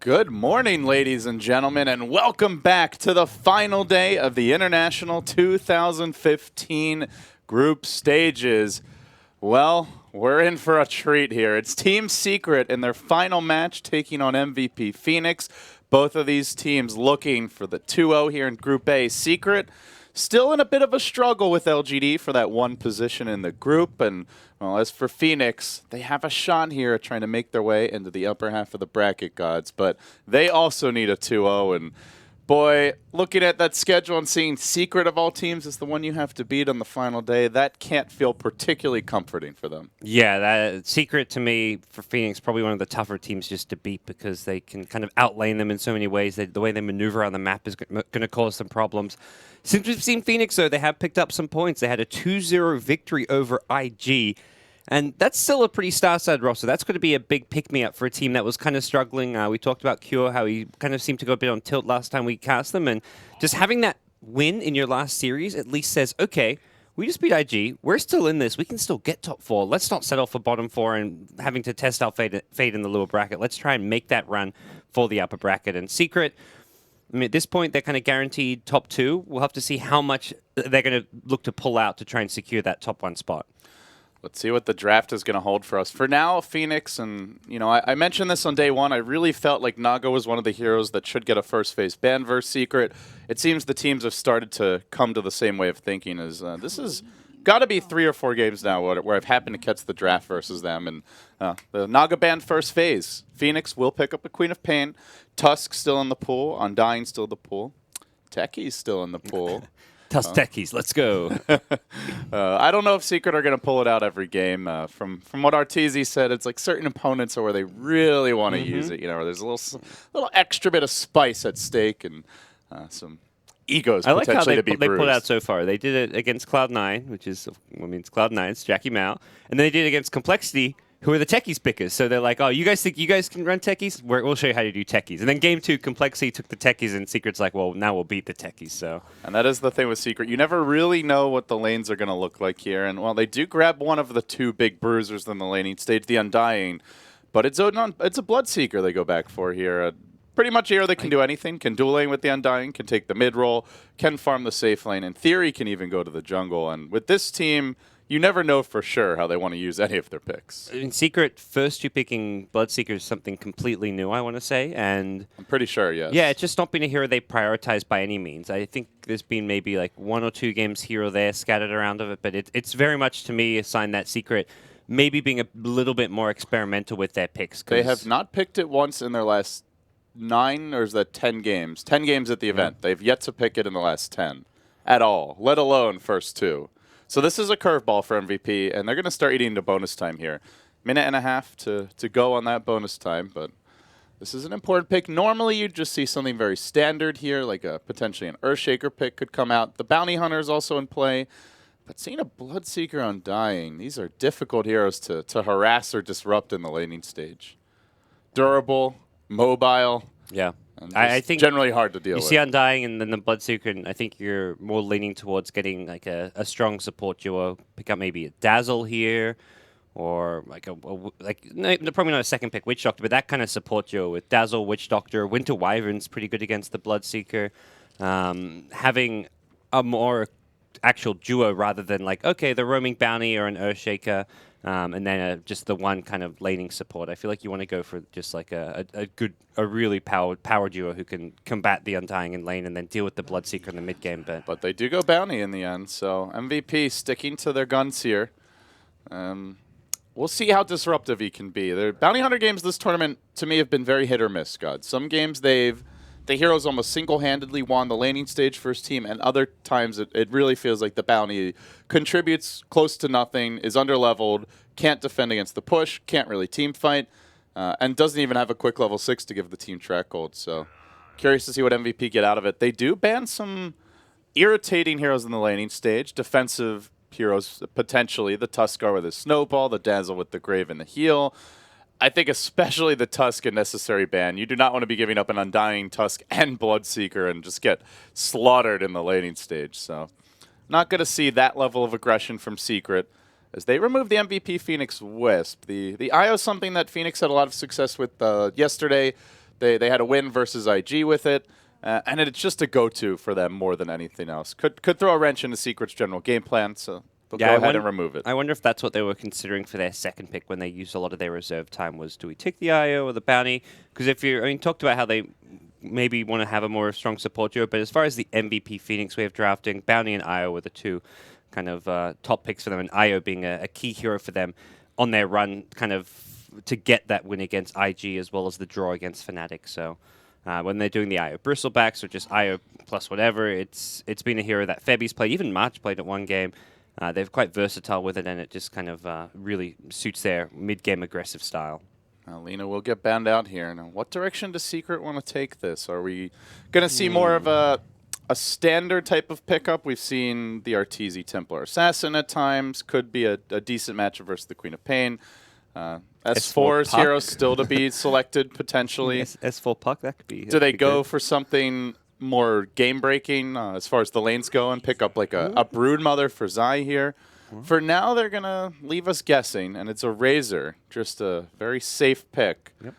Good morning, ladies and gentlemen, and welcome back to the final day of the International 2015 group stages. Well, we're in for a treat here. It's Team Secret in their final match taking on MVP Phoenix. Both of these teams looking for the 2-0 here in Group A. Secret still in a bit of a struggle with LGD for that one position in the group. And, well, as for Phoenix, they have a shot here at trying to make their way into the upper half of the bracket, gods. But they also need a 2-0. And, boy, looking at that schedule and seeing Secret of all teams is the one you have to beat on the final day, that can't feel particularly comforting for them. Yeah, that Secret to me for Phoenix probably one of the tougher teams just to beat because they can kind of outlane them in so many ways. The way they maneuver on the map is going to cause some problems. Since we've seen Phoenix, though, they have picked up some points. They had a 2-0 victory over IG. And that's still a pretty star-studded roster. That's going to be a big pick-me-up for a team that was kind of struggling. We talked about Cure, how he kind of seemed to go a bit on tilt last time we cast them. And just having that win in your last series at least says, okay, we just beat IG. We're still in this. We can still get top 4. Let's not settle for bottom 4 and having to test our fate in the lower bracket. Let's try and make that run for the upper bracket. And Secret, I mean, at this point, they're kind of guaranteed top 2. We'll have to see how much they're going to look to pull out to try and secure that top 1 spot. Let's see what the draft is going to hold for us. For now, Phoenix, and I mentioned this on day one, I really felt like Naga was one of the heroes that should get a first phase ban versus Secret. It seems the teams have started to come to the same way of thinking. This has got to be 3 or 4 games now where I've happened to catch the draft versus them. And the Naga ban first phase. Phoenix will pick up a Queen of Pain. Tusk still in the pool. Undying still in the pool. Techie's still in the pool. Tusk Techies, let's go. I don't know if Secret are going to pull it out every game. From what Arteezy said, it's like certain opponents are where they really want to use it. There's a little extra bit of spice at stake and some egos I like how potentially they to be pulled out bruised. so far. They did it against Cloud9, which is, it's Cloud9, it's Jackie Mao. And then they did it against Complexity, who are the techies pickers. So they're like, oh, you guys think you guys can run techies? We'll show you how to do techies. And then game 2, Complexity took the techies, and Secret's like, well, now we'll beat the techies. So. And that is the thing with Secret. You never really know what the lanes are going to look like here. And, well, they do grab one of the 2 big bruisers in the laning stage, the Undying. But it's a Bloodseeker they go back for here. Pretty much a hero that can do anything, can dual lane with the Undying, can take the mid roll, can farm the safe lane. In theory, can even go to the jungle. And with this team, you never know for sure how they want to use any of their picks. In Secret, first 2 picking Bloodseeker is something completely new, I want to say. And I'm pretty sure, yes. yeah, it's just not been a hero they prioritize by any means. I think there's been maybe like 1 or 2 games here or there scattered around of it, but it's very much, to me, a sign that Secret maybe being a little bit more experimental with their picks. They have not picked it once in their last 9, or is that 10 games? 10 games at the event. They've yet to pick it in the last 10 at all, let alone first 2. So this is a curveball for MVP, and they're going to start eating into bonus time here. Minute and a half to go on that bonus time, but this is an important pick. Normally, you'd just see something very standard here, like potentially an Earthshaker pick could come out. The Bounty Hunter is also in play, but seeing a Bloodseeker Undying, these are difficult heroes to harass or disrupt in the laning stage. Durable, mobile. Yeah. I think generally hard to deal with. You see Undying and then the Bloodseeker, and I think you're more leaning towards getting like a strong support duo. Pick up maybe a Dazzle here, or like probably not a second pick Witch Doctor, but that kind of support duo with Dazzle, Witch Doctor, Winter Wyvern's pretty good against the Bloodseeker. Having a more actual duo rather than like, okay, the roaming bounty or an Earthshaker, and then just the one kind of laning support. I feel like you want to go for just like a really power duo who can combat the Undying in lane and then deal with the Bloodseeker in the mid game. But they do go bounty in the end, so MVP sticking to their guns here. We'll see how disruptive he can be. The Bounty Hunter games this tournament, to me, have been very hit or miss, God. Some games the heroes almost single-handedly won the laning stage first team, and other times it really feels like the bounty contributes close to nothing, is underleveled, can't defend against the push, can't really team fight, and doesn't even have a quick level 6 to give the team track hold. So curious to see what MVP get out of it. They do ban some irritating heroes in the laning stage, defensive heroes potentially, the Tuskar with his Snowball, the Dazzle with the Grave and the Heal. I think especially the Tusk a necessary ban. You do not want to be giving up an Undying, Tusk, and Bloodseeker and just get slaughtered in the laning stage. So not going to see that level of aggression from Secret as they remove the MVP Phoenix Wisp. The IO is something that Phoenix had a lot of success with yesterday. They had a win versus IG with it, and it's just a go-to for them more than anything else. Could throw a wrench into Secret's general game plan, so they'll go ahead and remove it. I wonder if that's what they were considering for their second pick when they used a lot of their reserve time was, do we take the IO or the bounty? Because talked about how they maybe want to have a more strong support duo, but as far as the MVP Phoenix way of drafting, bounty and IO were the two kind of top picks for them, and IO being a key hero for them on their run kind of to get that win against IG as well as the draw against Fnatic. So when they're doing the IO bristlebacks or just IO plus whatever, it's been a hero that Febi's played, even March played at one game. They're quite versatile with it, and it just kind of really suits their mid-game aggressive style. Lena will get banned out here. Now, what direction does Secret want to take this? Are we going to see more of a standard type of pickup? We've seen the Arteezy Templar Assassin at times. Could be a decent matchup versus the Queen of Pain. S4's hero still to be selected, potentially. S4 Puck, that could be... Do they go for something more game-breaking as far as the lanes go and pick up like a Broodmother for Zai here? For now, they're going to leave us guessing, and it's a Razor, just a very safe pick. Yep.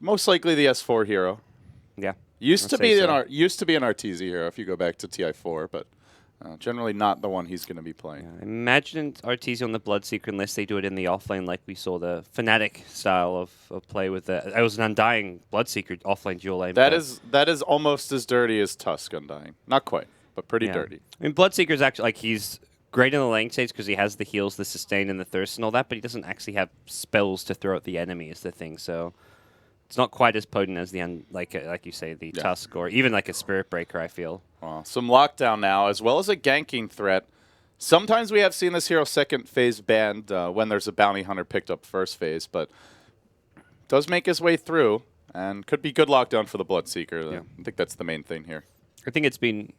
Most likely the S4 hero. Yeah. Used to be an Arteezy hero if you go back to TI4, but generally not the one he's going to be playing. Yeah, imagine Arteezy on the Bloodseeker unless they do it in the offlane like we saw the Fnatic style of play with the... It was an Undying Bloodseeker offlane dual lane. That is almost as dirty as Tusk Undying. Not quite, but pretty dirty. I mean, Bloodseeker's actually, like, he's great in the lane stage because he has the heals, the sustain, and the thirst and all that, but he doesn't actually have spells to throw at the enemy is the thing, so... It's not quite as potent as the, like you say, the Tusk or even like a Spirit Breaker, I feel. Well, some lockdown now, as well as a ganking threat. Sometimes we have seen this hero second phase banned when there's a bounty hunter picked up first phase, but does make his way through and could be good lockdown for the Bloodseeker. Yeah. I think that's the main thing here. I think it's been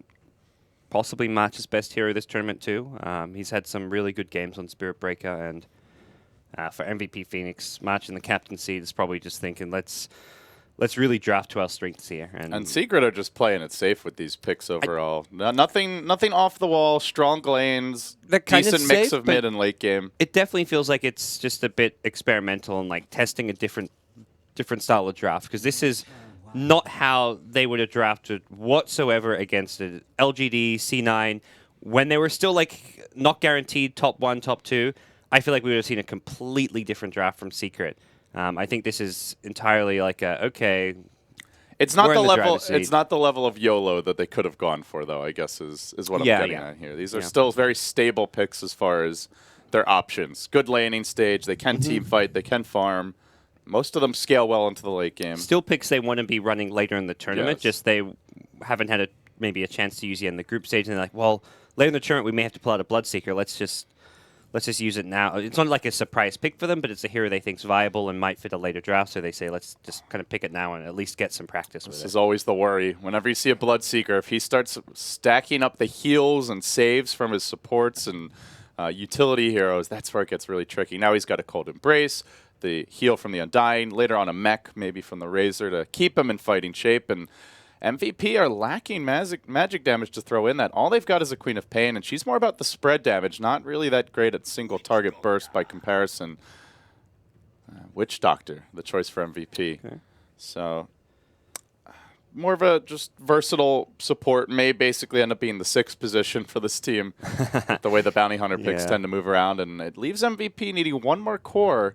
possibly March's best hero this tournament too. He's had some really good games on Spirit Breaker, and for MVP Phoenix, March in the captaincy is probably just thinking, let's really draft to our strengths here. And Secret are just playing it safe with these picks overall. Nothing off the wall, strong lanes, decent mix of mid and late game. It definitely feels like it's just a bit experimental and like testing a different style of draft, because this is not how they would have drafted whatsoever against an LGD, C9, when they were still like not guaranteed top 1, top 2. I feel like we would have seen a completely different draft from Secret. I think this is entirely like It's not the level. It's not the level of YOLO that they could have gone for, though. I guess is what I'm getting at here. These are still very stable picks as far as their options. Good laning stage. They can team fight. They can farm. Most of them scale well into the late game. Still picks they want to be running later in the tournament. Just they haven't had maybe a chance to use yet in the group stage, and they're like, well, later in the tournament we may have to pull out a Bloodseeker. Let's just use it now. It's not like a surprise pick for them, but it's a hero they think's viable and might fit a later draft, so they say, let's just kind of pick it now and at least get some practice with it. This is always the worry. Whenever you see a Bloodseeker, if he starts stacking up the heals and saves from his supports and utility heroes, that's where it gets really tricky. Now he's got a Cold Embrace, the heal from the Undying, later on a mech, maybe from the Razor, to keep him in fighting shape, and MVP are lacking magic damage to throw in that. All they've got is a Queen of Pain, and she's more about the spread damage, not really that great at single target burst by comparison. Witch Doctor, the choice for MVP. Okay. So more of a just versatile support, may basically end up being the 6th position for this team, the way the Bounty Hunter picks tend to move around, and it leaves MVP needing one more core.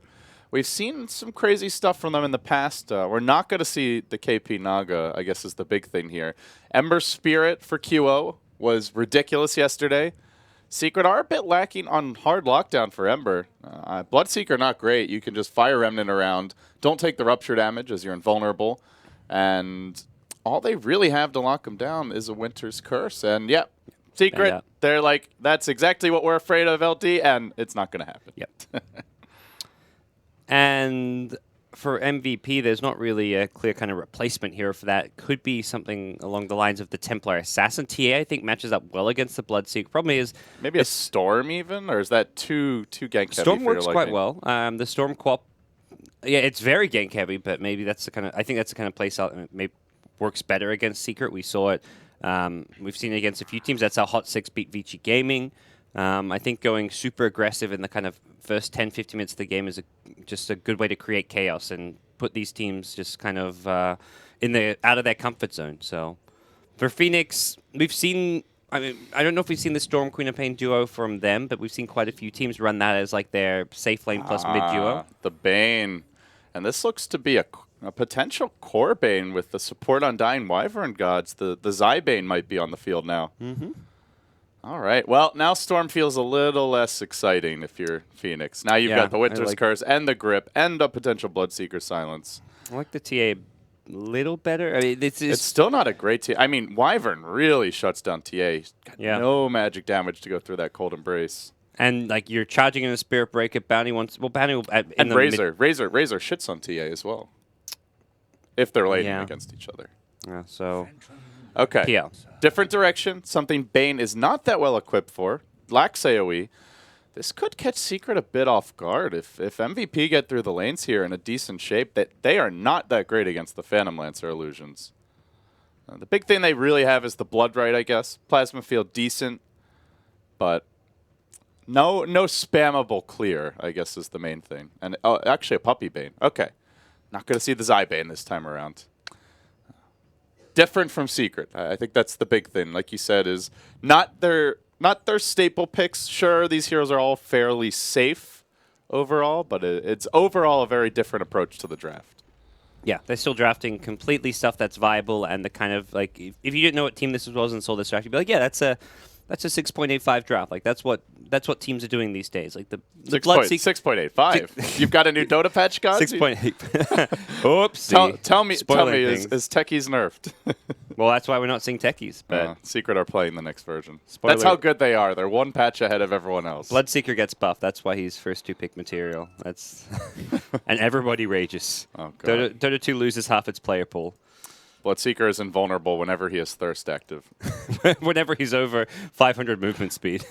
We've seen some crazy stuff from them in the past. We're not going to see the KP Naga, I guess is the big thing here. Ember Spirit for QO was ridiculous yesterday. Secret are a bit lacking on hard lockdown for Ember. Bloodseeker not great. You can just fire Remnant around. Don't take the rupture damage as you're invulnerable. And all they really have to lock them down is a Winter's Curse. And yeah, Secret, they're like, that's exactly what we're afraid of, LD, and it's not going to happen. Yep. And for MVP, there's not really a clear kind of replacement here for that. Could be something along the lines of the Templar Assassin. TA, I think, matches up well against the Bloodseeker. Problem is... Maybe a Storm even? Or is that too gank heavy? Storm works quite well. The Storm Quap, yeah, it's very gank heavy, but maybe that's the kind of... I think that's the kind of place out maybe works better against Secret. We saw it. We've seen it against a few teams. That's how Hot 6 beat Vici Gaming. I think going super aggressive in the kind of first 10, 15 minutes of the game is just a good way to create chaos and put these teams just kind of out of their comfort zone. So for Phoenix, we've seen. I mean, I don't know if we've seen the Storm Queen of Pain duo from them, but we've seen quite a few teams run that as like their safe lane plus mid duo. The Bane. And this looks to be a potential core Bane with the support on Dying Wyvern Gods. The Zybane might be on the field now. All right. Well, now Storm feels a little less exciting if you're Phoenix. Now you've got the Winter's Curse and the Grip and a potential Bloodseeker Silence. I like the TA little better. I mean, it's still not a great TA. I mean, Wyvern really shuts down TA. He's got no magic damage to go through that Cold Embrace. And like you're charging in a Spirit Breaker, Bounty wants Bounty will and Razor shits on TA as well. If they're laning against each other. Yeah, so okay. PL. Different direction. Something Bane is not that well equipped for. Lacks AoE. This could catch Secret a bit off guard. If MVP get through the lanes here in a decent shape, that they are not that great against the Phantom Lancer illusions. The big thing they really have is the Blood Right, I guess. Plasma Field decent, but no spammable clear, I guess, is the main thing. And actually a Puppy Bane. Okay. Not going to see the Zybane this time around. Different from Secret. I think that's the big thing. Like you said, is not their staple picks. Sure, these heroes are all fairly safe overall, but it's overall a very different approach to the draft. Yeah, they're still drafting completely stuff that's viable, and the kind of like if you didn't know what team this was and saw this draft, you'd be like, yeah, that's a 6.85 draft. Like that's what teams are doing these days. Like the Bloodseeker 6.85. You've got a new Dota patch, guys. 6.8. Oops. Tell me, is Techies nerfed? Well, that's why we're not seeing Techies. But Secret are playing the next version. Spoiler. That's how good they are. They're one patch ahead of everyone else. Bloodseeker gets buffed. That's why he's first 2-pick material. That's and everybody rages. Oh, God. Dota 2 loses half its player pool. Bloodseeker is invulnerable whenever he has Thirst active. Whenever he's over 500 movement speed.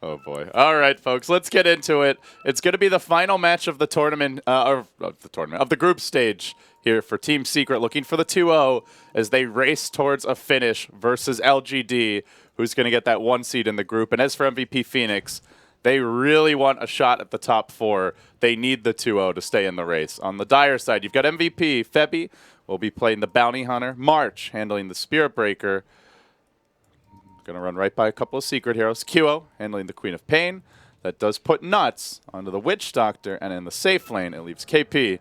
Oh, boy. All right, folks, let's get into it. It's going to be the final match of the tournament, of the group stage here for Team Secret, looking for the 2-0 as they race towards a finish versus LGD, who's going to get that 1 seed in the group. And as for MVP Phoenix, they really want a shot at the top 4. They need the 2-0 to stay in the race. On the Dire side, you've got MVP Febby will be playing the Bounty Hunter. March handling the Spirit Breaker. Going to run right by a couple of Secret heroes. QO handling the Queen of Pain. That does put Nuts onto the Witch Doctor. And in the safe lane, it leaves KP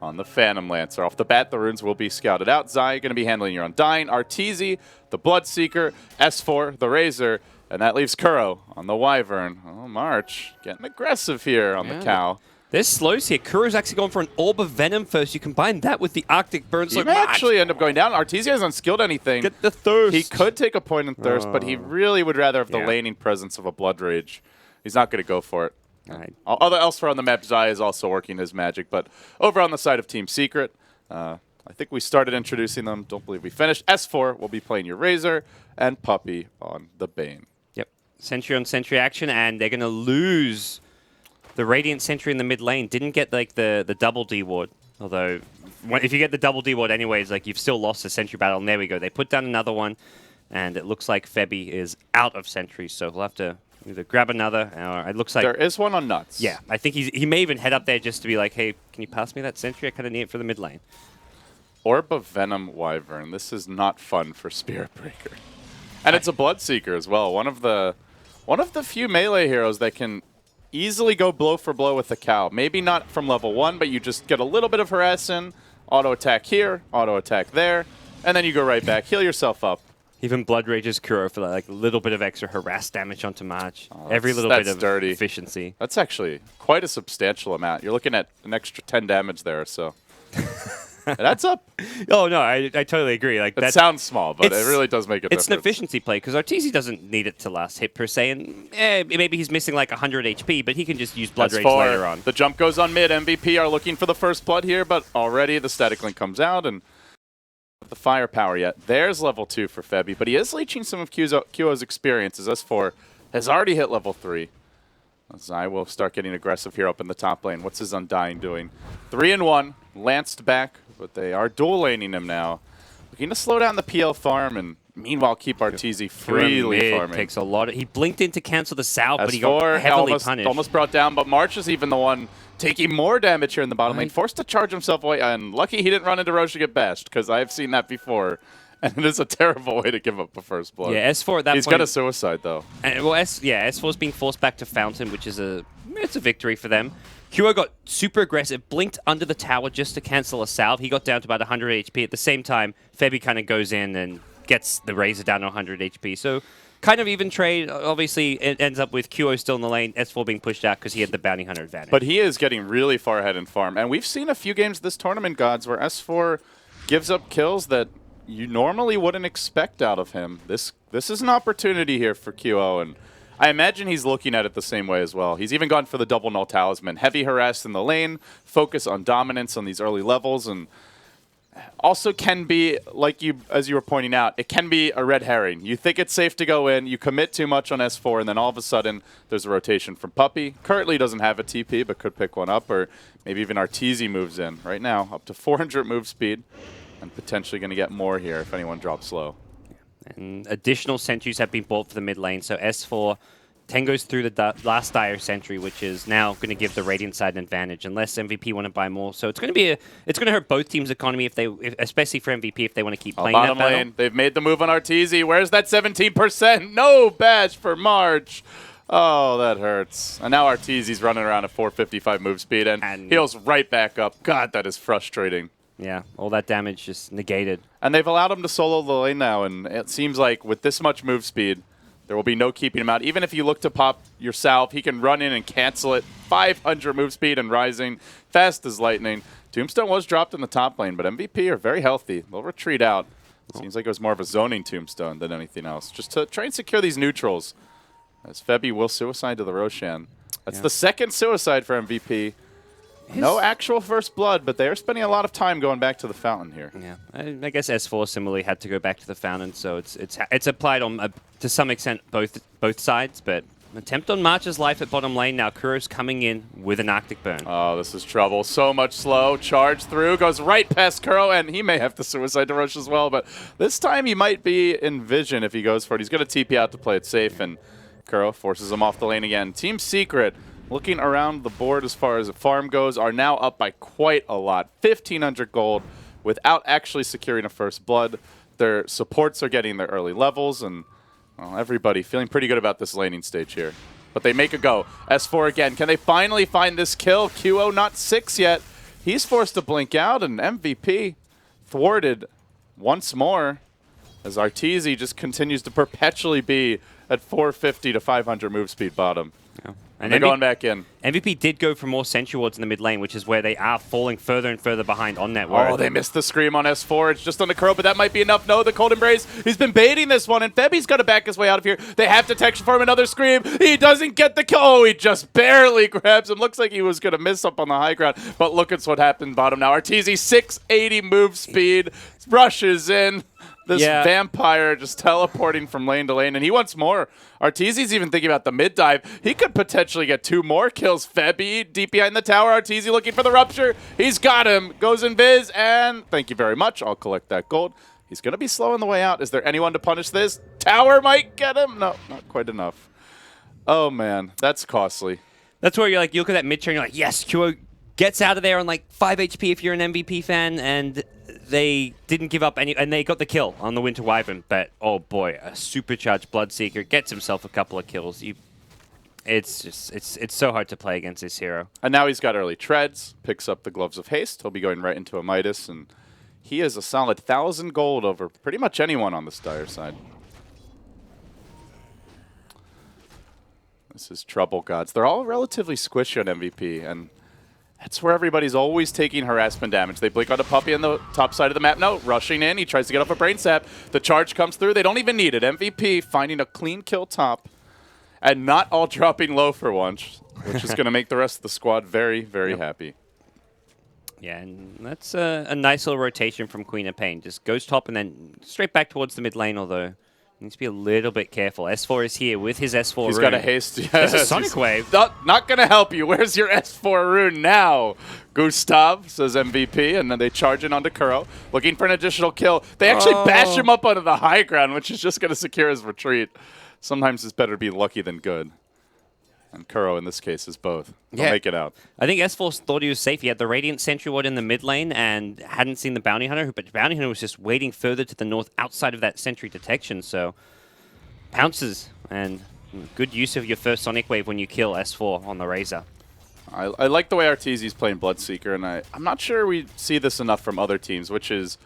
on the Phantom Lancer. Off the bat, the runes will be scouted out. Zai going to be handling your Undying. Arteezy, the Bloodseeker. S4, the Razor. And that leaves Kuro on the Wyvern. Oh, March getting aggressive here on the cow. There's slows here. Kuro's actually going for an Orb of Venom first. You combine that with the Arctic Burn. He may actually end up going down. Arteezy hasn't skilled anything. Get the Thirst. He could take a point in Thirst, but he really would rather have the laning presence of a Blood Rage. He's not going to go for it. Right. Elsewhere on the map, Zai is also working his magic, but over on the side of Team Secret, I think we started introducing them. Don't believe we finished. S4 will be playing your Razor, and Puppy on the Bane. Yep. Sentry on Sentry action, and they're going to lose the Radiant Sentry in the mid lane. Didn't get like the double D ward, although if you get the double D ward anyways, like you've still lost the Sentry battle. And there we go. They put down another one, and it looks like Febby is out of sentries, so we'll have to either grab another, or it looks like there is one on Nuts. Yeah, I think he may even head up there just to be like, hey, can you pass me that Sentry? I kind of need it for the mid lane. Orb of Venom Wyvern. This is not fun for Spirit Breaker, and it's a Bloodseeker as well. One of the few melee heroes that can easily go blow for blow with the cow. Maybe not from level 1, but you just get a little bit of harassing, auto attack here, auto attack there, and then you go right back, heal yourself up. Even Blood Rage's Kuro for like a little bit of extra harass damage onto March. Every little bit of dirty efficiency. That's actually quite a substantial amount. You're looking at an extra 10 damage there, so that's up. Oh no, I totally agree. Like that sounds small, but it really does make a difference. It's an efficiency play because Arteezy doesn't need it to last hit per se, and maybe he's missing like 100 HP, but he can just use Blood Rage later on. The jump goes on mid. MVP are looking for the first blood here, but already the static link comes out and the firepower yet. There's level 2 for Febby, but he is leeching some of QO's experiences. S4 has already hit level 3. Zai will start getting aggressive here up in the top lane. What's his Undying doing? 3-1, lanced back, but they are dual laning him now. Looking to slow down the PL farm and Meanwhile, keep Arteezy Freely freely farming. takes a lot. He blinked in to cancel the Salve, but he got S4 heavily punished. almost brought down, but March is even the one taking more damage here in the bottom lane, forced to charge himself away, and lucky he didn't run into Roche to get bashed, because I've seen that before, and it is a terrible way to give up the first blood. Yeah, S4 at that He's point. got a suicide, though. And, well, S4's being forced back to Fountain, which is it's a victory for them. QO got super aggressive, blinked under the tower just to cancel a Salve. He got down to about 100 HP. At the same time, Febby kind of goes in and gets the Razor down to 100 HP. So kind of even trade. Obviously, it ends up with QO still in the lane, S4 being pushed out because he had the bounty hunter advantage. But he is getting really far ahead in farm. And we've seen a few games this tournament, Gods, where S4 gives up kills that you normally wouldn't expect out of him. This is an opportunity here for QO, and I imagine he's looking at it the same way as well. He's even gone for the double null talisman. Heavy harass in the lane, focus on dominance on these early levels, and also can be, as you were pointing out, it can be a red herring. You think it's safe to go in, you commit too much on S4, and then all of a sudden there's a rotation from Puppey. Currently doesn't have a TP, but could pick one up, or maybe even Arteezy moves in. Right now, up to 400 move speed, and potentially going to get more here if anyone drops low. And additional sentries have been bought for the mid lane, so S4 10 goes through the last Dire Sentry, which is now going to give the Radiant side an advantage, unless MVP want to buy more. So it's going to hurt both teams' economy especially for MVP if they want to keep playing bottom that battle. lane, they've made the move on Arteezy. Where's that 17%? No bash for March. Oh, that hurts. And now Arteezy's running around at 455 move speed and heals right back up. God, that is frustrating. Yeah, all that damage just negated. And they've allowed him to solo the lane now, and it seems like with this much move speed, there will be no keeping him out. Even if you look to pop your Salve, he can run in and cancel it. 500 move speed and rising, fast as lightning. Tombstone was dropped in the top lane, but MVP are very healthy. They'll retreat out. Seems like it was more of a zoning Tombstone than anything else, just to try and secure these neutrals. As Febby will suicide to the Roshan. That's the second suicide for MVP. No actual first blood, but they're spending a lot of time going back to the fountain here. Yeah, I guess S4 similarly had to go back to the fountain, so it's applied on to some extent both sides. But attempt on March's life at bottom lane now. Kuro's coming in with an Arctic Burn. Oh, this is trouble. So much slow. Charge through, goes right past Kuro, and he may have to suicide to Roche as well. But this time he might be in vision if he goes for it. He's going to TP out to play it safe, and Kuro forces him off the lane again. Team Secret, looking around the board as far as the farm goes, are now up by quite a lot. 1,500 gold without actually securing a first blood. Their supports are getting their early levels, and well, everybody feeling pretty good about this laning stage here. But they make a go. S4 again. Can they finally find this kill? QO not 6 yet. He's forced to blink out, and MVP thwarted once more as Arteezy just continues to perpetually be at 450 to 500 move speed bottom. Yeah. And they're going back in. MVP did go for more Sentry Wards in the mid lane, which is where they are falling further and further behind on net. Oh, they missed the scream on S4. It's just on the Kuro, but that might be enough. No, the Cold Embrace. He's been baiting this one, and Febby's got to back his way out of here. They have to texture for him another scream. He doesn't get the kill. Oh, he just barely grabs him. Looks like he was going to miss up on the high ground, but look at what happened bottom now. Arteezy, 680 move speed, rushes in. This vampire just teleporting from lane to lane, and he wants more. Arteezy's even thinking about the mid dive. He could potentially get 2 more kills. Febby deep behind the tower. Arteezy looking for the rupture. He's got him. Goes in Viz, and thank you very much. I'll collect that gold. He's going to be slow on the way out. Is there anyone to punish this? Tower might get him. No, not quite enough. Oh, man. That's costly. That's where you look at that mid turn, you're like, yes, QO gets out of there on 5 HP if you're an MVP fan, and they didn't give up any, and they got the kill on the Winter Wyvern. But oh boy, a supercharged Bloodseeker gets himself a couple of kills. It's so hard to play against this hero. And now he's got early treads, picks up the Gloves of Haste. He'll be going right into a Midas, and he is a solid 1,000 gold over pretty much anyone on the Dire side. This is trouble, Gods. They're all relatively squishy on MVP, and that's where everybody's always taking harassment damage. They blink on a Puppey on the top side of the map. No, rushing in. He tries to get off a Brain Sap. The charge comes through. They don't even need it. MVP finding a clean kill top and not all dropping low for once, which is going to make the rest of the squad very, very happy. Yeah, and that's a nice little rotation from Queen of Pain. Just goes top and then straight back towards the mid lane, although Needs to be a little bit careful. S4 is here with his S4 He's rune. got a haste. Yes. There's a Sonic Wave. Not going to help you. Where's your S4 rune now? Gustav, says MVP, and then they charge in onto Kuro, looking for an additional kill. They actually bash him up onto the high ground, which is just going to secure his retreat. Sometimes it's better to be lucky than good. And Kuro, in this case, is both. They'll make it out. I think S4 thought he was safe. He had the Radiant Sentry Ward in the mid lane and hadn't seen the Bounty Hunter, but the Bounty Hunter was just waiting further to the north outside of that Sentry detection, so pounces, and good use of your first Sonic Wave when you kill S4 on the Razor. I like the way Arteezy's playing Bloodseeker, and I'm not sure we see this enough from other teams, which is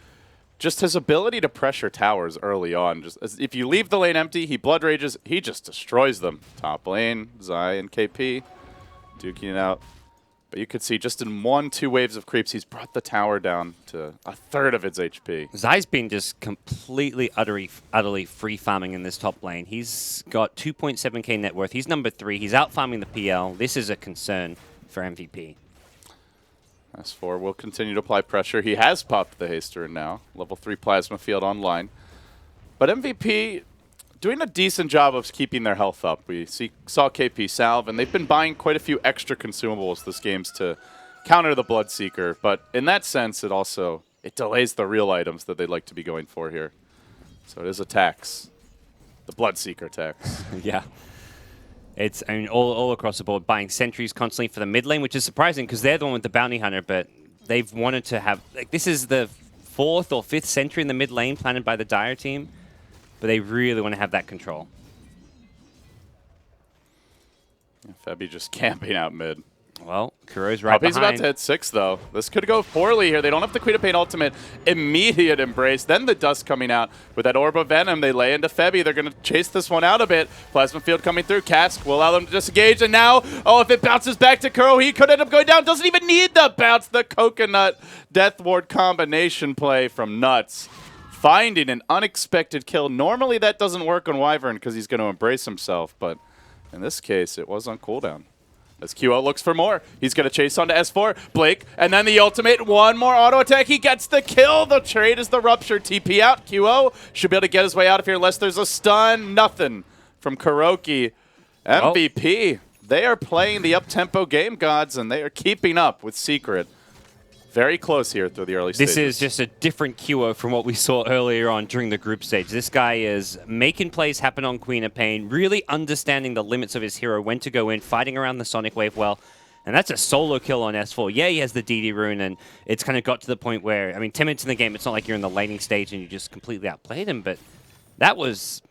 just his ability to pressure towers early on. Just if you leave the lane empty, he blood rages, he just destroys them. Top lane, Zai and KP duking it out. But you could see just in 1-2 waves of creeps, he's brought the tower down to a third of its HP. Zai's been just completely, utterly free farming in this top lane. He's got 2.7k net worth. He's number 3. He's out farming the PL. This is a concern for MVP. S4 will continue to apply pressure. He has popped the Haster now. Level 3 Plasma Field online. But MVP doing a decent job of keeping their health up. We saw KP salve, and they've been buying quite a few extra consumables this game's to counter the Bloodseeker. But in that sense, it delays the real items that they'd like to be going for here. So it is a tax. The Bloodseeker tax. Yeah. It's all across the board, buying sentries constantly for the mid lane, which is surprising because they're the one with the Bounty Hunter, but they've wanted to have... this is the 4th or 5th sentry in the mid lane planted by the Dire team, but they really want to have that control. Febby just camping out mid. Well, Kuro's right Puppy's behind. about to hit 6, though. This could go poorly here. They don't have the Queen of Pain ultimate. Immediate embrace. Then the dust coming out. With that Orb of Venom, they lay into Febby. They're going to chase this one out a bit. Plasma Field coming through. Cask will allow them to disengage. And now, if it bounces back to Kuro, he could end up going down. Doesn't even need the bounce. The Coconut Death Ward combination play from Nuts. Finding an unexpected kill. Normally that doesn't work on Wyvern because he's going to embrace himself. But in this case, it was on cooldown. As QO looks for more. He's going to chase onto S4. Blake, and then the ultimate. One more auto attack. He gets the kill. The trade is the rupture. TP out. QO should be able to get his way out of here unless there's a stun. Nothing from Kuroki. MVP. They are playing the up-tempo game, gods, and they are keeping up with Secret. Very close here through the early stages. This is just a different QO from what we saw earlier on during the group stage. This guy is making plays happen on Queen of Pain, really understanding the limits of his hero, when to go in, fighting around the Sonic Wave well. And that's a solo kill on S4. Yeah, he has the DD rune, and it's kind of got to the point where, 10 minutes in the game, it's not like you're in the laning stage and you just completely outplayed him, but that was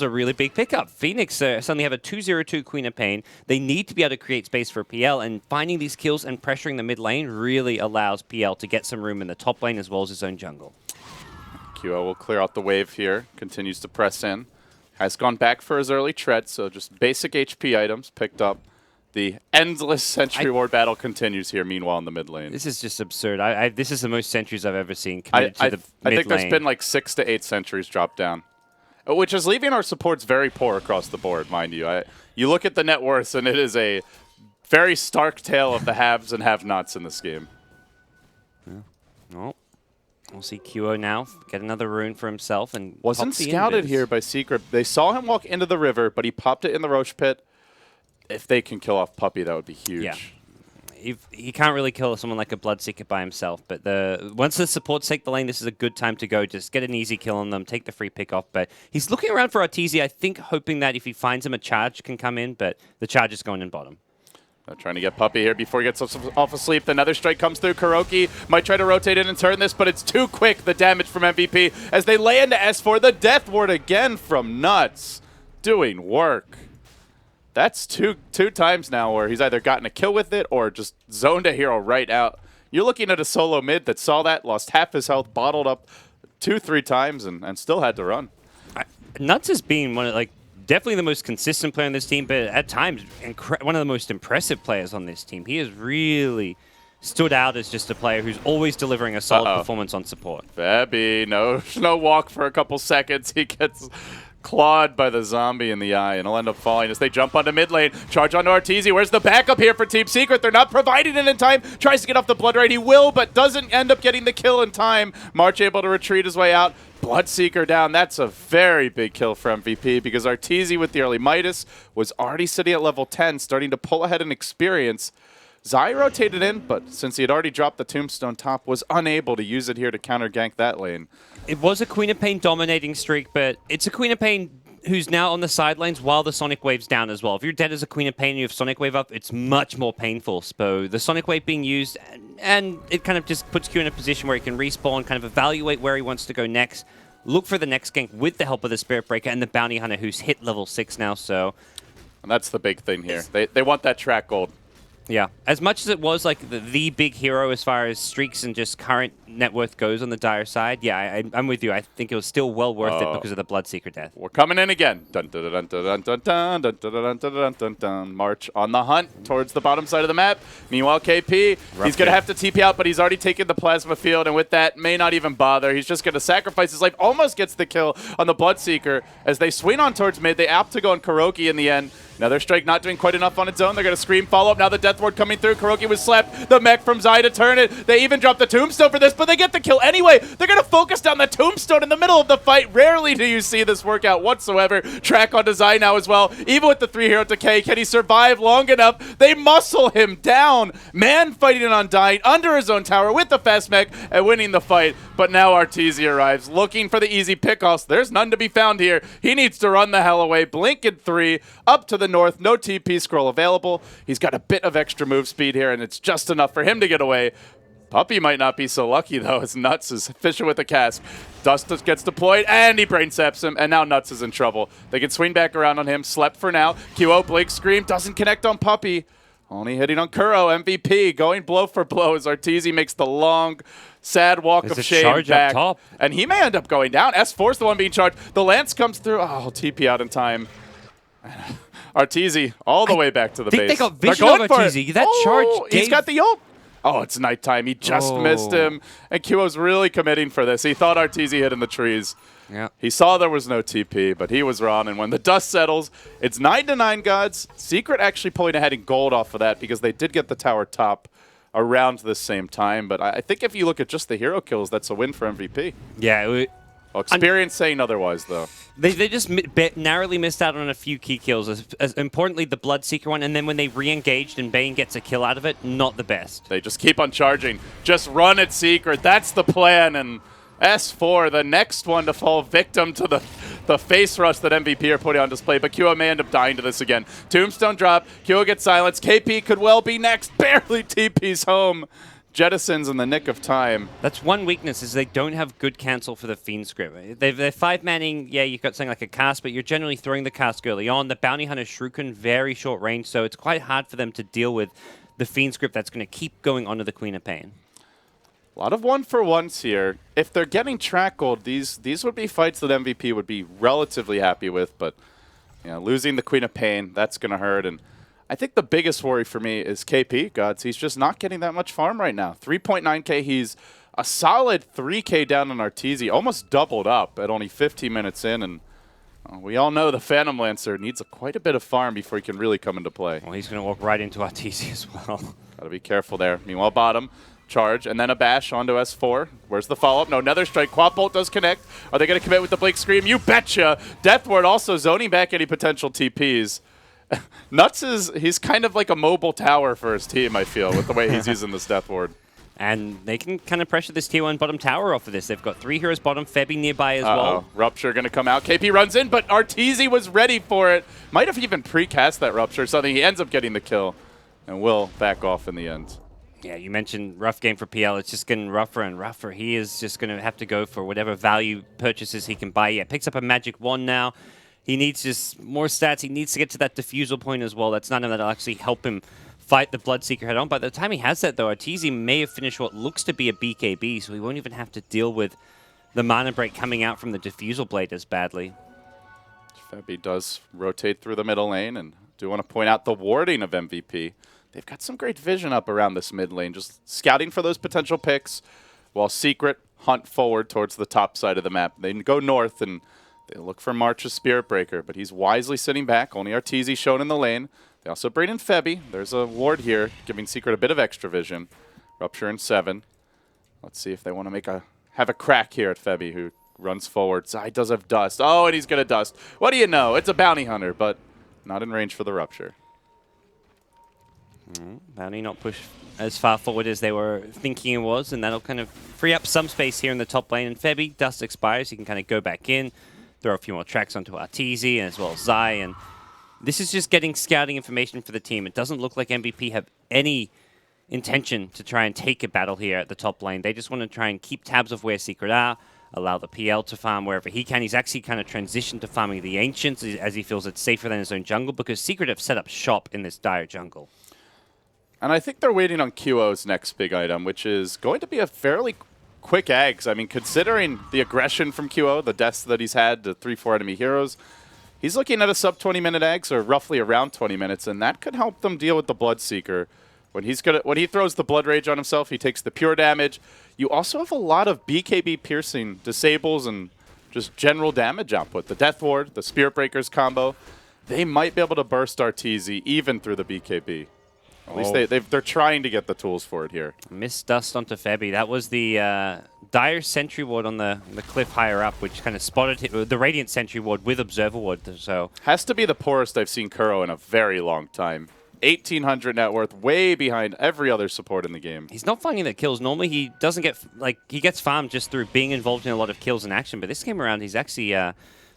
a really big pickup. Phoenix suddenly have a 2-0-2 Queen of Pain. They need to be able to create space for PL, and finding these kills and pressuring the mid lane really allows PL to get some room in the top lane as well as his own jungle. QO will clear out the wave here, continues to press in. Has gone back for his early tread, so just basic HP items picked up. The endless Sentry Ward battle continues here, meanwhile, in the mid lane. This is just absurd. This is the most sentries I've ever seen committed to the mid lane. I think there's been like 6 to 8 sentries dropped down. Which is leaving our supports very poor across the board, mind you. You look at the net worths, and it is a very stark tale of the haves and have-nots in this game. Yeah. Well, we'll see QO now get another rune for himself. And wasn't scouted here by Secret. They saw him walk into the river, but he popped it in the Roche pit. If they can kill off Puppy, that would be huge. Yeah. He can't really kill someone like a Bloodseeker by himself, but once the supports take the lane, this is a good time to go. Just get an easy kill on them, take the free pick off. But he's looking around for Arteezy, I think, hoping that if he finds him, a charge can come in, but the charge is going in bottom. Trying to get Puppy here before he gets off of sleep. Another strike comes through. Kuroki might try to rotate in and turn this, but it's too quick, the damage from MVP. As they lay into S4, the Death Ward again from Nuts. Doing work. That's two times now where he's either gotten a kill with it or just zoned a hero right out. You're looking at a solo mid that saw that, lost half his health, bottled up 2-3 times, and still had to run. Nuts has been definitely the most consistent player on this team, but at times one of the most impressive players on this team. He has really stood out as just a player who's always delivering a solid performance on support. Febby, no walk for a couple seconds. He gets clawed by the zombie in the eye, and he'll end up falling as they jump onto mid lane. Charge onto Arteezy. Where's the backup here for Team Secret? They're not providing it in time. Tries to get off the Blood Raid. He will, but doesn't end up getting the kill in time. March able to retreat his way out. Bloodseeker down. That's a very big kill for MVP because Arteezy with the early Midas was already sitting at level 10, starting to pull ahead in experience. Zai rotated in, but since he had already dropped the Tombstone top, was unable to use it here to counter gank that lane. It was a Queen of Pain dominating streak, but it's a Queen of Pain who's now on the sidelines while the Sonic Wave's down as well. If you're dead as a Queen of Pain and you have Sonic Wave up, it's much more painful. So the Sonic Wave being used, and it kind of just puts Q in a position where he can respawn, kind of evaluate where he wants to go next, look for the next gank with the help of the Spirit Breaker and the Bounty Hunter, who's hit level 6 now. So, and that's the big thing here. They want that track gold. Yeah, as much as it was like the big hero as far as streaks and just current net worth goes on the Dire side, yeah, I'm with you. I think it was still well worth it because of the Bloodseeker death. We're coming in again. Dun dun dun dun dun dun dun dun dun dun dun dun dun. March on the hunt towards the bottom side of the map. Meanwhile, KP, he's going to have to TP out, but he's already taken the plasma field, and with that, may not even bother. He's just going to sacrifice his life. Almost gets the kill on the Bloodseeker as they swing on towards mid. They opt to go on Kuroki in the end. Another strike not doing quite enough on its own. They're going to scream follow-up. Now the Death Ward coming through. Kuroki was slapped. The mech from Zai to turn it. They even dropped the Tombstone for this, but they get the kill anyway. They're going to focus down the Tombstone in the middle of the fight. Rarely do you see this work out whatsoever. Track onto Zai now as well. Even with the 3-hero decay, can he survive long enough? They muscle him down. Man fighting on dying under his own tower with the fast mech and winning the fight. But now Arteezy arrives looking for the easy pickoffs. There's none to be found here. He needs to run the hell away. Blink in 3 up to the north. No TP scroll available. He's got a bit of extra move speed here, and it's just enough for him to get away. Puppey might not be so lucky, though, as Nuts is fishing with the cask. Dust gets deployed, and he brain saps him, and now Nuts is in trouble. They can swing back around on him. Slept for now. QO, Blink Scream, doesn't connect on Puppey. Only hitting on Kuro. MVP going blow for blow as Arteezy makes the long, sad walk of shame charge back. up top. And he may end up going down. S4's the one being charged. The Lance comes through. Oh, TP out in time. Arteezy all the way back to the base. I think they got vision of Arteezy. That charge gave... He's got the ult. Oh, it's nighttime. He just missed him. And QO's really committing for this. He thought Arteezy hid in the trees. Yeah. He saw there was no TP, but he was wrong. And when the dust settles, it's 9-9, gods. Secret actually pulling ahead in gold off of that because they did get the tower top around the same time. But I think if you look at just the hero kills, that's a win for MVP. Yeah. Well, experience saying otherwise, though. They just narrowly missed out on a few key kills, as importantly the Bloodseeker one, and then when they re-engaged and Bane gets a kill out of it, not the best. They just keep on charging. Just run at Secret. That's the plan. And S4, the next one to fall victim to the face rush that MVP are putting on display, but QO may end up dying to this again. Tombstone drop. QO gets silenced. KP could well be next. Barely TP's home. Jettisons in the nick of time. That's one weakness, is they don't have good cancel for the Fiend script. They're 5-manning, yeah, you've got something like a cast, but you're generally throwing the cast early on. The Bounty Hunter Shuriken, very short range, so it's quite hard for them to deal with the Fiend script that's going to keep going onto the Queen of Pain. A lot of 1-for-1s here. If they're getting track gold, these would be fights that MVP would be relatively happy with, but you know, losing the Queen of Pain, that's going to hurt. And I think the biggest worry for me is KP, gods. He's just not getting that much farm right now. 3.9k, he's a solid 3k down on Arteezy, almost doubled up at only 15 minutes in, and we all know the Phantom Lancer needs quite a bit of farm before he can really come into play. Well, he's going to walk right into Arteezy as well. Got to be careful there. Meanwhile, bottom. Charge, and then a bash onto S4. Where's the follow-up? No, another strike. Quad Bolt does connect. Are they going to commit with the Blink Scream? You betcha! Death Ward also zoning back any potential TPs. Nuts he's kind of like a mobile tower for his team, I feel, with the way he's using this Death Ward. And they can kind of pressure this Tier 1 bottom tower off of this. They've got 3 heroes bottom, Febby nearby as well. Rupture going to come out. KP runs in, but Arteezy was ready for it. Might have even pre-cast that Rupture, so he ends up getting the kill and will back off in the end. Yeah, you mentioned rough game for PL. It's just getting rougher and rougher. He is just going to have to go for whatever value purchases he can buy. Yeah, picks up a magic wand now. He needs just more stats. He needs to get to that diffusal point as well. That's none of that'll actually help him fight the Bloodseeker head on. By the time he has that, though, Arteezy may have finished what looks to be a BKB, so he won't even have to deal with the mana break coming out from the diffusal blade as badly. Febby does rotate through the middle lane, and do want to point out the warding of MVP. They've got some great vision up around this mid lane, just scouting for those potential picks, while Secret hunt forward towards the top side of the map. They go north, and They look for March's Spirit Breaker, but he's wisely sitting back. Only Arteezy shown in the lane. They also bring in Febby. There's a ward here, giving Secret a bit of extra vision. Rupture in 7. Let's see if they want to have a crack here at Febby, who runs forward. Zai does have Dust. Oh, and he's going to Dust. What do you know? It's a Bounty Hunter, but not in range for the Rupture. Bounty not pushed as far forward as they were thinking it was, and that'll kind of free up some space here in the top lane. And Febby, Dust expires, he can kind of go back in, throw a few more tracks onto Arteezy, and as well as Zai. And this is just getting scouting information for the team. It doesn't look like MVP have any intention to try and take a battle here at the top lane. They just want to try and keep tabs of where Secret are, allow the PL to farm wherever he can. He's actually kind of transitioned to farming the Ancients as he feels it's safer than his own jungle, because Secret have set up shop in this dire jungle. And I think they're waiting on QO's next big item, which is going to be a fairly quick Ags. I mean, considering the aggression from QO, the deaths that he's had to 3-4 enemy heroes, he's looking at a sub 20-minute Ags, or roughly around 20 minutes, and that could help them deal with the Bloodseeker. When he throws the Blood Rage on himself, he takes the pure damage. You also have a lot of BKB piercing, disables, and just general damage output. The Death Ward, the Spirit Breakers combo, they might be able to burst Arteezy even through the BKB. At least they're trying to get the tools for it here. Missed Dust onto Febby. That was the Dire Sentry Ward on the cliff higher up, which kind of spotted the Radiant Sentry Ward with Observer Ward. So has to be the poorest I've seen Kuro in a very long time. 1,800 net worth, way behind every other support in the game. He's not finding the kills. Normally he doesn't get, he gets farmed just through being involved in a lot of kills and action, but this game around he's actually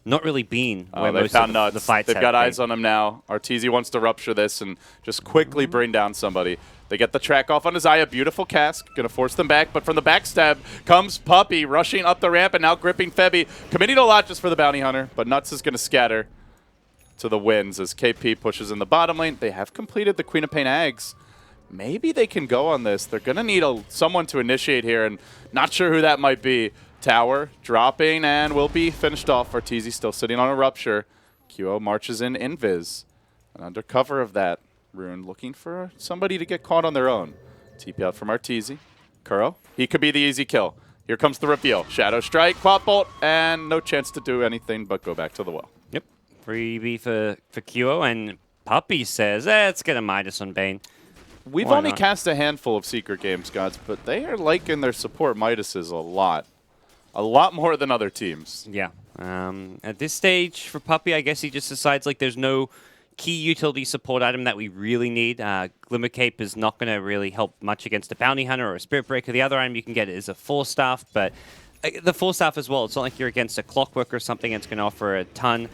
not really been where most of the fights They've got eyes on him now. Arteezy wants to rupture this and just quickly bring down somebody. They get the track off on Isaiah. Beautiful cask. Going to force them back, but from the backstab comes Puppey rushing up the ramp and now gripping Febby. Committing a lot just for the Bounty Hunter, but Nuts is going to scatter to the winds as KP pushes in the bottom lane. They have completed the Queen of Pain Ags. Maybe they can go on this. They're going to need someone to initiate here, and not sure who that might be. Tower dropping and will be finished off. Arteezy still sitting on a Rupture. QO marches in Invis. And under cover of that, Rune looking for somebody to get caught on their own. TP out from Arteezy. Kuro, he could be the easy kill. Here comes the reveal. Shadow Strike, Quap Bolt, and no chance to do anything but go back to the well. Yep. Freebie for QO, and Puppey says, let's get a Midas on Bane. We've only cast a handful of Secret games, gods, but they are liking their support Midases a lot. A lot more than other teams. Yeah. At this stage, for Puppey, I guess he just decides like there's no key utility support item that we really need. Glimmer Cape is not going to really help much against a Bounty Hunter or a Spirit Breaker. The other item you can get is a Force Staff, but the Force Staff as well, it's not like you're against a Clockwork or something that's going to offer a ton.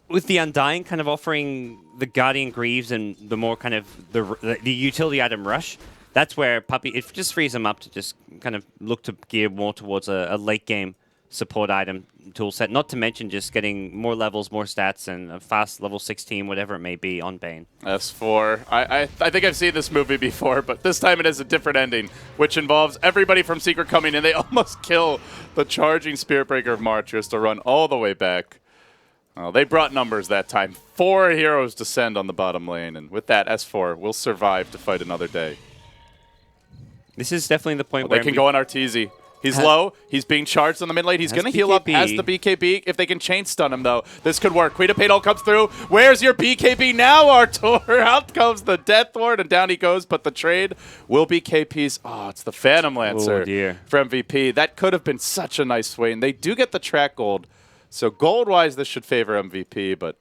With the Undying kind of offering the Guardian Greaves and the more kind of the utility item Rush, that's where Puppey, it just frees him up to just kind of look to gear more towards a late game support item tool set. Not to mention just getting more levels, more stats, and a fast level 16, whatever it may be, on Bane. S4. I think I've seen this movie before, but this time it has a different ending, which involves everybody from Secret coming in. They almost kill the charging Spirit Breaker of March just to run all the way back. They brought numbers that time. 4 heroes descend on the bottom lane, and with that, S4 will survive to fight another day. This is definitely the point where they can go on Arteezy. He's low. He's being charged on the mid lane. He's going to heal up as the BKB. If they can chain stun him, though, this could work. Queen of Pain all comes through. Where's your BKB now, Artur? Out comes the Death Ward, and down he goes. But the trade will be KP's. Oh, it's the Phantom Lancer for MVP. That could have been such a nice swing. They do get the track gold. So gold-wise, this should favor MVP, but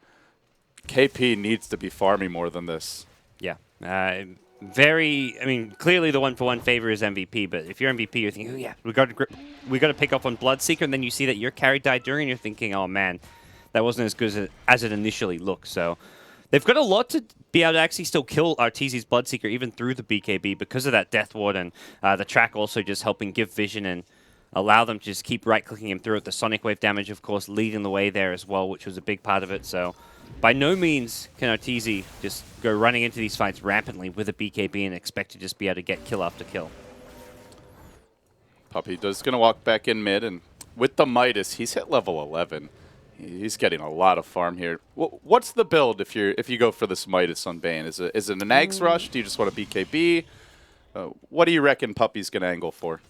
KP needs to be farming more than this. Yeah. I mean, clearly the one-for-one favor is MVP, but if you're MVP, you're thinking, oh yeah, we got to pick up on Bloodseeker, and then you see that your carry died during, and you're thinking, oh man, that wasn't as good as it initially looked. So they've got a lot to be able to actually still kill Arteezy's Bloodseeker even through the BKB because of that Death Ward, and the track also just helping give vision and allow them to just keep right-clicking him through it. The Sonic Wave damage, of course, leading the way there as well, which was a big part of it. So by no means can Arteezy just go running into these fights rampantly with a BKB and expect to just be able to get kill after kill. Puppey is going to walk back in mid, and with the Midas, he's hit level 11. He's getting a lot of farm here. What's the build if you go for this Midas on Bane? Is it an Ags rush? Do you just want a BKB? What do you reckon Puppey's going to angle for?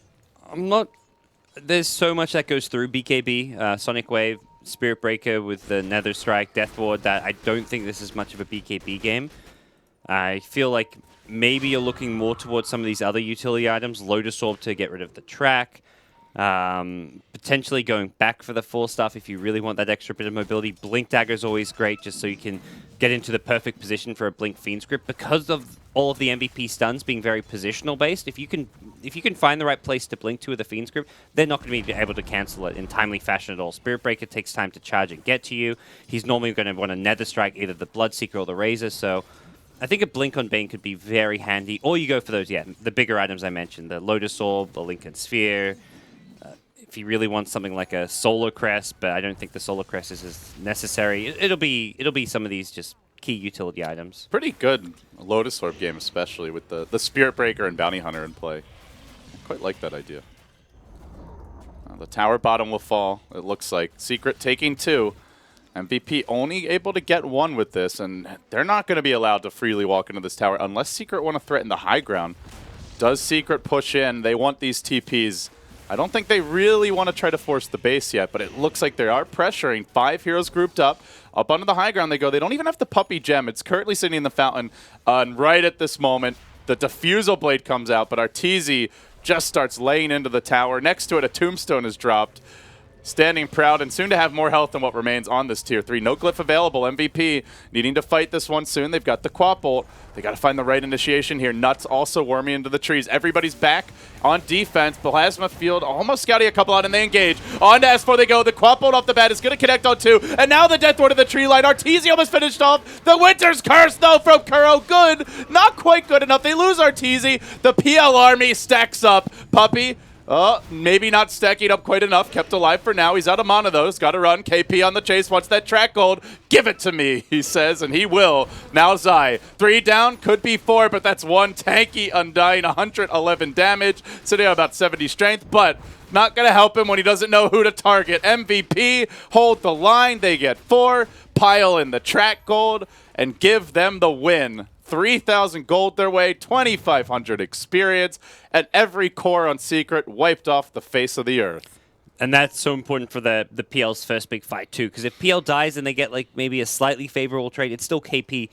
There's so much that goes through BKB, Sonic Wave, Spirit Breaker with the Nether Strike, Death Ward, that I don't think this is much of a BKB game. I feel like maybe you're looking more towards some of these other utility items, Lotus Orb to get rid of the track, potentially going back for the 4 stuff if you really want that extra bit of mobility. Blink Dagger is always great just so you can get into the perfect position for a Blink Fiend script because of all of the MVP stuns being very positional based. If you can find the right place to blink to with a Fiend script, they're not going to be able to cancel it in timely fashion at all. Spirit Breaker takes time to charge and get to you. He's normally going to want to Nether Strike either the Bloodseeker or the Razor, so I think a Blink on Bane could be very handy. Or you go for those, the bigger items I mentioned, the Lotus Orb, the Lincoln Sphere. If you really want something like a Solar Crest, but I don't think the Solar Crest is as necessary. It'll be some of these just key utility items. Pretty good Lotus Orb game, especially with the Spirit Breaker and Bounty Hunter in play. I quite like that idea. The tower bottom will fall, it looks like. Secret taking 2. MVP only able to get 1 with this, and they're not going to be allowed to freely walk into this tower unless Secret want to threaten the high ground. Does Secret push in? They want these TPs. I don't think they really want to try to force the base yet, but it looks like they are pressuring. 5 heroes grouped up onto the high ground they go. They don't even have the Puppy Gem. It's currently sitting in the fountain, and right at this moment, the Diffusal Blade comes out, but Arteezy just starts laying into the tower. Next to it, a Tombstone is dropped. Standing proud and soon to have more health than what remains on this tier 3. No glyph available. MVP needing to fight this one soon. They've got the Quap Bolt. They got to find the right initiation here. Nuts also worming into the trees. Everybody's back on defense. Plasma Field almost scouting a couple out, and they engage. On to S4 they go. The Quap Bolt off the bat is going to connect on 2. And now the Death Ward of the tree line. Arteezy almost finished off. The Winter's Curse, though, from Kuro. Good. Not quite good enough. They lose Arteezy. The PL army stacks up. Puppy. Maybe not stacking up quite enough. Kept alive for now. He's out of mana, though. He's got to run. KP on the chase. Wants that track gold. Give it to me, he says, and he will. Now Zai. 3 down. Could be 4, but that's 1. Tanky Undying. 111 damage. Sitting at about 70 strength, but not going to help him when he doesn't know who to target. MVP. Hold the line. They get 4. Pile in the track gold and give them the win. 3,000 gold their way, 2,500 experience, and every core on Secret wiped off the face of the earth. And that's so important for the PL's first big fight, too, because if PL dies and they get like maybe a slightly favorable trade, it's still KP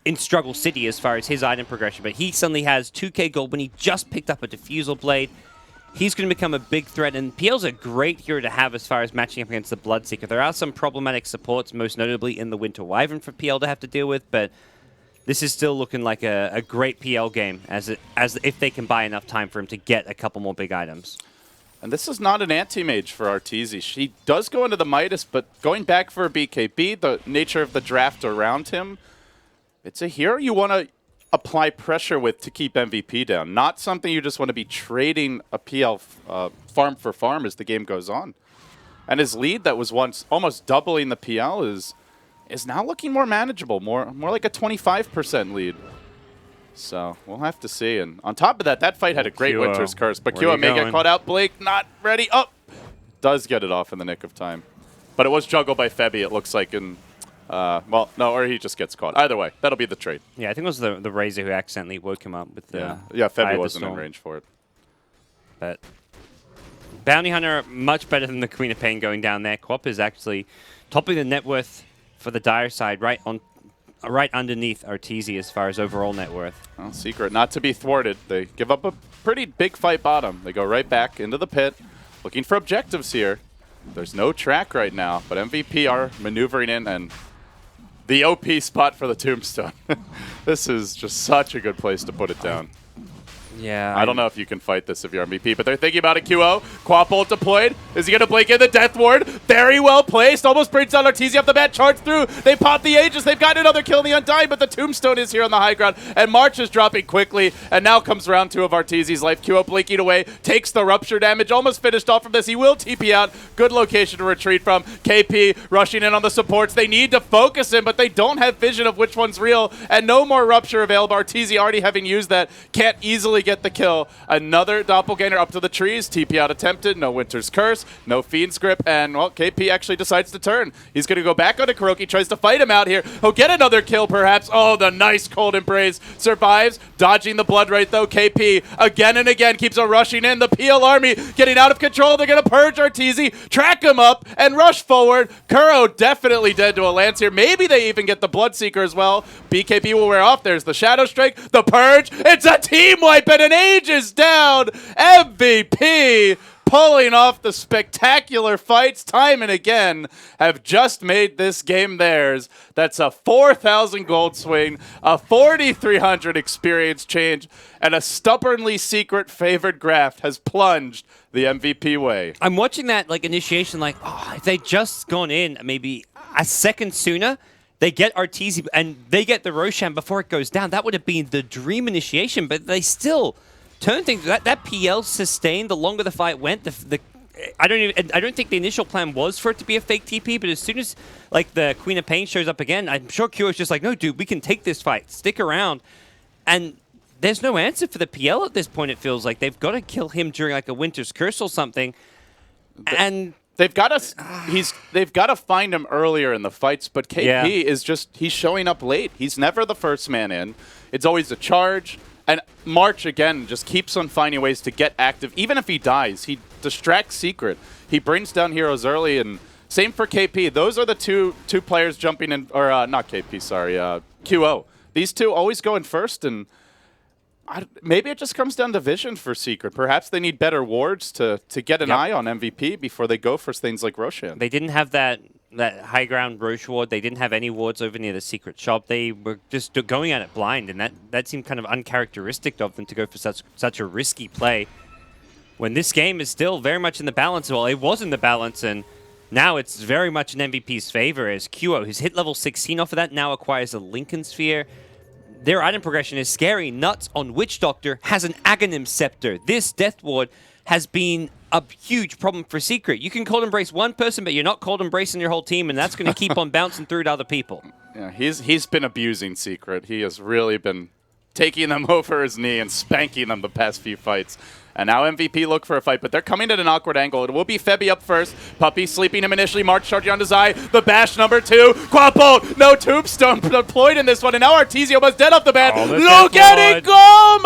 in Struggle City as far as his item progression, but he suddenly has 2k gold when he just picked up a Diffusal Blade. He's going to become a big threat, and PL's a great hero to have as far as matching up against the Bloodseeker. There are some problematic supports, most notably in the Winter Wyvern for PL to have to deal with, but this is still looking like a great PL game, as if they can buy enough time for him to get a couple more big items. And this is not an anti-mage for Arteezy. She does go into the Midas, but going back for a BKB, the nature of the draft around him, it's a hero you want to apply pressure with to keep MVP down. Not something you just want to be trading a PL farm for farm as the game goes on. And his lead that was once almost doubling the PL is now looking more manageable, more like a 25% lead. So we'll have to see. And on top of that, that fight had a great Winter's Curse. But Kua may get caught out. Blake not ready. Oh, does get it off in the nick of time. But it was juggled by Febby, it looks like. In, well, no, or he just gets caught. Either way, that'll be the trade. Yeah, I think it was the Razor who accidentally woke him up with the Yeah, Febby wasn't in range for it. But Bounty Hunter, much better than the Queen of Pain going down there. Quap is actually topping the net worth for the Dire side, right underneath Arteezy as far as overall net worth. Well, Secret not to be thwarted. They give up a pretty big fight bottom. They go right back into the pit, looking for objectives here. There's no track right now, but MVP are maneuvering in, and the OP spot for the Tombstone. This is just such a good place to put it down. Yeah. I don't know if you can fight this if you're MVP, but they're thinking about it. QO, Quap Bolt deployed. Is he going to blink in the Death Ward? Very well placed. Almost brings down Arteezy off the bat. Charge through. They pop the Aegis. They've got another kill in the Undying, but the Tombstone is here on the high ground. And March is dropping quickly. And now comes round 2 of Arteezy's life. QO blinking away. Takes the rupture damage. Almost finished off from this. He will TP out. Good location to retreat from. KP rushing in on the supports. They need to focus him, but they don't have vision of which one's real. And no more rupture available. Arteezy already having used that. Can't easily get the kill. Another Doppelganger up to the trees. TP out attempted. No Winter's Curse. No Fiend's Grip. And, well, KP actually decides to turn. He's going to go back onto Kuroki. Tries to fight him out here. He'll get another kill, perhaps. Oh, the nice Cold Embrace. Survives. Dodging the Blood Right, though. KP again and again keeps on rushing in. The PL army getting out of control. They're going to purge Arteezy, track him up, and rush forward. Kuro definitely dead to a lance here. Maybe they even get the Bloodseeker as well. BKB will wear off. There's the Shadow Strike, the Purge. It's a team wipe, and an Age is down. MVP pulling off the spectacular fights time and again have just made this game theirs. That's a 4,000 gold swing, a 4,300 experience change, and a stubbornly secret favored Graft has plunged the MVP way. I'm watching that like initiation like, oh, if they just gone in maybe a second sooner, they get Arteezy and they get the Roshan before it goes down. That would have been the dream initiation, but they still turn things. That PL sustained the longer the fight went. I don't think the initial plan was for it to be a fake TP, but as soon as like the Queen of Pain shows up again, I'm sure Q is just like, no, dude, we can take this fight. Stick around. And there's no answer for the PL at this point. It feels like they've got to kill him during like a Winter's Curse or something. And they've got to find him earlier in the fights, but KP is just, he's showing up late. He's never the first man in. It's always a charge. And March, again, just keeps on finding ways to get active. Even if he dies, he distracts Secret. He brings down heroes early, and same for KP. Those are the two players jumping in, or not KP, sorry, QO. These two always go in first, and maybe it just comes down to vision for Secret. Perhaps they need better wards to get an eye on MVP before they go for things like Roshan. They didn't have that high ground Roche ward. They didn't have any wards over near the secret shop. They were just going at it blind, and that seemed kind of uncharacteristic of them to go for such a risky play when this game is still very much in the balance. Well, it was in the balance, and now it's very much in MVP's favor as QO, who's hit level 16 off of that, now acquires a Lincoln Sphere. Their item progression is scary. Nuts on Witch Doctor has an Aghanim Scepter. This Death Ward has been a huge problem for Secret. You can cold embrace one person, but you're not cold embracing your whole team, and that's going to keep on bouncing through to other people. Yeah, he's been abusing Secret. He has really been taking them over his knee and spanking them the past few fights. And now MVP look for a fight, but they're coming at an awkward angle. It will be Febby up first. Puppy sleeping him initially. March charging onto Zai. The bash number 2. Quad bolt. No tombstone deployed in this one. And now Arteezy almost dead off the bat. Look at it go!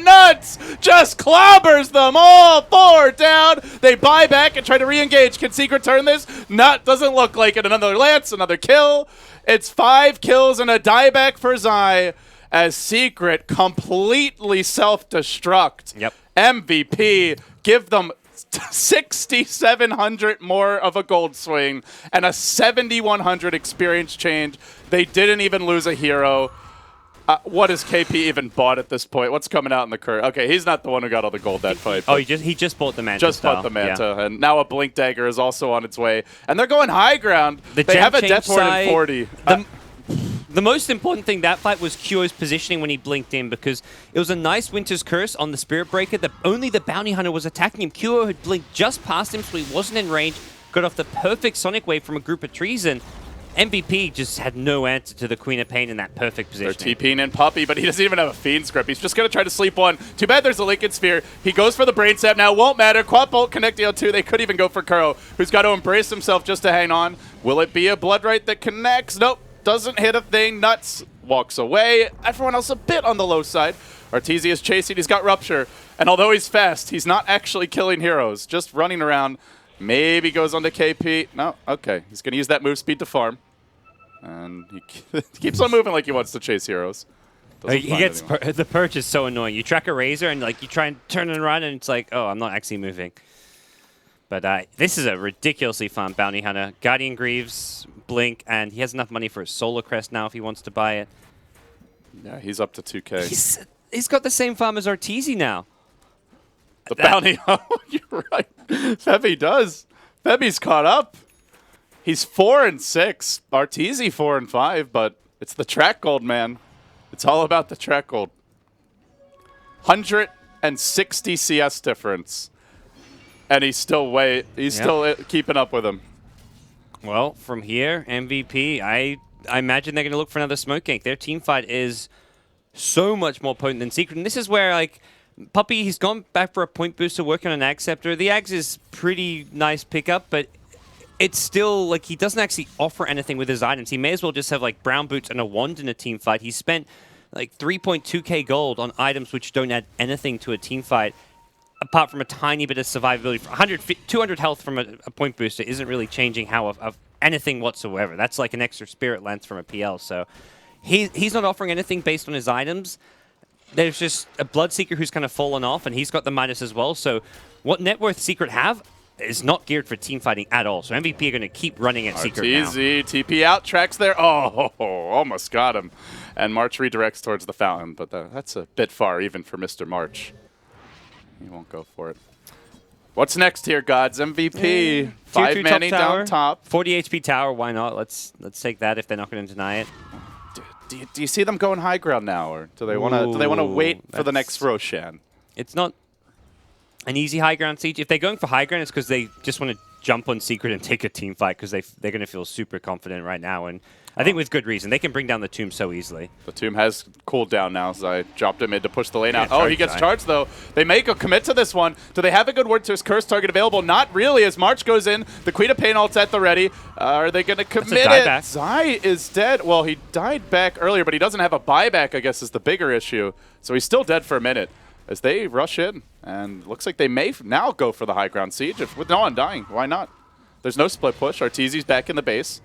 Nuts! Just clobbers them all 4 down. They buy back and try to re-engage. Can Secret turn this? Doesn't look like it. Another lance, another kill. It's 5 kills and a dieback for Zai as Secret completely self-destruct. Yep. MVP, give them 6,700 more of a gold swing and a 7,100 experience change. They didn't even lose a hero. What has KP even bought at this point? What's coming out in the current? Okay, he's not the one who got all the gold that fight. Oh, he just bought the Manta. Just bought the Manta, and now a Blink Dagger is also on its way. And they're going high ground. They have a Death Ward in 40. The most important thing that fight was QO's positioning when he blinked in, because it was a nice Winter's Curse on the Spirit Breaker. Only the Bounty Hunter was attacking him. QO had blinked just past him, so he wasn't in range. Got off the perfect Sonic Wave from a group of trees, and MVP just had no answer to the Queen of Pain in that perfect position. They're TPing in Puppy, but he doesn't even have a Fiend's Grip. He's just going to try to sleep one. Too bad there's a Lincoln Sphere. He goes for the Brain Sap now. Won't matter. Quad Bolt connecting on 2. They could even go for Kuro, who's got to embrace himself just to hang on. Will it be a Blood Right that connects? Nope. Doesn't hit a thing. Nuts walks away. Everyone else a bit on the low side. Arteezy is chasing. He's got Rupture. And although he's fast, he's not actually killing heroes. Just running around. Maybe goes on to KP. No, okay. He's going to use that move speed to farm. And he keeps on moving like he wants to chase heroes. He gets the perch is so annoying. You track a Razor and like you try and turn and run, and it's like, oh, I'm not actually moving. But this is a ridiculously fun Bounty Hunter. Guardian Greaves, Blink, and he has enough money for a Solar Crest now if he wants to buy it. Yeah, he's up to 2K. He's got the same farm as Arteezy now. The Bounty Hunter, you're right. Febby does. Febby's caught up. He's 4 and 6. Arteezy 4 and 5, but it's the track gold, man. It's all about the track gold. 160 CS difference. And he's still still keeping up with him. Well, from here, MVP, I imagine they're going to look for another smoke gank. Their team fight is so much more potent than Secret. And this is where, like, Puppy, he's gone back for a point booster working on an Ag Scepter. The Ags is pretty nice pickup, but it's still like he doesn't actually offer anything with his items. He may as well just have like brown boots and a wand in a team fight. He spent like 3.2k gold on items which don't add anything to a team fight, apart from a tiny bit of survivability. 200 health from a point booster isn't really changing how of anything whatsoever. That's like an extra spirit lance from a PL. So he's not offering anything based on his items. There's just a Bloodseeker who's kind of fallen off, and he's got the minus as well. So what Net Worth Secret have is not geared for team fighting at all. So MVP are going to keep running at Secret now. RTZ, TP out, tracks there. Oh, almost got him. And March redirects towards the fountain, but that's a bit far even for Mr. March. He won't go for it. What's next here, gods? MVP. 5 manny down top. 40 HP tower, why not? Let's take that if they're not going to deny it. Do you see them going high ground now, or do they want to wait for the next Roshan? It's not an easy high ground siege. If they're going for high ground, it's because they just want to jump on Secret and take a team fight because they're going to feel super confident right now, and I think with good reason. They can bring down the Tomb so easily. The Tomb has cooled down now, so I dropped him in to push the lane out. Oh, he gets charged, though. They make a commit to this one. Do they have a good word to his curse target available? Not really, as March goes in. The Queen of Pain ult's at the ready. Are they going to commit it? Zai is dead. Well, he died back earlier, but he doesn't have a buyback, I guess, is the bigger issue. So he's still dead for a minute as they rush in. And looks like they may now go for the high ground siege. With no one dying, why not? There's no split push. Arteezy's back in the base.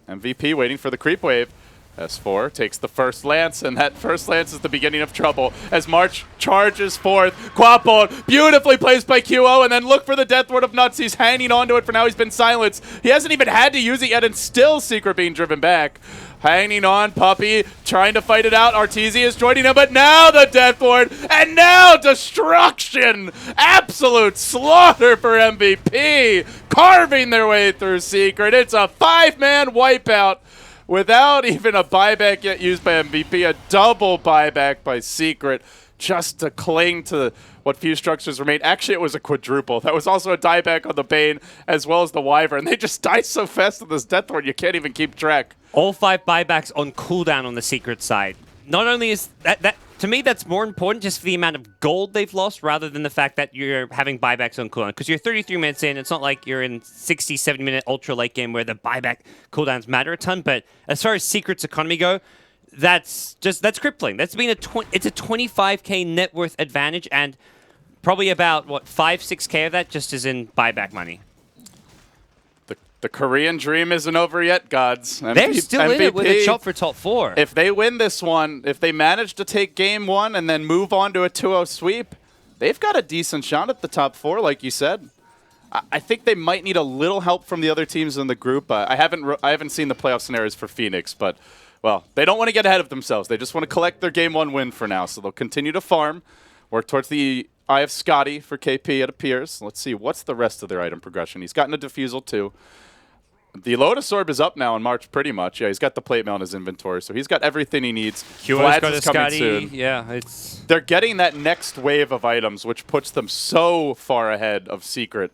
MVP waiting for the creep wave. S4 takes the first lance, and that first lance is the beginning of trouble as March charges forth. Quapple beautifully placed by QO, and then look for the Death Ward of Nuts. He's hanging onto it for now. He's been silenced. He hasn't even had to use it yet, and still Secret being driven back. Hanging on, Puppy trying to fight it out. Arteezy is joining him, but now the Death Ward, and now destruction. Absolute slaughter for MVP. Carving their way through Secret. It's a 5-man wipeout. Without even a buyback yet used by MVP, a double buyback by Secret just to cling to what few structures remain. Actually, it was a quadruple. That was also a dieback on the Bane as well as the Wyvern. They just die so fast with this Death Ward, you can't even keep track. All 5 buybacks on cooldown on the Secret side. Not only is that to me, that's more important just for the amount of gold they've lost rather than the fact that you're having buybacks on cooldown. Because you're 33 minutes in, it's not like you're in 60, 70-minute ultra late game where the buyback cooldowns matter a ton. But as far as Secret's economy go, that's crippling. That's been it's a 25k net worth advantage, and probably about, what, 5, 6k of that just is in buyback money. The Korean dream isn't over yet, gods. They're still in it with a chop for top 4. If they win this one, if they manage to take game 1 and then move on to a 2-0 sweep, they've got a decent shot at the top 4, like you said. I think they might need a little help from the other teams in the group. I haven't seen the playoff scenarios for Phoenix, but, well, they don't want to get ahead of themselves. They just want to collect their game 1 win for now, so they'll continue to farm, work towards the Eye of Scotty for KP, it appears. Let's see, what's the rest of their item progression? He's gotten a Diffusal, too. The Lotus Orb is up now in March, pretty much. Yeah, he's got the plate mail in his inventory, so he's got everything he needs. QO's got a coming Scotty. Soon. Yeah, They're getting that next wave of items, which puts them so far ahead of Secret.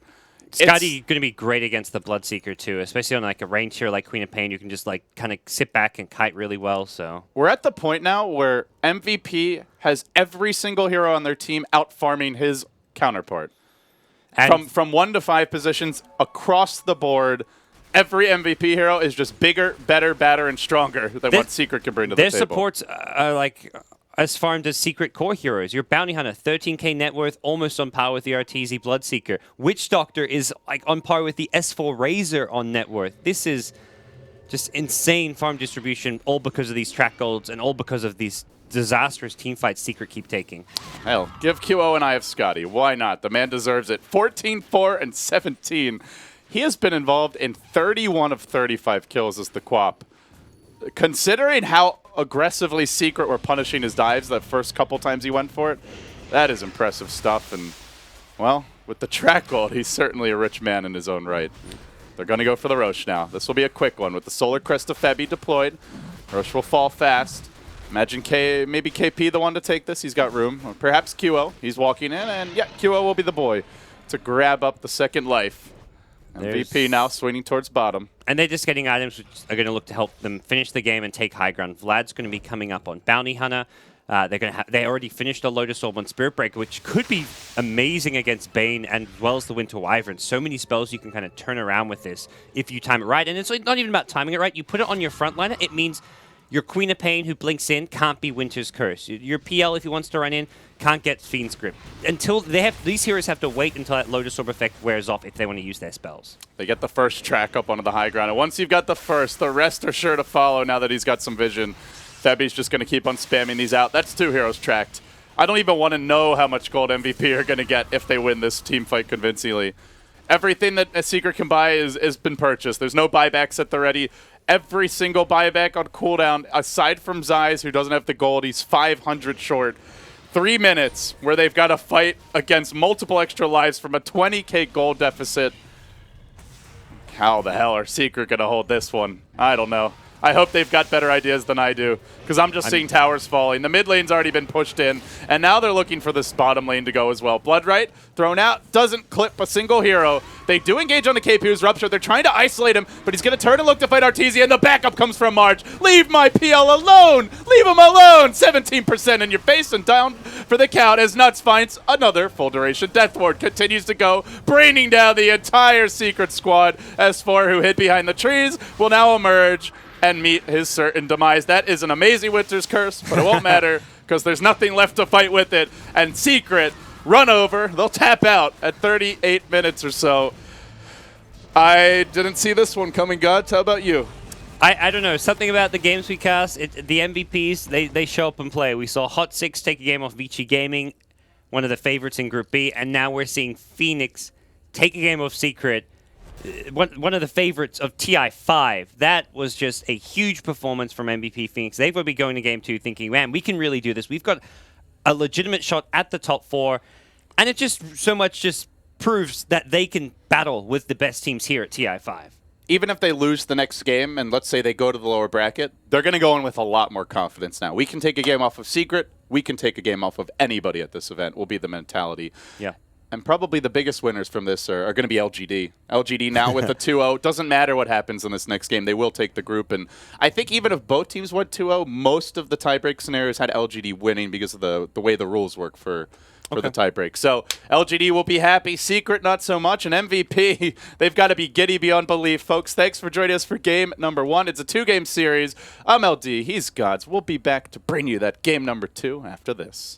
Scotty going to be great against the Bloodseeker too, especially on like a range tier like Queen of Pain. You can just like kind of sit back and kite really well. So we're at the point now where MVP has every single hero on their team out farming his counterpart. And from 1 to 5 positions across the board. Every MVP hero is just bigger, better, badder, and stronger than what Secret can bring to the table. Their supports are like as farmed as Secret core heroes. Your Bounty Hunter, 13k net worth, almost on par with the Arteezy Bloodseeker. Witch Doctor is like on par with the S4 Razor on net worth. This is just insane farm distribution, all because of these track golds and all because of these disastrous team fights Secret keep taking. Hell, give QO an Eye of Scotty. Why not? The man deserves it. 14, 4, and 17. He has been involved in 31 of 35 kills as the Quap. Considering how aggressively Secret were punishing his dives that first couple times he went for it, that is impressive stuff. And, well, with the track gold, he's certainly a rich man in his own right. They're going to go for the Roche now. This will be a quick one with the Solar Crest of Febby deployed. Roche will fall fast. Imagine maybe KP the one to take this. He's got room. Or perhaps QO. He's walking in, and yeah, QO will be the boy to grab up the second life. MVP now swinging towards bottom. And they're just getting items which are going to look to help them finish the game and take high ground. Vlad's going to be coming up on Bounty Hunter. They already finished a Lotus Orb on Spirit Breaker, which could be amazing against Bane and as well as the Winter Wyvern. So many spells you can kind of turn around with this if you time it right. And it's not even about timing it right. You put it on your frontliner, it means your Queen of Pain who blinks in can't be Winter's Curse. Your PL, if he wants to run in, can't get Fiend's Grip. Until these heroes have to wait until that Lotus Orb effect wears off if they want to use their spells. They get the first track up onto the high ground. And once you've got the first, the rest are sure to follow now that he's got some vision. Febi's just going to keep on spamming these out. That's 2 heroes tracked. I don't even want to know how much gold MVP are going to get if they win this team fight convincingly. Everything that a Secret can buy has been purchased. There's no buybacks at the ready. Every single buyback on cooldown, aside from Zeiss, who doesn't have the gold, he's 500 short. 3 minutes where they've got to fight against multiple extra lives from a 20k gold deficit. How the hell are Secret going to hold this one? I don't know. I hope they've got better ideas than I do, because I'm just seeing towers falling. The mid lane's already been pushed in, and now they're looking for this bottom lane to go as well. Bloodright thrown out, doesn't clip a single hero. They do engage on the KP who's ruptured. They're trying to isolate him, but he's going to turn and look to fight Artesia, and the backup comes from March. Leave my PL alone! Leave him alone! 17% in your face and down for the count as Nuts finds another full duration. Death Ward continues to go, braining down the entire Secret squad. S4, who hid behind the trees, will now emerge and meet his certain demise. That is an amazing Winter's Curse, but it won't matter because there's nothing left to fight with it. And Secret run over. They'll tap out at 38 minutes or so. I didn't see this one coming, Gods. How about you? I don't know. Something about the games we cast, the MVPs, they show up and play. We saw Hot 6 take a game off Vici Gaming, one of the favorites in Group B, and now we're seeing Phoenix take a game off Secret, one of the favorites of TI5. That was just a huge performance from MVP Phoenix. They will be going to Game 2 thinking, man, we can really do this. We've got a legitimate shot at the top 4, and it just so much just proves that they can battle with the best teams here at TI5. Even if they lose the next game, and let's say they go to the lower bracket, they're going to go in with a lot more confidence now. We can take a game off of Secret. We can take a game off of anybody at this event, will be the mentality. Yeah. And probably the biggest winners from this are going to be LGD. LGD now with a 2-0. Doesn't matter what happens in this next game. They will take the group. And I think even if both teams went 2-0, most of the tiebreak scenarios had LGD winning because of the way the rules work for the tiebreak. So LGD will be happy. Secret, not so much. And MVP, they've got to be giddy beyond belief. Folks, thanks for joining us for game number 1. It's a 2-game series. I'm LD. He's Gods. We'll be back to bring you that game number 2 after this.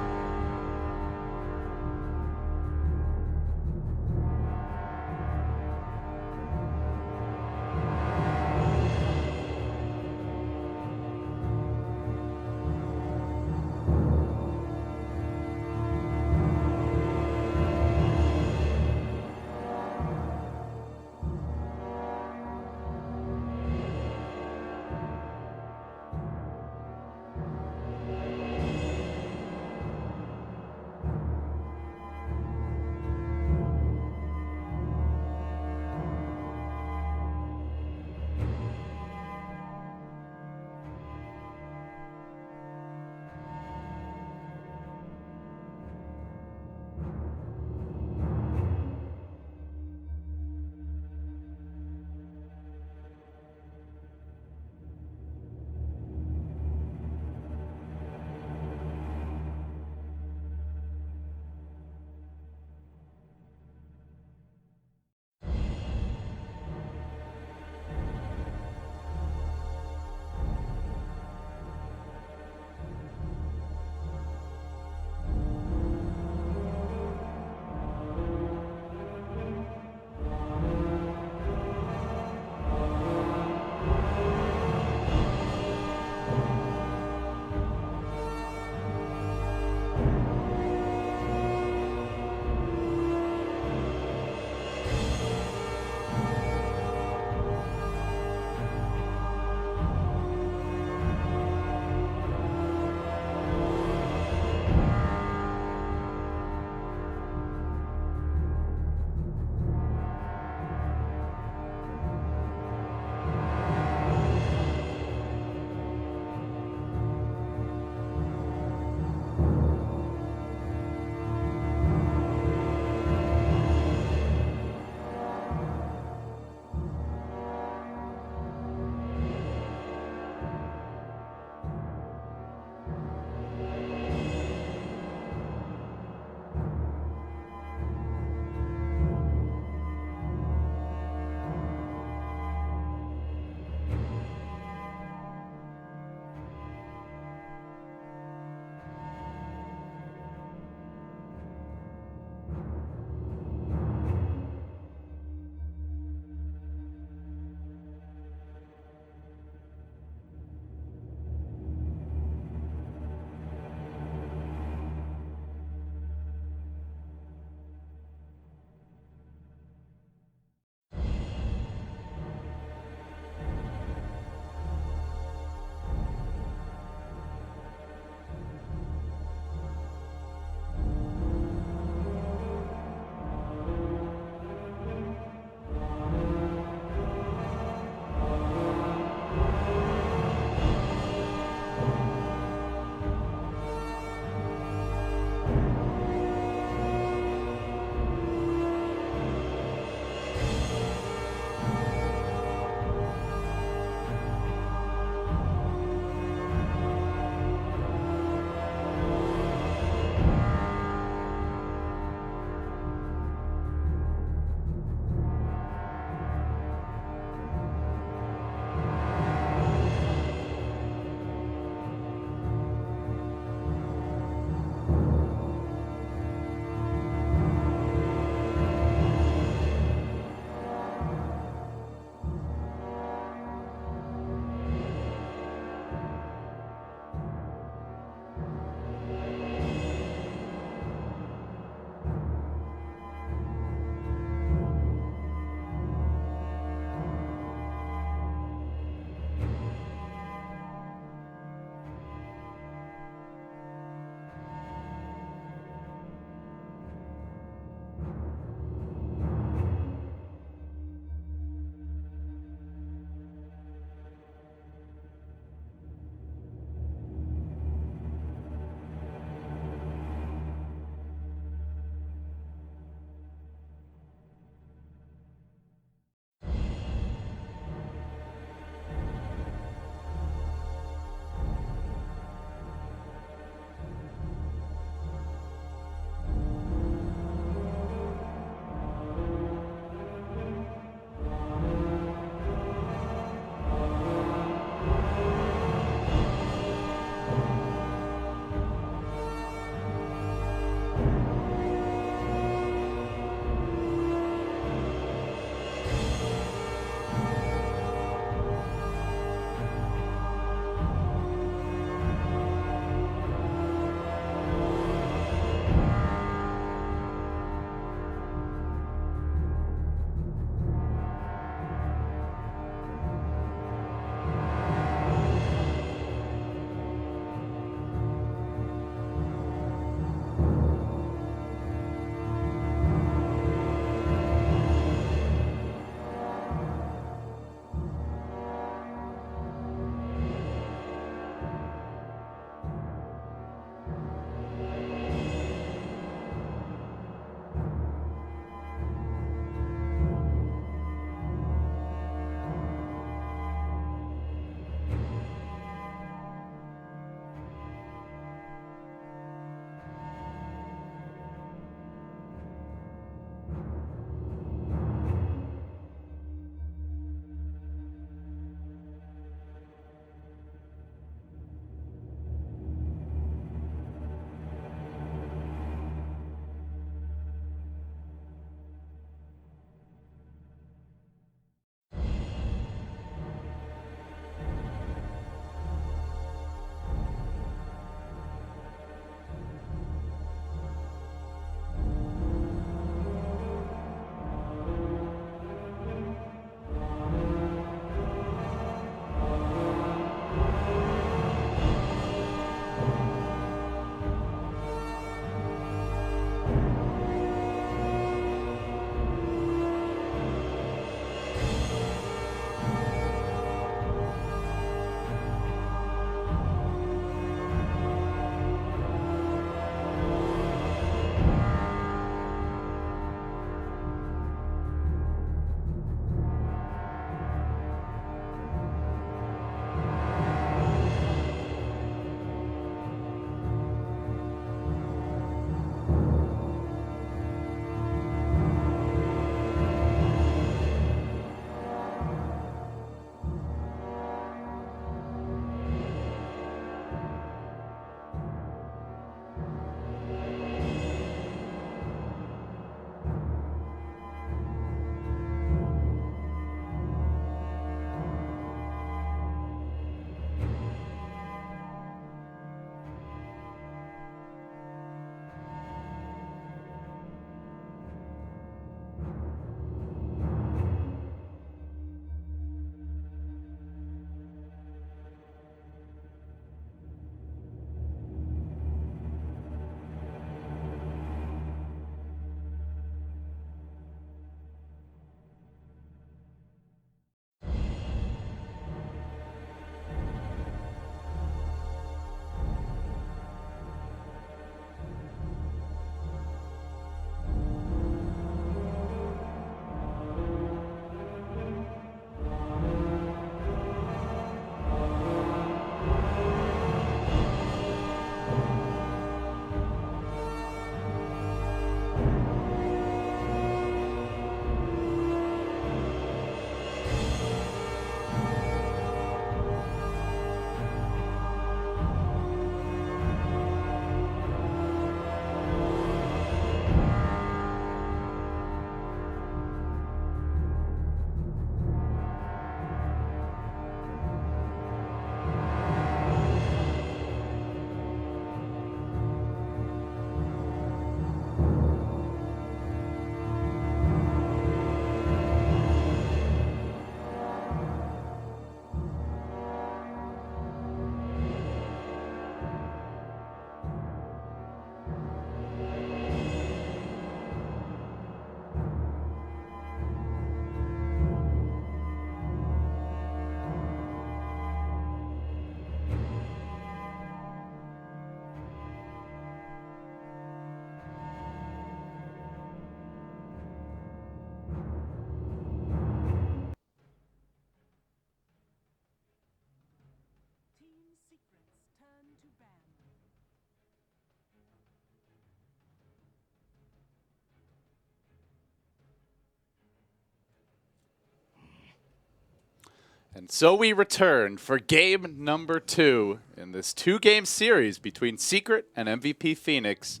And so we return for game number 2 in this 2-game series between Secret and MVP Phoenix.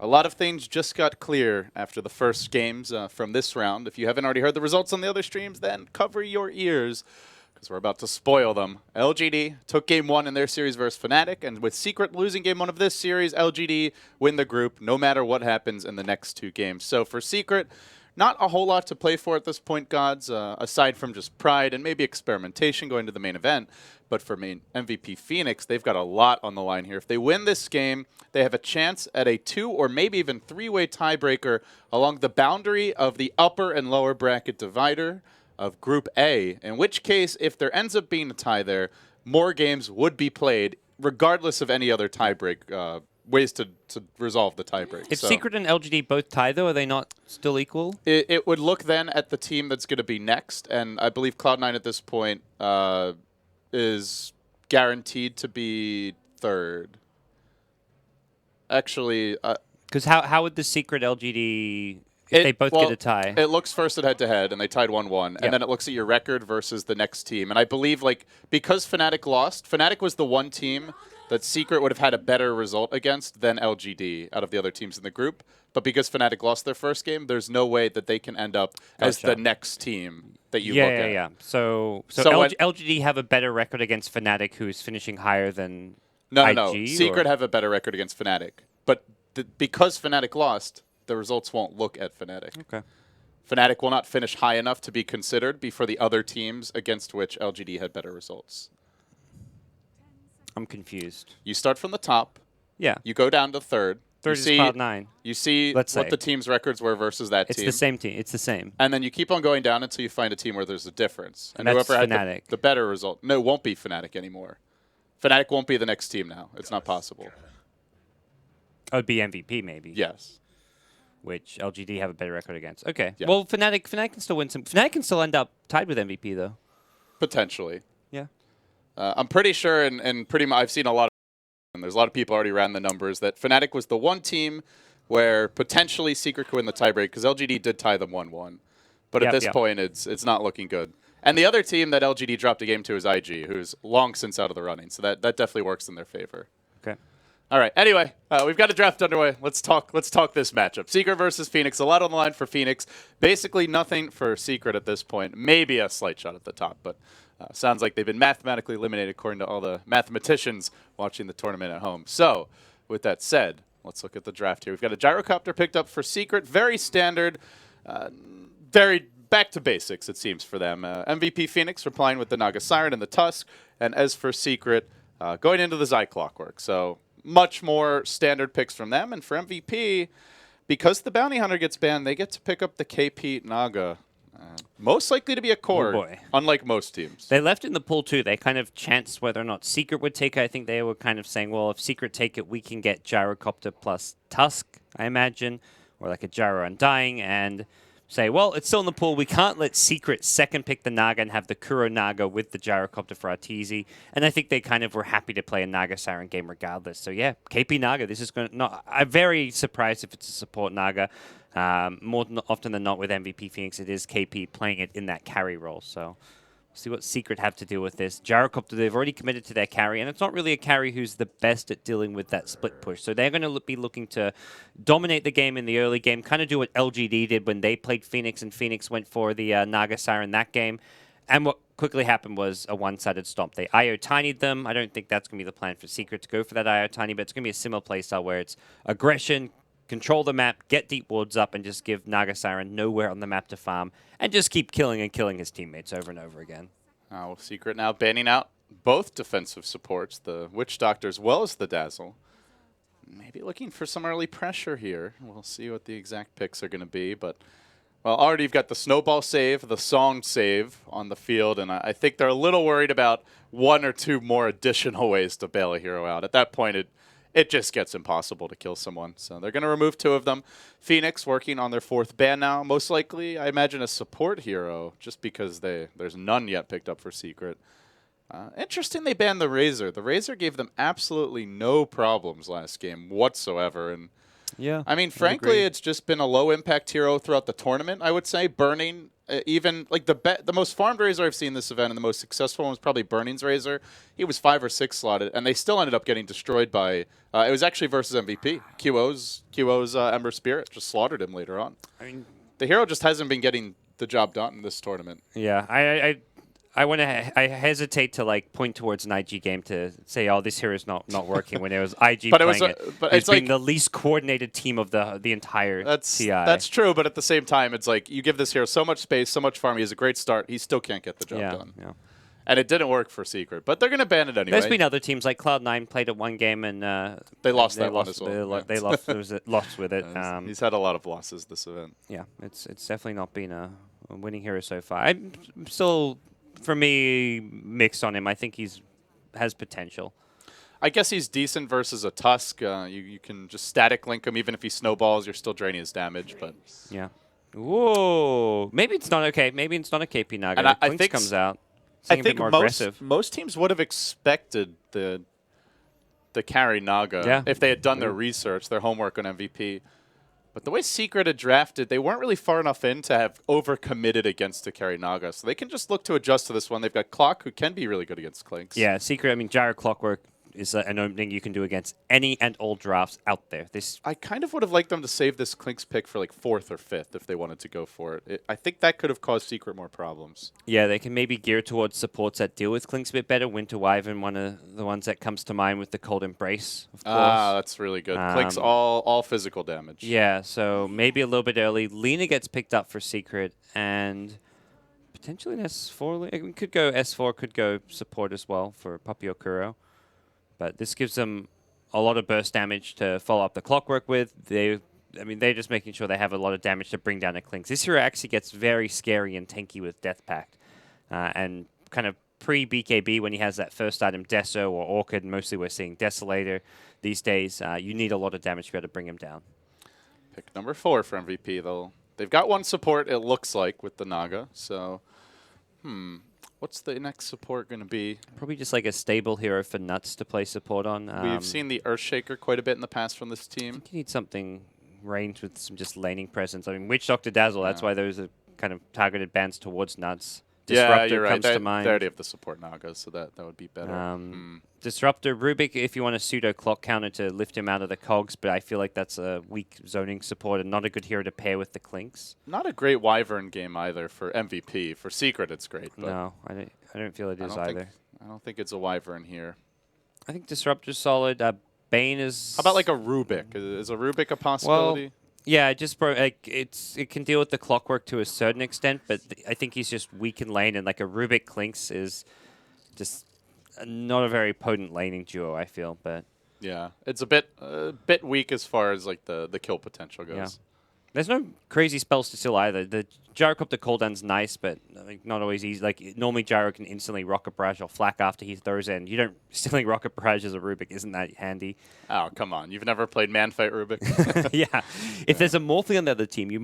A lot of things just got clear after the first games from this round. If you haven't already heard the results on the other streams, then cover your ears, because we're about to spoil them. LGD took game 1 in their series versus Fnatic, and with Secret losing game 1 of this series, LGD win the group no matter what happens in the next 2 games. So for Secret, not a whole lot to play for at this point, Gods, aside from just pride and maybe experimentation going to the main event. But for main MVP Phoenix, they've got a lot on the line here. If they win this game, they have a chance at a 2 or maybe even 3-way tiebreaker along the boundary of the upper and lower bracket divider of Group A, in which case, if there ends up being a tie there, more games would be played, regardless of any other tiebreak ways to resolve the tiebreak. If Secret and LGD both tie, though, are they not still equal? It would look then at the team that's going to be next, and I believe Cloud9 at this point is guaranteed to be third. Actually, because how would the Secret LGD, if they both get a tie? It looks first at head-to-head, and they tied 1-1, and then it looks at your record versus the next team. And I believe, like, because Fnatic lost, Fnatic was the one team that Secret would have had a better result against than LGD out of the other teams in the group. But because Fnatic lost their first game, there's no way that they can end up as the next team that you look at. Yeah. So LGD have a better record against Fnatic, who's finishing higher than IG? No. Secret have a better record against Fnatic. But because Fnatic lost, the results won't look at Fnatic. Okay. Fnatic will not finish high enough to be considered before the other teams against which LGD had better results. I'm confused. You start from the top. Yeah. You go down to third. Third is Cloud9. You see what the team's records were versus that team. It's the same team. It's the same. And then you keep on going down until you find a team where there's a difference. And that's whoever Fnatic. had the better result. No, it won't be Fnatic anymore. Fnatic won't be the next team now. It's not possible. It would be MVP, maybe. Yes. Which LGD have a better record against. Okay. Yeah. Well, Fnatic can still win some. Fnatic can still end up tied with MVP, though. Potentially. Yeah. I'm pretty sure, and pretty much I've seen a lot of, and there's a lot of people already ran the numbers, that Fnatic was the one team where potentially Secret could win the tiebreak, because LGD did tie them 1-1. But at this point, it's not looking good. And the other team that LGD dropped a game to is IG, who's long since out of the running. So that definitely works in their favor. Okay. All right. Anyway, we've got a draft underway. Let's talk this matchup. Secret versus Phoenix. A lot on the line for Phoenix. Basically nothing for Secret at this point. Maybe a slight shot at the top, but sounds like they've been mathematically eliminated according to all the mathematicians watching the tournament at home. So, with that said, let's look at the draft here. We've got a gyrocopter picked up for Secret. Very standard, very back to basics, it seems, for them. MVP Phoenix replying with the Naga Siren and the Tusk. And as for Secret, going into the Zai Clockwork. So, much more standard picks from them. And for MVP, because the Bounty Hunter gets banned, they get to pick up the KP Naga. Most likely to be a core, unlike most teams. They left in the pool, too. They kind of chanced whether or not Secret would take it. I think they were kind of saying, well, if Secret take it, we can get Gyrocopter plus Tusk, I imagine, or like a Gyro Undying, and say, well, it's still in the pool. We can't let Secret second pick the Naga and have the Kuro Naga with the Gyrocopter for Arteezy. And I think they kind of were happy to play a Naga Siren game regardless. So yeah, KP Naga, this is going to... I'm very surprised if it's a support Naga. More often than not with MVP Phoenix, it is KP playing it in that carry role. So we'll see what Secret have to do with this. Gyrocopter, they've already committed to their carry, and it's not really a carry who's the best at dealing with that split push. So they're going to be looking to dominate the game in the early game, kind of do what LGD did when they played Phoenix, and Phoenix went for the Naga Siren that game. And what quickly happened was a one-sided stomp. They IO tinied them. I don't think that's going to be the plan for Secret to go for that IO tiny, but it's going to be a similar playstyle where it's aggression, control the map, get deep wards up, and just give Naga Siren nowhere on the map to farm, and just keep killing and killing his teammates over and over again. Secret now banning out both defensive supports, the Witch Doctor as well as the Dazzle. Maybe looking for some early pressure here. We'll see what the exact picks are going to be, but well, already you've got the Snowball save, the Song save on the field, and I think they're a little worried about one or two more additional ways to bail a hero out. At that point, it just gets impossible to kill someone. So they're going to remove 2 of them. Phoenix working on their 4th ban now. Most likely, I imagine, a support hero, just because there's none yet picked up for Secret. Interesting they banned the Razor. The Razor gave them absolutely no problems last game whatsoever. And Yeah. I mean, I'd frankly, agree. it's just been a low-impact hero throughout the tournament, I would say. Burning, even, like, the most farmed Razor I've seen this event and the most successful one was probably Burning's Razor. He was 5 or 6 slotted, and they still ended up getting destroyed by, it was actually versus MVP. QO's Ember Spirit just slaughtered him later on. I mean, The hero just hasn't been getting the job done in this tournament. yeah. I want to. I hesitate to like point towards an IG game to say, "Oh, this here is not working." When it was IG But it playing was, it, but it's it's been like the least coordinated team of the entire TI. that's true. But at the same time, it's like you give this hero so much space, so much farm. He has a great start. He still can't get the job done. Yeah. And it didn't work for Secret, but they're going to ban it anyway. There's been other teams like Cloud9 played at one game and They lost that one as well. They lost. There was lost with it. He's had a lot of losses this event. Yeah, it's definitely not been a winning hero so far. I'm still, for me, mixed on him. I think has potential. I guess he's decent versus a Tusk. You can just static link him. Even if he snowballs, you're still draining his damage. But Yeah. Whoa. Maybe it's not okay. Maybe it's not a KP Naga. And I Clinks think comes out. I Seeing a bit think more aggressive. most teams would have expected the carry Naga if they had done their research, their homework on MVP. But the way Secret had drafted, they weren't really far enough in to have overcommitted against the carry Naga. So they can just look to adjust to this one. They've got Clock, who can be really good against Clinks. Yeah, Secret, I mean, Gyro Clockwork is an opening you can do against any and all drafts out there. I kind of would have liked them to save this Clinks pick for like 4th or 5th if they wanted to go for it. I think that could have caused Secret more problems. Yeah, they can maybe gear towards supports that deal with Clinks a bit better. Winter Wyvern, one of the ones that comes to mind with the Cold Embrace, of course. Ah, that's really good. Clinks all physical damage. Yeah, so maybe a little bit early. Lena gets picked up for Secret, and potentially an S4. I mean, could go S4, could go support as well for Puppy Okuro. But this gives them a lot of burst damage to follow up the Clockwork with. They're just making sure they have a lot of damage to bring down a Clinks. This hero actually gets very scary and tanky with Death Pact. And kind of pre-BKB, when he has that first item, Deso or Orchid, mostly we're seeing Desolator these days, you need a lot of damage to be able to bring him down. Pick number 4 for MVP, though. They've got one support, it looks like, with the Naga. So, what's the next support going to be? Probably just like a stable hero for Nuts to play support on. We've seen the Earthshaker quite a bit in the past from this team. I think you need something ranged with some just laning presence. I mean, Witch Doctor Dazzle, that's why those are kind of targeted bans towards Nuts. Disruptor you're right. comes to mind. They already have the support Nagas, so that would be better. Disruptor, Rubik, if you want a pseudo clock counter to lift him out of the cogs, but I feel like that's a weak zoning support and not a good hero to pair with the Clinks. Not a great Wyvern game either for MVP. For Secret, it's great. But No, I don't feel it is either. I don't think it's a Wyvern here. I think Disruptor's solid. Bane is... How about like a Rubik? Is a Rubik a possibility? Well, yeah, it can deal with the Clockwork to a certain extent, but I think he's just weak in lane, and like a Rubik Clinks is just not a very potent laning duo, I feel. But yeah, it's a bit weak as far as like the kill potential goes. Yeah. There's no crazy spells to steal either. The Gyrocopter cooldown's nice, but like, not always easy. Like normally Gyro can instantly Rocket Barrage or Flak after he throws in. You don't stealing Rocket Barrage as a Rubik isn't that handy. Oh, come on. You've never played Manfight Rubik? Yeah. If there's a Morphling on the other team, you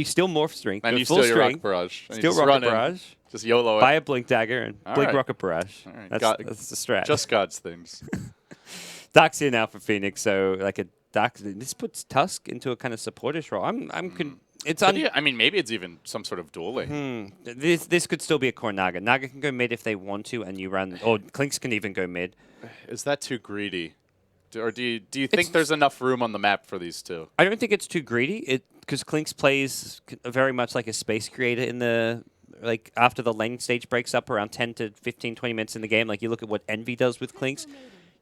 still morph strength. And you full steal your string, Rocket Barrage. And steal Rocket Barrage. Just YOLO it. Buy a Blink Dagger and Blink right. Rocket Barrage. All right. That's the strat. Just God's things. Dark's here now for Phoenix, so like a Dark. This puts Tusk into a kind of supportish role. I mean, maybe it's even some sort of dueling. This could still be a core Naga. Naga can go mid if they want to, and you run, or Clinks can even go mid. Is that too greedy? Or do you think there's enough room on the map for these two? I don't think it's too greedy. Because Clinks plays very much like a space creator in the after the lane stage breaks up around 10 to 15, 20 minutes in the game. Like you look at what Envy does with Clinks.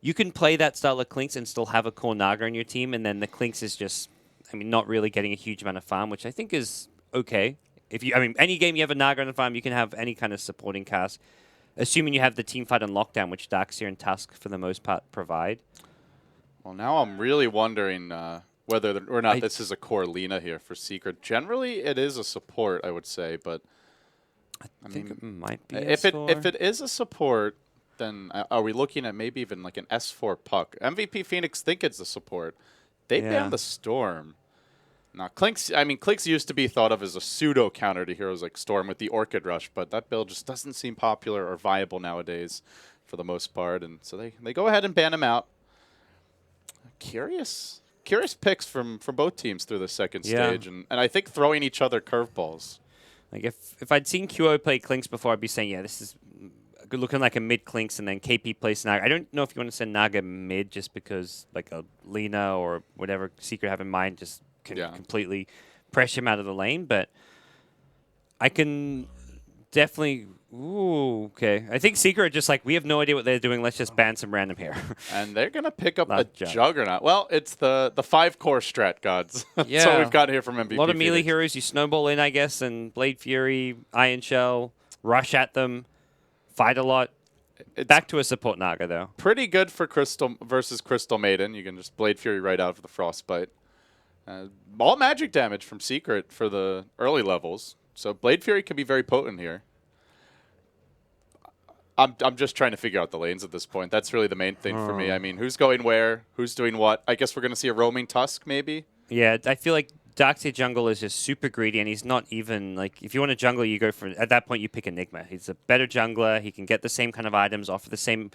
You can play that style of Clinks and still have a core Naga on your team, and then the Clinks is just, not really getting a huge amount of farm, which I think is okay. Any game you have a Naga on the farm, you can have any kind of supporting cast, assuming you have the team fight on lockdown, which Darkseer and Tusk for the most part provide. Well, now I'm really wondering whether or not this is a core Lina here for Secret. Generally, it is a support, I would say, but I think it might be if S4. if it is a support, then are we looking at maybe even like an S4 puck? MVP Phoenix think it's a support. They banned the Storm. Now, Clinks used to be thought of as a pseudo counter to heroes like Storm with the Orchid Rush, but that build just doesn't seem popular or viable nowadays for the most part, and so they go ahead and ban him out. Curious curious picks from both teams through the second Yeah. stage, and I think throwing each other curveballs. Like if I'd seen QO play Clinks before, I'd be saying, yeah, this is looking like a mid Clinks, and then KP plays Naga. I don't know if you want to send Naga mid just because like a Lina or whatever Secret have in mind just can completely pressure him out of the lane, but I can definitely. Ooh, okay. I think Secret are just like, we have no idea what they're doing. Let's just ban some random here. And they're going to pick up a Juggernaut. Well, it's the 5-core strat, gods. That's what we've got here from MVP. A lot of melee Phoenix. heroes you snowball in, I guess, and Blade Fury, Iron Shell, rush at them, fight a lot. It's back to a support Naga, though. Pretty good for Crystal versus Crystal Maiden. You can just Blade Fury right out of the Frostbite. All magic damage from Secret for the early levels. So Blade Fury can be very potent here. I'm just trying to figure out the lanes at this point. That's really the main thing for me. I mean, who's going where? Who's doing what? I guess we're going to see a roaming Tusk, maybe? Yeah, I feel like Darkseid jungle is just super greedy, and he's not even, like, if you want a jungler, you go for, at that point, you pick Enigma. He's a better jungler. He can get the same kind of items, offer the same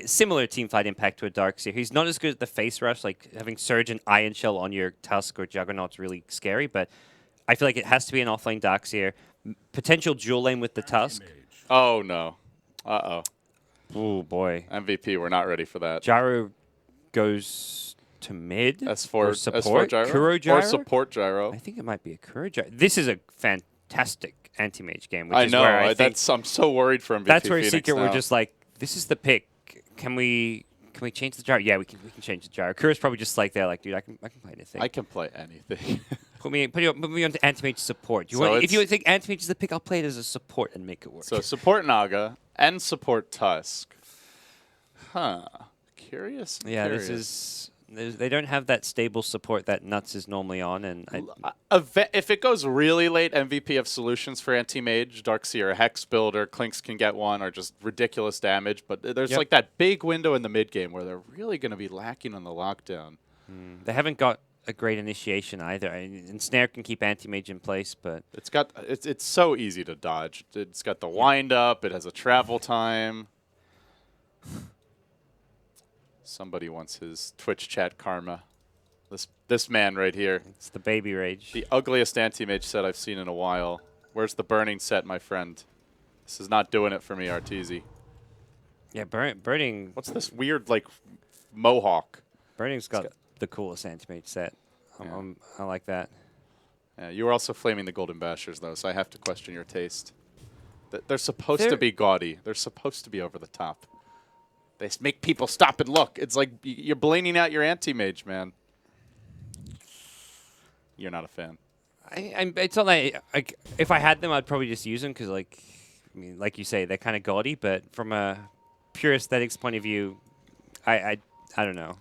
similar team fight impact to a Darkseid. He's not as good at the face rush, like having Surge and Iron Shell on your Tusk or Juggernaut's really scary, but I feel like it has to be an offlane Darkseid. Potential dual lane with the Tusk. Oh, no. Uh-oh. Oh, boy. MVP, we're not ready for that. Gyro goes to mid. S4, or support. S4 Gyro? Kuro Gyro? Or support Gyro. I think it might be a Kuro Gyro. This is a fantastic anti-mage game. Which I is know. where I'm so worried for MVP. That's where Phoenix Secret now. were just like, this is the pick. Can we change the gyro? Yeah, we can change the gyro. Kuro's probably just like, they're like, dude, I can play anything. I can play anything. Put me on to anti-mage support. If you think anti-mage is the pick, I'll play it as a support and make it work. So support Naga and support Tusk. Huh. Curious. Yeah, curious. this is. They don't have that stable support that Nuts is normally on, and if it goes really late, MVP have solutions for anti-mage. Darkseer, Hex Builder, Clinks can get one, or just ridiculous damage. But there's like that big window in the mid game where they're really going to be lacking on the lockdown. They haven't got a great initiation either. And Snare can keep anti-mage in place, but it's so easy to dodge. It's got the wind up. It has a travel time. Somebody wants his Twitch chat karma. This man right here. It's the baby rage. The ugliest anti-mage set I've seen in a while. Where's the burning set, my friend? This is not doing it for me, Arteezy. Yeah, burning. What's this weird like mohawk? Burning's got the coolest anti-mage set. I like that. Yeah, you were also flaming the Golden Bashers though, so I have to question your taste. They're supposed to be gaudy. They're supposed to be over the top. They make people stop and look. It's like you're blaming out your anti-mage, man. You're not a fan. It's not like if I had them, I'd probably just use them because, like you say, they're kind of gaudy. But from a pure aesthetics point of view, I don't know.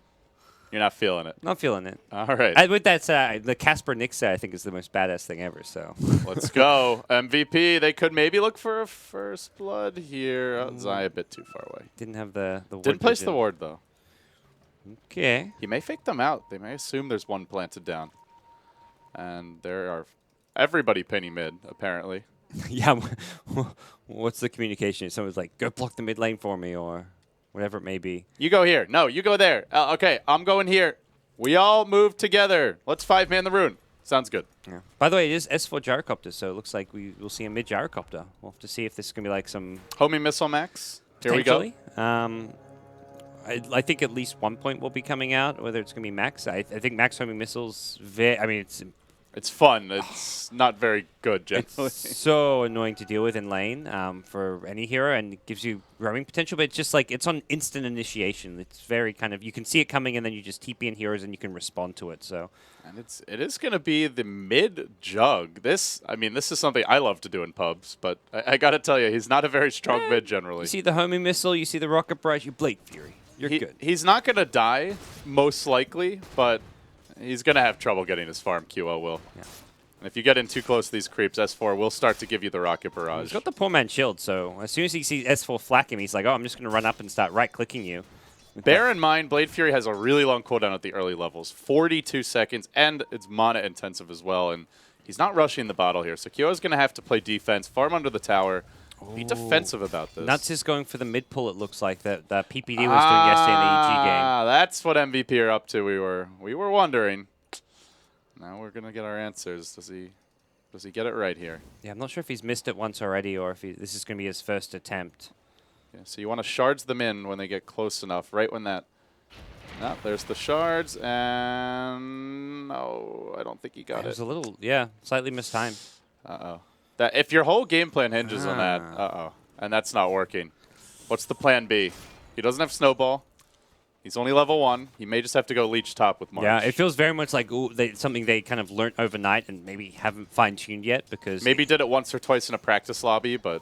You're not feeling it. Not feeling it. All right. With that said, the Casper Nyx set I think is the most badass thing ever. So let's go. MVP. They could maybe look for a first blood here. Oh, Zai a bit too far away. Didn't have the ward. Didn't place the ward though. Okay. He may fake them out. They may assume there's one planted down. And there are everybody pinning mid, apparently. Yeah. What's the communication? Someone's like, go block the mid lane for me, or whatever it may be. You go here. No, you go there. Okay, I'm going here. We all move together. Let's 5-man the rune. Sounds good. Yeah. By the way, it is S4 gyrocopter, so it looks like we'll see a mid gyrocopter. We'll have to see if this is going to be like some... Homing missile max. Here we go. I think at least 1 point will be coming out, whether it's going to be max. I think max homing missiles, it's fun. It's not very good, generally. It's so annoying to deal with in lane for any hero, and it gives you roaming potential, but it's just like, it's on instant initiation. It's very kind of, you can see it coming, and then you just TP in heroes, and you can respond to it, so. And it is going to be the mid-jug. This is something I love to do in pubs, but I got to tell you, he's not a very strong mid, generally. You see the homing missile, you see the rocket barrage, you Blade Fury. You're good. He's not going to die, most likely, but he's going to have trouble getting his farm. QO will. Yeah. And if you get in too close to these creeps, S4 will start to give you the rocket barrage. He's got the poor man shield, so as soon as he sees S4 flack him, he's like, oh, I'm just going to run up and start right-clicking you. Bear in mind, Blade Fury has a really long cooldown at the early levels, 42 seconds, and it's mana-intensive as well, and he's not rushing the bottle here. So QO is going to have to play defense, farm under the tower, Be defensive about this. Nuts is going for the mid pull, it looks like, that PPD was doing yesterday in the EG game. That's what MVP are up to. We were wondering. Now we're going to get our answers. Does he get it right here? Yeah, I'm not sure if he's missed it once already or if this is going to be his first attempt. Yeah, so you want to shards them in when they get close enough, right when that... No, there's the shards, and... No, I don't think he got It was it. a little, yeah, slightly missed time. Uh-oh. That if your whole game plan hinges on that, uh-oh, and that's not working. What's the plan B? He doesn't have Snowball. He's only level 1. He may just have to go leech top with March. Yeah, it feels very much like something they kind of learnt overnight and maybe haven't fine-tuned yet because... Maybe did it once or twice in a practice lobby, but...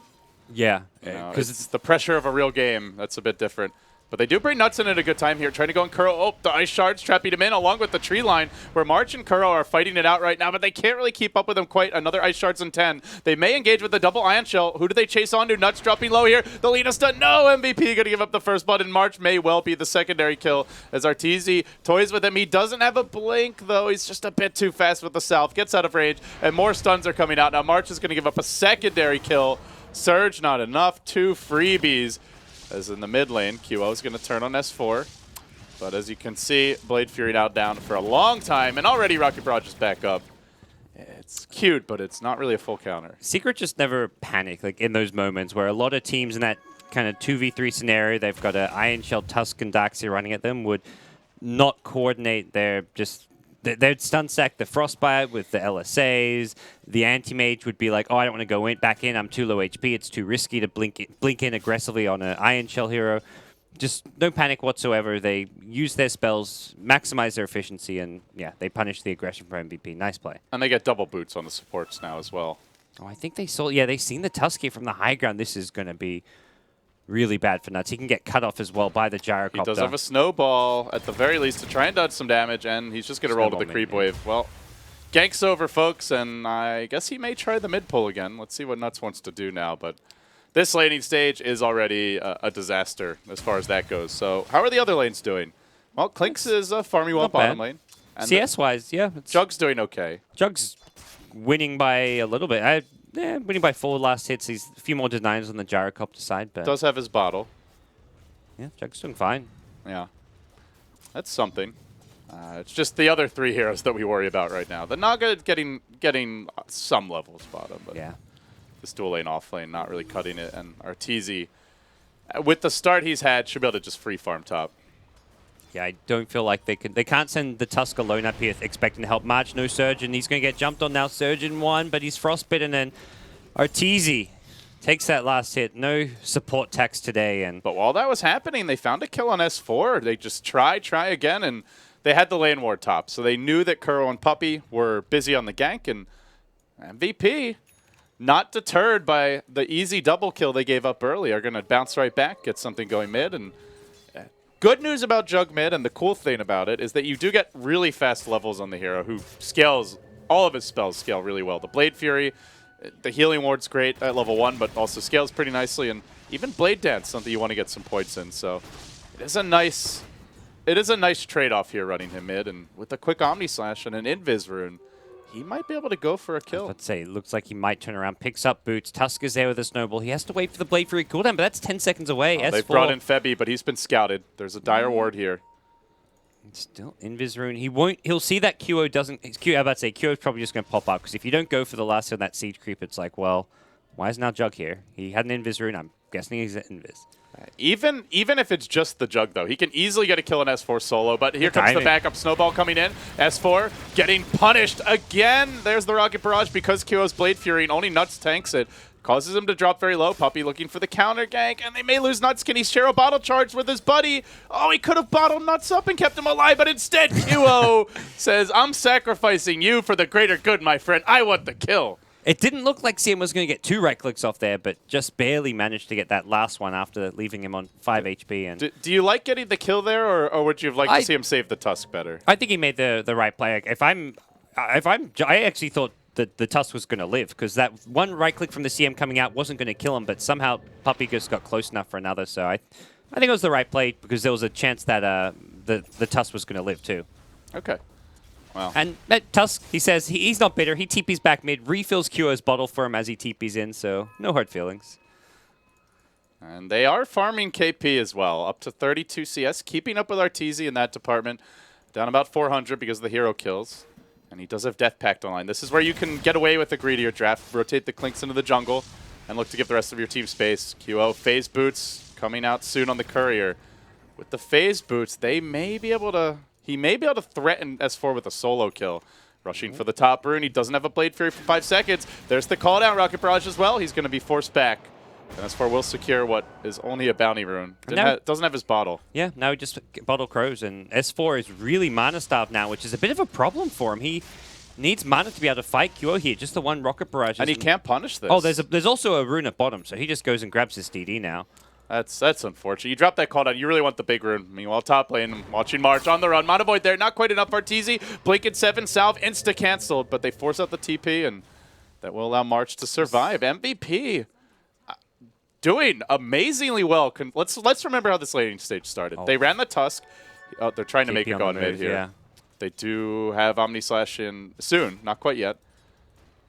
Yeah. Because it's the pressure of a real game. That's a bit different. But they do bring Nuts in at a good time here, trying to go in Kuro. Oh, the ice shards trapping him in along with the tree line, where March and Kuro are fighting it out right now, but they can't really keep up with him quite. Another ice shards in 10. They may engage with the double ion shell. Who do they chase on to? Nuts dropping low here. The lead is done. No, MVP going to give up the first blood, and March may well be the secondary kill as Arteezy toys with him. He doesn't have a blink, though. He's just a bit too fast with the South. Gets out of range, and more stuns are coming out. Now March is going to give up a secondary kill. Surge, not enough. 2 freebies. As in the mid lane, QO is going to turn on S4. But as you can see, Blade Fury now down for a long time, and already Rocket Barrage is back up. It's cute, but it's not really a full counter. Secret just never panic, like in those moments where a lot of teams in that kind of 2v3 scenario, they've got an Iron Shell, Tusk, and Darkseer running at them, would not coordinate their just... They'd stun stack the Frostbite with the LSAs. The Anti-Mage would be like, oh, I don't want to go back in. I'm too low HP. It's too risky to blink in aggressively on an Iron Shell hero. Just no panic whatsoever. They use their spells, maximize their efficiency, and yeah, they punish the aggression for MVP. Nice play. And they get double boots on the supports now as well. Oh, I think they saw, yeah, they've seen the Tusky from the high ground. This is going to be really bad for Nuts. He can get cut off as well by the gyrocopter. He does have a snowball, at the very least, to try and dodge some damage, and he's just going to roll to the creep wave. Well, gank's over, folks, and I guess he may try the mid pull again. Let's see what Nuts wants to do now, but this laning stage is already a disaster as far as that goes. So how are the other lanes doing? Well, Clinks is farming well bottom lane. CS-wise, yeah. Jug's doing okay. Jug's winning by a little bit. Winning by 4 last hits. He's a few more denies on the gyrocopter side, but Does have his bottle. yeah, Jug's doing fine. Yeah. That's something. It's just the other 3 heroes that we worry about right now. The Naga getting some levels bottom, but Yeah. this dual lane off lane not really cutting it. And Arteezy, with the start he's had, should be able to just free farm top. Yeah, I don't feel like they can't send the Tusk alone up here expecting to help March. No Surgeon. He's going to get jumped on now. Surgeon 1, but he's frostbitten, and Arteezy takes that last hit. No support text today. But while that was happening, they found a kill on S4. They just try again, and they had the lane ward top. So they knew that Kuro and Puppey were busy on the gank, and MVP, not deterred by the easy double kill they gave up early, are going to bounce right back, get something going mid, and good news about Jug mid, and the cool thing about it, is that you do get really fast levels on the hero who scales, all of his spells scale really well. The Blade Fury, the healing ward's great at level 1, but also scales pretty nicely, and even Blade Dance, something you want to get some points in. So it is a nice trade-off here running him mid, and with a quick Omni Slash and an Invis rune, he might be able to go for a kill. Let's say, it looks like he might turn around, picks up boots. Tusk is there with a snowball. He has to wait for the Blade Fury cooldown, but that's 10 seconds away. They've brought in Febby, but he's been scouted. There's a dire ward here. Still Invis rune. He'll see that QO doesn't. I'm about to say QO is probably just going to pop up because if you don't go for the last of that siege creep, it's like, well, why is now Jug here? He had an Invis rune. I'm guessing he's an Invis. Even if it's just the Jug, though, he can easily get a kill in S4 solo, but here comes the backup snowball coming in. S4 getting punished again. There's the Rocket Barrage because QO's Blade Fury and only Nuts tanks it. Causes him to drop very low. Puppey looking for the counter gank, and they may lose Nuts. Can he share a bottle charge with his buddy? Oh, he could have bottled Nuts up and kept him alive, but instead QO says, I'm sacrificing you for the greater good, my friend. I want the kill. It didn't look like CM was going to get 2 right clicks off there, but just barely managed to get that last one after leaving him on 5 HP. And do you like getting the kill there, or would you have liked to see him save the Tusk better? I think he made the right play. I actually thought that the Tusk was going to live because that one right click from the CM coming out wasn't going to kill him, but somehow Puppey just got close enough for another. So I think it was the right play because there was a chance that the Tusk was going to live too. Okay. Wow. And Tusk, he says he's not bitter. He TPs back mid, refills QO's bottle for him as he TPs in, so no hard feelings. And they are farming KP as well, up to 32 CS, keeping up with Arteezy in that department. Down about 400 because of the hero kills. And he does have Death Pact online. This is where you can get away with a greedier draft, rotate the Clinks into the jungle, and look to give the rest of your team space. QO, phase boots coming out soon on the courier. With the phase boots, he may be able to threaten S4 with a solo kill. Rushing for the top rune. He doesn't have a Blade Fury for 5 seconds. There's the call down Rocket Barrage as well. He's going to be forced back. And S4 will secure what is only a bounty rune. Doesn't have his bottle. Yeah, now he just bottle crows, and S4 is really mana starved now, which is a bit of a problem for him. He needs mana to be able to fight QO here. Just the one Rocket Barrage. And he can't punish this. Oh, there's also a rune at bottom, so he just goes and grabs his DD now. That's unfortunate. You drop that call down, you really want the big rune. Meanwhile, top lane, watching March on the run. Mana Void there, not quite enough for Arteezy. Blink at 7, salve, insta-cancelled, but they force out the TP, and that will allow March to survive. MVP doing amazingly well. Let's remember how this laning stage started. They ran the Tusk. Oh, they're trying to make it go on mid here. Yeah. They do have Omni Slash in soon, not quite yet.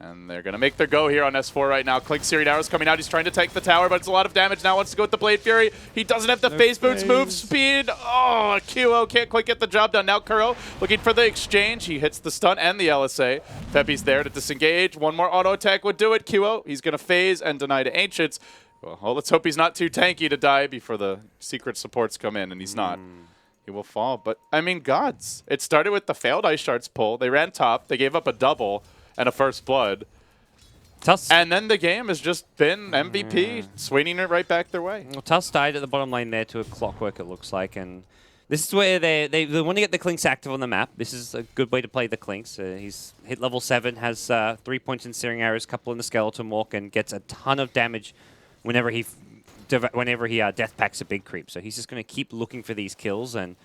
And they're going to make their go here on S4 right now. Clink Searing Arrows coming out. He's trying to take the tower, but it's a lot of damage. Now wants to go with the Blade Fury. He doesn't have the phase boots move speed. Oh, QO can't quite get the job done. Now Kuro looking for the exchange. He hits the stun and the LSA. Peppy's there to disengage. One more auto attack would do it. QO, he's going to phase and deny to Ancients. Well, let's hope he's not too tanky to die before the secret supports come in, and he's not. He will fall. But, I mean, gods. It started with the failed Ice Shards pull. They ran top. They gave up a double and a first blood. Tusk. And then the game has just been MVP swinging it right back their way. Well, Tusk died at the bottom lane there to a clockwork, it looks like. And this is where they want to get the Clinks active on the map. This is a good way to play the Clinks. He's hit level 7, has 3 points in Searing Arrows, couple in the Skeleton Walk, and gets a ton of damage whenever he death packs a big creep. So he's just going to keep looking for these kills, and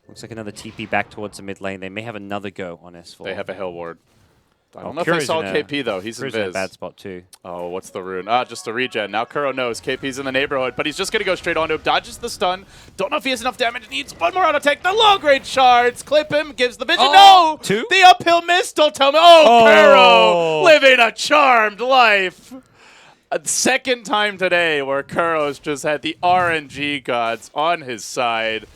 looks like another TP back towards the mid lane. They may have another go on S4. They have a Hill Ward. I don't know if I saw KP, though. He's in a bad spot, too. Oh, what's the rune? Ah, just a regen. Now Kuro knows KP's in the neighborhood, but he's just going to go straight onto him. Dodges the stun. Don't know if he has enough damage. Needs one more auto attack. The low-grade shards. Clip him. Gives the vision. Oh, no! 2? The uphill miss. Don't tell me. Oh, Kuro! Living a charmed life. A second time today where Kuro's just had the RNG gods on his side.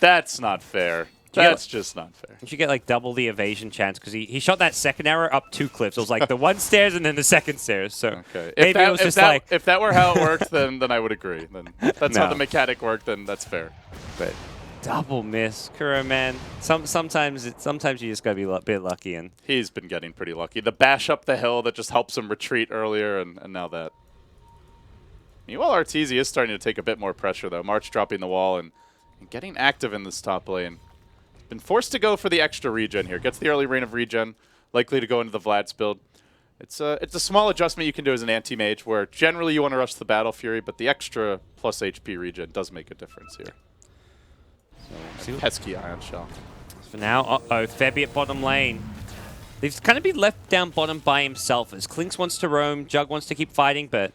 That's not fair. That's just not fair. You should get like double the evasion chance because he shot that second arrow up 2 cliffs. It was like the one stairs and then the second stairs. So okay. maybe it was just like if that were how it worked, then I would agree. Then if that's how the mechanic worked, then that's fair. But double miss, Kuro, man. Sometimes you just gotta be a bit lucky, and he's been getting pretty lucky. The bash up the hill that just helps him retreat earlier, and now that. Meanwhile, Arteezy is starting to take a bit more pressure though. March dropping the wall and getting active in this top lane. Been forced to go for the extra regen here. Gets the early reign of regen, likely to go into the Vlad's build. It's a small adjustment you can do as an anti-mage, where generally you want to rush the Battle Fury, but the extra plus HP regen does make a difference here. So, pesky Ion Shell. For now, Febby at bottom lane. They've kind of been left down bottom by himself, as Clinks wants to roam, Jug wants to keep fighting, but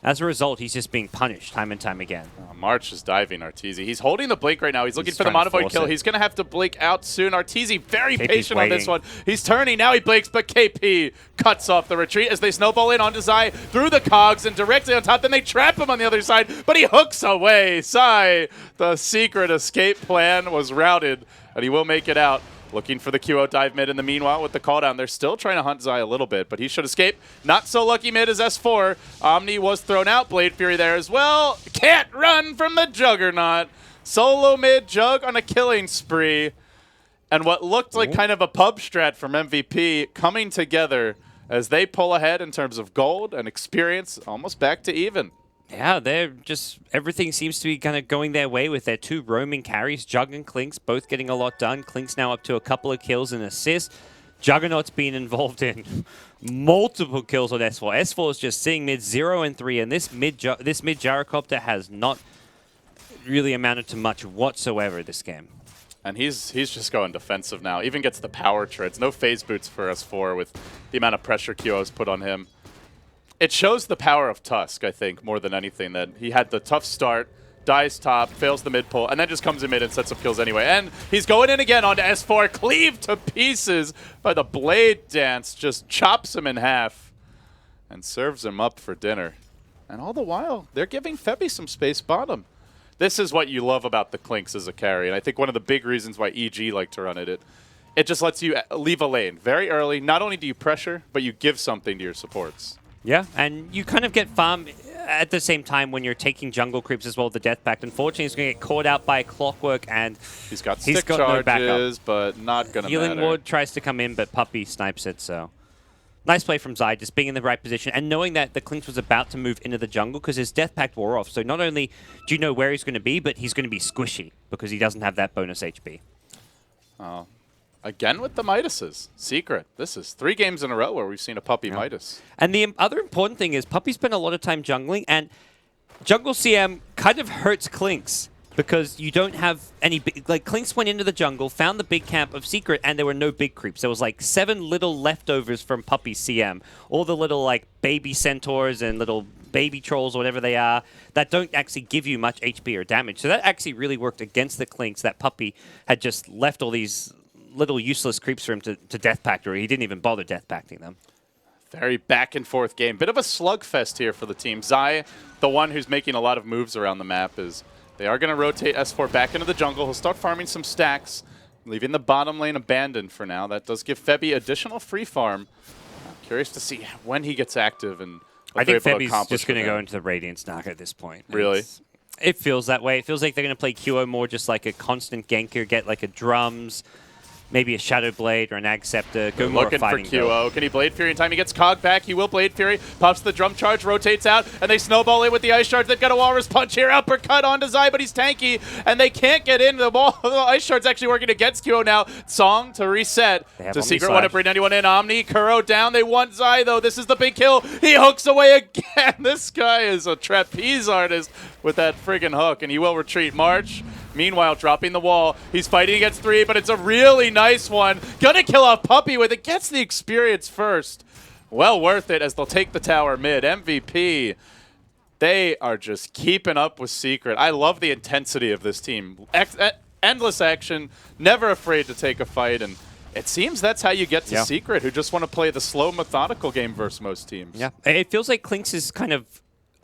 as a result, he's just being punished time and time again. March is diving Arteezy. He's holding the blink right now. He's looking for the Mana Void kill. He's going to have to blink out soon. Arteezy very patient on this one. He's turning. Now he blinks, but KP cuts off the retreat as they snowball in onto Zai through the cogs and directly on top. Then they trap him on the other side, but he hooks away. Zai, the secret escape plan was routed, and he will make it out. Looking for the QO dive mid in the meanwhile with the call down. They're still trying to hunt Zai a little bit, but he should escape. Not so lucky mid as S4. Omni was thrown out. Blade Fury there as well. Can't run from the Juggernaut. Solo mid Jug on a killing spree. And what looked like kind of a pub strat from MVP coming together as they pull ahead in terms of gold and experience, almost back to even. Yeah, they're just, everything seems to be kind of going their way with their 2 roaming carries. Jug and Clinks both getting a lot done. Clinks now up to a couple of kills and assists. Juggernaut's been involved in multiple kills on S4. S4 is just sitting mid 0 and 3, and this mid Gyrocopter has not really amounted to much whatsoever this game. And he's just going defensive now. Even gets the power treads. No phase boots for S4 with the amount of pressure QO's put on him. It shows the power of Tusk, I think, more than anything, that he had the tough start, dies top, fails the mid pull, and then just comes in mid and sets up kills anyway. And he's going in again onto S4, cleaved to pieces by the Blade Dance, just chops him in half and serves him up for dinner. And all the while, they're giving Febby some space bottom. This is what you love about the Clinks as a carry, and I think one of the big reasons why EG like to run it just lets you leave a lane very early. Not only do you pressure, but you give something to your supports. Yeah, and you kind of get farm at the same time when you're taking jungle creeps as well with the Death Pact. Unfortunately, he's going to get caught out by Clockwork, and he's got stick no charges, backup. but not going to matter. Healing Ward tries to come in, but Puppey snipes it, so... Nice play from Zai, just being in the right position and knowing that the Clinks was about to move into the jungle because his Death Pact wore off. So not only do you know where he's going to be, but he's going to be squishy because he doesn't have that bonus HP. Oh. Again with the Midases. Secret. This is 3 games in a row where we've seen a Puppey Midas. And the other important thing is Puppey spent a lot of time jungling, and jungle CM kind of hurts Clinks because you don't have any big... Like, Clinks went into the jungle, found the big camp of Secret, and there were no big creeps. There was, like, 7 little leftovers from Puppey CM. All the little, like, baby centaurs and little baby trolls or whatever they are that don't actually give you much HP or damage. So that actually really worked against the Clinks, that Puppey had just left all these little useless creeps for him to Death Pact, or he didn't even bother Death Pacting them. Very back and forth game. Bit of a slugfest here for the team. Zai, the one who's making a lot of moves around the map, is... They are going to rotate S4 back into the jungle. He'll start farming some stacks, leaving the bottom lane abandoned for now. That does give Febby additional free farm. Curious to see when he gets active and I think Febby's just going to go into the Radiance Naga at this point. Really? It feels that way. It feels like they're going to play QO more just like a constant ganker, get like a drums, maybe a Shadow Blade or an Ag Scepter. Go more looking fighting for QO. Can he Blade Fury in time? He gets Cog back. He will Blade Fury. Pops the drum charge, rotates out, and they snowball in with the Ice Shards. They've got a Walrus Punch here. Uppercut onto Zai, but he's tanky, and they can't get in. The Ice Shard's actually working against QO now. Song to reset. To Secret want to bring anyone in. Omni, Kuro down. They want Zai, though. This is the big kill. He hooks away again. This guy is a trapeze artist with that friggin' hook, and he will retreat. March. Meanwhile, dropping the wall. He's fighting against 3, but it's a really nice one. Gonna kill off Puppey with it. Gets the experience first. Well worth it as they'll take the tower mid. MVP. They are just keeping up with Secret. I love the intensity of this team. Endless action. Never afraid to take a fight. And it seems that's how you get to Secret, who just want to play the slow, methodical game versus most teams. Yeah, it feels like Clinks is kind of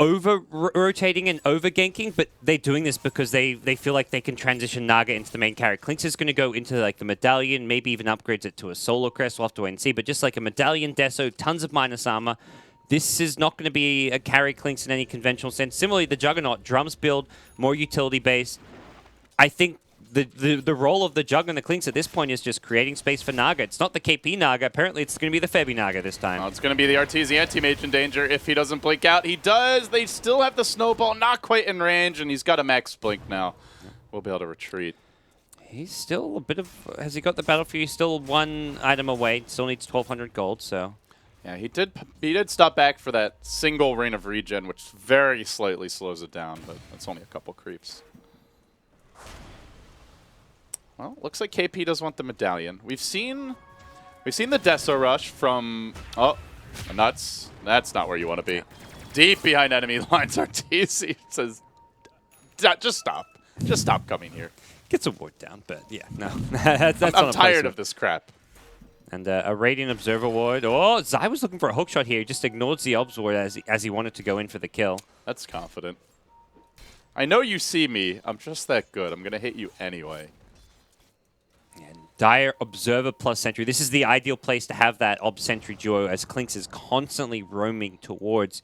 over-rotating and over-ganking, but they're doing this because they feel like they can transition Naga into the main character. Clinks is going to go into like the Medallion, maybe even upgrades it to a Solar Crest. We'll have to wait and see, but just like a Medallion, Deso, tons of minus armor. This is not going to be a carry Clinks in any conventional sense. Similarly, the Juggernaut, drums build, more utility-based. I think the role of the Jug and the Clinks at this point is just creating space for Naga. It's not the KP Naga. Apparently, it's going to be the Febby Naga this time. Well, it's going to be the Arteezy Anti-Mage in danger if he doesn't blink out. He does. They still have the Snowball, not quite in range, and he's got a max blink now. We'll be able to retreat. He's still a bit of... Has he got the Battlefield? He's still 1 item away. Still needs 1,200 gold, so... Yeah, he did stop back for that single Rain of Regen, which very slightly slows it down, but that's only a couple creeps. Well, looks like KP does want the Medallion. We've seen the Deso Rush from... Oh, and that's not where you want to be. Deep behind enemy lines, Arteezy says, just stop. Just stop coming here. Gets a ward down, but yeah, no. that's I'm tired of this crap. And a Radiant Observer ward. Oh, Zai was looking for a hook shot here. He just ignores the Obs ward as he wanted to go in for the kill. That's confident. I know you see me. I'm just that good. I'm going to hit you anyway. And Dire Observer plus Sentry. This is the ideal place to have that Ob Sentry duo as Clinks is constantly roaming towards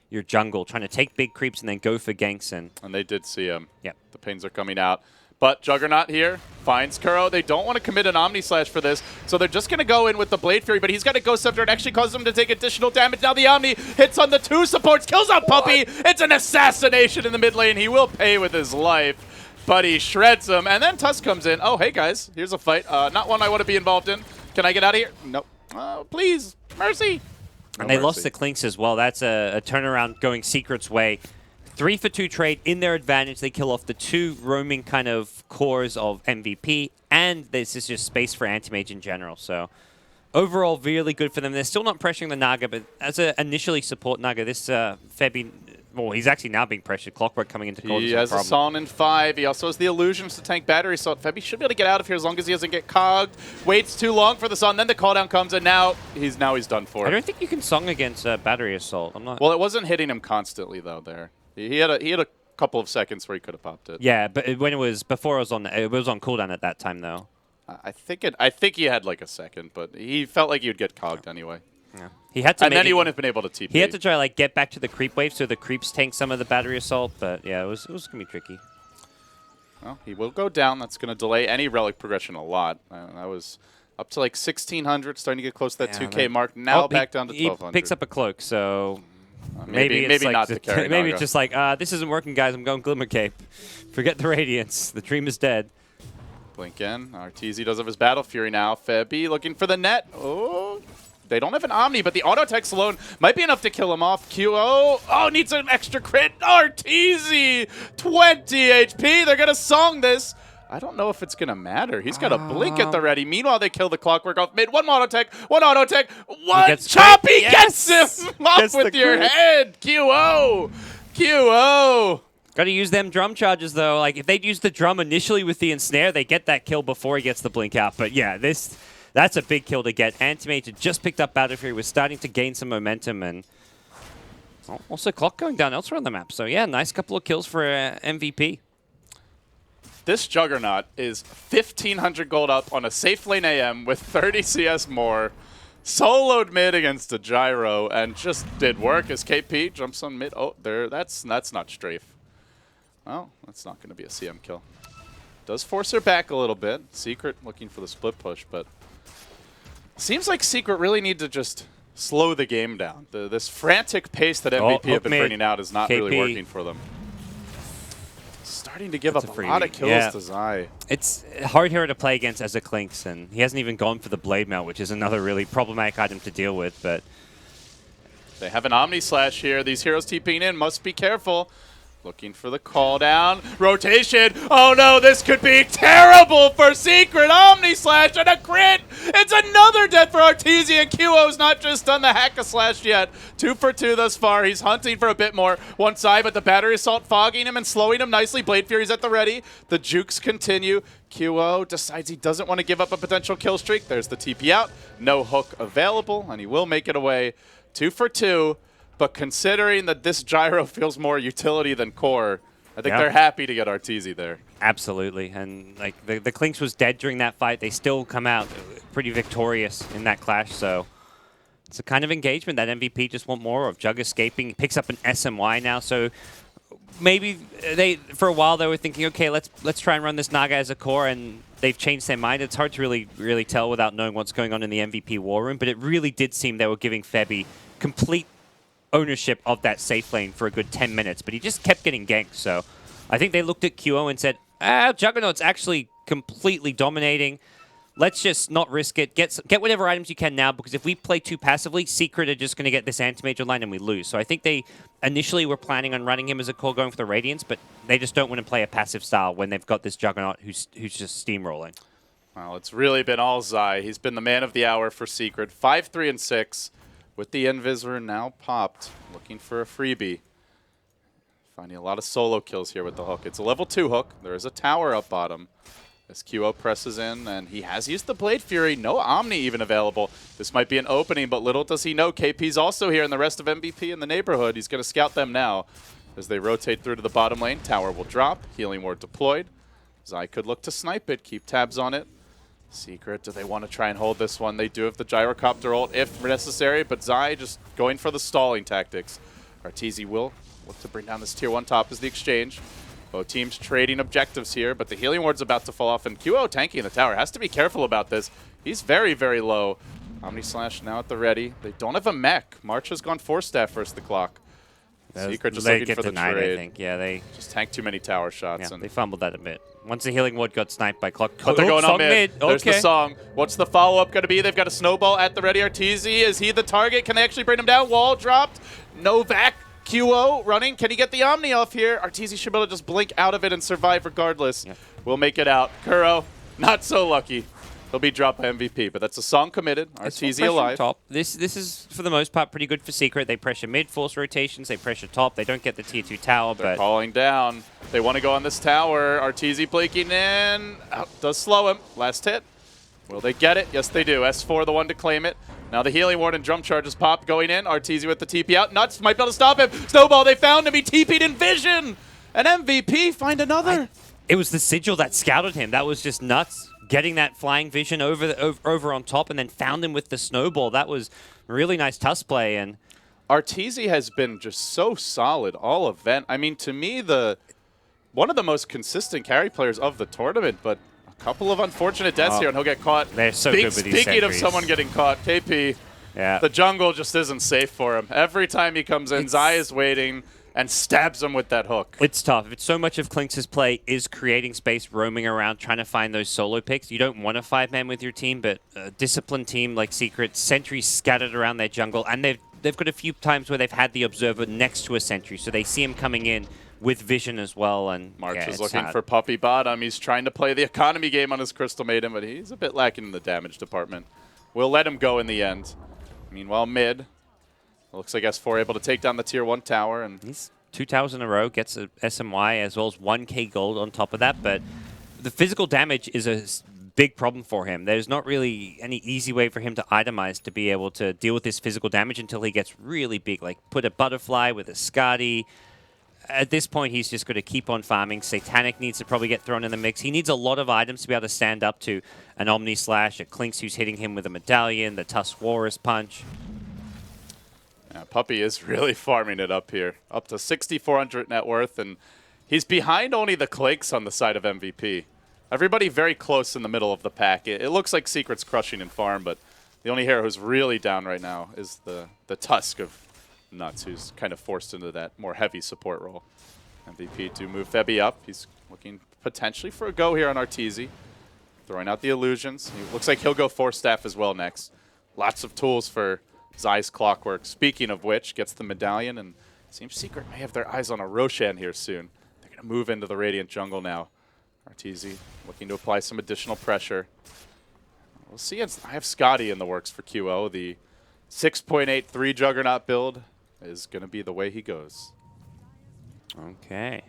your jungle, trying to take big creeps and then go for ganks. And they did see him. Yep. The pains are coming out. But Juggernaut here finds Kuro. They don't want to commit an Omni Slash for this, so they're just going to go in with the Blade Fury, but he's got a Ghost Scepter. It actually causes him to take additional damage. Now the Omni hits on the 2 supports, kills out Puppey. It's an assassination in the mid lane. He will pay with his life, but he shreds him. And then Tusk comes in. Oh, hey, guys, here's a fight. Not one I want to be involved in. Can I get out of here? Nope. Please, mercy. And they lost the Clinks as well. That's a turnaround going Secret's way. 3 for 2 trade in their advantage. They kill off the 2 roaming kind of cores of MVP, and this is just space for Anti-Mage in general. So overall, really good for them. They're still not pressuring the Naga, but as a initially support Naga, this Febby Well, he's actually now being pressured. Clockwork coming into core. He has a Son in 5. He also has the illusions to tank battery, so Febby should be able to get out of here as long as he doesn't get cogged. Waits too long for the Son, then the cooldown comes, and now he's done for. I don't think you can song against battery assault. I'm not. Well, it wasn't hitting him constantly though. There, he had a couple of seconds where he could have popped it. Yeah, but when it was before it was on cooldown at that time though. I think he had like a second, but he felt like he would get cogged anyway. Yeah. He had to, and then he wouldn't have been able to TP. He had to try like get back to the creep wave so the creeps tank some of the battery assault. But yeah, it was gonna be tricky. Well, he will go down. That's gonna delay any relic progression a lot. That was up to like 1,600, starting to get close to that 2K mark. Now back down to 1,200. He picks up a cloak, so maybe like not the carry. Maybe it's just like this isn't working, guys. I'm going Glimmer Cape. Forget the Radiance. The dream is dead. Blink in. Arteezy does have his Battle Fury now. Febby looking for the net. Oh. They don't have an Omni, but the auto text alone might be enough to kill him off. QO, oh, needs an extra crit. Arteezy, 20 HP. They're going to song this. I don't know if it's going to matter. He's got a blink at the ready. Meanwhile, they kill the Clockwork off mid. One auto tech, one Choppy gets him off with your head. QO. Got to use them drum charges, though. Like, if they'd use the drum initially with the ensnare, they get that kill before he gets the blink out. But yeah, that's a big kill to get. Antimage had just picked up Battle Fury, was starting to gain some momentum, and also Clock going down elsewhere on the map. So yeah, nice couple of kills for MVP. This Juggernaut is 1,500 gold up on a safe lane AM with 30 CS more. Soloed mid against a Gyro and just did work as KP jumps on mid. Oh, there. That's not strafe. Well, that's not going to be a CM kill. Does force her back a little bit. Secret looking for the split push, but seems like Secret really need to just slow the game down. This frantic pace that MVP have been bringing out is not really working for them. Starting to give up a lot of kills to Zai. It's hard hero to play against as a Clinks, and he hasn't even gone for the Blade Mail, which is another really problematic item to deal with. But they have an Omni Slash here. These heroes TPing in must be careful. Looking for the call down. Rotation. Oh no, this could be terrible for Secret. Omni Slash and a crit. It's another death for Arteezy, and QO's not just done the Hack-a-Slash yet. 2 for 2 thus far. He's hunting for a bit more. One side, but the Battery Assault fogging him and slowing him nicely. Blade Fury's at the ready. The jukes continue. QO decides he doesn't want to give up a potential kill streak. There's the TP out. No hook available, and he will make it away. 2 for 2. But considering that this Gyro feels more utility than core, I think they're happy to get Arteezy there. Absolutely. And like the Clinks was dead during that fight. They still come out pretty victorious in that clash. So it's a kind of engagement that MVP just want more of. Jug escaping. He picks up an SMY now. So maybe for a while they were thinking, okay, let's try and run this Naga as a core, and they've changed their mind. It's hard to really tell without knowing what's going on in the MVP war room. But it really did seem they were giving Febby complete ownership of that safe lane for a good 10 minutes, but he just kept getting ganked. So I think they looked at QO and said, Juggernaut's actually completely dominating. Let's just not risk it. Get whatever items you can now, because if we play too passively, Secret are just going to get this anti-major line and we lose. So I think they initially were planning on running him as a core going for the Radiance, but they just don't want to play a passive style when they've got this Juggernaut who's just steamrolling. Well, it's really been all Zai. He's been the man of the hour for Secret. 5-3-6. With the Invisor now popped, looking for a freebie. Finding a lot of solo kills here with the hook. It's a level 2 hook. There is a tower up bottom. As QO presses in, and he has used the Blade Fury. No Omni even available. This might be an opening, but little does he know KP's also here, and the rest of MVP in the neighborhood. He's going to scout them now. As they rotate through to the bottom lane, tower will drop. Healing ward deployed. Zai could look to snipe it, keep tabs on it. Secret, do they want to try and hold this one? They do have the Gyrocopter ult if necessary, but Zai just going for the stalling tactics. Arteezy will look to bring down this tier 1 top as the exchange. Both teams trading objectives here, but the healing ward's about to fall off, and QO tanking the tower. Has to be careful about this. He's very, very low. Omni Slash now at the ready. They don't have a mech. March has gone 4-staff versus the clock. Secret just looking for the trade. I think. Yeah, they just tanked too many tower shots. Yeah, and they fumbled that a bit. Once the healing ward got sniped by Clock. But they're going on mid. There's okay. the song. What's the follow-up going to be? They've got a snowball at the ready. Arteezy, is he the target? Can they actually bring him down? Wall dropped. Novak. QO running. Can he get the Omni off here? Arteezy should be able to just blink out of it and survive regardless. Yeah. We'll make it out. Kuro, not so lucky. He'll be dropped by MVP, but that's a song committed. Arteezy alive. Top. This is, for the most part, pretty good for Secret. They pressure mid, force rotations, they pressure top. They don't get the tier 2 tower, They're but... calling down. They want to go on this tower. Arteezy blinking in. Does slow him. Last hit. Will they get it? Yes, they do. S4 the one to claim it. Now the healing ward and drum charges pop going in. Arteezy with the TP out. Nuts might be able to stop him. Snowball, they found him. He TP'd in vision. And MVP find another. It was the Sigil that scouted him. That was just nuts. Getting that flying vision over on top and then found him with the snowball. That was really nice Tusk play. And Arteezy has been just so solid all event. I mean, to me, one of the most consistent carry players of the tournament, but a couple of unfortunate deaths here, and he'll get caught. They're so good with these Speaking of sentries. someone getting caught, KP, yeah. the jungle just isn't safe for him. Every time he comes in, Zai is waiting and stabs him with that hook. It's tough. It's so much of Clinx's play is creating space, roaming around, trying to find those solo picks. You don't want a 5-man with your team, but a disciplined team like Secret, sentries scattered around their jungle, and they've got a few times where they've had the observer next to a sentry, so they see him coming in with vision as well. And March yeah, is looking hard. for Puppy bottom. He's trying to play the economy game on his Crystal Maiden, but he's a bit lacking in the damage department. We'll let him go in the end. Meanwhile, mid, looks like S4 able to take down the tier 1 tower. And he's 2 towers in a row, gets a SMY as well as 1k gold on top of that, but the physical damage is a big problem for him. There's not really any easy way for him to itemize to be able to deal with this physical damage until he gets really big, like put a butterfly with a Skadi. At this point, he's just going to keep on farming. Satanic needs to probably get thrown in the mix. He needs a lot of items to be able to stand up to an Omni Slash, a Clinkz who's hitting him with a medallion, the Tusk Walrus Punch. yeah, Puppy is really farming it up here. Up to 6,400 net worth, and he's behind only the Clinkz on the side of MVP. Everybody very close in the middle of the pack. It looks like Secret's crushing in farm, but the only hero who's really down right now is the Tusk of Nuts, who's kind of forced into that more heavy support role. MVP do move Febby up. He's looking potentially for a go here on Arteezy. Throwing out the illusions. He looks like he'll go Force Staff as well next. Lots of tools for Zai's Clockwork. Speaking of which, gets the medallion, and seems Secret may have their eyes on a Roshan here soon. They're going to move into the Radiant jungle now. Arteezy looking to apply some additional pressure. We'll see. I have Skadi in the works for QO. The 6.83 Juggernaut build is going to be the way he goes. Okay.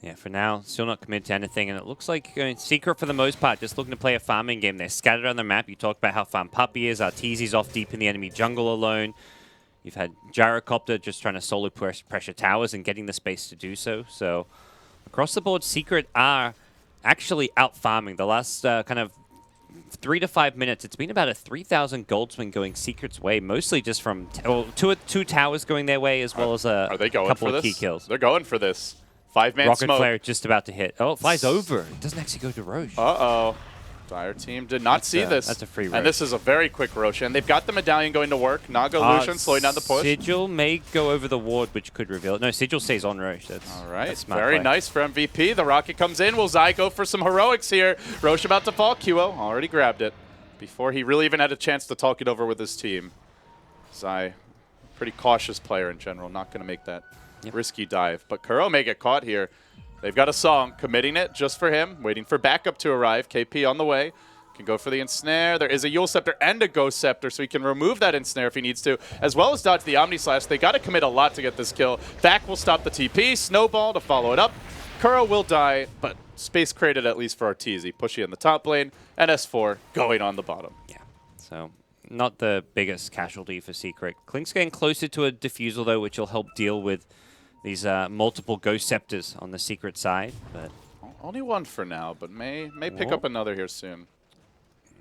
Yeah, for now, still not committed to anything, and it looks like Secret, for the most part, just looking to play a farming game. They're scattered on the map. You talked about how farm Puppy is. Arteezy's off deep in the enemy jungle alone. You've had Gyrocopter just trying to solo pressure towers and getting the space to do so. So, across the board, Secret are actually out farming. The last kind of 3 to 5 minutes, it's been about a 3,000 gold swing going Secret's way, mostly just from two towers going their way, as well as a couple of key kills. They're going for this. 5-man Rocket smoke. Flare just about to hit. Oh, it flies over. It doesn't actually go to Roche. Uh-oh. Dire team did not see this. That's a free Roche. And this is a very quick Roshan. They've got the medallion going to work. Naga illusion slowing down the push. Sigil may go over the ward, which could reveal it. No, Sigil stays on Roche. That's all right. That's smart Very play. nice for MVP. The rocket comes in. Will Zai go for some heroics here? Roche about to fall. QO already grabbed it before he really even had a chance to talk it over with his team. Zai, pretty cautious player in general. Not going to make that risky dive. But Kuro may get caught here. They've got a song, committing it just for him, waiting for backup to arrive. KP on the way. Can go for the ensnare. There is a Yule Scepter and a Ghost Scepter, so he can remove that ensnare if he needs to, as well as dodge the Omni Slash. They got to commit a lot to get this kill. Back will stop the TP. Snowball to follow it up. Kuro will die, but space created at least for Arteezy. Pushy in the top lane, and S4 going on the bottom. Yeah, so not the biggest casualty for Secret. Clink's getting closer to a Diffusal, though, which will help deal with these multiple Ghost Scepters on the Secret side. But only one for now, but may pick up another here soon.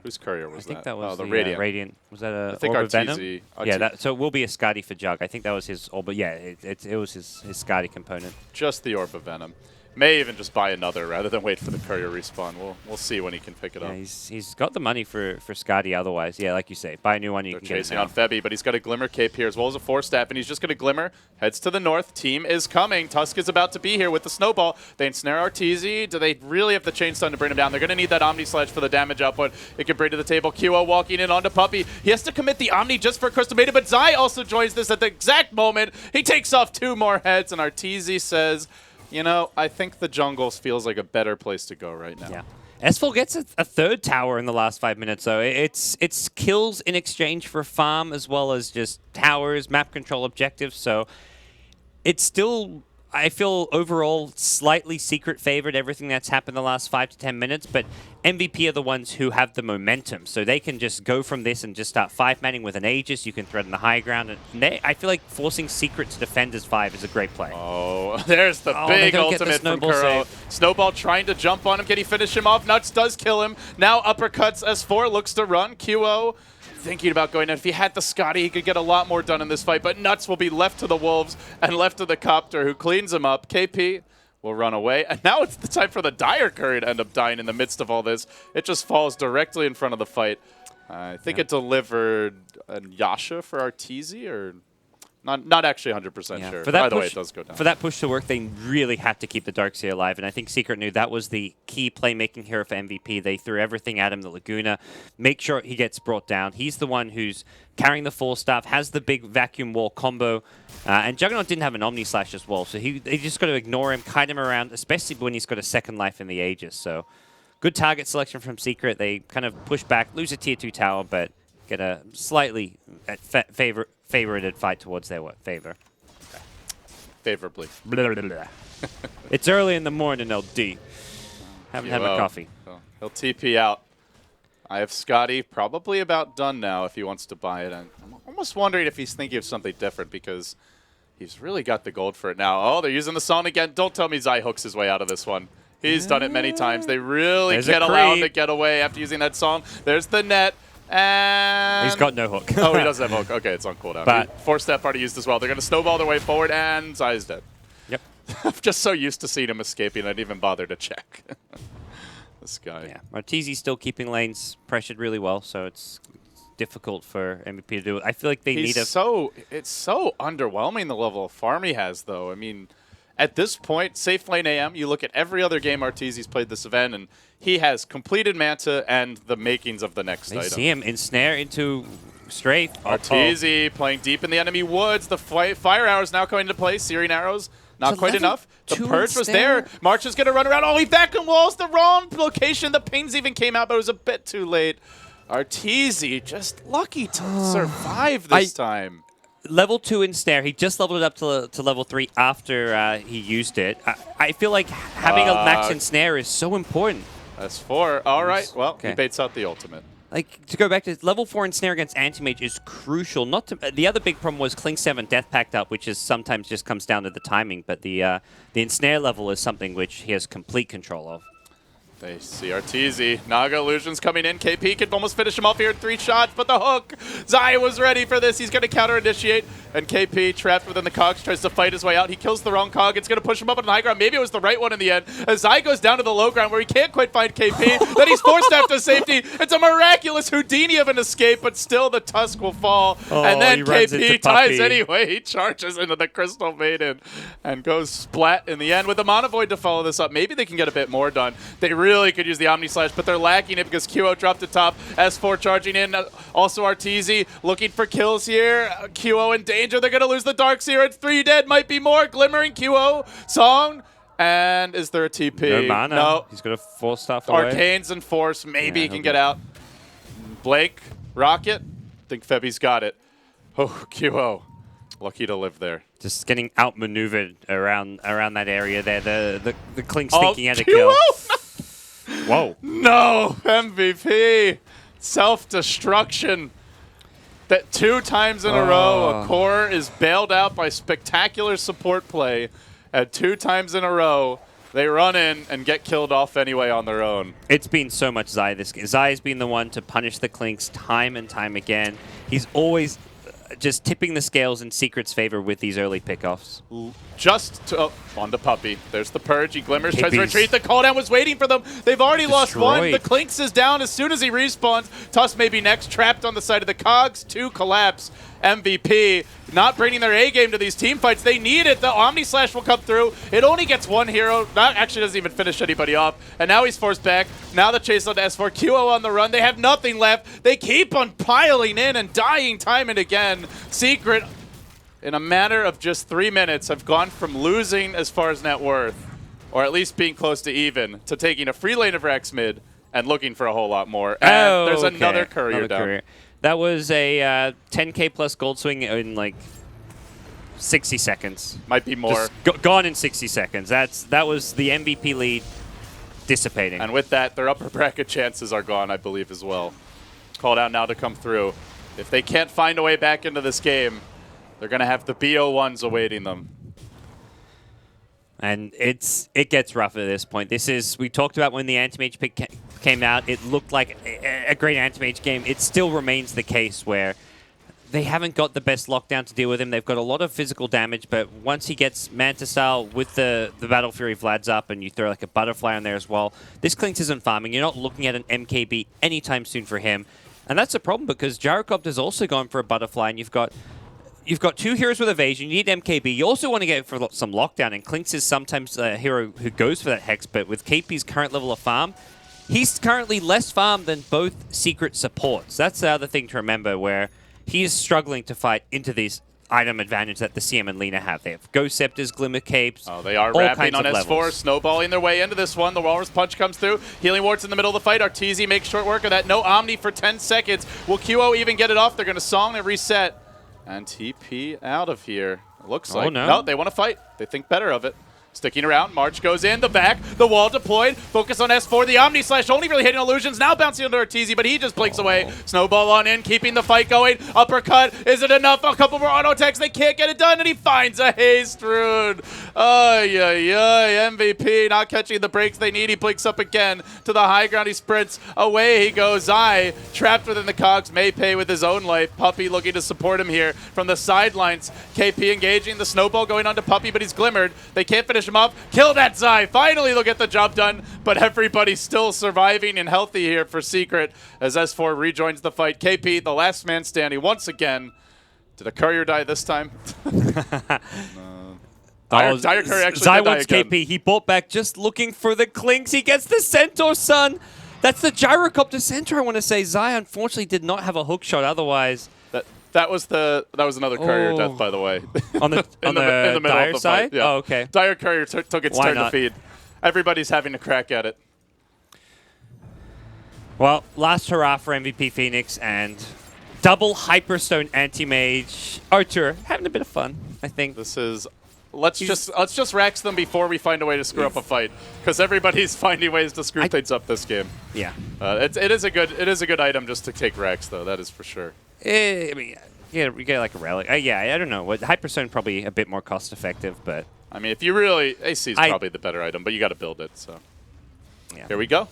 Whose courier was that? I think that was the Radiant. Radiant. Was that a I think Orb of Venom? Yeah, so it will be a Skadi for Jug. I think that was his Orb, but yeah, it was his Skadi component. Just the Orb of Venom. May even just buy another rather than wait for the courier respawn. We'll see when he can pick it up. He's got the money for Skadi otherwise. Yeah, like you say, buy a new one. You They're can get it chasing now. on Febby, but he's got a Glimmer Cape here as well as a Force Staff, and he's just going to Glimmer. Heads to the north. Team is coming. Tusk is about to be here with the Snowball. They ensnare Arteezy. Do they really have the Chain Stun to bring him down? They're going to need that Omni Sledge for the damage output. It can bring to the table. QO walking in onto Puppy. He has to commit the Omni just for Crystal Maiden, but Zai also joins this at the exact moment. He takes off 2 more heads, and Arteezy says, you know, I think the jungle feels like a better place to go right now. Yeah. S4 gets a third tower in the last 5 minutes, though. It's kills in exchange for farm as well as just towers, map control objectives. So it's still, I feel, overall slightly secret favored everything that's happened the last 5 to 10 minutes, but MVP are the ones who have the momentum. So they can just go from this and just start 5-manning with an Aegis. You can threaten the high ground. And I feel like forcing Secret to defend as 5 is a great play. Oh, there's the big ultimate from Kuro. Snowball trying to jump on him. Can he finish him off? Nuts does kill him. Now uppercuts S4, looks to run. QO thinking about going in. If he had the Scotty, he could get a lot more done in this fight, but Nuts will be left to the Wolves and left to the Copter, who cleans him up. KP will run away, and now it's the time for the Dire Curry to end up dying in the midst of all this. It just falls directly in front of the fight. I think it delivered a Yasha for Arteezy, or not actually 100% sure. By the way, it does go down. For that push to work, they really had to keep the Darkseer alive, and I think Secret knew that was the key playmaking hero for MVP. They threw everything at him, the Laguna, make sure he gets brought down. He's the one who's carrying the full staff, has the big vacuum wall combo, and Juggernaut didn't have an Omni Slash as well, so they just got to ignore him, kite him around, especially when he's got a second life in the Aegis. So good target selection from Secret. They kind of push back, lose a tier 2 tower, but get a slightly favorited fight towards their favor. Favorably. Blah, blah, blah. It's early in the morning, LD. Haven't had my coffee. So he'll TP out. I have Scotty probably about done now if he wants to buy it. And I'm almost wondering if he's thinking of something different because he's really got the gold for it now. Oh, they're using the song again. Don't tell me Zai hooks his way out of this one. He's done it many times. They really can't allow him to get away after using that song. There's the net. And he's got no hook. Oh, he doesn't have hook. Okay, it's on cooldown. But 4-step already used as well. They're going to snowball their way forward, and Zai's dead. Yep. I'm just so used to seeing him escaping, I didn't even bother to check. This guy. Yeah, Arteezy's still keeping lanes pressured really well, so it's difficult for MVP to do it. I feel like they need a... It's so underwhelming, the level of farm he has, though. I mean, at this point, safe lane AM, you look at every other game Arteezy's played this event, and he has completed Manta and the makings of the next item. See him ensnare into Strafe. Arteezy playing deep in the enemy woods. The fire arrows now coming into play. Searing arrows, not quite enough. The purge was there. March is going to run around. Oh, he vacuum walls the wrong location. The pings even came out, but it was a bit too late. Arteezy just lucky to survive this time. Level 2 ensnare. He just leveled it up to level 3 after he used it. I feel like having a max ensnare is so important. That's 4. All right. Well, he baits out the ultimate. Like, to go back to level 4 ensnare against Anti-Mage is crucial. Not to, the other big problem was Cling 7 Death Pact up, which is sometimes just comes down to the timing. But the ensnare level is something which he has complete control of. They see Arteezy. Naga Illusions coming in. KP could almost finish him off here in 3 shots, but the hook. Zai was ready for this. He's going to counter-initiate, and KP, trapped within the cogs, tries to fight his way out. He kills the wrong cog. It's going to push him up on the high ground. Maybe it was the right one in the end. As Zai goes down to the low ground where he can't quite find KP. Then he's forced after safety. It's a miraculous Houdini of an escape, but still the Tusk will fall. And then KP ties anyway. He charges into the Crystal Maiden and goes splat in the end with the Mana Void to follow this up. Maybe they can get a bit more done. They really could use the Omni Slash, but they're lacking it because QO dropped to top. S4 charging in. Also Arteezy looking for kills here. QO in danger. They're going to lose the Darkseer. It's 3 dead. Might be more. Glimmering QO. Song. And is there a TP? No mana. No. He's got a 4-staff away. Arcanes and Force. Maybe he can get out. Blake. Rocket. I think Febi's got it. Oh, QO. Lucky to live there. Just getting outmaneuvered around that area there. The Clink's thinking at a kill. Whoa. No, MVP. Self-destruction. That 2 times in a row, a core is bailed out by spectacular support play. And 2 times in a row, they run in and get killed off anyway on their own. It's been so much Zai this game. Zai has been the one to punish the Clinks time and time again. He's always just tipping the scales in Secret's favor with these early pickoffs. Just to, on to Puppy. There's the Purge. He glimmers, tries to retreat. The cooldown was waiting for them. They've already lost 1. The Clinks is down as soon as he respawns. Tusk may be next, trapped on the side of the cogs. 2 collapse. MVP not bringing their A game to these team fights. They need it. The Omni Slash will come through. It only gets 1 hero. Not actually doesn't even finish anybody off. And now he's forced back. Now the chase on to S4. QO on the run. They have nothing left. They keep on piling in and dying time and again. Secret, in a matter of just 3 minutes, have gone from losing as far as net worth, or at least being close to even, to taking a free lane of Rex mid, and looking for a whole lot more. And there's okay. another courier down. Courier. That was a 10k plus gold swing in like 60 seconds. Might be more. Just gone in 60 seconds. That was the MVP lead dissipating. And with that, their upper bracket chances are gone, I believe, as well. Called out now to come through. If they can't find a way back into this game, they're going to have the BO1s awaiting them. And it gets rough at this point. We talked about when the Anti-Mage pick came out, it looked like a great Anti-Mage game. It still remains the case where they haven't got the best lockdown to deal with him. They've got a lot of physical damage, but once he gets Manta style with the Battle Fury Vlad's up and you throw like a Butterfly on there as well, this Clinkz isn't farming. You're not looking at an MKB anytime soon for him. And that's a problem because Gyrocopter's also going for a Butterfly, and you've got two heroes with evasion. You need MKB. You also want to get for some lockdown, and Clinkz is sometimes a hero who goes for that Hex, but with KP's current level of farm, he's currently less farm than both secret supports. That's the other thing to remember, where he is struggling to fight into these item advantage that the CM and Lina have. They have Ghost Scepters, Glimmer Capes. Oh, they are wrapping on S4, levels. Snowballing their way into this one. The Walrus Punch comes through. Healing Wards in the middle of the fight. Arteezy makes short work of that. No Omni for 10 seconds. Will QO even get it off? They're going to Song and reset. And TP out of here. It looks like. No, they want to fight. They think better of it. Sticking around, March goes in, the back, the wall deployed, focus on S4, the Omni Slash only really hitting illusions, now bouncing under Arteezy, but he just blinks away. Snowball on in, keeping the fight going, uppercut, is it enough? A couple more auto attacks, they can't get it done, and he finds a Haste Rune. MVP not catching the breaks they need, he blinks up again to the high ground, he sprints, away he goes. Zai, trapped within the cogs, may pay with his own life. Puppey looking to support him here from the sidelines. KP engaging, the Snowball going on to Puppey, but he's glimmered. They can't finish him off. Kill that Zai. Finally, they'll get the job done, but everybody's still surviving and healthy here for Secret as S4 rejoins the fight. KP, the last man standing once again. Did a courier die this time? Dire Courier actually Zai did die wants again. KP. He bought back just looking for the Clinkz. He gets the Centaur Sun. That's the Gyrocopter Centaur, I want to say. Zai unfortunately did not have a hook shot otherwise. That was another courier death, by the way. On the in the middle Dire of the side? fight. Yeah. Oh, okay. Dire Courier took its turn to feed. Everybody's having a crack at it. Well, last hurrah for MVP Phoenix and double Hyperstone Anti-Mage. Artur having a bit of fun, I think. This is let's just Rax them before we find a way to screw up a fight, because everybody's finding ways to screw things up this game. Yeah. It is a good item just to take Rax though. That is for sure. I mean, you get like a relic. Yeah, I don't know. What Hyperstone probably a bit more cost effective, but I mean, if you really AC is probably the better item, but you got to build it. So yeah. Here we go.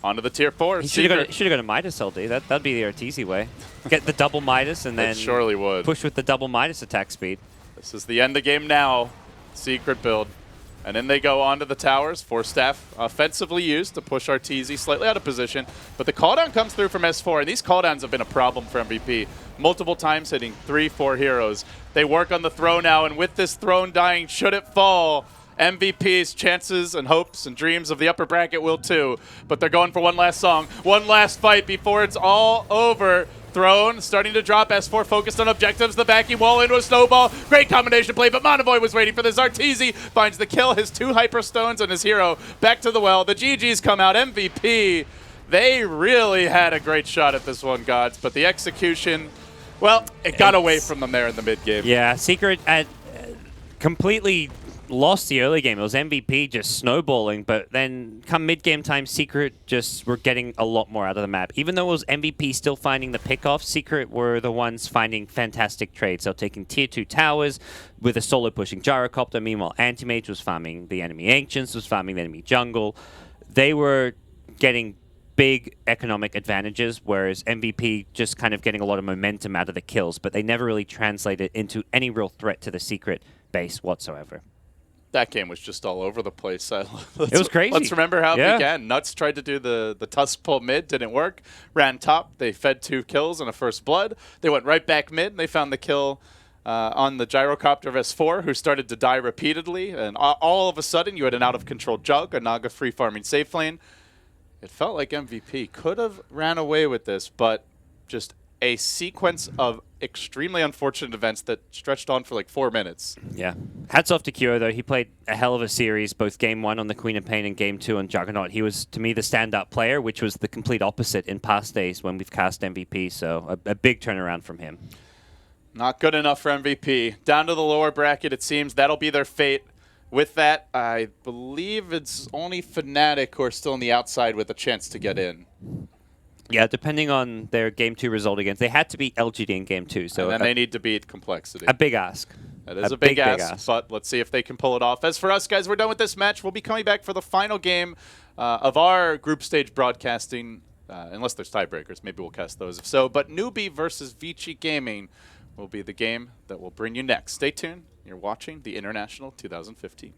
On to the tier 4. He should have gone to Midas LD. That'd be the Arteezy way. Get the double Midas and then it surely would. Push with the double Midas attack speed. This is the end of the game now. Secret build. And then they go onto the towers. 4 staff offensively used to push Arteezy slightly out of position. But the calldown comes through from S4, and these calldowns have been a problem for MVP. Multiple times hitting 3-4 heroes. They work on the throne now, and with this throne dying, should it fall, MVP's chances and hopes and dreams of the upper bracket will too. But they're going for one last song, one last fight before it's all over. Throne starting to drop. S4 focused on objectives. The backing wall into a snowball. Great combination play, but Monovoy was waiting for this. Arteezy finds the kill. His 2 Hyperstones and his hero back to the well. The GGs come out. MVP, they really had a great shot at this one, Gods, but the execution, well, it got away from them there in the mid game. Yeah, Secret completely lost the early game. It was MVP just snowballing, but then come mid-game time, Secret just were getting a lot more out of the map. Even though it was MVP still finding the pick-off, Secret were the ones finding fantastic trades. So taking tier 2 towers with a solo pushing Gyrocopter. Meanwhile, Anti-Mage was farming the enemy Ancients, was farming the enemy jungle. They were getting big economic advantages, whereas MVP just kind of getting a lot of momentum out of the kills, but they never really translated into any real threat to the Secret base whatsoever. That game was just all over the place. It was crazy. Let's remember how it began. Nuts tried to do the tusk pull mid, didn't work. Ran top, they fed 2 kills and a first blood. They went right back mid, and they found the kill on the Gyrocopter of S4, who started to die repeatedly. And all of a sudden, you had an out-of-control Jug, a Naga free farming safe lane. It felt like MVP could have ran away with this, but just a sequence of extremely unfortunate events that stretched on for like 4 minutes. Yeah. Hats off to Kyo, though. He played a hell of a series, both Game 1 on the Queen of Pain and Game 2 on Juggernaut. He was, to me, the stand-up player, which was the complete opposite in past days when we've cast MVP, so a big turnaround from him. Not good enough for MVP. Down to the lower bracket, it seems. That'll be their fate. With that, I believe it's only Fnatic who are still on the outside with a chance to get in. Yeah, depending on their Game 2 result against. They had to beat LGD in Game 2, so... And then they need to beat Complexity. A big ask. That is a big ask, but let's see if they can pull it off. As for us, guys, we're done with this match. We'll be coming back for the final game of our group stage broadcasting, unless there's tiebreakers. Maybe we'll cast those if so. But Newbie versus Vici Gaming will be the game that will bring you next. Stay tuned. You're watching the International 2015.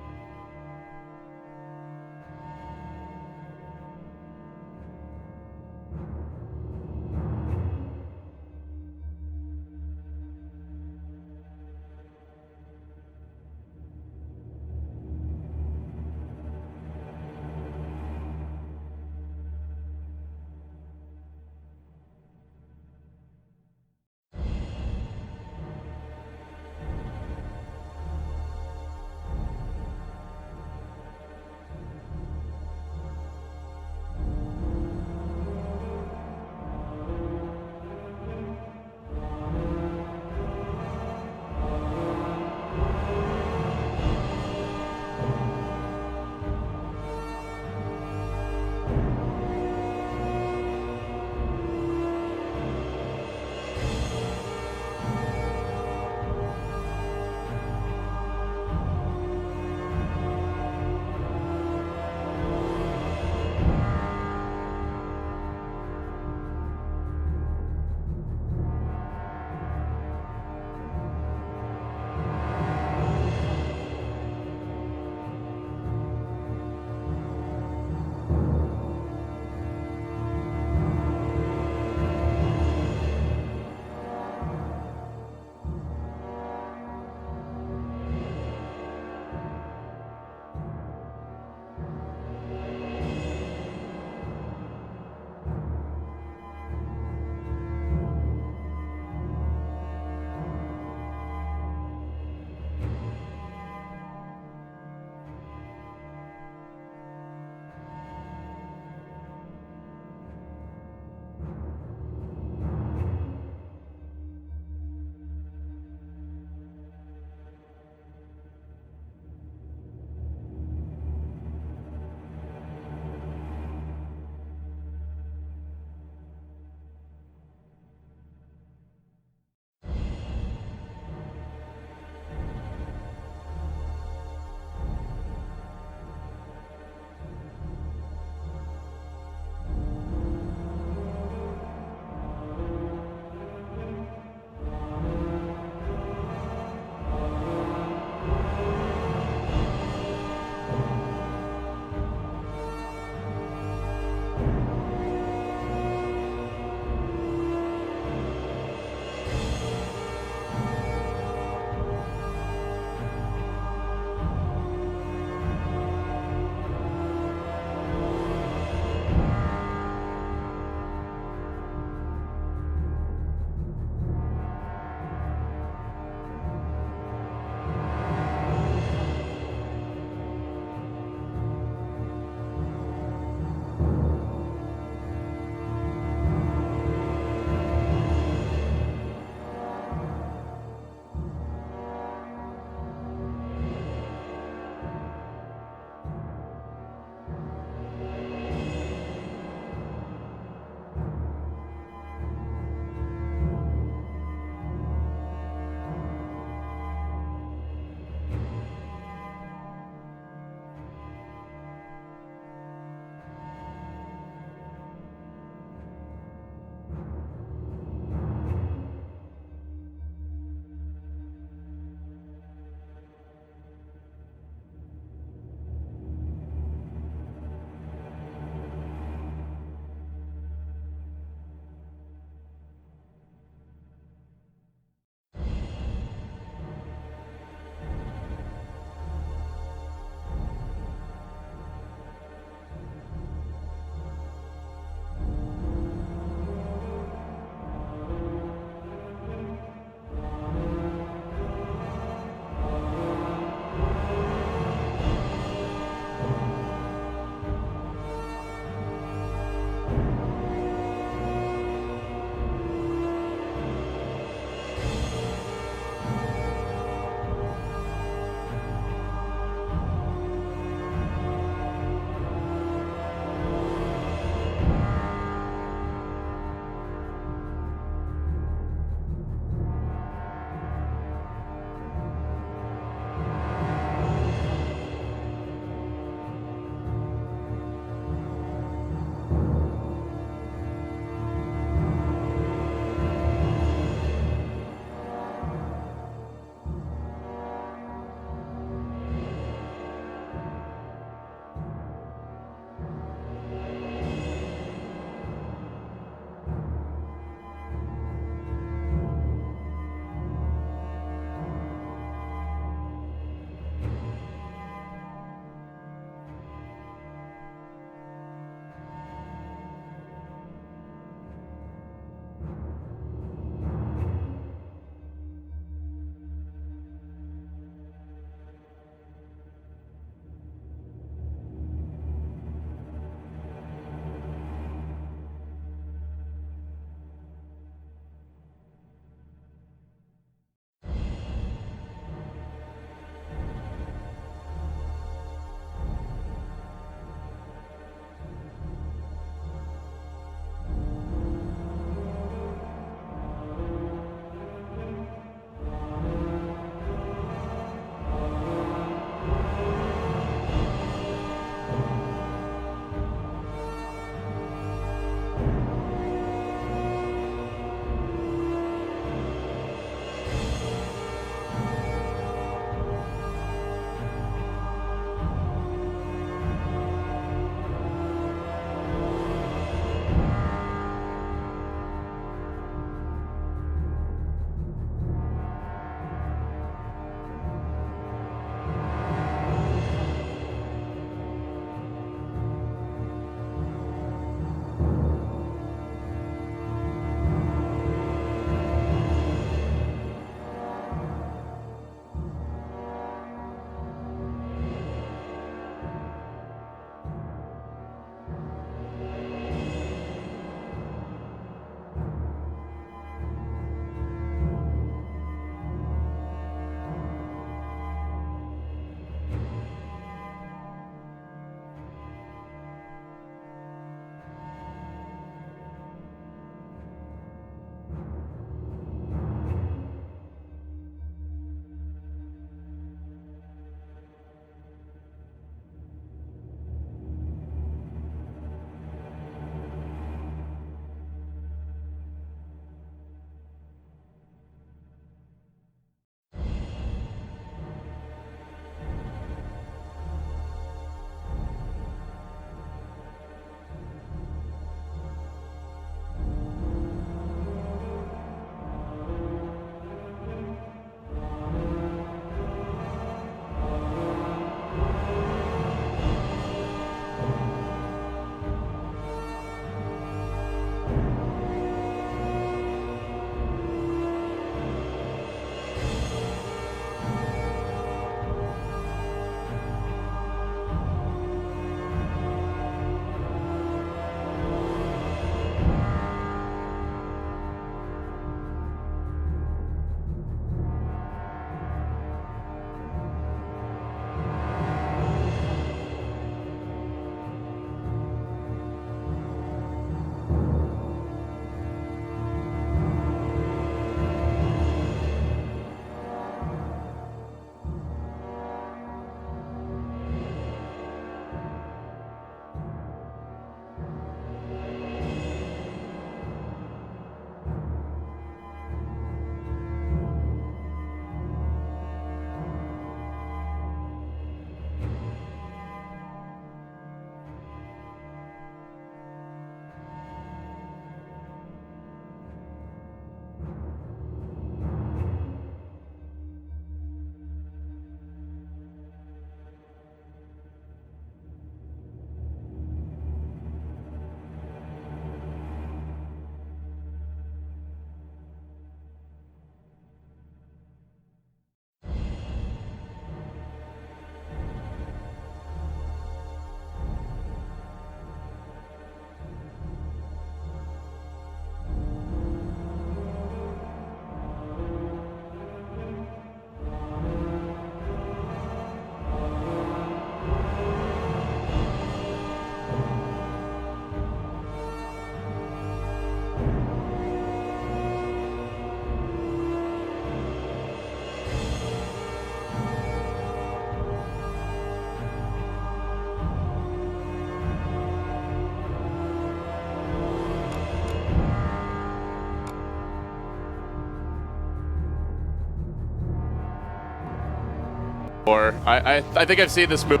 before. I think I've seen this move.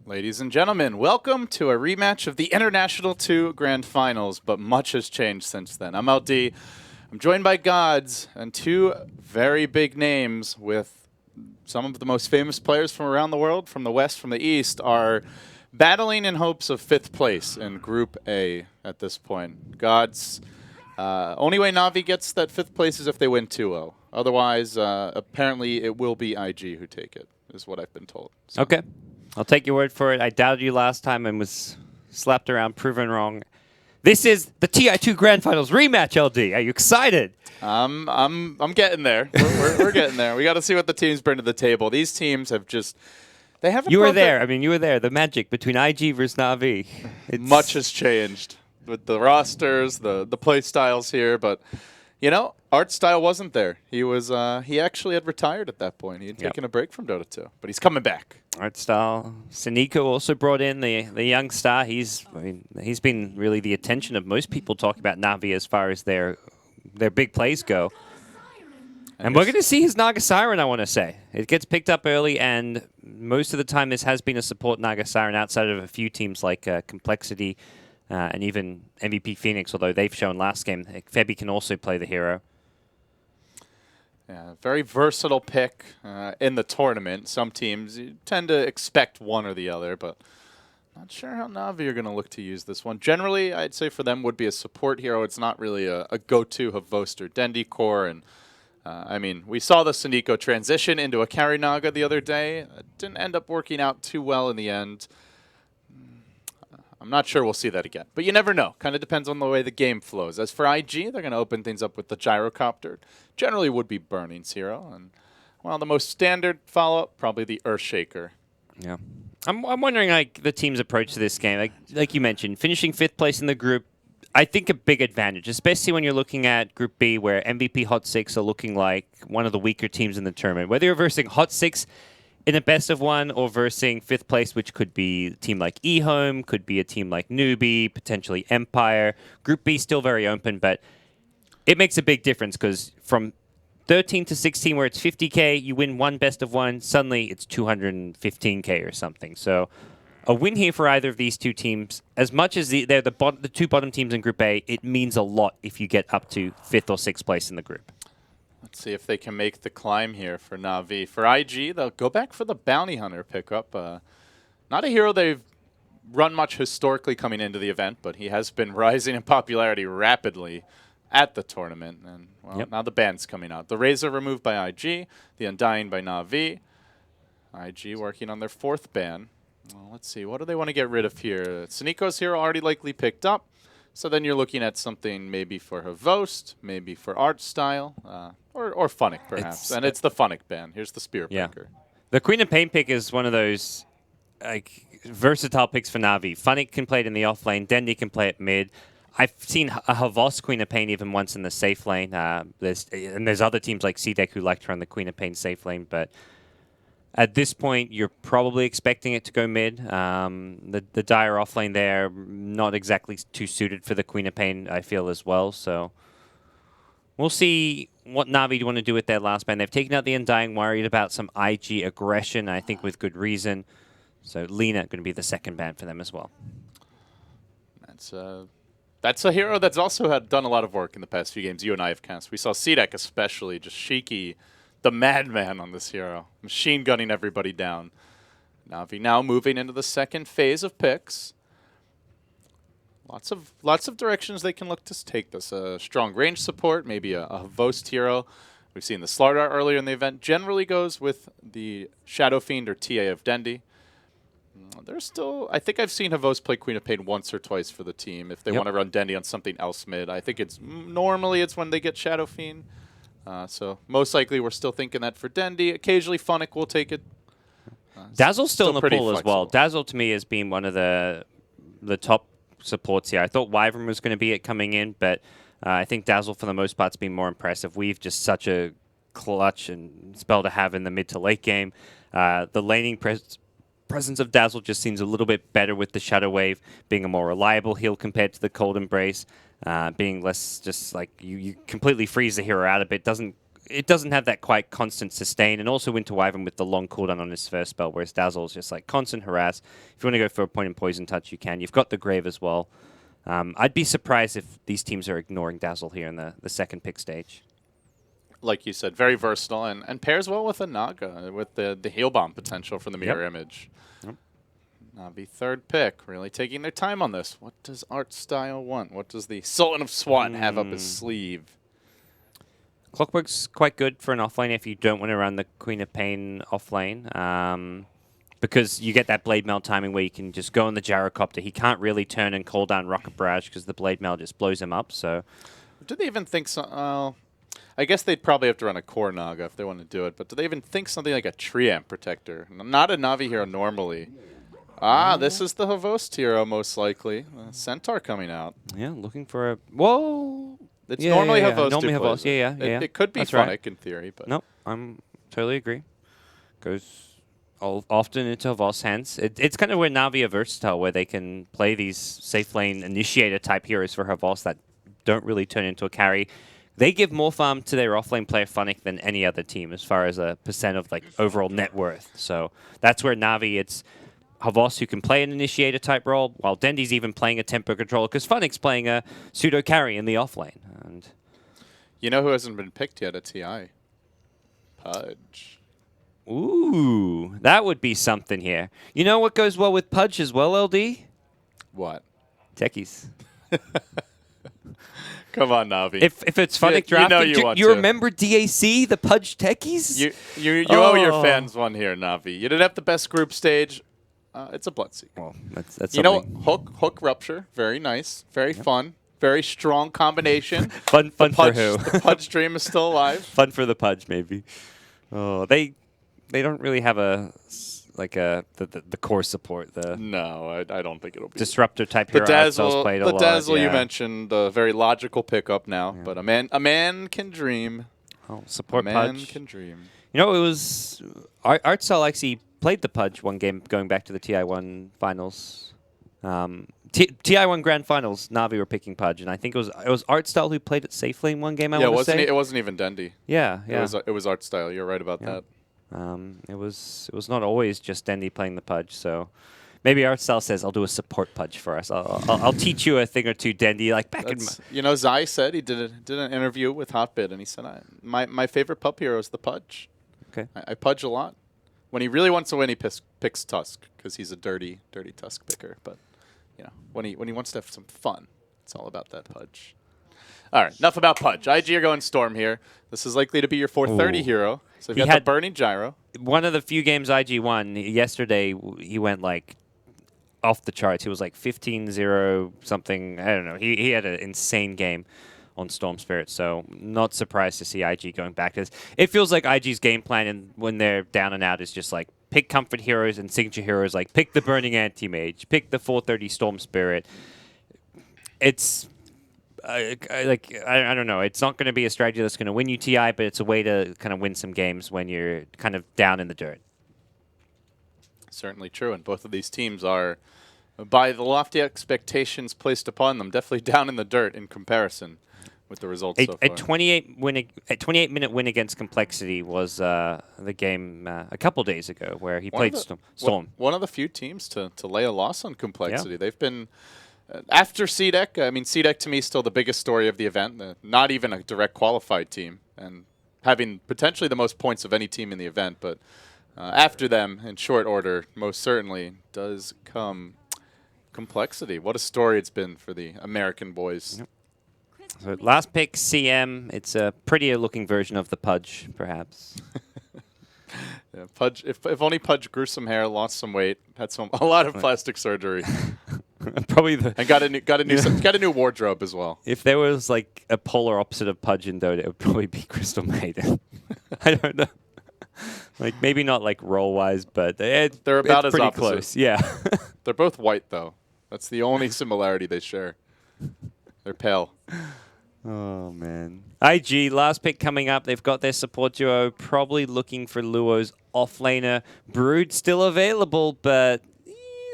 Ladies and gentlemen, welcome to a rematch of the International 2 Grand Finals, but much has changed since then. I'm LD. I'm joined by Gods and two very big names with some of the most famous players from around the world, from the West, from the East, are battling in hopes of 5th place in Group A at this point. Gods, only way Na'Vi gets that 5th place is if they win 2-0. Otherwise, apparently it will be IG who take it, is what I've been told. So. Okay. I'll take your word for it. I doubted you last time and was slapped around, proven wrong. This is the TI2 Grand Finals rematch, LD. Are you excited? I'm getting there. We're getting there. We got to see what the teams bring to the table. These teams have just they haven't. You were there. I mean, you were there. The magic between IG versus Na'Vi. Much has changed with the rosters, the play styles here, but you know, art style wasn't there. He actually had retired at that point. He had taken a break from Dota 2, but he's coming back. Art style. Siniko also brought in the young star. He's been really the attention of most people talking about Na'Vi as far as their big plays go. And we're going to see his Naga Siren, I want to say. It gets picked up early, and most of the time this has been a support Naga Siren outside of a few teams like Complexity and even MVP Phoenix, although they've shown last game. Febby can also play the hero. Yeah, very versatile pick in the tournament. Some teams you tend to expect one or the other, but not sure how Na'Vi are going to look to use this one. Generally, I'd say for them would be a support hero. It's not really a go-to Havost or Dendi core. And I mean, we saw the Siniko transition into a carry Naga the other day. It didn't end up working out too well in the end. I'm not sure we'll see that again, but you never know. Kind of depends on the way the game flows. As for IG, they're going to open things up with the Gyrocopter. Generally would be Burning's hero. And, well, the most standard follow-up, probably the Earthshaker. Yeah. I'm wondering, like, the team's approach to this game. Like you mentioned, finishing 5th place in the group, I think a big advantage, especially when you're looking at Group B, where MVP Hot 6 are looking like one of the weaker teams in the tournament. Whether you're versing Hot 6 in a best of one or versing 5th place, which could be a team like eHome, could be a team like Newbie, potentially Empire. Group B still very open, but it makes a big difference because from 13 to 16, where it's 50K, you win one best of one, suddenly it's 215K or something. So a win here for either of these two teams, as much as they're the two bottom teams in Group A, it means a lot if you get up to 5th or 6th place in the group. Let's see if they can make the climb here for Na'Vi. For IG, they'll go back for the Bounty Hunter pickup. Not a hero they've run much historically coming into the event, but he has been rising in popularity rapidly at the tournament. And, well, now the ban's coming out. The Razor removed by IG, the Undying by Na'Vi. IG working on their 4th ban. Well, let's see. What do they want to get rid of here? Siniko's hero already likely picked up. So then you're looking at something maybe for Havost, maybe for art style, or Funnick perhaps. And it's the Funnick ban. Here's the Spear Breaker. The Queen of Pain pick is one of those versatile picks for Na'Vi. Funnick can play it in the off lane. Dendi can play it mid. I've seen a Havost Queen of Pain even once in the safe lane. There's other teams like C-Deck who like to run the Queen of Pain safe lane, but at this point, you're probably expecting it to go mid. The Dire offlane there, not exactly too suited for the Queen of Pain, I feel, as well. So we'll see what Na'Vi want to do with their last ban. They've taken out the Undying, worried about some IG aggression, I think with good reason. So Lina going to be the 2nd ban for them as well. That's a hero that's also had done a lot of work in the past few games you and I have cast. We saw C-Deck especially, just Shiki, the madman on this hero, machine gunning everybody down. Na'Vi now moving into the 2nd phase of picks. Lots of directions they can look to take this. Strong range support, maybe a Havost hero. We've seen the Slardar earlier in the event. Generally goes with the Shadow Fiend or TA of Dendi. There's still, I think I've seen Havost play Queen of Pain once or twice for the team. If they want to run Dendi on something else mid, I think normally it's when they get Shadow Fiend. So most likely we're still thinking that for Dendi. Occasionally Funnick will take it. Dazzle's still in the pool as well. flexible. Dazzle to me has been one of the top supports here. I thought Wyvern was going to be it coming in, but I think Dazzle for the most part's been more impressive. We've just such a clutch and spell to have in the mid to late game. The laning presence of Dazzle just seems a little bit better with the Shadow Wave, being a more reliable heal compared to the Cold Embrace. Being less just like you completely freeze the hero out a bit, doesn't it doesn't have that quite constant sustain, and also Winter Wyvern with the long cooldown on his first spell, whereas Dazzle is just like constant harass. If you want to go for a point and poison touch, you can. You've got the Grave as well. I'd be surprised if these teams are ignoring Dazzle here in the second pick stage. Like you said, very versatile and pairs well with a Naga with the heal bomb potential from the mirror image. Yep. Navi third pick, really taking their time on this. What does Art Style want? What does the Sultan of SWAT have up his sleeve? Clockwork's quite good for an offlane if you don't want to run the Queen of Pain offlane. Because you get that Blade Mail timing where you can just go on the Gyrocopter. He can't really turn and call down Rocket Barrage because the Blade Mail just blows him up. So, do they even think so? I guess they'd probably have to run a core Naga if they want to do it. But do they even think something like a Treant Protector? Not a Navi hero normally. This is the Havost hero most likely. Centaur coming out. Yeah, looking for a... Whoa! It's normally Havost. Normally Havost, yeah. It could be That's Funnick right. in theory. But nope, I'm totally agree. Goes often into Havost's hands. It's kind of where Navi are versatile, where they can play these safe lane initiator type heroes for Havost that don't really turn into a carry. They give more farm to their offlane player Funnick than any other team as far as a percent of like overall net worth. So that's where Navi, it's Havost who can play an initiator type role, while Dendy's even playing a tempo controller because Funnick's playing a pseudo carry in the offlane. And you know who hasn't been picked yet at TI? Pudge. Ooh, that would be something here. You know what goes well with Pudge as well, LD? What? Techies. Come on, Navi. If it's Funnick drafted, you remember DAC, the Pudge Techies? You owe your fans one here, Navi. You didn't have the best group stage. It's a Bloodseeker. Well, that's you know, Hook Rupture, very nice, very fun, very strong combination. fun for who? The Pudge dream is still alive. Fun for the Pudge, maybe. Oh, they don't really have the core support. No, I don't think it'll be disruptor type hero. The Dazzle you mentioned, a very logical pickup now, but a man can dream. Oh, support Pudge. Pudge. Man can dream. You know, it was Artcell actually played the Pudge one game going back to the TI1 finals. TI1 Grand Finals, Navi were picking Pudge, and I think it was Artstyle who played at Safe Lane one game. It wasn't even Dendy. Yeah. It was Artstyle. You're right about that. It was not always just Dendy playing the Pudge. So maybe Artstyle says, "I'll do a support Pudge for us. I'll teach you a thing or two, Dendy." Like back in Zai said he did an interview with Hotbit, and he said, "My favorite pup hero is the Pudge. Okay, I Pudge a lot. When he really wants to win, he picks Tusk because he's a dirty Tusk picker. But when he wants to have some fun, it's all about that Pudge." All right, enough about Pudge. IG are going Storm here. This is likely to be your 430 hero. So you got the Burning Gyro. One of the few games IG won. Yesterday, he went like off the charts. He was like 15-0 something. I don't know. He had an insane game on Storm Spirit. So not surprised to see IG going back to this. It feels like IG's game plan and when they're down and out is just like pick comfort heroes and signature heroes. Like pick the Burning Anti-Mage, pick the 430 Storm Spirit. It's... I don't know. It's not going to be a strategy that's going to win you TI, but it's a way to kind of win some games when you're kind of down in the dirt. Certainly true, and both of these teams are, by the lofty expectations placed upon them, definitely down in the dirt in comparison with the results so far. A 28-minute win against Complexity was the game a couple days ago where he played Storm. One of the few teams to lay a loss on Complexity. Yeah. They've been... after CDEC, I mean, CDEC to me is still the biggest story of the event. Not even a direct qualified team, and having potentially the most points of any team in the event. But after them, in short order, most certainly does come Complexity. What a story it's been for the American boys. Yep. So last pick, CM. It's a prettier looking version of the Pudge, perhaps. Yeah, Pudge. If only Pudge grew some hair, lost some weight, had a lot of plastic surgery. Probably and got a new wardrobe as well. If there was like a polar opposite of Pudge in Dota, it would probably be Crystal Maiden. I don't know. Like maybe not like role wise, but they're about as pretty opposite. Close. Yeah. They're both white though. That's the only similarity they share. They're pale. Oh man. IG last pick coming up. They've got their support duo probably looking for Luo's offlaner. Brood still available, but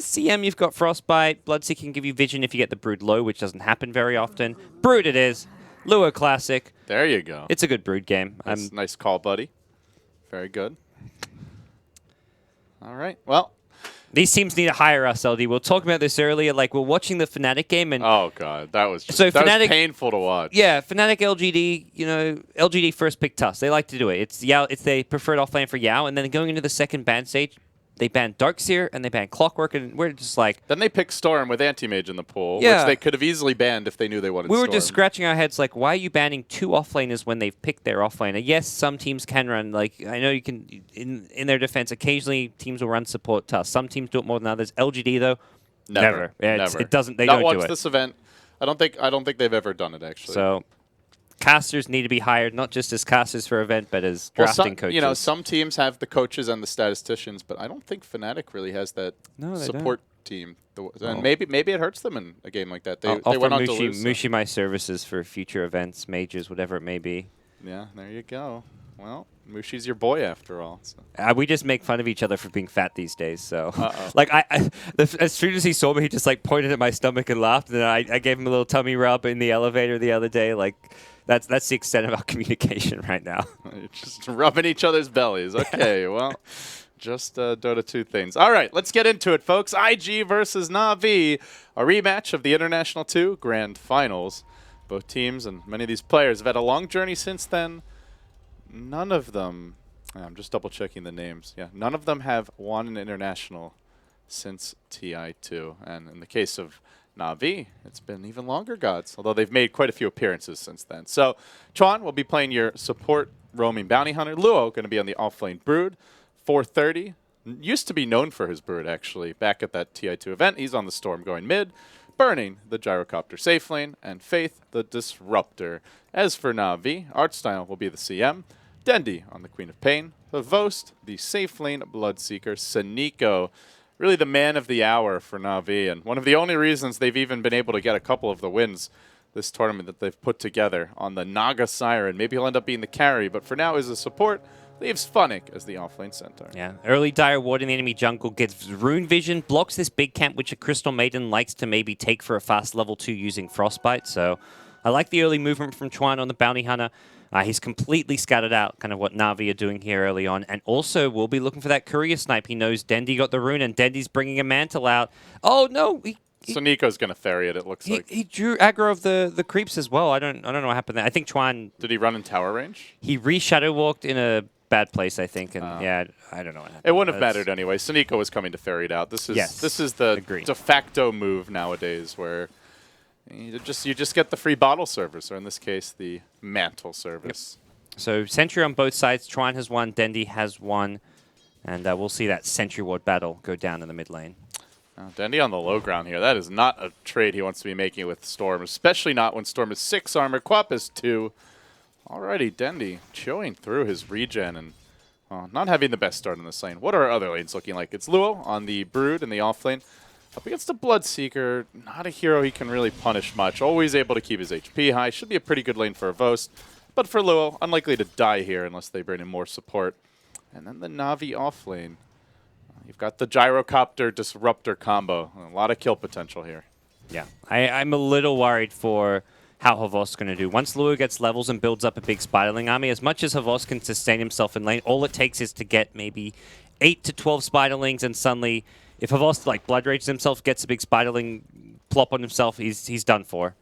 CM, you've got Frostbite. Bloodseeker can give you Vision if you get the Brood low, which doesn't happen very often. Brood it is. Lua Classic. There you go. It's a good Brood game. Nice call, buddy. Very good. All right. Well, these teams need to hire us, LD. We were talking about this earlier. Like, we're watching the Fnatic game, and oh god, that was so that Fnatic, was painful to watch. Yeah, Fnatic LGD. You know, LGD first pick Tusk. They like to do it. It's Yao. It's their preferred offlane for Yao, and then going into the second ban stage, they banned Darkseer and they banned Clockwork, and we're just like... Then they picked Storm with Anti-Mage in the pool, Yeah. which they could have easily banned if they knew they wanted We were Storm. just scratching our heads like, why are you banning 2 offlaners when they've picked their offlaner? Yes, some teams can run. Like, I know you can... In their defense, occasionally teams will run support Tusk. Some teams do it more than others. LGD, though, never. Yeah, Never. It doesn't... They Not don't once do it. this event. I don't think they've ever done it, actually. So... Casters need to be hired, not just as casters for event, but as drafting coaches. You know, some teams have the coaches and the statisticians, but I don't think Fnatic really has that support team. And maybe it hurts them in a game like that. They went on to lose. Mushi my services for future events, majors, whatever it may be. Yeah, there you go. Well, Mushi's your boy after all. So. We just make fun of each other for being fat these days. So, like, as soon as he saw me, he just like pointed at my stomach and laughed. And I gave him a little tummy rub in the elevator the other day. Like, that's the extent of our communication right now. You're just rubbing each other's bellies. Okay, well, just Dota 2 things. All right, let's get into it, folks. IG versus Na'Vi, a rematch of the International 2 Grand Finals. Both teams and many of these players have had a long journey since then. None of them, I'm just double checking the names. Yeah, none of them have won an international since TI2. And in the case of Na'Vi, it's been even longer, gods, although they've made quite a few appearances since then. So, Chuan will be playing your support roaming bounty hunter. Luo going to be on the offlane Brood. 430, used to be known for his Brood, actually, back at that TI2 event. He's on the Storm going mid. Burning, the Gyrocopter safe lane, and Faith, the Disruptor. As for Na'Vi, Artstyle will be the CM. Dendi on the Queen of Pain. Havost, the safe lane Bloodseeker. Saniko, really the man of the hour for Na'Vi, and one of the only reasons they've even been able to get a couple of the wins this tournament that they've put together on the Naga Siren. Maybe he'll end up being the carry, but for now as a support, leaves Funnick as the offlane centaur. Yeah, early Dire Ward in the enemy jungle gets Rune Vision, blocks this big camp, which a Crystal Maiden likes to maybe take for a fast level 2 using Frostbite. So I like the early movement from Chuan on the Bounty Hunter. He's completely scattered out kind of what Na'Vi are doing here early on. And also, we'll be looking for that courier snipe. He knows Dendi got the rune, and Dendi's bringing a Mantle out. Oh, no! So Nico's going to ferry it, it looks like. He drew aggro of the creeps as well. I don't know what happened there. I think Chuan... Did he run in tower range? He re-shadow walked in a bad place, I think. And yeah, I don't know what happened. It wouldn't have mattered anyway. Saniko was coming to ferry it out. This is the de facto move nowadays where you just get the free bottle service, or in this case, the mantle service. Yep. So Sentry on both sides. Chuan has won, Dendi has won, and we'll see that Sentry Ward battle go down in the mid lane. Dendi on the low ground here. That is not a trade he wants to be making with Storm, especially not when Storm is 6 armor, Quap is 2. Alrighty, Dendi chewing through his regen and not having the best start in this lane. What are our other lanes looking like? It's Luo on the Brood in the off lane. Up against the Bloodseeker, not a hero he can really punish much. Always able to keep his HP high. Should be a pretty good lane for Avost. But for Luo, unlikely to die here unless they bring in more support. And then the Na'Vi off lane. You've got the Gyrocopter Disruptor combo. A lot of kill potential here. Yeah, I'm a little worried for how Havos going to do. Once Luo gets levels and builds up a big Spiderling army, as much as Havos can sustain himself in lane, all it takes is to get maybe 8 to 12 Spiderlings, and suddenly, if Havos like Blood Rages himself, gets a big Spiderling plop on himself, he's done for.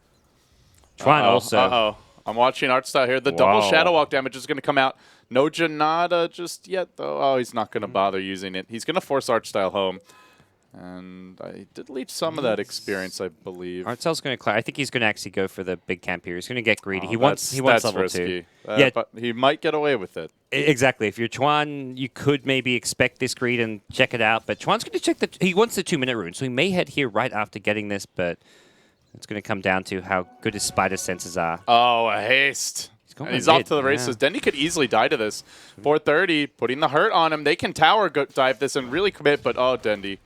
Chuan also. I'm watching Artstyle here. The double Shadow Walk damage is going to come out. No Janata just yet, though. Oh, he's not going to bother using it. He's going to force Artstyle home. And I did leech some of that experience, I believe. Artstyle's going to clear. I think he's going to actually go for the big camp here. He's going to get greedy. He wants level risky. 2. Yeah, but he might get away with it. Exactly. If you're Chuan, you could maybe expect this greed and check it out. But Chuan's going to check he wants the 2-minute rune, so he may head here right after getting this. But it's going to come down to how good his spider senses are. Oh, a haste. He's off to the races. Yeah. Dendi could easily die to this. 430, putting the hurt on him. They can tower dive this and really commit, but oh, Dendi.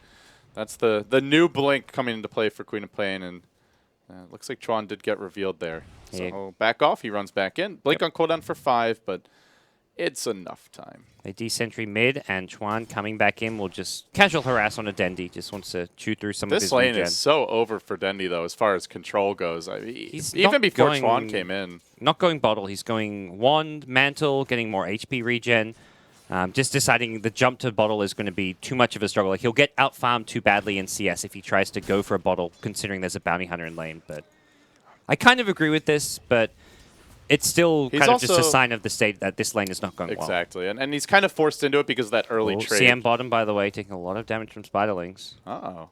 That's the new blink coming into play for Queen of Pain, and it looks like Chuan did get revealed there. So back off, he runs back in. Blink on cooldown for 5, but it's enough time. They de-sentry mid, and Chuan coming back in will just casual harass on a Dendi. Just wants to chew through some of his This lane regen. is so over for Dendi, though, as far as control goes. He's even not before going- Chuan came in. Not going bottle, he's going wand, mantle, getting more HP regen. Just deciding the jump to bottle is going to be too much of a struggle. Like, he'll get out-farmed too badly in CS if he tries to go for a bottle, considering there's a bounty hunter in lane. But I kind of agree with this, but it's still He's kind of just a also- sign of the state that this lane is not going well. Exactly. And he's kind of forced into it because of that early trade. CM bottom, by the way, taking a lot of damage from Spiderlings. Uh-oh.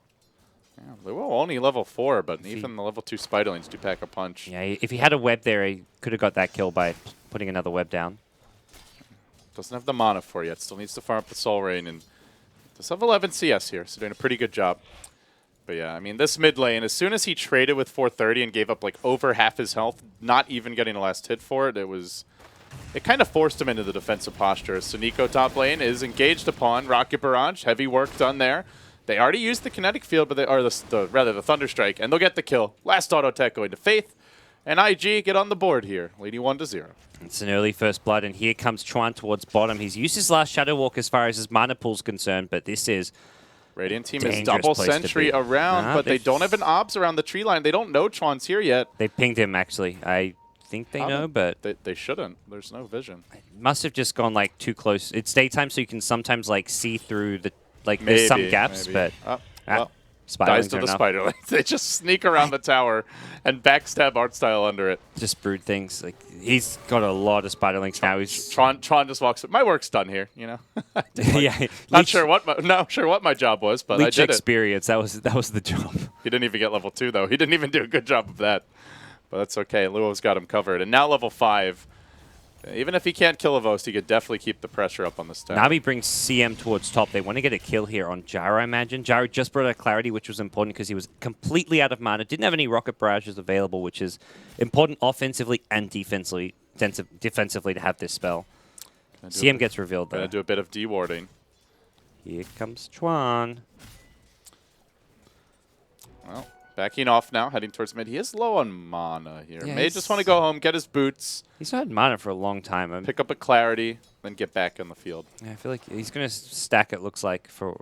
Yeah, they were only level 4, but even the level 2 Spiderlings do pack a punch. Yeah, if he had a web there, he could have got that kill by putting another web down. Doesn't have the mana for it yet. Still needs to farm up the Soul Rain. And does have 11 CS here, so doing a pretty good job. But yeah, I mean, this mid lane, as soon as he traded with 430 and gave up like over half his health, not even getting the last hit for it, it kind of forced him into the defensive posture. Suniko top lane is engaged upon Rocket Barrage. Heavy work done there. They already used the kinetic field, but rather the Thunderstrike, and they'll get the kill. Last auto tech going to Faith, and IG get on the board here, leading 1-0. It's an early first blood, and here comes Chuan towards bottom. He's used his last Shadow Walk as far as his mana pool's concerned, but this is Radiant team is dangerous double place to sentry be. around, Nah, but they they've- don't have an obs around the tree line. They don't know Chuan's here yet. They pinged him, actually. I think they know, but They shouldn't. There's no vision. must have just gone like too close. It's daytime, so you can sometimes like see through the there's some gaps, maybe. but Well, Spiderlings dies to are the enough. spider. They just sneak around the tower and backstab art style under it. Just brood things. Like, he's got a lot of Spiderlings now. He's Tron just walks up. My work's done here, you know. yeah, Not sure what my job was, but I Leech did it. experience. That was the job. He didn't even get level 2 though. He didn't even do a good job of that. But that's okay. Luo's got him covered. And now level 5. Even if he can't kill a Vost, he could definitely keep the pressure up on this tower. Navi brings CM towards top. They want to get a kill here on Gyro, I imagine. Gyro just brought out Clarity, which was important because he was completely out of mana. Didn't have any rocket barrages available, which is important offensively and defensively to have this spell. CM gets revealed, though. Gonna do a bit of dewarding. Here comes Chuan. Well, backing off now, heading towards mid. He is low on mana here. Yeah, May he's- just want to go home, get his boots, He's not had mana for a long time. pick up a clarity, then get back on the field. I feel like he's going to stack, it looks like, for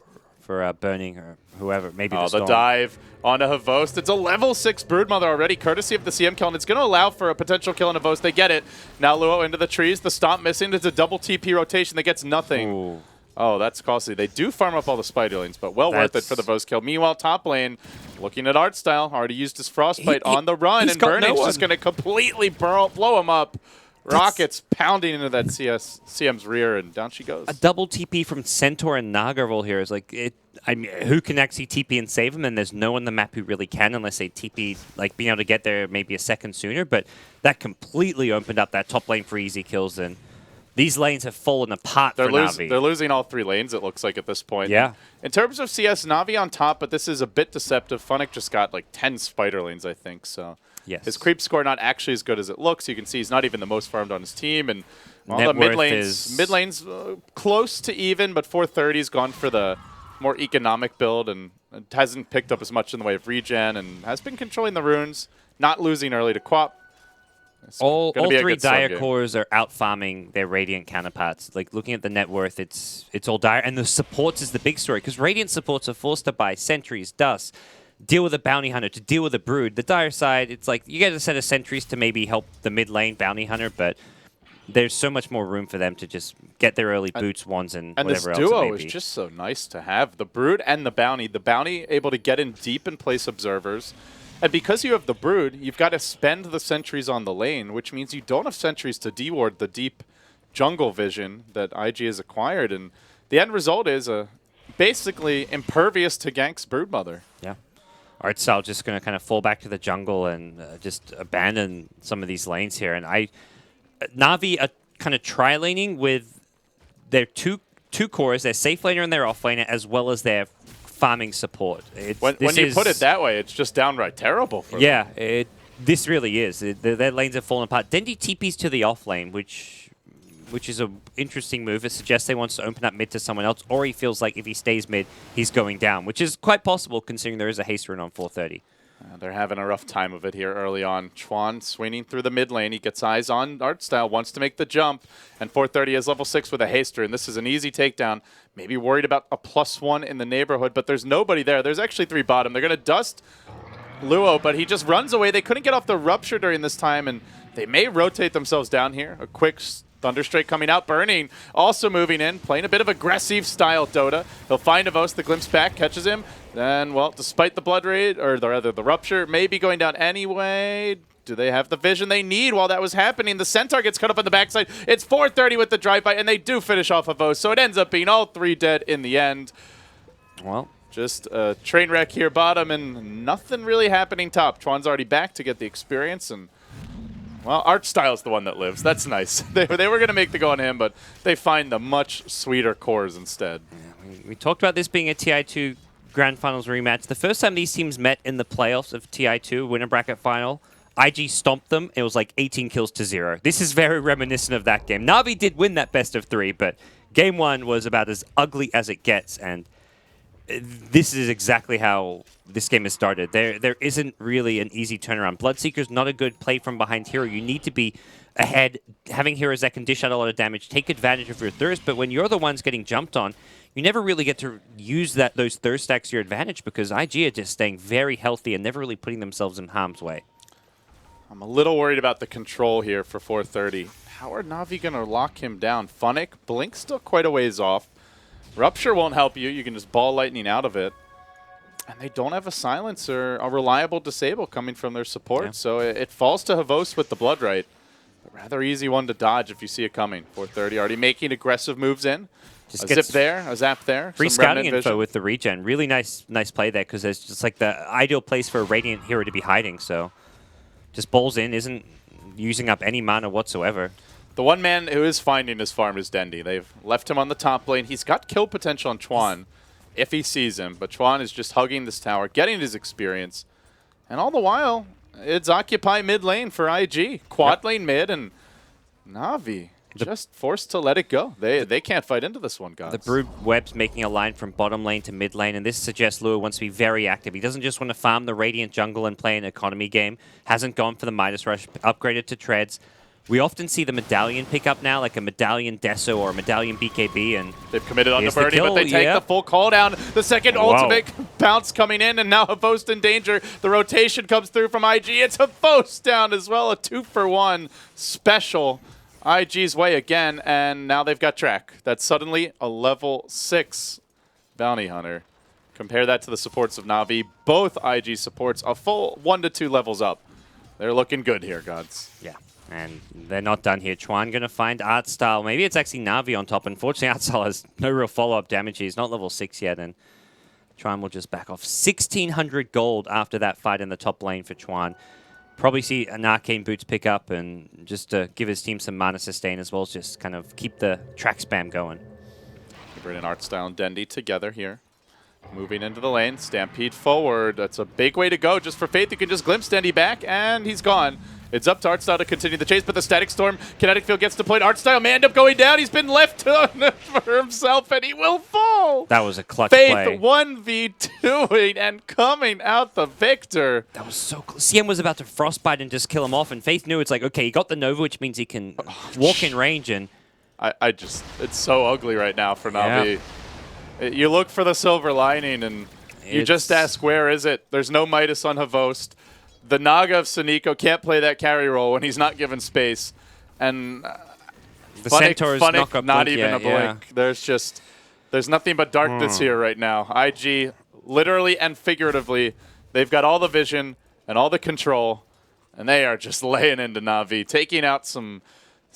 Burning or whoever. Maybe Oh, the the Storm. dive onto Havost. It's a level 6 Broodmother already, courtesy of the CM kill, and it's going to allow for a potential kill on Havost. They get it. Now Luo into the trees. The stomp missing. It's a double TP rotation that gets nothing. Ooh. Oh, that's costly. They do farm up all the Spiderlings, but well worth it for the Vost kill. Meanwhile, top lane, looking at art style, already used his Frostbite on the run, he's and got no Burning's one. just going to completely blow him up. Rockets pounding into that CM's rear, and down she goes. A double TP from Centaur and Naga roll here is like it. I mean, who can actually TP and save him? And there's no one on the map who really can, unless they TP, like being able to get there maybe a second sooner. But that completely opened up that top lane for easy kills, and these lanes have fallen apart for Navi. They're losing all 3 lanes, it looks like, at this point. Yeah. In terms of CS, Navi on top, but this is a bit deceptive. Funnick just got like 10 Spiderlings, I think, so. Yes. His creep score not actually as good as it looks. You can see he's not even the most farmed on his team, and all Net the mid worth lanes, is- close to even, but 430's gone for the more economic build and hasn't picked up as much in the way of regen and has been controlling the runes, not losing early to Quap. It's All gonna be a 3 good sub Dire game. cores are out farming their Radiant counterparts. Like, looking at the net worth, it's all Dire. And the supports is the big story, because Radiant supports are forced to buy sentries, dust, deal with a bounty hunter, to deal with a brood. The Dire side, it's like you get a set of sentries to maybe help the mid lane bounty hunter, but there's so much more room for them to just get their early boots, wands, and this whatever else it duo may is be. just so nice to have. The Brood and the Bounty. The Bounty able to get in deep and place observers. And because you have the Brood, you've got to spend the sentries on the lane, which means you don't have sentries to deward the deep jungle vision that IG has acquired. And the end result is basically impervious to Gank's Broodmother. Yeah. Artstyle just going to kind of fall back to the jungle and just abandon some of these lanes here. And Navi are kind of tri-laning with their two cores, their safe laner and their off laner, as well as their farming support. When you put it that way, it's just downright terrible for them. Yeah, this really is. Their lanes have fallen apart. Dendi TPs to the off lane, which is an interesting move. It suggests he wants to open up mid to someone else, or he feels like if he stays mid, he's going down, which is quite possible considering there is a haste rune on 430. They're having a rough time of it here early on. Chuan swinging through the mid lane. He gets eyes on Artstyle, wants to make the jump. And 430 is level 6 with a haster, and this is an easy takedown. Maybe worried about a +1 in the neighborhood, but there's nobody there. There's actually 3 bottom. They're going to dust Luo, but he just runs away. They couldn't get off the Rupture during this time, and they may rotate themselves down here. A quick Thunderstrike coming out. Burning also moving in, playing a bit of aggressive style Dota. He'll find Avos, the glimpse back, catches him. Then, well, despite the Blood Raid, or rather the Rupture, maybe going down anyway. Do they have the vision they need while that was happening? The Centaur gets cut up on the backside. It's 430 with the drive-by, and they do finish off Avos, so it ends up being all 3 dead in the end. Well, just a train wreck here bottom, and nothing really happening top. Chuan's already back to get the experience, and well, Artstyle's the one that lives. That's nice. They were going to make the go on him, but they find the much sweeter cores instead. Yeah, we talked about this being a TI2 Grand Finals rematch. The first time these teams met in the playoffs of TI2 winner bracket final, IG stomped them. It was like 18 kills to 0. This is very reminiscent of that game. Na'Vi did win that best of 3, but game 1 was about as ugly as it gets, and this is exactly how this game has started. There isn't really an easy turnaround. Bloodseeker's not a good play from behind hero. You need to be ahead, having heroes that can dish out a lot of damage, take advantage of your thirst, but when you're the ones getting jumped on, you never really get to use those thirst stacks to your advantage because IG are just staying very healthy and never really putting themselves in harm's way. I'm a little worried about the control here for 430. How are Na'Vi going to lock him down? Funnick, Blink still quite a ways off. Rupture won't help you. You can just ball lightning out of it. And they don't have a silencer, a reliable disable coming from their support. Yeah. So it falls to Havos with the Blood Right. A rather easy one to dodge if you see it coming. 430 already making aggressive moves in. Just a zip there, a zap there. Free scouting info with the regen. Really nice play there because it's just like the ideal place for a Radiant hero to be hiding. So just balls in, isn't using up any mana whatsoever. The one man who is finding his farm is Dendi. They've left him on the top lane. He's got kill potential on Chuan if he sees him, but Chuan is just hugging this tower, getting his experience. And all the while, it's occupy mid lane for IG. Quad lane mid, and Na'Vi just forced to let it go. They can't fight into this one, guys. The Brood Web's making a line from bottom lane to mid lane, and this suggests Lua wants to be very active. He doesn't just want to farm the Radiant jungle and play an economy game. Hasn't gone for the Midas Rush, upgraded to Treads. We often see the Medallion pick up now, like a Medallion Deso or a Medallion BKB, and they've committed on the birdie, but they take the full call down. The second ultimate bounce coming in, and now Havost in danger. The rotation comes through from IG. It's Havost down as well, a 2-for-1 special. IG's way again, and now they've got track. That's suddenly a level 6 bounty hunter. Compare that to the supports of Na'Vi. Both IG supports a full 1 to 2 levels up. They're looking good here, gods. Yeah. And they're not done here. Chuan going to find Artstyle. Maybe it's actually Na'Vi on top. Unfortunately, Artstyle has no real follow-up damage. He's not level 6 yet, and Chuan will just back off. 1,600 gold after that fight in the top lane for Chuan. Probably see an Arcane Boots pick up and just to give his team some mana sustain as well as just kind of keep the track spam going. Bring Artstyle and Dendi together here. Moving into the lane. Stampede forward. That's a big way to go. Just for Faith, you can just glimpse Dendi back, and he's gone. It's up to Artstyle to continue the chase, but the Static Storm Kinetic Field gets deployed. Artstyle may end up going down. He's been left for himself, and he will fall. That was a clutch play. Faith 1v2ing and coming out the victor. That was so close. CM was about to Frostbite and just kill him off, and Faith knew it's like, okay, he got the Nova, which means he can walk in range. And it's so ugly right now for Na'Vi. Yeah. You look for the silver lining, and you just ask, where is it? There's no Midas on Havost. The Naga of Suniko can't play that carry role when he's not given space. And the Centaur's not even a blink. There's nothing but darkness here right now. IG, literally and figuratively, they've got all the vision and all the control, and they are just laying into Na'Vi, taking out some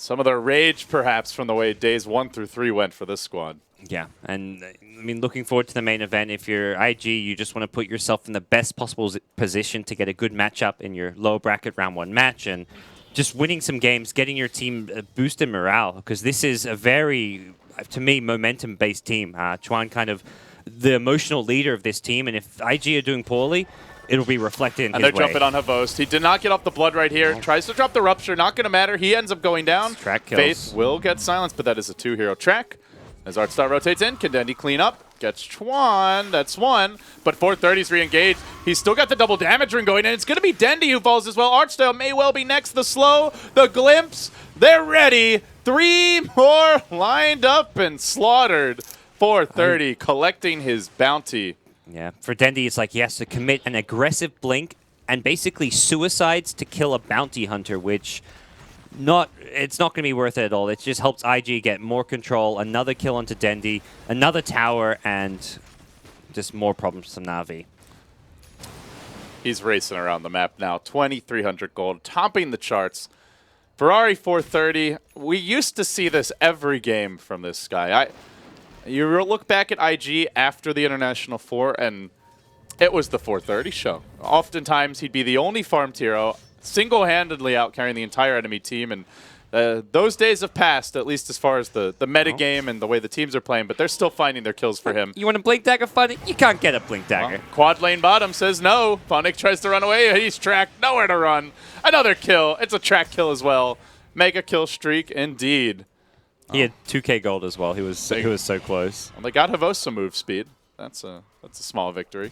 of their rage, perhaps, from the way days 1 through 3 went for this squad. Yeah, and I mean, looking forward to the main event. If you're IG, you just want to put yourself in the best possible position to get a good matchup in your lower bracket round 1 match and just winning some games, getting your team boosted morale, because this is a very, to me, momentum-based team. Chuan kind of the emotional leader of this team, and if IG are doing poorly, it'll be reflected in his way. And they're jumping on Havost. He did not get off the Blood right here. Tries to drop the Rupture. Not going to matter. He ends up going down. Track kills. Faith will get silenced, but that is a 2-hero track. As Artstyle rotates in, can Dendi clean up? Gets Chuan. That's one. But 430's re-engaged. He's still got the double damage ring going, and it's going to be Dendy who falls as well. Archdale may well be next. The slow, the glimpse. They're ready. 3 more lined up and slaughtered. 430 collecting his bounty. Yeah, for Dendy, it's like he has to commit an aggressive blink and basically suicides to kill a bounty hunter, which it's not going to be worth it at all. It just helps IG get more control, another kill onto Dendy, another tower, and just more problems to Na'Vi. He's racing around the map now. 2,300 gold, topping the charts. Ferrari 430, we used to see this every game from this guy. You look back at IG after the International 4, and it was the 430 show. Oftentimes, he'd be the only farmed hero, single-handedly out carrying the entire enemy team, and those days have passed, at least as far as the meta game and the way the teams are playing, but they're still finding their kills for him. You want a Blink Dagger, Funnick? You can't get a Blink Dagger. Well, quad lane bottom says no. Funnick tries to run away. He's tracked. Nowhere to run. Another kill. It's a track kill as well. Mega kill streak, indeed. He had 2k gold as well. He was so close. Well, they got Havosa move speed. That's a small victory.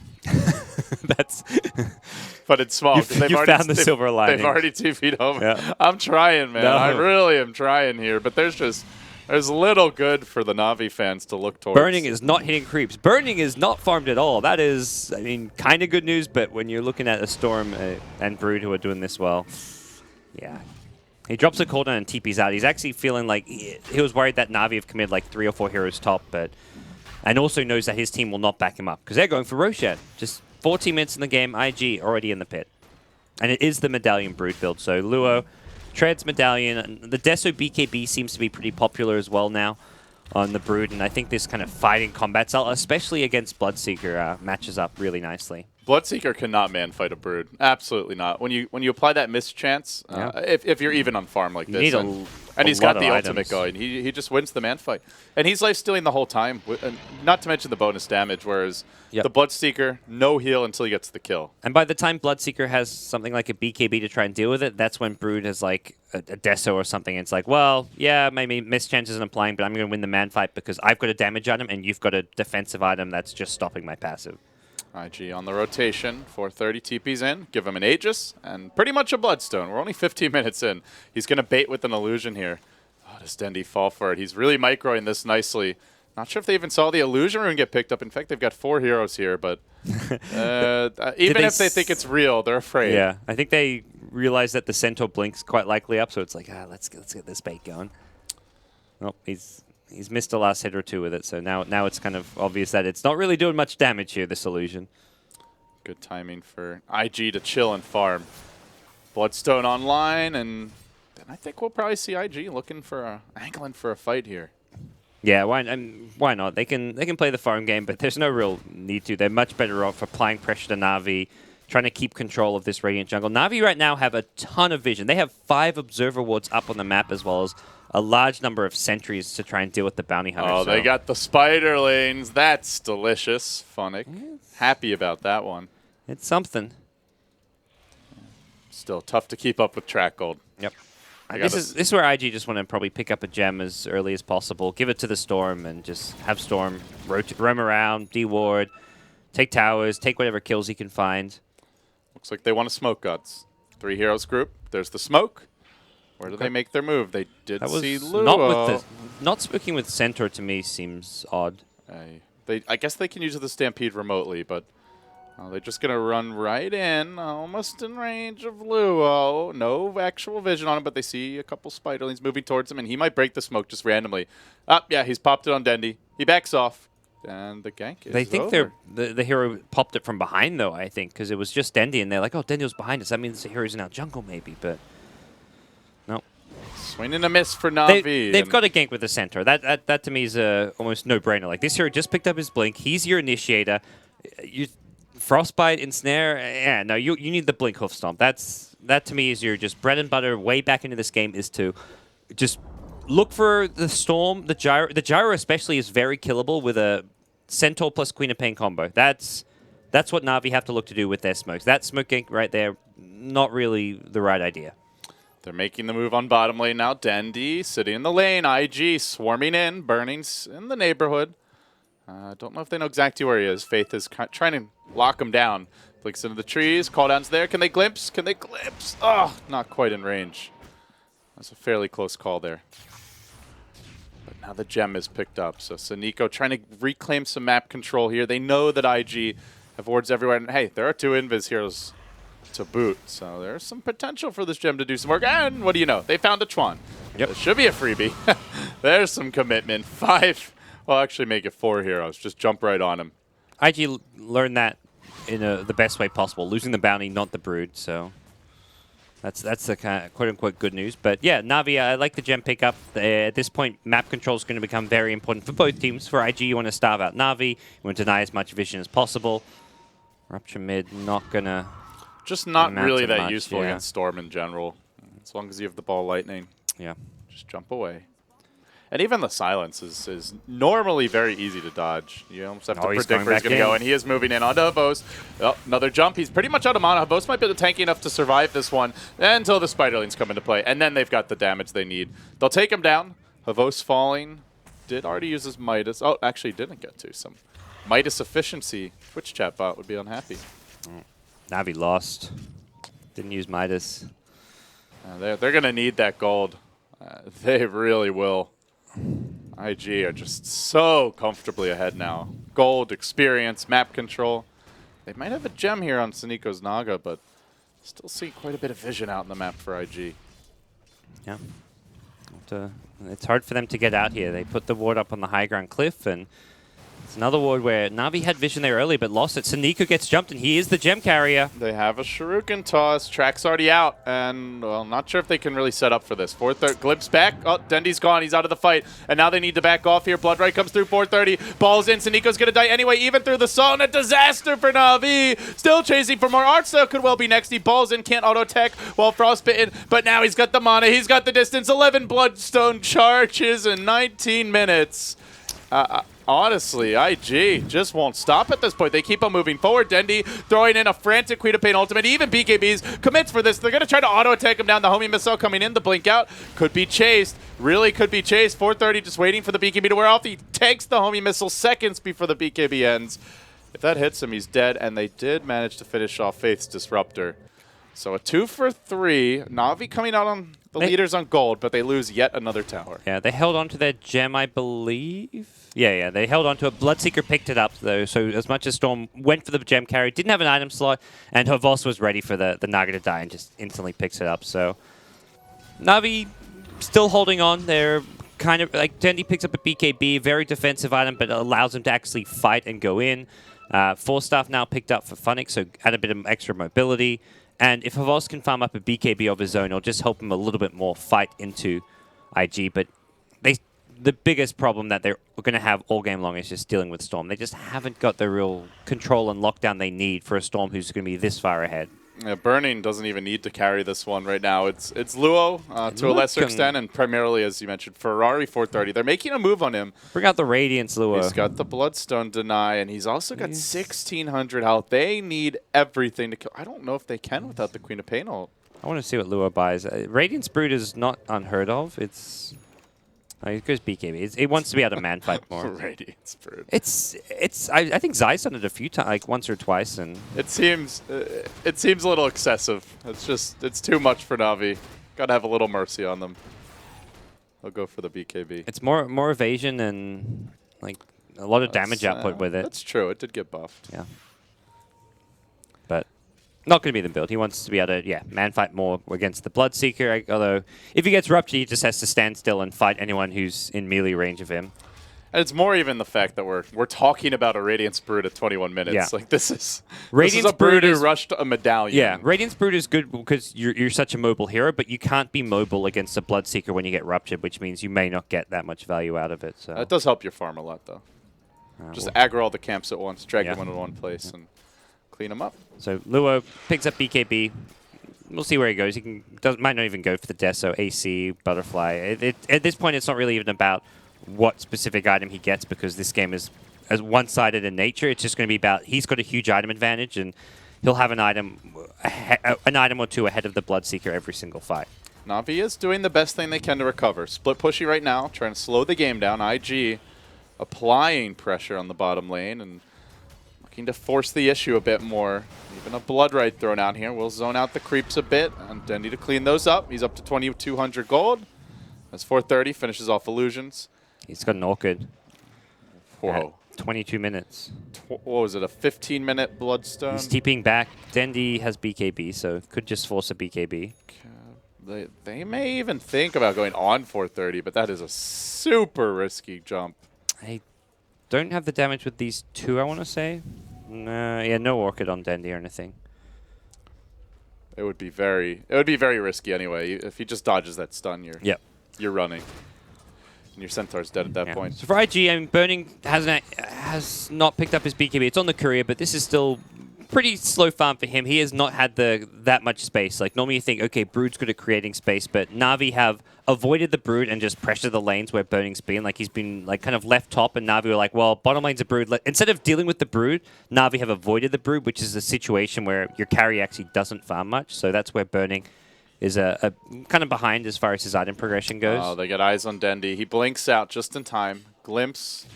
But it's small. You found the silver lining. They've already TP'd home. Yeah. I'm trying, man. No. I really am trying here. But there's little good for the Na'Vi fans to look towards. Burning is not hitting creeps. Burning is not farmed at all. That is, I mean, kind of good news, but when you're looking at a Storm and Brood who are doing this well, yeah. He drops a cooldown and TP's out. He's actually feeling like he was worried that Na'Vi have committed like 3 or 4 heroes top, and also knows that his team will not back him up because they're going for Roshan. Just 14 minutes in the game, IG already in the pit. And it is the Medallion Brood build. So Luo treads Medallion. The Deso BKB seems to be pretty popular as well now on the Brood. And I think this kind of fighting combat style, especially against Bloodseeker, matches up really nicely. Bloodseeker cannot man fight a Brood. Absolutely not. When you apply that mischance, if you're even on farm like this, and he's got the ultimate going, he just wins the man fight. And he's life stealing the whole time, not to mention the bonus damage, whereas the Bloodseeker, no heal until he gets the kill. And by the time Bloodseeker has something like a BKB to try and deal with it, that's when Brood has like a Deso or something. And it's like, well, yeah, maybe mischance isn't applying, but I'm going to win the man fight because I've got a damage item and you've got a defensive item that's just stopping my passive. IG on the rotation, 430 TP's in, give him an Aegis, and pretty much a Bloodstone. We're only 15 minutes in. He's going to bait with an Illusion here. Oh, does Dendy fall for it? He's really microing this nicely. Not sure if they even saw the Illusion Rune get picked up. In fact, they've got 4 heroes here, but even if they think it's real, they're afraid. Yeah, I think they realize that the Centaur blink's quite likely up, so it's like, let's get this bait going. Oh, He's missed the last hit or two with it, so now it's kind of obvious that it's not really doing much damage here, this Illusion. Good timing for IG to chill and farm. Bloodstone online, and then I think we'll probably see IG looking for angling for a fight here. Yeah, why not? They can play the farm game, but there's no real need to. They're much better off applying pressure to Na'Vi, trying to keep control of this Radiant jungle. Na'Vi right now have a ton of vision. They have 5 Observer Wards up on the map as well as a large number of sentries to try and deal with the bounty hunters. Oh, they got the spider lanes. That's delicious, Funnick. Happy about that one. It's something. Still tough to keep up with track gold. Yep. This is where IG just want to probably pick up a gem as early as possible, give it to the Storm, and just have Storm roam around, deward, take towers, take whatever kills he can find. Looks like they want to smoke gods. 3 heroes group. There's the smoke. Where do they make their move? They did see Luo. Not smoking with Centaur to me seems odd. I guess they can use the Stampede remotely, but they're just going to run right in, almost in range of Luo. No actual vision on him, but they see a couple spiderlings moving towards him, and he might break the smoke just randomly. Yeah, he's popped it on Dendy. He backs off, and the gank is They think over. the hero popped it from behind, though, I think, because it was just Dendy, and they're like, oh, Dendy was behind us. That means the hero's in our jungle, maybe, but no. Swing and a miss for Na'Vi. They've got a gank with the Centaur. That to me is almost no-brainer. Like, this hero just picked up his blink. He's your initiator. Frostbite, Ensnare, yeah, no, you need the Blink Hoof Stomp. That to me is your just bread and butter way back into this game is to just look for the Storm, the Gyro. The Gyro especially is very killable with a Centaur plus Queen of Pain combo. That's what Na'Vi have to look to do with their smokes. That smoke gank right there, not really the right idea. They're making the move on bottom lane now. Dendy sitting in the lane. IG swarming in, burning in the neighborhood. Don't know if they know exactly where he is. Faith is trying to lock him down. Blinks into the trees. Call down's there. Can they glimpse? Can they glimpse? Oh, not quite in range. That's a fairly close call there. But now the gem is picked up. So Saniko trying to reclaim some map control here. They know that IG have wards everywhere. And hey, there are 2 invis heroes to boot. So there's some potential for this gem to do some work. And what do you know? They found a Chuan. Yep. It should be a freebie. There's some commitment. 5. Well, actually make it 4 heroes. Just jump right on him. IG learned that in the best way possible. Losing the bounty, not the brood. So that's the kind of quote-unquote good news. But yeah, Na'Vi, I like the gem pickup. At this point, map control is going to become very important for both teams. For IG, you want to starve out Na'Vi. You want to deny as much vision as possible. Rupture mid, not going to... Just not really that much, useful against Storm in general. As long as you have the ball lightning. Yeah. Just jump away. And even the silence is normally very easy to dodge. You almost have to predict where he's going to go. And he is moving in onto Havos. Oh, another jump. He's pretty much out of mana. Havos might be tanky enough to survive this one until the Spiderlings come into play. And then they've got the damage they need. They'll take him down. Havos falling. Did already use his Midas. Oh, actually didn't get to. Some Midas efficiency. Twitch chat bot would be unhappy. Na'Vi lost. Didn't use Midas. They're going to need that gold. They really will. IG are just so comfortably ahead now. Gold, experience, map control. They might have a gem here on Saniko's Naga, but still see quite a bit of vision out in the map for IG. Yeah. It's hard for them to get out here. They put the ward up on the high ground cliff, and it's another ward where Na'Vi had vision there early but lost it. Saniko gets jumped, and he is the gem carrier. They have a Shuriken toss. Track's already out, and, well, not sure if they can really set up for this. 430, glimpse back. Oh, Dendy's gone. He's out of the fight, and now they need to back off here. Bloodright comes through 430. Ball's in. Saniko's going to die anyway, even through the Salt. A disaster for Na'Vi. Still chasing for more. Artstyle could well be next. He balls in, can't auto-tech while Frostbitten, but now he's got the mana. He's got the distance. 11 Bloodstone charges in 19 minutes. Honestly, IG just won't stop at this point. They keep on moving forward. Dendy throwing in a frantic Queen of Pain ultimate. Even BKB's commits for this. They're going to try to auto-attack him down. The homie missile coming in. The blink out. Could be chased. Really could be chased. 430 just waiting for the BKB to wear off. He takes the homie missile seconds before the BKB ends. If that hits him, he's dead. And they did manage to finish off Faith's Disruptor. So a 2 for 3. Na'Vi coming out on the leaders on gold, but they lose yet another tower. Yeah, they held on to their gem, I believe. Yeah, they held on to it. Bloodseeker picked it up, though, so as much as Storm went for the gem carry, didn't have an item slot, and Havos was ready for the Naga to die and just instantly picks it up. So Na'Vi still holding on. They're kind of, like, Dendy picks up a BKB, very defensive item, but it allows him to actually fight and go in. Force Staff now picked up for Funix, so add a bit of extra mobility. And if Havos can farm up a BKB of his own, it'll just help him a little bit more fight into IG. But the biggest problem that they're going to have all game long is just dealing with Storm. They just haven't got the real control and lockdown they need for a Storm who's going to be this far ahead. Yeah, Burning doesn't even need to carry this one right now. It's Luo to a lesser extent, and primarily, as you mentioned, Ferrari 430. They're making a move on him. Bring out the Radiance, Luo. He's got the Bloodstone deny, and he's also got 1,600 health. They need everything to kill. I don't know if they can without the Queen of Pain ult. I want to see what Luo buys. Radiance Brood is not unheard of. It's... Oh, it goes BKB. It wants to be able to man fight more. Radiance Brood. I think Zai's done it a few times, like once or twice, and it seems a little excessive. It's too much for Na'Vi. Got to have a little mercy on them. I'll go for the BKB. It's more evasion and like a lot of damage output with it. That's true. It did get buffed. Yeah. But not going to be the build. He wants to be able to, man fight more against the Bloodseeker. Although, if he gets Rupture, he just has to stand still and fight anyone who's in melee range of him. And it's more even the fact that we're talking about a Radiance Brood at 21 minutes. Yeah. Like this is Radiance a Brood who rushed a medallion. Yeah, Radiance Brood is good because you're such a mobile hero, but you can't be mobile against a Bloodseeker when you get Ruptured, which means you may not get that much value out of it. So it does help your farm a lot, though. Just aggro all the camps at once, drag them into one place, and clean them up. So Luo picks up BKB. We'll see where he goes. Might not even go for the Deso, AC, Butterfly. At this point, it's not really even about what specific item he gets because this game is as one-sided in nature. It's just going to be about he's got a huge item advantage and he'll have an item or two ahead of the Bloodseeker every single fight. Na'Vi is doing the best thing they can to recover. Split pushy right now, trying to slow the game down. IG applying pressure on the bottom lane and looking to force the issue a bit more. Even a Blood Right thrown out here. We'll zone out the creeps a bit, and Dendy to clean those up. He's up to 2,200 gold. As 430 finishes off Illusions. He's got an Orchid. Whoa. 22 minutes. What was it, a 15-minute Bloodstone? He's TPing back. Dendy has BKB, so could just force a BKB. They may even think about going on 430, but that is a super risky jump. I don't have the damage with these two, I want to say. Yeah, no Orchid on Dendy or anything. It would be very risky anyway. If he just dodges that stun, you're running. And your Centaur's dead at that point. So for IG, I mean, Burning has not picked up his BKB. It's on the courier, but this is still pretty slow farm for him. He has not had that much space. Like, normally you think, okay, Brood's good at creating space, but Na'Vi have avoided the Brood and just pressured the lanes where Burning's been. Like, he's been like kind of left top, and Na'Vi were like, well, bottom lane's a Brood. Instead of dealing with the Brood, Na'Vi have avoided the Brood, which is a situation where your carry actually doesn't farm much. So that's where Burning is a kind of behind as far as his item progression goes. Oh, they got eyes on Dendy. He blinks out just in time. Glimpse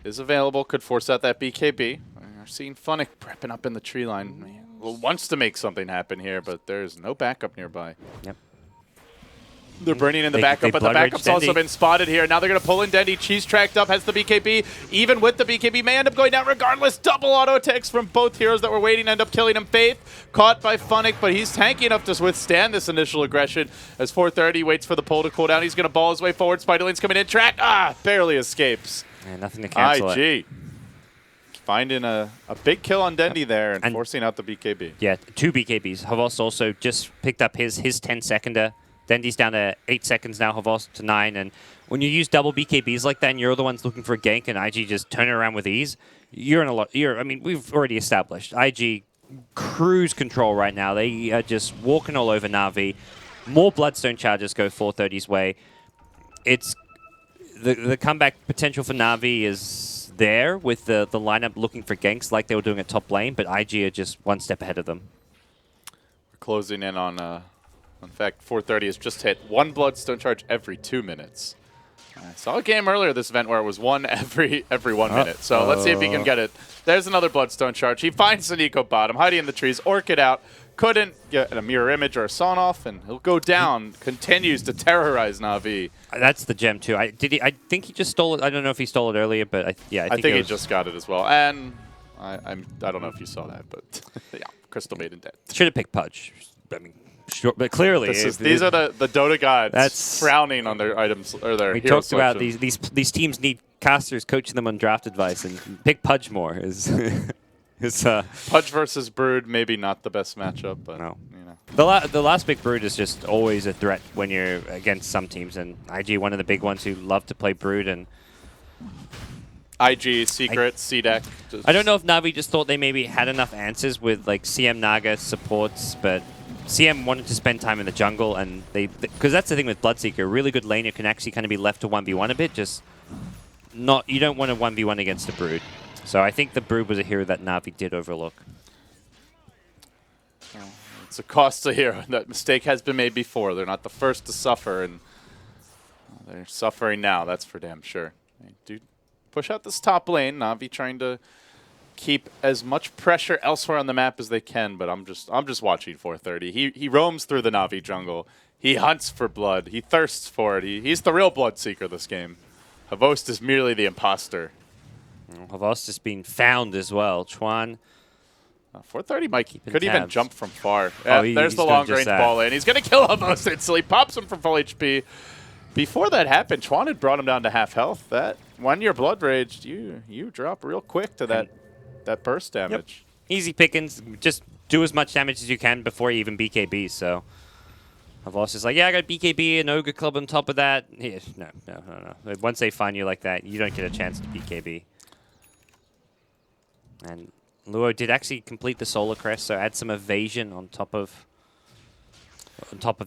is available. Could force out that BKB. We're seeing Funnick prepping up in the tree line. He wants to make something happen here, but there's no backup nearby. Yep. They're burning in the backup, but the backup's also been spotted here. Now they're going to pull in Dendy. Cheese tracked up, has the BKB. Even with the BKB, may end up going down regardless. Double auto attacks from both heroes that were waiting, end up killing him. Faith caught by Funnick, but he's tanky enough to withstand this initial aggression. As 430 waits for the pull to cool down, he's going to ball his way forward. Spiderline's coming in. Track, barely escapes. Yeah, nothing to cancel it. Finding a big kill on Dendy there and forcing out the BKB. Yeah, 2 BKBs. Havos also just picked up his 10-seconder. Dendy's down to 8 seconds now, Havos to 9. And when you use double BKBs like that and you're the ones looking for a gank and IG just turn it around with ease, you're in a lot. I mean, we've already established IG cruise control right now. They are just walking all over Na'Vi. More Bloodstone charges go 430's way. It's the comeback potential for Na'Vi is there with the lineup looking for ganks like they were doing at top lane, but IG are just one step ahead of them. We're closing in on... In fact, 430 has just hit 1 Bloodstone charge every 2 minutes. I saw a game earlier this event where it was 1 every 1 minute. So let's see if he can get it. There's another Bloodstone charge. He finds the Nico bottom, hiding in the trees. Orchid out. Couldn't get a mirror image or a sawn off, and he'll go down. Continues to terrorize Na'Vi. That's the gem too. I think he just stole it. I don't know if he stole it earlier, but I think he just got it as well. And I don't know if you saw that, but yeah, Crystal Maiden dead. Should have picked Pudge. I mean. Sure, but clearly, these are the Dota gods frowning on their items or their. We hero talked about these teams need casters coaching them on draft advice, and pick Pudge more is Pudge versus Brood, maybe not the best matchup, but no. You know. The last big Brood is just always a threat when you're against some teams, and IG one of the big ones who love to play Brood and. IG, Secret, C-Deck. I don't know if Na'Vi just thought they maybe had enough answers with like CM Naga supports, but. CM wanted to spend time in the jungle, and because that's the thing with Bloodseeker, a really good laner can actually kind of be left to 1v1 a bit, just not, you don't want to 1v1 against the Brood. So I think the Brood was a hero that Na'Vi did overlook. It's a costly hero. That mistake has been made before. They're not the first to suffer, and they're suffering now, that's for damn sure. Dude, push out this top lane, Na'Vi trying to keep as much pressure elsewhere on the map as they can, but I'm just watching 430. He roams through the Na'Vi jungle. He hunts for blood. He thirsts for it. He's the real Bloodseeker this game. Havost is merely the imposter. Havost is being found as well. Chuan. 430 could even jump from far. There's the long-range ball in. He's going to kill Havost instantly. Pops him from full HP. Before that happened, Chuan had brought him down to half health. That when you're Blood Raged, you drop real quick to that burst damage. Yep. Easy pickings. Just do as much damage as you can before you even BKB. So Havost is like, yeah, I got BKB and Ogre Club on top of that. Yeah, no. Once they find you like that, you don't get a chance to BKB. And Luo did actually complete the Solar Crest, so add some evasion on top of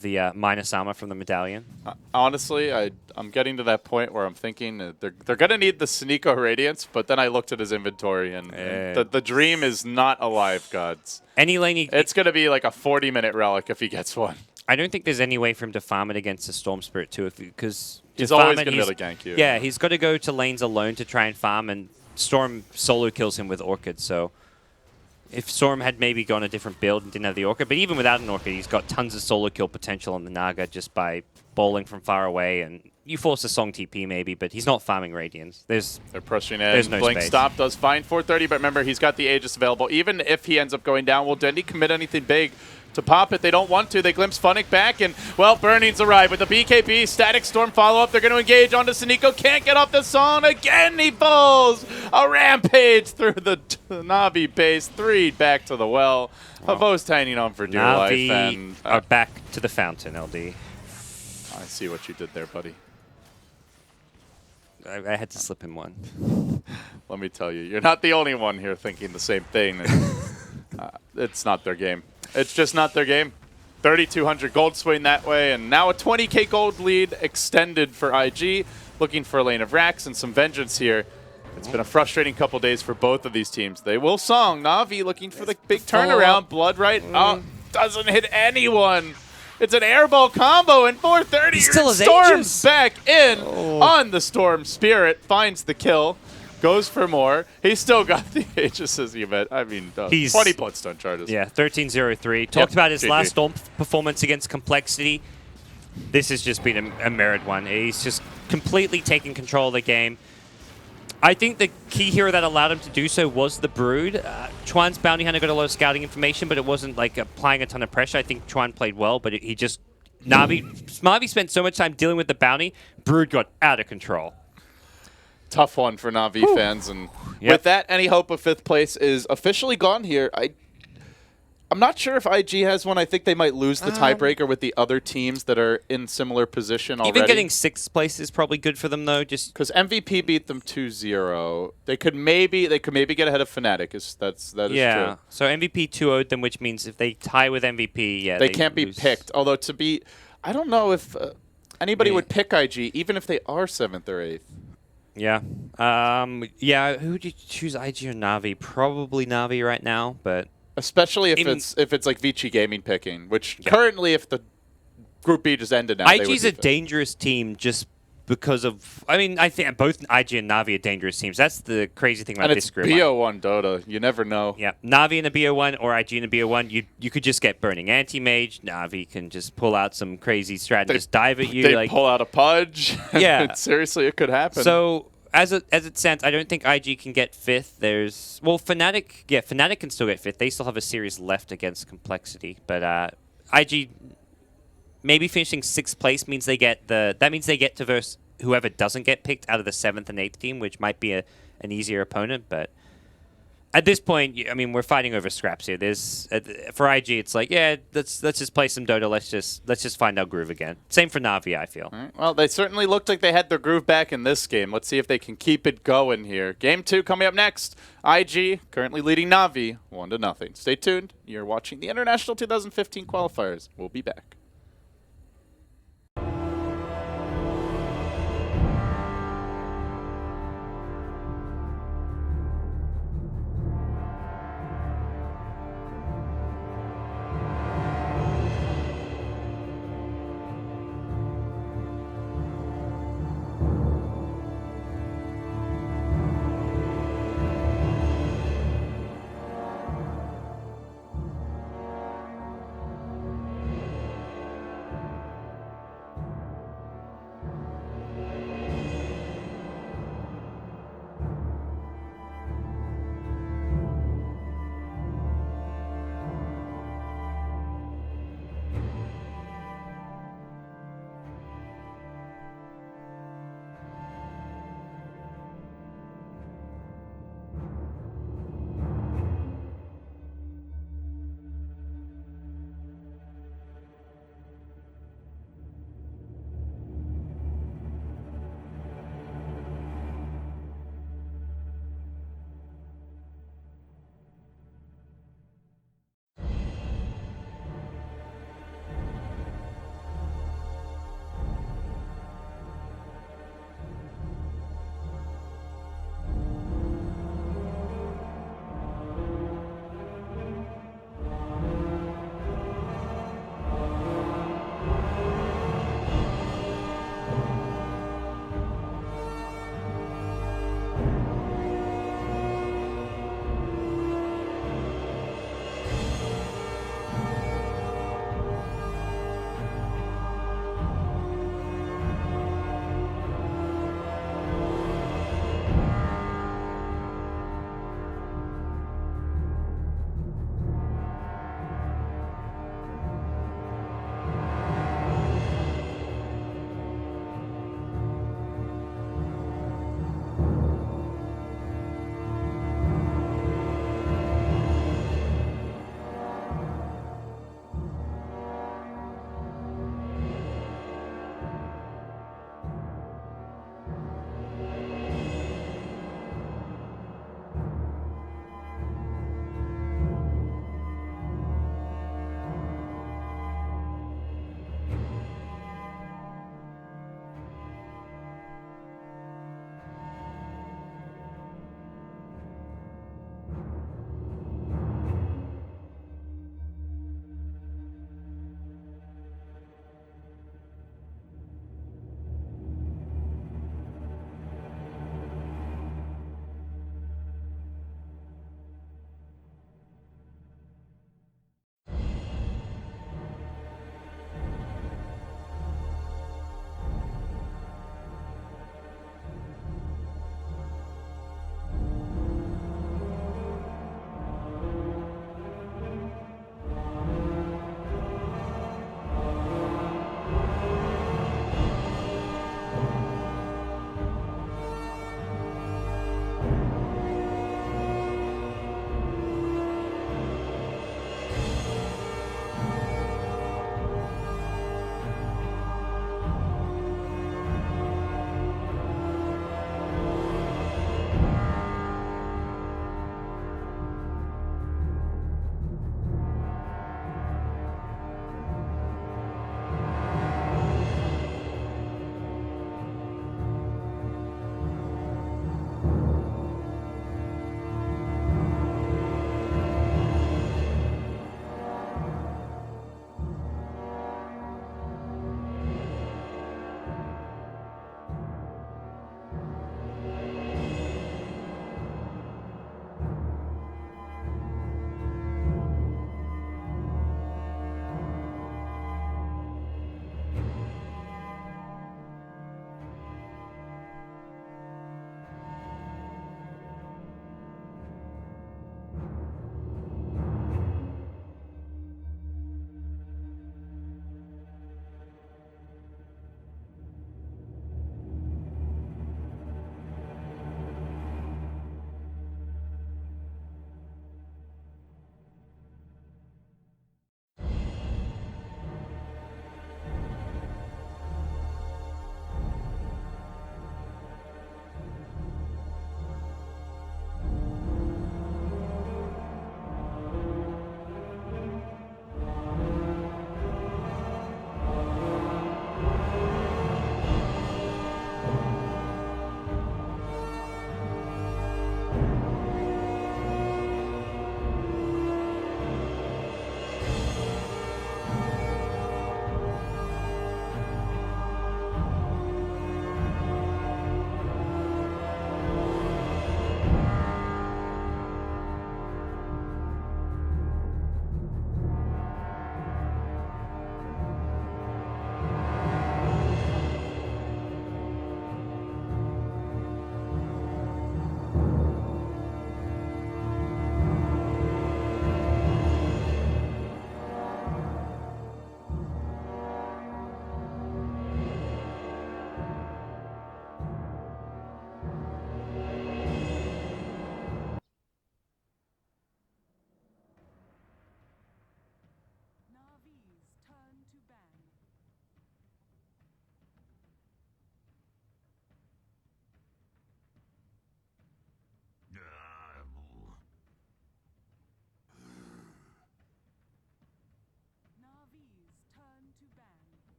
the minus armor from the medallion. Honestly, I'm getting to that point where I'm thinking they're going to need the Sneeko Radiance, but then I looked at his inventory, and the dream is not alive, gods. Any lane it's going to be like a 40-minute relic if he gets one. I don't think there's any way for him to farm it against the Storm Spirit too, because He's always going to be able to gank you. Yeah, he's got to go to lanes alone to try and farm, and Storm solo kills him with Orchid. So if Storm had maybe gone a different build and didn't have the Orchid, but even without an Orchid, he's got tons of solo kill potential on the Naga just by bowling from far away, and you force a Song TP maybe, but he's not farming Radiance. They're pressuring in. There's no Blink space. Stop does fine 430, but remember, he's got the Aegis available. Even if he ends up going down, will Dendi commit anything big to pop it? They don't want to. They glimpse Funnick back, and, well, Burning's arrived with the BKB. Static Storm follow-up. They're going to engage onto Siniko. Can't get off the song. Again, he falls. A rampage through the Na'Vi base. 3 back to the well. Havo's tiny on for dear life. And are back to the fountain, LD. I see what you did there, buddy. I had to slip him one. Let me tell you, you're not the only one here thinking the same thing. It's not their game. It's just not their game. 3,200 gold swing that way, and now a 20k gold lead extended for IG, looking for a lane of racks and some vengeance here. It's been a frustrating couple days for both of these teams. They will song. Na'Vi looking for the big turnaround. Blood right doesn't hit anyone. It's an airball combo, and 430 Storm's back in on the Storm Spirit. Finds the kill. Goes for more. He's still got the Aegis, as you bet. I mean, 20 Bloodstone charges. Yeah, 13-0-3. Talked about his last Storm performance against Complexity. This has just been a mirrored one. He's just completely taken control of the game. I think the key hero that allowed him to do so was the Brood. Chuan's bounty hunter got a lot of scouting information, but it wasn't like applying a ton of pressure. I think Chuan played well, but he just... Na'Vi spent so much time dealing with the bounty, Brood got out of control. Tough one for Na'Vi fans, and with that, any hope of 5th place is officially gone here. I'm not sure if IG has one. I think they might lose the tiebreaker with the other teams that are in similar position already. Even getting 6th place is probably good for them, though. Just because MVP beat them 2-0, they could maybe get ahead of Fnatic. That is true. So MVP 2-0'd them, which means if they tie with MVP, they can't be picked. Although I don't know if anybody would pick IG, even if they are 7th or 8th. Yeah. Who would you choose, IG or Na'Vi? Probably Na'Vi right now, but especially if it's like Vici Gaming picking, which currently, if the Group B just ended now, IG's a dangerous team just because of. I mean, I think both IG and Na'Vi are dangerous teams. That's the crazy thing about this group. And it's BO1 Dota. You never know. Yeah, Na'Vi in a BO1 or IG in a BO1, you could just get Burning Anti-Mage. Na'Vi can just pull out some crazy strat and just dive at you. They pull out a Pudge. Yeah. Seriously, it could happen. So as it stands, I don't think IG can get 5th. There's Fnatic. Yeah, Fnatic can still get 5th. They still have a series left against Complexity, but IG maybe finishing 6th place means they get to verse whoever doesn't get picked out of the 7th and 8th team, which might be an easier opponent. But at this point, I mean, we're fighting over scraps here. For IG, it's like, yeah, let's just play some Dota. Let's just find our groove again. Same for Na'Vi, I feel. Right. Well, they certainly looked like they had their groove back in this game. Let's see if they can keep it going here. Game 2 coming up next. IG currently leading Na'Vi 1-0. Stay tuned. You're watching the International 2015 qualifiers. We'll be back.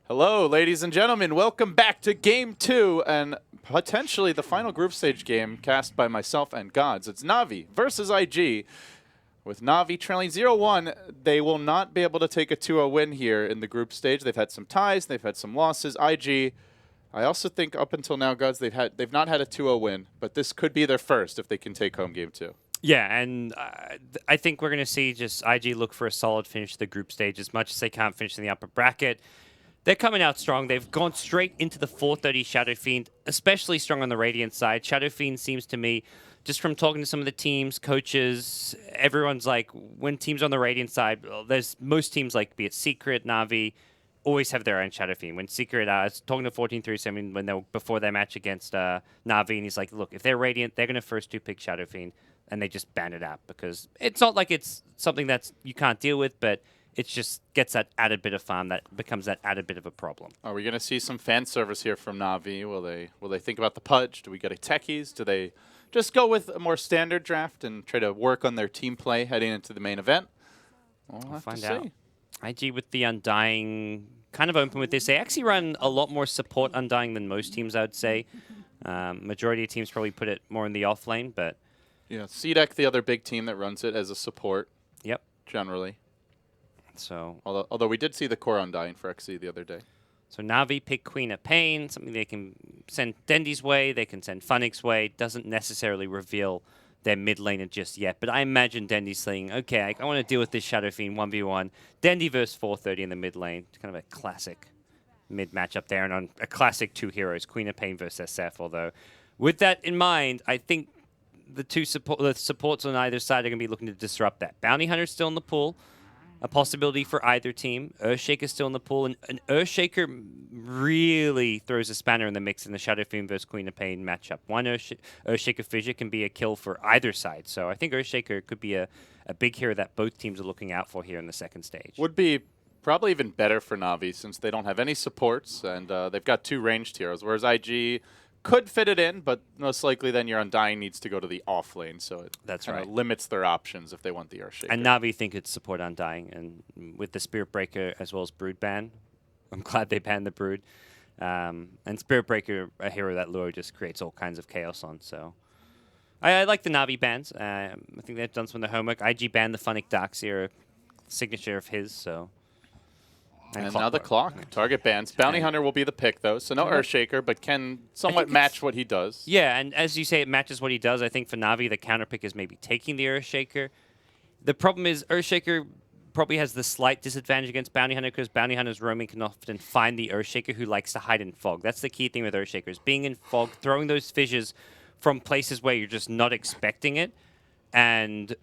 Hello, ladies and gentlemen. Welcome back to Game 2 and potentially the final group stage game cast by myself and Gods. It's Na'Vi versus IG. With Na'Vi trailing 0-1, they will not be able to take a 2-0 win here in the group stage. They've had some ties, they've had some losses. IG, I also think up until now, Gods, they've not had a 2-0 win, but this could be their first if they can take home Game 2. Yeah, and I think we're going to see just IG look for a solid finish to the group stage as much as they can't finish in the upper bracket. They're coming out strong. They've gone straight into the 430 Shadow Fiend, especially strong on the Radiant side. Shadow Fiend seems to me, just from talking to some of the teams, coaches, everyone's like, when teams on the Radiant side, there's most teams like, be it Secret, Na'Vi, always have their own Shadow Fiend. When Secret, I was talking to 1437 when they were before their match against Na'Vi, and he's like, look, if they're Radiant, they're going to first two pick Shadow Fiend, and they just ban it out because it's not like it's something that's you can't deal with, but it just gets that added bit of farm that becomes that added bit of a problem. Are we going to see some fan service here from Na'Vi? Will they think about the Pudge? Do we get a techies? Do they just go with a more standard draft and try to work on their team play heading into the main event? We'll have Find to out. see. IG with the Undying, kind of open with this. They actually run a lot more support Undying than most teams, I would say. Majority of teams probably put it more in the off lane, but Yeah, CDEC, the other big team that runs it as a support, yep. generally. So Although we did see the core Undying for XC the other day. So Na'Vi pick Queen of Pain, something they can send Dendy's way, they can send Funnick's way. Doesn't necessarily reveal their mid laner just yet, but I imagine Dendy's saying, okay, I want to deal with this Shadow Fiend 1v1. Dendy versus 430 in the mid lane. It's kind of a classic mid matchup there, and on a classic two heroes, Queen of Pain versus SF, although with that in mind, I think the supports on either side are going to be looking to disrupt that. Bounty Hunter's still in the pool. A possibility for either team. Earthshaker's still in the pool, and Earthshaker really throws a spanner in the mix in the Shadow Fiend versus Queen of Pain matchup. One Earthshaker fissure can be a kill for either side, so I think Earthshaker could be a big hero that both teams are looking out for here in the second stage. Would be probably even better for Na'Vi since they don't have any supports, and they've got two ranged heroes, whereas IG could fit it in, but most likely then your Undying needs to go to the off lane, so it kind of limits their options if they want the Earthshaker. And Na'Vi think it's support Undying, and with the Spirit Breaker as well as Brood ban, I'm glad they banned the Brood. And Spirit Breaker, a hero that Luo just creates all kinds of chaos on, so I like the Na'Vi bans. I think they've done some of their homework. IG banned the Funnick Darkseer, a signature of his, so... And now the clock. Target bans. Bounty Hunter will be the pick, though, so no Earthshaker, but can somewhat match what he does. Yeah, and as you say, it matches what he does. I think for Na'Vi, the counter pick is maybe taking the Earthshaker. The problem is Earthshaker probably has the slight disadvantage against Bounty Hunter because Bounty Hunter's roaming can often find the Earthshaker who likes to hide in fog. That's the key thing with Earthshakers. Being in fog, throwing those fissures from places where you're just not expecting it, and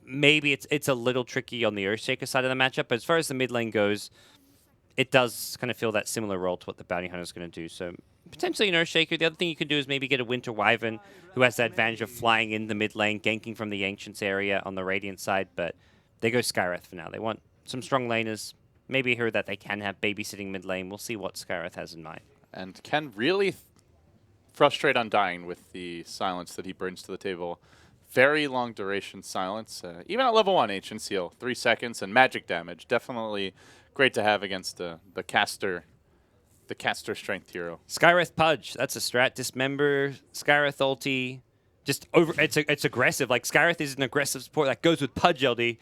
maybe it's a little tricky on the Earthshaker side of the matchup, but as far as the mid lane goes, it does kind of feel that similar role to what the Bounty Hunter is going to do. So potentially an Earthshaker. The other thing you could do is maybe get a Winter Wyvern who has the advantage of flying in the mid lane, ganking from the Ancients area on the Radiant side, but they go Skywrath for now. They want some strong laners, maybe a hero that they can have babysitting mid lane. We'll see what Skywrath has in mind. And can really frustrate Undying with the silence that he brings to the table. Very long duration silence. Even at level 1, Ancient Seal, 3 seconds, and magic damage. Definitely great to have against the caster strength hero. Skywrath Pudge, that's a strat. Dismember, Skywrath ulti. Just over. It's aggressive. Like Skywrath is an aggressive support that goes with Pudge LD.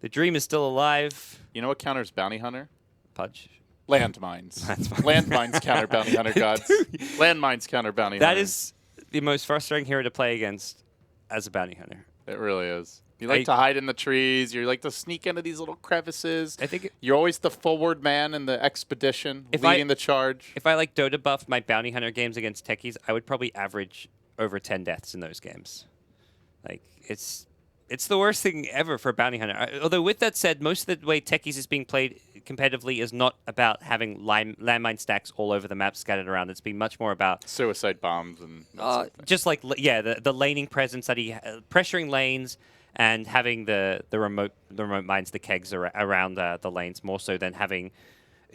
The dream is still alive. You know what counters Bounty Hunter? Pudge. Landmines. Landmines counter Bounty Hunter, Gods. Landmines counter Bounty Hunter. That is the most frustrating hero to play against as a Bounty Hunter. It really is. You like to hide in the trees. You like to sneak into these little crevices. I think you're always the forward man in the expedition, leading the charge. If I like Dota buff my Bounty Hunter games against techies, I would probably average over 10 deaths in those games. Like, it's the worst thing ever for a Bounty Hunter. Although, with that said, most of the way techies is being played competitively is not about having landmine stacks all over the map scattered around. It's been much more about suicide bombs and just like, yeah, the laning presence that pressuring lanes and having the remote mines, the kegs around the lanes more so than having.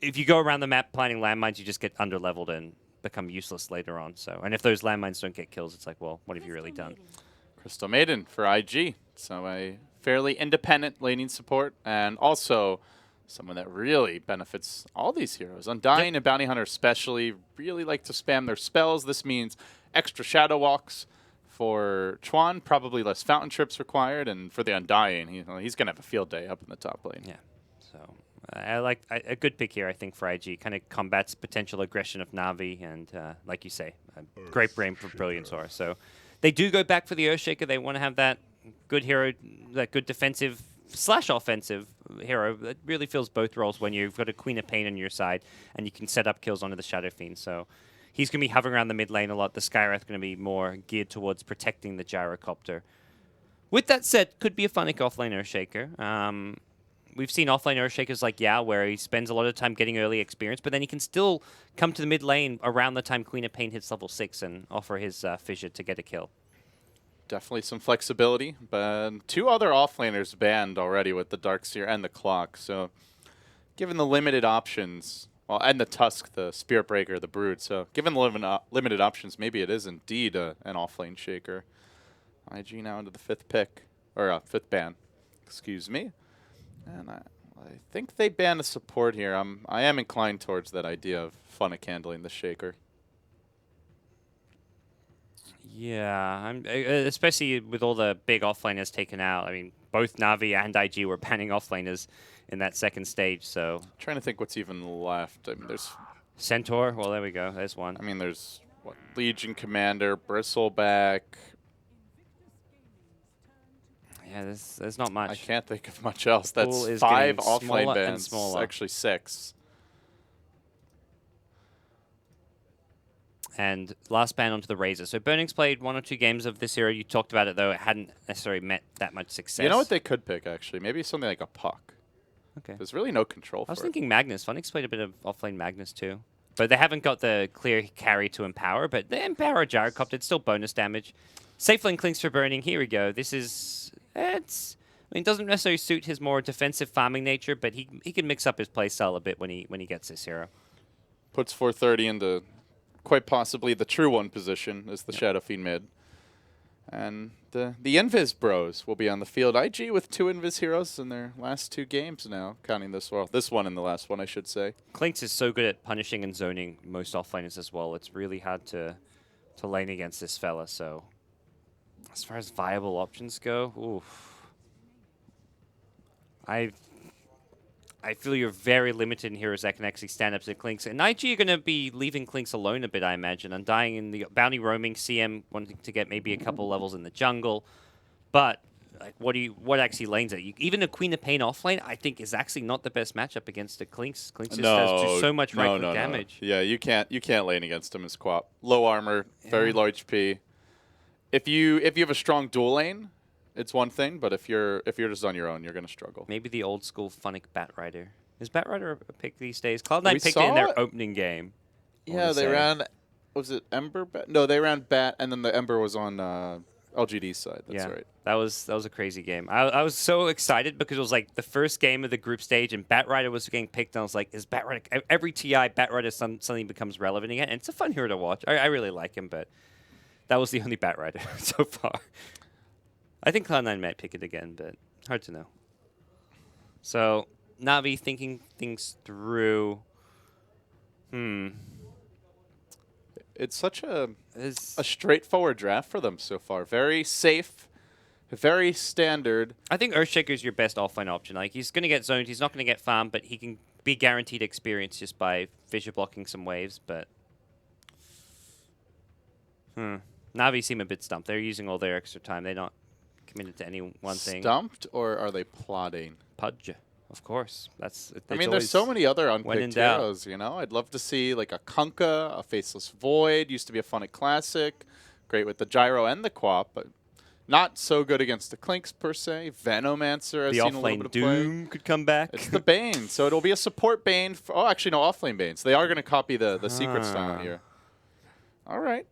If you go around the map planting landmines, you just get underleveled and become useless later on. So, and if those landmines don't get kills, it's like, well, what have you really done? Crystal Maiden for IG. So a fairly independent laning support, and also someone that really benefits all these heroes. Undying and Bounty Hunter especially really like to spam their spells. This means extra Shadow Walks. For Chuan, probably less Fountain Trips required, and for the Undying, he's going to have a field day up in the top lane. Yeah, so I like a good pick here, I think, for IG. Kind of combats potential aggression of Na'Vi, and like you say, a great brain for Brilliansaur. So they do go back for the Earthshaker. They want to have that good hero, that good defensive / offensive hero that really fills both roles when you've got a Queen of Pain on your side, and you can set up kills onto the Shadow Fiend. So he's going to be hovering around the mid lane a lot. The Skywrath going to be more geared towards protecting the Gyrocopter. With that said, could be a fun offlane Earthshaker. We've seen offlane Earthshakers like Yao, where he spends a lot of time getting early experience, but then he can still come to the mid lane around the time Queen of Pain hits level 6 and offer his fissure to get a kill. Definitely some flexibility, but 2 other offlaners banned already with the Darkseer and the Clock. So given the limited options, well, and the Tusk, the Spirit Breaker, the Brood, so given the limited options, maybe it is indeed an offlane shaker. IG now into the 5th pick, or 5th ban, excuse me. And I think they ban a support here. I am inclined towards that idea of Funnick handling the shaker. Yeah, especially with all the big offlaners taken out. I mean, both Na'Vi and IG were banning offlaners in that second stage, so... Trying to think what's even left. I mean, there's... Centaur, well, there we go. There's one. I mean, there's, what, Legion Commander, Bristleback... Yeah, there's not much. I can't think of much else. That's Is 5 getting offlane smaller and bans. smaller. Actually 6. And last ban onto the Razor. So Burning's played 1 or 2 games of this era. You talked about it, though. It hadn't necessarily met that much success. You know what they could pick, actually? Maybe something like a Puck. Okay. There's really no control for I was it. thinking Magnus. Funnick's played a bit of offlane Magnus, too. But they haven't got the clear carry to empower. But they empower a Gyrocopter. It's still bonus damage. Safe lane clinks for Burning. Here we go. This is... I mean, it doesn't necessarily suit his more defensive farming nature, but he can mix up his playstyle a bit when he gets this hero. Puts 430 into quite possibly the true 1 position as the Shadow Fiend mid. And the Invis bros will be on the field. IG with 2 Invis heroes in their last 2 games now, counting this one and the last one, I should say. Clinks is so good at punishing and zoning most offlaners as well. It's really hard to lane against this fella, so as far as viable options go, oof. I feel you're very limited in heroes that can actually stand up to Clinks. And IG are going to be leaving Clinks alone a bit, I imagine. Undying in the bounty roaming, CM wanting to get maybe a couple levels in the jungle. But like, what actually lanes it? Even a Queen of Pain offlane, I think, is actually not the best matchup against a Clinks. Clinks just has just so much right click damage. Yeah, you can't lane against him as Quap. Low armor, very low HP. If you have a strong dual lane, it's one thing, but if you're just on your own, you're going to struggle. Maybe the old school Funnick Batrider. Is Batrider a pick these days? Cloud9 picked it in their opening game. Yeah, they ran... Was it Ember Bat? No, they ran Bat, and then the Ember was on LGD's side. That's right. That was a crazy game. I was so excited because it was like the first game of the group stage, and Batrider was getting picked, and I was like, is Batrider... Every TI, Batrider suddenly becomes relevant again, and it's a fun hero to watch. I really like him, but that was the only Batrider so far. I think Cloud9 might pick it again, but hard to know. So, Na'Vi thinking things through. It's such a straightforward draft for them so far. Very safe, very standard. I think Earthshaker is your best offlane option. Like, he's going to get zoned, he's not going to get farmed, but he can be guaranteed experience just by fissure blocking some waves, but... Na'Vi seem a bit stumped. They're using all their extra time. They're not committed to any one thing. Stumped, or are they plotting? Pudge, of course. I mean, there's so many other unpicked heroes, you know? I'd love to see, like, a Kunkka, a Faceless Void, used to be a Funnick classic. Great with the Gyro and the Quap, but not so good against the Clinks, per se. Venomancer, I've seen a little bit of Doom could come back. It's the Bane, so it'll be a support Bane. Oh, actually, no, offlane Bane. So they are going to copy the secret style here. All right.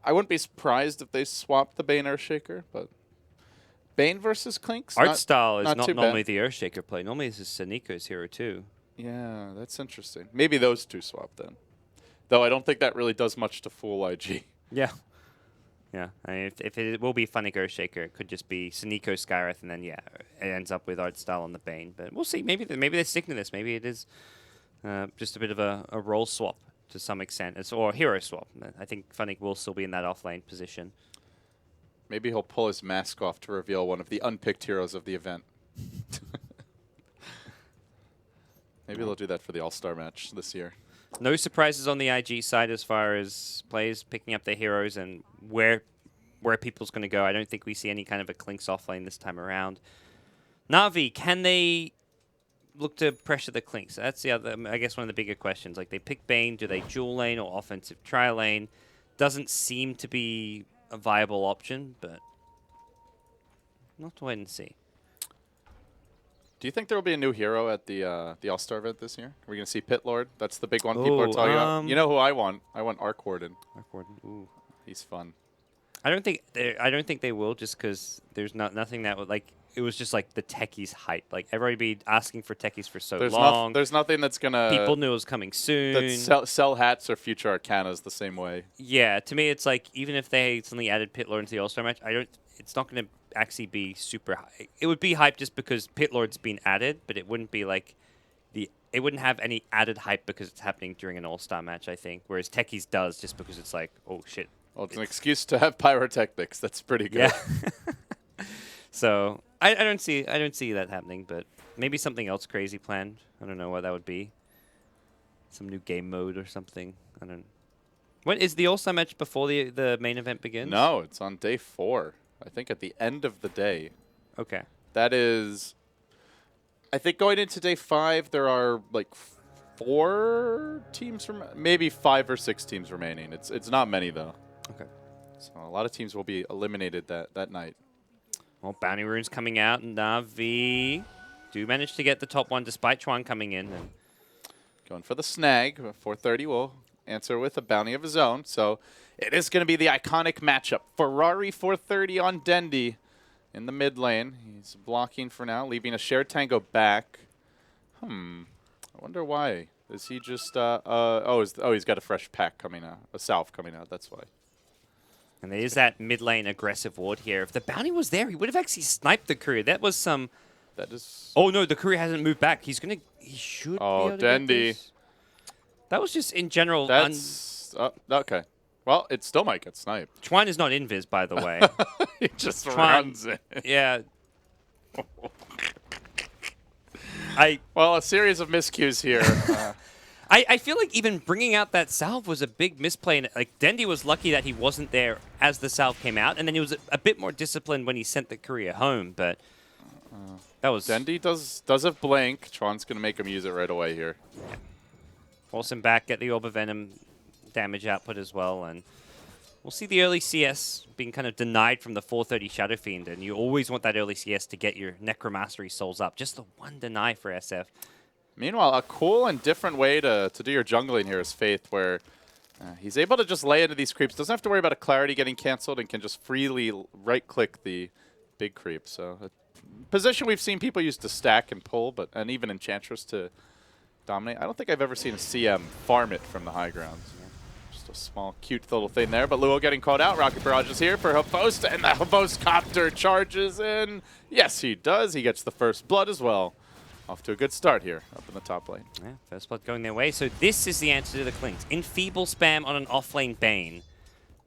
I wouldn't be surprised if they swapped the Bane Earthshaker, but... Bane versus Clinks? Art style is not normally bad. the Earthshaker play. Normally this is Saniko's hero too. Yeah, that's interesting. Maybe those two swap then. Though I don't think that really does much to fool IG. Yeah. Yeah, I mean, if it will be Funny Earthshaker, it could just be Suniko Skyreth, and then yeah, it ends up with Artstyle on the Bane. But we'll see. Maybe they're sticking to this. Maybe it is just a bit of a role swap to some extent, or hero swap. I think Funny will still be in that offlane position. Maybe he'll pull his mask off to reveal one of the unpicked heroes of the event. Maybe they'll do that for the All-Star match this year. No surprises on the IG side as far as players picking up their heroes and where people's going to go. I don't think we see any kind of a Clink's offlane this time around. Na'Vi, can they look to pressure the Clinks? That's the other, I guess, one of the bigger questions. Like, they pick Bane, do they dual lane or offensive tri lane? Doesn't seem to be a viable option, but we'll have to wait and see. Do you think there will be a new hero at the All-Star event this year? Are we going to see Pit Lord? That's the big one people are talking about. You know who I want? I want Arc Warden. Arc Warden. Ooh. He's fun. I don't think they will, just because there's nothing that would, like, it was just like the techies hype. Like, everybody be asking for techies for so long. There's nothing that's gonna. People knew it was coming soon. Sell hats or future Arcanas the same way. Yeah, to me, it's like even if they suddenly added Pit Lord into the All-Star match, it's not going to actually be super high. It would be hype just because Pit Lord's been added, but it wouldn't be like it wouldn't have any added hype because it's happening during an All-Star match, I think. Whereas Techies does just because it's like, oh shit. Well, it's an excuse to have pyrotechnics. That's pretty good. Yeah. So I don't see that happening, but maybe something else crazy planned. I don't know what that would be. Some new game mode or something. I don't. What is the All-Star match before the main event begins? No, it's on day 4. I think at the end of the day. Okay. That is. I think going into day 5, there are like 4 teams maybe 5 or 6 teams remaining. It's not many though. Okay. So a lot of teams will be eliminated that night. Well, Bounty Rune's coming out, and Na'Vi do manage to get the top one despite Chuan coming in. And going for the snag. 430 will answer with a bounty of his own. So it is going to be the iconic matchup. Ferrari 430 on Dendi in the mid lane. He's blocking for now, leaving a shared tango back. I wonder why. Is he just... he's got a fresh pack coming out. A salve coming out, that's why. And there is that mid lane aggressive ward here. If the bounty was there, he would have actually sniped the courier. That was some... That is... Oh, no, the courier hasn't moved back. He should be able to get this. That was just in general... That's... okay. Well, it still might get sniped. Chuan is not invis, by the way. He just runs it. Yeah. Well, a series of miscues here. I feel like even bringing out that salve was a big misplay. And, like, Dendi was lucky that he wasn't there as the salve came out, and then he was a bit more disciplined when he sent the courier home. But that was... Dendi does have blink. Chuan's going to make him use it right away here. Yeah. Force him back, get the Orb of Venom damage output as well, and we'll see the early CS being kind of denied from the 430 Shadow Fiend, and you always want that early CS to get your Necromastery souls up. Just the one deny for SF. Meanwhile, a cool and different way to do your jungling here is Faith, where he's able to just lay into these creeps. Doesn't have to worry about a Clarity getting canceled and can just freely right-click the big creep. So a position we've seen people use to stack and pull, and even Enchantress to dominate. I don't think I've ever seen a CM farm it from the high grounds. Just a small, cute little thing there. But Luo getting called out. Rocket Barrage is here for Havost, and the Havost Copter charges in. Yes, he does. He gets the first blood as well. Off to a good start here up in the top lane. Yeah, first blood going their way. So this is the answer to the Clinks. Enfeeble spam on an off-lane Bane.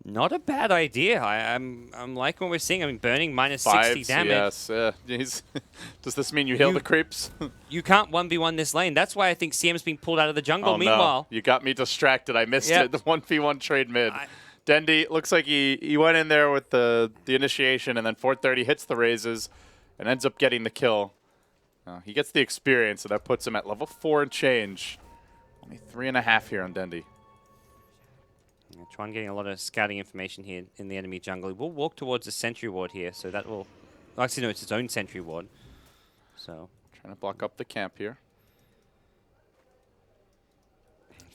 Not a bad idea. I'm liking what we're seeing. I mean, burning minus 60 damage. Yes. Does this mean you heal the creeps? You can't 1v1 this lane. That's why I think CM's been pulled out of the jungle. Oh, meanwhile, no. You got me distracted. I missed it. The 1v1 trade mid. Dendi looks like he went in there with the initiation, and then 430 hits the raises and ends up getting the kill. He gets the experience, so that puts him at level 4 and change. Only 3.5 here on Dendi. Yeah, Chuan getting a lot of scouting information here in the enemy jungle. We'll walk towards the sentry ward here, so that will... Actually, no, it's his own sentry ward. So trying to block up the camp here.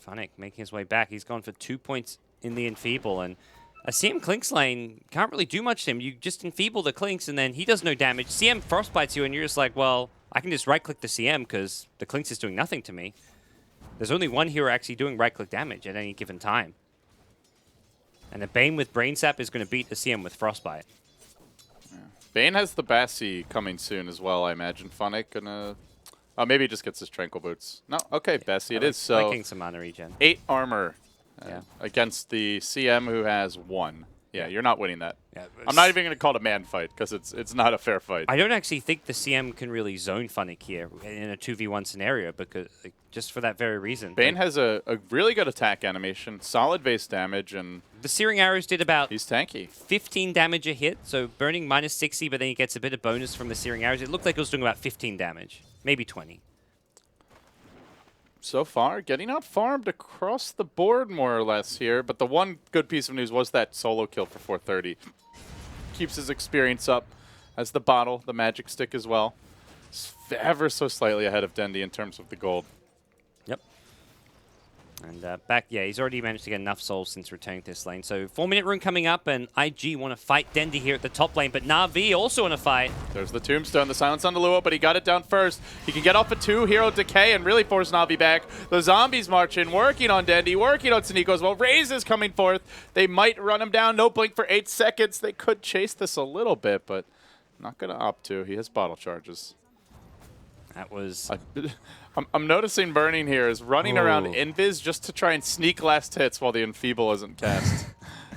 Funnick making his way back. He's gone for 2 points in the Enfeeble, and a CM Clinks lane can't really do much to him. You just Enfeeble the Clinks, and then he does no damage. CM Frostbites you, and you're just like, well... I can just right-click the CM because the Clinks is doing nothing to me. There's only one hero actually doing right-click damage at any given time. And a Bane with Brain Sap is going to beat the CM with Frostbite. Bane has the Bassi coming soon as well, I imagine. Funnick gonna... Oh, maybe he just gets his Tranquil Boots. No, okay, Bassi it is. So Liking some mana regen. 8 armor Yeah. against the CM who has 1. Yeah, you're not winning that. Yeah, I'm not even going to call it a man fight because it's not a fair fight. I don't actually think the CM can really zone Funnick here in a 2v1 scenario because just for that very reason. Bane has a really good attack animation, solid base damage, and the Searing Arrows did about he's tanky. 15 damage a hit, so burning minus 60, but then he gets a bit of bonus from the Searing Arrows. It looked like it was doing about 15 damage, maybe 20. So far, getting out farmed across the board more or less here, but the one good piece of news was that solo kill for 430. Keeps his experience up as the bottle, the magic stick as well. It's ever so slightly ahead of Dendi in terms of the gold. Yep. And he's already managed to get enough souls since returning to this lane. So 4-minute rune coming up, and IG want to fight Dendi here at the top lane, but Na'Vi also want to fight. There's the tombstone, the silence on Luo, but he got it down first. He can get off a 2, hero decay, and really force Na'Vi back. The zombies march in, working on Dendi, working on Sneeko as well. Raze is coming forth. They might run him down. No blink for 8 seconds. They could chase this a little bit, but not going to opt to. He has bottle charges. That was... I'm noticing Burning here is running around Invis just to try and sneak last hits while the Enfeeble isn't cast.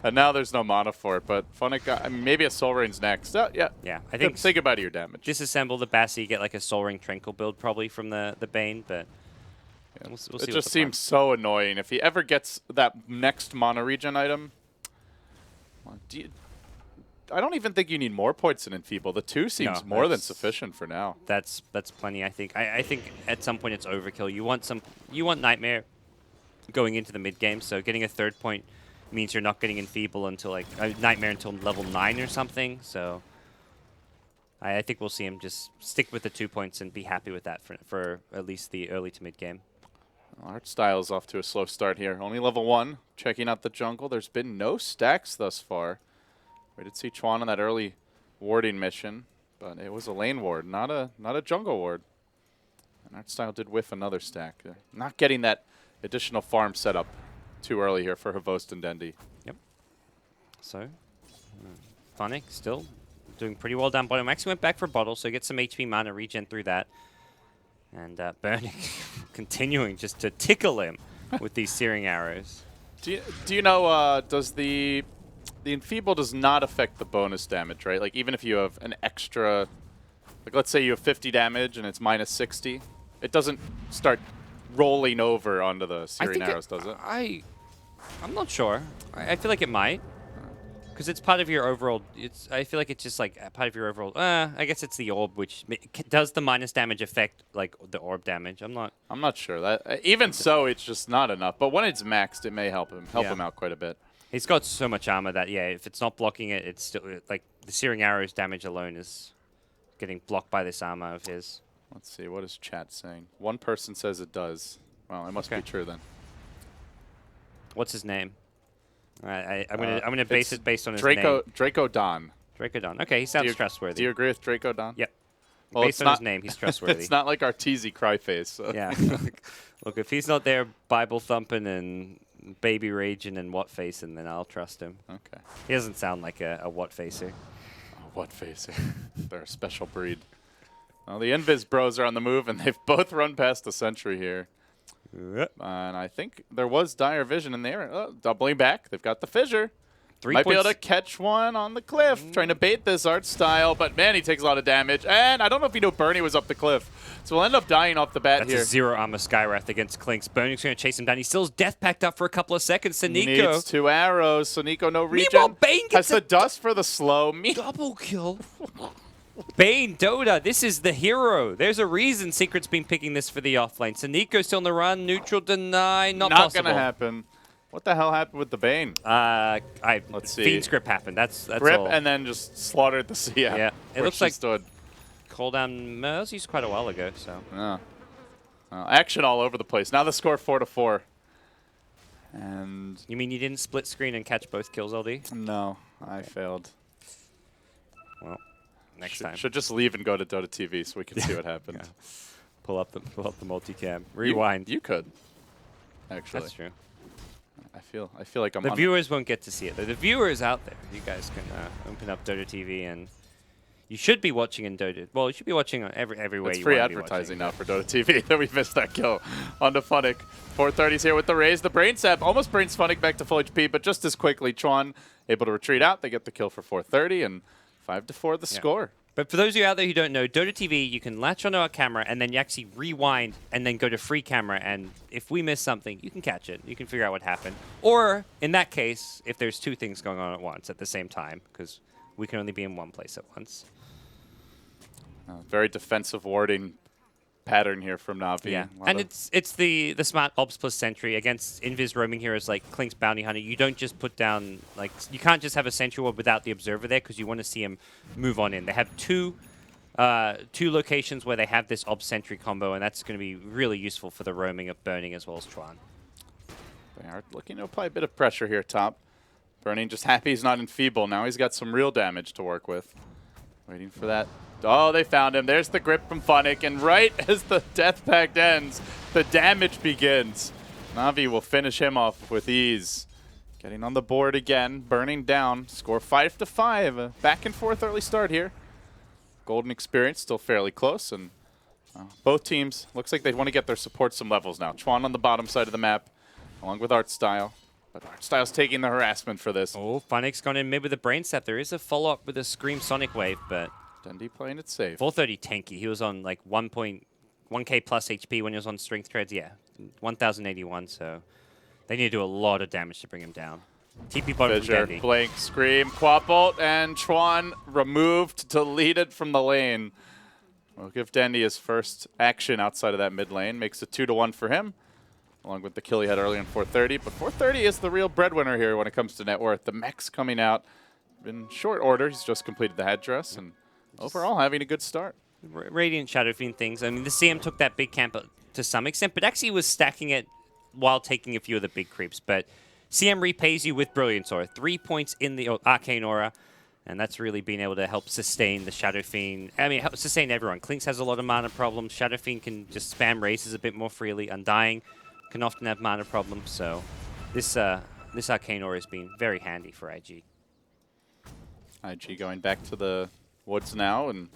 And now there's no mana for it, but Funnick got, I mean, maybe a Soul Ring's next. Yeah, I think say goodbye to your damage. Disassemble the Bassi, get like a Soul Ring Tranquil build probably from the Bane, but we'll see. It just seems so annoying. If he ever gets that next mana regen item, I don't even think you need more points than Enfeeble. The 2 seems more than sufficient for now. That's plenty, I think. I think at some point it's overkill. You want Nightmare going into the mid game, so getting a 3rd point means you're not getting Enfeeble until like Nightmare until level 9 or something. So I think we'll see him just stick with the 2 points and be happy with that for at least the early to mid game. Art style is off to a slow start here. Only level 1. Checking out the jungle. There's been no stacks thus far. We did see Chuan on that early warding mission, but it was a lane ward, not a jungle ward. And Artstyle did whiff another stack. Not getting that additional farm setup too early here for Havost and Dendi. Yep. So, Funnick still doing pretty well down bottom. Actually went back for bottle, so get some HP mana regen through that. And Burning continuing just to tickle him with these Searing Arrows. Do you know, does the Enfeeble does not affect the bonus damage, right? Like, even if you have an extra, like, let's say you have 50 damage and it's minus 60, it doesn't start rolling over onto the Searing Arrows, does it? I'm not sure. I feel like it might. Because it's part of your overall, I feel like it's just like part of your overall, I guess it's the orb, which does the minus damage affect, like, the orb damage? I'm not sure. That even so, it's just not enough. But when it's maxed, it may help him out quite a bit. He's got so much armor that, yeah, if it's not blocking it, it's still, like, the Searing Arrows damage alone is getting blocked by this armor of his. Let's see, what is chat saying? One person says it does. Well, it must be true then. What's his name? I'm gonna base it based on his name. Draco Don. Draco Don. Okay, he sounds trustworthy. Do you agree with Draco Don? Yep. Well, based on his name, he's trustworthy. It's not like Arteezy Cryface. So. Yeah. Look, if he's not there Bible thumping and baby raging and what facing, then I'll trust him. Okay. He doesn't sound like a what facer. What facer? They're a special breed. Well, the Invis bros are on the move, and they've both run past the sentry here. Yep. And I think there was dire vision in there. Oh, doubling back. They've got the fissure. 3 Might points. be able to catch one on the cliff, trying to bait this art style, but man, he takes a lot of damage. And I don't know if he knew Bernie was up the cliff. So we'll end up dying off the bat That's here. a 0 armor Skywrath against Clinks. Burning's going to chase him down. He still has death packed up for a couple of seconds. Sneeko needs 2 arrows. Sneeko no regen. Meanwhile, Bane gets has the dust for the slow. double kill. Bane, Dota, this is the hero. There's a reason Secret's been picking this for the offlane. Sneeko still on the run. Neutral deny. Not possible. Not going to happen. What the hell happened with the Bane? Let's see. Fiend's Grip happened. That's Grip all. and then just slaughtered the CM. Yeah, it looks like stood. Cooldown Mers used quite a while ago. So action all over the place. Now the score 4-4. And you mean you didn't split screen and catch both kills, LD? No, I failed. Well, next time. Should just leave and go to Dota TV so we can see what happened. Yeah. Pull up the multicam. Rewind. You could. Actually. That's true. I feel like I'm The viewers won't get to see it. The viewers out there, you guys can open up Dota TV, and you should be watching in Dota. Well, you should be watching on everywhere It's you free want to advertising be now for Dota TV that we missed that kill onto Funnick. 430's here with the raise. The brain sap almost brings Funnick back to full HP, but just as quickly, Chuan able to retreat out. They get the kill for 430, and 5-4 the score. But for those of you out there who don't know, Dota TV, you can latch onto our camera and then you actually rewind and then go to free camera. And if we miss something, you can catch it. You can figure out what happened. Or in that case, if there's two things going on at once at the same time, because we can only be in one place at once. Very defensive warding pattern here from Na'Vi. Yeah, and it's the smart Ops plus Sentry against Invis roaming heroes like Clink's Bounty Hunter. You don't just put down, like, you can't just have a Sentry ward without the Observer there because you want to see him move on in. They have two locations where they have this Ops Sentry combo, and that's going to be really useful for the roaming of Burning as well as Chuan. They are looking to apply a bit of pressure here top. Burning just happy he's not enfeeble. Now he's got some real damage to work with. Waiting for that. Oh, they found him. There's the grip from Funnick, and right as the death pact ends, the damage begins. Na'Vi will finish him off with ease. Getting on the board again, burning down. Score 5-5. A back and forth early start here. Golden Experience still fairly close, and both teams looks like they want to get their support some levels now. Chuan on the bottom side of the map, along with Artstyle. But Artstyle's taking the harassment for this. Oh, Funnick's gone in mid with a Brain Sap. There is a follow-up with a Scream Sonic Wave, but Dundee playing it safe. 430 tanky. He was on like 1K plus HP when he was on Strength Treads. Yeah, 1081, so they need to do a lot of damage to bring him down. TP bottom from Fissure, Dundee. Blink, Scream, Quap Bolt, and Chuan removed, deleted from the lane. We'll give Dundee his first action outside of that mid lane. Makes it 2-1 for him, along with the kill he had earlier in 430. But 430 is the real breadwinner here when it comes to net worth. The mech's coming out in short order. He's just completed the headdress, and overall having a good start. Radiant Shadow Fiend things. I mean, the CM took that big camp to some extent, but actually was stacking it while taking a few of the big creeps. But CM repays you with Brilliance Aura. 3 points in the Arcane Aura, and that's really been able to help sustain the Shadow Fiend. I mean, help sustain everyone. Clinkz has a lot of mana problems. Shadow Fiend can just spam raises a bit more freely. Undying can often have mana problems, so this Arcane Aura has been very handy for IG. IG going back to the woods now, and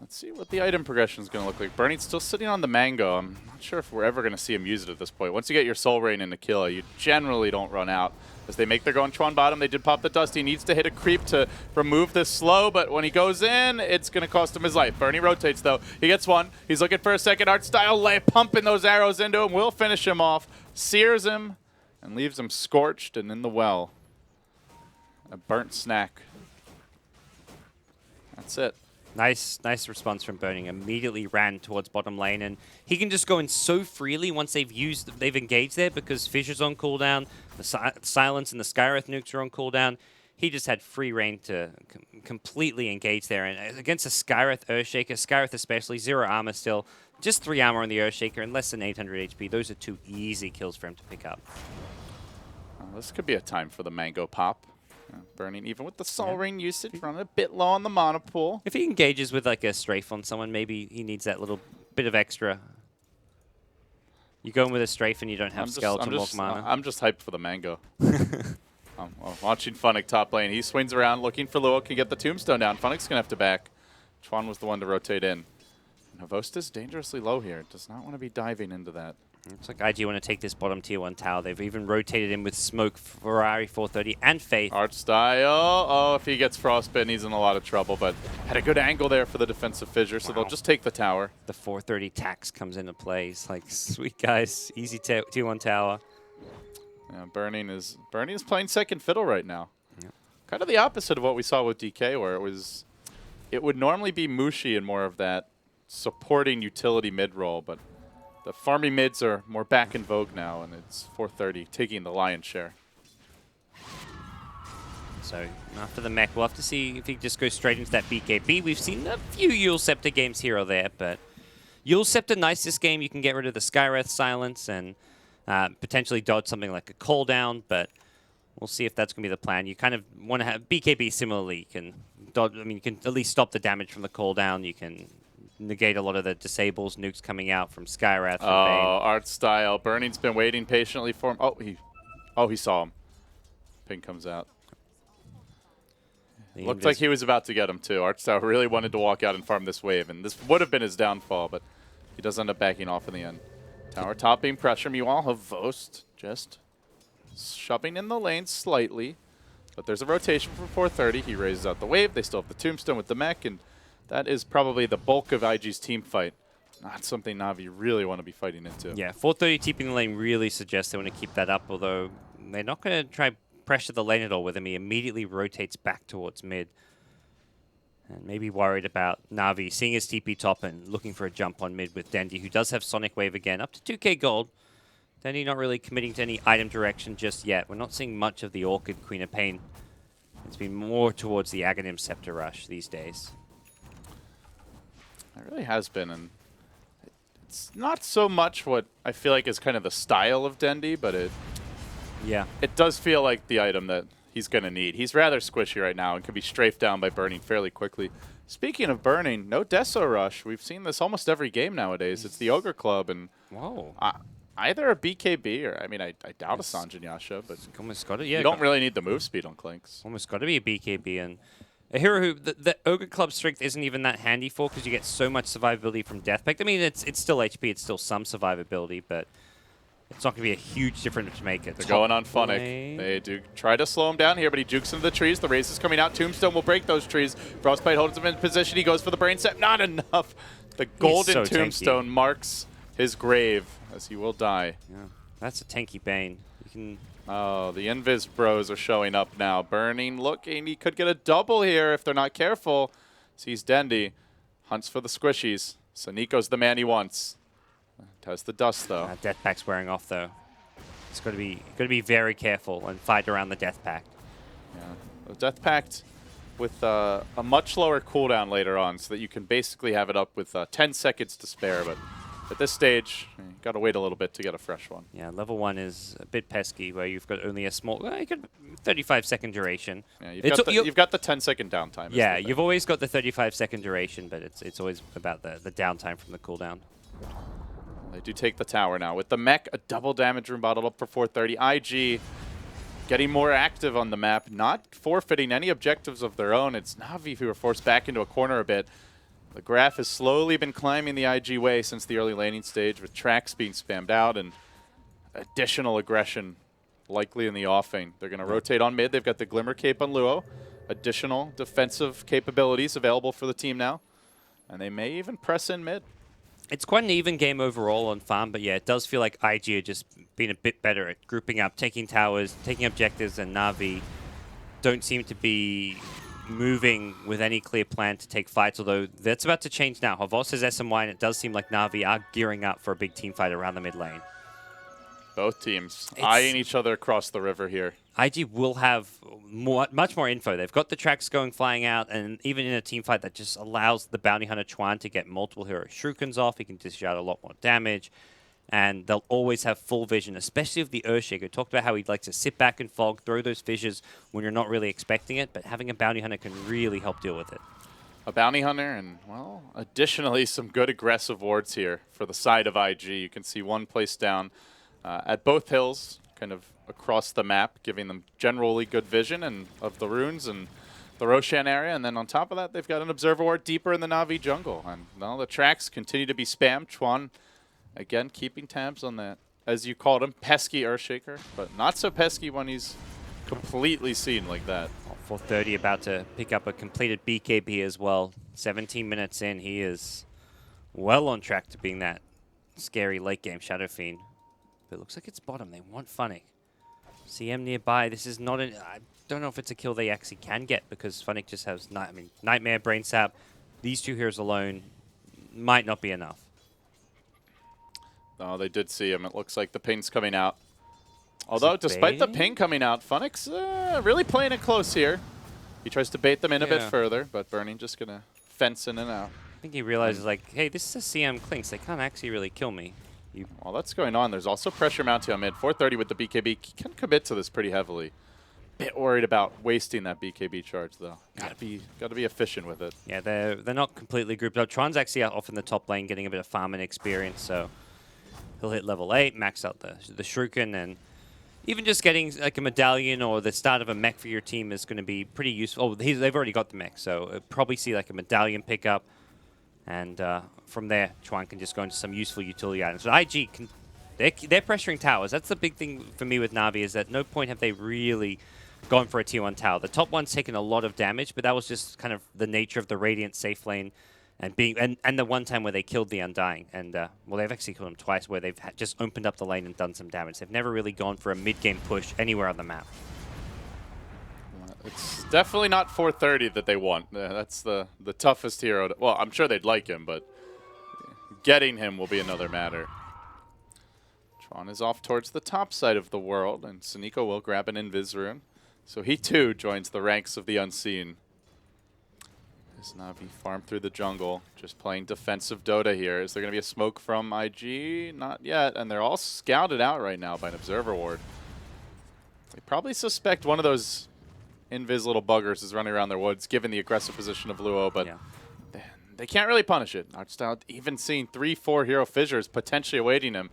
let's see what the item progression is going to look like. Burning's still sitting on the Mango. I'm not sure if we're ever going to see him use it at this point. Once you get your Soul Rain in the kill, you generally don't run out. As they make their go on Chuan bottom, they did pop the Dust. He needs to hit a creep to remove this slow, but when he goes in, it's going to cost him his life. Burning rotates, though. He gets one. He's looking for a second. Artstyle pumping those arrows into him. Will finish him off. Sears him and leaves him scorched and in the well. A burnt snack. That's it. Nice response from Burning. Immediately ran towards bottom lane, and he can just go in so freely once they've engaged there because Fissure's on cooldown, the Silence and the Skyreth nukes are on cooldown. He just had free reign to completely engage there, and against a Skyreth Earthshaker, Skyreth especially, 0 armor still, just 3 armor on the Earthshaker and less than 800 HP. Those are 2 easy kills for him to pick up. This could be a time for the Mango pop. Burning, even with the Soul Ring usage, running a bit low on the mana pool. If he engages with like a strafe on someone, maybe he needs that little bit of extra. You go in with a strafe and you don't have skeleton walk mana. I'm just hyped for the Mango. Watching Funnick top lane. He swings around looking for Luo, can get the tombstone down. Funnick's going to have to back. Chuan was the one to rotate in. Havosta's dangerously low here. Does not want to be diving into that. Looks like IG want to take this bottom tier 1 tower. They've even rotated in with Smoke, Ferrari 430, and Faith. Artstyle. Oh, if he gets frostbitten, he's in a lot of trouble, but had a good angle there for the defensive fissure, so they'll just take the tower. The 430 tax comes into play. It's like, sweet guys, easy tier 1 tower. Yeah, Burning is playing second fiddle right now. Yeah. Kind of the opposite of what we saw with DK, where it would normally be Mushi and more of that supporting utility mid role, but the farmy mids are more back in vogue now, and it's 430 taking the lion's share. So after the mech, we'll have to see if he just goes straight into that BKB. We've seen a few Yule Scepter games here or there, but Yule Scepter nice this game. You can get rid of the Skyreth Silence and potentially dodge something like a cooldown, but we'll see if that's going to be the plan. You kind of want to have BKB similarly. You can dodge, I mean, you can at least stop the damage from the cooldown. You can negate a lot of the disables, nukes coming out from Skywrath. Oh, Artstyle. Burning's been waiting patiently for him. Oh, he Oh, he saw him. Ping comes out. The Looked like he was about to get him, too. Archstar really wanted to walk out and farm this wave, and this would have been his downfall, but he does end up backing off in the end. Tower top being pressure. Meanwhile, Havost just shoving in the lane slightly, but there's a rotation for 430. He raises out the wave. They still have the tombstone with the mech, and that is probably the bulk of IG's team fight. Not something Na'Vi really want to be fighting into. Yeah, 430 keeping the lane really suggests they want to keep that up, although they're not going to try pressure the lane at all with him. He immediately rotates back towards mid. And maybe worried about Na'Vi seeing his TP top and looking for a jump on mid with Dendi, who does have Sonic Wave again, up to 2k gold. Dendi not really committing to any item direction just yet. We're not seeing much of the Orchid Queen of Pain. It's been more towards the Aghanim Scepter Rush these days. It really has been, and it's not so much what I feel like is kind of the style of Dendi, but it does feel like the item that he's going to need. He's rather squishy right now and can be strafed down by burning fairly quickly. Speaking of burning, no Deso Rush. We've seen this almost every game nowadays. It's the Ogre Club, and either a BKB or, I mean, I doubt a Sanjin Yasha, but almost got it. Yeah, you don't really need the move speed on Clinks. Almost got to be a BKB, and a hero who the Ogre Club strength isn't even that handy for because you get so much survivability from Death Pact. I mean, it's still HP, it's still some survivability, but it's not going to be a huge difference to make it. They're going on Funnick. They do try to slow him down here, but he jukes into the trees. The race is coming out. Tombstone will break those trees. Frostbite holds him in position. He goes for the brain set. Not enough. The golden so Tombstone tanky. marks his grave as he will die. Yeah, that's a tanky Bane. You can. Oh, the Invis bros are showing up now. Burning, looking. He could get a double here if they're not careful. Sees Dendi. Hunts for the squishies. So Nico's the man he wants. Has the dust, though. Death Pact's wearing off, though. It's got to be very careful and fight around the Death Pact. Yeah, the Death Pact with a much lower cooldown later on, so that you can basically have it up with 10 seconds to spare. But at this stage, you got to wait a little bit to get a fresh one. Yeah, level 1 is a bit pesky, where you've got only a small, 35-second duration. Yeah, you've got the 10-second downtime. Yeah, you've always got the 35-second duration, but it's always about the downtime from the cooldown. They do take the tower now. With the mech, a double damage room bottled up for 430. IG getting more active on the map, not forfeiting any objectives of their own. It's Na'Vi who are forced back into a corner a bit. The graph has slowly been climbing the IG way since the early laning stage, with tracks being spammed out and additional aggression likely in the offing. They're going to rotate on mid. They've got the Glimmer Cape on Luo. Additional defensive capabilities available for the team now. And they may even press in mid. It's quite an even game overall on farm, but yeah, it does feel like IG are just being a bit better at grouping up, taking towers, taking objectives, and Na'Vi don't seem to be moving with any clear plan to take fights, although that's about to change now. Havos has SMY, and it does seem like Na'Vi are gearing up for a big team fight around the mid lane. Both teams eyeing each other across the river here. IG will have much more info. They've got the tracks flying out, and even in a team fight that just allows the Bounty Hunter Chuan to get multiple hero shurikens off, he can dish out a lot more damage, and they'll always have full vision, especially of the Earthshaker. Talked about how he'd like to sit back and fog, throw those fissures when you're not really expecting it, but having a Bounty Hunter can really help deal with it. A Bounty Hunter and, well, additionally some good aggressive wards here for the side of IG. You can see one placed down at both hills, kind of across the map, giving them generally good vision and of the runes and the Roshan area. And then on top of that, they've got an observer ward deeper in the Na'Vi jungle. And well, the tracks continue to be spammed. Chuan, again, keeping tabs on that, as you called him, pesky Earthshaker, but not so pesky when he's completely seen like that. 430 about to pick up a completed BKB as well. 17 minutes in, he is well on track to being that scary late game Shadow Fiend. But it looks like it's bottom. They want Funnick. CM nearby. This is not an... I don't know if it's a kill they actually can get, because Funnick just has Nightmare, Brain Sap. These two heroes alone might not be enough. Oh, they did see him. It looks like the ping's coming out. Although, despite the ping coming out, Funnick's really playing it close here. He tries to bait them in a bit further, but Burning just going to fence in and out. I think he realizes, like, hey, this is a CM Clinks. They can't actually really kill me. While that's going on, there's also pressure mounting on mid. 430 with the BKB. He can commit to this pretty heavily. Bit worried about wasting that BKB charge, though. Got to be efficient with it. Yeah, they're not completely grouped up. Tron's actually off in the top lane getting a bit of farming experience, so he'll hit level 8, max out the Shuriken, and Even just getting like a medallion or the start of a mech for your team is going to be pretty useful. Oh, they've already got the mech, so probably see like a medallion pickup. And from there, Chuan can just go into some useful utility items. But IG, they're pressuring towers. That's the big thing for me with Na'Vi, is that no point have they really gone for a tier 1 tower. The top one's taken a lot of damage, but that was just kind of the nature of the Radiant safe lane and the one time where they killed the Undying. And, well, they've actually killed them twice, where they've just opened up the lane and done some damage. They've never really gone for a mid-game push anywhere on the map. It's definitely not 430 that they want. That's the toughest hero. Well, I'm sure they'd like him, but getting him will be another matter. Chuan is off towards the top side of the world, and Suniko will grab an Invis rune. So he too joins the ranks of the unseen. As Na'Vi farm through the jungle, just playing defensive Dota here. Is there going to be a smoke from IG? Not yet, and they're all scouted out right now by an observer ward. They probably suspect one of those Invis little buggers is running around their woods, given the aggressive position of Luo, but they can't really punish it. Archstyle even seeing 3-4 hero fissures potentially awaiting him.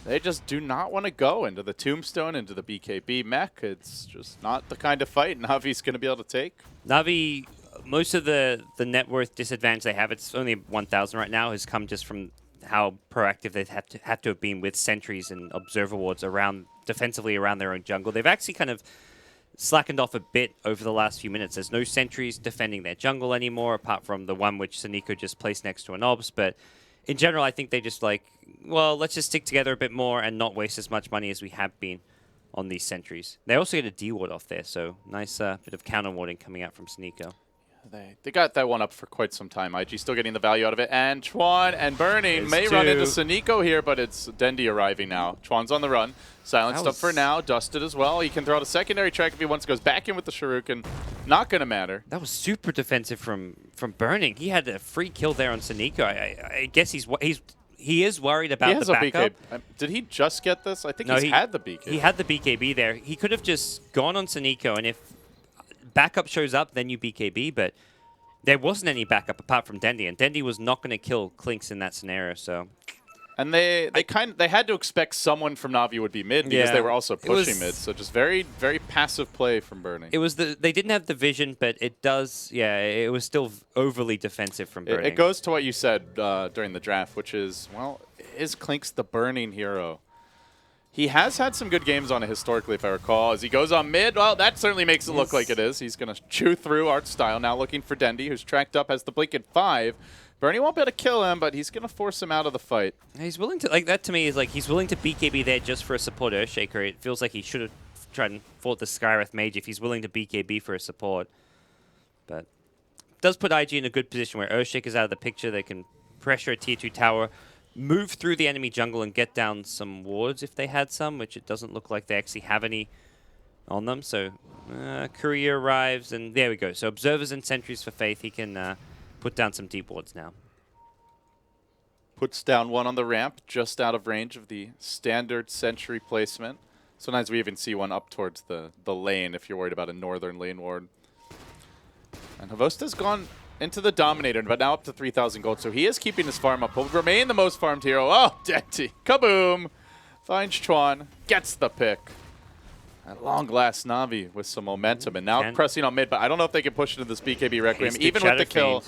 They just do not want to go into the Tombstone, into the BKB mech. It's just not the kind of fight Navi's going to be able to take. Na'Vi, most of the net worth disadvantage they have, it's only 1,000 right now, has come just from how proactive they have to have been with sentries and observer wards defensively around their own jungle. They've actually kind of slackened off a bit over the last few minutes. There's no sentries defending their jungle anymore, apart from the one which Suniko just placed next to an obs. But in general, I think they just like, well, let's just stick together a bit more and not waste as much money as we have been on these sentries. They also get a D-ward off there, so nice bit of counter-warding coming out from Suniko. They got that one up for quite some time. IG still getting the value out of it. And Chuan and Burning may run into Suniko here, but it's Dendi arriving now. Chuan's on the run. Silenced up for now. Dusted as well. He can throw out a secondary track if he wants. Goes back in with the Shuriken. Not going to matter. That was super defensive from Burning. He had a free kill there on Suniko. I guess he is worried about the backup. BK. Did he just get this? I think he had the BKB. He had the BKB there. He could have just gone on Suniko, and if backup shows up, then you BKB, but there wasn't any backup apart from Dendi, and Dendi was not going to kill Clinks in that scenario, so... And they had to expect someone from Na'Vi would be mid because they were also pushing mid, so just very, very passive play from Burning. It was they didn't have the vision, but it does, it was still overly defensive from Burning. It goes to what you said during the draft, which is, well, is Clinks the Burning hero? He has had some good games on it historically, if I recall. As he goes on mid, well, that certainly makes it look like it is. He's going to chew through Archstyle, now looking for Dendi, who's tracked up, has the blink at 5. Bernie won't be able to kill him, but he's going to force him out of the fight. He's willing to, like, that to me is like, he's willing to BKB there just for a support Earthshaker. It feels like he should have tried and fought the Skywrath Mage if he's willing to BKB for a support. But it does put IG in a good position where Earthshaker's out of the picture. They can pressure a tier 2 tower, move through the enemy jungle and get down some wards if they had some, which it doesn't look like they actually have any on them. So Courier arrives, and there we go. So Observers and Sentries for Faith. He can put down some deep wards now. Puts down one on the ramp, just out of range of the standard sentry placement. Sometimes we even see one up towards the lane if you're worried about a northern lane ward. And Havosta's gone into the Dominator, but now up to 3,000 gold, so he is keeping his farm up. He'll remain the most farmed hero. Oh, Dendi. Kaboom! Finds Chuan, gets the pick. At long last, Na'Vi with some momentum, and now pressing on mid, but I don't know if they can push into this BKB Requiem, even with the kill.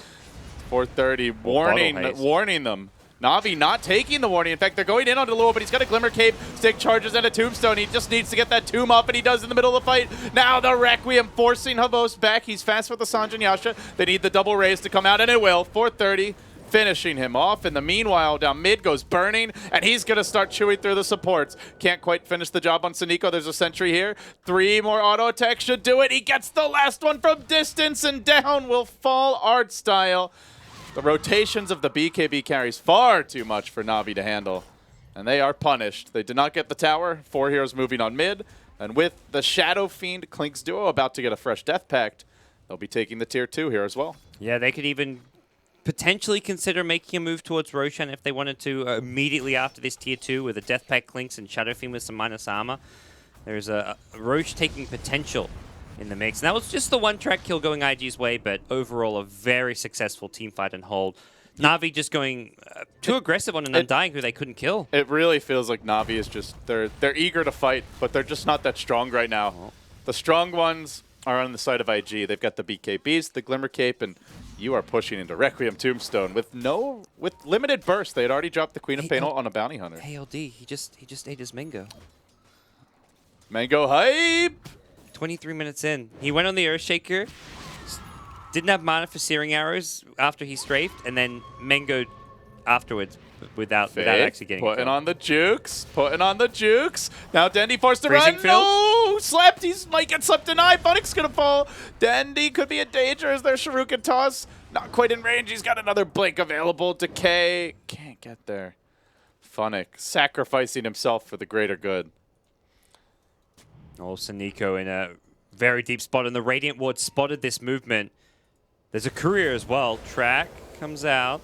430, warning them. Na'Vi not taking the warning. In fact, they're going in onto Luo, but he's got a Glimmer Cape, stick charges, and a Tombstone. He just needs to get that tomb up, and he does in the middle of the fight. Now the Requiem forcing Havost back. He's fast with the Sanjin Yasha. They need the double raise to come out, and it will. 430, finishing him off. In the meanwhile, down mid goes Burning, and he's going to start chewing through the supports. Can't quite finish the job on Suniko. There's a sentry here. 3 more auto attacks should do it. He gets the last one from distance, and down will fall Archstyle. The rotations of the BKB carries far too much for Na'Vi to handle, and they are punished. They did not get the tower. 4 heroes moving on mid, and with the Shadow Fiend Clinks duo about to get a fresh Death Pact, they'll be taking the tier 2 here as well. Yeah, they could even potentially consider making a move towards Roshan if they wanted to immediately after this tier 2 with a Death Pact Clinks and Shadow Fiend with some minus armor. There's a Roche taking potential in the mix. And that was just the one track kill going IG's way, but overall a very successful team fight and hold. Na'Vi just going too aggressive on an Undying who they couldn't kill. It really feels like Na'Vi is just, they're eager to fight, but they're just not that strong right now. Oh. The strong ones are on the side of IG. They've got the BKBs, the Glimmer Cape, and you are pushing into Requiem Tombstone with limited burst. They had already dropped the Queen of Pain on a Bounty Hunter. ALD, he just ate his mango. Mango hype! 23 minutes in. He went on the Earthshaker, didn't have mana for Searing Arrows after he strafed, and then mangoed afterwards without actually getting putting killed. on the jukes, putting on the jukes. Now Dendy forced to Freezing run. field. No, slept. He might get slept denied. Bunnick's gonna fall. Dendy could be in danger as their Shuriken toss. Not quite in range. He's got another blink available. Decay can't get there. Funnick sacrificing himself for the greater good. Oh, Saniko in a very deep spot, and the Radiant Ward spotted this movement. There's a courier as well. Track comes out.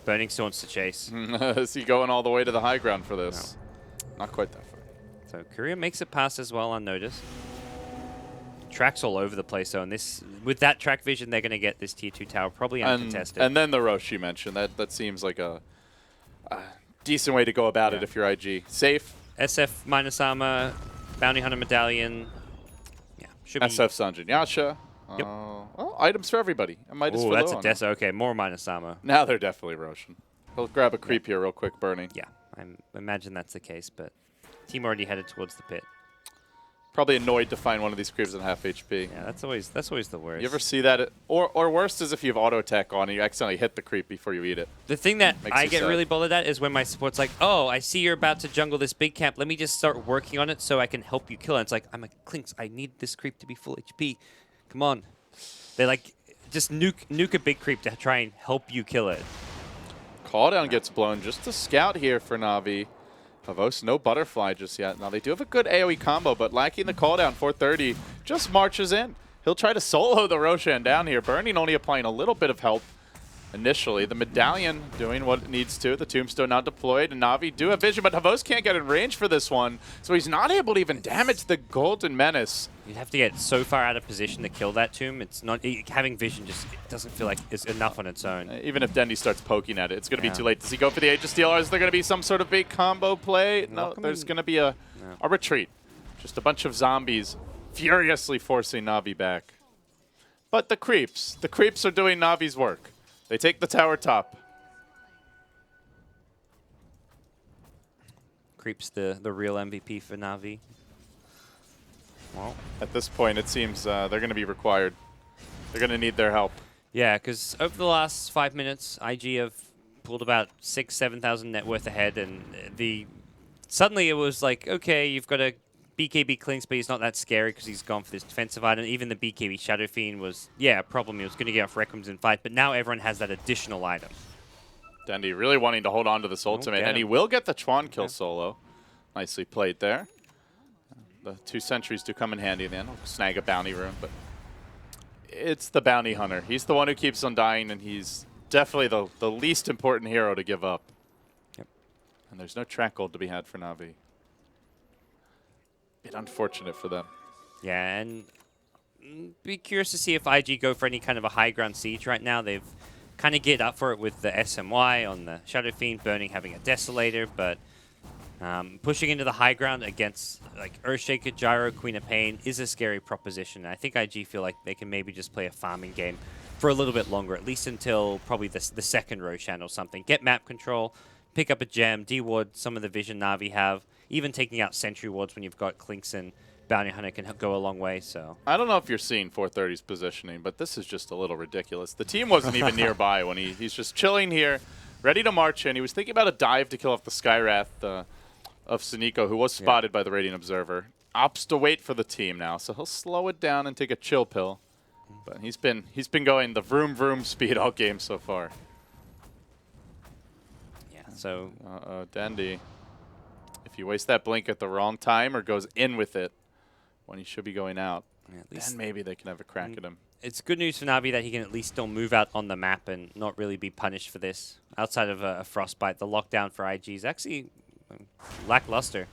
Burning still wants to chase. Is he going all the way to the high ground for this? No. Not quite that far. So courier makes it past as well, unnoticed. Track's all over the place, though, and this with that track vision, they're going to get this tier 2 tower probably uncontested. And then the Roche you mentioned. That seems like a decent way to go about it if you're IG. Safe. SF minus armor, Bounty Hunter medallion. Yeah, should be. SF Sanjin Yasha. Yep. Well, items for everybody. And Midas Oh, for that's a Luana. Dessa. Okay, more minus armor. Now they're definitely Roshan. He'll grab a creep here real quick, Bernie. Yeah, I imagine that's the case, but team already headed towards the pit. Probably annoyed to find one of these creeps at half HP. Yeah, that's always the worst. You ever see that? Or worst is if you have auto attack on and you accidentally hit the creep before you eat it. The thing that Makes I you get sad. really bothered at is when my support's like, oh, I see you're about to jungle this big camp. Let me just start working on it so I can help you kill it. It's like, I'm a Clinks. I need this creep to be full HP. Come on. They're like, just nuke a big creep to try and help you kill it. Call down gets blown just to scout here for Na'Vi. Pavos, no butterfly just yet. Now they do have a good AoE combo, but lacking the call down, 430 just marches in. He'll try to solo the Roshan down here. Burning only applying a little bit of help initially. The medallion doing what it needs to. The tombstone now deployed, and Na'Vi do have vision, but Havos can't get in range for this one, so he's not able to even damage the Golden Menace. You'd have to get so far out of position to kill that tomb. It's not having vision just doesn't feel like it's enough on its own. Even if Dendy starts poking at it, it's going to Yeah. be too late. Does he go for the Age of Steel, or is there going to be some sort of big combo play? No, there's going to be a retreat. Just a bunch of zombies furiously forcing Na'Vi back. But the creeps are doing Na'Vi's work. They take the tower top. Creeps the real MVP for Na'Vi. Well, At this point, it seems they're going to be required. They're going to need their help. yeah, because over the last 5 minutes, IG have pulled about 7,000 net worth ahead, and suddenly it was like, okay, you've got a BKB Clinks, but he's not that scary because he's gone for this defensive item. Even the BKB Shadow Fiend was, a problem. He was going to get off Requiem's in fight, but now everyone has that additional item. Dendy really wanting to hold on to this ultimate, get and he him. will get the Chuan kill solo. Nicely played there. The 2 sentries do come in handy then. I'll snag a bounty rune, but it's the bounty hunter. He's the one who keeps on dying, and he's definitely the least important hero to give up. Yep. And there's no track gold to be had for Na'Vi. Bit unfortunate for them. Yeah, and be curious to see if IG go for any kind of a high ground siege right now. They've kind of geared up for it with the SMY on the Shadow Fiend, Burning having a Desolator, but pushing into the high ground against like Earthshaker, Gyro, Queen of Pain is a scary proposition. I think IG feel like they can maybe just play a farming game for a little bit longer, at least until probably the second Roshan or something. Get map control, pick up a gem, de-ward some of the vision Na'Vi have. Even taking out sentry wards when you've got Clinks and Bounty Hunter can go a long way. So I don't know if you're seeing 430's positioning, but this is just a little ridiculous. The team wasn't even nearby when he's just chilling here, ready to march in. He was thinking about a dive to kill off the Skywrath of Saniko, who was spotted by the Radiant Observer. Opts to wait for the team now, so he'll slow it down and take a chill pill. But he's been going the vroom vroom speed all game so far. yeah, so Dendy. If you waste that blink at the wrong time or goes in with it when he should be going out, at least then maybe they can have a crack at him. it's good news for Na'Vi that he can at least still move out on the map and not really be punished for this. Outside of a Frostbite, the lockdown for IG is actually lackluster.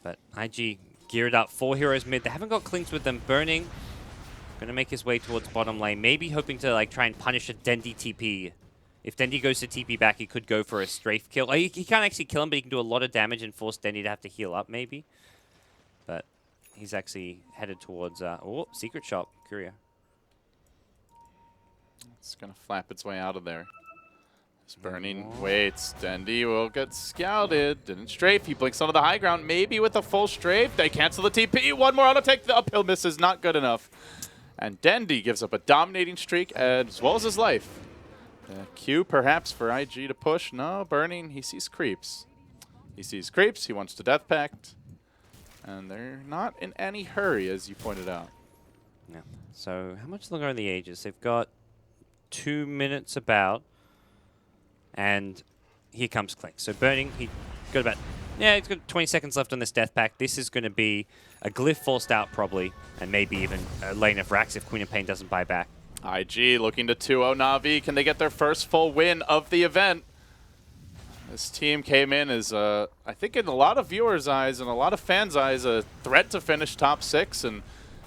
But IG geared up, 4 heroes mid. They haven't got Clinks with them. Burning Going to make his way towards bottom lane. Maybe hoping to like try and punish a Dendi TP. If Dendi goes to TP back, he could go for a strafe kill. He can't actually kill him, but he can do a lot of damage and force Dendi to have to heal up, maybe. But he's actually headed towards... oh, Secret Shop. Curia. It's going to flap its way out of there. It's burning. Waits. Dendi will get scouted. Didn't strafe. He blinks onto the high ground. Maybe with a full strafe. They cancel the TP. One more auto take. The uphill miss is not good enough. And Dendi gives up a dominating streak as well as his life. Q perhaps for IG to push. No, burning. He sees creeps. He sees creeps. He wants to death pact. And they're not in any hurry, as you pointed out. Yeah. So how much longer are the Aegis? They've got 2 minutes about. And here comes Clink. So burning, he got about... Yeah, he's got 20 seconds left on this death pack. This is going to be a glyph forced out probably. And maybe even a lane of Rax if Queen of Pain doesn't buy back. IG looking to 2-0 Na'Vi. Can they get their first full win of the event? This team came in as, I think in a lot of viewers' eyes and a lot of fans' eyes, a threat to finish top 6. And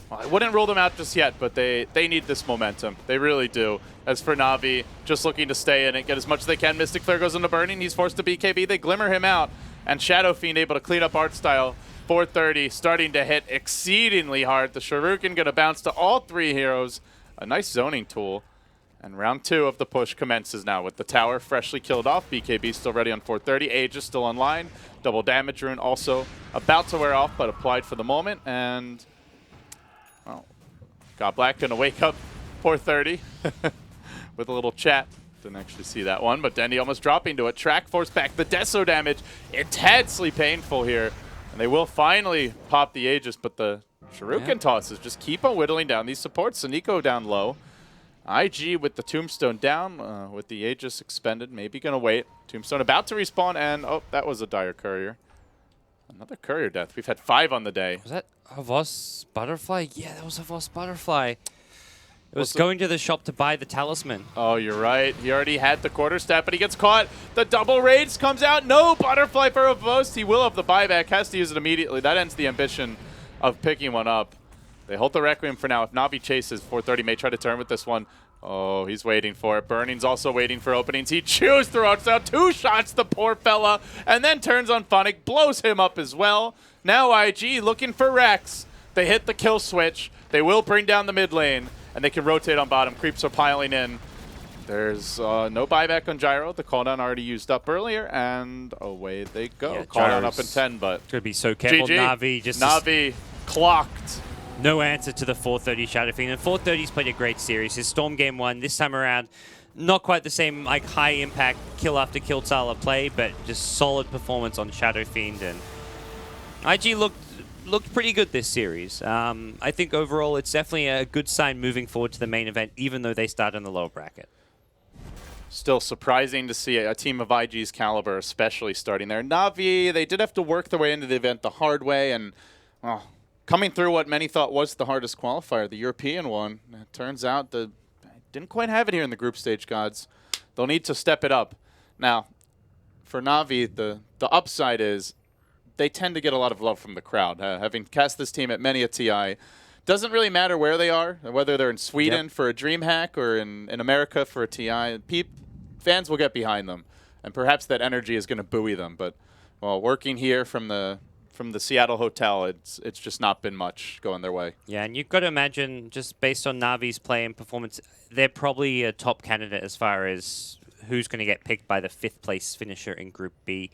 well, I wouldn't rule them out just yet, but they need this momentum. They really do. As for Na'Vi, just looking to stay in it, get as much as they can. Mystic Flare goes into burning. He's forced to BKB. They glimmer him out. And Shadow Fiend able to clean up art style. 430 starting to hit exceedingly hard. The Shuriken going to bounce to all 3 heroes. A nice zoning tool. And round 2 of the push commences now with the tower freshly killed off. BKB still ready on 430. Aegis still online. Double damage rune also about to wear off, but applied for the moment. And, well, God Black going to wake up 430 with a little chat. Didn't actually see that one, but Dendi almost dropping to it. Track force back. The Deso damage intensely painful here. And they will finally pop the Aegis, but the Shuriken tosses just keep on whittling down these supports. Nico down low. IG with the Tombstone down, with the Aegis expended. Maybe going to wait. Tombstone about to respawn, and oh, that was a Dire Courier. Another Courier death. We've had 5 on the day. Was that Havas Butterfly? Yeah, that was Havas Butterfly. It was going to the shop to buy the talisman. Oh, you're right. He already had the quarter step, but he gets caught. The double raids comes out. No Butterfly for Havas. He will have the buyback. Has to use it immediately. That ends the ambition of picking one up. They hold the Requiem for now. If Na'Vi chases, 430 may try to turn with this one. Oh, he's waiting for it. Burning's also waiting for openings. He chews through out 2 shots, the poor fella, and then turns on Phonic, blows him up as well. Now IG looking for Rex. They hit the kill switch. They will bring down the mid lane, and they can rotate on bottom. Creeps are piling in. There's no buyback on Gyro. The cooldown already used up earlier, and away they go. Yeah, cooldown up in 10, but... Could be so careful. GG. Na'Vi clocked. No answer to the 430 Shadow Fiend. And 430's played a great series. His Storm game 1 this time around, not quite the same like high impact kill after kill style of play, but just solid performance on Shadow Fiend. And IG looked pretty good this series. I think overall it's definitely a good sign moving forward to the main event, even though they start in the lower bracket. Still surprising to see a team of IG's caliber, especially starting there. Na'Vi, they did have to work their way into the event the hard way, and well, coming through what many thought was the hardest qualifier, the European one. It turns out they didn't quite have it here in the group stage, gods. They'll need to step it up. Now, for Na'Vi, the upside is they tend to get a lot of love from the crowd. Having cast this team at many a TI, doesn't really matter where they are, whether they're in Sweden for a DreamHack or in America for a TI. Fans will get behind them, and perhaps that energy is going to buoy them. But well, working here from the Seattle hotel, it's just not been much going their way. Yeah, and you've got to imagine, just based on Na'Vi's play and performance, they're probably a top candidate as far as who's going to get picked by the 5th place finisher in Group B.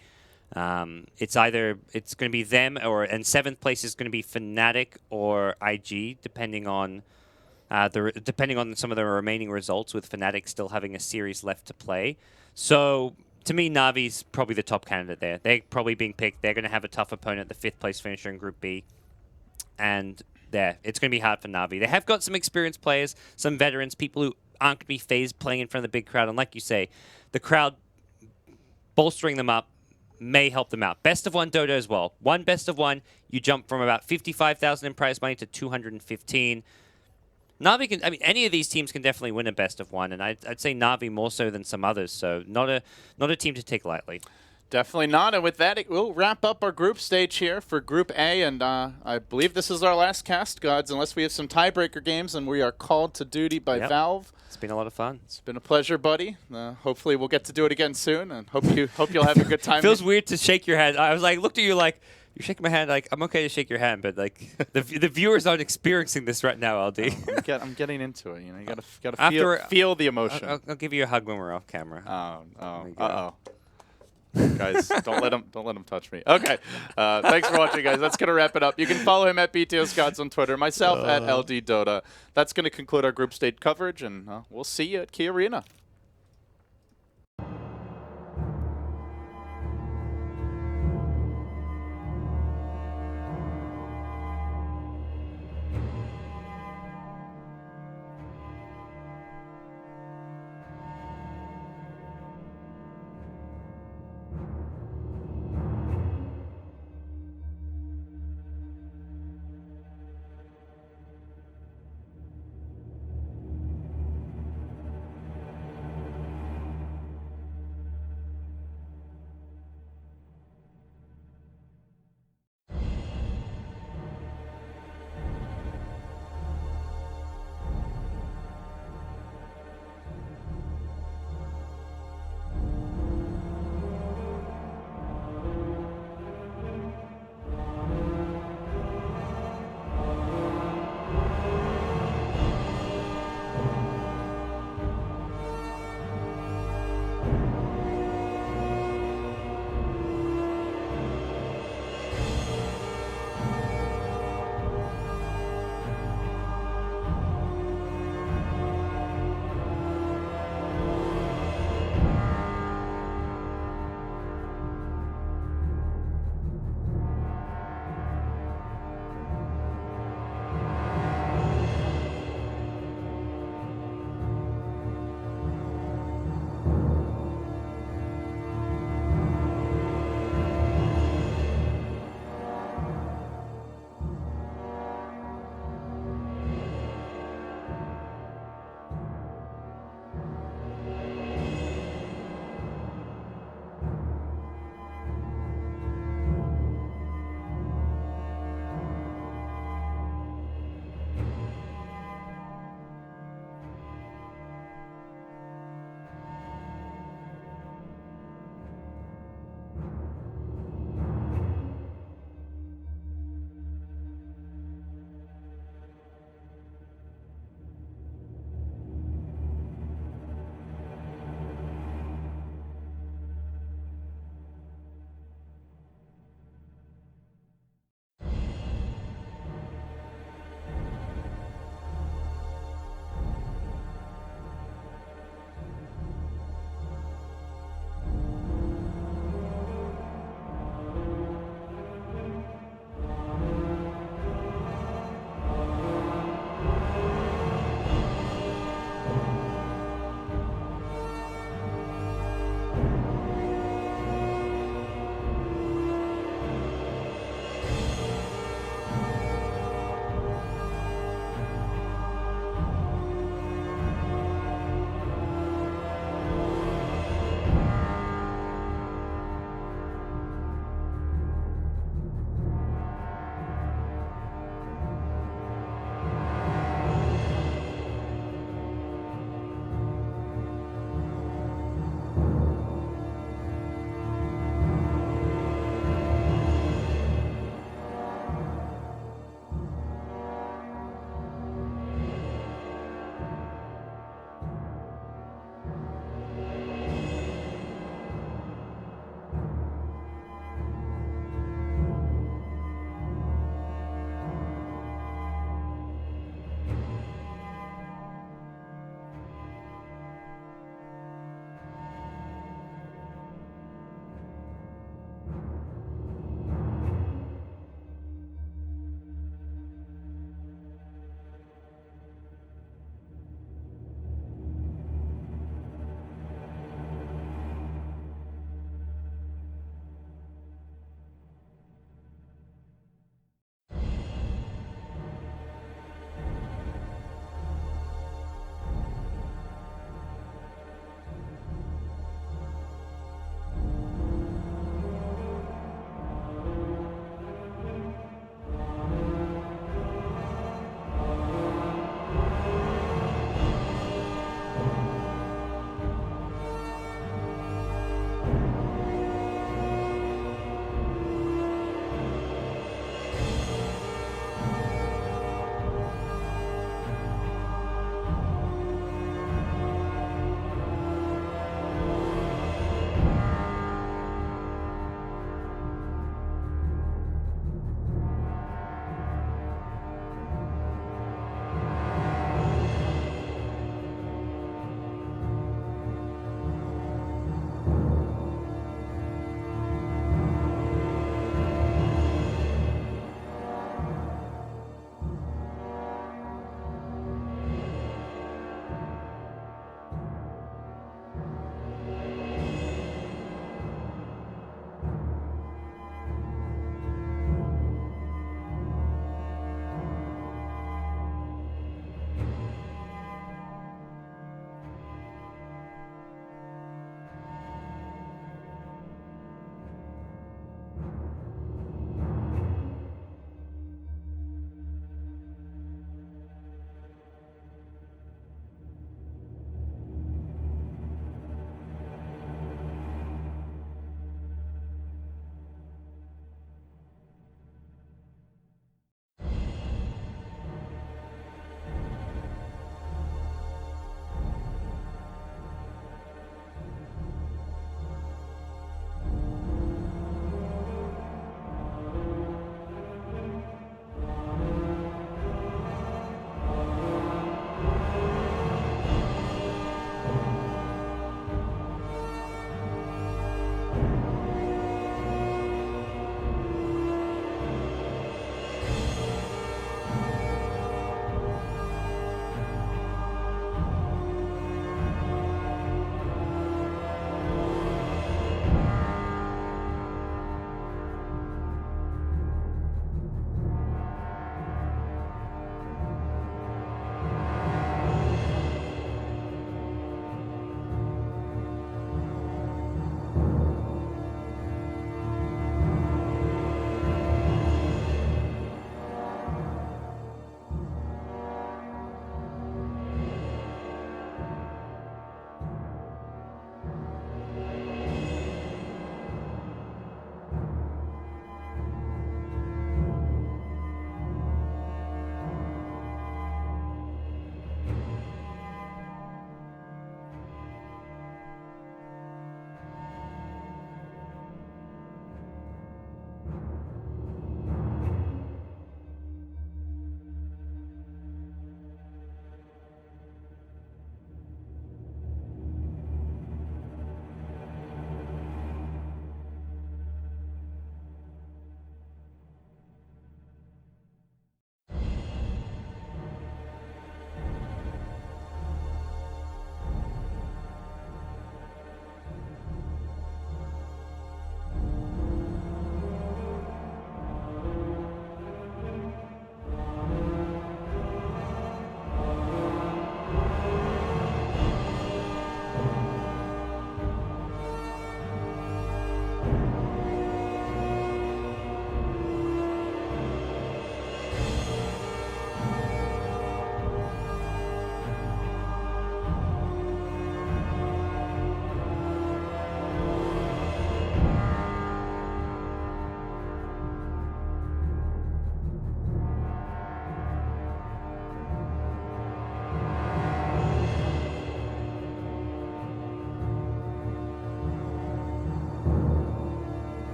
It's going to be them, and 7th place is going to be Fnatic or IG, depending on some of the remaining results, with Fnatic still having a series left to play. So to me, Na'Vi's probably the top candidate there. They're probably being picked. They're going to have a tough opponent, the 5th place finisher in Group B. And it's going to be hard for Na'Vi. They have got some experienced players, some veterans, people who aren't going to be phased playing in front of the big crowd. And like you say, the crowd bolstering them up may help them out. Best of 1 Dota as well. One best of 1, you jump from about 55,000 in prize money to 215. Na'Vi can, any of these teams can definitely win a best of 1, and I'd say Na'Vi more so than some others, so not a team to take lightly. Definitely not. And with that, we'll wrap up our group stage here for Group A. And I believe this is our last cast, Gods, unless we have some tiebreaker games and we are called to duty by Valve. It's been a lot of fun. It's been a pleasure, buddy. Hopefully we'll get to do it again soon, and hope you'll have a good time. Feels weird to shake your hand. I was like, looked at you like, you're shaking my hand. Like, I'm okay to shake your hand, but like the viewers aren't experiencing this right now, LD. I'm getting into it. You know, you gotta feel the emotion. I'll give you a hug when we're off camera. Uh-oh. Guys, don't let him touch me. Okay, thanks for watching, guys. That's gonna wrap it up. You can follow him at BTS Gods on Twitter, myself at LD Dota. That's gonna conclude our group stage coverage, and we'll see you at Key Arena.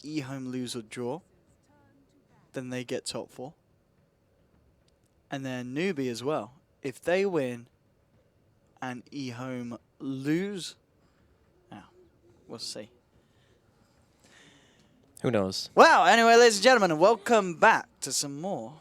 eHome lose or draw, then they get top 4. And then Newbie as well. If they win and eHome lose, we'll see. Who knows? Well, anyway, ladies and gentlemen, welcome back to some more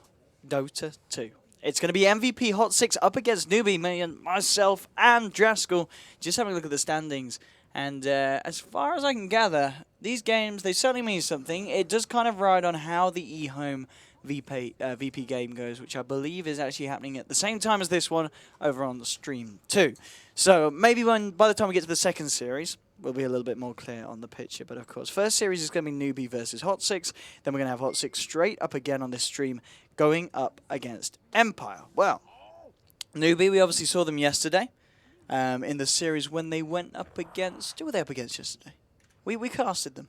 Dota 2. It's going to be MVP Hot 6 up against Newbie, me and myself and Draskell. Just having a look at the standings. And as far as I can gather, these games, they certainly mean something. It does kind of ride on how the eHome VP game goes, which I believe is actually happening at the same time as this one over on the stream too. So maybe by the time we get to the second series, we'll be a little bit more clear on the picture. But of course, first series is going to be Newbie versus Hot 6. Then we're going to have Hot 6 straight up again on this stream, going up against Empire. Well, Newbie, we obviously saw them yesterday in the series when they went up against... Who were they up against yesterday? We casted them.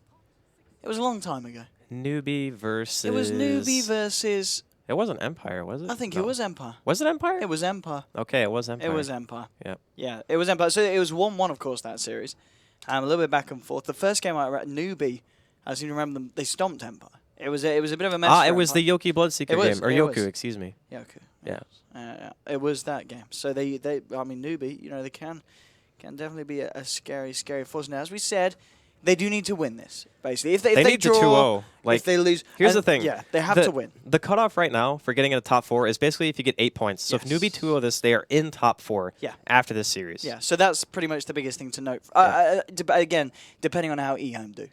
It was a long time ago. Newbie versus... It was Newbie versus... It wasn't Empire, was it? I think it was Empire. Was it Empire? It was Empire. Okay, it was Empire. It was Empire. Yep. Yeah, it was Empire. So it was 1-1, of course, that series. A little bit back and forth. The first game I read, Newbie, I seem to remember them, they stomped Empire. It was a bit of a mess. It was the Yoki Bloodseeker game. Or Yoku, excuse me. Yoku. Yeah. It was that game. So they I mean, Newbie, they can definitely be a scary, scary force. Now, as we said, they do need to win this, basically. If they need draw, to 2-0. Like, if they lose... Here's the thing. Yeah, they have to win. The cutoff right now for getting in the top 4 is basically if you get 8 points. So if Newbie 2-0 this, they are in top 4 after this series. Yeah, so that's pretty much the biggest thing to note. Again, depending on how eHome do.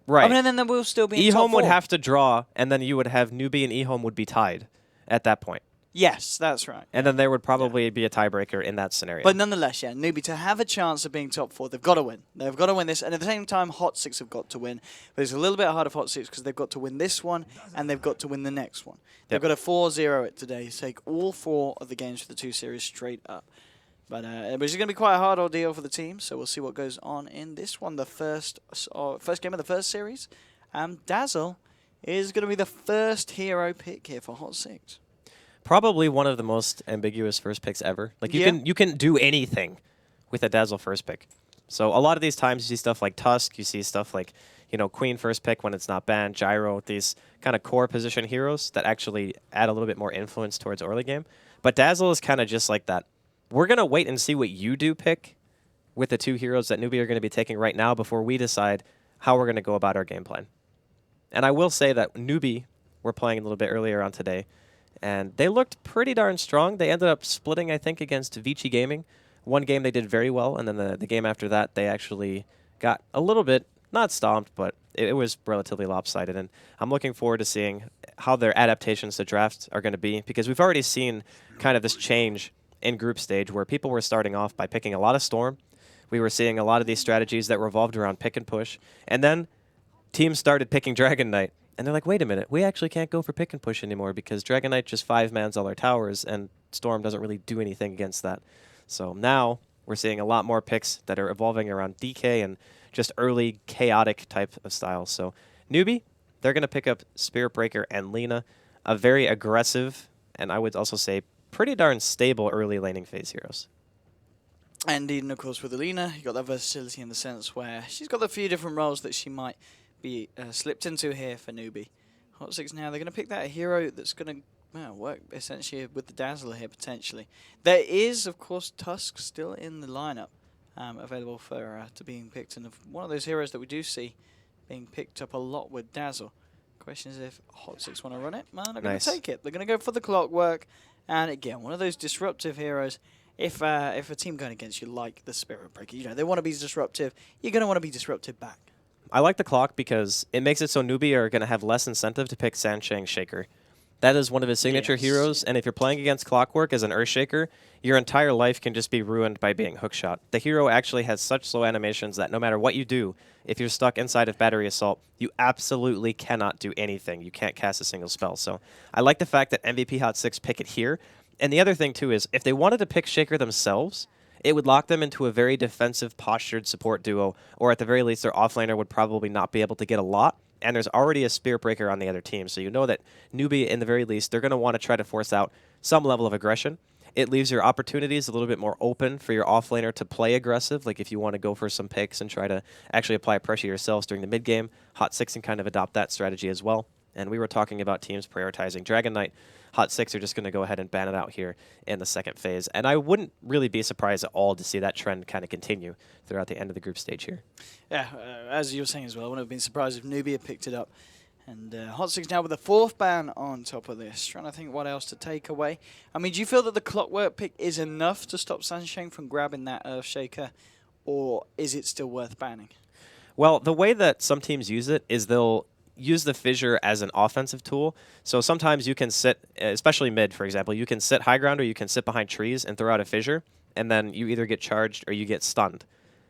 Right. I mean, and then we'll still be in top 4. eHome would have to draw, and then you would have Newbie and eHome would be tied at that point. Yes, that's right. And then there would probably be a tiebreaker in that scenario. But nonetheless, Newbie, to have a chance of being top 4, they've got to win. They've got to win this. And at the same time, Hot 6 have got to win. But it's a little bit harder for Hot 6 because they've got to win this one and they've got to win the next one. They've got to 4-0 it today, take all 4 of the games for the 2 series straight up. But it's going to be quite a hard ordeal for the team, so we'll see what goes on in this one. The first game of the first series, Dazzle is going to be the first hero pick here for Hot 6. Probably one of the most ambiguous first picks ever. Like you can do anything with a Dazzle first pick. So a lot of these times you see stuff like Tusk, you see stuff like, Queen first pick when it's not banned, Gyro, these kind of core position heroes that actually add a little bit more influence towards early game. But Dazzle is kind of just like that. We're going to wait and see what you do pick with the 2 heroes that Newbie are going to be taking right now before we decide how we're going to go about our game plan. And I will say that Newbie were playing a little bit earlier on today, and they looked pretty darn strong. They ended up splitting, I think, against Vici Gaming. One game they did very well, and then the game after that, they actually got a little bit, not stomped, but it was relatively lopsided. And I'm looking forward to seeing how their adaptations to drafts are going to be, because we've already seen kind of this change in group stage where people were starting off by picking a lot of Storm. We were seeing a lot of these strategies that revolved around pick and push. And then teams started picking Dragon Knight. And they're like, wait a minute, we actually can't go for pick and push anymore because Dragon Knight just 5-mans all our towers, and Storm doesn't really do anything against that. So now we're seeing a lot more picks that are evolving around DK and just early chaotic type of styles. So Newbie, they're going to pick up Spirit Breaker and Lina, a very aggressive, and I would also say pretty darn stable early laning phase heroes. Indeed, and of course with Alina, you've got that versatility in the sense where she's got a few different roles that she might be slipped into here for Newbie. Hot 6 now, they're going to pick that hero that's going to work essentially with the Dazzler here potentially. There is, of course, Tusk still in the lineup available for to being picked, and one of those heroes that we do see being picked up a lot with Dazzle. Question is if Hot 6 want to run it? Well, they're going to take it. They're going to go for the clockwork, and again, one of those disruptive heroes. If a team going against you like the Spirit Breaker, they want to be disruptive, you're going to want to be disruptive back. I like the clock because it makes it so Newbie are going to have less incentive to pick Sanshang Shaker. That is one of his signature heroes, and if you're playing against Clockwork as an Earthshaker, your entire life can just be ruined by being hookshot. The hero actually has such slow animations that no matter what you do, if you're stuck inside of Battery Assault, you absolutely cannot do anything. You can't cast a single spell. So I like the fact that MVP Hot 6 pick it here. And the other thing, too, is if they wanted to pick Shaker themselves, it would lock them into a very defensive, postured support duo, or at the very least, their offlaner would probably not be able to get a lot. And there's already a Spirit Breaker on the other team, so you know that Newbie, in the very least, they're going to want to try to force out some level of aggression. it leaves your opportunities a little bit more open for your offlaner to play aggressive. Like if you want to go for some picks and try to actually apply pressure yourselves during the mid game, Hot 6 can kind of adopt that strategy as well. And we were talking about teams prioritizing Dragon Knight. Hot 6 are just going to go ahead and ban it out here in the second phase. And I wouldn't really be surprised at all to see that trend kind of continue throughout the end of the group stage here. Yeah, as you were saying as well, I wouldn't have been surprised if Newbie had picked it up. And Hot 6 now with a 4th ban on top of this. Trying to think what else to take away. I mean, do you feel that the Clockwork pick is enough to stop Sunshine from grabbing that Earthshaker? Or is it still worth banning? Well, the way that some teams use it is they'll use the Fissure as an offensive tool. So sometimes you can sit, especially mid, for example, you can sit high ground or you can sit behind trees and throw out a Fissure, and then you either get charged or you get stunned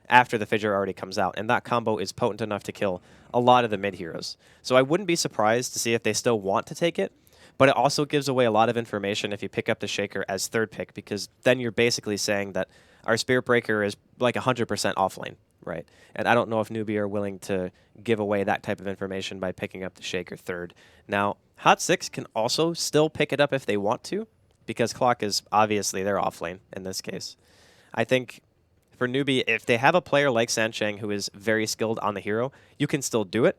after the Fissure already comes out. And that combo is potent enough to kill a lot of the mid heroes. So I wouldn't be surprised to see if they still want to take it, but it also gives away a lot of information if you pick up the Shaker as 3rd pick, because then you're basically saying that our Spirit Breaker is like 100% offlane. Right, and I don't know if Newbie are willing to give away that type of information by picking up the Shaker 3rd. Now, Hot 6 can also still pick it up if they want to, because Clock is obviously their offlane in this case. I think for Newbie, if they have a player like Sansheng who is very skilled on the hero, you can still do it.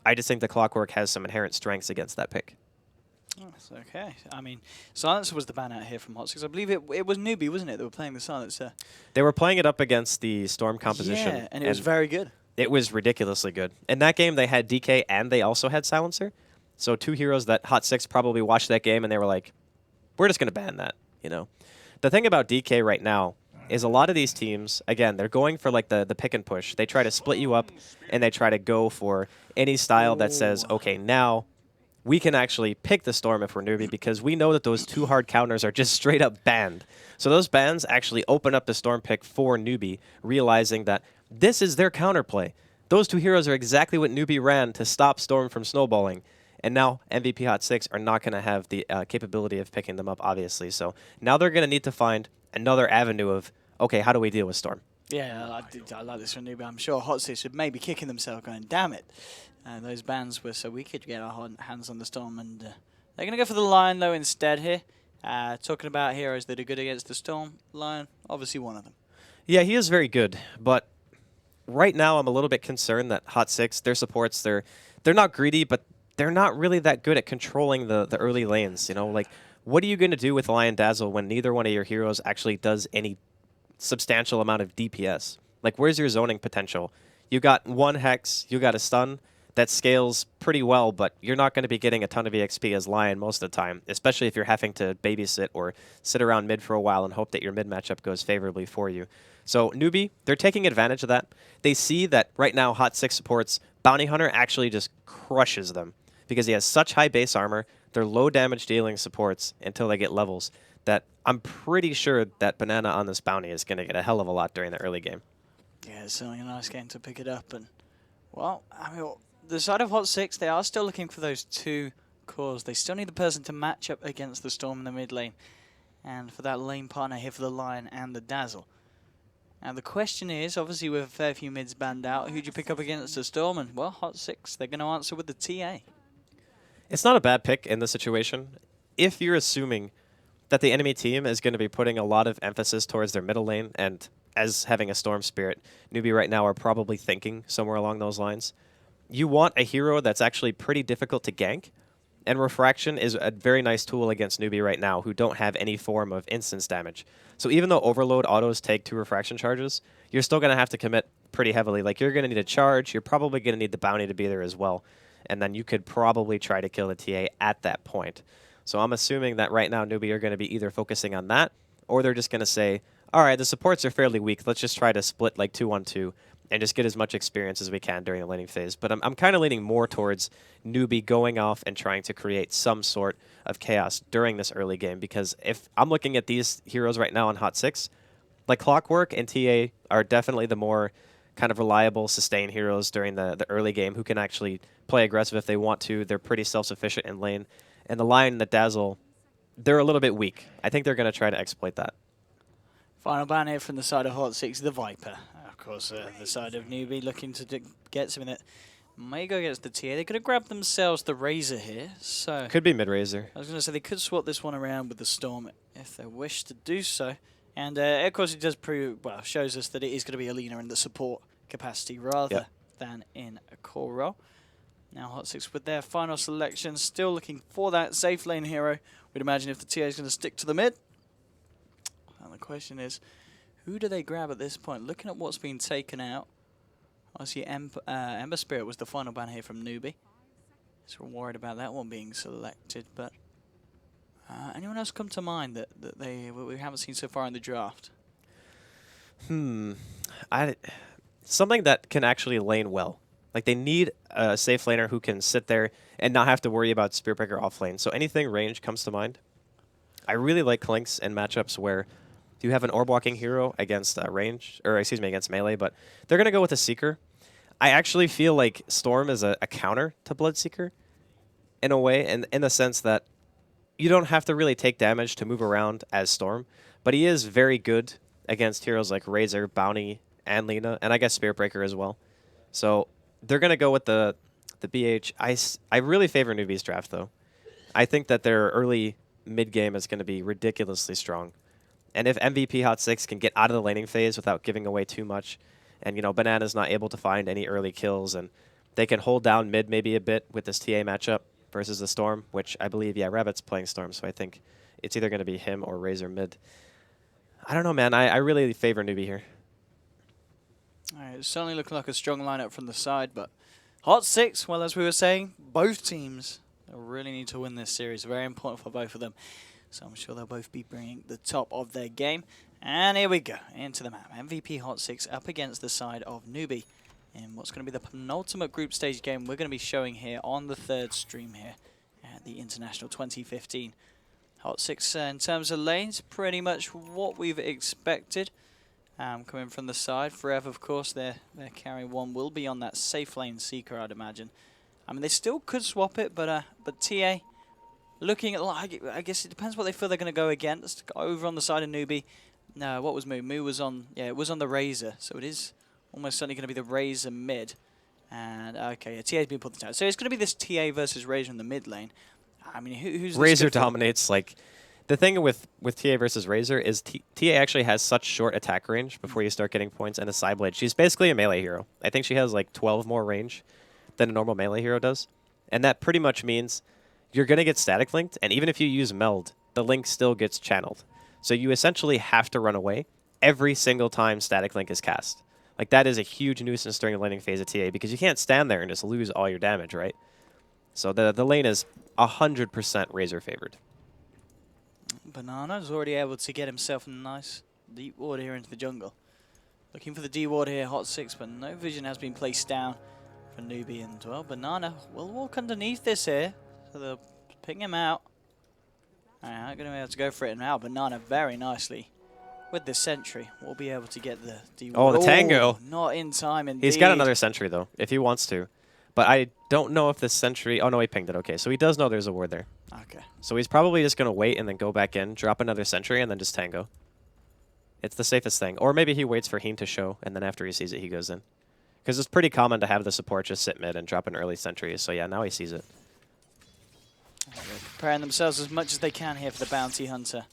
I just think the Clockwork has some inherent strengths against that pick. Oh, that's okay. I mean, Silencer was the ban out here from Hot 6. I believe it was Newbie, wasn't it, that were playing the Silencer? They were playing it up against the Storm composition. Yeah, and it was very good. It was ridiculously good. In that game, they had DK and they also had Silencer. So 2 heroes that Hot 6 probably watched that game and they were like, we're just going to ban that, you know. The thing about DK right now is a lot of these teams, again, they're going for like the pick and push. They try to split you up and they try to go for any style that says, okay, now we can actually pick the Storm if we're Newbie, because we know that those 2 hard counters are just straight up banned. So those bans actually open up the Storm pick for Newbie, realizing that this is their counterplay. Those 2 heroes are exactly what Newbie ran to stop Storm from snowballing. And now MVP Hot 6 are not going to have the capability of picking them up, obviously. So now they're going to need to find another avenue of, okay, how do we deal with Storm? Yeah, I like this from Newbie. I'm sure Hot 6 would maybe kicking themselves going, damn it. Those bans were so we could get our hands on the Storm, and they're going to go for the Lion, though, instead here. Talking about heroes that are good against the Storm, Lion, obviously one of them. Yeah, he is very good, but right now I'm a little bit concerned that Hot 6, their supports, they're not greedy, but they're not really that good at controlling the early lanes, you know? Like, what are you going to do with Lion Dazzle when neither one of your heroes actually does any substantial amount of DPS? Like, where's your zoning potential? You got 1 Hex, you got a stun that scales pretty well, but you're not going to be getting a ton of EXP as Lion most of the time, especially if you're having to babysit or sit around mid for a while and hope that your mid matchup goes favorably for you. So Newbie, they're taking advantage of that. They see that right now Hot 6 supports Bounty Hunter actually just crushes them because he has such high base armor. They're low damage dealing supports until they get levels that I'm pretty sure that Banana on this bounty is going to get a hell of a lot during the early game. Yeah, it's certainly a nice game to pick it up. And, well, I mean, the side of Hot 6, they are still looking for those 2 cores. They still need the person to match up against the Storm in the mid lane. And for that lane partner here for the Lion and the Dazzle. Now the question is, obviously with a fair few mids banned out, who do you pick up against the Storm? And, well, Hot 6, they're going to answer with the TA. It's not a bad pick in this situation. If you're assuming that the enemy team is going to be putting a lot of emphasis towards their middle lane, and as having a Storm Spirit, Newbie right now are probably thinking somewhere along those lines. You want a hero that's actually pretty difficult to gank, and Refraction is a very nice tool against Newbie right now who don't have any form of instance damage. So even though Overload autos take 2 Refraction charges, you're still going to have to commit pretty heavily. Like, you're going to need a charge, you're probably going to need the bounty to be there as well, and then you could probably try to kill the TA at that point. So I'm assuming that right now Newbie are going to be either focusing on that, or they're just going to say, all right, the supports are fairly weak, let's just try to split like 2-on-2 and just get as much experience as we can during the laning phase. But I'm kind of leaning more towards Newbie going off and trying to create some sort of chaos during this early game, because if I'm looking at these heroes right now on Hot 6, like Clockwork and TA are definitely the more kind of reliable sustain heroes during the early game who can actually play aggressive if they want to. They're pretty self-sufficient in lane. And the Lion and the Dazzle, they're a little bit weak. I think they're going to try to exploit that. Final ban here from the side of Hot 6, the Viper. Of course, the side of Newbie looking to get something that May go against the TA. They could have grabbed themselves the Razor here. So Could be mid-Razor. I was going to say they could swap this one around with the Storm if they wish to do so. And of course, it does prove, well, shows us that it is going to be Alina in the support capacity rather than in a core role. Now Hot 6 with their final selection, still looking for that safe lane hero. We'd imagine if the TA is going to stick to the mid. And the question is, who do they grab at this point? Looking at what's been taken out, obviously Ember Spirit was the final ban here from Newbie. So we're worried about that one being selected, but anyone else come to mind that we haven't seen so far in the draft? Something that can actually lane well. Like, they need a safe laner who can sit there and not have to worry about Spear Breaker off lane. So anything range comes to mind. I really like Clinks in matchups where you have an orb walking hero against against melee, but they're going to go with a Seeker. I actually feel like Storm is a counter to Bloodseeker in a way, and in the sense that you don't have to really take damage to move around as Storm, but he is very good against heroes like Razor, Bounty, and Lina, and I guess Spear Breaker as well. So they're going to go with the BH. I really favor Newbie's draft, though. I think that their early mid-game is going to be ridiculously strong. And if MVP Hot 6 can get out of the laning phase without giving away too much, and, you know, Banana's not able to find any early kills, and they can hold down mid maybe a bit with this TA matchup versus the Storm, which I believe, Rabbit's playing Storm, so I think it's either going to be him or Razor mid. I don't know, man. I really favor Newbie here. All right, it's certainly looking like a strong lineup from the side, but Hot 6, well, as we were saying, both teams really need to win this series. Very important for both of them. So I'm sure they'll both be bringing the top of their game. And here we go, into the map. MVP Hot 6 up against the side of Newbie in what's going to be the penultimate group stage game we're going to be showing here on the third stream here at the International 2015. Hot 6 in terms of lanes, pretty much what we've expected. Coming from the side, Forever, of course, their carry one will be on that safe lane Seeker, I'd imagine. I mean, they still could swap it, but TA looking at, I guess it depends what they feel they're going to go against. Over on the side of Newbie, no, what was Moo? Moo was on, it was on the Razor, so it is almost certainly going to be the Razor mid. And okay, TA's been put down, so it's going to be this TA versus Razor in the mid lane. I mean, who's Razor dominates. Like, the thing with TA versus Razor is TA actually has such short attack range before you start getting points, and a Psyblade. She's basically a melee hero. I think she has like 12 more range than a normal melee hero does, and that pretty much means you're going to get static linked, and even if you use Meld, the link still gets channeled. So you essentially have to run away every single time static link is cast. Like, that is a huge nuisance during the laning phase of TA because you can't stand there and just lose all your damage, right? So the lane is 100% Razor favored. Banana's already able to get himself a nice deep ward here into the jungle. Looking for the D ward here, Hot 6, but no vision has been placed down for Newbie, and well, Banana will walk underneath this here, so they'll ping him out. Alright, going to be able to go for it now. Banana very nicely with the sentry. We'll be able to get the D ward. Oh, the Tango. Not in time indeed. He's got another sentry, though, if he wants to. But I don't know if this sentry... Oh, no, he pinged it. Okay, so he does know there's a ward there. Okay. So he's probably just going to wait and then go back in, drop another sentry, and then just Tango. It's the safest thing. Or maybe he waits for Heen to show, and then after he sees it, he goes in. Because it's pretty common to have the support just sit mid and drop an early sentry. So yeah, now he sees it. They're preparing themselves as much as they can here for the Bounty Hunter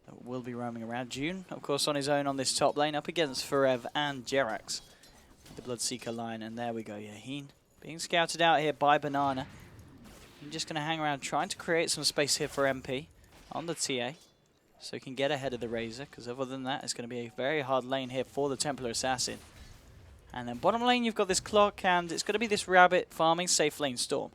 that will be roaming around. June, of course, on his own on this top lane, up against Forev and Jerax. The Bloodseeker line, and there we go. Yeah, Heen being scouted out here by Banana. I'm just going to hang around trying to create some space here for MP on the TA so he can get ahead of the Razor, because other than that, it's going to be a very hard lane here for the Templar Assassin. And then bottom lane, you've got this Clock, and it's going to be this Rabbit farming safe lane Storm.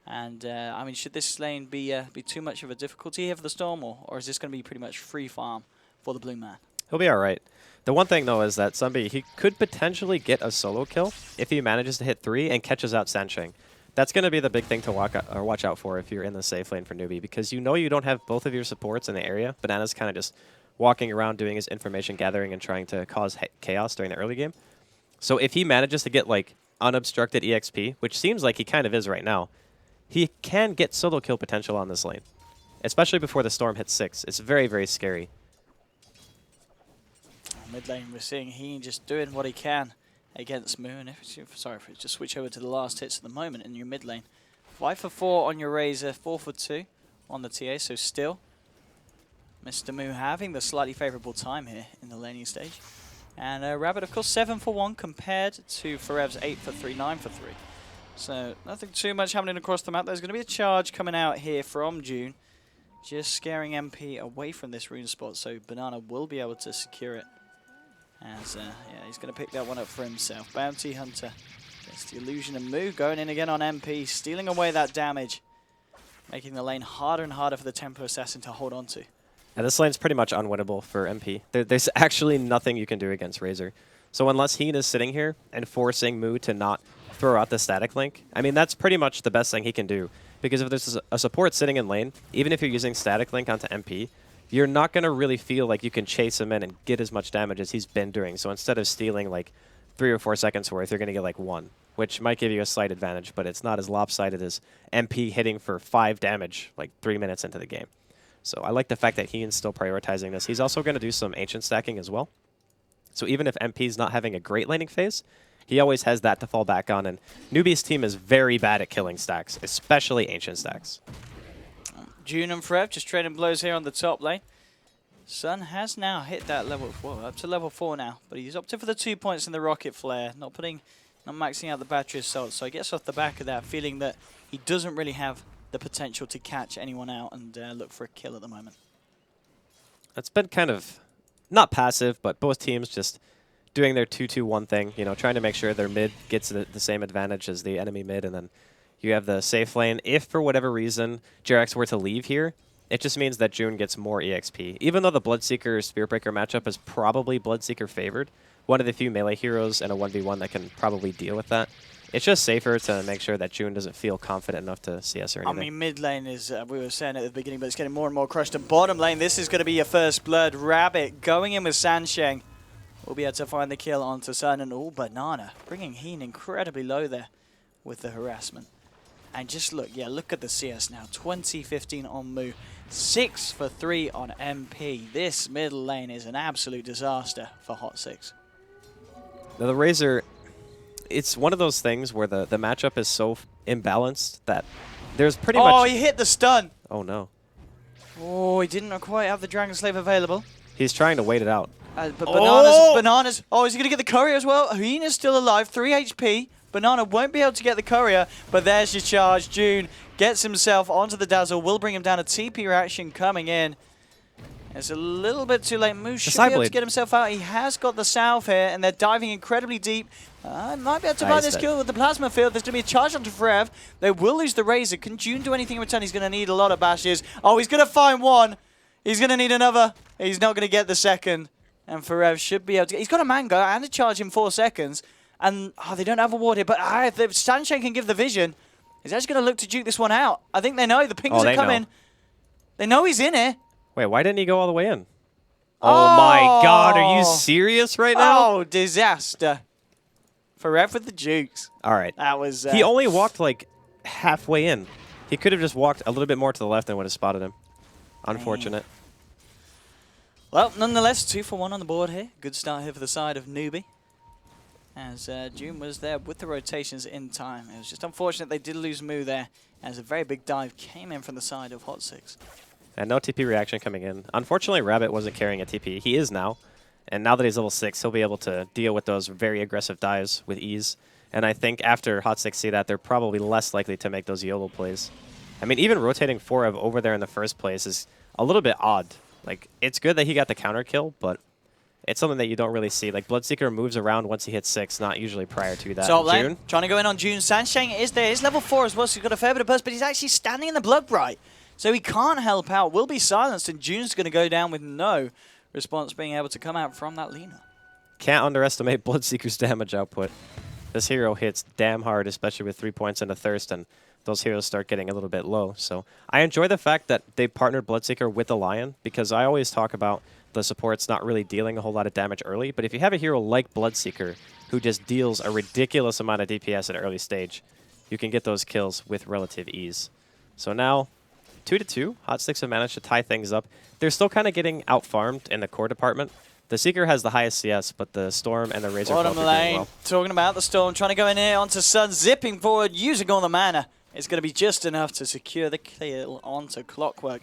And, I mean, should this lane be too much of a difficulty here for the Storm, or is this going to be pretty much free farm for the Blue Man? He'll be all right. The one thing, though, is that Sunby, he could potentially get a solo kill if he manages to hit 3 and catches out Sansheng. That's going to be the big thing to watch out for if you're in the safe lane for Newbie, because you know you don't have both of your supports in the area. Banana's kind of just walking around doing his information gathering and trying to cause chaos during the early game. So if he manages to get, like, unobstructed EXP, which seems like he kind of is right now, he can get solo kill potential on this lane, especially before the Storm hits 6. It's very, very scary. Mid lane, we're seeing Heen just doing what he can against Moo. And sorry, if we just switch over to the last hits at the moment in your mid lane. 5 for 4 on your Razor, 4 for 2 on the TA. So still, Mr. Moo having the slightly favourable time here in the laning stage. And Rabbit, of course, 7 for 1 compared to Forev's 8 for 3, 9 for 3. So nothing too much happening across the map. There's going to be a charge coming out here from June, just scaring MP away from this rune spot. So Banana will be able to secure it. As yeah, he's going to pick that one up for himself. Bounty Hunter gets the illusion of Moo going in again on MP, stealing away that damage, making the lane harder and harder for the Tempo Assassin to hold on to. And this lane's pretty much unwinnable for MP. There's actually nothing you can do against Razor. So unless Heen is sitting here and forcing Moo to not throw out the static link, I mean, that's pretty much the best thing he can do. Because if there's a support sitting in lane, even if you're using static link onto MP, you're not going to really feel like you can chase him in and get as much damage as he's been doing. So instead of stealing like 3 or 4 seconds worth, you're going to get like 1, which might give you a slight advantage, but it's not as lopsided as MP hitting for 5 damage like 3 minutes into the game. So I like the fact that Heen's still prioritizing this. He's also going to do some ancient stacking as well. So even if MP's not having a great laning phase, he always has that to fall back on. And Newbie's team is very bad at killing stacks, especially ancient stacks. June and Frev just trading blows here on the top lane. Sun has now hit that level, well, up to level 4 now, but he's opted for the 2 points in the rocket flare, not maxing out the battery assault. So I guess off the back of that, feeling that he doesn't really have the potential to catch anyone out and look for a kill at the moment. It's been kind of not passive, but both teams just doing their 2-2-1 thing, you know, trying to make sure their mid gets the same advantage as the enemy mid, and then you have the safe lane. If for whatever reason Jerax were to leave here, it just means that June gets more EXP. Even though the Bloodseeker Spearbreaker matchup is probably Bloodseeker favored, one of the few melee heroes in a 1v1 that can probably deal with that, it's just safer to make sure that June doesn't feel confident enough to CS or anything. I mean, mid lane is, we were saying at the beginning, but it's getting more and more crushed. And bottom lane, this is going to be your first blood. Rabbit going in with Sansheng. Will be able to find the kill onto Sun. And Banana bringing Heen incredibly low there with the harassment. And just look, yeah, look at the CS now. 20-15 on Moo. 6 for 3 on MP. This middle lane is an absolute disaster for Hot 6. Now the Razor, it's one of those things where the matchup is so imbalanced that there's pretty much... Oh, he hit the stun. Oh, no. Oh, he didn't quite have the Dragon Slave available. He's trying to wait it out. But Bananas. Oh, is he going to get the courier as well? Heen is still alive, 3 HP. Banana won't be able to get the courier, but there's your charge. June gets himself onto the Dazzle, will bring him down. A TP reaction coming in. It's a little bit too late. Moose should be able to get himself out. He has got the Salve here, and they're diving incredibly deep. Might be able to buy this kill with the Plasma Field. There's going to be a charge onto Frev. They will lose the Razor. Can June do anything in return? He's going to need a lot of bashes. Oh, he's going to find one. He's going to need another. He's not going to get the second. And Frev should be able to get... He's got a Mango and a charge in 4 seconds. And they don't have a ward here. But if Sansheng can give the vision, he's actually going to look to duke this one out. I think they know. The pings are coming. They know he's in here. Wait, why didn't he go all the way in? Oh my god, are you serious right now? Oh, disaster. Frev with the jukes. All right. That was... he only walked like halfway in. He could have just walked a little bit more to the left and would have spotted him. Unfortunate. Well, nonetheless, 2 for 1 on the board here. Good start here for the side of Newbie. As June was there with the rotations in time. It was just unfortunate they did lose Moo there, as a very big dive came in from the side of Hot 6. And no TP reaction coming in. Unfortunately, Rabbit wasn't carrying a TP. He is now. And now that he's level 6, he'll be able to deal with those very aggressive dives with ease. And I think after Hot 6 see that, they're probably less likely to make those YOLO plays. I mean, even rotating Forev over there in the first place is a little bit odd. Like, it's good that he got the counter kill, but it's something that you don't really see. Like, Bloodseeker moves around once he hits 6, not usually prior to that. So, June trying to go in on June. Sansheng is there. He's level 4 as well, so he's got a fair bit of burst, but he's actually standing in the Blood Bright. So he can't help out. Will be silenced, and June's going to go down with no response being able to come out from that Lina. Can't underestimate Bloodseeker's damage output. This hero hits damn hard, especially with 3 points into Thirst, and those heroes start getting a little bit low. So I enjoy the fact that they partnered Bloodseeker with the Lion, because I always talk about the supports not really dealing a whole lot of damage early, but if you have a hero like Bloodseeker who just deals a ridiculous amount of DPS at an early stage, you can get those kills with relative ease. So now, 2-2, Hot 6 have managed to tie things up. They're still kind of getting out-farmed in the core department, The Seeker has the highest CS, but the Storm and the Razor Bottom both are doing lane, well. talking about the Storm, trying to go in here onto Sun, zipping forward, using all the mana. It's going to be just enough to secure the kill onto Clockwork.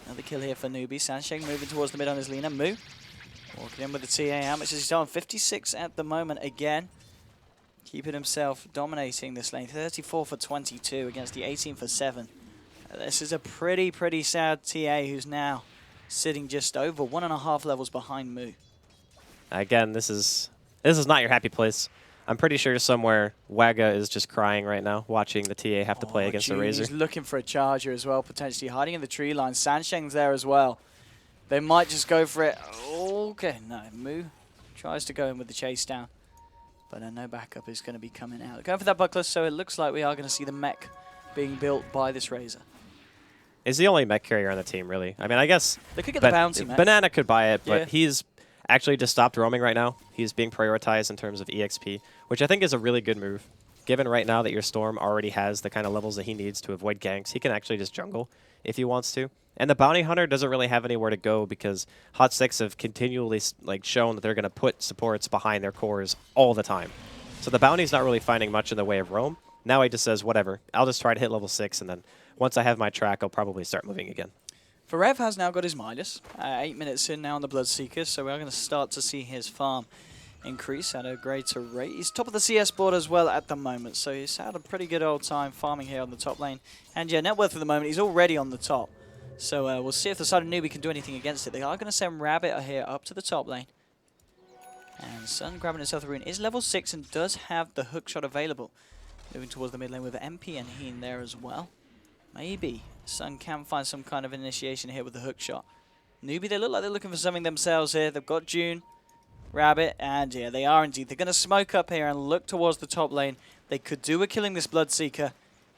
Another kill here for Newbie. Sansheng moving towards the mid on his Lina. Moo walking in with the TA. How much is he on? 56 at the moment again. Keeping himself dominating this lane. 34 for 22 against the 18 for 7. This is a pretty sad TA who's now sitting just over 1.5 levels behind Moo. Again, this is not your happy place. I'm pretty sure somewhere Wagga is just crying right now, watching the TA have to play against the Razor. He's looking for a charger as well, potentially hiding in the tree line. Sansheng's there as well. They might just go for it. Okay, no. Moo tries to go in with the chase down, but no backup is going to be coming out. Going for that buckler, so it looks like we are going to see the mech being built by this Razor. Is the only mech carrier on the team, really. I mean, I guess They could get the bounty mech. Banana could buy it, but Yeah. he's actually just stopped roaming right now. He's being prioritized in terms of EXP, which I think is a really good move. Given right now that your Storm already has the kind of levels that he needs to avoid ganks, he can actually just jungle if he wants to. And the Bounty Hunter doesn't really have anywhere to go because Hot 6 have continually shown that they're going to put supports behind their cores all the time. So the Bounty's not really finding much in the way of roam. Now he just says, whatever, I'll just try to hit level 6, and then once I have my track, I'll probably start moving again. Forev has now got his Midas. 8 minutes in now on the Bloodseeker, so we are going to start to see his farm increase at a greater rate. He's top of the CS board as well at the moment, so he's had a pretty good old time farming here on the top lane. And yeah, net worth at the moment, he's already on the top. So we'll see if the side of Newbie can do anything against it. They are going to send Rabbit here up to the top lane. And Sun grabbing himself the rune is level 6 and does have the hook shot available. Moving towards the mid lane with MP and Heen there as well. Maybe Sun can find some kind of initiation here with the hook shot. Newbie, they look like they're looking for something themselves here. They've got June, Rabbit, and yeah, they are indeed. They're going to smoke up here and look towards the top lane. They could do with killing this Bloodseeker.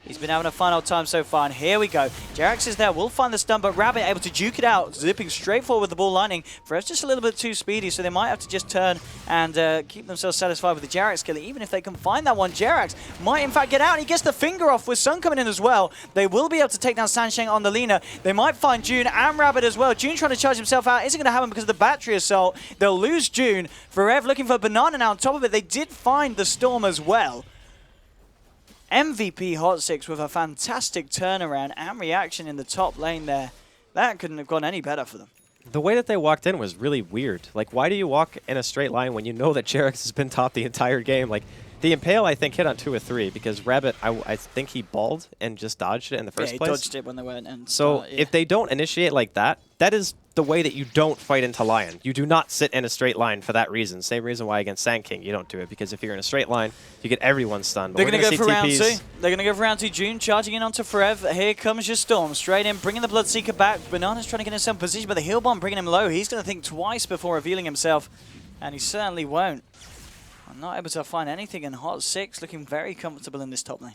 He's been having a fun old time so far, and here we go. Jerax is there, will find the stun, but Rabbit able to juke it out, zipping straight forward with the ball lightning. Ferev's just a little bit too speedy, so they might have to just turn and keep themselves satisfied with the Jerax kill. Even if they can find that one, Jerax might in fact get out, and he gets the finger off with Sun coming in as well. They will be able to take down Sansheng on the Lina. They might find June and Rabbit as well. June trying to charge himself out. Isn't going to happen because of the battery assault. They'll lose June. Ferev looking for Banana now on top of it. They did find the Storm as well. MVP Hot 6 with a fantastic turnaround and reaction in the top lane there. That couldn't have gone any better for them. The way that they walked in was really weird. Like, why do you walk in a straight line when you know that Jerax has been top the entire game? Like, the Impale, I think, hit on 2 or 3 because Rabbit, I think he balled and just dodged it in the first place. Yeah, he dodged it when they went and So if they don't initiate like that, that is the way that you don't fight into Lion. You do not sit in a straight line for that reason. Same reason why against Sand King you don't do it, because if you're in a straight line, you get everyone stunned. But they're going to go for round 2. TPs. They're going to go for round 2. June charging in onto Ferev. Here comes your Storm. Straight in, bringing the Bloodseeker back. Banana's trying to get himself in position, but the heal bomb bringing him low. He's going to think twice before revealing himself, and he certainly won't. I'm not able to find anything in Hot 6. Looking very comfortable in this top lane.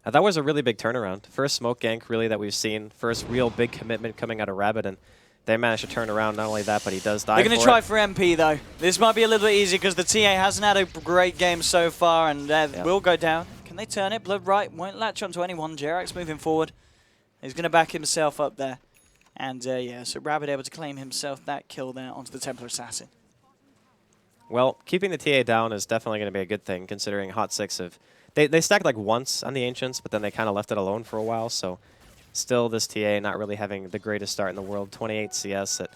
That was a really big turnaround. First smoke gank, really, that we've seen. First real big commitment coming out of Rabbit, and they managed to turn around. Not only that, but he does die. They're going to try for MP, though. This might be a little bit easier because the TA hasn't had a great game so far, and will go down. Can they turn it? Blood right won't latch onto anyone. Jerax moving forward. He's going to back himself up there. And yeah, so Rabbit able to claim himself that kill there onto the Templar Assassin. Well, keeping the TA down is definitely going to be a good thing, considering Hot 6 have... They stacked like once on the Ancients, but then they kind of left it alone for a while, so still this TA not really having the greatest start in the world. 28 CS at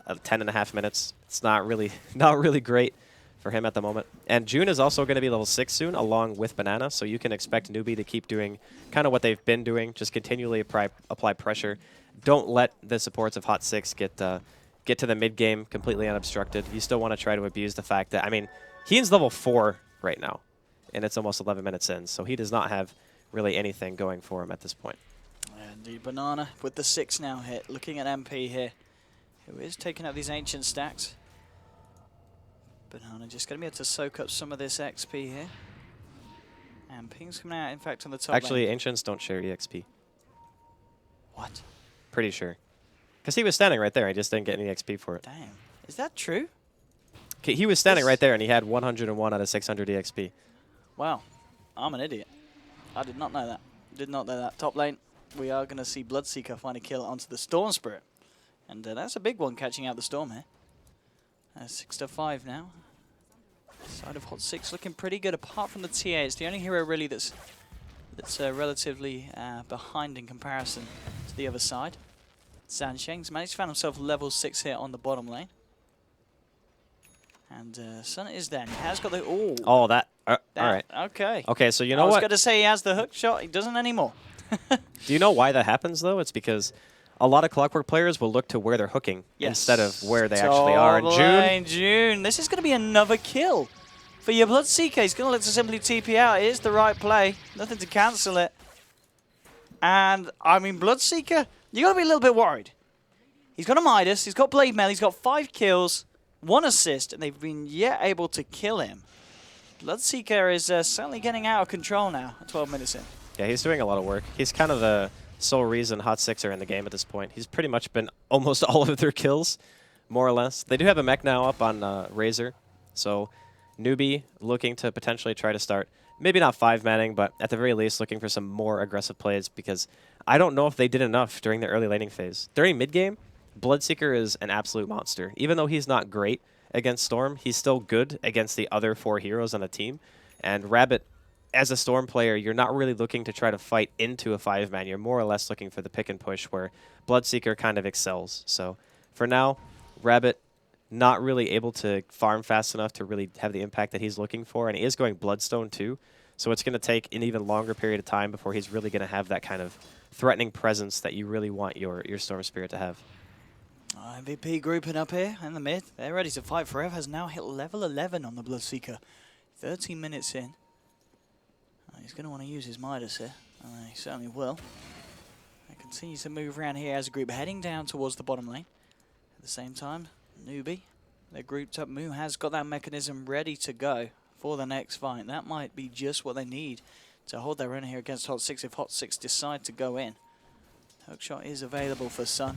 10.5 minutes. It's not really great for him at the moment. And June is also going to be level 6 soon, along with Banana, so you can expect Newbie to keep doing kind of what they've been doing, just continually apply pressure. Don't let the supports of Hot 6 get to the mid-game completely unobstructed. You still want to try to abuse the fact that, I mean, Heen's level 4 right now, and it's almost 11 minutes in, so he does not have really anything going for him at this point. Indeed, Banana with the 6 now hit, looking at MP here, who is taking up these Ancient stacks. Banana just going to be able to soak up some of this XP here. And Ping's coming out, in fact, on the top Actually, lane. Ancients don't share EXP. What? Pretty sure. Because he was standing right there, he just didn't get any XP for it. Damn. Is that true? He was standing right there, and he had 101 out of 600 EXP. Wow. I'm an idiot. I did not know that. Did not know that. Top lane, we are going to see Bloodseeker find a kill onto the Storm Spirit. And that's a big one, catching out the Storm here. 6-5 now. Side of Hot 6 looking pretty good, apart from the TA. It's the only hero really that's relatively behind in comparison to the other side. Sansheng's managed to find himself level 6 here on the bottom lane. And Sun is there. He has got the... Ooh. Oh, that... all right. Okay. Okay, so you know I was what? going to say he has the hook shot. He doesn't anymore. Do you know why that happens, though? It's because a lot of Clockwork players will look to where they're hooking instead of where they actually are. And June. This is going to be another kill for your Bloodseeker. He's going to look to simply TP out. It is the right play. Nothing to cancel it. And, I mean, Bloodseeker, you got to be a little bit worried. He's got a Midas. He's got Blade Mail. He's got 5 kills, 1 assist, and they've been yet able to kill him. Bloodseeker is certainly getting out of control now at 12 minutes in. Yeah, he's doing a lot of work. He's kind of the sole reason Hot 6 are in the game at this point. He's pretty much been almost all of their kills, more or less. They do have a mech now up on Razor, so Newbie looking to potentially try to start, maybe not 5-manning, but at the very least looking for some more aggressive plays, because I don't know if they did enough during the early laning phase. During mid-game, Bloodseeker is an absolute monster. Even though he's not great against Storm, he's still good against the other 4 heroes on the team. And Rabbit, as a Storm player, you're not really looking to try to fight into a 5-man. You're more or less looking for the pick and push where Bloodseeker kind of excels. So for now, Rabbit not really able to farm fast enough to really have the impact that he's looking for. And he is going Bloodstone too. So it's going to take an even longer period of time before he's really going to have that kind of threatening presence that you really want your Storm Spirit to have. MVP grouping up here in the mid. They're ready to fight forever. Has now hit level 11 on the Bloodseeker. 13 minutes in. He's going to want to use his Midas here. He certainly will. They continue to move around here as a group, heading down towards the bottom lane. At the same time, Newbie, they're grouped up. Moo has got that mechanism ready to go for the next fight. That might be just what they need to hold their own here against Hot 6 if Hot 6 decide to go in. Hookshot is available for Sun.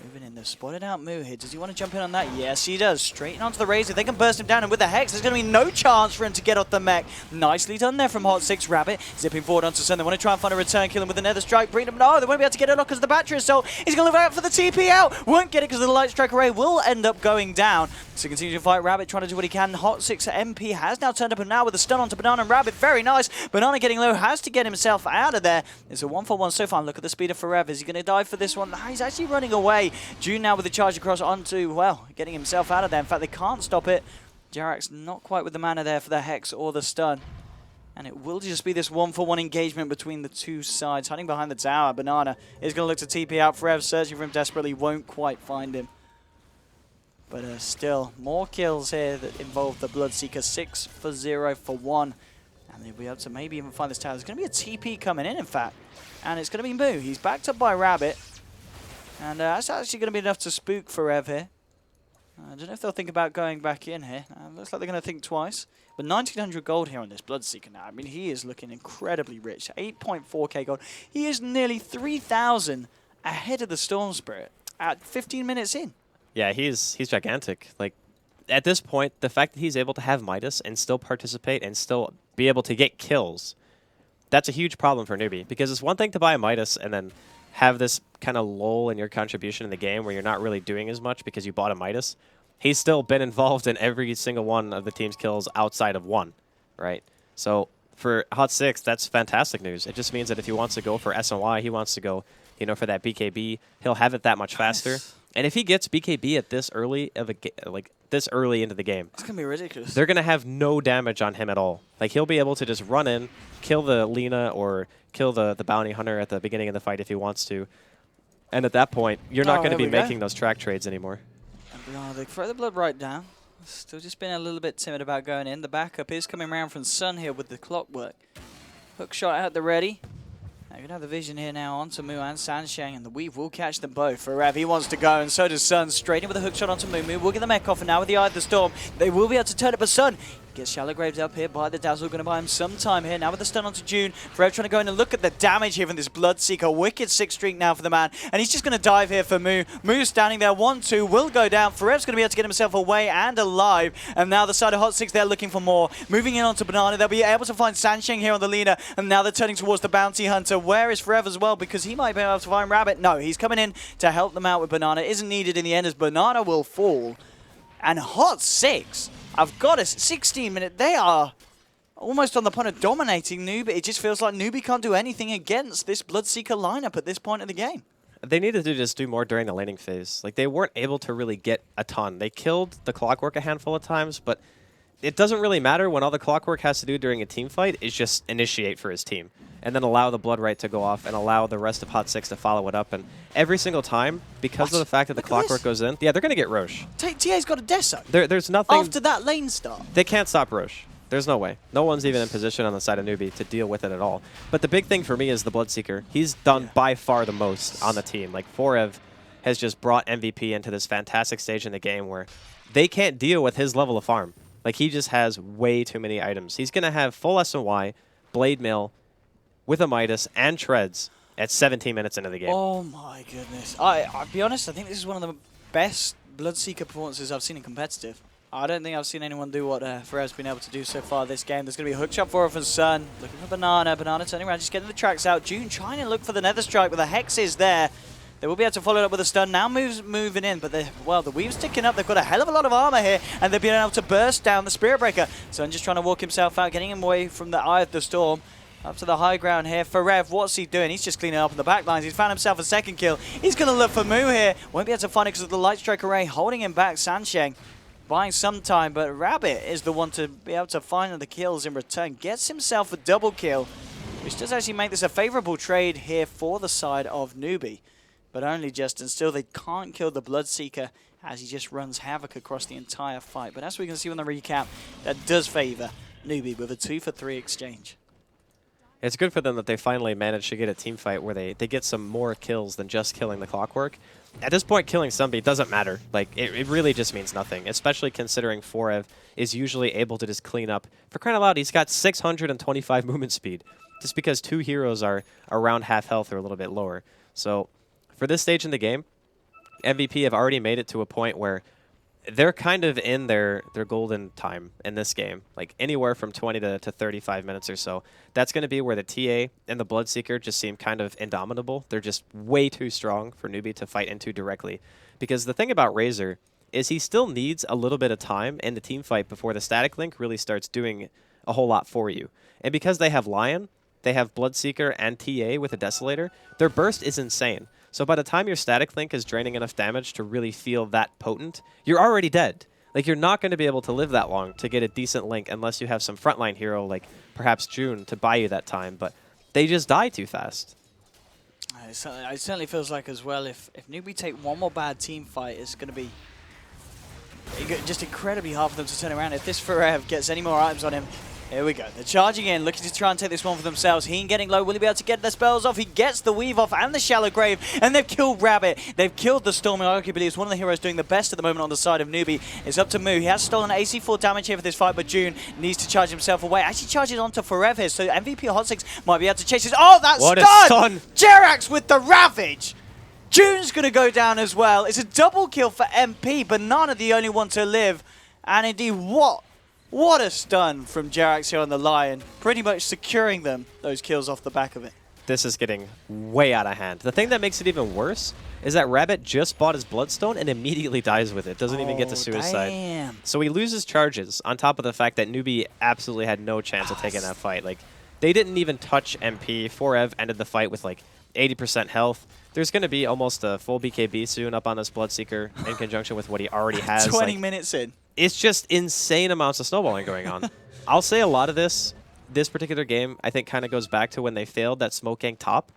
Moving in, they've spotted out Moo here. Does he want to jump in on that? Yes, he does. Straight in onto the Razor. They can burst him down, and with the Hex, there's going to be no chance for him to get off the mech. Nicely done there from Hot 6. Rabbit zipping forward onto Sun. They want to try and find a return, kill him with another strike. Bring him. No, they won't be able to get it off because of the battery assault. He's going to look out for the TP out. Won't get it because the light strike array will end up going down. So continue to fight Rabbit, trying to do what he can. Hot 6 MP has now turned up, and now with a stun onto Banana and Rabbit. Very nice. Banana getting low, has to get himself out of there. It's a 1-for-1 so far. Look at the speed of Forever. Is he going to dive for this one? He's actually running away. June now with the charge across onto, well, getting himself out of there. In fact, they can't stop it. Jarak's not quite with the mana there for the Hex or the stun. And it will just be this 1-for-1 engagement between the two sides. Hiding behind the tower, Banana is going to look to TP out. Forever searching for him desperately, won't quite find him. But still, more kills here that involve the Bloodseeker. 6 for 0 for 1. And they'll be able to maybe even find this tower. There's going to be a TP coming in fact. And it's going to be Moo. He's backed up by Rabbit. And that's actually going to be enough to spook Forever here. I don't know if they'll think about going back in here. Looks like they're going to think twice. But 1,900 gold here on this Bloodseeker now. I mean, he is looking incredibly rich. 8.4k gold. He is nearly 3,000 ahead of the Storm Spirit at 15 minutes in. Yeah, he's gigantic. Like, at this point, the fact that he's able to have Midas and still participate and still be able to get kills, that's a huge problem for Newbie. Because it's one thing to buy a Midas and then have this kind of lull in your contribution in the game where you're not really doing as much because you bought a Midas. He's still been involved in every single one of the team's kills outside of one, right? So for Hot 6, that's fantastic news. It just means that if he wants to go for SNY, he wants to go, you know, for that BKB, he'll have it that much faster. And if he gets BKB at this early of a this early into the game, it's gonna be ridiculous. They're gonna have no damage on him at all. Like, he'll be able to just run in, kill the Lina or kill the bounty hunter at the beginning of the fight if he wants to. And at that point, you're not going to be making those track trades anymore. They throw the blood right down. Still just been a little bit timid about going in. The backup is coming around from Sun here with the clockwork. Hook shot at the ready. Now, you're going to have the vision here now onto Moo and Sansheng, and the Weave will catch them both. Forever, he wants to go, and so does Sun. Straight in with a hook shot onto Moo. Moo will get the mech off, and now with the Eye of the Storm, they will be able to turn it, but Sun gets Shallow Graves up here by the Dazzle. Going to buy him some time here. Now with the stun onto June. Forever trying to go in and look at the damage here from this Bloodseeker. Wicked 6 streak now for the man. And he's just going to dive here for Moo. Moo standing there. 1-2 will go down. Forever's going to be able to get himself away and alive. And now the side of Hot 6, they're looking for more. Moving in onto Banana. They'll be able to find Sansheng here on the Lina. And now they're turning towards the Bounty Hunter. Where is Forever as well? Because he might be able to find Rabbit. No, he's coming in to help them out with Banana. Isn't needed in the end as Banana will fall. And Hot 6, I've got a 16-minute. They are almost on the point of dominating Newbie. It just feels like Newbie can't do anything against this Bloodseeker lineup at this point of the game. They needed to just do more during the laning phase. Like, they weren't able to really get a ton. They killed the Clockwork a handful of times, but it doesn't really matter when all the Clockwork has to do during a team fight is just initiate for his team. And then allow the Blood Right to go off and allow the rest of Hot 6 to follow it up. And every single time, because of the fact that the Clockwork goes in, yeah, they're going to get Roche. TA's got a Deso. There's nothing... After that lane start. They can't stop Roche. There's no way. No one's even in position on the side of Newbie to deal with it at all. But the big thing for me is the Bloodseeker. He's done by far the most on the team. Like, Forev has just brought MVP into this fantastic stage in the game where they can't deal with his level of farm. Like, he just has way too many items. He's going to have full SNY, Blade Mail, with a Midas, and Treads at 17 minutes into the game. Oh my goodness. I'll be honest, I think this is one of the best Bloodseeker performances I've seen in competitive. I don't think I've seen anyone do what Ferrer's been able to do so far this game. There's going to be a hook shot for Sun. Looking for Banana. Banana turning around, just getting the tracks out. June trying to look for the Nether Strike, but the Hex is there. They will be able to follow it up with a stun. Now moving in, but the Weave's ticking up. They've got a hell of a lot of armor here, and they've been able to burst down the Spirit Breaker. Sun just trying to walk himself out, getting him away from the eye of the storm. Up to the high ground here. Ferev, what's he doing? He's just cleaning up in the back lines. He's found himself a second kill. He's going to look for Moo here. Won't be able to find it because of the Light Strike Array holding him back. Sansheng buying some time, but Rabbit is the one to be able to find the kills in return. Gets himself a double kill, which does actually make this a favorable trade here for the side of Newbie. But only just, and still they can't kill the Bloodseeker as he just runs havoc across the entire fight. But as we can see on the recap, that does favor Newbie with a 2-for-3 exchange. It's good for them that they finally managed to get a team fight where they get some more kills than just killing the Clockwork. At this point, killing somebody doesn't matter. Like, it really just means nothing, especially considering Forev is usually able to just clean up. For crying out loud, he's got 625 movement speed, just because two heroes are around half health or a little bit lower. So, for this stage in the game, MVP have already made it to a point where they're kind of in their golden time in this game, like anywhere from 20 to 35 minutes or so. That's going to be where the TA and the Bloodseeker just seem kind of indomitable. They're just way too strong for Newbie to fight into directly. Because the thing about Razor is he still needs a little bit of time in the team fight before the static link really starts doing a whole lot for you. And because they have Lion, they have Bloodseeker and TA with a Desolator, their burst is insane. So by the time your static link is draining enough damage to really feel that potent, you're already dead. Like, you're not going to be able to live that long to get a decent link unless you have some frontline hero like perhaps June to buy you that time, but they just die too fast. It certainly feels like as well, if Newbie take one more bad team fight, it's going to be just incredibly hard for them to turn around. If this Ferev gets any more items on him, here we go. They're charging in, looking to try and take this one for themselves. Heen getting low. Will he be able to get the spells off? He gets the Weave off and the Shallow Grave, and they've killed Rabbit. They've killed the Storm, and arguably is one of the heroes doing the best at the moment on the side of Newbie. It's up to Moo. He has stolen AC4 damage here for this fight, but June needs to charge himself away. Actually charges onto Forev here, so MVP Hot 6 might be able to chase this. Oh, that's what stun! Jerax with the Ravage! June's going to go down as well. It's a double kill for MP. Banana the only one to live. And indeed, what a stun from Jerax here on the Lion, pretty much securing them those kills off the back of it. This is getting way out of hand. The thing that makes it even worse is that Rabbit just bought his Bloodstone and immediately dies with it. Doesn't even get to suicide. Damn. So he loses charges on top of the fact that Newbie absolutely had no chance of taking that fight. Like, they didn't even touch MP. Forev ended the fight with like 80% health. There's going to be almost a full BKB soon up on this Bloodseeker in conjunction with what he already has. 20 minutes in. It's just insane amounts of snowballing going on. I'll say a lot of this particular game, I think, kind of goes back to when they failed that Smoke Gang top.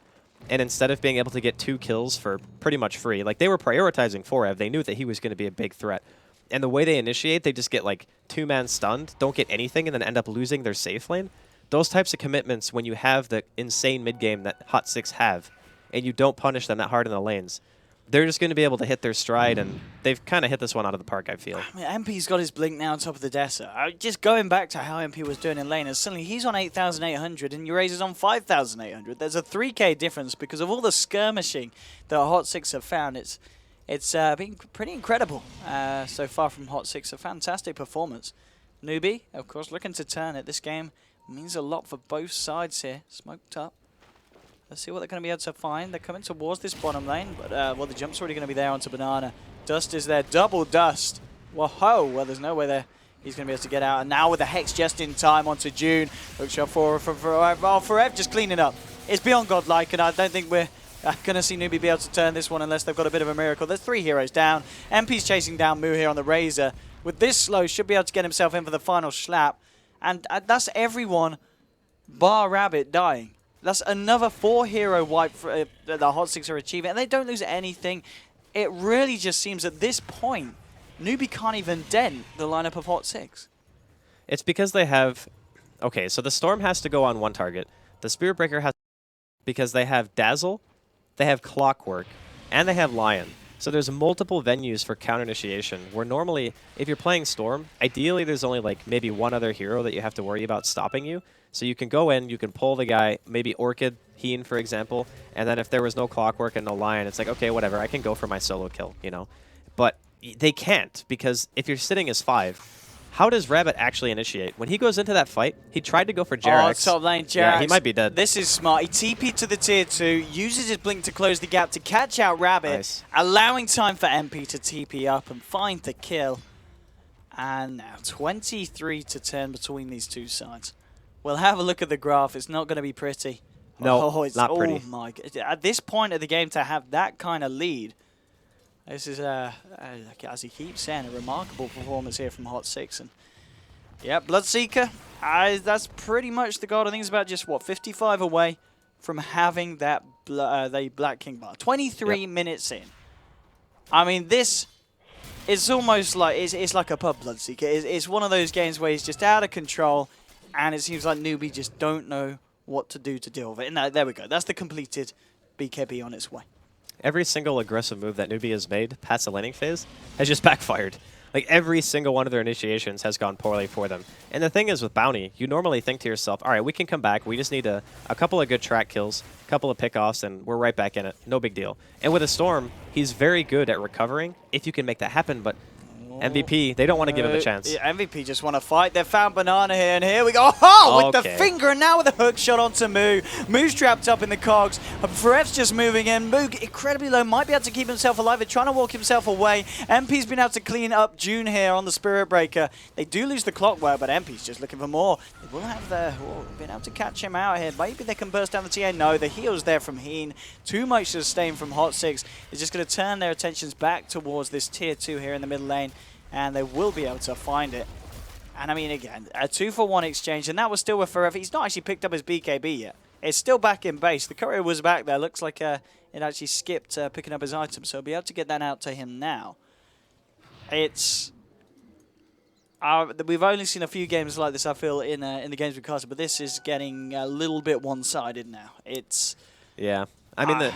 And instead of being able to get 2 kills for pretty much free, like they were prioritizing Forev. They knew that he was going to be a big threat. And the way they initiate, they just get like 2-man stunned, don't get anything, and then end up losing their safe lane. Those types of commitments, when you have the insane mid-game that Hot 6 have, and you don't punish them that hard in the lanes, they're just going to be able to hit their stride, and they've kind of hit this one out of the park, I feel. I mean, MP's got his blink now on top of the Dessa. Just going back to how MP was doing in lane, and suddenly he's on 8,800 and Eurazer's on 5,800. There's a 3k difference because of all the skirmishing that Hot 6 have found. It's been pretty incredible so far from Hot 6. A fantastic performance. Newbie, of course, looking to turn it. This game means a lot for both sides here. Smoked up. Let's see what they're going to be able to find. They're coming towards this bottom lane, but well, the jump's already going to be there onto Banana. Dust is there. Double Dust Whoa, well, there's no way there. He's going to be able to get out. And now with the Hex just in time onto June. Hookshot Forev just cleaning up. It's beyond godlike, and I don't think we're going to see Newbie be able to turn this one unless they've got a bit of a miracle. There's 3 heroes down. MP's chasing down Moo here on the Razor. With this slow, should be able to get himself in for the final slap. And that's everyone bar Rabbit dying. That's another 4-hero wipe for, the Hot Six are achieving, and they don't lose anything. It really just seems at this point, Newbie can't even dent the lineup of Hot Six. It's because they have... Okay, so the Storm has to go on one target. The Spirit Breaker has... Because they have Dazzle, they have Clockwork, and they have Lion. So there's multiple venues for counter initiation, where normally, if you're playing Storm, ideally there's only like maybe one other hero that you have to worry about stopping you. So you can go in, you can pull the guy, maybe Orchid, Heen, for example, and then if there was no Clockwork and no Lion, it's like, okay, whatever, I can go for my solo kill, you know? But they can't, because if you're sitting as 5, how does Rabbit actually initiate? When he goes into that fight, he tried to go for Jerax. Oh, top lane, Jerax. Yeah, he might be dead. This is smart. He TP'd to the tier 2, uses his blink to close the gap to catch out Rabbit, Nice. allowing time for MP to TP up and find the kill. And now 23 to 10 between these two sides. We'll have a look at the graph. It's not going to be pretty. No, it's, not pretty. Oh my God. At this point of the game, to have that kind of lead, this is, as he keeps saying, a remarkable performance here from Hot Six. And yeah, Bloodseeker, that's pretty much the goal. I think it's about just, what, 55 away from having that the Black King bar. 23 minutes in. I mean, this is almost like, it's like a pub Bloodseeker. It's one of those games where he's just out of control, and it seems like Newbie just don't know what to do to deal with it. And there we go. That's the completed BKB on its way. Every single aggressive move that Newbie has made past the laning phase has just backfired. Like, every single one of their initiations has gone poorly for them. And the thing is with Bounty, you normally think to yourself, all right, we can come back. We just need a couple of good track kills, a couple of pickoffs, and we're right back in it. No big deal. And with a Storm, he's very good at recovering if you can make that happen, but MVP, they don't want to give him a chance. Yeah, MVP just want to fight. They found Banana here, and here we go. Oh, with the Okay. finger, and now with a hook shot onto Moo. Moo's trapped up in the cogs. Forev's just moving in. Moo, incredibly low, might be able to keep himself alive. They're trying to walk himself away. MP's been able to clean up June here on the Spirit Breaker. They do lose the Clockwork, but MP's just looking for more. They will have been able to catch him out here. Maybe they can burst down the TA. No, the heal's there from Heen. Too much sustain from Hot Six. Is just going to turn their attentions back towards this tier 2 here in the middle lane, and they will be able to find it. And I mean, again, a 2-for-1 exchange, and that was still with Forever. He's not actually picked up his BKB yet. It's still back in base. The courier was back there. Looks like it actually skipped picking up his item, so he'll be able to get that out to him now. It's... we've only seen a few games like this, I feel, in the games we've casted, but this is getting a little bit one-sided now. It's... Yeah. I mean,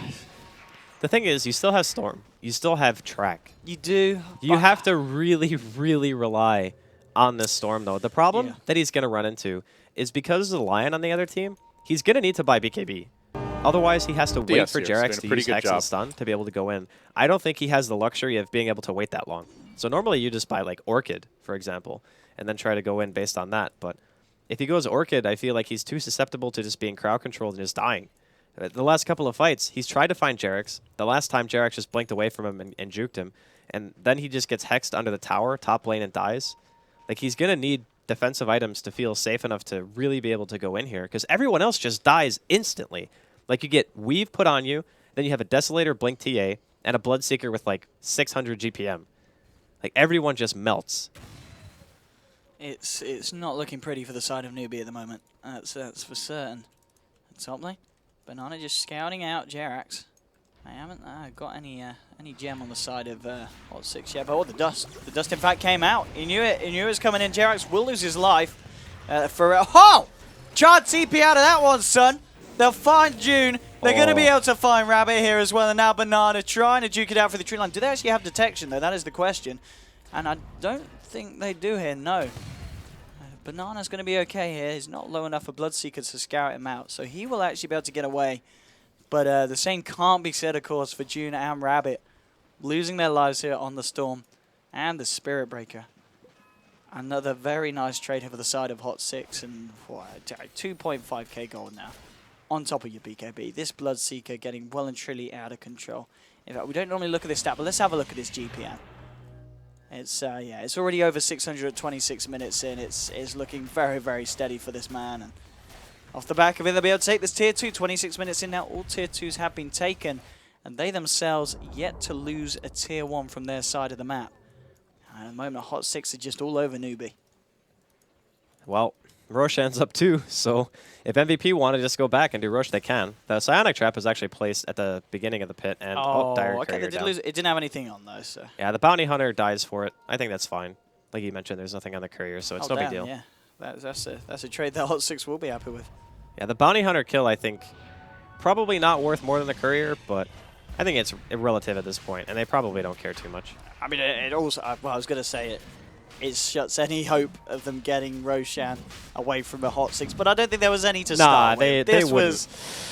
the thing is, you still have Storm. You still have Track. You do. You have to really, really rely on this Storm, though. The problem that he's going to run into is because of the Lion on the other team, he's going to need to buy BKB. Otherwise, he has to wait for Jerax to use Hex and Stun to be able to go in. I don't think he has the luxury of being able to wait that long. So normally you just buy, like, Orchid, for example, and then try to go in based on that. But if he goes Orchid, I feel like he's too susceptible to just being crowd controlled and just dying. The last couple of fights, he's tried to find Jerax. The last time, Jerax just blinked away from him and juked him. And then he just gets hexed under the tower, top lane, and dies. Like, he's going to need defensive items to feel safe enough to really be able to go in here, because everyone else just dies instantly. Like, you get Weave put on you, then you have a Desolator, Blink TA, and a Bloodseeker with, like, 600 GPM. Like, everyone just melts. It's not looking pretty for the side of Newbie at the moment. That's for certain. Top lane. Banana just scouting out Jerax. I haven't got any gem on the side of Hot Six yet, but the dust. The dust, in fact, came out. He knew it. He knew it was coming in. Jerax will lose his life. Chard TP out of that one, son. They'll find June. They're going to be able to find Rabbit here as well, and now Banana trying to duke it out for the tree line. Do they actually have detection, though? That is the question. And I don't think they do here, no. Banana's going to be okay here. He's not low enough for Bloodseeker to scout him out, so he will actually be able to get away. But the same can't be said, of course, for June and Rabbit, losing their lives here on the Storm and the Spirit Breaker. Another very nice trade here for the side of Hot Six, and 2.5k gold now on top of your BKB. This Bloodseeker getting well and truly out of control. In fact, we don't normally look at this stat, but let's have a look at his GPM. It's already over 626 minutes in. It's looking very, very steady for this man. And off the back of it, they'll be able to take this tier 2. 26 minutes in now, all tier 2s have been taken. And they themselves yet to lose a tier 1 from their side of the map. And at the moment, Hot 6 are just all over Newbie. Well, Roshan's up too, so if MVP want to just go back and do Rosh, they can. The Psionic Trap is actually placed at the beginning of the pit, and Dire okay, Courier they did down. lose. It didn't have anything on though, so. Yeah, the Bounty Hunter dies for it. I think that's fine. Like you mentioned, there's nothing on the Courier, so it's no big deal. Yeah, that's a trade that Hot 6 will be happy with. Yeah, the Bounty Hunter kill, I think, probably not worth more than the Courier, but I think it's relative at this point, and they probably don't care too much. I mean, it also. Well, I was going to say it shuts any hope of them getting Roshan away from a Hot 6, but I don't think there was any to start with. They wouldn't.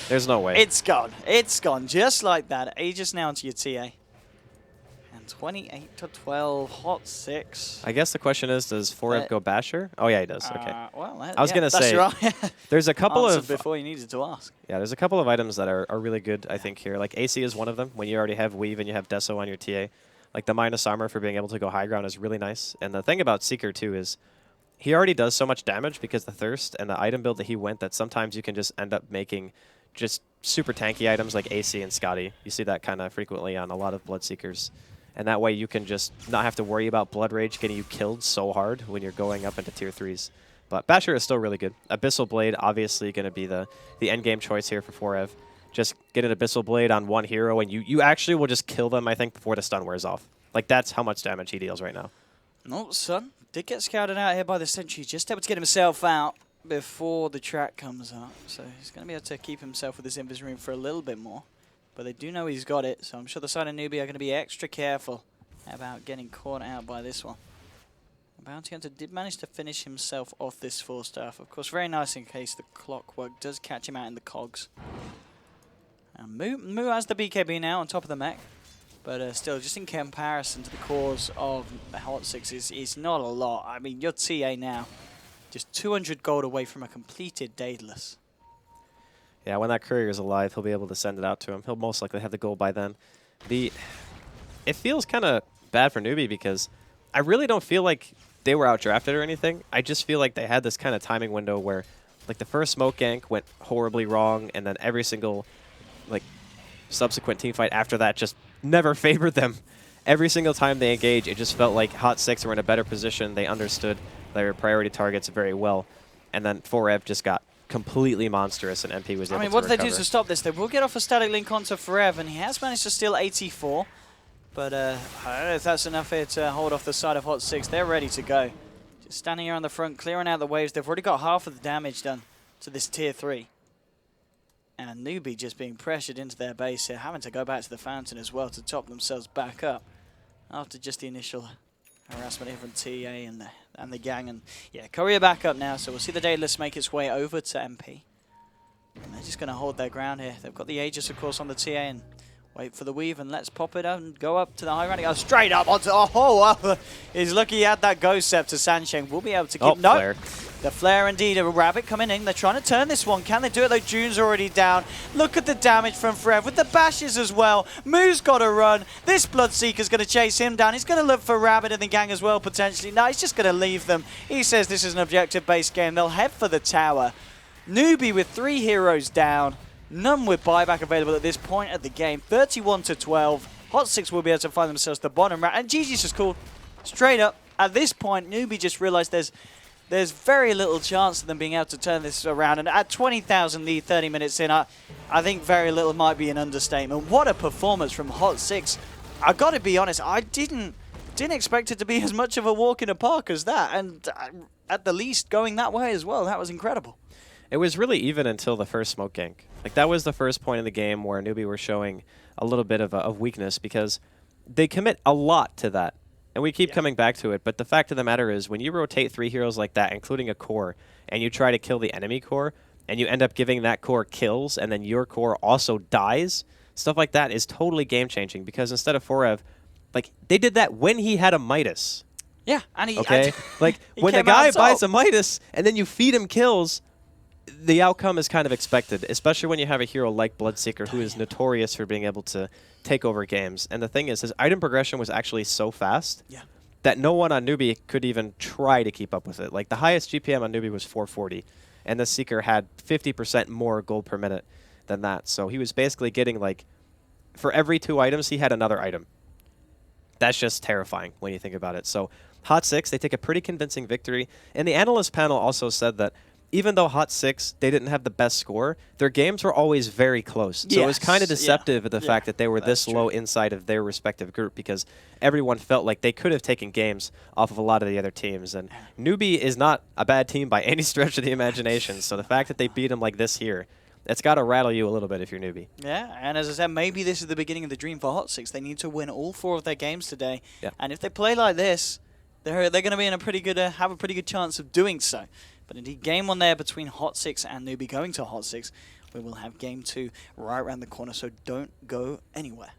There's no way. It's gone. It's gone. Just like that. Aegis now into your TA. And 28 to 12, Hot 6. I guess the question is, does 4F go Basher? Oh, yeah, he does. Okay. Well, I was going to say, right. there's a couple of... before you needed to ask. Yeah, there's a couple of items that are really good, I think, here. Like AC is one of them. When you already have Weave and you have Deso on your TA, like the minus armor for being able to go high ground is really nice. And the thing about Seeker, too, is he already does so much damage because the Thirst and the item build that he went that sometimes you can just end up making just super tanky items like AC and Scotty. You see that kind of frequently on a lot of Bloodseekers. And that way you can just not have to worry about Blood Rage getting you killed so hard when you're going up into tier 3s. But Basher is still really good. Abyssal Blade, obviously going to be the endgame choice here for 4Ev. Just get an Abyssal Blade on one hero, and you actually will just kill them, I think, before the stun wears off. Like, that's how much damage he deals right now. No, son. Did get scouted out here by the Sentry. Just able to get himself out before the track comes up. So he's going to be able to keep himself with his invis room for a little bit more. But they do know he's got it, so I'm sure the side of Newbie are going to be extra careful about getting caught out by this one. Bounty Hunter did manage to finish himself off this 4-star. Of course, very nice in case the Clockwork does catch him out in the cogs. And Moo has the BKB now on top of the mech. But still, just in comparison to the cause of the Hot 6, is not a lot. I mean, your TA now, just 200 gold away from a completed Daedalus. Yeah, when that Courier is alive, he'll be able to send it out to him. He'll most likely have the gold by then. It feels kind of bad for Newbie because I really don't feel like they were outdrafted or anything. I just feel like they had this kind of timing window where like the first smoke gank went horribly wrong, and then every single like subsequent team fight after that just never favored them. Every single time they engage, it just felt like Hot 6 were in a better position. They understood their priority targets very well. And then 4Ev just got completely monstrous, and MP was able to what do they do recover. to stop this? They will get off a static link onto Forever, and he has managed to steal 84. But I don't know if that's enough here to hold off the side of Hot 6. They're ready to go. Just standing here on the front, clearing out the waves. They've already got half of the damage done to this tier 3. And Newbie just being pressured into their base here, having to go back to the fountain as well to top themselves back up after just the initial harassment here from TA and the gang. And yeah, Courier back up now, so we'll see the Daedalus make its way over to MP. And they're just going to hold their ground here. They've got the Aegis, of course, on the TA, and wait for the weave, and let's pop it up and go up to the high ground. He goes straight up onto... Oh, wow. He's lucky he had that Ghost Scepter to Sansheng. We'll be able to keep... No. Flare. The flare indeed, a rabbit coming in. They're trying to turn this one. Can they do it though? June's already down. Look at the damage from Forever with the bashes as well. Moo's got to run. This Bloodseeker's going to chase him down. He's going to look for Rabbit and the gang as well, potentially. No, he's just going to leave them. He says this is an objective-based game. They'll head for the tower. Newbie with 3 heroes down. None with buyback available at this point of the game. 31 to 12. Hot 6 will be able to find themselves the bottom round. And GG's just called straight up. At this point, Newbie just realized there's very little chance of them being able to turn this around. And at 20,000 lead, 30 minutes in, I think very little might be an understatement. What a performance from Hot 6. I got to be honest, I didn't expect it to be as much of a walk in the park as that. And at the least, going that way as well. That was incredible. It was really even until the first smoke gank. Like, that was the first point in the game where Newbie were showing a little bit of weakness because they commit a lot to that. And we keep coming back to it, but the fact of the matter is when you rotate 3 heroes like that, including a core, and you try to kill the enemy core, and you end up giving that core kills, and then your core also dies, stuff like that is totally game-changing because instead of 4Ev, like, they did that when he had a Midas. Yeah, and he... Okay? Like, when the guy buys a Midas, and then you feed him kills, the outcome is kind of expected, especially when you have a hero like Bloodseeker who is notorious for being able to take over games. And the thing is, his item progression was actually so fast that no one on Newbie could even try to keep up with it. Like, the highest GPM on Newbie was 440, and the Seeker had 50% more gold per minute than that. So he was basically getting, like, for every 2 items, he had another item. That's just terrifying when you think about it. So Hot 6, they take a pretty convincing victory. And the analyst panel also said that even though Hot 6, they didn't have the best score, their games were always very close. So it was kind of deceptive of the fact that they were this low inside of their respective group, because everyone felt like they could have taken games off of a lot of the other teams. And Newbie is not a bad team by any stretch of the imagination. So the fact that they beat them like this here, it's got to rattle you a little bit if you're Newbie. Yeah, and as I said, maybe this is the beginning of the dream for Hot 6. They need to win all 4 of their games today. Yeah. And if they play like this, they're going to be in a pretty good have a pretty good chance of doing so. But indeed, game 1 there between Hot 6 and Newbie going to Hot 6. We will have game 2 right around the corner, so don't go anywhere.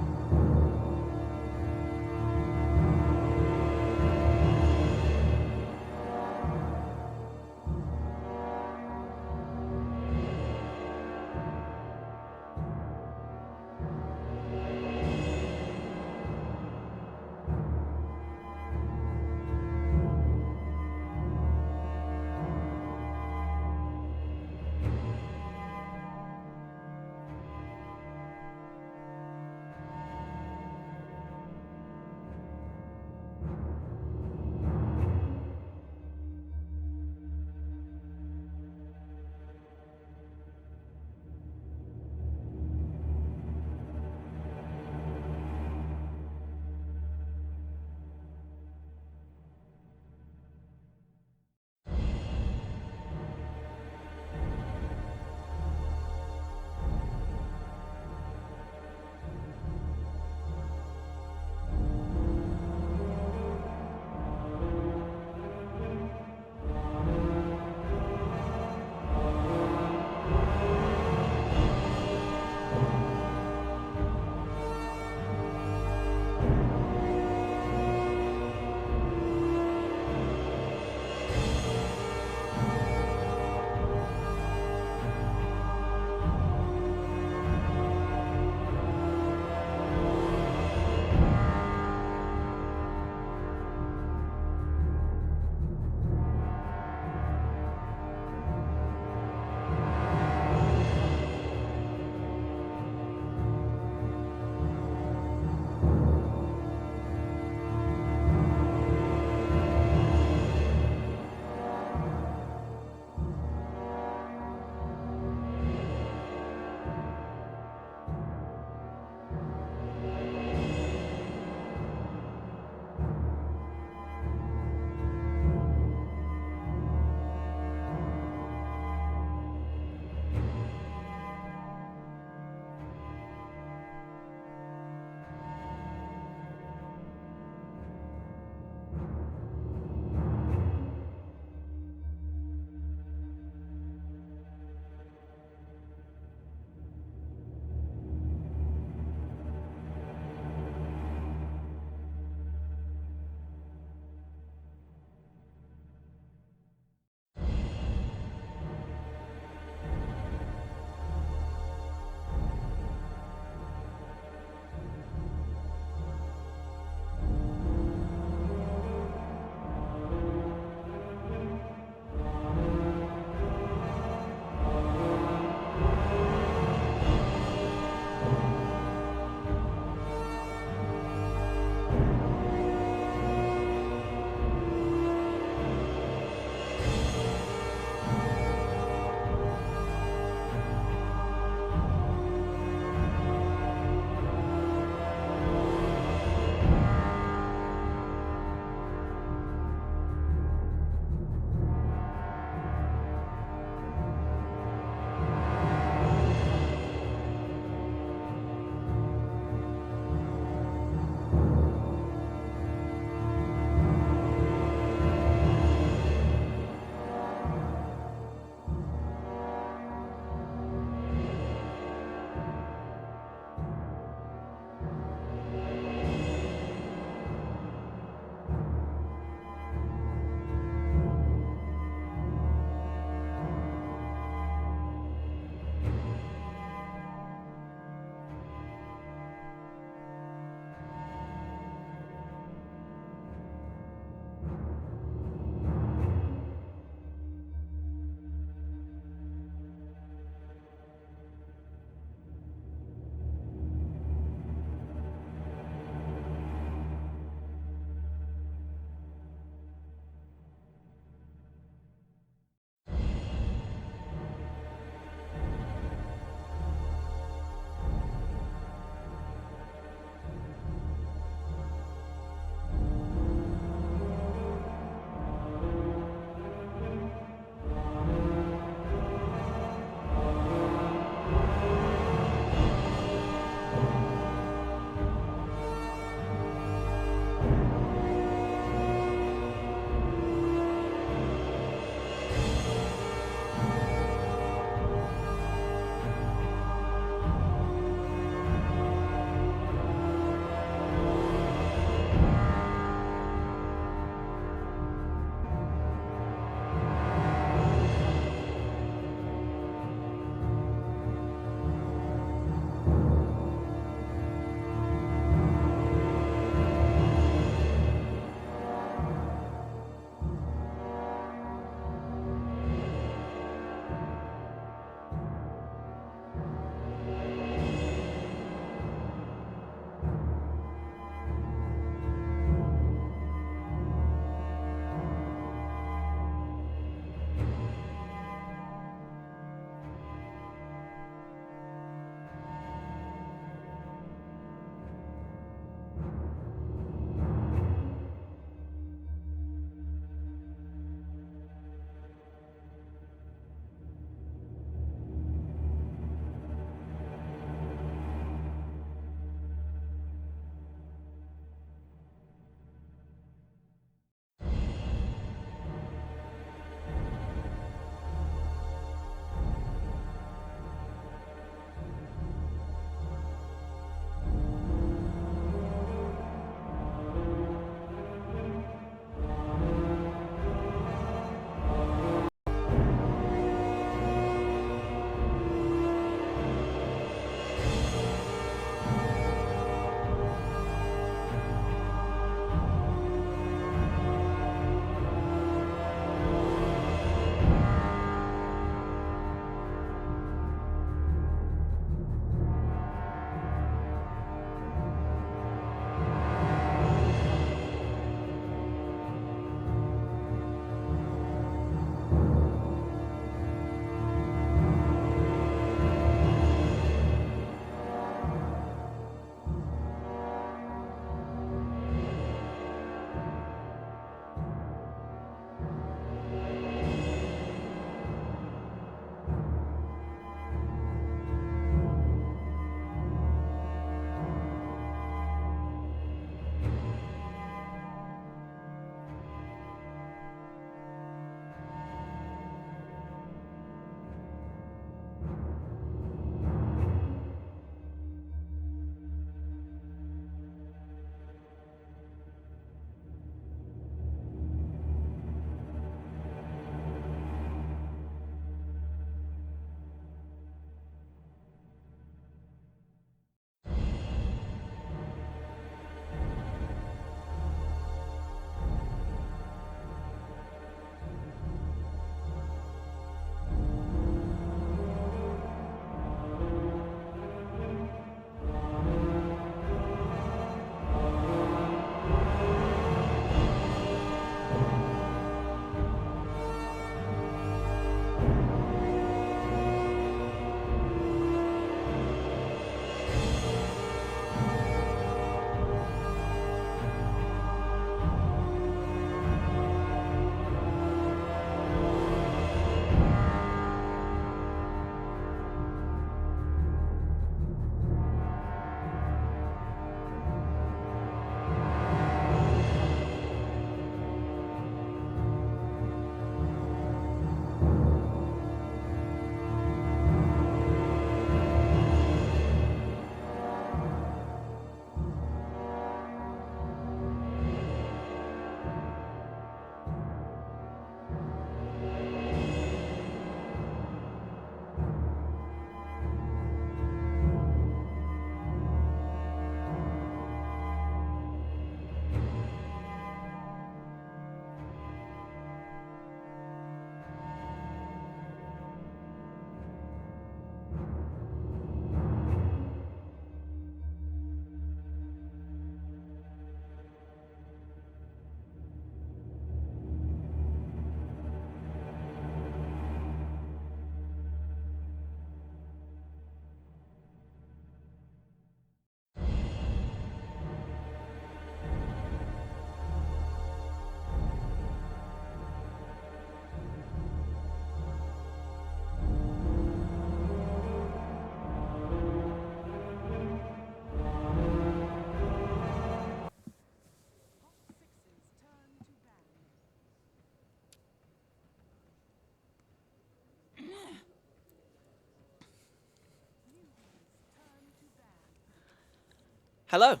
Hello.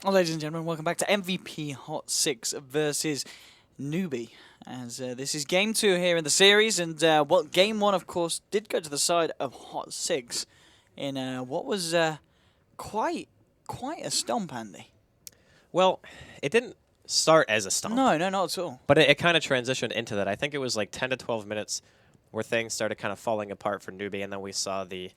Well, ladies and gentlemen, welcome back to MVP Hot 6 versus Newbie. As this is game 2 here in the series, and game 1, of course, did go to the side of Hot 6 in what was quite a stomp, Andy. Well, it didn't start as a stomp. No, not at all. But it kind of transitioned into that. I think it was like 10 to 12 minutes where things started kind of falling apart for Newbie, and then we saw the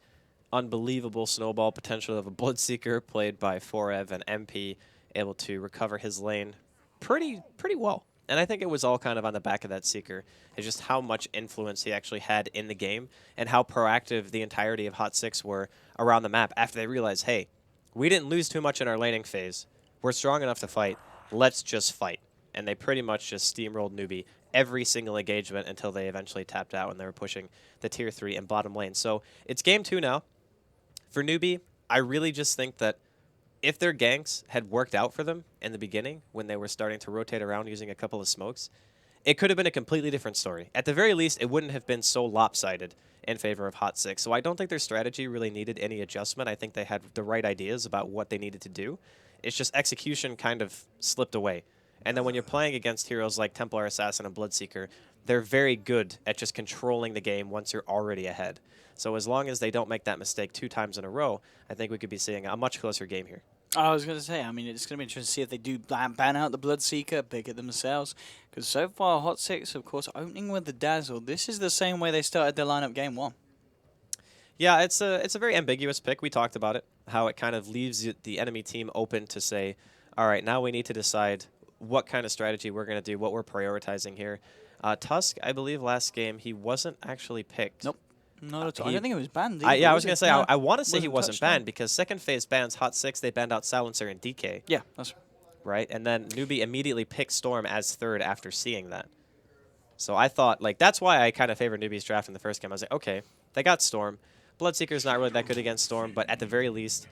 unbelievable snowball potential of a Bloodseeker played by Forev and MP, able to recover his lane pretty well. And I think it was all kind of on the back of that Seeker. It's just how much influence he actually had in the game and how proactive the entirety of Hot 6 were around the map after they realized, hey, we didn't lose too much in our laning phase. We're strong enough to fight. Let's just fight. And they pretty much just steamrolled Newbie every single engagement until they eventually tapped out when they were pushing the tier 3 and bottom lane. So it's game 2 now. For Newbie, I really just think that if their ganks had worked out for them in the beginning when they were starting to rotate around using a couple of smokes, it could have been a completely different story. At the very least, it wouldn't have been so lopsided in favor of Hot 6. So I don't think their strategy really needed any adjustment. I think they had the right ideas about what they needed to do. It's just execution kind of slipped away. And then when you're playing against heroes like Templar Assassin and Bloodseeker, they're very good at just controlling the game once you're already ahead. So as long as they don't make that mistake 2 times in a row, I think we could be seeing a much closer game here. I was going to say, I mean, it's going to be interesting to see if they do ban out the Bloodseeker, pick it themselves. Because so far, Hot 6, of course, opening with the Dazzle. This is the same way they started their lineup game 1. Yeah, it's a very ambiguous pick. We talked about it, how it kind of leaves the enemy team open to say, all right, now we need to decide what kind of strategy we're going to do, what we're prioritizing here. Tusk, I believe last game, he wasn't actually picked. Nope. Not at all. I don't think it was banned. Yeah, I was going to say, no, I want to say he wasn't banned on. because second phase bans Hot 6, they banned out Silencer and DK. Yeah, that's right. And then Newbie immediately picked Storm as third after seeing that. So I thought, like, that's why I kind of favored Newbie's draft in the first game. I was like, okay, they got Storm. Bloodseeker's not really that good against Storm, but at the very least,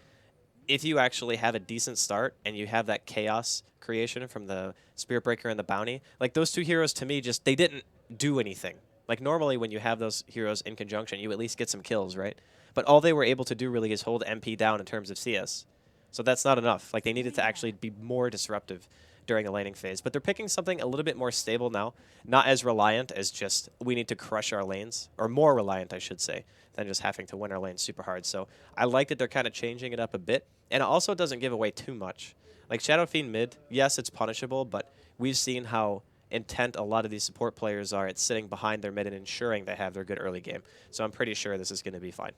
if you actually have a decent start and you have that chaos creation from the Spirit Breaker and the Bounty, like those 2 heroes to me just, they didn't do anything. Like normally when you have those heroes in conjunction, you at least get some kills, right? But all they were able to do really is hold MP down in terms of CS. So that's not enough. Like they needed to actually be more disruptive during the laning phase. But they're picking something a little bit more stable now, not as reliant as just we need to crush our lanes, or more reliant, I should say, than just having to win our lanes super hard. So I like that they're kind of changing it up a bit. And it also doesn't give away too much. Like Shadow Fiend mid, yes, it's punishable, but we've seen how intent a lot of these support players are at sitting behind their mid and ensuring they have their good early game. So I'm pretty sure this is going to be fine.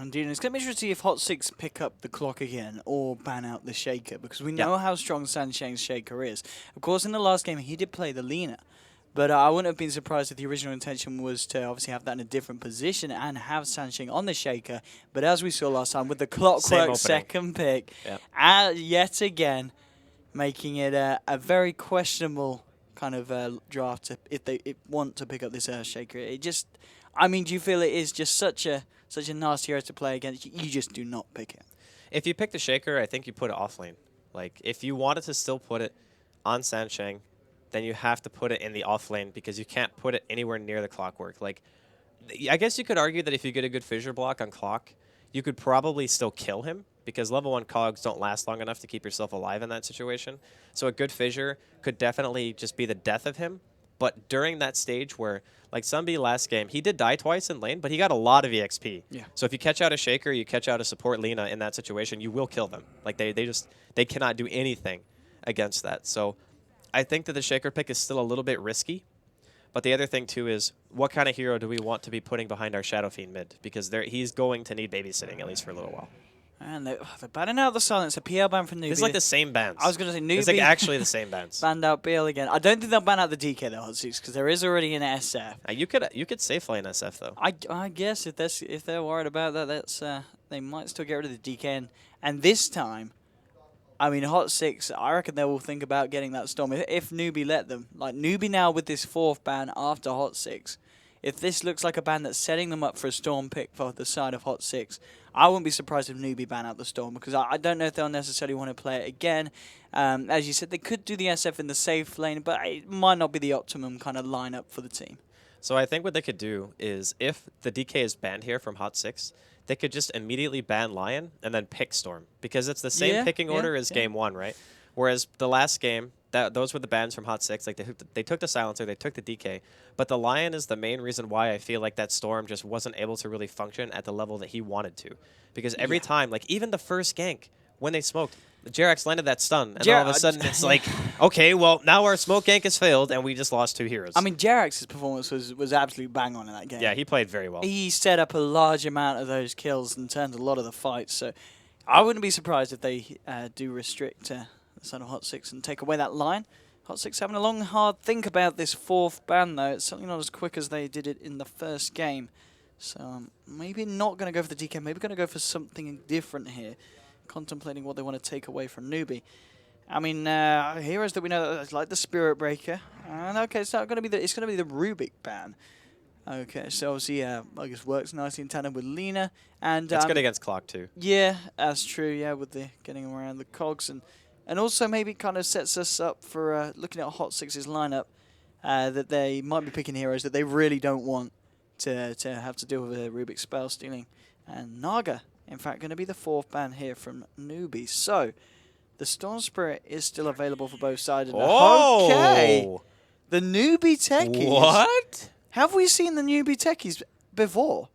Indeed, and it's going to be interesting to see if Hot 6 pick up the clock again or ban out the Shaker, because we know how strong Sanshang's Shaker is. Of course, in the last game, he did play the Lina, but I wouldn't have been surprised if the original intention was to obviously have that in a different position and have Sanshang on the Shaker. But as we saw last time, with the Clockwork second pick, yet again, making it a very questionable kind of draft if they want to pick up this Shaker. It just, I mean, do you feel it is just such a nasty hero to play against? You just do not pick it. If you pick the Shaker, I think you put it off lane. Like if you wanted to still put it on Sanshang, then you have to put it in the off lane because you can't put it anywhere near the Clockwork. Like, I guess you could argue that if you get a good fissure block on Clock, you could probably still kill him because level 1 cogs don't last long enough to keep yourself alive in that situation. So a good fissure could definitely just be the death of him. But during that stage where, like Sunbi last game, he did die twice in lane, but he got a lot of EXP. Yeah. So if you catch out a Shaker, you catch out a support Lina in that situation, you will kill them. Like they cannot do anything against that. So I think that the Shaker pick is still a little bit risky. But the other thing, too, is what kind of hero do we want to be putting behind our Shadow Fiend mid? Because he's going to need babysitting, at least for a little while. And they're banning out the Silence, a PL ban from Newbie. It's like the same bans. I was going to say Newbie. It's like actually the same bans. Banned out BL again. I don't think they'll ban out the DK, though, Hot 6, because there is already an SF. You could safe lane SF, though. I guess if they're worried about that, that's they might still get rid of the DK. And this time, I mean, Hot 6, I reckon they will think about getting that Storm. If Newbie let them. Like, Newbie now with this 4th ban after Hot 6. If this looks like a ban that's setting them up for a Storm pick for the side of Hot 6, I wouldn't be surprised if Newbie ban out the Storm, because I don't know if they'll necessarily want to play it again. As you said, they could do the SF in the safe lane, but it might not be the optimum kind of lineup for the team. So I think what they could do is, if the DK is banned here from Hot 6, they could just immediately ban Lion and then pick Storm. Because it's the same picking order as Game 1, right? Whereas the last game, those were the bans from Hot 6. Like they took the Silencer, they took the DK. But the Lion is the main reason why I feel like that Storm just wasn't able to really function at the level that he wanted to. Because every time, like even the first gank, when they smoked, Jerax landed that stun, and all of a sudden it's like, okay, well, now our smoke gank has failed, and we just lost 2 heroes. I mean, Jerax's performance was absolutely bang on in that game. Yeah, he played very well. He set up a large amount of those kills and turned a lot of the fights, so I wouldn't be surprised if they do restrict the side of Hot 6 and take away that line. Hot 6 having a long, hard think about this 4th ban, though. It's certainly not as quick as they did it in the first game. So maybe not going to go for the DK, maybe going to go for something different here, contemplating what they want to take away from Newbie. I mean, heroes that we know, like the Spirit Breaker. And okay, it's not going to be it's going to be the Rubik ban. Okay, so obviously, I guess works nicely in tandem with Lina, and it's good against Clock too. Yeah, that's true. Yeah, with the getting around the cogs, and also maybe kind of sets us up for looking at Hot 6's lineup, that they might be picking heroes that they really don't want to have to deal with Rubik's spell stealing, and Naga. In fact, going to be the 4th ban here from Newbie. So, the Storm Spirit is still available for both sides. Oh! Okay. The Newbie Techies. What? Have we seen the Newbie Techies before?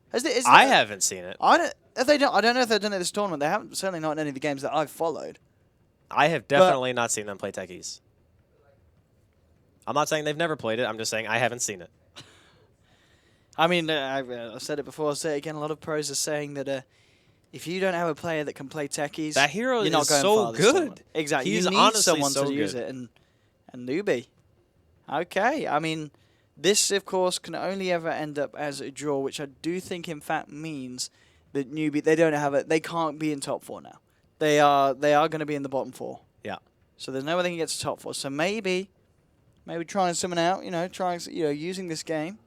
I haven't seen it. I don't know if they've done it this tournament. They haven't, certainly not in any of the games that I've followed. I have definitely not seen them play techies. I'm not saying they've never played it. I'm just saying I haven't seen it. I mean, I've said it before. I'll say it again. A lot of pros are saying that if you don't have a player that can play techies, that hero you're not is going so far this good. tournament. Exactly. He's you need honestly someone so to use good. it, and Newbie. Okay. I mean, this of course can only ever end up as a draw, which I do think in fact means that Newbie they can't be in top 4 now. They are going to be in the bottom 4. Yeah. So there's no way they can get to top 4. So maybe trying something out, using this game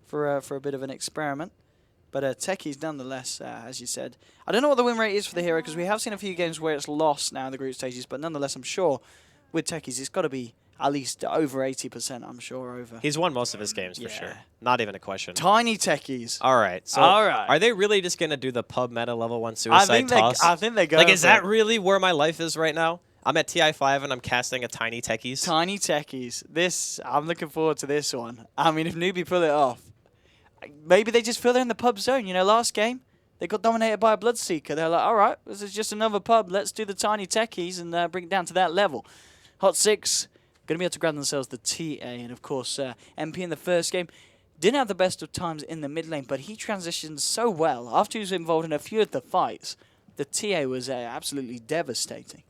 for a bit of an experiment. But techies nonetheless, as you said. I don't know what the win rate is for the hero, because we have seen a few games where it's lost now in the group stages, but nonetheless I'm sure with techies it's got to be at least over 80%, I'm sure, over. He's won most of his games for sure. Not even a question. Tiny techies. All right. So are they really just going to do the pub meta level 1 suicide toss? I think they're going Like, is that really where my life is right now? I'm at TI5 and I'm casting a Tiny Techies. Tiny Techies. I'm looking forward to this one. I mean, if Newbie pull it off, maybe they just feel they're in the pub zone. You know, last game, they got dominated by a Bloodseeker. They're like, all right, this is just another pub. Let's do the Tiny Techies and bring it down to that level. Hot 6, going to be able to grab themselves the TA. And, of course, MP in the first game didn't have the best of times in the mid lane, but he transitioned so well. After he was involved in a few of the fights, the TA was absolutely devastating.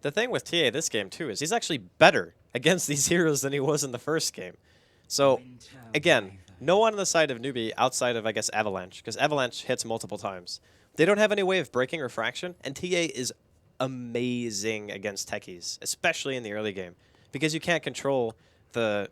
The thing with TA this game, too, is he's actually better against these heroes than he was in the first game. So, again, no one on the side of Newbie outside of, I guess, Avalanche, because Avalanche hits multiple times. They don't have any way of breaking refraction, and TA is amazing against techies, especially in the early game, because you can't control the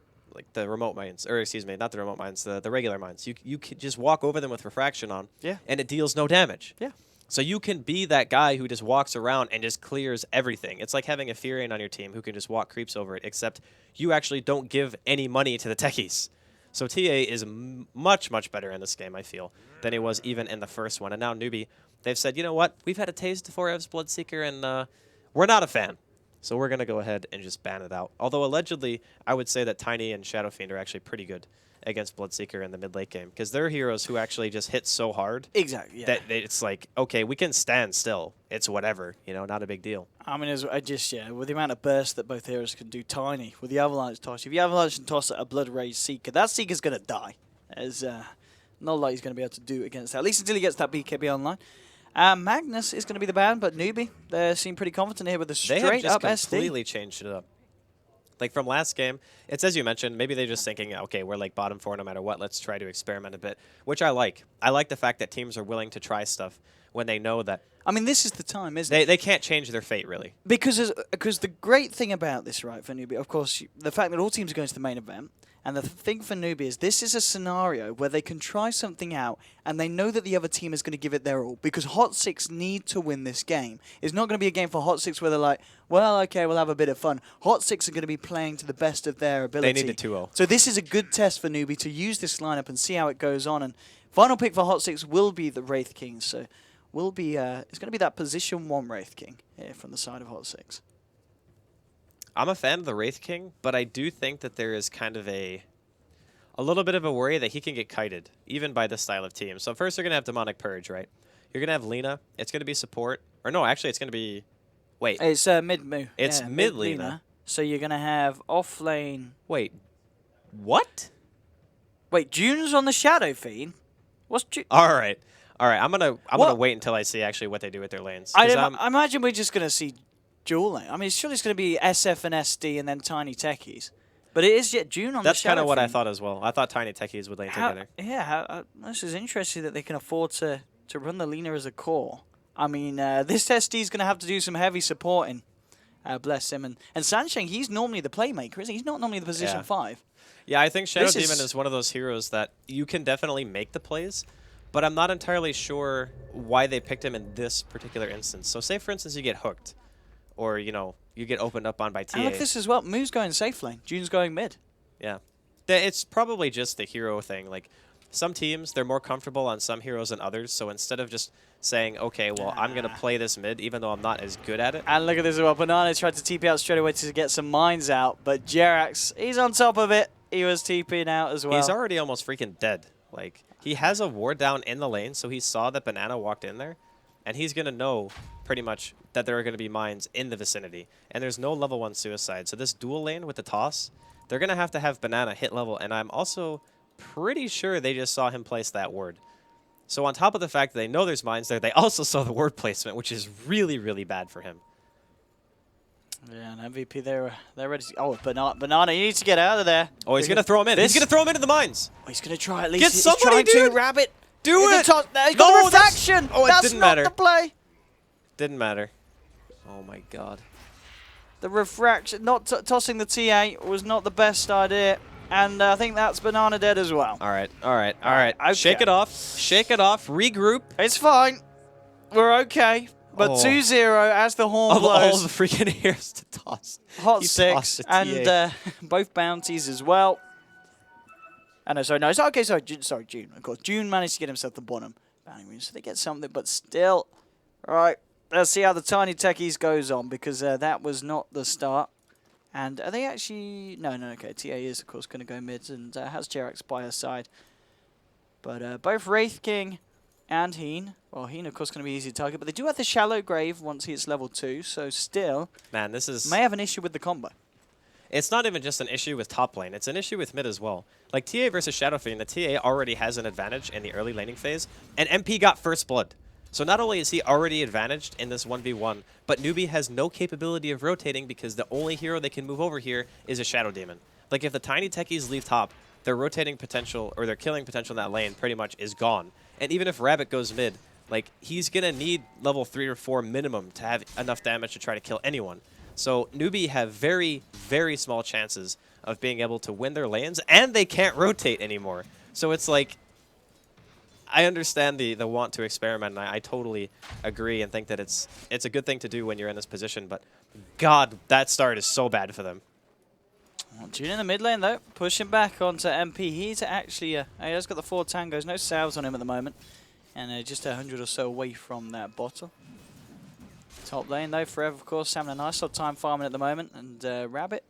remote mines, or excuse me, not the remote mines, the regular mines. You can just walk over them with refraction on, and it deals no damage. Yeah. So you can be that guy who just walks around and just clears everything. It's like having a Furion on your team who can just walk creeps over it, except you actually don't give any money to the techies. So TA is much, much better in this game, I feel, than he was even in the first one. And now Newbie, they've said, you know what? We've had a taste of 4F's Bloodseeker, and we're not a fan. So we're going to go ahead and just ban it out. Although, allegedly, I would say that Tiny and Shadow Fiend are actually pretty good against Bloodseeker in the mid-late game, because they're heroes who actually just hit so hard that it's like, okay, we can stand still. It's whatever, not a big deal. I mean, with the amount of burst that both heroes can do, Tiny, with the Avalanche toss, if you Avalanche and toss at a Blood Rage Seeker, that Seeker's going to die. There's not a lot he's going to be able to do against that, at least until he gets that BKB online. Magnus is going to be the ban, but Newbie, they seem pretty confident here with the straight-up SD. They have just completely changed it up. Like, from last game, it's as you mentioned, maybe they're just thinking, okay, we're like bottom 4 no matter what, let's try to experiment a bit, which I like. I like the fact that teams are willing to try stuff when they know that... I mean, this is the time, isn't it? They can't change their fate, really. Because the great thing about this, right, for Newbie, of course, the fact that all teams are going to the main event, And the thing for Newbie is this is a scenario where they can try something out and they know that the other team is going to give it their all because Hot 6 need to win this game. It's not going to be a game for Hot 6 where they're like, well, okay, we'll have a bit of fun. Hot 6 are going to be playing to the best of their ability. They need a 2-0. So this is a good test for Newbie to use this lineup and see how it goes on. And final pick for Hot 6 will be the Wraith King. So will be it's going to be that position 1 Wraith King here from the side of Hot 6. I'm a fan of the Wraith King, but I do think that there is kind of a little bit of a worry that he can get kited, even by this style of team. So first, you're going to have Demonic Purge, right? You're going to have Lina. It's going to be support. Or no, actually, it's going to be... Wait. It's mid-moo. It's yeah, mid Lina. So you're going to have off-lane... Wait. What? Wait, June's on the Shadow Fiend? What's June? All right. I'm gonna wait until I see actually what they do with their lanes. I imagine we're just going to see dual lane. I mean, surely it's going to be SF and SD and then Tiny Techies. But it is yet June on the Shadow. That's kind of what I Fiend. thought as well. I thought Tiny Techies would lane together. Yeah, this is interesting that they can afford to run the Lina as a core. I mean, this SD is going to have to do some heavy supporting. Bless him. And Sansheng, he's normally the playmaker, isn't he? He's not normally the position 5. Yeah, I think Shadow This Demon is one of those heroes that you can definitely make the plays, but I'm not entirely sure why they picked him in this particular instance. So say, for instance, you get hooked, or, you know, you get opened up on by TA. And look at this as well. Moo's going safe lane. June's going mid. Yeah. It's probably just the hero thing. Like, some teams, they're more comfortable on some heroes than others, so instead of just saying, okay, well, I'm going to play this mid, even though I'm not as good at it. And look at this as well. Banana tried to TP out straight away to get some mines out, but Jerax, he's on top of it. He was TPing out as well. He's already almost freaking dead. Like, he has a ward down in the lane, so he saw that Banana walked in there, and he's going to know pretty much that there are going to be mines in the vicinity. And there's no level 1 suicide. So this dual lane with the toss, they're going to have Banana hit level, and I'm also pretty sure they just saw him place that ward. So on top of the fact that they know there's mines there, they also saw the ward placement, which is really, really bad for him. Yeah, and MVP, they're ready to... Oh, Banana, you need to get out of there. Oh, he's going to throw him in. He's going to throw him into the mines. Oh, he's going to try at least. Get somebody, he's trying dude. to Rabbit. Do it. He's got the refraction. Oh, it that's didn't not matter. the play. Didn't matter. Oh, my God. The refraction, not tossing the TA was not the best idea. And I think that's Banana dead as well. All right. Okay. Shake it off. Regroup. It's fine. We're okay. But 2-0 as the horn blows. All the freaking heroes to toss. Hot He 6 tossed a and TA. both bounties as well. No, sorry, June. Of course, June managed to get himself the bottom bounty rune, so they get something, but still. All right, let's see how the Tiny Techies goes on, because that was not the start. And are they actually... No, okay, TA is, of course, going to go mid and has Jerax by her side. But both Wraith King and Heen, well, Heen, of course, going to be easy to target, but they do have the Shallow Grave once he hits level 2, so still... Man, this is... May have an issue with the combo. It's not even just an issue with top lane. It's an issue with mid as well. Like, TA versus Shadow Fiend, the TA already has an advantage in the early laning phase, and MP got first blood. So not only is he already advantaged in this 1v1, but Newbie has no capability of rotating because the only hero they can move over here is a Shadow Demon. Like, if the Tiny Techies leave top, their rotating potential, or their killing potential in that lane pretty much is gone. And even if Rabbit goes mid, like, he's going to need level 3 or 4 minimum to have enough damage to try to kill anyone. So Newbie have very, very small chances of being able to win their lanes, and they can't rotate anymore. So it's like, I understand the want to experiment, and I totally agree and think that it's a good thing to do when you're in this position, but God, that start is so bad for them. Well, June in the mid lane, though, pushing back onto MP. He's actually, he has got the 4 tangos, no salves on him at the moment, and just 100 or so away from that bottle. Top lane, though, Forever, of course, having a nice little time farming at the moment, and Rabbit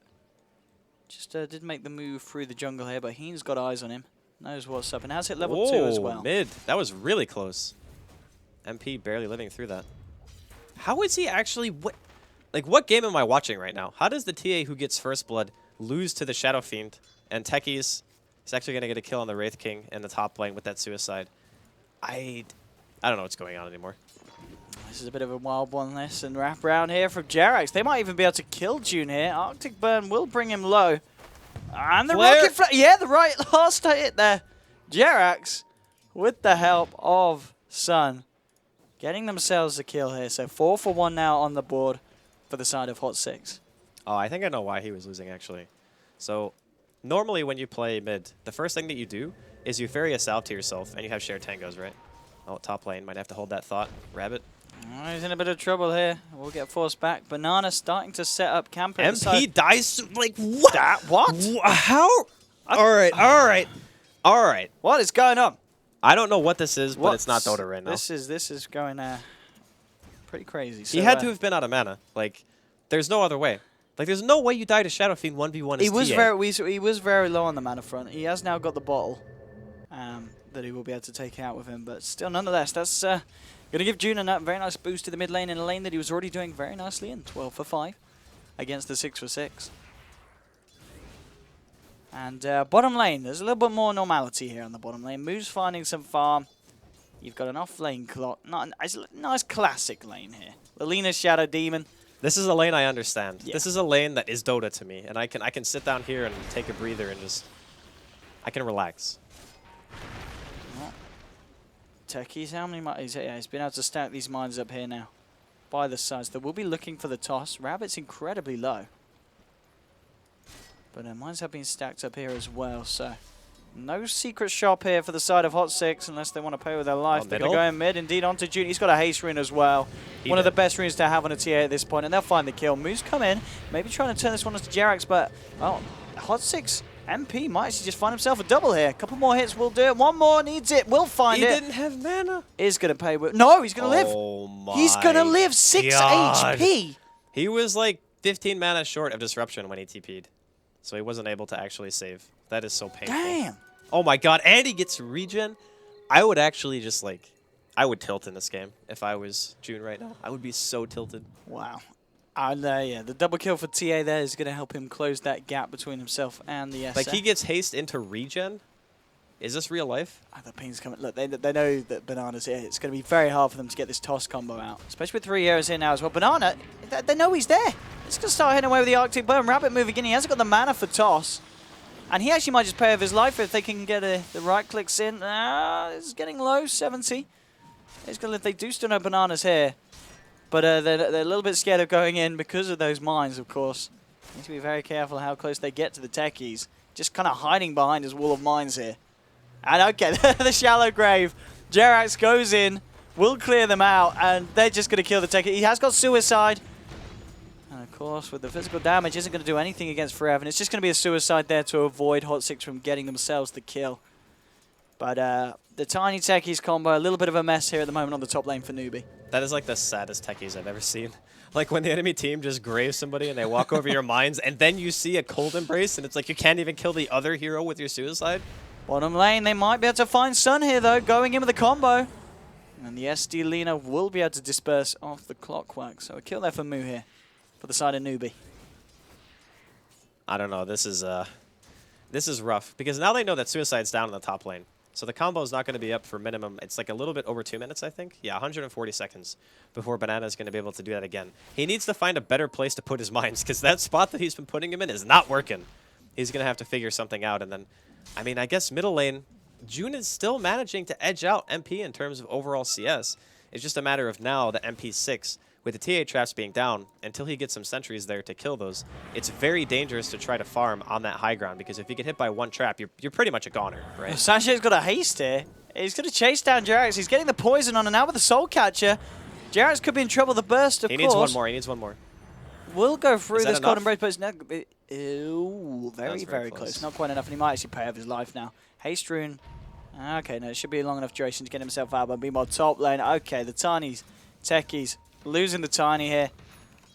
just did make the move through the jungle here, but Heen's got eyes on him. Knows what's up, and has hit level 2 as well. Mid. That was really close. MP barely living through that. How is he actually... What game am I watching right now? How does the TA who gets first blood lose to the Shadow Fiend, and Techies is actually going to get a kill on the Wraith King in the top lane with that suicide? I don't know what's going on anymore. This is a bit of a wild one, this, and wrap around here from Jerax. They might even be able to kill June here. Arctic Burn will bring him low. And the Flare. rocket flare, yeah, the right last hit there. Jerax, with the help of Sun, getting themselves a kill here. So 4 for 1 now on the board for the side of Hot 6. Oh, I think I know why he was losing, actually. So normally when you play mid, the first thing that you do is you ferry a salve to yourself, and you have shared tangos, right? Oh, top lane. Might have to hold that thought. Rabbit. Oh, he's in a bit of trouble here. We'll get forced back. Banana starting to set up camp. MP dies. Like, what? What? How? All right. What is going on? I don't know what this is, but it's not Dota right now. This is going pretty crazy. So, He had to have been out of mana. Like, there's no other way. Like, there's no way you die to Shadow Fiend 1v1 he as was TA. he was very low on the mana front. He has now got the bottle that he will be able to take out with him. But still, nonetheless, that's going to give June a very nice boost to the mid lane in a lane that he was already doing very nicely in. 12 for 5 against the 6 for 6. And bottom lane, there's a little bit more normality here on the bottom lane. Moose finding some farm. You've got an off-lane clock. It's a nice classic lane here. Lilina's Shadow Demon. This is a lane I understand. Yeah. This is a lane that is Dota to me, and I can sit down here and take a breather and just I can relax. Techies, how many mines? Yeah, he's been able to stack these mines up here now. By the sides. They will be looking for the toss. Rabbit's incredibly low. But mines have been stacked up here as well, so no secret shop here for the side of Hot 6 unless they want to pay with their life. They're going to go in mid, indeed, onto June. He's got a haste rune as well. One of the best runes to have on a TA at this point, and they'll find the kill. Moose come in, maybe trying to turn this one into Jerax, but Hot 6 MP might actually just find himself a double here. A couple more hits will do it. One more needs it. Will find it. He didn't have mana. Is going to pay with... No, he's going to live. Oh my He's going to live 6 God. HP. He was like 15 mana short of disruption when he TP'd. So he wasn't able to actually save. That is so painful. Damn. Oh my God, and he gets regen. I would actually just like, I would tilt in this game if I was June right now. I would be so tilted. Wow. And yeah, the double kill for TA there is going to help him close that gap between himself and the SF. Like he gets haste into regen. Is this real life? The ping's coming. Look, they know that Banana's here. It's going to be very hard for them to get this toss combo out, especially with 3 heroes here now as well. Banana, they know he's there. He's going to start heading away with the Arctic Burn. Rabbit moving in. He hasn't got the mana for toss. And he actually might just pay with his life if they can get the right clicks in. It's getting low, 70. They do still know Banana's here. But they're a little bit scared of going in because of those mines, of course. Need to be very careful how close they get to the techies. Just kind of hiding behind his wall of mines here. And okay, the shallow grave. Jerax goes in, will clear them out, and they're just going to kill the techie. He has got suicide. And of course, with the physical damage, isn't going to do anything against Forever. And it's just going to be a suicide there to avoid Hot 6 from getting themselves the kill. But the tiny techies combo, a little bit of a mess here at the moment on the top lane for Newbie. That is like the saddest techies I've ever seen. Like when the enemy team just graves somebody and they walk over your mines, and then you see a cold embrace, and it's like you can't even kill the other hero with your suicide. Bottom lane, they might be able to find Sun here, though, going in with a combo. And the SD Lina will be able to disperse off the clockwork. So a kill there for Moo here, for the side of Newbie. I don't know. This is rough, because now they know that suicide's down in the top lane. So the combo is not going to be up for minimum. It's like a little bit over 2 minutes, I think. Yeah, 140 seconds before Banana is going to be able to do that again. He needs to find a better place to put his mines, because that spot that he's been putting him in is not working. He's going to have to figure something out. And then, I mean, I guess middle lane, June is still managing to edge out MP in terms of overall CS. It's just a matter of now that MP's 6, with the TA traps being down, until he gets some sentries there to kill those, it's very dangerous to try to farm on that high ground, because if you get hit by one trap, you're pretty much a goner, right? Sanshay's got a haste here. He's going to chase down Jerax. He's getting the poison on, and now with the Soul Catcher, Jerax could be in trouble. The burst, of course. He needs one more. He needs one more. Will go through this golden enough? break, but it's not. Ew, very close. Not quite enough, and he might actually pay off his life now. Haste rune. Okay, no, it should be a long enough duration to get himself out, but be more top lane. Okay, the Tinies, techies, losing the Tiny here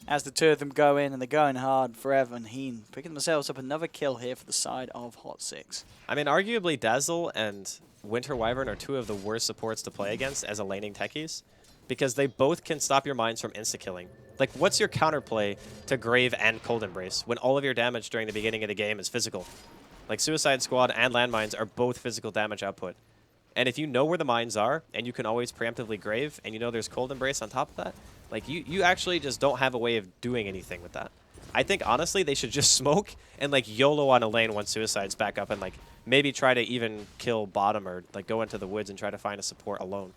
as the two of them go in, and they're going hard. Forever and Heen picking themselves up another kill here for the side of Hot 6. I mean, arguably Dazzle and Winter Wyvern are two of the worst supports to play against as a laning techies, because they both can stop your mines from insta-killing. Like, what's your counterplay to Grave and Cold Embrace when all of your damage during the beginning of the game is physical? Like, Suicide Squad and Landmines are both physical damage output. And if you know where the mines are, and you can always preemptively Grave, and you know there's Cold Embrace on top of that, like, you actually just don't have a way of doing anything with that. I think, honestly, they should just smoke and, like, YOLO on a lane once Suicide's back up, and, like, maybe try to even kill bottom or, like, go into the woods and try to find a support alone.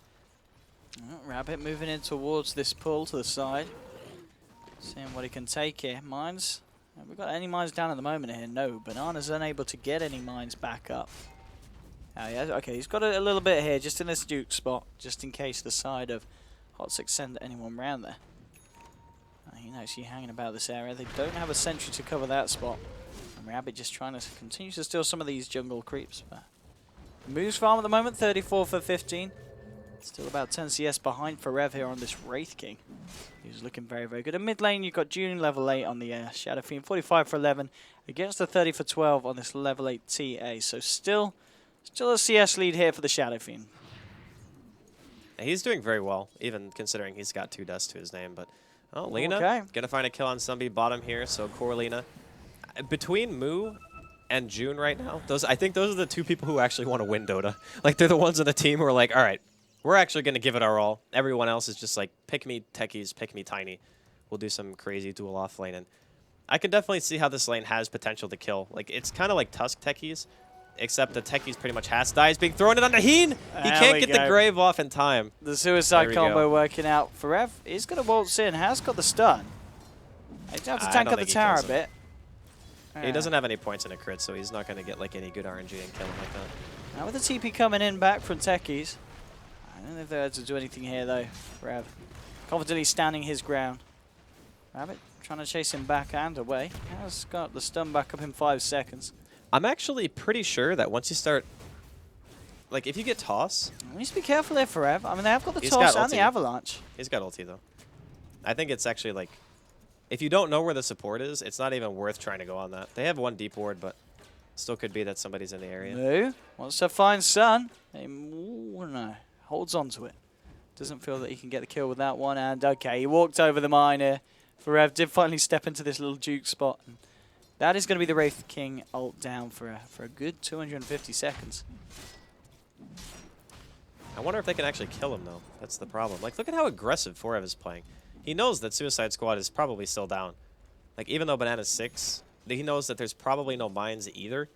Rabbit moving in towards this pull to the side. Seeing what he can take here. Mines Have we got any mines down at the moment here? No. Banana's unable to get any mines back up. Oh, yeah, okay, he's got a little bit here, just in this Duke spot, just in case the side of Hot 6 send anyone round there. He's actually hanging about this area. They don't have a sentry to cover that spot. And Rabbit just trying to continue to steal some of these jungle creeps. But moves farm at the moment, 34 for 15. Still about 10 CS behind for Rev here on this Wraith King. He's looking very, very good. In mid lane, you've got June level 8 on the Shadow Fiend, 45 for 11 against the 30 for 12 on this level 8 TA. So still a CS lead here for the Shadow Fiend. He's doing very well, even considering he's got 2 deaths to his name. But oh, Lena gonna find a kill on somebody bottom here. So core Lena. Between Moo and June right now, I think those are the 2 people who actually want to win Dota. Like they're the ones on the team who are like, all right, we're actually gonna give it our all. Everyone else is just like, pick me techies, pick me tiny. We'll do some crazy dual off lane. And I can definitely see how this lane has potential to kill. Like it's kind of like Tusk techies. Except the techies pretty much has dies being thrown it onto Heen. He can't get the grave off in time. The suicide combo working out for Rev. He's going to waltz in. Has got the stun. He's going to have to tank up the tower a bit. He doesn't have any points in a crit, so he's not going to get like any good RNG and kill him like that. Now with the TP coming in back from techies. I don't know if they're able to do anything here though. Rev confidently standing his ground. Rabbit trying to chase him back and away. Has got the stun back up in 5 seconds. I'm actually pretty sure that once you start, like if you get toss, You need to be careful there for Rev. I mean, they have got the toss and the avalanche. He's got ulti though. I think it's actually like, if you don't know where the support is, it's not even worth trying to go on that. They have 1 deep ward, but still could be that somebody's in the area. No. Wants to find Sun. No. Holds on to it. Doesn't feel that he can get the kill with that one. And okay, he walked over the mine here. For Rev did finally step into this little Duke spot. That is going to be the Wraith King ult down for a good 250 seconds. I wonder if they can actually kill him, though. That's the problem. Like, look at how aggressive Forev is playing. He knows that Suicide Squad is probably still down. Like, even though Banana's 6, he knows that there's probably no mines either.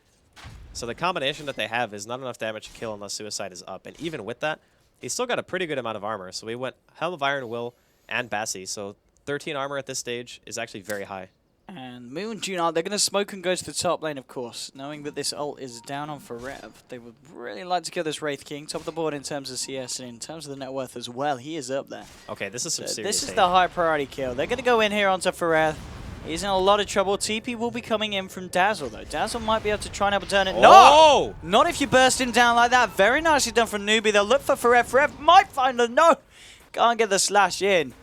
So the combination that they have is not enough damage to kill unless Suicide is up. And even with that, he's still got a pretty good amount of armor. So he went Helm of Iron, Will, and Bassi. So 13 armor at this stage is actually very high. And Moo and June, they're going to smoke and go to the top lane, of course. Knowing that this ult is down on for Rev, they would really like to kill this Wraith King. Top of the board in terms of CS and in terms of the net worth as well. He is up there. Okay, this is some serious This is the high priority kill. They're going to go in here onto Farev. He's in a lot of trouble. TP will be coming in from Dazzle, though. Dazzle might be able to try and overturn it. Oh! No! Not if you burst him down like that. Very nicely done from Newbie. They'll look for Farev. Farev might find them. No! Can't get the slash in.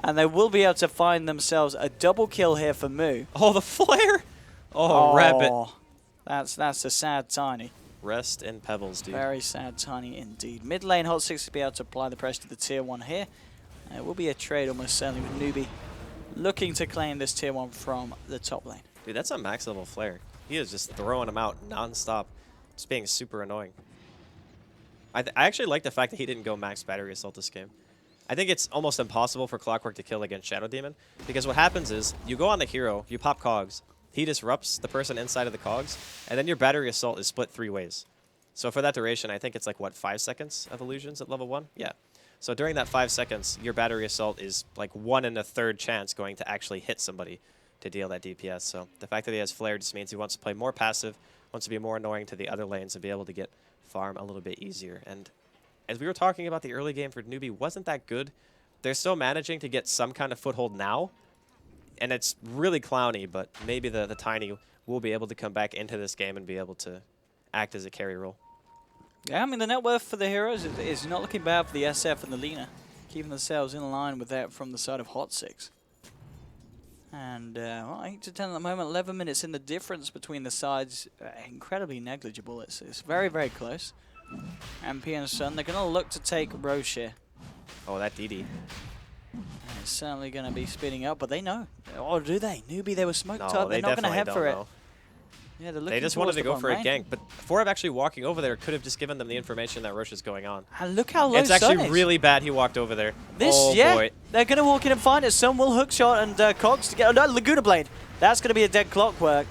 And they will be able to find themselves a double kill here for Moo. Oh, the flare! Oh, Rabbit. That's a sad Tiny. Rest in pebbles, dude. Very sad Tiny indeed. Mid lane, Hot 6 to be able to apply the pressure to the tier 1 here. It will be a trade almost certainly with Newbie looking to claim this tier 1 from the top lane. Dude, that's a max level flare. He is just throwing them out non-stop. Just being super annoying. I actually like the fact that he didn't go max battery assault this game. I think it's almost impossible for Clockwork to kill against Shadow Demon, because what happens is you go on the hero, you pop cogs, he disrupts the person inside of the cogs, and then your battery assault is split 3 ways. So for that duration, I think it's like, what, 5 seconds of illusions at level 1? Yeah. So during that 5 seconds, your battery assault is like 1 in a third chance going to actually hit somebody to deal that DPS. So the fact that he has flare just means he wants to play more passive, wants to be more annoying to the other lanes and be able to get farm a little bit easier. And as we were talking about, the early game for Newbie wasn't that good. They're still managing to get some kind of foothold now, and it's really clowny, but maybe the Tiny will be able to come back into this game and be able to act as a carry role. Yeah, I mean, the net worth for the heroes is not looking bad for the SF and the Lena, keeping themselves in line with that from the side of Hot 6. And well, 8 to 10 at the moment, 11 minutes in. The difference between the sides, incredibly negligible. It's very, very close. MP and Sun, they're going to look to take Roche here. Oh, that DD. It's certainly going to be speeding up, but they know. Oh, do they? Newbie, they were smoked up. They're They not going to head for know. it. Yeah, they just wanted to go for a gank, but Forev actually walking over there could have just given them the information that Roche is going on. And look how low it's Sun actually is. really bad he walked over there. Boy. They're going to walk in and find it. Sun will hookshot and Cogs to get... Oh, no, Laguna Blade. That's going to be a dead Clockwork.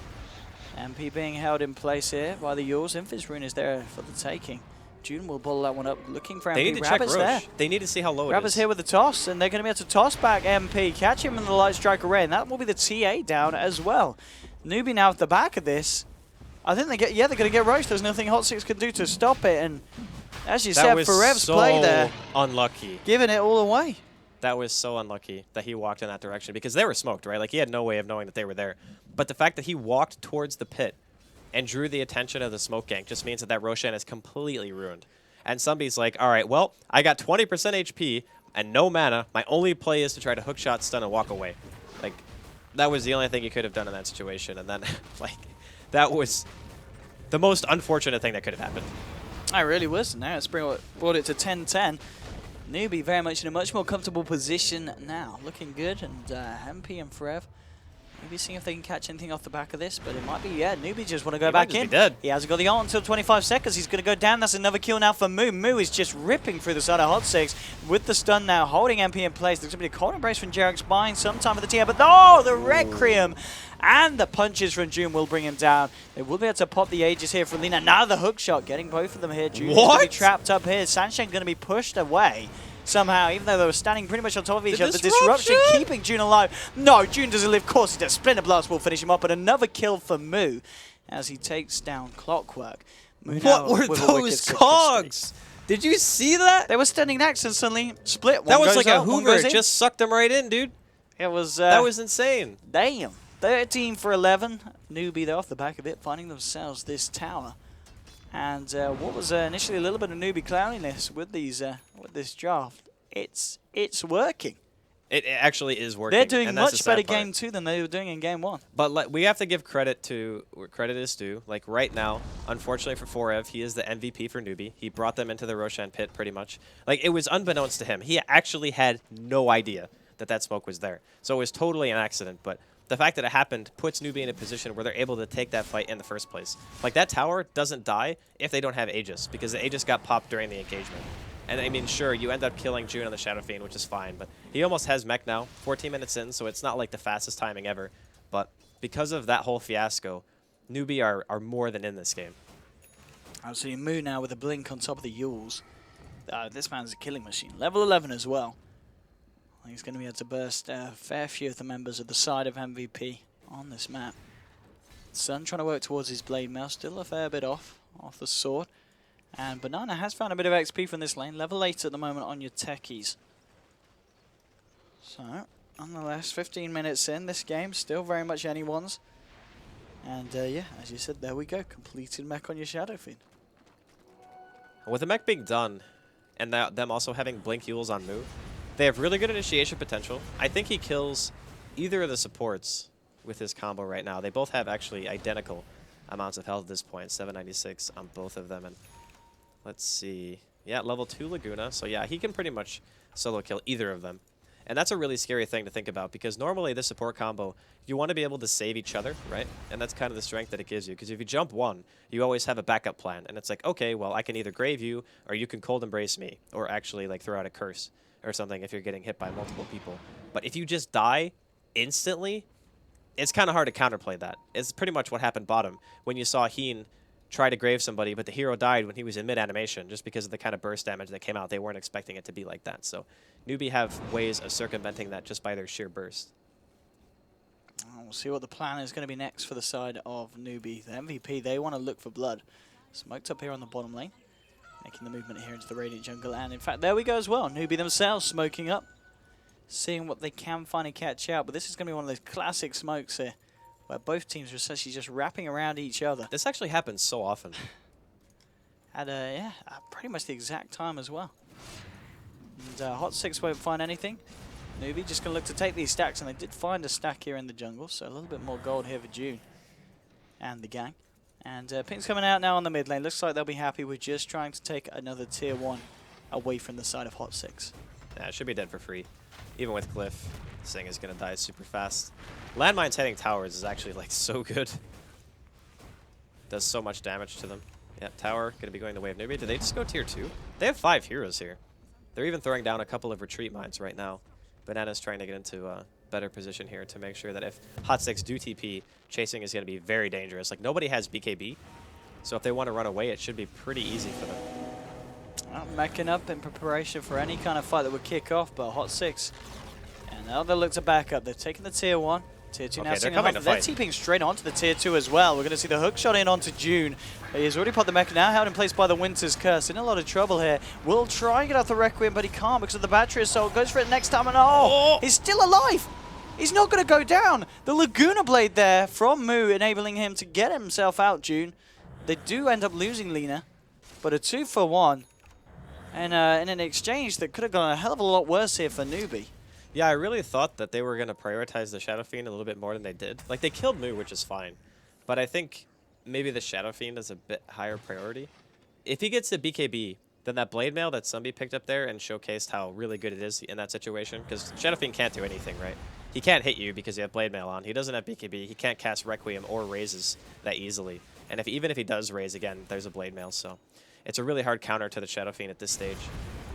MP being held in place here by the Yules. Infinite Rune is there for the taking. June will bottle that one up, looking for MP. They need to check Rabbit's Roche. there. They need to see how low it Rabbit's is. here with the toss, and they're going to be able to toss back MP, catch him in the light strike array, and that will be the TA down as well. Newbie now at the back of this. I think they're going to get Roche. There's nothing Hot 6 can do to stop it, and as you That said, was Ferev's so play there, unlucky. giving it all away. That was so unlucky that he walked in that direction because they were smoked, right? Like, he had no way of knowing that they were there. But the fact that he walked towards the pit and drew the attention of the smoke gank just means that that Roshan is completely ruined. And somebody's like, all right, well, I got 20% HP and no mana. My only play is to try to hookshot, stun, and walk away. Like, that was the only thing you could have done in that situation. And then, like, that was the most unfortunate thing that could have happened. It really was. Now it's brought it to 10-10. Newbie very much in a much more comfortable position now. Looking good, and MP and Ferev maybe seeing if they can catch anything off the back of this, but it might be, yeah, Newbie just want to go back in. Dead. He hasn't got the ult until 25 seconds. He's going to go down. That's another kill now for Moo. Moo is just ripping through the side of Hot 6 with the stun now, holding MP in place. There's going to be a cold embrace from Jarek's buying some time with the TR, but oh, the Requiem and the punches from June will bring him down. They will be able to pop the Aegis here from Lina. Now the hook shot, getting both of them here. June's going to be trapped up here. Sanshan going to be pushed away somehow, even though they were standing pretty much on top of each other. The disruption keeping June alive. No, June doesn't live. Of course he does. Splinter Blast will finish him up, but another kill for Moo as he takes down Clockwork. Moo What were those cogs? Did you see that? They were standing next and suddenly split. That One was goes like a out, one Hoover. goes It in. just sucked them right in, dude. It was That was insane. damn. 13 for 11. Newbie, they're off the back of it, finding themselves this tower. And what was initially a little bit of Newbie clowniness with these with this draft, it's working. It actually is working. They're doing and that's much the sad better part. game 2 than they were doing in game 1. But we have to give credit to where credit is due. Like right now, unfortunately for Forev, he is the MVP for Newbie. He brought them into the Roshan pit pretty much. Like it was unbeknownst to him. He actually had no idea that that smoke was there. So it was totally an accident. But the fact that it happened puts Newbie in a position where they're able to take that fight in the first place. Like that tower doesn't die if they don't have Aegis, because the Aegis got popped during the engagement. And I mean, sure, you end up killing June on the Shadow Fiend, which is fine, but he almost has mech now, 14 minutes in, so it's not like the fastest timing ever. But because of that whole fiasco, Newbie are more than in this game. Absolutely. Moo now with a blink on top of the Yules. This man's a killing machine. Level 11 as well. He's going to be able to burst a fair few of the members of the side of MVP on this map. Sun trying to work towards his blade mail, still a fair bit off the sword. And Banana has found a bit of XP from this lane. Level 8 at the moment on your techies. So, nonetheless, 15 minutes in this game, still very much anyone's. And yeah, as you said, there we go. Completed mech on your Shadow Fiend. With the mech being done, and them also having blink Yules on move, they have really good initiation potential. I think he kills either of the supports with his combo right now. They both have actually identical amounts of health at this point, 796 on both of them. And let's see. Yeah, level 2 Laguna. So yeah, he can pretty much solo kill either of them. And that's a really scary thing to think about, because normally this support combo, you want to be able to save each other, right? And that's kind of the strength that it gives you, because if you jump one, you always have a backup plan. And it's like, okay, well, I can either grave you, or you can cold embrace me, or actually like throw out a curse or something if you're getting hit by multiple people. But if you just die instantly, it's kind of hard to counterplay that. It's pretty much what happened bottom when you saw Heen try to grave somebody, but the hero died when he was in mid-animation just because of the kind of burst damage that came out. They weren't expecting it to be like that. So Newbie have ways of circumventing that just by their sheer burst. We'll see what the plan is going to be next for the side of Newbie. The MVP, they want to look for blood. Smoked up here on the bottom lane, making the movement here into the Radiant Jungle. And in fact, there we go as well. Newbie themselves smoking up, seeing what they can finally catch out. But this is going to be one of those classic smokes here, where both teams are essentially just wrapping around each other. This actually happens so often. At pretty much the exact time as well. And Hot 6 won't find anything. Newbie just going to look to take these stacks, and they did find a stack here in the jungle, so a little bit more gold here for June and the gang. And Pink's coming out now on the mid lane. Looks like they'll be happy with just trying to take another tier 1 away from the side of Hot 6. Yeah, it should be dead for free. Even with Cliff, this thing is going to die super fast. Landmines heading towers is actually like so good. Does so much damage to them. Yeah, tower going to be going the way of Newbie. Did they just go tier 2? They have 5 heroes here. They're even throwing down a couple of retreat mines right now. Banana's trying to get into a better position here to make sure that if Hot 6 do TP, chasing is going to be very dangerous. Like, nobody has BKB, so if they want to run away, it should be pretty easy for them. Well, meching up in preparation for any kind of fight that would kick off, but Hot 6. And now they look to back up. They've taken the tier 1. Tier 2 now Okay, they're seeing coming they're to fight. TPing straight onto the tier 2 as well. We're going to see the hook shot in onto June. He's already put the mecha now, held in place by the Winter's Curse. In a lot of trouble here. Will try and get out the Requiem, but he can't because of the battery assault. Goes for it next time, and he's still alive! He's not going to go down! The Laguna Blade there from Moo, enabling him to get himself out, June. They do end up losing Lina, but a 2-for-1. And in an exchange that could have gone a hell of a lot worse here for Newbie. Yeah, I really thought that they were going to prioritize the Shadow Fiend a little bit more than they did. Like, they killed Moo, which is fine. But I think maybe the Shadow Fiend is a bit higher priority. If he gets the BKB, then that Blade Mail that Sunby picked up there and showcased how really good it is in that situation, because Shadow Fiend can't do anything, right? He can't hit you because you have Blade Mail on. He doesn't have BKB. He can't cast Requiem or Raises that easily. And even if he does raise again, there's a Blade Mail, so it's a really hard counter to the Shadow Fiend at this stage.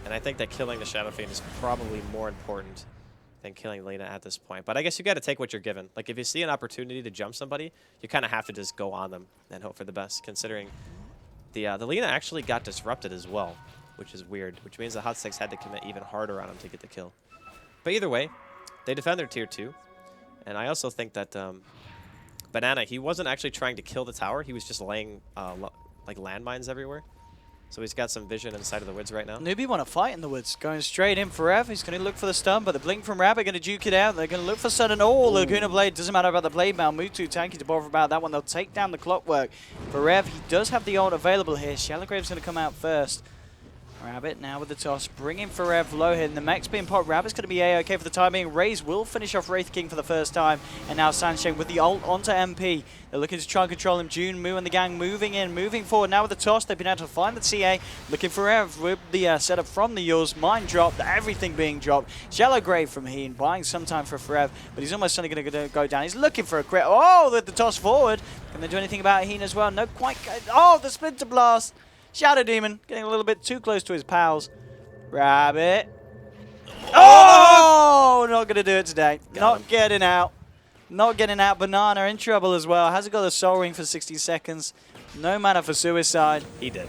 And I think that killing the Shadow Fiend is probably more important than killing Lina at this point. But I guess you got to take what you're given. Like, if you see an opportunity to jump somebody, you kind of have to just go on them and hope for the best, considering the Lina actually got disrupted as well, which is weird, which means the Hot 6 had to commit even harder on him to get the kill. But either way, they defend their tier 2. And I also think that Banana, he wasn't actually trying to kill the tower. He was just laying like landmines everywhere. So he's got some vision inside of the woods right now. Newbie want to fight in the woods. Going straight in for Rev. He's going to look for the stun, but the blink from Rab are going to duke it out. They're going to look for sudden. Oh, Laguna Blade. Doesn't matter about the Blade Mail. Mutu tanky to bother about that one. They'll take down the Clockwork. For Rev, he does have the ult available here. Shallowgrave's going to come out first. Rabbit now with the toss, bringing for Rev low here. And the mech's being popped. Rabbit's going to be A-OK for the time being. Raze will finish off Wraith King for the first time. And now Sansheng with the ult onto MP. They're looking to try and control him. June, Moo and the gang moving in, moving forward. Now with the toss, they've been able to find the CA. Looking for Rev with the setup from the Yules. Mine dropped, everything being dropped. Shallow Grave from Heen, buying some time for Rev, but he's almost certainly going to go down. He's looking for a crit. Oh, the toss forward. Can they do anything about Heen as well? No, quite. Oh, the Splinter Blast. Shadow Demon getting a little bit too close to his pals. Rabbit. Oh, not going to do it today. Not getting out. Not getting out. Banana in trouble as well. Hasn't got the Soul Ring for 60 seconds. No mana for suicide. He did.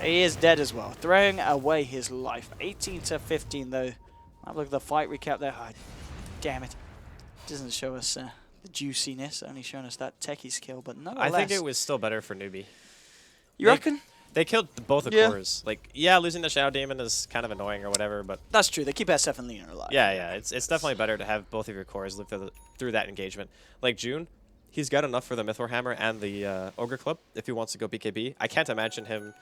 He is dead as well. Throwing away his life. 18-15 though. Have a look at the fight recap there. Oh, damn it. Doesn't show us the juiciness. Only showing us that techie skill. But nonetheless. I think it was still better for Newbie. You reckon? They killed both the Yeah. cores. Like, yeah, losing the Shadow Demon is kind of annoying or whatever, but That's true. They keep SF and Lina alive. yeah, it's definitely better to have both of your cores live through that engagement. Like June, he's got enough for the Mythor Hammer and the Ogre Club if he wants to go BKB. I can't imagine him...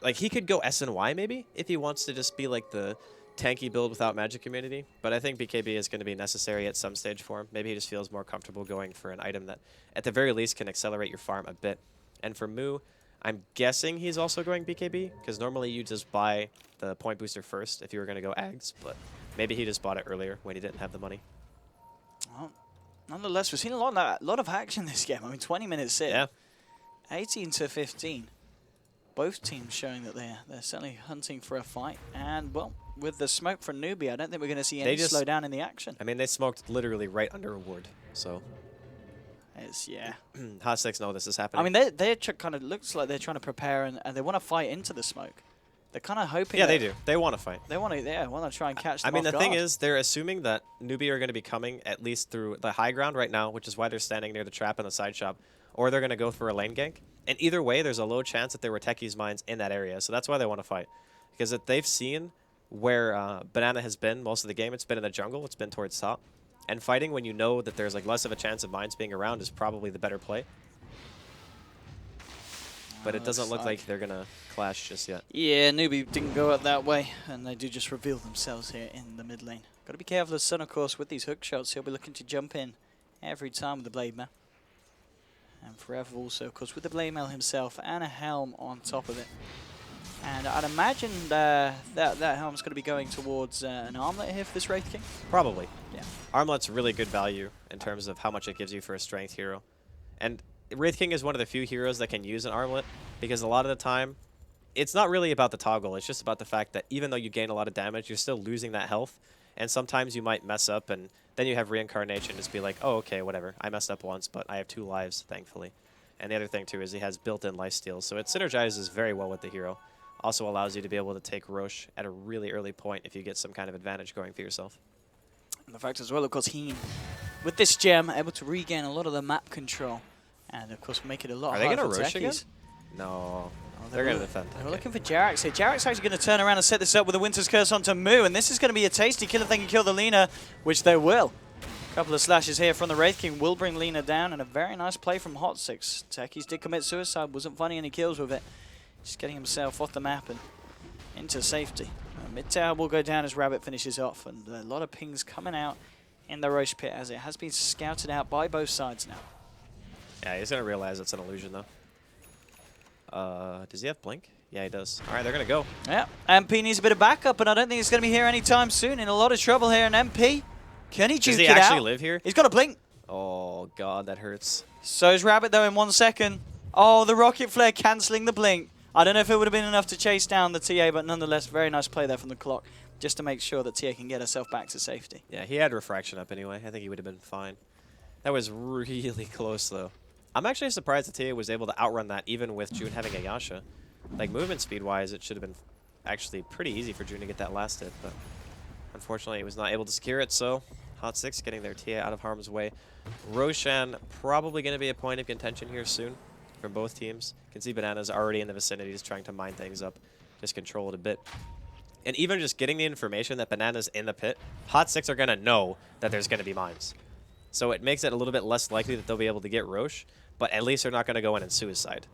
Like, he could go SNY maybe if he wants to just be like the tanky build without magic immunity, but I think BKB is going to be necessary at some stage for him. Maybe he just feels more comfortable going for an item that at the very least can accelerate your farm a bit. And for Moo, I'm guessing he's also going BKB, because normally you just buy the point booster first if you were going to go Ags, but maybe he just bought it earlier when he didn't have the money. Well, nonetheless, we've seen a lot of action this game. I mean, 20 minutes in. Yeah. 18-15. Both teams showing that they're certainly hunting for a fight. And, well, with the smoke from Newbie, I don't think we're going to see any slowdown in the action. I mean, they smoked literally right under a ward, so... Yeah. Hot 6 know this is happening. I mean, they're kind of looks like they're trying to prepare and they want to fight into the smoke. They're kind of hoping. Yeah, they do. They want to fight. They want to try and catch them I mean, off the thing guard. is, they're assuming that Newbie are going to be coming at least through the high ground right now, which is why they're standing near the trap and the side shop, or they're going to go for a lane gank. And either way, there's a low chance that there were Techie's mines in that area, so that's why they want to fight. Because if they've seen where Banana has been most of the game, it's been in the jungle, it's been towards top. And fighting when you know that there's like less of a chance of mines being around is probably the better play. But it doesn't look like they're going to clash just yet. Yeah, Newbie didn't go up that way, and they do just reveal themselves here in the mid lane. Got to be careful of Sun, of course, with these hook shots. He'll be looking to jump in every time with the Blade Mail. And Forever also, of course, with the Blade Mail himself and a helm on top of it. And I'd imagine that helm's going to be going towards an armlet here for this Wraith King. Probably. Yeah. Armlet's really good value in terms of how much it gives you for a strength hero. And Wraith King is one of the few heroes that can use an armlet, because a lot of the time, it's not really about the toggle. It's just about the fact that even though you gain a lot of damage, you're still losing that health. And sometimes you might mess up, and then you have reincarnation. Just be like, oh, okay, whatever. I messed up once, but I have 2 lives, thankfully. And the other thing, too, is he has built-in lifesteal, so it synergizes very well with the hero. Also allows you to be able to take Roche at a really early point if you get some kind of advantage going for yourself. And the fact as well, of course, Heen, with this gem, able to regain a lot of the map control. And, of course, make it a lot harder for Are they going to Roche again? techies. No. They're going to defend. They're looking for Jarek's here. Jarek's actually going to turn around and set this up with a Winter's Curse onto Moo, and this is going to be a tasty kill if they can kill the Lina, which they will. A couple of slashes here from the Wraith King will bring Lina down, and a very nice play from Hot6. Techies did commit suicide, wasn't finding any kills with it. Just getting himself off the map and into safety. Mid-tower will go down as Rabbit finishes off, and a lot of pings coming out in the Roche pit as it has been scouted out by both sides now. Yeah, he's going to realize it's an illusion, though. Does he have Blink? Yeah, he does. All right, they're going to go. Yeah, MP needs a bit of backup, and I don't think it's going to be here anytime soon. In a lot of trouble here, and MP, can he juke it out? Does he actually live here? He's got a Blink. Oh, God, that hurts. So is Rabbit, though, in 1 second. Oh, the Rocket Flare cancelling the Blink. I don't know if it would have been enough to chase down the TA, but nonetheless, very nice play there from the clock, just to make sure that TA can get herself back to safety. Yeah, he had Refraction up anyway. I think he would have been fine. That was really close, though. I'm actually surprised that TA was able to outrun that, even with June having a Yasha. Like, movement speed-wise, it should have been actually pretty easy for June to get that last hit, but unfortunately, he was not able to secure it, so Hot6 getting their TA out of harm's way. Roshan probably going to be a point of contention here soon from both teams. You can see Banana's already in the vicinity, just trying to mine things up, just control it a bit. And even just getting the information that Banana's in the pit, Hot6 are going to know that there's going to be mines. So it makes it a little bit less likely that they'll be able to get Roche, but at least they're not going to go in and suicide.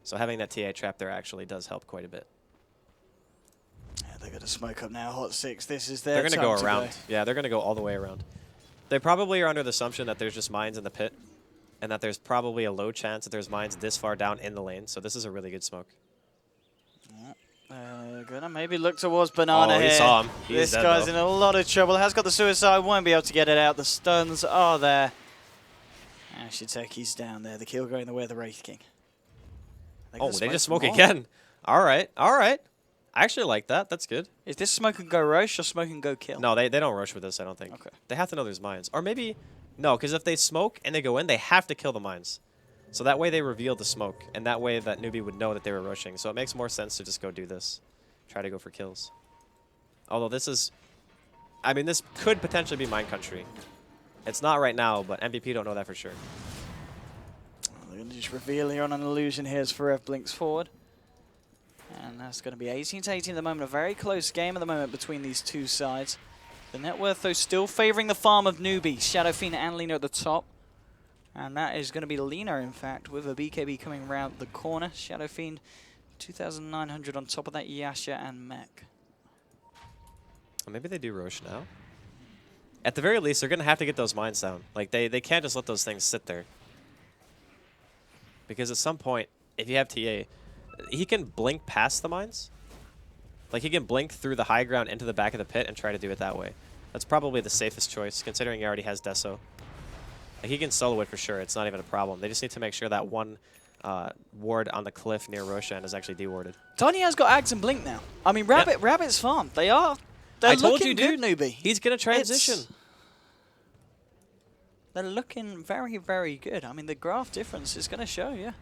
So having that TA trap there actually does help quite a bit. Yeah, they're going to smoke up now, Hot6. This is their They're going to go around. Go. Yeah, they're going to go all the way around. They probably are under the assumption that there's just mines in the pit, and that there's probably a low chance that there's mines this far down in the lane, so this is a really good smoke. Gonna maybe look towards Banana here. He saw him. He's this guy's dead, in a lot of trouble. Has got the suicide, won't be able to get it out. The stuns are there. Ashiteki's down there. The kill going the way of the Wraith King. Oh, they just smoke again. All right, all right. I actually like that. That's good. Is this smoke and go Roche or smoke and go kill? No, they don't rush with this, I don't think. Okay. They have to know there's mines. Or maybe, no, because if they smoke and they go in, they have to kill the mines. So that way they reveal the smoke, and that way that newbie would know that they were rushing. So it makes more sense to just go do this. Try to go for kills. Although this is, I mean, this could potentially be mine country. It's not right now, but MVP don't know that for sure. They're going to just reveal here on an illusion here as Forev blinks forward. And that's going to be 18-18 at the moment. A very close game at the moment between these two sides. The net worth, though, still favoring the farm of newbie. Shadow Fiend and Lina at the top. And that is going to be Lina, in fact, with a BKB coming around the corner. Shadow Fiend, 2,900 on top of that, Yasha and Mech. Well, maybe they do Roche now. At the very least, they're going to have to get those mines down. Like, they can't just let those things sit there. Because at some point, if you have TA, he can blink past the mines. Like, he can blink through the high ground into the back of the pit and try to do it that way. That's probably the safest choice, considering he already has Deso. Like, he can solo it for sure. It's not even a problem. They just need to make sure that one ward on the cliff near Roshan is actually dewarded. Tony has got Ags and Blink now. I mean, Rabbit's farm. They're I told looking you, good, dude. newbie. He's going to transition. They're looking very, very good. I mean, the graph difference is going to show, yeah.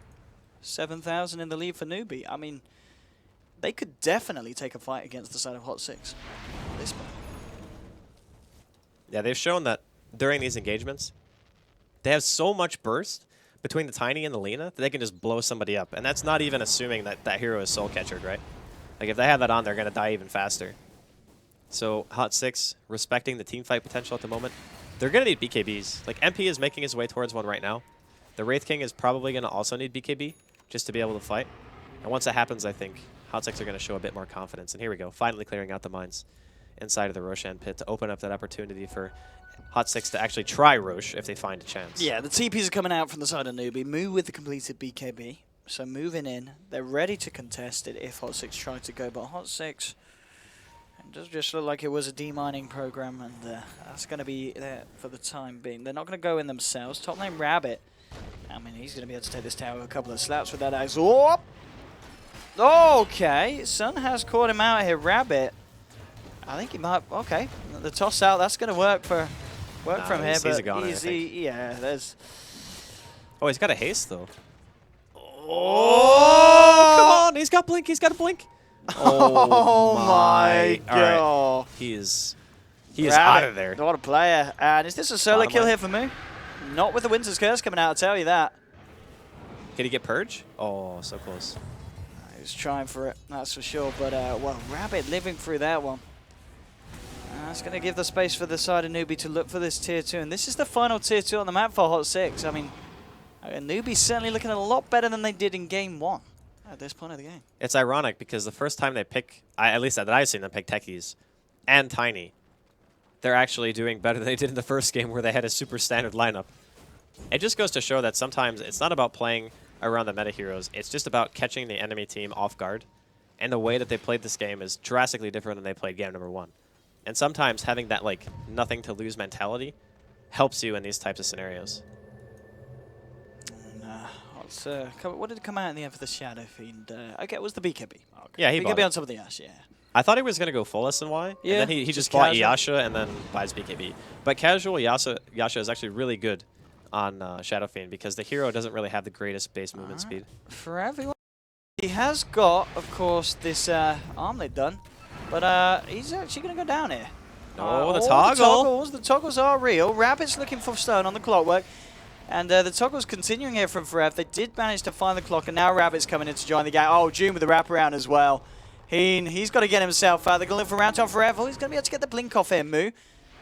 7,000 in the lead for newbie. I mean, they could definitely take a fight against the side of Hot6. This point. Yeah, they've shown that during these engagements, they have so much burst between the Tiny and the Lina that they can just blow somebody up. And that's not even assuming that that hero is soul catchered, right? Like, if they have that on, they're going to die even faster. So, Hot6, respecting the team fight potential at the moment, they're going to need BKBs. Like, MP is making his way towards one right now. The Wraith King is probably going to also need BKB just to be able to fight. And once that happens, I think Hot6 are going to show a bit more confidence. And here we go, finally clearing out the mines inside of the Roshan pit to open up that opportunity for Hot6 to actually try Roche if they find a chance. Yeah, the TPs are coming out from the side of newbie. Moo with the completed BKB. So moving in, they're ready to contest it if Hot6 try to go. But Hot6, it does just look like it was a demining program, and that's going to be there for the time being. They're not going to go in themselves. Top lane Rabbit, I mean, he's going to be able to take this tower with a couple of slaps with that axe. Oh! Okay, Sun has caught him out here. Rabbit, I think he might. Okay, the toss out, that's going to work from here. He's But a goner, I think. yeah, there's. Oh, he's got a haste, though. Oh, come on. He's got blink. He's got a blink. Oh my All right. god. He is out of there. What a player. And is this a solo Bottom kill line. here for Moo? Not with the Winter's Curse coming out, I'll tell you that. Can he get Purge? Oh, so close. He was trying for it, that's for sure. But, well, Rabbit living through that one. That's going to give the space for the side of Newbie to look for this tier 2. And this is the final tier 2 on the map for Hot 6. I mean, Newbie's certainly looking a lot better than they did in Game 1 at this point of the game. It's ironic because the first time they pick, at least that I've seen them pick Techies and Tiny, they're actually doing better than they did in the first game where they had a super standard lineup. It just goes to show that sometimes it's not about playing around the meta heroes. It's just about catching the enemy team off guard. And the way that they played this game is drastically different than they played game number 1. And sometimes having that, like, nothing to lose mentality helps you in these types of scenarios. What did it come out in the end for the Shadow Fiend? Okay, it was the BKB. Okay. Yeah, he BKB bought on it. top of the Ash, yeah. I thought he was going to go full SNY, Yeah, and then he just just bought casual. Yasha and then buys BKB. But casual Yasha is actually really good on Shadow Fiend because the hero doesn't really have the greatest base movement speed. For everyone, he has got, of course, this armlet done, but he's actually going to go down here. Oh, the all toggle. The toggles are real. Rabbit's looking for stone on the clockwork. And the toggle's continuing here from Forever. They did manage to find the clock, and now Rabbit's coming in to join the game. Oh, June with the wraparound as well. He's got to get himself out. They're going to look for round on Forever. He's going to be able to get the blink off here, Moo.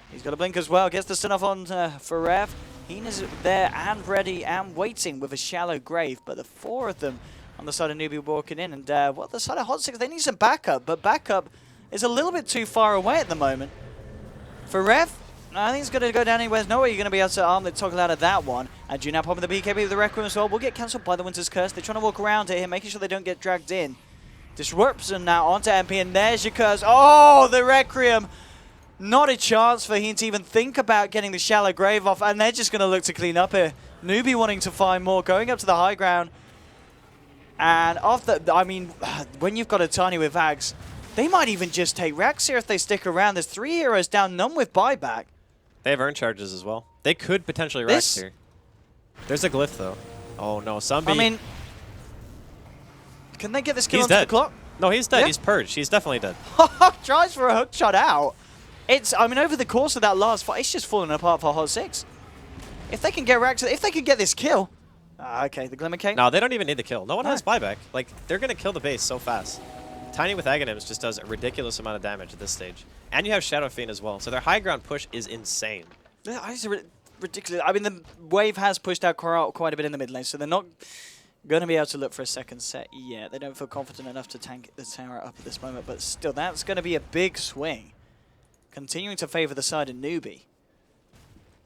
He's got a blink as well. Gets the stun off on Forever. Heen is there and ready and waiting with a shallow grave. But the 4 of them on the side of Newbie walking in. And well, the side of Hot 6, they need some backup. But backup is a little bit too far away at the moment. Forever, I think it's going to go down anywhere. There's no way you're going to be able to arm the toggle out of that one. And June now popping the BKB with the Requiem as well. Will get cancelled by the Winter's Curse. They're trying to walk around it here, making sure they don't get dragged in. Disruption now onto MP, and there's your curse. Oh, the Requiem. Not a chance for him to even think about getting the shallow grave off, and they're just going to look to clean up here. Newbie wanting to find more, going up to the high ground. And I mean, when you've got a Tiny with Ags, they might even just take Rex here if they stick around. There's 3 heroes down, none with buyback. They have earn charges as well. They could potentially Rex here. There's a glyph, though. Oh, no. Sunbeam. I mean, can they get this kill He's onto dead. the clock? No, he's dead. Yeah. He's purged. He's definitely dead. Tries for a hook shot out. I mean, over the course of that last fight, it's just falling apart for Hot 6. If they can get Rex, if they can get this kill. Okay, the Glimmer Cake. No, they don't even need the kill. No one No. has buyback. Like, they're going to kill the base so fast. Tiny with Aghanims just does a ridiculous amount of damage at this stage. And you have Shadow Fiend as well. So their high ground push is insane. Yeah, it's ridiculous. I mean, the wave has pushed out quite a bit in the mid lane, so they're not going to be able to look for a second set yet. They don't feel confident enough to tank the tower up at this moment, but still, that's going to be a big swing. Continuing to favor the side of Newbie.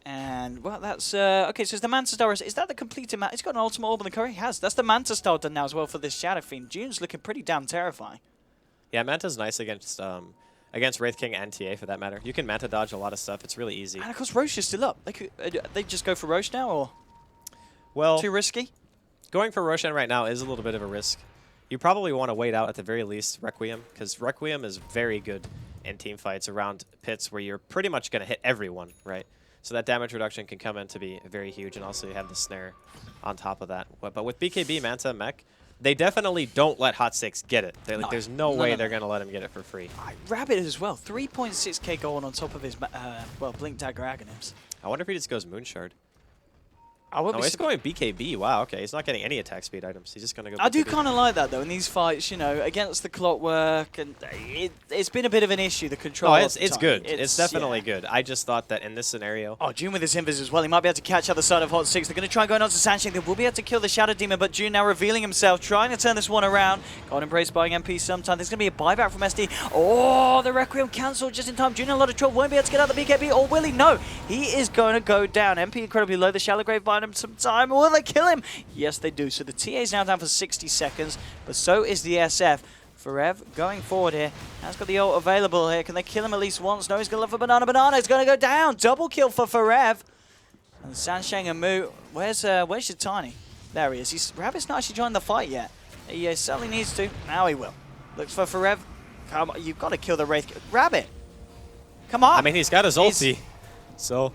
And, well, that's... okay, so it's the Manta Star. Is that the completed Manta? It's got an ultimate orb on the curry? He has. That's the Manta Star done now as well for this Shadow Fiend. June's looking pretty damn terrifying. Yeah, Manta's nice against Wraith King and TA for that matter. You can Manta dodge a lot of stuff. It's really easy. And, of course, Roche is still up. They just go for Roche now, or Well, too risky? going for Roshan right now is a little bit of a risk. You probably want to wait out at the very least Requiem, because Requiem is very good in team fights around pits where you're pretty much going to hit everyone, right? So that damage reduction can come in to be very huge, and also you have the snare on top of that. But with BKB, Manta, Mech, they definitely don't let Hot 6 get it. There's no way they're going to let him get it for free. Rabbit as well. 3.6k gold on top of his, well, Blink Dagger Aghanims. I wonder if he just goes Moonshard. I would Oh, be he's going BKB. Wow, okay. He's not getting any attack speed items. He's just going to go I do BKB. kind of like that, though, in these fights, you know, against the clockwork, and it's been a bit of an issue, the control. No, of it's the time. good. It's definitely yeah. good. I just thought that in this scenario... Oh, June with his invis as well. He might be able to catch out the side of Hot 6. They're going to try going on to Sansheng. They will be able to kill the Shadow Demon, but June now revealing himself, trying to turn this one around. God Embrace buying MP sometime. There's going to be a buyback from SD. Oh, the Requiem cancelled just in time. June in a lot of trouble. Won't be able to get out the BKB, or will he? No. He is going to go down. MP incredibly low. The Shallow Grave buying him some time. Will they kill him? Yes, they do. So the TA is now down for 60 seconds, but so is the SF. Forever going forward here. Has got the ult available here. Can they kill him at least once? No, he's going to look for Banana. Banana is going to go down. Double kill for Forever. And Sansheng and Moo. Where's your Tiny? There he is. Rabbit's not actually joined the fight yet. He certainly needs to. Now he will. Looks for Forever. Come on, you've got to kill the Wraith. Rabbit! Come on! I mean, he's got his ulti, so...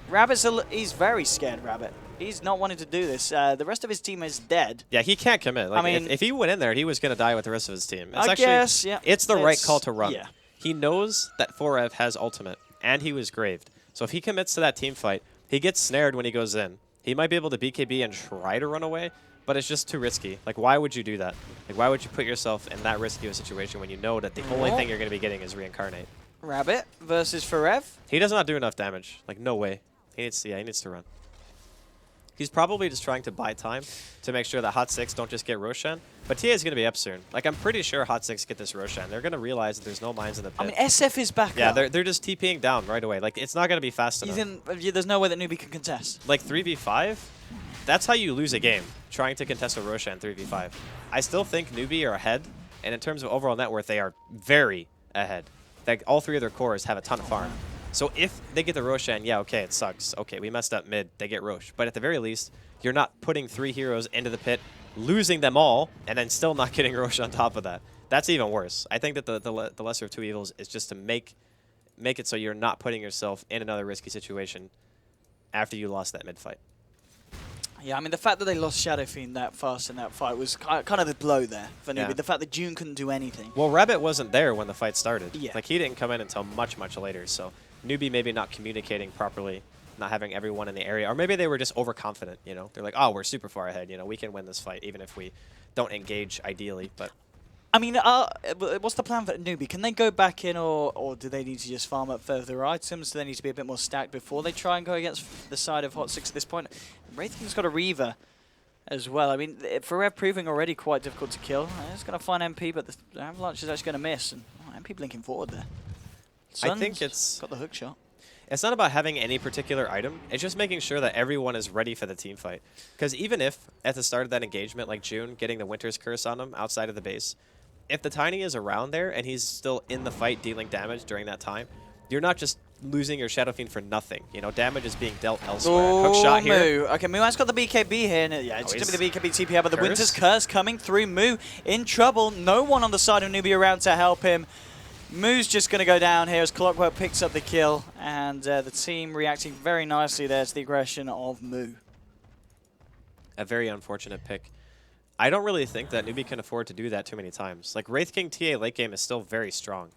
He's very scared, Rabbit. He's not wanting to do this. The rest of his team is dead. Yeah, he can't commit. Like, I mean, if he went in there, he was going to die with the rest of his team. It's I actually, guess, yeah. It's the right call to run. Yeah. He knows that 4Ev has ultimate, and he was graved. So if he commits to that team fight, he gets snared when he goes in. He might be able to BKB and try to run away, but it's just too risky. Like, why would you do that? Like, why would you put yourself in that risky of a situation when you know that the only thing you're going to be getting is reincarnate? Rabbit versus Forev. He does not do enough damage. Like, no way. He needs to run. He's probably just trying to buy time to make sure that Hot 6 don't just get Roshan. But TA is going to be up soon. Like, I'm pretty sure Hot 6 get this Roshan. They're going to realize that there's no mines in the pit. I mean, SF is back yeah, up. they're just TPing down right away. Like, it's not going to be fast enough. There's no way that Newbie can contest. Like, 3v5, that's how you lose a game, trying to contest a Roshan 3v5. I still think Newbie are ahead, and in terms of overall net worth, they are very ahead. Like, all three of their cores have a ton of farm. So if they get the Roshan, yeah, okay, it sucks. Okay, we messed up mid, they get Rosh. But at the very least, you're not putting 3 heroes into the pit, losing them all, and then still not getting Rosh on top of that. That's even worse. I think that the lesser of two evils is just to make it so you're not putting yourself in another risky situation after you lost that mid fight. Yeah, I mean, the fact that they lost Shadow Fiend that fast in that fight was kind of the blow there for Newbie. Yeah. The fact that June couldn't do anything. Well, Rabbit wasn't there when the fight started. Yeah. Like, he didn't come in until much, much later, so Newbie maybe not communicating properly, not having everyone in the area, or maybe they were just overconfident, you know? They're like, oh, we're super far ahead, you know, we can win this fight, even if we don't engage ideally, but... I mean, what's the plan for Newbie? Can they go back in, or do they need to just farm up further items? Do they need to be a bit more stacked before they try and go against the side of Hot 6 at this point? Wraithking's got a Reaver as well. I mean, Forev proving already quite difficult to kill. It's going to find MP, but the Avalanche is actually going to miss. And MP blinking forward there. I think it's... got the hook shot. It's not about having any particular item. It's just making sure that everyone is ready for the team fight. Because even if, at the start of that engagement, like June, getting the Winter's Curse on him outside of the base, if the Tiny is around there and he's still in the fight dealing damage during that time, you're not just losing your Shadow Fiend for nothing. You know, damage is being dealt elsewhere. Hook shot here. Moo. Okay, Moo has got the BKB here. And yeah, it's going to be the BKB TP out, but the Winter's Curse coming through. Moo in trouble. No one on the side of Newbie around to help him. Moo's just going to go down here as Clockwork picks up the kill, and the team reacting very nicely there to the aggression of Moo. A very unfortunate pick. I don't really think that Newbie can afford to do that too many times. Like, Wraith King TA late game is still very strong.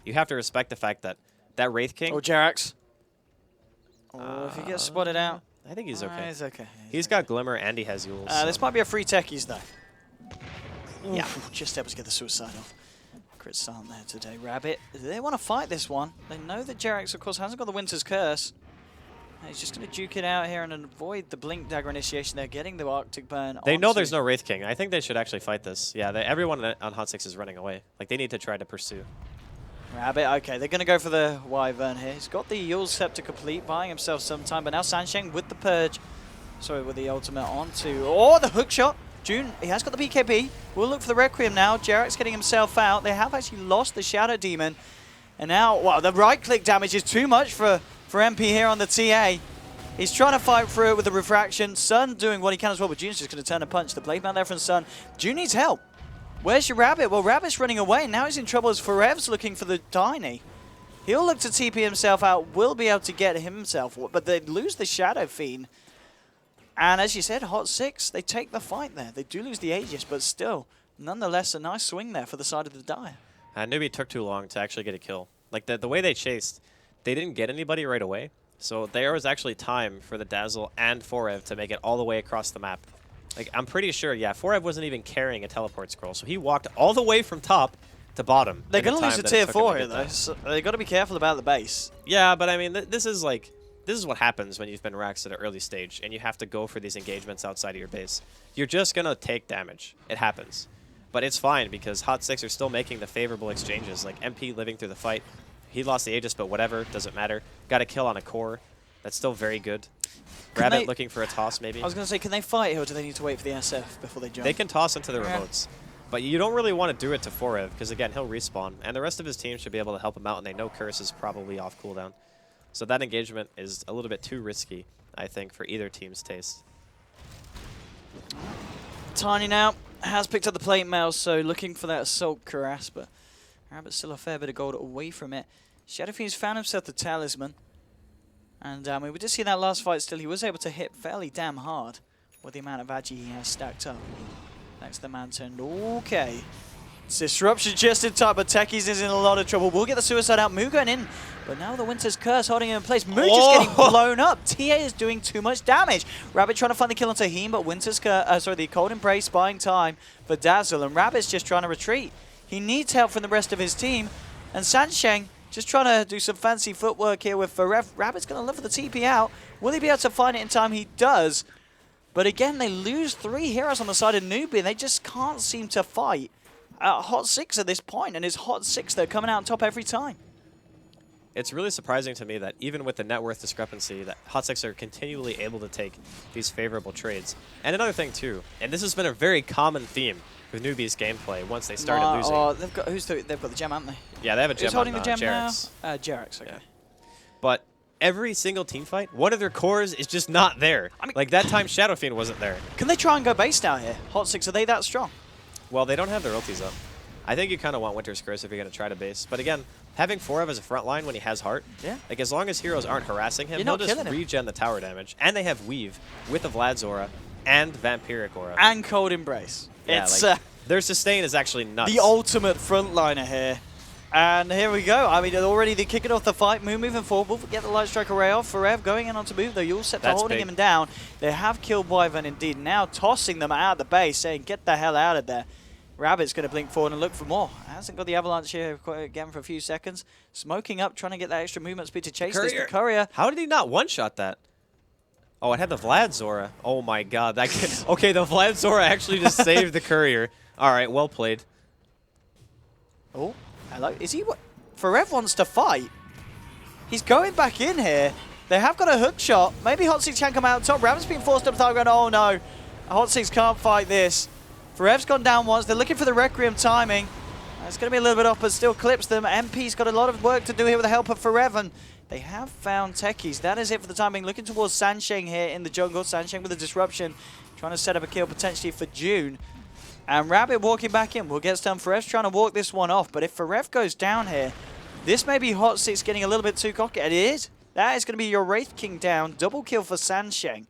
You have to respect the fact that that Wraith King... Oh, Jerax. Oh, if he gets spotted out... I think he's okay. He's okay. He's got Glimmer and he has Yules. This might be a free techies, though. Yeah. Just able to get the suicide off. Crit silent there today. Rabbit, they want to fight this one. They know that Jerax, of course, hasn't got the Winter's Curse. He's just going to duke it out here and avoid the Blink Dagger initiation. They're getting the Arctic Burn. They know there's no Wraith King. I think they should actually fight this. Yeah, everyone on Hot 6 is running away. Like, they need to try to pursue. Rabbit, okay, they're going to go for the Wyvern here. He's got the Yule's Scepter complete, buying himself some time, but now Sansheng with the Purge. Sorry, with the ultimate onto... Oh, the hook shot! June, he has got the BKB. We'll look for the Requiem now. Jerax getting himself out. They have actually lost the Shadow Demon. And now, wow, the right-click damage is too much for MP here on the TA. He's trying to fight through it with the Refraction. Sun doing what he can as well, but June's just going to turn and punch. The blade man there from Sun. June needs help. Where's your Rabbit? Well, Rabbit's running away. Now he's in trouble as Forev's looking for the Tiny. He'll look to TP himself out. Will be able to get himself, but they lose the Shadow Fiend. And as you said, Hot 6, they take the fight there. They do lose the Aegis, but still, nonetheless, a nice swing there for the side of the Dire. Newbie took too long to actually get a kill. Like, the way they chased, they didn't get anybody right away. So there was actually time for the Dazzle and Forev to make it all the way across the map. Like, I'm pretty sure, yeah, Forev wasn't even carrying a teleport scroll, so he walked all the way from top to bottom. They're going to lose the tier 4 here, though, so they've got to be careful about the base. Yeah, but I mean, this is what happens when you've been Raxed at an early stage, and you have to go for these engagements outside of your base. You're just going to take damage. It happens. But it's fine, because Hot 6 are still making the favorable exchanges, like MP living through the fight. He lost the Aegis, but whatever, doesn't matter. Got a kill on a core. That's still very good. Rabbit looking for a toss, maybe. I was going to say, can they fight here, or do they need to wait for the SF before they jump? They can toss into the remotes. But you don't really want to do it to Forev, because again, he'll respawn. And the rest of his team should be able to help him out, and they know Curse is probably off cooldown. So that engagement is a little bit too risky, I think, for either team's taste. Tiny now has picked up the plate mail, so looking for that Assault Cuirass, but Rabbit's still a fair bit of gold away from it. Shadow Fiend's found himself the Talisman. And we did see that last fight still. He was able to hit fairly damn hard with the amount of agi he has stacked up. Next to the mountain. Okay. Disruption just in time, but Techies is in a lot of trouble. We'll get the suicide out. Moo going in. But now the Winter's Curse holding him in place. Moo just getting blown up. TA is doing too much damage. Rabbit trying to find the kill on Taheem, but Winter's Curse, the Cold Embrace buying time for Dazzle. And Rabbit's just trying to retreat. He needs help from the rest of his team. And Sansheng just trying to do some fancy footwork here with Farev. Rabbit's going to look for the TP out. Will he be able to find it in time? He does. But again, they lose 3 heroes on the side of Newbie, and they just can't seem to fight Hot 6 at this point, and it's Hot 6 that are coming out on top every time. It's really surprising to me that even with the net worth discrepancy, that Hot 6 are continually able to take these favorable trades. And another thing too, and this has been a very common theme with Newbie's gameplay once they started losing. Oh, they've got the gem, haven't they? Yeah, they have a gem. Who's holding the gem Jarek's. now? Jarek's, okay. Yeah. But every single team fight, one of their cores is just not there. I mean, like that time Shadow Fiend wasn't there. Can they try and go base now here? Hot 6, are they that strong? Well, they don't have their ultis up. I think you kind of want Winter's Curse if you're going to try to base. But again, having Forev as a front line when he has Heart, like as long as heroes aren't harassing him, he'll just regen the tower damage. And they have Weave with the Vlad's Aura and Vampiric Aura. And Cold Embrace. Yeah, it's like, their sustain is actually nuts. The ultimate frontliner here. And here we go. I mean, already they're kicking off the fight. Moo moving forward. We'll get the Light Strike array off. Forev going in onto Move, though. You're all set to holding him down. They have killed Wyvern indeed. Now tossing them out of the base, saying, get the hell out of there. Rabbit's going to blink forward and look for more. Hasn't got the Avalanche here again for a few seconds. Smoking up, trying to get that extra movement speed to chase this. The Courier. How did he not one-shot that? Oh, it had the Vlad's Aura. Oh my god. Okay, the Vlad's Aura actually just saved the Courier. All right, well played. Oh, hello. Is he what? Forev wants to fight. He's going back in here. They have got a hook shot. Maybe Hot 6 can come out on top. Rabbit's been forced up top going, oh no. Hot 6 can't fight this. Forev's gone down once. They're looking for the Requiem timing. It's going to be a little bit off, but still clips them. MP's got a lot of work to do here with the help of Forev, and they have found Techies. That is it for the time being. Looking towards Sansheng here in the jungle. Sansheng with a disruption, trying to set up a kill potentially for June. And Rabbit walking back in. Will get stunned. Forev's trying to walk this one off, but if Forev goes down here, this may be Hot 6 getting a little bit too cocky. It is. That is going to be your Wraith King down. Double kill for Sansheng.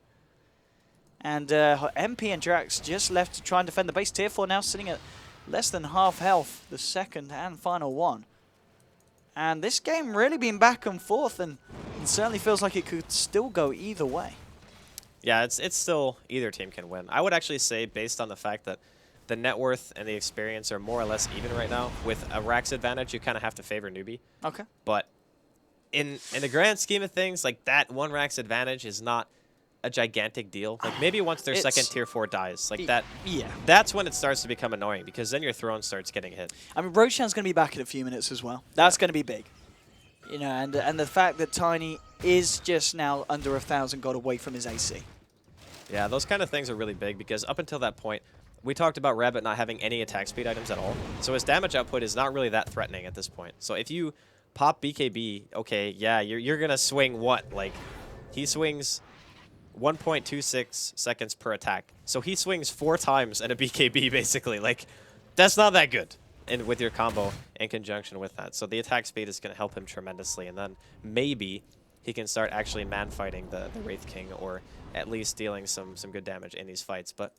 And MP and Drax just left to try and defend the base. Tier 4 now sitting at less than half health, the second and final one. And this game really been back and forth, and it certainly feels like it could still go either way. Yeah, it's still either team can win. I would actually say, based on the fact that the net worth and the experience are more or less even right now, with a Rax advantage, you kind of have to favor Newbie. Okay. But in the grand scheme of things, like that one Rax advantage is not a gigantic deal. Like maybe once their second tier 4 dies, like that. Yeah. That's when it starts to become annoying, because then your throne starts getting hit. I mean, Roshan's going to be back in a few minutes as well. That's going to be big. You know, and the fact that Tiny is just now under 1,000 gold away from his AC. Yeah, those kind of things are really big, because up until that point, we talked about Rabbit not having any attack speed items at all. So his damage output is not really that threatening at this point. So if you pop BKB, okay, yeah, you're going to swing what? Like, he swings 1.26 seconds per attack. So he swings 4 times at a BKB, basically. Like, that's not that good. And with your combo in conjunction with that. So the attack speed is going to help him tremendously. And then maybe he can start actually man-fighting the Wraith King, or at least dealing some good damage in these fights. But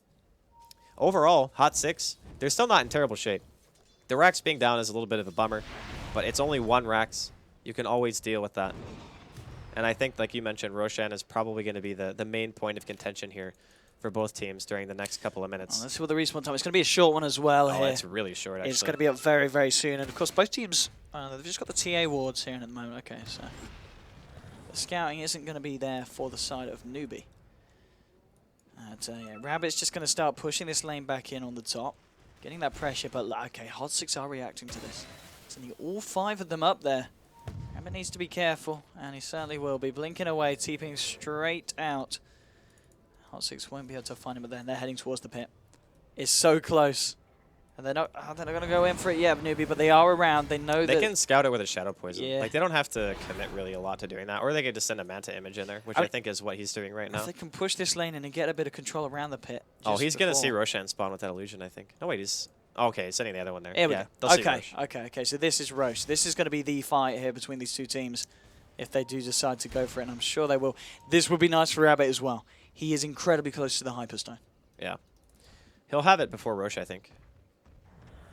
overall, Hot 6, they're still not in terrible shape. The Rax being down is a little bit of a bummer, but it's only 1 Rax. You can always deal with that. And I think, like you mentioned, Roshan is probably going to be the main point of contention here for both teams during the next couple of minutes. Let's see what the respawn time. It's going to be a short one as well here. It's really short, actually. It's going to be up very, very soon. And, of course, both teams, they've just got the TA wards here at the moment. Okay, so the scouting isn't going to be there for the side of Newbie. Yeah, Rabbit's just going to start pushing this lane back in on the top, getting that pressure. But, okay, Hot 6 are reacting to this. Sending all 5 of them up there. Rabbit needs to be careful, and he certainly will be. Blinking away, TPing straight out. Hot 6 won't be able to find him, but then they're heading towards the pit. It's so close. And they're not going to go in for it yet, Newbie, but they are around. They know that they can scout it with a Shadow Poison. Yeah. Like, they don't have to commit really a lot to doing that. Or they could just send a Manta image in there, which I think is what he's doing right now. If they can push this lane in and get a bit of control around the pit. Oh, he's going to see Roshan spawn with that illusion, I think. No, wait, he's... Okay, he's sending the other one there. Here we yeah, go. Okay, so this is Roche. This is going to be the fight here between these two teams. if they do decide to go for it, and I'm sure they will. This would be nice for Rabbit as well. He is incredibly close to the Hyperstone. Yeah. He'll have it before Roche, I think.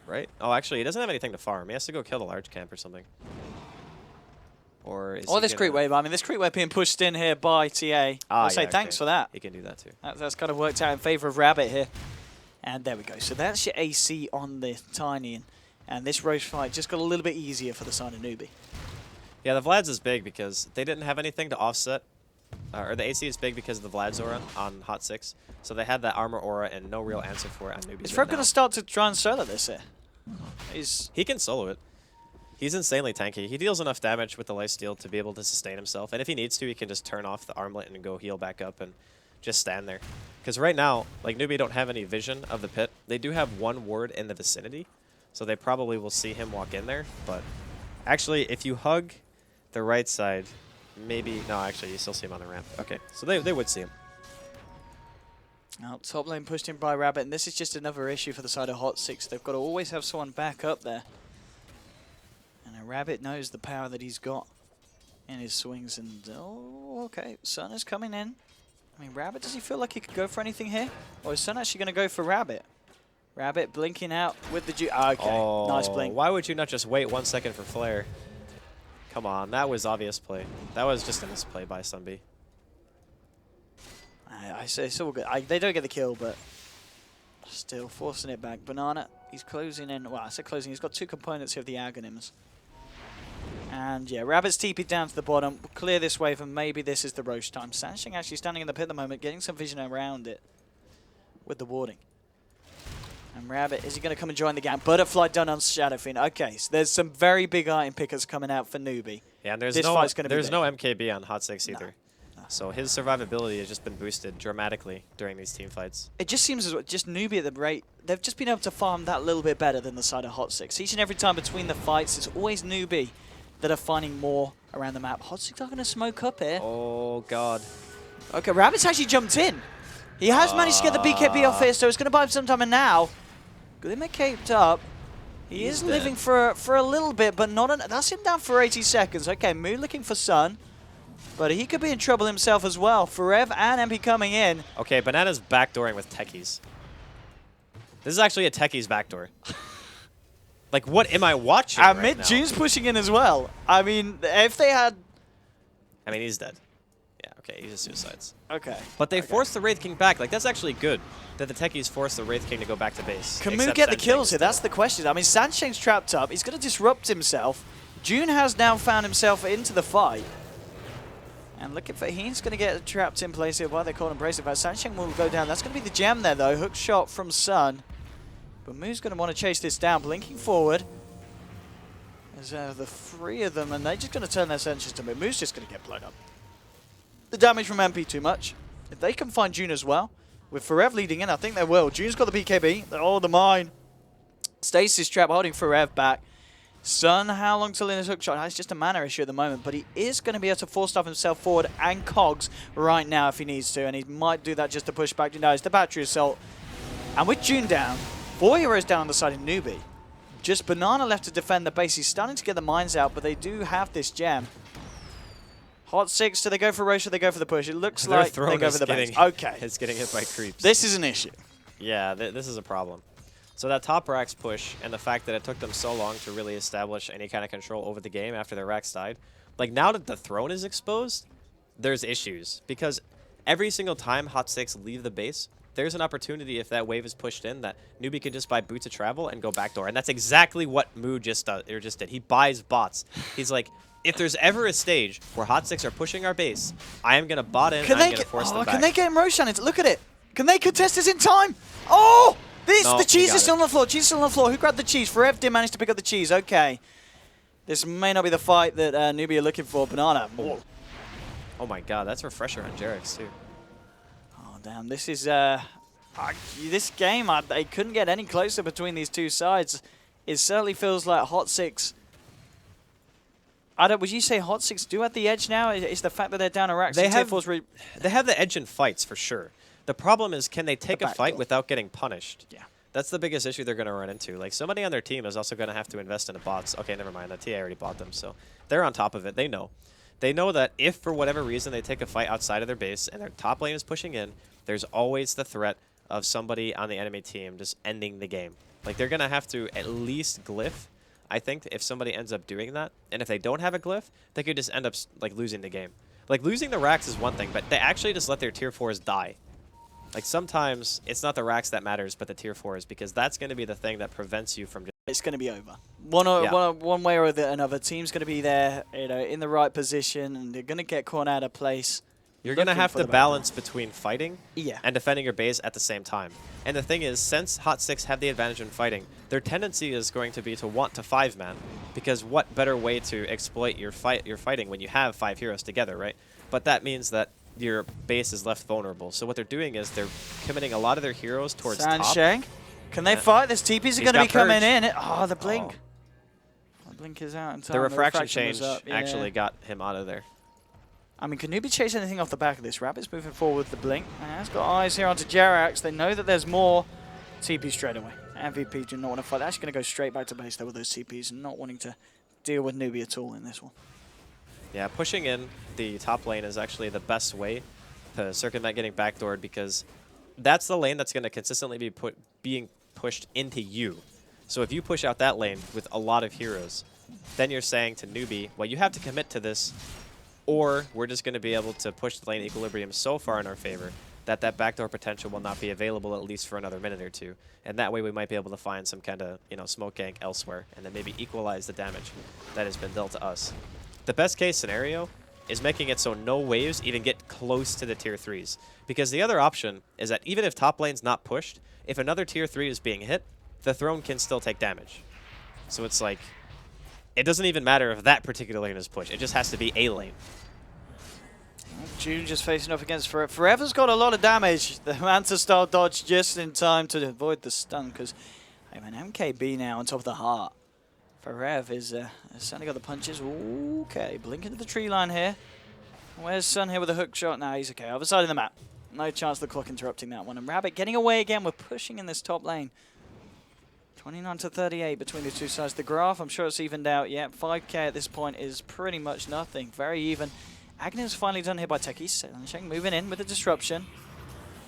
Right? Oh, actually, he doesn't have anything to farm. He has to go kill the large camp or something. Or is Or he this creep wave. I mean, this creep wave being pushed in here by TA. I'll say thanks for that. He can do that too. That's kind of worked out in favor of Rabbit here. And there we go. So that's your AC on the Tiny. And this Roche fight just got a little bit easier for the side of Newbie. Yeah, the Vlad's is big because they didn't have anything to offset. Or the AC is big because of the Vlad's aura on Hot 6. So they had that armor aura and no real answer for it on Newbie's. Is Fred going to start to try and solo this here? He can solo it. He's insanely tanky. He deals enough damage with the lifesteal to be able to sustain himself. And if he needs to, he can just turn off the armlet and go heal back up and just stand there. Because right now, like, Newbie don't have any vision of the pit. They do have one ward in the vicinity, so they probably will see him walk in there. But actually, if you hug the right side, maybe... No, actually, you still see him on the ramp. Okay, so they would see him. Now, top lane pushed in by Rabbit, and this is just another issue for the side of Hot 6. They've got to always have someone back up there. And Rabbit knows the power that he's got in his swings. And, oh, okay, Sun is coming in. I mean, Rabbit, does he feel like he could go for anything here? Or is Sun actually going to go for Rabbit? Rabbit blinking out with the okay, oh, nice blink. Why would you not just wait 1 second for Flare? Come on, that was obvious play. That was just a misplay by Sunby. I say it's all good. They don't get the kill, but still forcing it back. Banana, he's closing in. Well, I said closing. He's got two components here of the Aghanims. And yeah, Rabbit's TP'd down to the bottom. We'll clear this wave, and maybe this is the Roche time. Sansheng actually standing in the pit at the moment, getting some vision around it with the warding. And Rabbit, is he going to come and join the gang? Butterfly done on Shadowfiend. Okay, so there's some very big item pickers coming out for Newbie. Yeah, and there's this no fight's gonna be big. no MKB on Hot 6 either. No. So his survivability has just been boosted dramatically during these team fights. It just seems as well, just Newbie at the rate, they've just been able to farm that little bit better than the side of Hot 6. Each and every time between the fights, it's always Newbie that are finding more around the map. Hot 6 are going to smoke up here. Oh, God. Okay, Rabbit's actually jumped in. He has managed to get the BKB off here, so it's going to buy him some time. And now, Glimmer caped up. He is living for a little bit, but not an... That's him down for 80 seconds. Okay, Moo looking for Sun. But he could be in trouble himself as well. Forev and MP coming in. Okay, Banana's backdooring with techies. This is actually a techies backdoor. Like, what am I watching right now? June's pushing in as well. I mean, if they had... I mean, he's dead. Yeah, okay, he just suicides. Okay. But they forced the Wraith King back. Like, that's actually good that the techies forced the Wraith King to go back to base. Can Moo get the kills here? That's the question. I mean, Sansheng's trapped up. He's going to disrupt himself. June has now found himself into the fight. And looking for... He's going to get trapped in place here. Why they call him Bracer. Sansheng will go down. That's going to be the gem there, though. Hook shot from Sun. But Moo's going to want to chase this down. Blinking forward. There's the three of them, and they're just going to turn their attention to Moo. Moo's just going to get blown up. The damage from MP too much. If they can find June as well, with Forev leading in, I think they will. June's got the BKB. Oh, the mine. Stasis trap holding Forev back. Sun, how long till in his hook shot? It's just a mana issue at the moment, but he is going to be able to force stuff himself forward and cogs right now if he needs to, and he might do that just to push back. It's the battery assault. And with June down, 4 heroes down on the side of Newbie. Just Banana left to defend the base. He's starting to get the mines out, but they do have this gem. Hot 6, do they go for Roche or they go for the push? It looks like they go for the base. Okay. It's getting hit by creeps. This is an issue. Yeah, this is a problem. So that top Rax push and the fact that it took them so long to really establish any kind of control over the game after their Rax died, like now that the throne is exposed, there's issues. Because every single time Hot 6 leave the base, there's an opportunity if that wave is pushed in that Newbie can just buy boots of travel and go backdoor. And that's exactly what Moo just did. He buys bots. He's like, if there's ever a stage where Hot 6 are pushing our base, I am going to bot in and I'm going to force them back. Can they get him Roshan? Look at it. Can they contest this in time? Oh! The cheese is still on the floor. Cheese is still on the floor. Who grabbed the cheese? Forev did manage to pick up the cheese. Okay. This may not be the fight that Newbie are looking for. Banana. Oh my god, that's Refresher on Jerix too. Oh, damn. This is... this game, they couldn't get any closer between these two sides. It certainly feels like Hot 6... would you say Hot 6 do at the edge now? Is the fact that they're down a Rax? They have the edge in fights for sure. The problem is, can they take a fight without getting punished? Yeah. That's the biggest issue they're going to run into. Like, somebody on their team is also going to have to invest in the bots. Okay, never mind. The TA already bought them, so they're on top of it. They know. They know that if for whatever reason they take a fight outside of their base and their top lane is pushing in, there's always the threat of somebody on the enemy team just ending the game. Like, they're going to have to at least glyph, I think, if somebody ends up doing that. And if they don't have a glyph, they could just end up like losing the game. Like, losing the racks is one thing, but they actually just let their tier 4s die. Like, sometimes it's not the racks that matters, but the tier 4s, because that's going to be the thing that prevents you from just... It's going to be over. One way or another. Team's going to be there, in the right position, and they're going to get caught out of place. You're going to have to balance between fighting and defending your base at the same time. And the thing is, since Hot 6 have the advantage in fighting, their tendency is going to be to want to 5-man, because what better way to exploit your fighting when you have 5 heroes together, right? But that means that your base is left vulnerable. So what they're doing is they're committing a lot of their heroes towards top. Sansheng, can they fight? This TPs are going to be coming in. Oh, the blink. The blink is out in time. The refraction change actually got him out of there. I mean, can Newbie chase anything off the back of this? Rabbit's moving forward with the blink. And has got eyes here onto Jerax. They know that there's more. TP straight away. MVP do not want to fight. They're actually going to go straight back to base there with those TPs and not wanting to deal with Newbie at all in this one. Yeah, pushing in the top lane is actually the best way to circumvent getting backdoored, because that's the lane that's going to consistently be being pushed into you. So if you push out that lane with a lot of heroes, then you're saying to Newbie, well, you have to commit to this, or we're just going to be able to push the lane equilibrium so far in our favor that that backdoor potential will not be available at least for another minute or two. And that way we might be able to find some kind of, smoke gank elsewhere and then maybe equalize the damage that has been dealt to us. The best case scenario is making it so no waves even get close to the tier 3s. Because the other option is that even if top lane's not pushed, if another tier 3 is being hit, the throne can still take damage. So it's like, it doesn't even matter if that particular lane is pushed. It just has to be a lane. June just facing off against Forever. Forever's got a lot of damage. The Manta-style dodge just in time to avoid the stun, because, hey man, MKB now on top of the heart. Forever is certainly got the punches. Okay, blink into the tree line here. Where's Sun here with a hook shot? Now he's okay. Other side of the map. No chance of the clock interrupting that one. And Rabbit getting away again. We're pushing in this top lane. 29 to 38 between the two sides. The graph, I'm sure it's evened out. Yeah, 5k at this point is pretty much nothing. Very even. Agnes finally done here by Techies. Sansheng moving in with a disruption.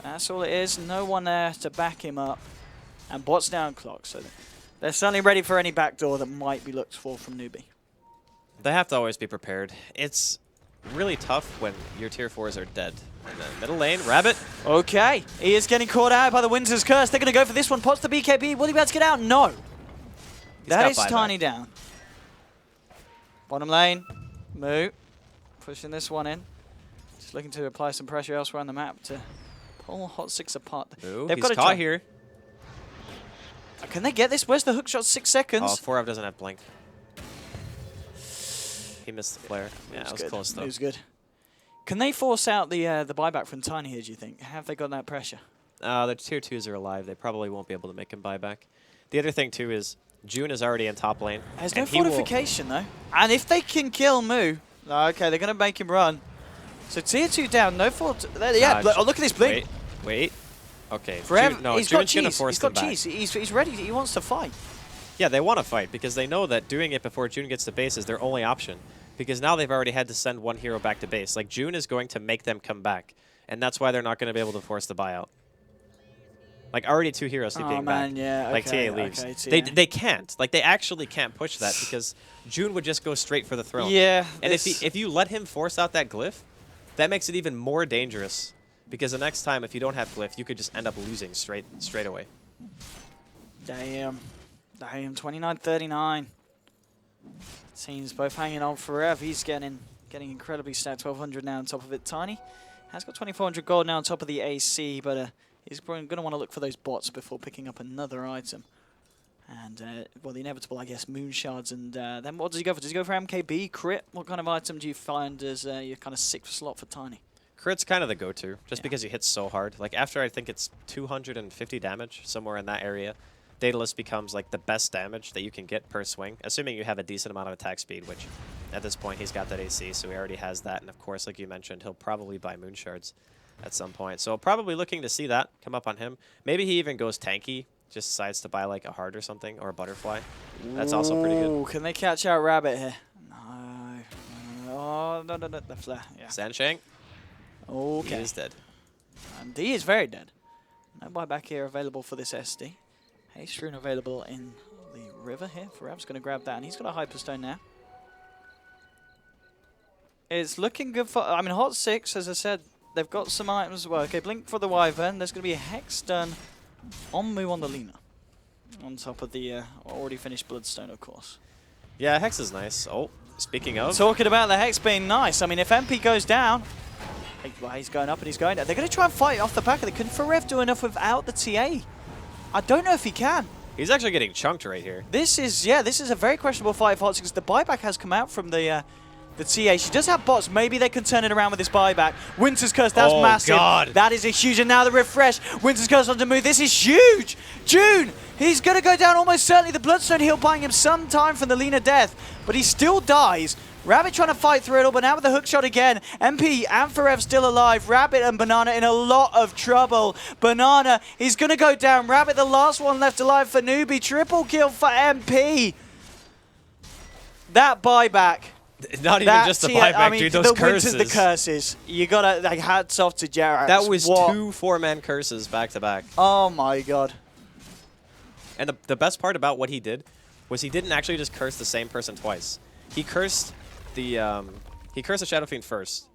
That's all it is. No one there to back him up. And bots down clock. So they're certainly ready for any backdoor that might be looked for from Newbie. They have to always be prepared. It's really tough when your tier 4s are dead. In the middle lane, Rabbit. Okay, he is getting caught out by the Windsor's Curse. They're going to go for this one. Pots the BKB. Will he be able to get out? No. That is Tiny down. Bottom lane, Moo. Pushing this one in. Just looking to apply some pressure elsewhere on the map to pull Hot 6 apart. Ooh, they've got a caught here. Can they get this? Where's the hook shot? 6 seconds. Oh, Forever doesn't have blink. He missed the flare. Yeah, it was close though. It was good. Can they force out the buyback from Tiny here, do you think? Have they got that pressure? The tier 2s are alive. They probably won't be able to make him buyback. The other thing too is June is already in top lane. There's no fortification though. And if they can kill Moo, okay, they're going to make him run. So tier 2 down, no fort. Yeah, look at this blink. Wait. Okay. Forever, June, no, he's June's got going to cheese. force them back. He's ready. He wants to fight. Yeah, they want to fight because they know that doing it before June gets to base is their only option. Because now they've already had to send one hero back to base. Like, June is going to make them come back. And that's why they're not going to be able to force the buyout. Like, already 2 heroes being back. Yeah, like, okay, TA leaves. Okay, they can't. Like, they actually can't push that because June would just go straight for the throne. Yeah. And if you let him force out that glyph, that makes it even more dangerous. Because the next time, if you don't have glyph, you could just end up losing straight away. Damn. 29-39. Teams both hanging on forever. He's getting incredibly stacked. 1200 now on top of it. Tiny has got 2400 gold now on top of the AC, but he's going to want to look for those bots before picking up another item. And, well, the inevitable, I guess, moon shards. And then what does he go for? Does he go for MKB, crit? What kind of item do you find as your kind of 6th slot for Tiny? Crit's kind of the go-to, just because he hits so hard. Like, after I think it's 250 damage, somewhere in that area, Daedalus becomes like the best damage that you can get per swing, assuming you have a decent amount of attack speed, which at this point he's got that AC, so he already has that. And of course, like you mentioned, he'll probably buy moon shards at some point. So probably looking to see that come up on him. Maybe he even goes tanky, just decides to buy like a heart or something, or a butterfly. That's also pretty good. Can they catch out Rabbit here? No. Oh, The flare. Yeah. Sanshank, he Okay. is dead. And he is very dead. No buyback here available for this SD. Haste Rune available in the river here. Farev's going to grab that, and he's got a Hyperstone now. It's looking good for... I mean, Hot 6, as I said, they've got some items as well. Okay, Blink for the Wyvern. There's going to be a Hex done on Mu on the Lina. On top of the already finished Bloodstone, of course. Yeah, Hex is nice. Oh, speaking of... Talking about the Hex being nice. I mean, if MP goes down... Well, he's going up and he's going down. They're going to try and fight off the back of it. Couldn't Farev do enough without the TA? I don't know if he can. He's actually getting chunked right here. This is a very questionable fight for Hot 6. The buyback has come out from the TA. She does have bots. Maybe they can turn it around with this buyback. Winter's Curse, that's massive. God. That is a huge, and now the refresh. Winter's Curse on the move. This is huge. June, he's going to go down almost certainly. The Bloodstone heal buying him some time from the Lina death, but he still dies. Rabbit trying to fight through it all, but now with the hookshot again. MP and Farev still alive. Rabbit and Banana in a lot of trouble. Banana, he's going to go down. Rabbit, the last one left alive for Newbie. Triple kill for MP. That buyback. Not even just the buyback, I mean, dude. Those curses. curses. The curses. You got to, like, hats off to Jerax. That was what? 2 4-man curses back to back. Oh my god. And the best part about what he did was he didn't actually just curse the same person twice. He cursed the Shadow Fiend first,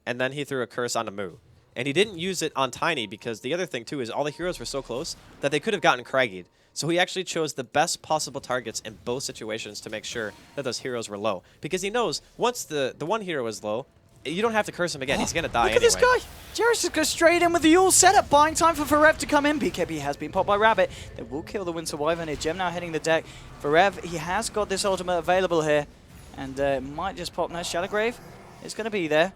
and then he threw a curse onto Mu. And he didn't use it on Tiny because the other thing too is all the heroes were so close that they could have gotten Craggied. So he actually chose the best possible targets in both situations to make sure that those heroes were low. Because he knows once the one hero is low, you don't have to curse him again. He's going to die anyway. Look at this guy. Jerax just goes straight in with the Yule setup, buying time for Farev to come in. BKB has been popped by Rabbit. They will kill the Winter Wyvern here. Gem now hitting the deck. Farev, he has got this ultimate available here. And might just pop. No, Shadowgrave is going to be there.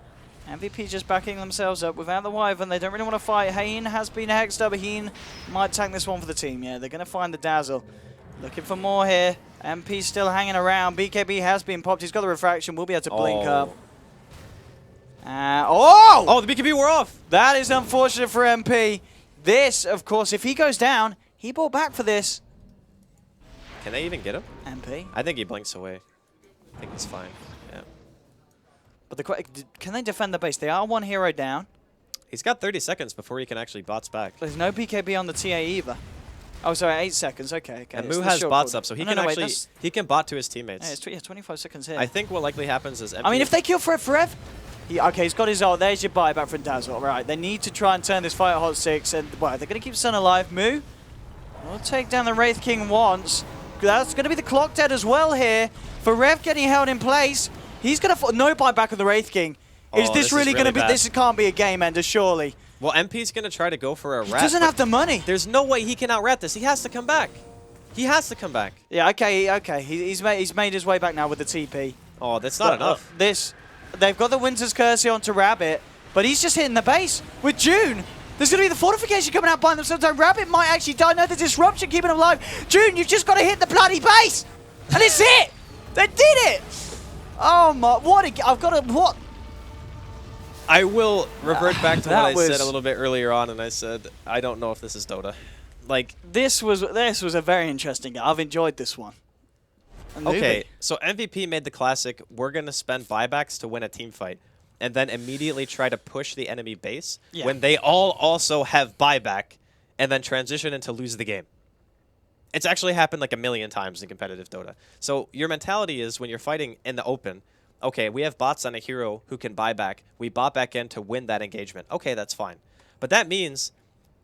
MVP just backing themselves up without the Wyvern. They don't really want to fight. Heen has been hexed up. Heen might tank this one for the team. Yeah, they're going to find the Dazzle. Looking for more here. MP still hanging around. BKB has been popped. He's got the refraction. We'll be able to blink up. Oh, the BKB wore off. That is unfortunate for MP. This, of course, if he goes down, he bought back for this. Can they even get him? MP. I think he blinks away. I think it's fine. Yeah. But can they defend the base? They are one hero down. He's got 30 seconds before he can actually bots back. There's no BKB on the TA either. Oh, sorry, 8 seconds. Okay. And Mu has bots up, so he can actually he can bot to his teammates. Yeah, it's 25 seconds here. I think what likely happens is MP I mean, if they kill Farev, okay, he's got his ult. There's your buyback from Dazzle. Right, they need to try and turn this fight at Hot 6, and well, they're going to keep Sun alive. Mu will take down the Wraith King once. That's going to be the clock dead as well here. Farev getting held in place. He's going to no buyback of the Wraith King. Is this really going to be? Bad. This can't be a game ender, surely. Well, MP's going to try to go for a rat. He doesn't have the money. There's no way he can out-rat this. He has to come back. He has to come back. Yeah, okay. He's made his way back now with the TP. Oh, that's not enough. They've got the Winter's Curse onto Rabbit, but he's just hitting the base with June. There's going to be the fortification coming out by themselves. So Rabbit might actually die. No, the disruption keeping him alive. June, you've just got to hit the bloody base, and it's it. They did it. Oh my! What? I will revert back to what I said a little bit earlier on, and I said I don't know if this is Dota. Like this was a very interesting game. I've enjoyed this one. Okay, so MVP made the classic. We're gonna spend buybacks to win a team fight, and then immediately try to push the enemy base when they all also have buyback, and then transition into lose the game. It's actually happened like a million times in competitive Dota. So your mentality is when you're fighting in the open, okay, we have bots on a hero who can buy back. We bot back in to win that engagement. Okay, that's fine. But that means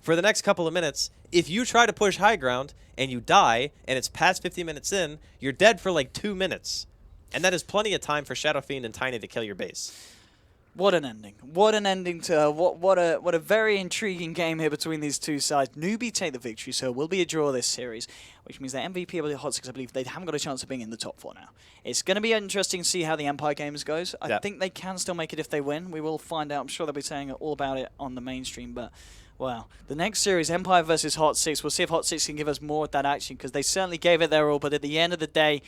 for the next couple of minutes, if you try to push high ground and you die and it's past 50 minutes in, you're dead for like 2 minutes. And that is plenty of time for Shadow Fiend and Tiny to kill your base. What an ending. What an ending to what a very intriguing game here between these two sides. Newbie take the victory, so it will be a draw this series, which means that MVP of the Hot 6, I believe, they haven't got a chance of being in the top 4 now. It's going to be interesting to see how the Empire games goes. I think they can still make it if they win. We will find out. I'm sure they'll be saying all about it on the mainstream, but wow. The next series, Empire versus Hot 6. We'll see if Hot 6 can give us more of that action, because they certainly gave it their all, but at the end of the day,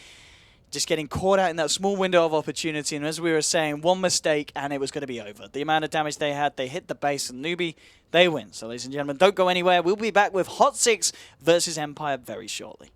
just getting caught out in that small window of opportunity, and as we were saying, one mistake and it was going to be over. The amount of damage they had, they hit the base, and Newbie, they win. So ladies and gentlemen, don't go anywhere. We'll be back with Hot 6 versus Empire very shortly.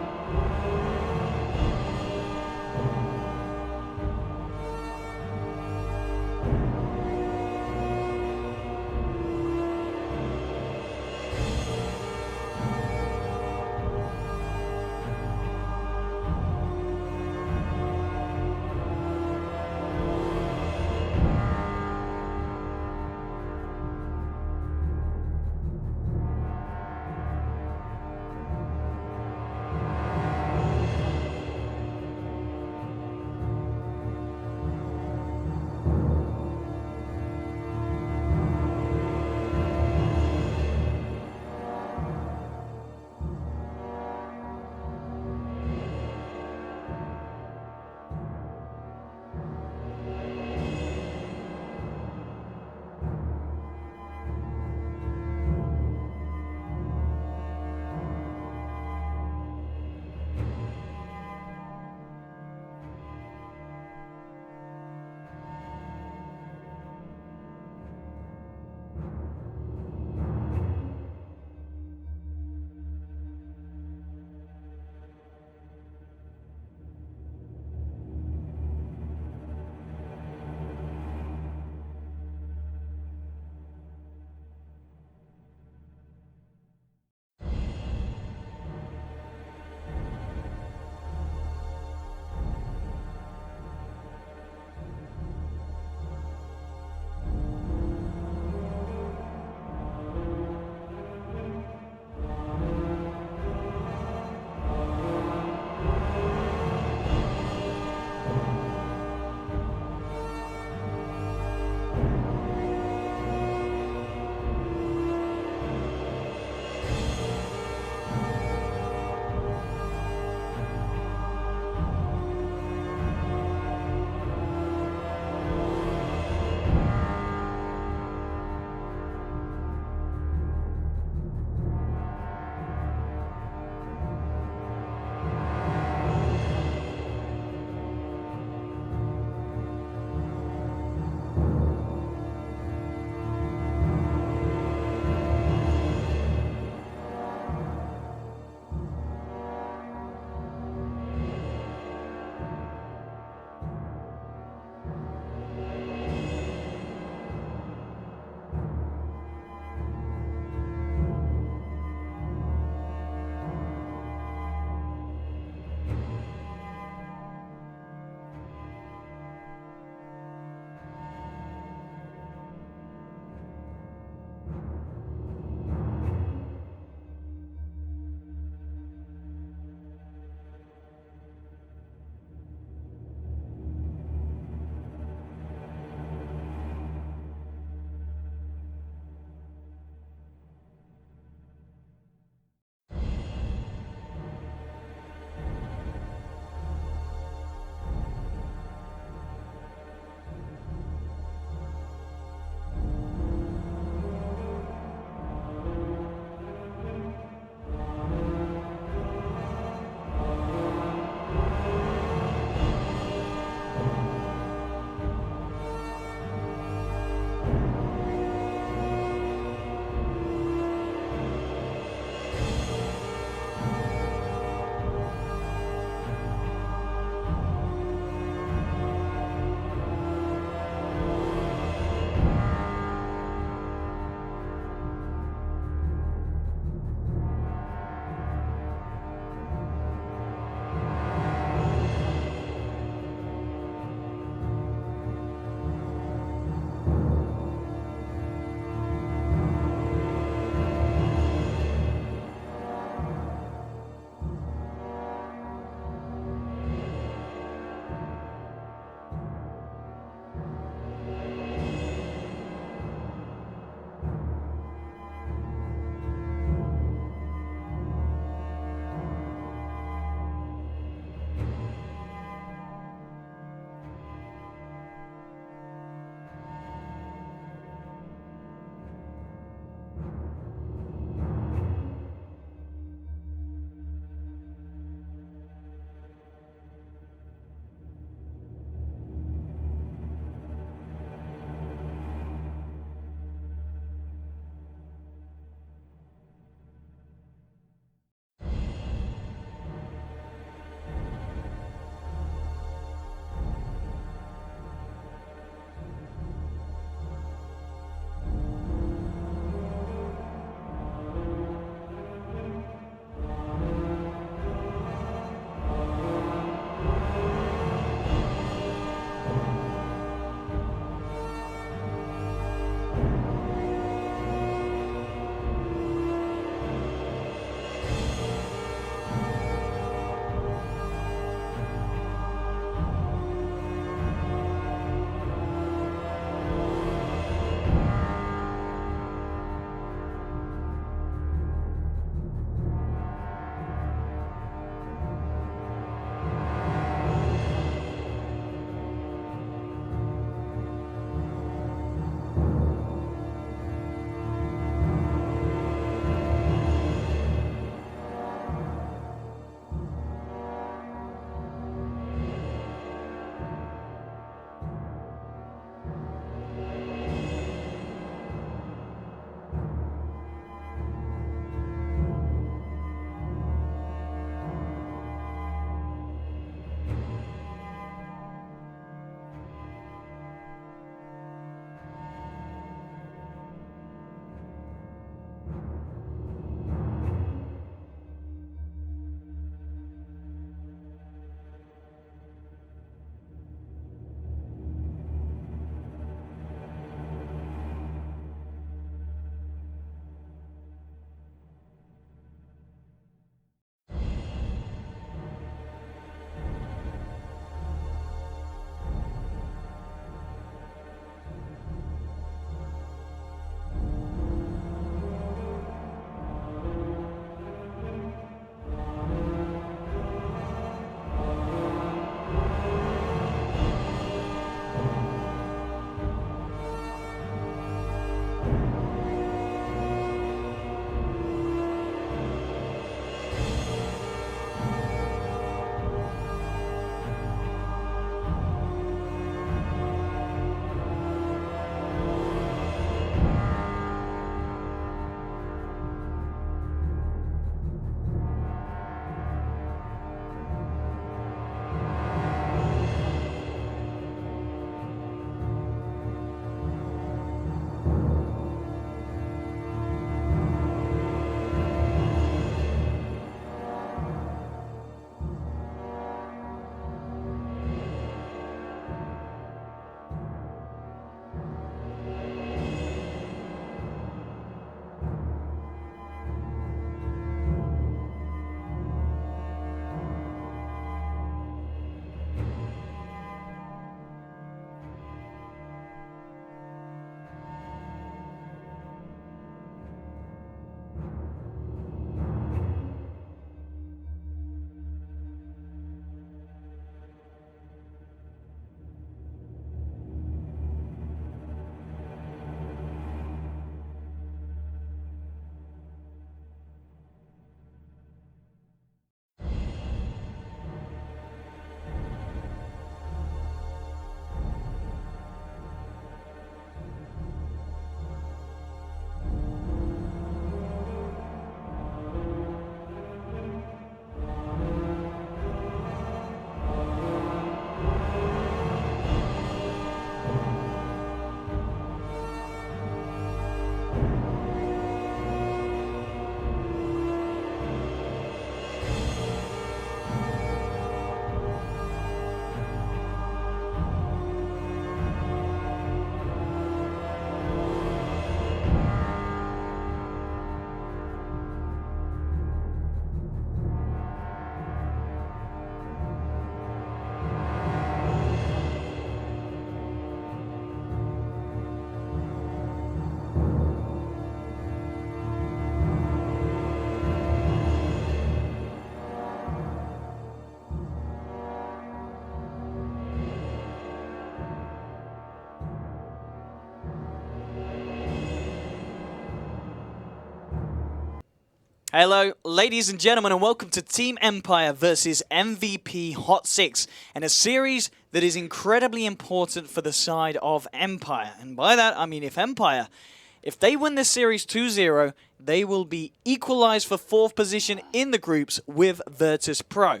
Hello, ladies and gentlemen, and welcome to Team Empire versus MVP Hot 6, and a series that is incredibly important for the side of Empire. And by that, I mean if they win this series 2-0, they will be equalized for 4th position in the groups with Virtus Pro.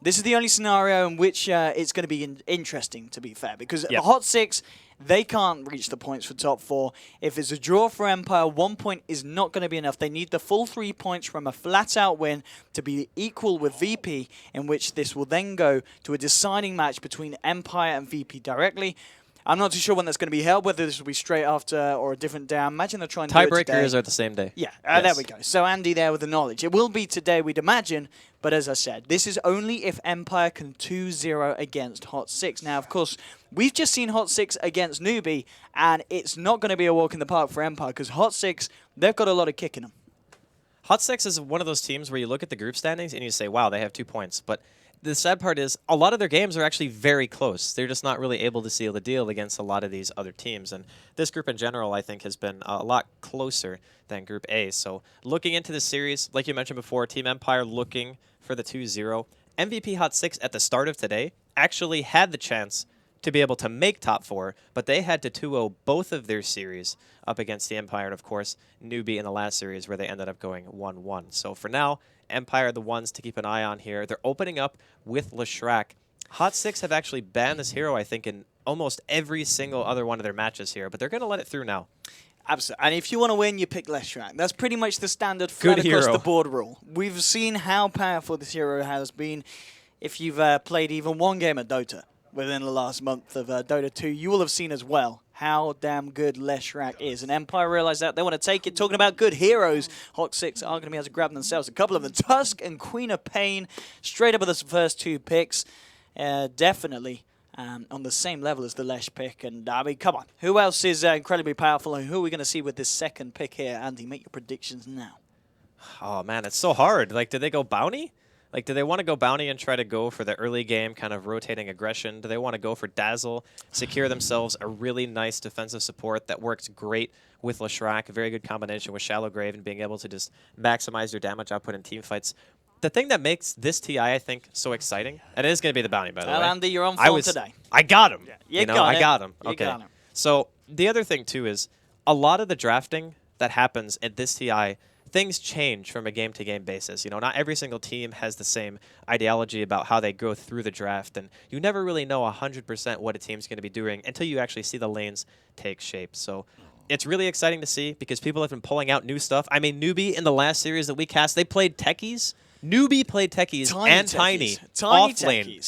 This is the only scenario in which it's going to be interesting, to be fair, because the Hot 6, they can't reach the points for top 4. If it's a draw for Empire, 1 point is not going to be enough. They need the full 3 points from a flat-out win to be equal with VP, in which this will then go to a deciding match between Empire and VP directly. I'm not too sure when that's going to be held, whether this will be straight after or a different day. I imagine they're trying to do it today. Tiebreakers are the same day. Yeah, there we go. So Andy there with the knowledge. It will be today, we'd imagine, but as I said, this is only if Empire can 2-0 against Hot 6. Now, of course, we've just seen Hot 6 against Newbie, and it's not going to be a walk in the park for Empire, because Hot 6, they've got a lot of kick in them. Hot 6 is one of those teams where you look at the group standings and you say, wow, they have 2 points. But the sad part is a lot of their games are actually very close. They're just not really able to seal the deal against a lot of these other teams. And this group in general, I think, has been a lot closer than Group A. So looking into this series, like you mentioned before, Team Empire looking for the 2-0. MVP Hot 6 at the start of today actually had the chance to be able to make top 4, but they had to 2-0 both of their series up against the Empire, and of course, Newbie in the last series where they ended up going 1-1. So for now, Empire are the ones to keep an eye on here. They're opening up with Leshrac. Hot 6 have actually banned this hero, I think, in almost every single other one of their matches here, but they're going to let it through now. Absolutely. And if you want to win, you pick Leshrac. That's pretty much the standard flat across the board rule. We've seen how powerful this hero has been. If you've played even one game of Dota within the last month of Dota 2, you will have seen as well how damn good Leshrac is. And Empire realize that. They want to take it. Talking about good heroes, Hot 6 are going to be able to grab themselves a couple of them. Tusk and Queen of Pain, straight up with the first 2 picks. Definitely on the same level as the Lesh pick. And I mean, come on. Who else is incredibly powerful, and who are we going to see with this second pick here? Andy, make your predictions now. Oh, man, it's so hard. Like, did they go Bounty? Like, do they want to go Bounty and try to go for the early game kind of rotating aggression? Do they want to go for Dazzle, secure themselves a really nice defensive support that works great with Leshrac, a very good combination with Shallow Grave and being able to just maximize your damage output in team fights? The thing that makes this TI, I think, so exciting, and it is going to be the Bounty, by the way. Andy, you're on form today. I got him. Yeah, I got him. You okay. got him. So the other thing, too, is a lot of the drafting that happens at this TI, things change from a game-to-game basis. You know, not every single team has the same ideology about how they go through the draft, and you never really know 100% what a team's going to be doing until you actually see the lanes take shape. So it's really exciting to see because people have been pulling out new stuff. I mean, Newbie in the last series that we cast, they played Techies. Newbie played Techies and Tiny off lane.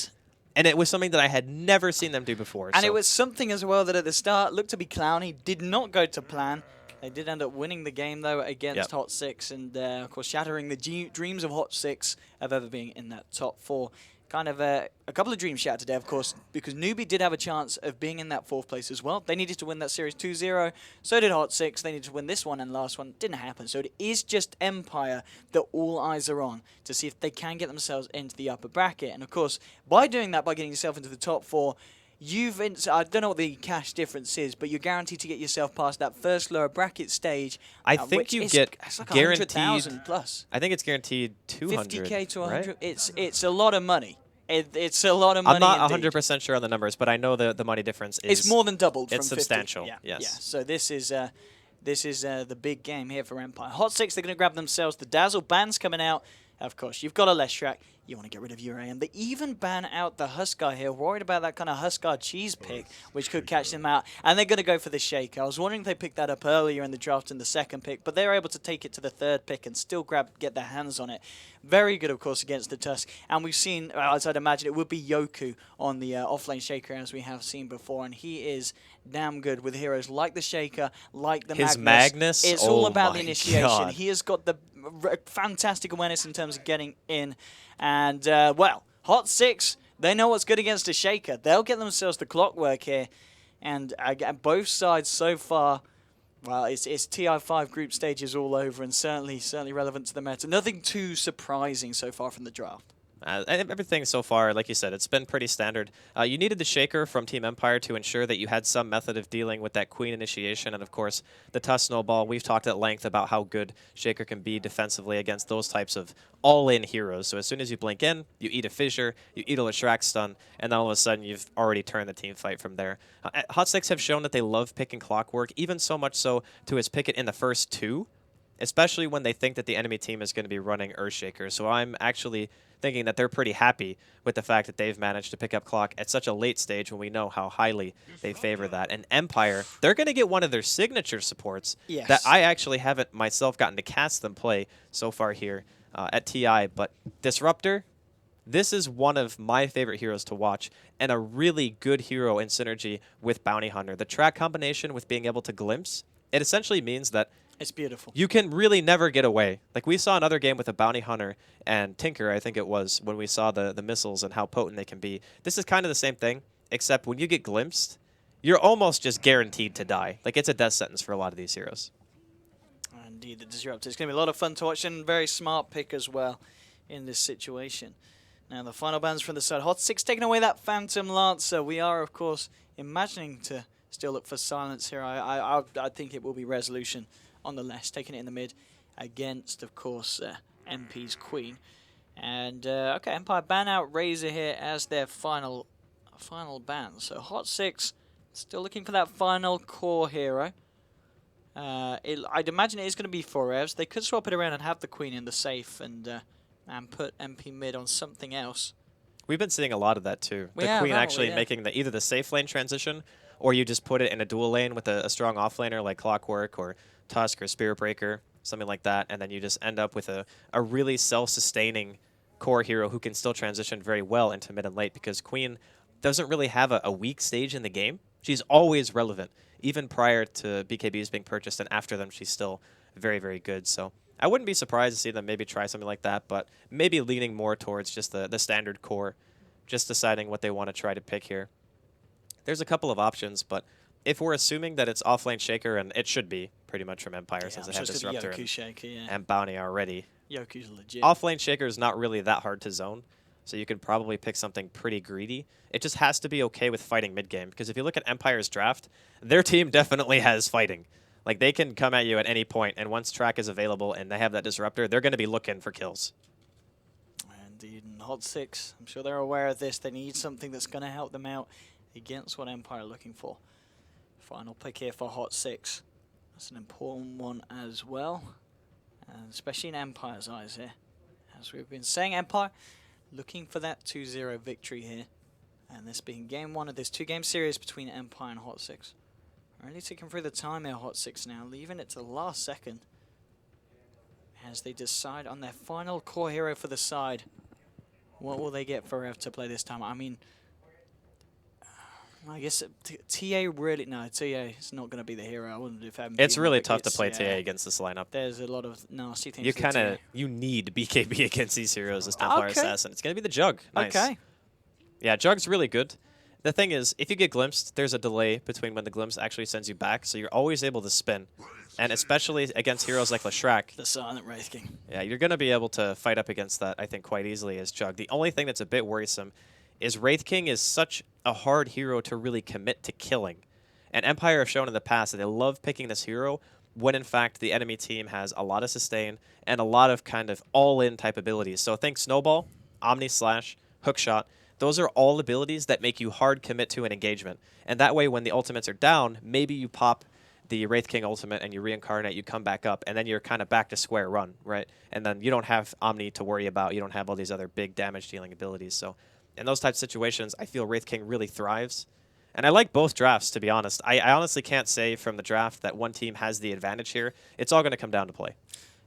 And it was something that I had never seen them do before. And it was something as well that at the start looked to be clowny, did not go to plan. They did end up winning the game, though, against Hot 6, and, of course, shattering the dreams of Hot 6 of ever being in that top 4. Kind of a couple of dreams shattered today, of course, because Newbie did have a chance of being in that 4th place as well. They needed to win that series 2-0. So did Hot 6. They needed to win this one and last one. Didn't happen. So it is just Empire that all eyes are on to see if they can get themselves into the upper bracket. And, of course, by doing that, by getting yourself into the top 4, I don't know what the cash difference is, but you're guaranteed to get yourself past that first lower bracket stage. I think you get it's like guaranteed 100,000 plus. I think it's guaranteed 200. 50K to 100. Right? It's a lot of money. It's a lot of money. I'm not indeed. 100% sure on the numbers, but I know the money difference is. It's more than doubled. It's from 50. substantial. Yeah. Yes. Yeah. So this is the big game here for Empire. Hot 6, they're going to grab themselves the Dazzle. Ban's coming out. Of course, you've got a Leshrac. You want to get rid of your AM. They even ban out the Huskar here, worried about that kind of Huskar cheese pick, which could catch them out. And they're going to go for the Shaker. I was wondering if they picked that up earlier in the draft in the 2nd pick, but they're able to take it to the 3rd pick and still get their hands on it. Very good, of course, against the Tusk. And we've seen, as I'd imagine, it would be Yoku on the offlane Shaker, as we have seen before. And he is damn good with heroes like the Shaker, like the Magnus. His Magnus? It's all about the my initiation. God. He has got the fantastic awareness in terms of getting in. And, well, Hot 6, they know what's good against a Shaker. They'll get themselves the clockwork here. And both sides so far, well, it's TI5 group stages all over and certainly relevant to the meta. Nothing too surprising so far from the draft. Everything so far, like you said, it's been pretty standard. You needed the Shaker from Team Empire to ensure that you had some method of dealing with that Queen initiation, and of course, the Tusk Snowball. We've talked at length about how good Shaker can be defensively against those types of all-in heroes. So as soon as you blink in, you eat a Fissure, you eat a Leshrac stun, and then all of a sudden you've already turned the team fight from there. Hot6 have shown that they love picking Clockwork, even so much so to his pick it in the first 2, especially when they think that the enemy team is going to be running Earthshaker. So I'm actually thinking that they're pretty happy with the fact that they've managed to pick up Clock at such a late stage when we know how highly they favor that. And Empire, they're going to get one of their signature supports that I actually haven't myself gotten to cast them play so far here at TI. But Disruptor, this is one of my favorite heroes to watch, and a really good hero in synergy with Bounty Hunter. The track combination with being able to glimpse, it essentially means that it's beautiful. you can really never get away. Like we saw another game with a Bounty Hunter and Tinker, I think it was, when we saw the missiles and how potent they can be. This is kind of the same thing, except when you get glimpsed, you're almost just guaranteed to die. Like it's a death sentence for a lot of these heroes. Indeed, the Disruptor. It's going to be a lot of fun to watch, and very smart pick as well in this situation. Now the final bans from the side. Hot6 taking away that Phantom Lancer. We are, of course, imagining to still look for silence here. I think it will be Resolution on the left, taking it in the mid against, of course, MP's Queen. And, okay, Empire ban out Razor here as their final ban. So Hot6 still looking for that final core hero. I'd imagine it is going to be 4Evs. They could swap it around and have the Queen in the safe and put MP mid on something else. We've been seeing a lot of that too. The Queen actually making either the safe lane transition, or you just put it in a dual lane with a strong offlaner like Clockwork or Tusk or Spirit Breaker, something like that, and then you just end up with a really self-sustaining core hero who can still transition very well into mid and late, because Queen doesn't really have a weak stage in the game. She's always relevant. Even prior to BKBs being purchased and after them, she's still very, very good. So I wouldn't be surprised to see them maybe try something like that, but maybe leaning more towards just the standard core, just deciding what they want to try to pick here. There's a couple of options, but if we're assuming that it's offlane Shaker, and it should be pretty much from Empire since they have Disruptor and Bounty already. Yoku's legit. Offlane Shaker is not really that hard to zone, so you could probably pick something pretty greedy. It just has to be okay with fighting mid-game, because if you look at Empire's draft, their team definitely has fighting. Like, they can come at you at any point, and once track is available and they have that Disruptor, they're going to be looking for kills. Indeed, and Hot6, I'm sure they're aware of this. They need something that's going to help them out against what Empire are looking for. Final pick here for Hot6. That's an important one as well, and especially in Empire's eyes here. As we've been saying, Empire looking for that 2-0 victory here. And this being game 1 of this 2-game series between Empire and Hot6. Really taking through the time here, Hot6 now, leaving it to the last second as they decide on their final core hero for the side. What will they get for Rev to play this time? I mean, I guess TA really... No, TA is not going to be the hero. I wouldn't if it's really tough to play TA against this lineup. There's a lot of nasty things. You need BKB against these heroes as Templar Assassin. It's going to be the Jug. Nice. Okay. Yeah, Jug's really good. The thing is, if you get glimpsed, there's a delay between when the glimpse actually sends you back, so you're always able to spin. And especially against heroes like Leshrac. The Silent Wraith King. Yeah, you're going to be able to fight up against that, I think, quite easily as Jug. The only thing that's a bit worrisome is Wraith King is such a hard hero to really commit to killing. And Empire have shown in the past that they love picking this hero when, in fact, the enemy team has a lot of sustain and a lot of kind of all-in type abilities. So think Snowball, Omni Slash, Hookshot. Those are all abilities that make you hard commit to an engagement. And that way, when the ultimates are down, maybe you pop the Wraith King ultimate and you reincarnate, you come back up, and then you're kind of back to square run, right? And then you don't have Omni to worry about. You don't have all these other big damage-dealing abilities. So in those types of situations, I feel Wraith King really thrives. And I like both drafts, to be honest. I honestly can't say from the draft that one team has the advantage here. It's all going to come down to play.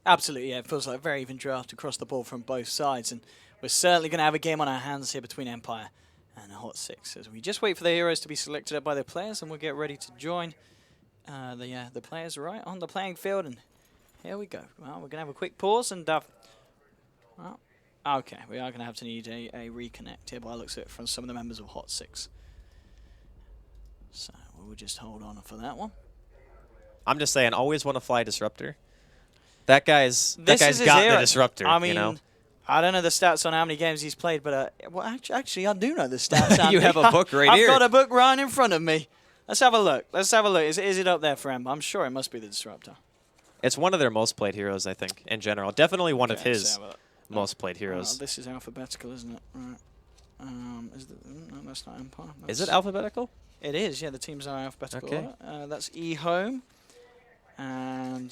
Absolutely, yeah. It feels like a very even draft across the board from both sides. And we're certainly going to have a game on our hands here between Empire and Hot6 as we just wait for the heroes to be selected by the players, and we'll get ready to join the players right on the playing field. And here we go. Well, we're going to have a quick pause, and well, okay, we are going to have to need a reconnect here by the looks of it from some of the members of Hot6. So we'll just hold on for that one. I'm just saying, always want to fly Disruptor. That guy's got the Disruptor. I mean, you know? I don't know the stats on how many games he's played, but well, actually, I do know the stats. You Andy. have a book right here. I've got a book right in front of me. Let's have a look. Let's have a look. Is it up there for him? I'm sure it must be the Disruptor. It's one of their most played heroes, I think, in general. Definitely one of Okay, his most played heroes. This is alphabetical, isn't it? Right. No, that's not Empire. Is it alphabetical? It is, yeah. The teams are alphabetical. Okay. That's E-Home. And,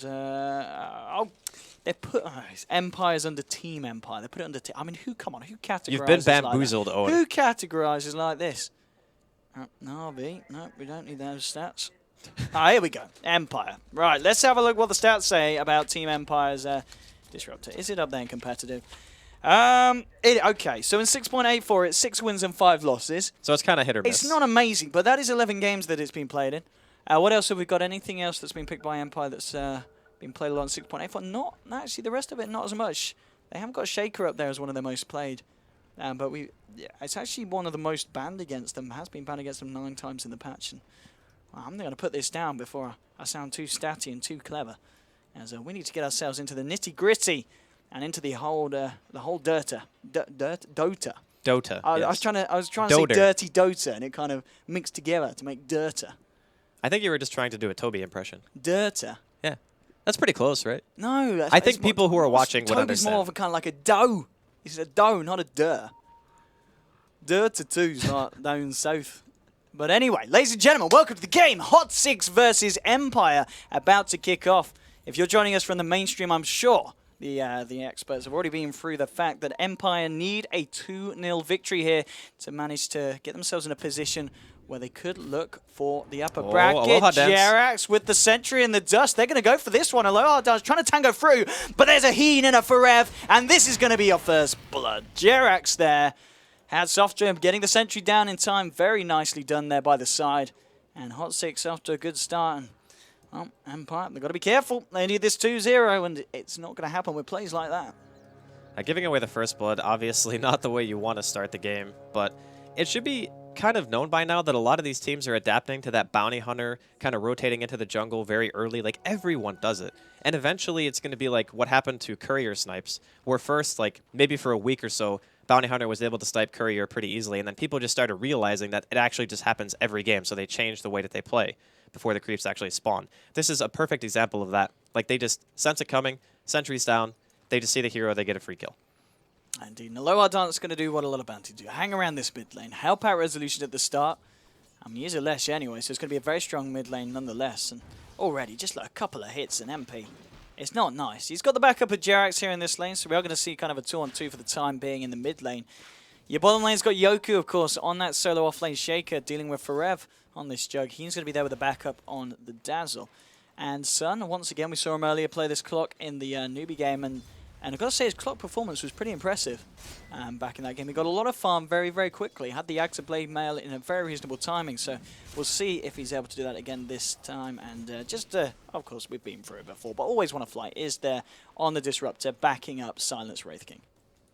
they put Empire's under Team Empire. They put it under I mean, who categorizes You've been like bamboozled, that? Owen. Who categorizes like this? No, B. No, we don't need those stats. Here we go. Empire. Right, let's have a look what the stats say about Team Empire's Disruptor. Is it up there in competitive? Okay, so in 6.84, it's 6 wins and 5 losses. So it's kind of hit or miss. It's not amazing, but that is 11 games that it's been played in. What else have we got? Anything else that's been picked by Empire that's been played a lot in 6.84? Not actually, the rest of it, not as much. They haven't got Shaker up there as one of their most played. But it's actually one of the most banned against them. Has been banned against them 9 times in the patch. And I'm going to put this down before I sound too statty and too clever. As we need to get ourselves into the nitty-gritty and into the whole Dota. Dota. Dota. I Yes. was trying to say dirty Dota, and it kind of mixed together to make Dota. I think you were just trying to do a Toby impression. Dota. Yeah. That's pretty close, right? No, I think people who are watching would Toby's understand. more of a kind of like a dough. He's a dough, not a dur. Dota 2's not down south. But anyway, ladies and gentlemen, welcome to the game. Hot 6 versus Empire about to kick off. If you're joining us from the mainstream, I'm sure the experts have already been through the fact that Empire need a 2-0 victory here to manage to get themselves in a position where they could look for the upper bracket. Aloha Dance. Jerax with the Sentry in the dust. They're going to go for this one. Aloha Dance trying to tango through, but there's a Heen and a Forev, and this is going to be your first blood. Jerax there. Hats off to him, getting the Sentry down in time. Very nicely done there by the side. And Hot 6 off to a good start. And, well, Empire, they've got to be careful. They need this 2-0, and it's not going to happen with plays like that. Giving away the first blood, obviously not the way you want to start the game, but it should be kind of known by now that a lot of these teams are adapting to that bounty hunter kind of rotating into the jungle very early. Like, everyone does it. And eventually it's going to be like what happened to Courier snipes, where first, like, maybe for a week or so, Bounty Hunter was able to snipe Courier pretty easily, and then people just started realizing that it actually just happens every game, so they changed the way that they play before the creeps actually spawn. This is a perfect example of that. Like, they just sense it coming, sentry's down, they just see the hero, they get a free kill. Indeed. Aloha Dance is going to do what a lot of bounty do. Hang around this mid lane, help out Resolution at the start. I mean, he's a Lesh anyway, so it's going to be a very strong mid lane nonetheless. And already, just like a couple of hits and MP. It's not nice. He's got the backup of Jerax here in this lane, so we are going to see kind of a 2-on-2 for the time being in the mid lane. Your bottom lane's got Yoku, of course, on that solo off-lane Shaker, dealing with Forev on this Jug. He's going to be there with a backup on the Dazzle. And Sun, once again, we saw him earlier play this clock in the newbie game, and I've got to say his clock performance was pretty impressive back in that game. He got a lot of farm very, very quickly. Had the Active Blade Mail in a very reasonable timing, so we'll see if he's able to do that again this time. And of course, we've been through it before, but Always Wanna Fly is there on the Disruptor, backing up Silence Wraith King.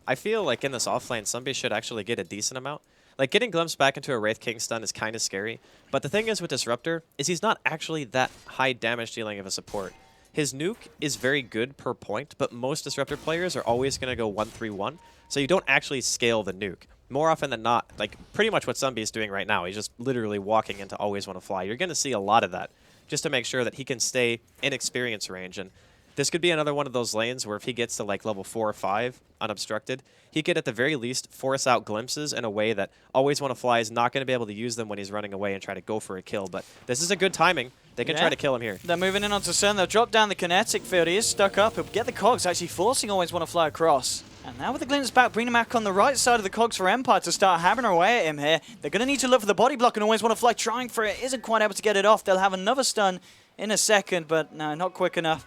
I feel like in this offlane, somebody should actually get a decent amount. Like, getting glimpsed back into a Wraith King stun is kind of scary, but the thing is with Disruptor is he's not actually that high damage dealing of a support. His nuke is very good per point, but most Disruptor players are always going to go 1-3-1, so you don't actually scale the nuke. More often than not, like pretty much what Sunby is doing right now, he's just literally walking into Always Wanna Fly. You're going to see a lot of that, just to make sure that he can stay in experience range. And this could be another one of those lanes where if he gets to like level 4 or 5 unobstructed, he could at the very least force out glimpses in a way that Always Wanna Fly is not going to be able to use them when he's running away and try to go for a kill. But this is a good timing. They can try to kill him here. They're moving in onto Sun. They'll drop down the kinetic field. He is stuck up. He'll get the cogs, actually forcing Always Wanna Fly across. And now with the glimpse back, bringing him back on the right side of the cogs for Empire to start hammering away at him here. They're going to need to look for the body block and Always Wanna Fly trying for it. Isn't quite able to get it off. They'll have another stun in a second, but no, not quick enough.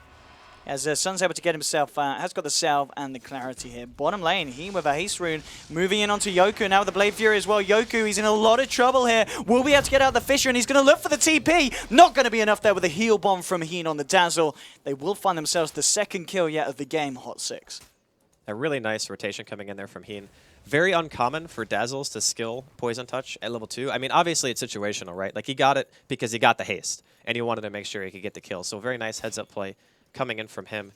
As Sun's able to get himself out, has got the salve and the clarity here. Bottom lane, he with a haste rune, moving in onto Yoku, now with the Blade Fury as well. Yoku, he's in a lot of trouble here. Will be able to get out the Fissure, and he's going to look for the TP. Not going to be enough there with a heal bomb from Heen on the Dazzle. They will find themselves the second kill yet of the game, Hot 6. A really nice rotation coming in there from Heen. Very uncommon for Dazzles to skill Poison Touch at level 2. I mean, obviously it's situational, right? Like, he got it because he got the haste, and he wanted to make sure he could get the kill. So very nice heads-up play coming in from him.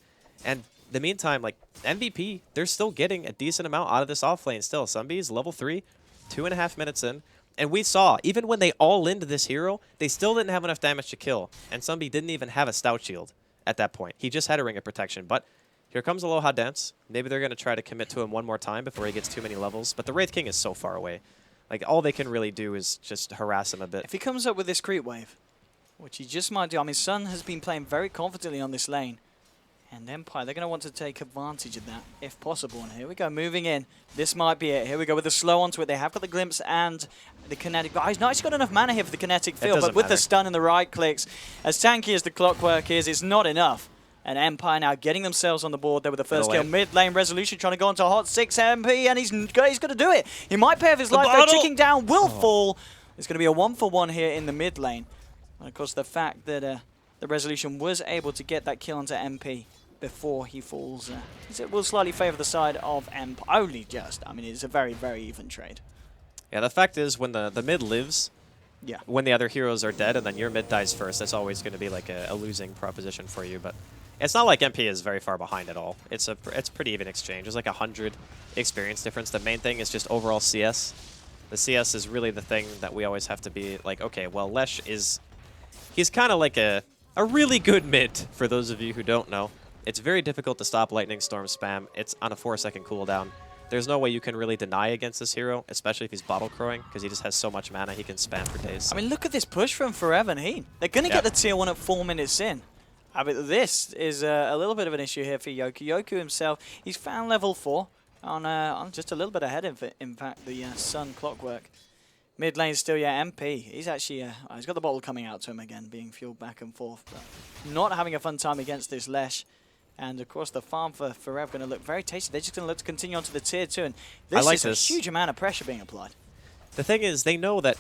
And the meantime, like, MVP, they're still getting a decent amount out of this off lane still. Sunbee's level 3, 2.5 minutes in. And we saw, even when they all into this hero, they still didn't have enough damage to kill. And Sunbee didn't even have a stout shield at that point. He just had a ring of protection. But here comes Aloha Dance. Maybe they're going to try to commit to him one more time before he gets too many levels. But the Wraith King is so far away. Like, all they can really do is just harass him a bit. If he comes up with this creep wave, which he just might do. I mean, Sun has been playing very confidently on this lane. And Empire, they're going to want to take advantage of that, if possible. And here we go, moving in. This might be it. Here we go with the slow onto it. They have got the glimpse and the kinetic. But he's not actually got enough mana here for the kinetic field. But with the stun and the right clicks, as tanky as the clockwork is, it's not enough. And Empire now getting themselves on the board there with the first kill. Mid lane Resolution trying to go into hot 6 MP, and he's going to do it. He might pay off his life though. Ticking down will fall. It's going to be a 1-for-1 here in the mid lane. And of course, the fact that the Resolution was able to get that kill onto MP before he falls, it will slightly favour the side of Empire. Only just. I mean, it's a very, very even trade. Yeah, the fact is, when the mid lives, yeah, when the other heroes are dead and then your mid dies first, that's always going to be like a losing proposition for you. But it's not like MP is very far behind at all. It's pretty even exchange. There's like 100 experience difference. The main thing is just overall CS. The CS is really the thing that we always have to be like, okay, well, Lesh is... He's kind of like a really good mid, for those of you who don't know. It's very difficult to stop Lightning Storm spam. It's on a 4-second cooldown. There's no way you can really deny against this hero, especially if he's bottle crowing, because he just has so much mana he can spam for days. I mean, look at this push from Forever and Heen. They're going to get the tier 1 at 4 minutes in. I mean, this is a little bit of an issue here for Yoku. Yoku himself, he's found level 4 on just a little bit ahead of it. In fact, the Sun Clockwork. Mid lane still, MP. He's actually, he's got the bottle coming out to him again, being fueled back and forth. But not having a fun time against this Lesh. And of course, the farm for Forever going to look very tasty. They're just going to look to continue on to the tier 2. And this is a huge amount of pressure being applied. The thing is, they know that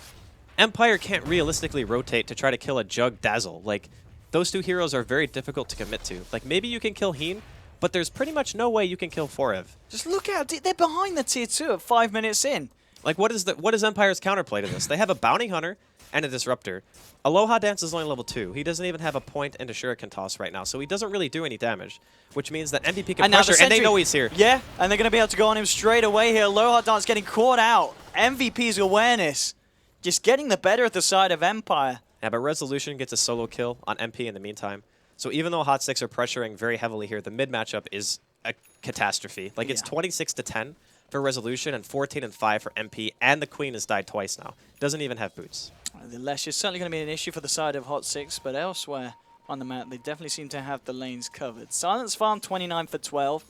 Empire can't realistically rotate to try to kill a Jug Dazzle. Like, those two heroes are very difficult to commit to. Like, maybe you can kill Heen, but there's pretty much no way you can kill Forev. Just look out. They're behind the tier 2 at 5 minutes in. Like, what is Empire's counterplay to this? They have a Bounty Hunter and a Disruptor. Aloha Dance is only level 2. He doesn't even have a point and a Shuriken Toss right now, so he doesn't really do any damage, which means that MVP can pressure, and they know he's here. Yeah, and they're going to be able to go on him straight away here. Aloha Dance getting caught out. MVP's awareness just getting the better at the side of Empire. Yeah, but Resolution gets a solo kill on MP in the meantime. So even though Hot 6 are pressuring very heavily here, the mid matchup is a catastrophe. Like, it's 26-10 for Resolution and 14-5 for MP, and the Queen has died twice now. Doesn't even have boots. The Lesh is certainly going to be an issue for the side of Hot 6, but elsewhere on the map, they definitely seem to have the lanes covered. Silence Farm 29 for 12,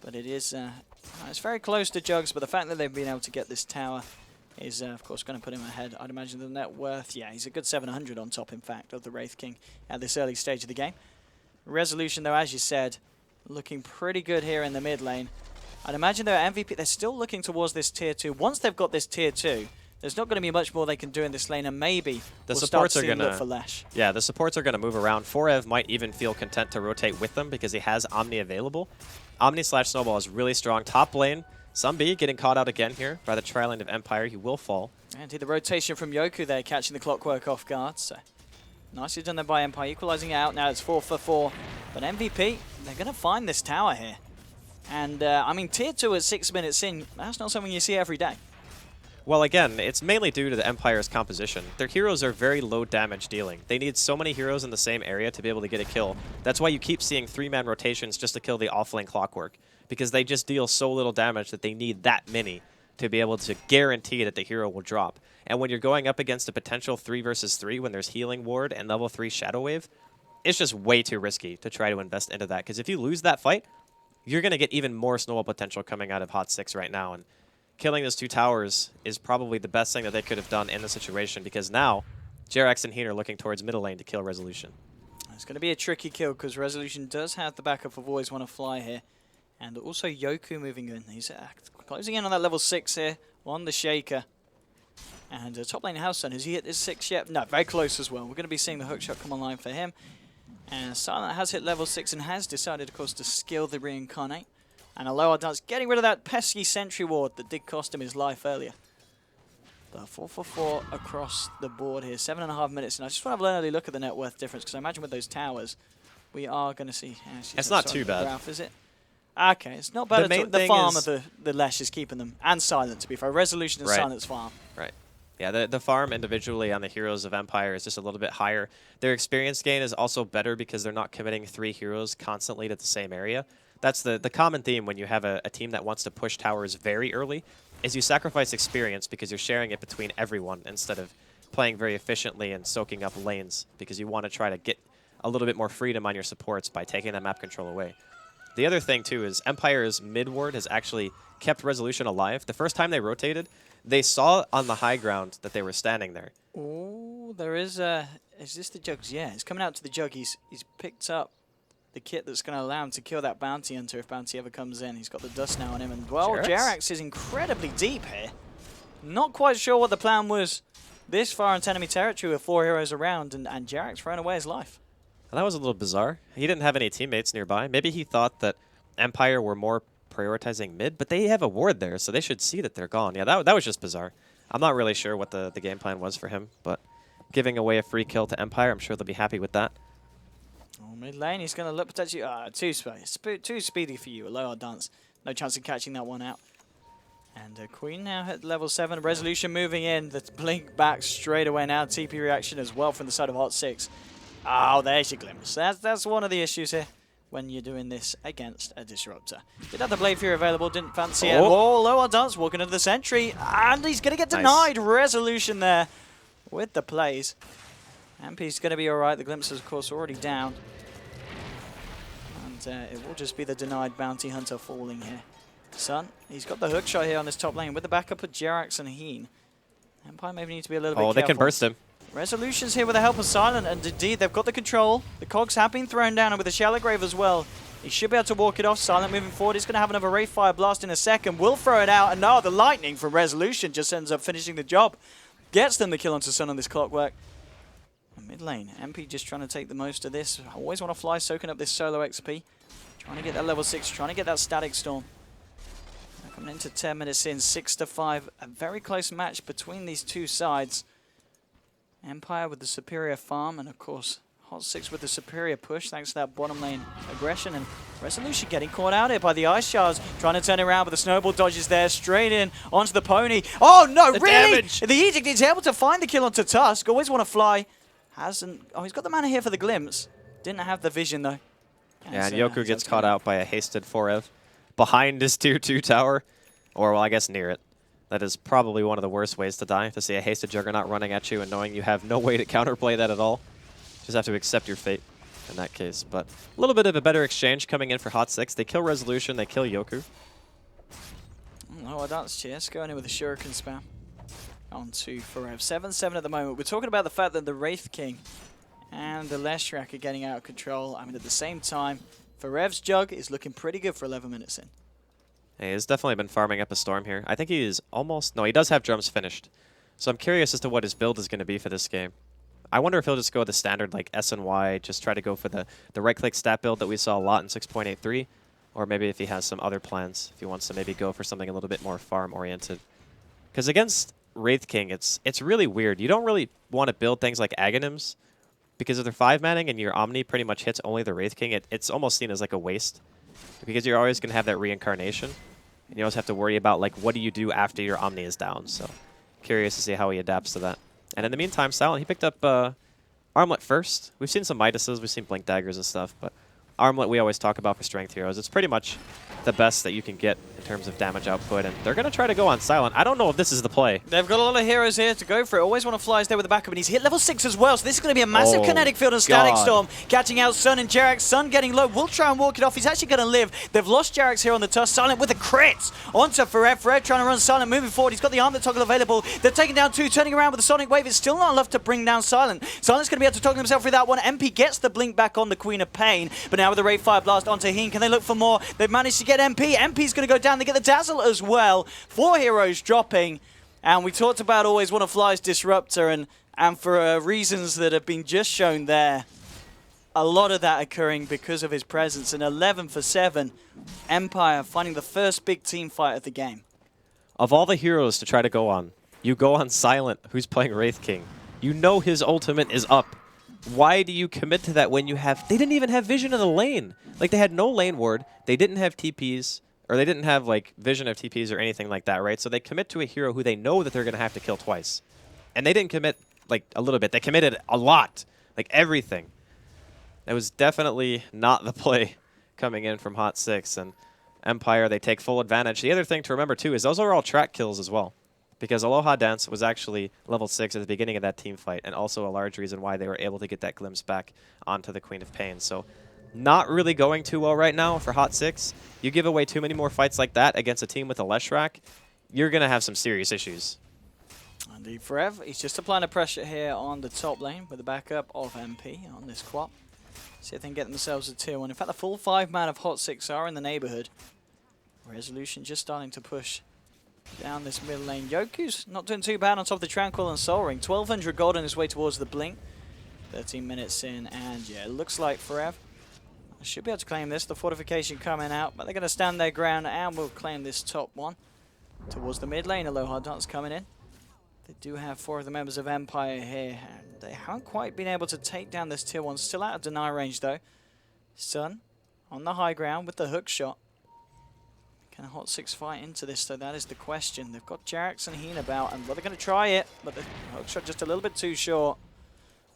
but it is it's very close to Jugs, but the fact that they've been able to get this tower is, of course, going to put him ahead. I'd imagine the net worth, yeah, he's a good 700 on top, in fact, of the Wraith King at this early stage of the game. Resolution, though, as you said, looking pretty good here in the mid lane. I'd imagine, though, MVP, they're still looking towards this tier 2. Once they've got this tier 2, there's not going to be much more they can do in this lane, and maybe the we'll supports start are going to look for Lesh. Yeah, the supports are going to move around. Forev might even feel content to rotate with them because he has Omni available. Omni/Snowball is really strong. Top lane, Sunbee getting caught out again here by the tri-lane of Empire. He will fall. And the rotation from Yoku there, catching the Clockwork off guard. So nicely done there by Empire, equalizing it out. Now it's 4 for 4. But MVP, they're going to find this tower here. And, I mean, tier 2 at 6 minutes in, that's not something you see every day. Well, again, it's mainly due to the Empire's composition. Their heroes are very low damage dealing. They need so many heroes in the same area to be able to get a kill. That's why you keep seeing 3-man rotations just to kill the offlane Clockwork, because they just deal so little damage that they need that many to be able to guarantee that the hero will drop. And when you're going up against a potential 3 versus 3 when there's Healing Ward and level 3 Shadow Wave, it's just way too risky to try to invest into that, because if you lose that fight, you're going to get even more snowball potential coming out of Hot 6 right now. And killing those 2 towers is probably the best thing that they could have done in the situation, because now Jerax and Heen are looking towards middle lane to kill Resolution. It's going to be a tricky kill because Resolution does have the backup of Always Want to Fly here. And also Yoku moving in. He's closing in on that level 6 here on the Shaker. And top lane Houseson, has he hit his 6 yet? No, very close as well. We're going to be seeing the hookshot come online for him. And Silent has hit level 6 and has decided, of course, to skill the Reincarnate. And Aloha Dance getting rid of that pesky Sentry Ward that did cost him his life earlier. But 4 for 4 across the board here. 7.5 minutes. And I just want to have an early look at the net worth difference, because I imagine with those towers, we are going to see. It's not too bad. Graph, is it? Okay, it's not bad. The farm of the Lesh is keeping them, and Silent, to be fair. Resolution and Silent's farm. Right. Yeah, the farm individually on the heroes of Empire is just a little bit higher. Their experience gain is also better because they're not committing 3 heroes constantly to the same area. That's the common theme when you have a team that wants to push towers very early, is you sacrifice experience because you're sharing it between everyone instead of playing very efficiently and soaking up lanes, because you want to try to get a little bit more freedom on your supports by taking that map control away. The other thing, too, is Empire's mid ward has actually kept Resolution alive. The first time they rotated, they saw on the high ground that they were standing there. Oh, there is a... Is this the Jugs? Yeah, he's coming out to the Jug. He's picked up the kit that's going to allow him to kill that Bounty Hunter if Bounty ever comes in. He's got the dust now on him. And, well, Jerax is incredibly deep here. Not quite sure what the plan was this far into enemy territory with 4 heroes around, and Jerax throwing away his life. Well, that was a little bizarre. He didn't have any teammates nearby. Maybe he thought that Empire were more prioritizing mid, but they have a ward there, so they should see that they're gone. Yeah, that was just bizarre. I'm not really sure what the game plan was for him, but giving away a free kill to Empire, I'm sure they'll be happy with that. Oh, mid lane, he's going to look potentially... too speedy for you. A low dance. No chance of catching that one out. And Queen now at level 7. Resolution moving in. The blink back straight away now. TP reaction as well from the side of Hot 6. Oh, there's your glimpse. That's one of the issues here when you're doing this against a Disruptor. Did have the Blade Fury available, didn't fancy it. Oh, low dance walking into the sentry, and he's going to get denied. Nice. Resolution there with the plays. MP's going to be alright. The glimpse is, of course, already down. And it will just be the denied Bounty Hunter falling here. Sun, he's got the hook shot here on this top lane with the backup of Jerax and Heen. Empire maybe need to be a little bit careful. They can burst him. Resolution's here with the help of Silent, and indeed they've got the control. The cogs have been thrown down, and with the Shallow Grave as well, he should be able to walk it off. Silent moving forward. He's going to have another Wraith Fire Blast in a second. Will throw it out, and now the lightning from Resolution just ends up finishing the job. Gets them the kill onto Sun on this clockwork. And mid lane, MP just trying to take the most of this. I always want to fly, soaking up this solo XP. Trying to get that level 6, trying to get that Static Storm. Coming into 10 minutes in, 6-5. A very close match between these two sides. Empire with the superior farm, and of course Hot 6 with the superior push thanks to that bottom lane aggression. And Resolution getting caught out here by the Ice Shards, trying to turn around, but the snowball dodges there, straight in onto the pony. Oh no, really? Damage. The Edict is able to find the kill onto Tusk. Always want to fly. Hasn't. Oh, he's got the mana here for the glimpse. Didn't have the vision though. Yeah, and Yoku gets caught out by a hasted 4Ev behind his tier 2 tower, or well, I guess near it. That is probably one of the worst ways to die, to see a hasted Juggernaut running at you and knowing you have no way to counterplay that at all. Just have to accept your fate in that case. But a little bit of a better exchange coming in for Hot 6. They kill Resolution, they kill Yoku. Oh, that's Cheers going in with a Shuriken spam. On to Forever. 7-7 at the moment. We're talking about the fact that the Wraith King and the Leshrac are getting out of control. I mean, at the same time, Forev's Jug is looking pretty good for 11 minutes in. Hey, he's definitely been farming up a storm here. I think he is almost... No, he does have drums finished. So I'm curious as to what his build is going to be for this game. I wonder if he'll just go the standard like S and Y, just try to go for the right-click stat build that we saw a lot in 6.83, or maybe if he has some other plans, if he wants to maybe go for something a little bit more farm-oriented. Because against Wraith King, it's really weird. You don't really want to build things like Aghanims, because if they're 5-manning and your Omni pretty much hits only the Wraith King, it's almost seen as like a waste. Because you're always going to have that reincarnation. And you always have to worry about, like, what do you do after your Omni is down? So, curious to see how he adapts to that. And in the meantime, Silent, he picked up Armlet first. We've seen some Midases, we've seen Blink Daggers and stuff, but Armlet we always talk about for strength heroes. It's pretty much the best that you can get in terms of damage output, and they're going to try to go on Silent. I don't know if this is the play. They've got a lot of heroes here to go for it. Always want to fly there with the backup, and he's hit level 6 as well, so this is going to be a massive kinetic field and Static Storm. Catching out Sun and Jerax. Sun getting low. Will try and walk it off. He's actually going to live. They've lost Jerax here on the Tusk. Silent with a crit onto Forev. Forev trying to run Silent, moving forward. He's got the Armlet toggle available. They're taking down 2, turning around with the Sonic Wave. It's still not enough to bring down Silent. Silent's going to be able to toggle himself through that one. MP gets the blink back on the Queen of Pain, but now with the Wraith Fire Blast onto Heen, can they look for more? They've managed to get MP. MP's going to go down. They get the Dazzle as well. 4 heroes dropping. And we talked about always want to fly's Disruptor, and for reasons that have been just shown there, a lot of that occurring because of his presence. And 11 for 7, Empire finding the first big team fight of the game. Of all the heroes to try to go on, you go on Silent, who's playing Wraith King. You know his ultimate is up. why do you commit to that when you have... They didn't even have vision of the lane. Like, they had no lane ward. They didn't have TPs, or they didn't have, like, vision of TPs or anything like that, right? So they commit to a hero who they know that they're going to have to kill twice. And they didn't commit, like, a little bit. They committed a lot. Like, everything. That was definitely not the play coming in from Hot 6. And Empire, they take full advantage. The other thing to remember, too, is those are all track kills as well. Because Aloha Dance was actually level 6 at the beginning of that team fight, and also a large reason why they were able to get that glimpse back onto the Queen of Pain. So not really going too well right now for Hot 6. You give away too many more fights like that against a team with a Leshrac, you're going to have some serious issues. Indeed, Forever. He's just applying the pressure here on the top lane with the backup of MP on this quap. See if they can get themselves a tier 1. In fact, the full 5-man of Hot 6 are in the neighborhood. Resolution just starting to push down this mid lane. Yoku's not doing too bad on top of the Tranquil and Soul Ring. 1,200 gold on his way towards the Blink. 13 minutes in, and yeah, it looks like Forever should be able to claim this. The fortification coming out, but they're going to stand their ground and will claim this top one. Towards the mid lane, Aloha Dance coming in. They do have 4 of the members of Empire here, and they haven't quite been able to take down this tier 1. Still out of deny range though. Sun on the high ground with the hook shot. Can a Hot 6 fight into this, though? That is the question. They've got Jarex and Heen about, and well, they're going to try it, but the hook shot just a little bit too short.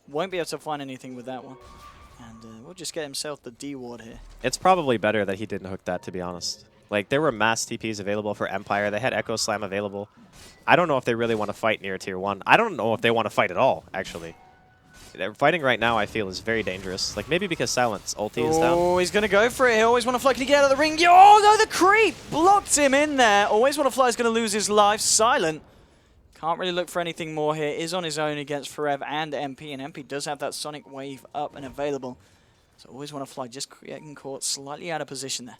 Won't be able to find anything with that one. And we'll just get himself the D ward here. It's probably better that he didn't hook that, to be honest. Like, there were mass TPs available for Empire. They had Echo Slam available. I don't know if they really want to fight near tier 1. I don't know if they want to fight at all, actually. They're fighting right now, I feel, is very dangerous. Like, maybe because Silent's ulti is down. Oh, he's going to go for it. He always want to fly. Can he get out of the ring? Oh, no, the creep blocked him in there. Always want to fly is going to lose his life. Silent can't really look for anything more here. Is on his own against Forever and MP, and MP does have that Sonic Wave up and available. So always want to fly, just getting caught slightly out of position there.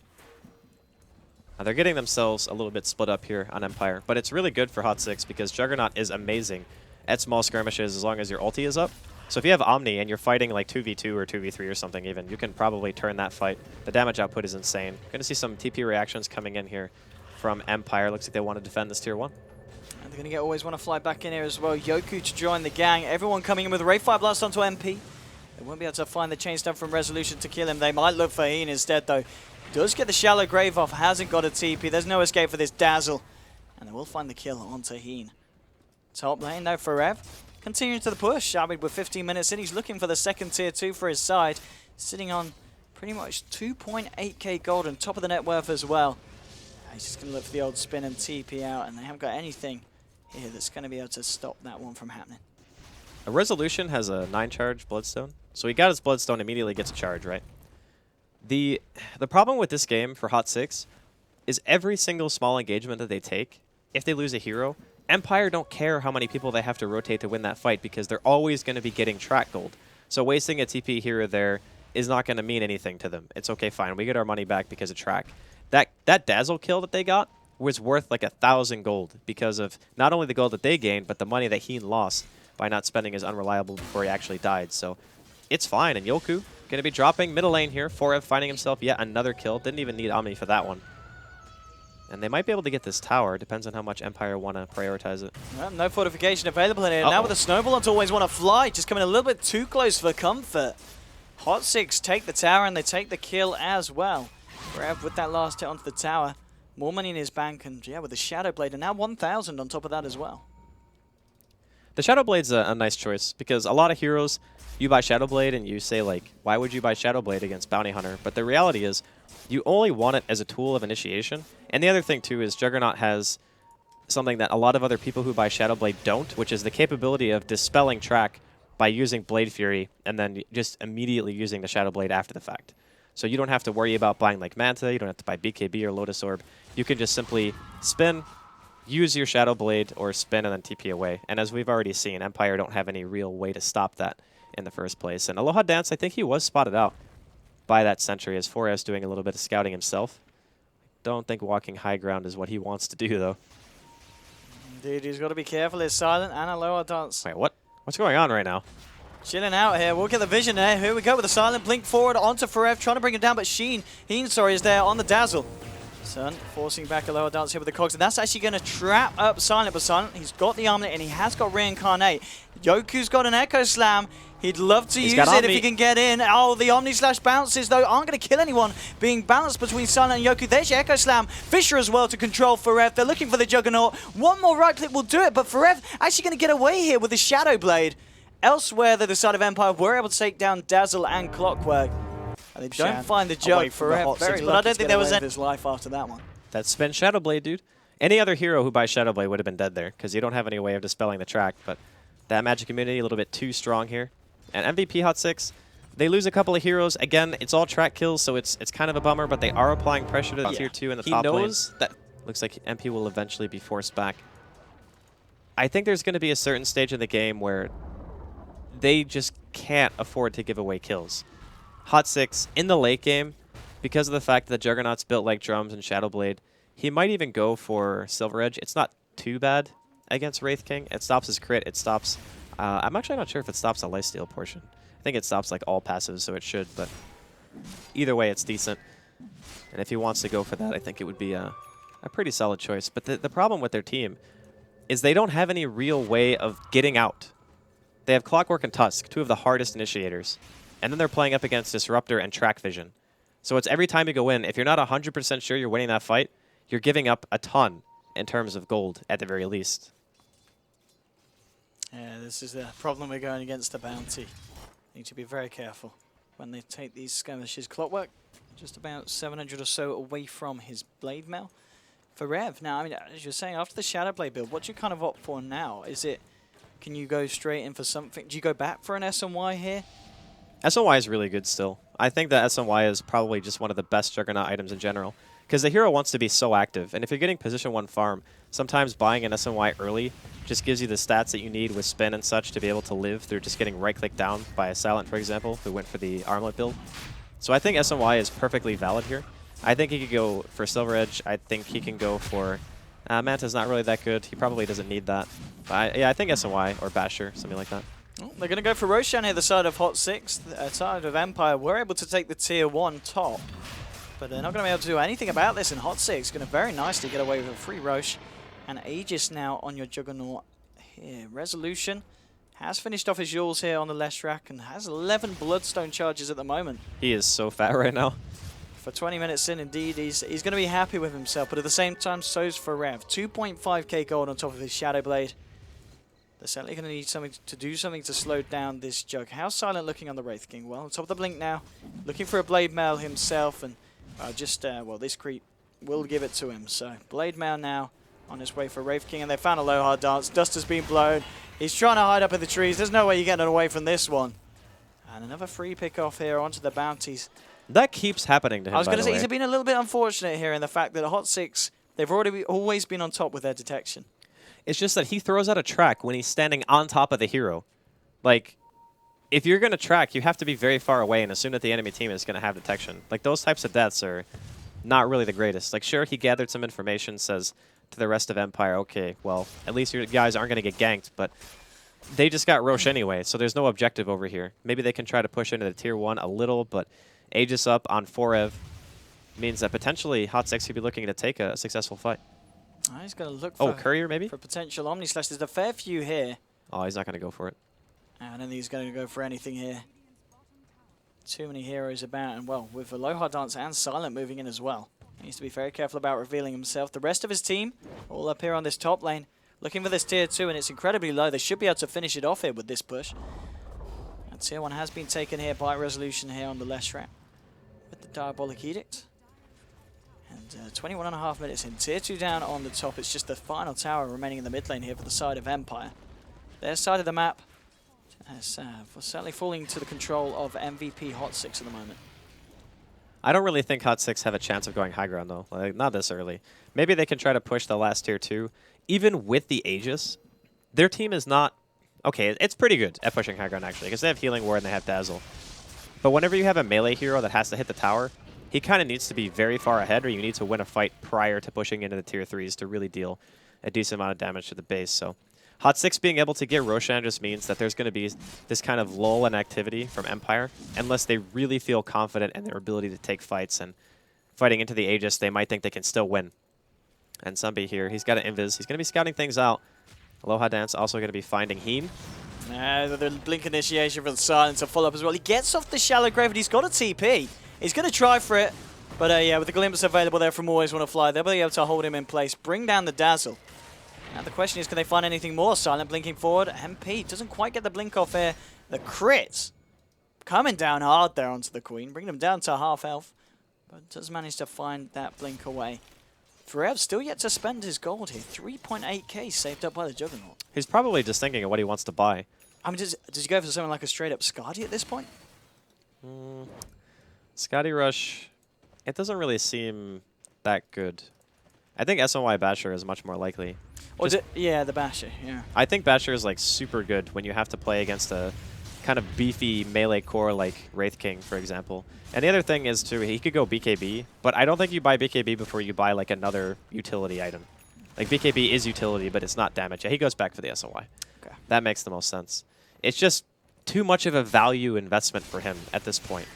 Now they're getting themselves a little bit split up here on Empire, but it's really good for Hot 6 because Juggernaut is amazing at small skirmishes as long as your ulti is up. So if you have Omni and you're fighting like 2v2 or 2v3 or something even, you can probably turn that fight. The damage output is insane. Going to see some TP reactions coming in here from Empire. Looks like they want to defend this tier 1. And they're going to get always want to fly back in here as well. Yoku to join the gang. Everyone coming in with a Ray Fire Blast onto MP. They won't be able to find the chain stun from Resolution to kill him. They might look for Heen instead though. Does get the shallow grave off, hasn't got a TP. There's no escape for this Dazzle. And they will find the kill onto Heen. Top lane though for Rev. Continuing to the push. Abid with 15 minutes in. He's looking for the second tier 2 for his side. Sitting on pretty much 2.8k gold and top of the net worth as well. He's just going to look for the old spin and TP out. And they haven't got anything here that's going to be able to stop that one from happening. A Resolution has a 9-charge Bloodstone. So he got his Bloodstone, immediately gets a charge, right? The problem with this game for Hot 6 is every single small engagement that they take, if they lose a hero, Empire don't care how many people they have to rotate to win that fight because they're always going to be getting track gold. So wasting a TP here or there is not going to mean anything to them. It's okay, fine. We get our money back because of track. That Dazzle kill that they got was worth like 1,000 gold because of not only the gold that they gained, but the money that Heen lost by not spending his Unreliable before he actually died. So it's fine. And Yoku going to be dropping middle lane here. Forev finding himself yet another kill. Didn't even need Omni for that one. And they might be able to get this tower. Depends on how much Empire want to prioritize it. Well, no fortification available in here. Now with the snowball, it's always want to fly. Just coming a little bit too close for comfort. Hot 6 take the tower and they take the kill as well. Rev with that last hit onto the tower. More money in his bank and yeah, with the Shadow Blade. And now 1,000 on top of that as well. The Shadow Blade's a nice choice because a lot of heroes, you buy Shadow Blade and you say like, why would you buy Shadow Blade against Bounty Hunter? But the reality is, you only want it as a tool of initiation. And the other thing too is Juggernaut has something that a lot of other people who buy Shadow Blade don't, which is the capability of dispelling track by using Blade Fury and then just immediately using the Shadow Blade after the fact. So you don't have to worry about buying like Manta, you don't have to buy BKB or Lotus Orb. You can just simply spin, use your Shadow Blade, or spin and then TP away. And as we've already seen, Empire don't have any real way to stop that in the first place. And Aloha Dance, I think he was spotted out by that sentry as Forrest doing a little bit of scouting himself. Don't think walking high ground is what he wants to do, though. Indeed, he's got to be careful. It's Silent and Aloha Dance. Wait, what? What's going on right now? Chilling out here. We'll get the vision there. Here we go with the Silent blink forward onto Forev, trying to bring him down, but Heen, sorry, is there on the Dazzle. Sun forcing back Aloha Dance here with the cogs, and that's actually going to trap up Silent, but Silent, he's got the armlet and he has got Reincarnate. Yoku's got an Echo Slam. He'd love to He's use got it if Omni. he can get in. Oh, the Omni Slash bounces, though, aren't going to kill anyone. Being balanced between Silent and Yoku. There's your Echo Slam. Fisher as well to control Forev. They're looking for the Juggernaut. One more right click will do it, but Forev actually going to get away here with the Shadow Blade. Elsewhere, the side of Empire were able to take down Dazzle and Clockwork. And they don't find the jug. Forev very lucky, but I don't think there was any his life after that one. That's spin Shadow Blade, dude. Any other hero who buys Shadow Blade would have been dead there because you don't have any way of dispelling the track. But that Magic immunity a little bit too strong here. And MVP Hot 6, they lose a couple of heroes. Again, it's all track kills, so it's kind of a bummer, but they are applying pressure to the tier 2 in the top lane. He knows that looks like MP will eventually be forced back. I think there's going to be a certain stage in the game where they just can't afford to give away kills. Hot 6, in the late game, because of the fact that Juggernaut's built like drums and Shadow Blade, he might even go for Silver Edge. It's not too bad against Wraith King. It stops his crit. It stops... I'm actually not sure if it stops the lifesteal portion. I think it stops like all passives, so it should, but either way, it's decent. And if he wants to go for that, I think it would be a pretty solid choice. But the problem with their team is they don't have any real way of getting out. They have Clockwork and Tusk, two of the hardest initiators. And then they're playing up against Disruptor and Track Vision. So it's every time you go in, if you're not 100% sure you're winning that fight, you're giving up a ton in terms of gold, at the very least. Yeah, this is the problem we're going against the bounty. Need to be very careful when they take these skirmishes. Clockwork, just about 700 or so away from his blade mail. For Rev, now, I mean, as you're saying, after the Shadow Blade build, what do you kind of opt for now? Is it, can you go straight in for something? Do you go back for an SNY here? SNY is really good still. I think that SNY is probably just one of the best Juggernaut items in general. Because the hero wants to be so active, and if you're getting position 1 farm, sometimes buying an SNY early just gives you the stats that you need with spin and such to be able to live through just getting right-click down by a Silent, for example, who went for the Armlet build. So I think SNY is perfectly valid here. I think he could go for Silver Edge. I think he can go for... Manta's not really that good. He probably doesn't need that. But yeah, I think SNY or Basher, something like that. Oh, they're going to go for Roshan here, the side of Hot 6. The side of Empire were able to take the tier 1 top. But they're not going to be able to do anything about this, and Hot 6 going to very nicely get away with a free Roche. And Aegis now on your Juggernaut here. Resolution has finished off his Jules here on the left rack and has 11 Bloodstone charges at the moment. He is so fat right now. For 20 minutes in, indeed, he's going to be happy with himself. But at the same time, so's for Rev. 2.5k gold on top of his Shadow Blade. They're certainly going to need something to do something to slow down this Jug. How's Silent looking on the Wraith King? Well, on top of the Blink now, looking for a Blade Mail himself, and well, this creep will give it to him. So, Blade Mail now on his way for Wraith King, and they found a low hard dance. Dust has been blown. He's trying to hide up in the trees. There's no way you're getting away from this one. And another free pick off here onto the bounties. That keeps happening to him, I was going to say, way. he's been a little bit unfortunate here in the fact that Hot 6, they've always been on top with their detection. It's just that he throws out a track when he's standing on top of the hero. Like, if you're going to track, you have to be very far away and assume that the enemy team is going to have detection. Like, those types of deaths are not really the greatest. Like, sure, he gathered some information, says to the rest of Empire, okay, well, at least your guys aren't going to get ganked, but they just got Roche anyway, so there's no objective over here. Maybe they can try to push into the tier 1 a little, but Aegis up on 4ev means that potentially Hot 6 could be looking to take a successful fight. He's going to look for, Courier maybe? For potential Omni Slash. There's a fair few here. Oh, he's not going to go for it. I don't think he's going to go for anything here. Too many heroes about, and well, with Aloha Dance and Silent moving in as well. He needs to be very careful about revealing himself. The rest of his team all up here on this top lane, looking for this tier 2, and it's incredibly low. They should be able to finish it off here with this push. And tier 1 has been taken here by Resolution here on the left ramp with the Diabolic Edict. And 21.5 minutes in. Tier 2 down on the top. It's just the final tower remaining in the mid lane here for the side of Empire. Their side of the map is certainly falling to the control of MVP Hot 6 at the moment. I don't really think Hot 6 have a chance of going high ground, though. Like, not this early. Maybe they can try to push the last tier 2. Even with the Aegis, their team is not... Okay, it's pretty good at pushing high ground, actually, because they have Healing Ward and they have Dazzle. But whenever you have a melee hero that has to hit the tower, he kind of needs to be very far ahead, or you need to win a fight prior to pushing into the tier 3s to really deal a decent amount of damage to the base. So Hot 6 being able to get Roshan just means that there's going to be this kind of lull in activity from Empire, unless they really feel confident in their ability to take fights. And fighting into the Aegis, they might think they can still win. And Sunby here, he's got an Invis. He's going to be scouting things out. Aloha Dance also going to be finding Heen. The blink initiation for the Silent to follow up as well. He gets off the Shallow Grave and he's got a TP. He's going to try for it. But yeah, with the glimpse available there from Always Wanna Fly, they'll be able to hold him in place, bring down the Dazzle. Now the question is, can they find anything more? Silent blinking forward. MP doesn't quite get the blink off here. The crits coming down hard there onto the Queen, bringing him down to half health. But does manage to find that blink away. Forev still yet to spend his gold here. 3.8k saved up by the Juggernaut. He's probably just thinking of what he wants to buy. I mean, does he go for something like a straight up Skadi at this point? Skadi Rush, it doesn't really seem that good. I think SNY Basher is much more likely. Yeah, the Basher, yeah. I think Basher is like super good when you have to play against a kind of beefy melee core like Wraith King, for example. And the other thing is too, he could go BKB, but I don't think you buy BKB before you buy like another utility item. Like BKB is utility, but it's not damage. Yeah, he goes back for the SNY. Okay. That makes the most sense. It's just too much of a value investment for him at this point.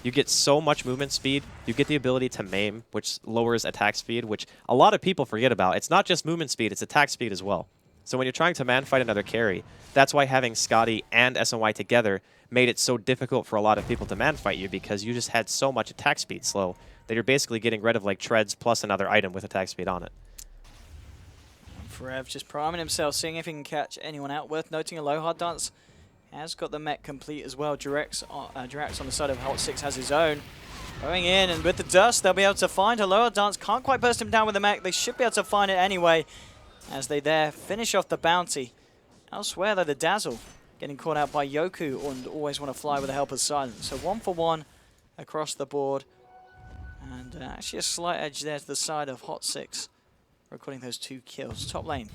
You get so much movement speed. You get the ability to maim, which lowers attack speed, which a lot of people forget about. It's not just movement speed, it's attack speed as well. So when you're trying to man-fight another carry, that's why having Skadi and SNY together made it so difficult for a lot of people to man-fight you, because you just had so much attack speed slow that you're basically getting rid of like treads plus another item with attack speed on it. Forev just priming himself, seeing if he can catch anyone out. Worth noting, a low hard dance has got the mech complete as well. Drax on the side of Hot 6 has his own. Going in, and with the dust, they'll be able to find a lower dance. Can't quite burst him down with the mech. They should be able to find it anyway, as they there finish off the bounty. Elsewhere, though, the Dazzle getting caught out by Yoku and Always Wanna Fly with the help of Silence. So 1 for 1 across the board. And actually a slight edge there to the side of Hot 6, recording those 2 kills. Top lane.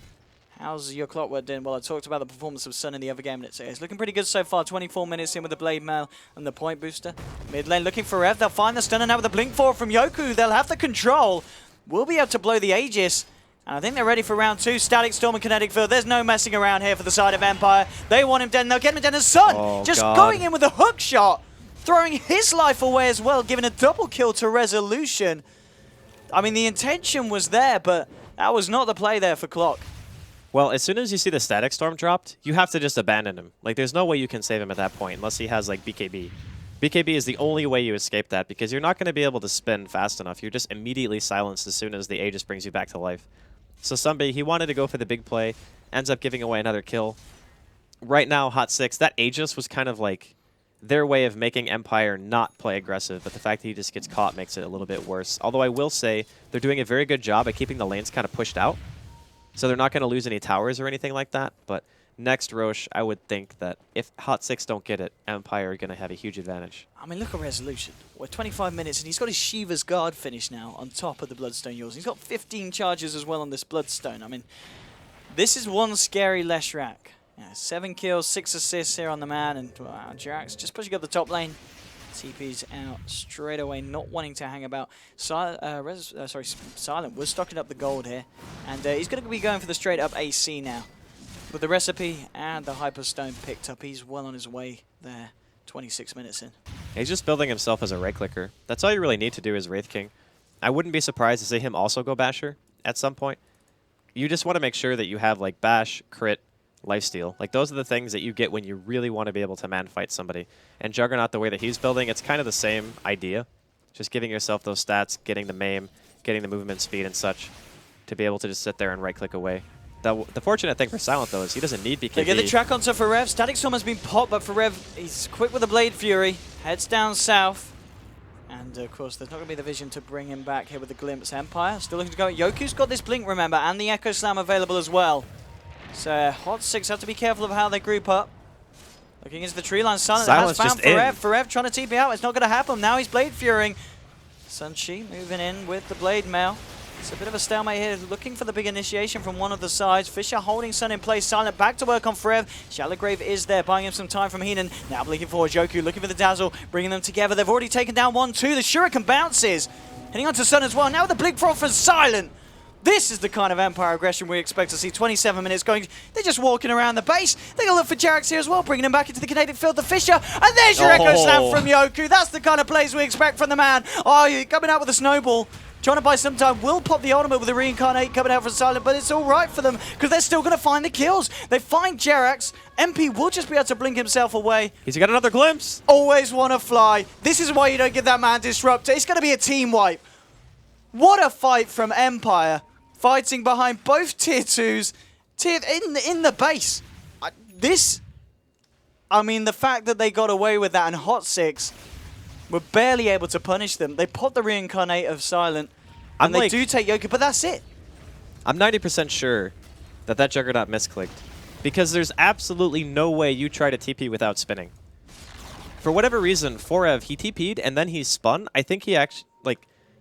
How's your clockwork doing? Well, I talked about the performance of Sun in the other game, and it's looking pretty good so far. 24 minutes in with the Blade Mail and the Point Booster. Mid lane looking for Rev. They'll find the stunner now with the Blink Forward from Yoku. They'll have the control. Will be able to blow the Aegis. And I think they're ready for round 2. Static Storm and Kinetic Field. There's no messing around here for the side of Empire. They want him dead, and they'll get him dead. And Sun just going in with a hook shot, throwing his life away as well, giving a double kill to Resolution. I mean, the intention was there, but that was not the play there for Clock. Well, as soon as you see the Static Storm dropped, you have to just abandon him. Like, there's no way you can save him at that point unless he has, like, BKB. BKB is the only way you escape that, because you're not going to be able to spin fast enough. You're just immediately silenced as soon as the Aegis brings you back to life. So Sunbay, he wanted to go for the big play, ends up giving away another kill. Right now, Hot 6, that Aegis was kind of like their way of making Empire not play aggressive, but the fact that he just gets caught makes it a little bit worse. Although I will say, they're doing a very good job at keeping the lanes kind of pushed out. So they're not going to lose any towers or anything like that. But next Roche, I would think that if Hot 6 don't get it, Empire are going to have a huge advantage. I mean, look at Resolution. We're 25 minutes, and he's got his Shiva's Guard finish now on top of the Bloodstone Yours. He's got 15 charges as well on this Bloodstone. I mean, this is one scary Leshrac. Yeah, 7 kills, 6 assists here on the man, and wow, Drax just pushing up the top lane. TP's out straight away, not wanting to hang about. Silent was stocking up the gold here, and he's going to be going for the straight up AC now. With the recipe and the Hyperstone picked up, he's well on his way there, 26 minutes in. He's just building himself as a right clicker. That's all you really need to do as Wraith King. I wouldn't be surprised to see him also go Basher at some point. You just want to make sure that you have like Bash, Crit, Lifesteal. Like, those are the things that you get when you really want to be able to man-fight somebody. And Juggernaut, the way that he's building, it's kind of the same idea. Just giving yourself those stats, getting the maim, getting the movement speed and such, to be able to just sit there and right-click away. The fortunate thing for Silent, though, is he doesn't need BKB. They get the track onto Forev. Static Storm has been popped, but Forev, he's quick with the Blade Fury. Heads down south. And, of course, there's not going to be the vision to bring him back here with the Glimpse. Empire still looking to go. Yoku's got this Blink, remember, and the Echo Slam available as well. So Hot 6 have to be careful of how they group up. Looking into the tree line, Silent has found Forev. Forev trying to TP out. It's not going to happen. Now he's Blade Furying. Sunchi moving in with the Blade Mail. It's a bit of a stalemate here. Looking for the big initiation from one of the sides. Fisher holding Sun in place. Silent back to work on Forev. Shallow Grave is there, buying him some time from Heenan. Now blinking forward. Joku looking for the Dazzle, bringing them together. They've already taken down 1-2. The Shuriken bounces. Heading on to Sun as well. Now with the Blink Frog for Silent. This is the kind of Empire aggression we expect to see. 27 minutes going. They're just walking around the base. They're going to look for Jarax here as well, bringing him back into the Kinetic Field. The Fisher. And there's your Echo Slam from Yoku. That's the kind of plays we expect from the man. Oh, you're coming out with a snowball. trying to buy some time. Will pop the ultimate with the reincarnate coming out from Silent, but it's all right for them because they're still going to find the kills. They find Jerax. MP will just be able to blink himself away. He's got another glimpse. Always want to fly. This is why you don't give that man Disruptor. It's going to be a team wipe. What a fight from Empire, fighting behind both tier 2s in the base. I mean, the fact that they got away with that and Hot 6 were barely able to punish them. They pop the reincarnate of Silent, and they do take Yoku, but that's it. I'm 90% sure that Juggernaut misclicked, because there's absolutely no way you try to TP without spinning. For whatever reason, Forev, he TP'd and then he spun. I think he actually,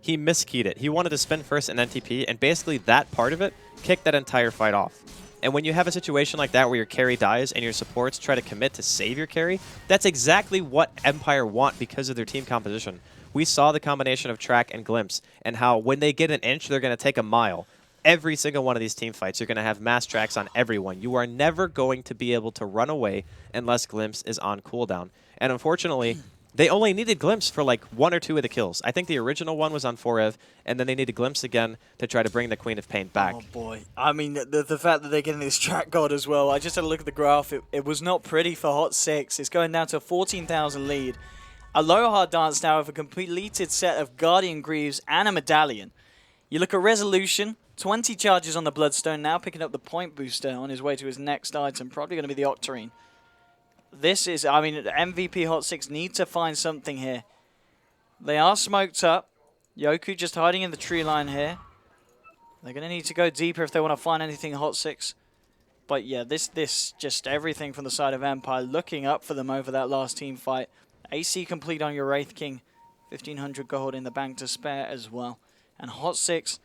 he miskeyed it. He wanted to spin first and then TP, and basically that part of it kicked that entire fight off. And when you have a situation like that where your carry dies and your supports try to commit to save your carry, that's exactly what Empire want because of their team composition. We saw the combination of Track and Glimpse, and how when they get an inch, they're going to take a mile. Every single one of these team fights, you're going to have mass tracks on everyone. You are never going to be able to run away unless Glimpse is on cooldown. And unfortunately, they only needed Glimpse for like 1 or 2 of the kills. I think the original one was on Forev, and then they needed Glimpse again to try to bring the Queen of Pain back. Oh boy. I mean, the fact that they're getting this track god as well, I just had a look at the graph. It was not pretty for Hot 6. It's going down to a 14,000 lead. Aloha Dance now with a completed set of Guardian Greaves and a Medallion. You look at Resolution, 20 charges on the Bloodstone, now picking up the point booster on his way to his next item, probably going to be the Octarine. This is, I mean, MVP Hot 6 need to find something here. They are smoked up. Yoku just hiding in the tree line here. They're going to need to go deeper if they want to find anything Hot 6. But yeah, this just everything from the side of Empire looking up for them over that last team fight. AC complete on your Wraith King. 1,500 gold in the bank to spare as well. And Hot 6,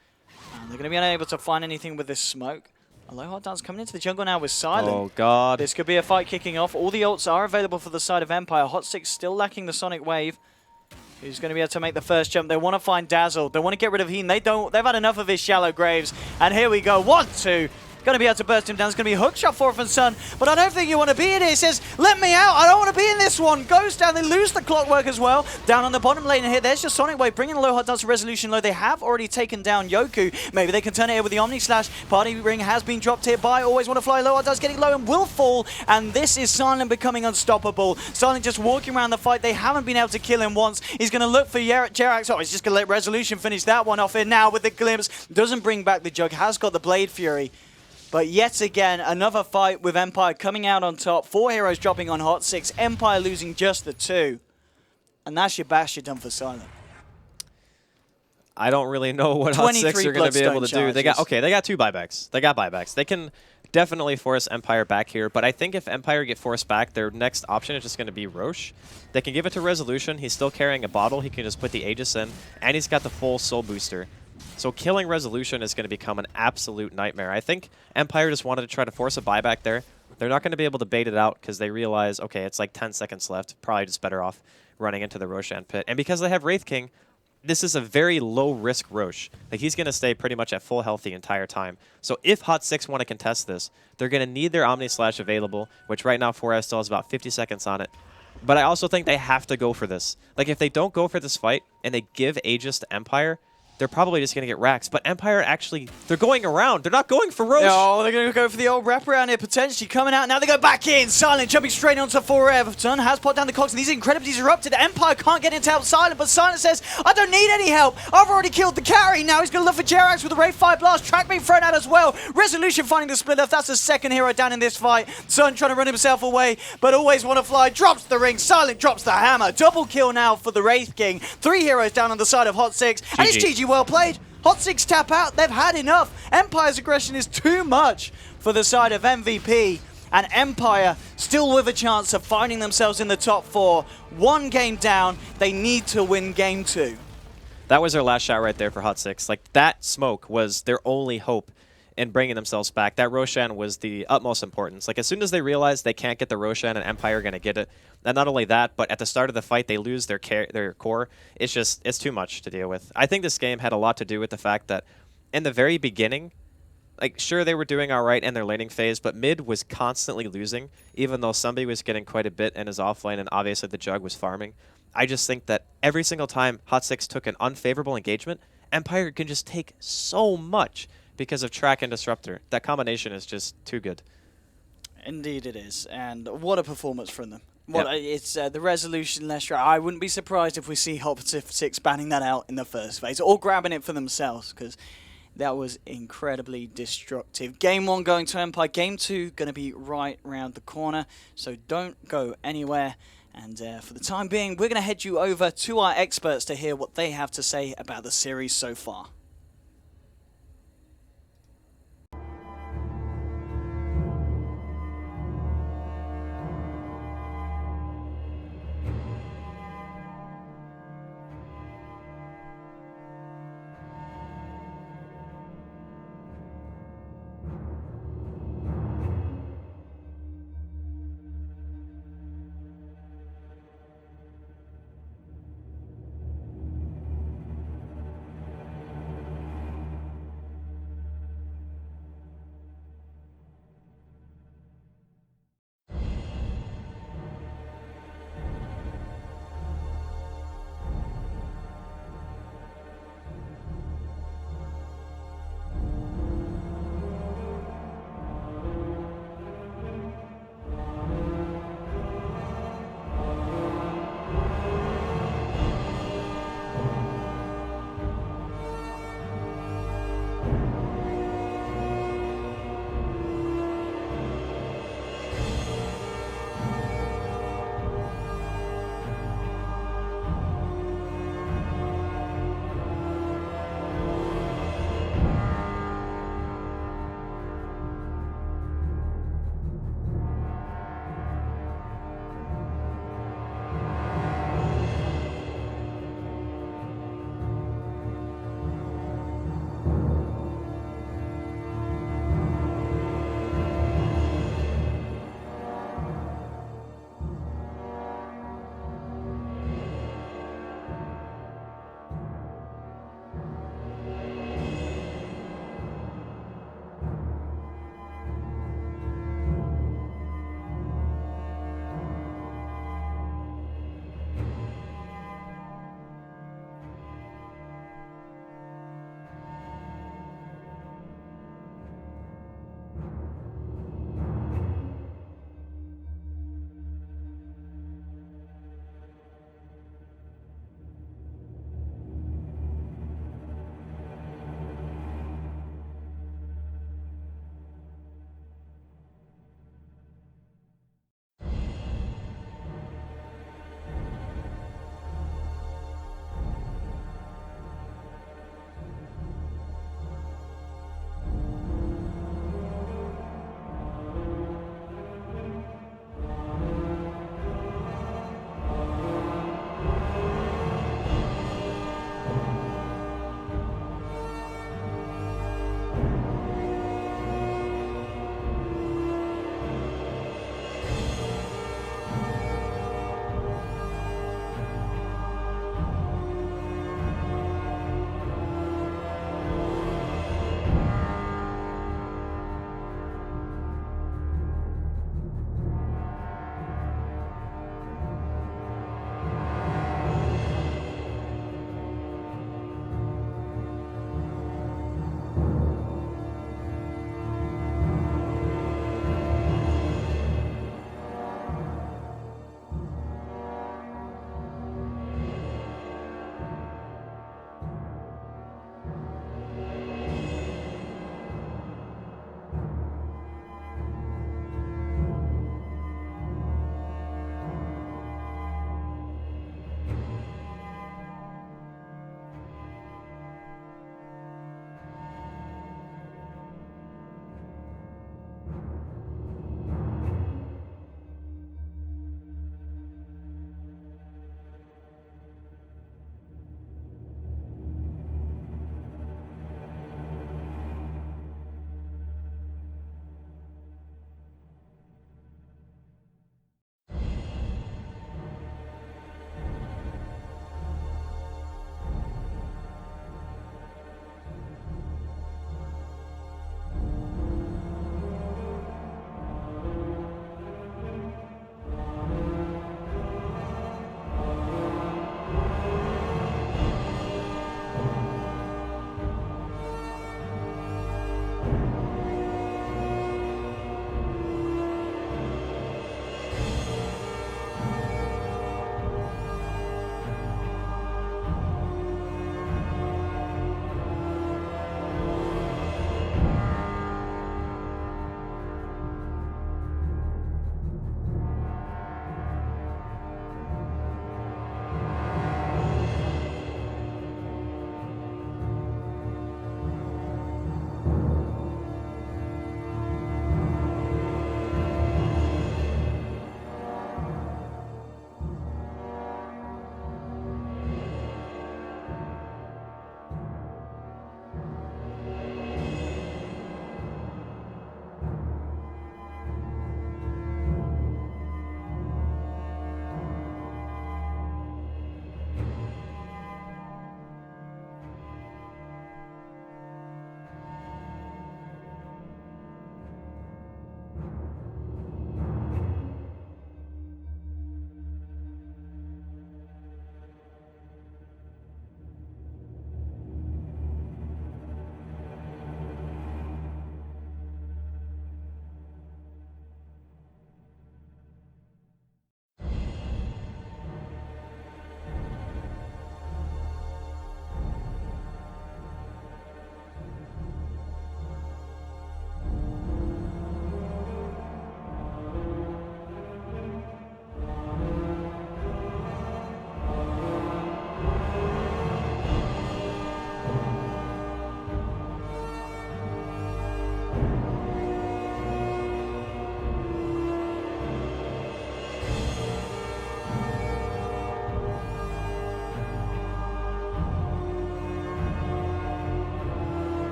they're going to be unable to find anything with this smoke. Aloha Dance coming into the jungle now with Silent. Oh, God. This could be a fight kicking off. All the ults are available for the side of Empire. Hot 6 still lacking the Sonic Wave. Who's going to be able to make the first jump? They want to find Dazzle. They want to get rid of Heen. They've had enough of his shallow graves. And here we go. 1, 2. Going to be able to burst him down. It's going to be a hook shot for from Sun. But I don't think you want to be in it. It says, let me out. I don't want to be in this one. Goes down. They lose the clockwork as well. Down on the bottom lane here. There's just Sonic Wave bringing Aloha Dance to Resolution low. They have already taken down Yoku. Maybe they can turn it here with the Omni Slash. Party Ring has been dropped here by Always Want to Fly. Aloha Dance getting low and will fall. And this is Silent becoming unstoppable. Silent just walking around the fight. They haven't been able to kill him once. He's going to look for Jerax. Oh, he's just going to let Resolution finish that one off here now with the Glimpse. Doesn't bring back the Jug. Has got the Blade Fury. But yet again, another fight with Empire coming out on top. 4 heroes dropping on Hot 6. Empire losing just the 2. And that's your bash you're done for Silent. I don't really know what Hot 6 are going to be able to do. They got 2 buybacks. They got buybacks. They can definitely force Empire back here. But I think if Empire get forced back, their next option is just going to be Roche. They can give it to Resolution. He's still carrying a bottle. He can just put the Aegis in. And he's got the full Soul Booster. So killing Resolution is going to become an absolute nightmare. I think Empire just wanted to try to force a buyback there. They're not going to be able to bait it out because they realize, okay, it's like 10 seconds left. Probably just better off running into the Roshan pit. And because they have Wraith King, this is a very low-risk Roche. Like, he's going to stay pretty much at full health the entire time. So if Hot 6 want to contest this, they're going to need their Omni Slash available, which right now 4S still has about 50 seconds on it. But I also think they have to go for this. Like, if they don't go for this fight and they give Aegis to Empire, they're probably just going to get racks. But Empire actually, they're going around. They're not going for Roche. No, they're going to go for the old wraparound here, potentially coming out. Now they go back in. Silent jumping straight onto Forever. Sun has popped down the cogs, and he's incredibly disrupted. Empire can't get into help Silent, but Silent says, I don't need any help. I've already killed the carry. Now he's going to look for Jerax with the Wraith Fire Blast. Track being thrown out as well. Resolution finding the split off. That's the second hero down in this fight. Sun trying to run himself away, but Always Want to Fly. Drops the ring. Silent drops the hammer. Double kill now for the Wraith King. 3 heroes down on the side of Hot 6. GG. And it's GG well played. Hot 6 tap out. They've had enough. Empire's aggression is too much for the side of MVP. And Empire still with a chance of finding themselves in the top 4. 1 game down. They need to win game 2. That was their last shot right there for Hot 6. Like, that smoke was their only hope in bringing themselves back. That Roshan was the utmost importance. Like, as soon as they realized they can't get the Roshan and Empire are going to get it, and not only that, but at the start of the fight, they lose their core. It's too much to deal with. I think this game had a lot to do with the fact that in the very beginning, like, sure, they were doing all right in their laning phase, but mid was constantly losing, even though somebody was getting quite a bit in his offlane, and obviously the Jug was farming. I just think that every single time Hot 6 took an unfavorable engagement, Empire can just take so much because of Track and Disruptor. That combination is just too good. Indeed it is, and what a performance from them. Yep. It's the resolution less. I wouldn't be surprised if we see Hot 6 banning that out in the first phase, or grabbing it for themselves, because that was incredibly destructive. Game 1 going to Empire, Game 2 going to be right round the corner, so don't go anywhere. And for the time being, we're going to head you over to our experts to hear what they have to say about the series so far.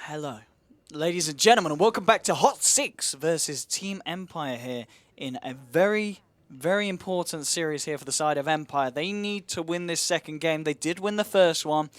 Hello, ladies and gentlemen, and welcome back to Hot 6 versus Team Empire here in a very, very important series here for the side of Empire. They need to win this second game. They did win the first one.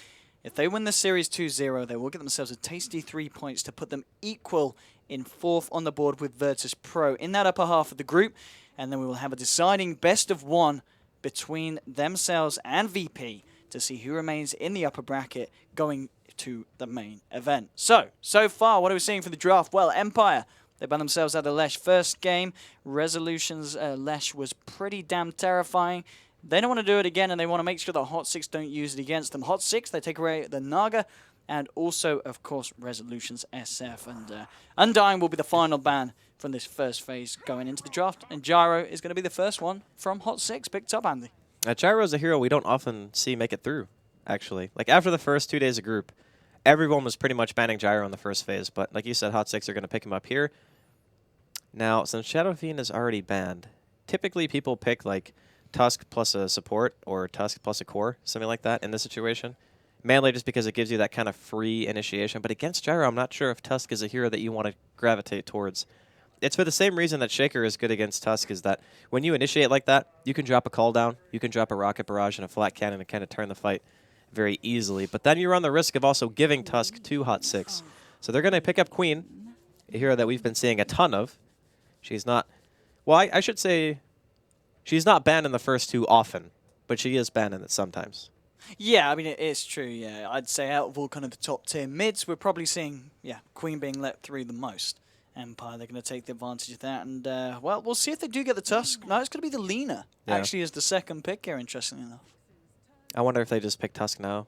If they win the series 2-0, they will get themselves a tasty 3 points to put them equal in 4th on the board with Virtus Pro in that upper half of the group. And then we will have a deciding best of 1 between themselves and VP to see who remains in the upper bracket going to the main event. So far, what are we seeing for the draft? Well, Empire, they banned themselves out of Lesh first game. Resolutions, Lesh was pretty damn terrifying. They don't want to do it again, and they want to make sure that Hot 6 don't use it against them. Hot 6, they take away the Naga, and also, of course, Resolutions SF. And Undying will be the final ban from this first phase going into the draft. And Gyro is going to be the first one from Hot 6 picked up, Andy. Gyro is a hero we don't often see make it through, actually. Like, after the first 2 days of group, everyone was pretty much banning Gyro in the first phase. But like you said, Hot 6 are going to pick him up here. Now, since Shadow Fiend is already banned, typically people pick, like, Tusk plus a support or Tusk plus a core, something like that in this situation. Mainly just because it gives you that kind of free initiation. But against Gyro, I'm not sure if Tusk is a hero that you want to gravitate towards. It's for the same reason that Shaker is good against Tusk, is that when you initiate like that, you can drop a call down, you can drop a rocket barrage and a flat cannon and kind of turn the fight very easily. But then you run the risk of also giving Tusk to Hot 6. So they're going to pick up Queen, a hero that we've been seeing a ton of. She's not... Well, I should say she's not banned in the first 2 often, but she is banned in it sometimes. Yeah, I mean, it is true, yeah. I'd say out of all kind of the top tier mids, we're probably seeing, yeah, Queen being let through the most. Empire, they're going to take the advantage of that. And, well, we'll see if they do get the Tusk. No, it's going to be the Lina, actually, as the second pick here, interestingly enough. I wonder if they just pick Tusk now.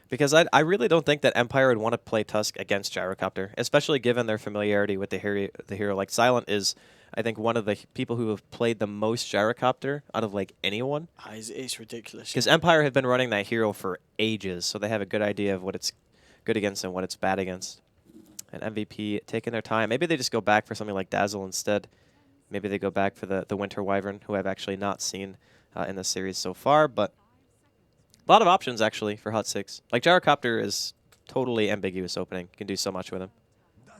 Because I really don't think that Empire would want to play Tusk against Gyrocopter, especially given their familiarity with the hero. Like, Silent is, I think, one of the people who have played the most Gyrocopter out of, like, anyone. It's ridiculous. Because Empire have been running that hero for ages, so they have a good idea of what it's good against and what it's bad against. And MVP taking their time. Maybe they just go back for something like Dazzle instead. Maybe they go back for the Winter Wyvern, who I've actually not seen in the series so far. But a lot of options, actually, for Hot 6. Like, Gyrocopter is totally ambiguous opening. You can do so much with him.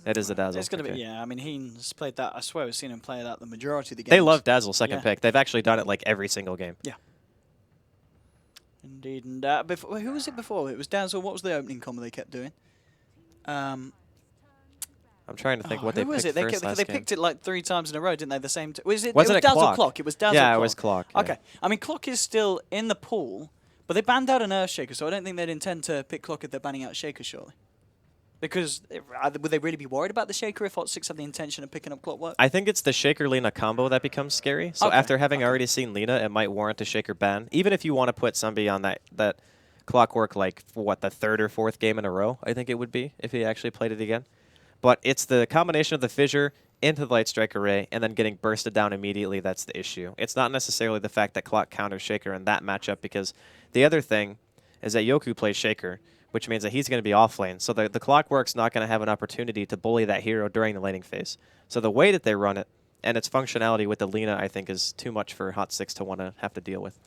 That is the Dazzle. It's going to be, yeah, I mean, he's played that. I swear I've seen him play that the majority of the games. They love Dazzle second pick. They've actually done it, like, every single game. Yeah. Indeed. And before, who was it before? It was Dazzle. What was the opening combo they kept doing? I'm trying to think what they picked first last They game. picked it like 3 times in a row, didn't they? The same. Wasn't it was it Dazzle Clock? It was Dazzle Clock. Yeah, it was Clock. Yeah. Okay. I mean, Clock is still in the pool, but they banned out an Earthshaker, so I don't think they'd intend to pick Clock if they're banning out Shaker, surely. Because would they really be worried about the Shaker if Hot 6 have the intention of picking up Clockwork? I think it's the Shaker-Lina combo that becomes scary. So after having already seen Lina, it might warrant a Shaker ban. Even if you want to put somebody on that Clockwork, like, for what, the 3rd or 4th game in a row, I think it would be, if he actually played it again. But it's the combination of the Fissure into the Light Strike Array and then getting bursted down immediately that's the issue. It's not necessarily the fact that Clock counters Shaker in that matchup, because the other thing is that Yoku plays Shaker, which means that he's going to be off lane. So the Clockwork's not going to have an opportunity to bully that hero during the laning phase. So the way that they run it and its functionality with the Lina, I think, is too much for Hot 6 to want to have to deal with.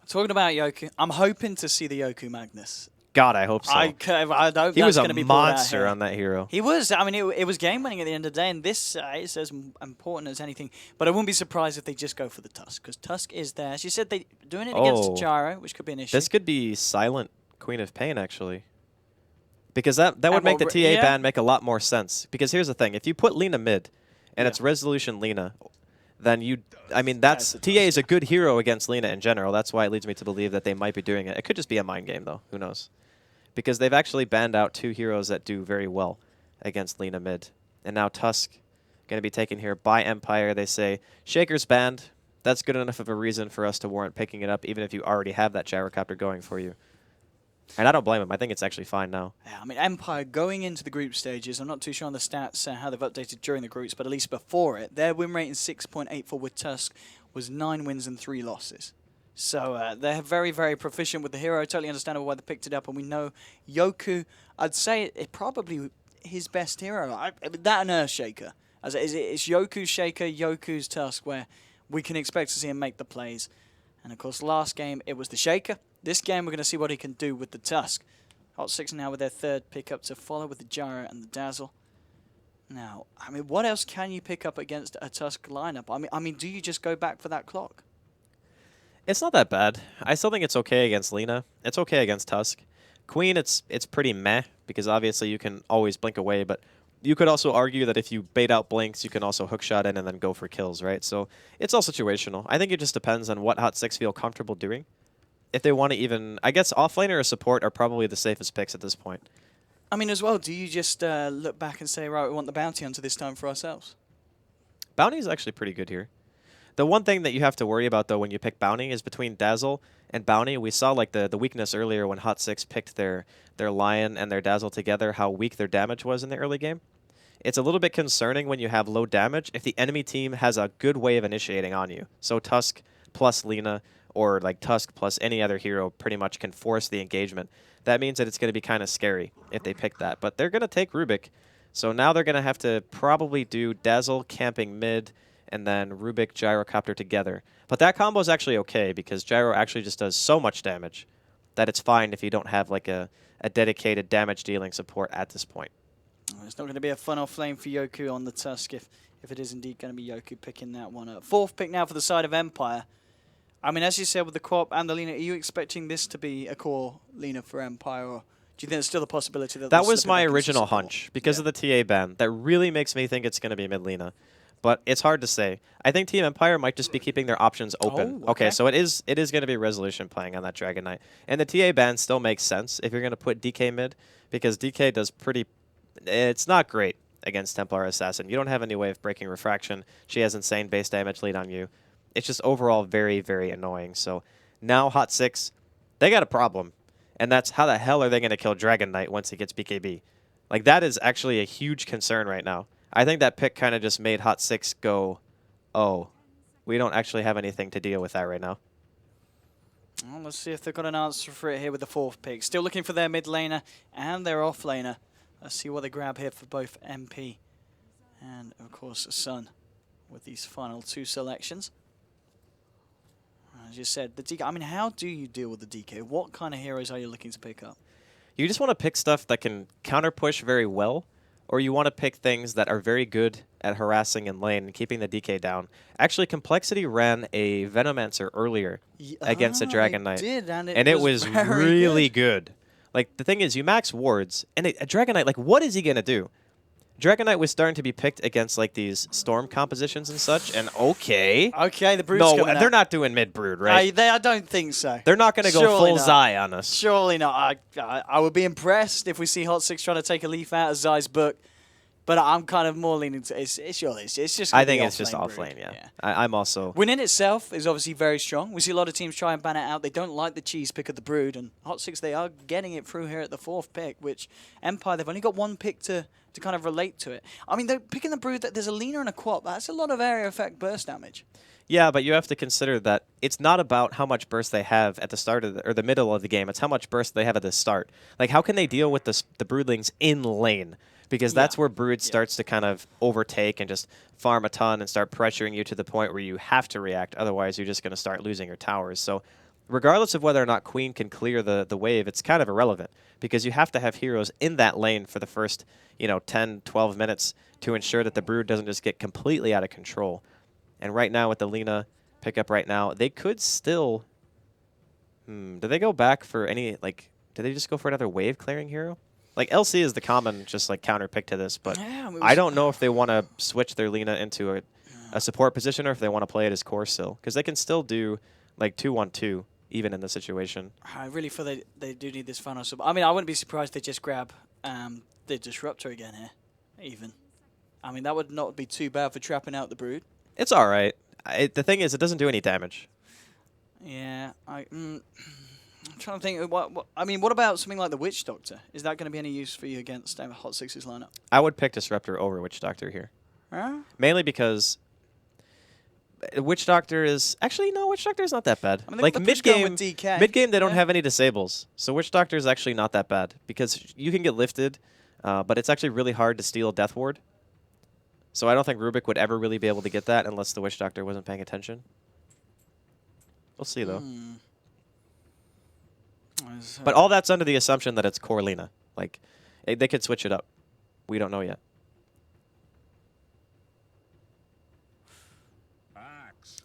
Talking about Yoku, I'm hoping to see the Yoku Magnus. God, I hope so. I hope he was a monster on that hero. He was. I mean, it was game-winning at the end of the day, and this is as important as anything. But I wouldn't be surprised if they just go for the Tusk, because Tusk is there. As you said, they're doing it against Gyro, which could be an issue. This could be Silent Queen of Pain, actually. Because that would make the TA ban make a lot more sense. Because here's the thing. If you put Lina mid, and it's Resolution Lina, then TA is a good hero against Lina in general. That's why it leads me to believe that they might be doing it. It could just be a mind game, though. Who knows? Because they've actually banned out 2 heroes that do very well against Lina mid. And now Tusk going to be taken here by Empire. They say, Shaker's banned. That's good enough of a reason for us to warrant picking it up, even if you already have that Gyrocopter going for you. And I don't blame him. I think it's actually fine now. Yeah, I mean, Empire going into the group stages, I'm not too sure on the stats how they've updated during the groups, but at least before it, their win rate in 6.84 with Tusk was 9 wins and 3 losses. So they're very, very proficient with the hero. Totally understandable why they picked it up. And we know Yoku, I'd say it probably his best hero. That and Earthshaker. It's Yoku's Shaker, Yoku's Tusk, where we can expect to see him make the plays. And of course, last game, it was the Shaker. This game, we're going to see what he can do with the Tusk. Hot 6 now with their third pickup to follow with the Gyro and the Dazzle. Now, I mean, what else can you pick up against a Tusk lineup? I mean, do you just go back for that clock? It's not that bad. I still think it's okay against Lina. It's okay against Tusk. Queen, it's pretty meh, because obviously you can always blink away, but you could also argue that if you bait out blinks, you can also hookshot in and then go for kills, right? So it's all situational. I think it just depends on what Hot 6 feel comfortable doing. If they want to even... I guess offlaner or support are probably the safest picks at this point. I mean, as well, do you just look back and say, right, we want the bounty hunter this time for ourselves? Bounty is actually pretty good here. The one thing that you have to worry about, though, when you pick Bounty is between Dazzle and Bounty. We saw like the weakness earlier when Hot 6 picked their Lion and their Dazzle together, how weak their damage was in the early game. It's a little bit concerning when you have low damage if the enemy team has a good way of initiating on you. So Tusk plus Lina, or like Tusk plus any other hero, pretty much can force the engagement. That means that it's going to be kind of scary if they pick that. But they're going to take Rubik. So now they're going to have to probably do Dazzle camping mid, and then Rubik Gyrocopter together. But that combo is actually okay, because Gyro actually just does so much damage that it's fine if you don't have like a dedicated damage dealing support at this point. It's not going to be a fun off lane for Yoku on the Tusk if it is indeed going to be Yoku picking that one up. Fourth pick now for the side of Empire. I mean, as you said with the co-op and the Lina, are you expecting this to be a core Lina for Empire, or do you think there's still a possibility that that was my original hunch because of the TA ban? That really makes me think it's going to be mid Lina. But it's hard to say. I think Team Empire might just be keeping their options open. Oh, okay, so it is going to be Resolution playing on that Dragon Knight. And the TA ban still makes sense if you're going to put DK mid, because DK does pretty... It's not great against Templar Assassin. You don't have any way of breaking Refraction. She has insane base damage lead on you. It's just overall very, very annoying. So now Hot 6, they got a problem. And that's how the hell are they going to kill Dragon Knight once he gets BKB? Like, that is actually a huge concern right now. I think that pick kind of just made Hot 6 go, oh, we don't actually have anything to deal with that right now. Well, let's see if they've got an answer for it here with the fourth pick. Still looking for their mid laner and their off laner. Let's see what they grab here for both MP and, of course, Sun with these final two selections. As you said, the DK, I mean, how do you deal with the DK? What kind of heroes are you looking to pick up? You just want to pick stuff that can counter push very well, or you want to pick things that are very good at harassing in lane and keeping the DK down. Actually, Complexity ran a Venomancer earlier against a Dragon Knight, and it was really good. Like, the thing is, you max wards, and a Dragon Knight, like, what is he going to do? Dragon Knight was starting to be picked against, like, these Storm compositions and such, and okay. Okay, the Brood's No, coming they're out. not doing mid-Brood, right? I don't think so. They're not going to go Surely full not. Zai on us. Surely not. I would be impressed if we see Hot 6 trying to take a leaf out of Zai's book, but I'm kind of more leaning to it's just. I think it's just off-lane, yeah. I'm also... Win in itself is obviously very strong. We see a lot of teams try and ban it out. They don't like the cheese pick of the Brood, and Hot 6, they are getting it through here at the fourth pick, which Empire, they've only got one pick to kind of relate to it. I mean, they're picking the Brood that there's a Lina and a Quap. That's a lot of area effect burst damage. Yeah, but you have to consider that it's not about how much burst they have at the start of or the middle of the game. It's how much burst they have at the start. Like, how can they deal with the Broodlings in lane? Because that's where Brood starts to kind of overtake and just farm a ton and start pressuring you to the point where you have to react. Otherwise, you're just going to start losing your towers. So regardless of whether or not Queen can clear the wave, it's kind of irrelevant, because you have to have heroes in that lane for the first 10, 12 minutes to ensure that the Brood doesn't just get completely out of control. And right now with the Lina pickup right now, they could still... do they go back for any, like... Do they just go for another wave clearing hero? Like, LC is the common just, like, counter pick to this, but Yeah, I don't know if they want to switch their Lina into a support position, or if they want to play it as core still. Because they can still do, like, 2-1-2, even in this situation. I really feel they do need this final sub. I mean, I wouldn't be surprised if they just grab the Disruptor again here, even. I mean, that would not be too bad for trapping out the Brood. It's all right. The thing is, it doesn't do any damage. Yeah, I'm trying to think. I mean, what about something like the Witch Doctor? Is that going to be any use for you against Hot 6's lineup? I would pick Disruptor over Witch Doctor here. Huh? Mainly because Witch Doctor is... Actually, no, Witch Doctor is not that bad. I mean, like, mid-game, DK. they don't have any disables. So Witch Doctor is actually not that bad, because you can get lifted, but it's actually really hard to steal Death Ward. So I don't think Rubik would ever really be able to get that unless the Witch Doctor wasn't paying attention. We'll see, though. But all that's under the assumption that it's core Lina. Like, they could switch it up. We don't know yet.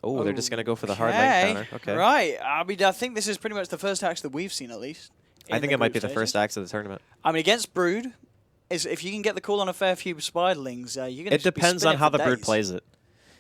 Oh, they're just going to go for the hard lane counter. Okay. Right. I mean, I think this is pretty much the first axe that we've seen, at least. I think it might be the first axe of the tournament. I mean, against Brood, if you can get the call on a fair few Spiderlings, you're going to It depends on how the Brood plays it.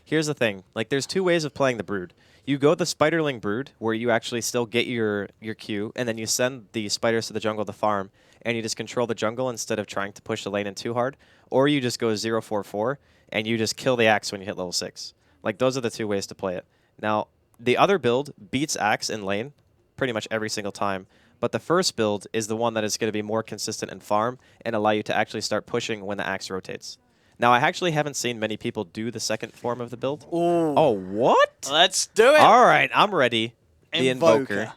Here's the thing. Like, there's two ways of playing the Brood. You go the Spiderling Brood, where you actually still get your Q, and then you send the spiders to the jungle to farm, and you just control the jungle instead of trying to push the lane in too hard. Or you just go 0-4-4, and you just kill the axe when you hit level 6. Like, those are the two ways to play it. Now, the other build beats axe in lane pretty much every single time, but the first build is the one that is going to be more consistent in farm and allow you to actually start pushing when the axe rotates. Now, I actually haven't seen many people do the second form of the build. Ooh. Oh, what? Let's do it. All right, I'm ready. The Invoker.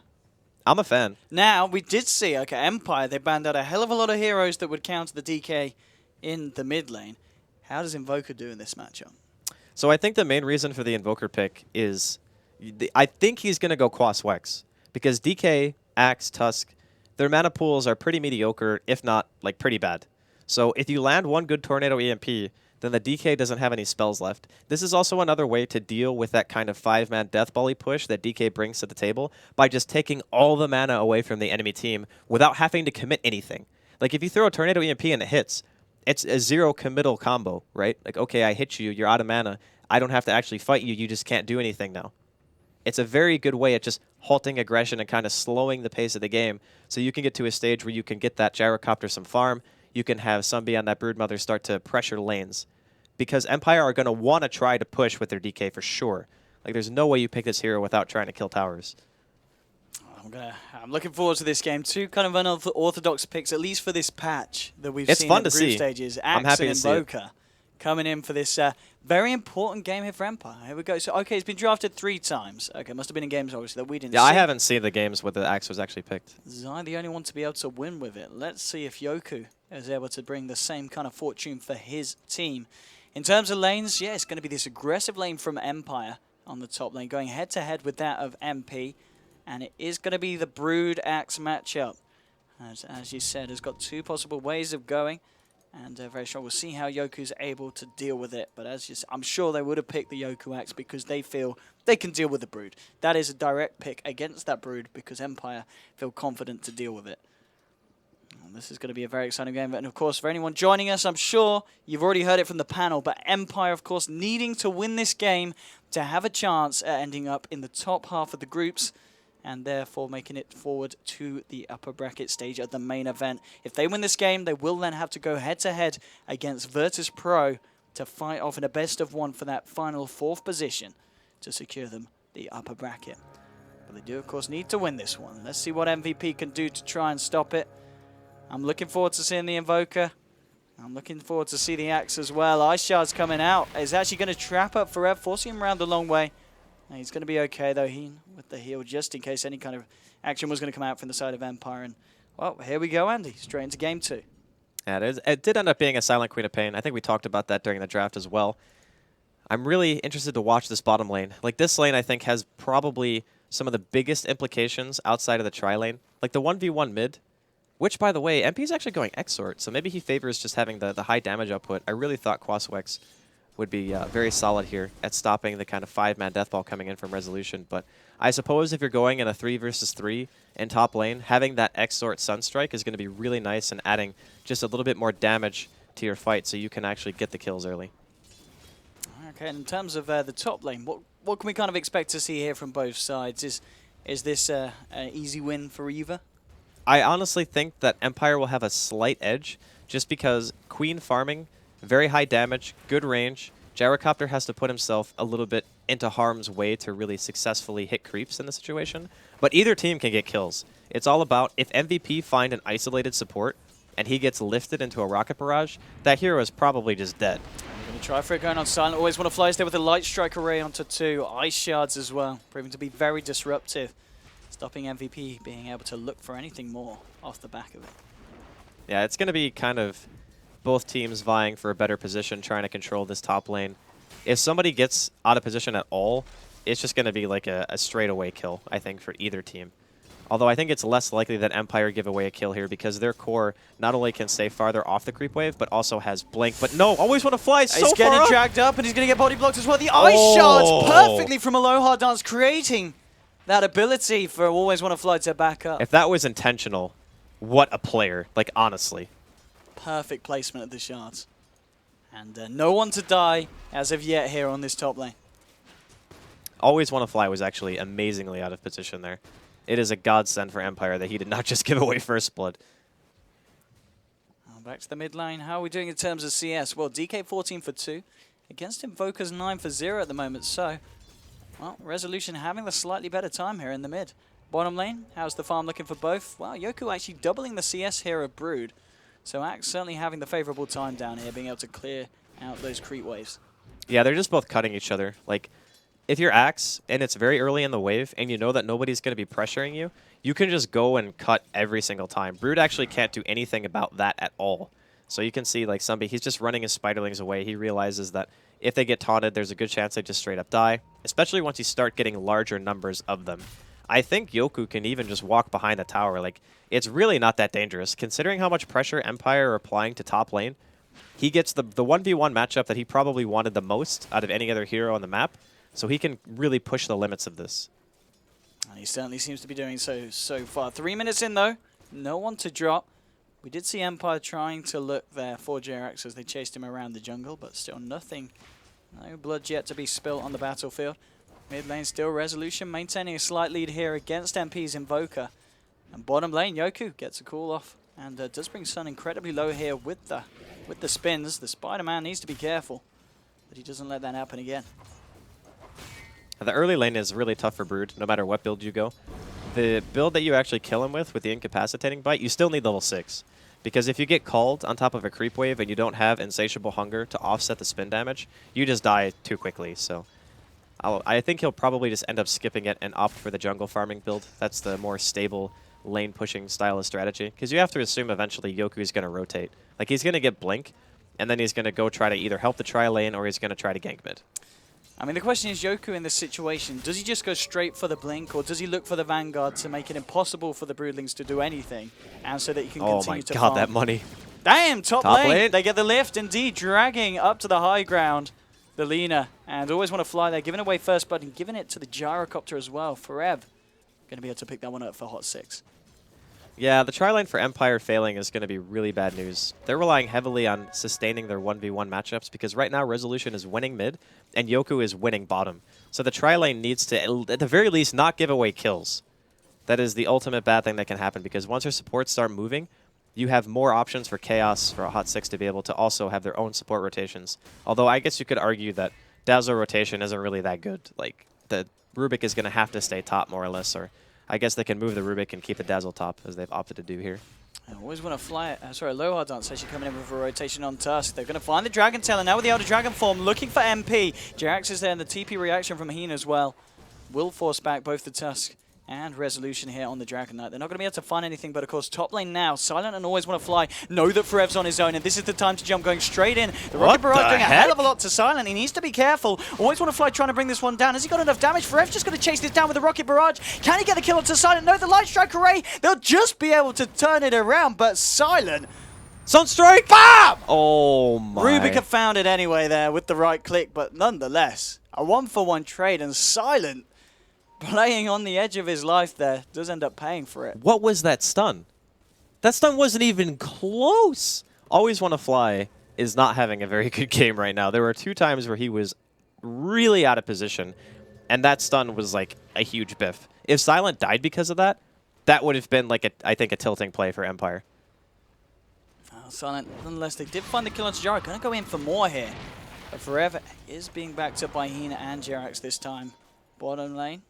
I'm a fan. Now, we did see, Empire, they banned out a hell of a lot of heroes that would counter the DK in the mid lane. How does Invoker do in this matchup? So I think the main reason for the Invoker pick is I think he's going to go Quas Wex because DK, Axe, Tusk, their mana pools are pretty mediocre, if not like pretty bad. So if you land one good Tornado EMP, then the DK doesn't have any spells left. This is also another way to deal with that kind of 5-man Death Volley push that DK brings to the table by just taking all the mana away from the enemy team without having to commit anything. Like if you throw a Tornado EMP and it hits, it's a 0 committal combo, right? Like, okay, I hit you, you're out of mana. I don't have to actually fight you, you just can't do anything now. It's a very good way at just halting aggression and kind of slowing the pace of the game so you can get to a stage where you can get that Gyrocopter some farm, you can have somebody on that Broodmother start to pressure lanes. Because Empire are going to want to try to push with their DK for sure. Like, there's no way you pick this hero without trying to kill towers. I'm looking forward to this game. Two kind of unorthodox picks, at least for this patch that we've it's seen fun in to group see. stages. I'm happy to see Invoker coming in for this very important game here for Empire. Here we go. So, okay, it's been drafted 3 times. Okay, must have been in games, obviously, that we didn't see. Yeah, I haven't seen the games where the axe was actually picked. Zai, the only one to be able to win with it. Let's see if Yoku is able to bring the same kind of fortune for his team. In terms of lanes, yeah, it's going to be this aggressive lane from Empire on the top lane, going head-to-head with that of MP. And it is going to be the Brood Axe matchup. As you said, has got 2 possible ways of going. And very strong. We'll see how Yoku's able to deal with it. But I'm sure they would have picked the Yoku Axe because they feel they can deal with the Brood. That is a direct pick against that Brood because Empire feel confident to deal with it. And this is going to be a very exciting game. And of course, for anyone joining us, I'm sure you've already heard it from the panel. But Empire, of course, needing to win this game to have a chance at ending up in the top half of the groups. And therefore making it forward to the upper bracket stage of the main event. If they win this game, they will then have to go head-to-head against Virtus Pro to fight off in a best-of-1 for that final 4th position to secure them the upper bracket. But they do, of course, need to win this one. Let's see what MVP can do to try and stop it. I'm looking forward to seeing the Invoker. I'm looking forward to see the Axe as well. Ice Shard's coming out. He's actually going to trap up Forever, forcing him around the long way. He's going to be okay, though, with the heal, just in case any kind of action was going to come out from the side of Empire. And, well, here we go, Andy, straight into game 2. Yeah, it did end up being a Silent Queen of Pain. I think we talked about that during the draft as well. I'm really interested to watch this bottom lane. Like, this lane, I think, has probably some of the biggest implications outside of the tri-lane. Like, the 1v1 mid, which, by the way, MP is actually going Exort, so maybe he favors just having the high damage output. I really thought Quaswex would be very solid here at stopping the kind of 5-man deathball coming in from Resolution. But I suppose if you're going in a 3 versus 3 in top lane, having that Exort Sunstrike is going to be really nice and adding just a little bit more damage to your fight so you can actually get the kills early. Okay, and in terms of the top lane, what can we kind of expect to see here from both sides? Is this an easy win for Eva? I honestly think that Empire will have a slight edge just because Queen farming, very high damage, good range. Gyrocopter has to put himself a little bit into harm's way to really successfully hit creeps in the situation. But either team can get kills. It's all about if MVP find an isolated support and he gets lifted into a rocket barrage, that hero is probably just dead. I'm going to try for it going on silent. Always want to fly there with a light strike array onto 2 ice shards as well, proving to be very disruptive, stopping MVP being able to look for anything more off the back of it. Yeah, it's going to be kind of both teams vying for a better position, trying to control this top lane. If somebody gets out of position at all, it's just going to be like a straightaway kill, I think, for either team. Although I think it's less likely that Empire give away a kill here because their core not only can stay farther off the creep wave, but also has blink. But no, always want to fly so he's getting far up. dragged up, and he's going to get body blocked as well. The ice shards perfectly from Aloha Dance, creating that ability for Always Want to Fly to back up. If that was intentional, what a player. Like, honestly. Perfect placement of the shards. And no one to die as of yet here on this top lane. Always Want to Fly was actually amazingly out of position there. It is a godsend for Empire that he did not just give away first blood. Back to the mid lane. How are we doing in terms of CS? Well, DK 14 for 2. Against Invoker's 9 for 0 at the moment. So, well, Resolution having the slightly better time here in the mid. Bottom lane, how's the farm looking for both? Well, Yoku actually doubling the CS here of Brood. So Axe certainly having the favorable time down here, being able to clear out those creep waves. Yeah, they're just both cutting each other. Like, if you're Axe and it's very early in the wave and you know that nobody's going to be pressuring you, you can just go and cut every single time. Brood actually can't do anything about that at all. So you can see, like, he's just running his spiderlings away. He realizes that if they get taunted, there's a good chance they just straight up die, especially once you start getting larger numbers of them. I think Yoku can even just walk behind the tower. Like, it's really not that dangerous. Considering how much pressure Empire are applying to top lane, he gets the 1v1 matchup that he probably wanted the most out of any other hero on the map. So he can really push the limits of this. And he certainly seems to be doing so far. 3 minutes in, though. No one to drop. We did see Empire trying to look there for JRX as they chased him around the jungle, but still nothing. No blood yet to be spilt on the battlefield. Mid lane still Resolution, maintaining a slight lead here against MP's Invoker. And bottom lane, Yoku gets a call off and does bring Sun incredibly low here with the spins. The Spider-Man needs to be careful that he doesn't let that happen again. The early lane is really tough for Brood, no matter what build you go. The build that you actually kill him with the incapacitating bite, you still need level 6. Because if you get called on top of a creep wave and you don't have insatiable hunger to offset the spin damage, you just die too quickly. So I think he'll probably just end up skipping it and opt for the jungle farming build. That's the more stable lane pushing style of strategy. Because you have to assume eventually Yoku is going to rotate. Like, he's going to get blink, and then he's going to go try to either help the tri lane or he's going to try to gank mid. I mean, the question is, Yoku in this situation, does he just go straight for the blink, or does he look for the Vanguard to make it impossible for the Broodlings to do anything, and so that he can continue to farm? Oh my god, that money. Damn, top lane. They get the lift, indeed, dragging up to the high ground the Lina, and Always Want to Fly there, giving away first blood and giving it to the Gyrocopter as well. Forev going to be able to pick that one up for Hot 6. Yeah, the tri-lane for Empire failing is going to be really bad news. They're relying heavily on sustaining their 1v1 matchups because right now Resolution is winning mid and Yoku is winning bottom. So the tri-lane needs to, at the very least, not give away kills. That is the ultimate bad thing that can happen because once your supports start moving, you have more options for Chaos, for a Hot 6 to be able to also have their own support rotations. Although I guess you could argue that Dazzle rotation isn't really that good. Like, the Rubik is going to have to stay top more or less, or I guess they can move the Rubik and keep the Dazzle top, as they've opted to do here. I Always Want to Fly it. Sorry, Aloha Dance actually coming in with a rotation on Tusk. They're going to find the Dragon Tail, and now with the Elder Dragon form, looking for MP. Jirax is there, and the TP reaction from Heen as well will force back both the Tusk and Resolution here on the Dragon Knight. They're not going to be able to find anything, but of course, top lane now. Silent and Always Want to Fly know that Forev's on his own, and this is the time to jump, going straight in. The Rocket Barrage doing a hell of a lot to Silent. He needs to be careful. Always Want to Fly trying to bring this one down. Has he got enough damage? Forev's just going to chase this down with the Rocket Barrage. Can he get the kill onto Silent? No, the Light Strike Array. They'll just be able to turn it around, but Silent... Sunstrike! BAM! Oh my. Rubik have found it anyway there with the right click, but nonetheless, a 1-for-1 trade, and Silent, playing on the edge of his life there, does end up paying for it. What was that stun? That stun wasn't even close. Always Want to Fly is not having a very good game right now. There were 2 times where he was really out of position, and that stun was like a huge biff. If Silent died because of that, that would have been like, I think, a tilting play for Empire. Silent, nonetheless, they did find the kill on Jara. Going to go in for more here. But Forever is being backed up by Hina and Jerax this time. Bottom lane.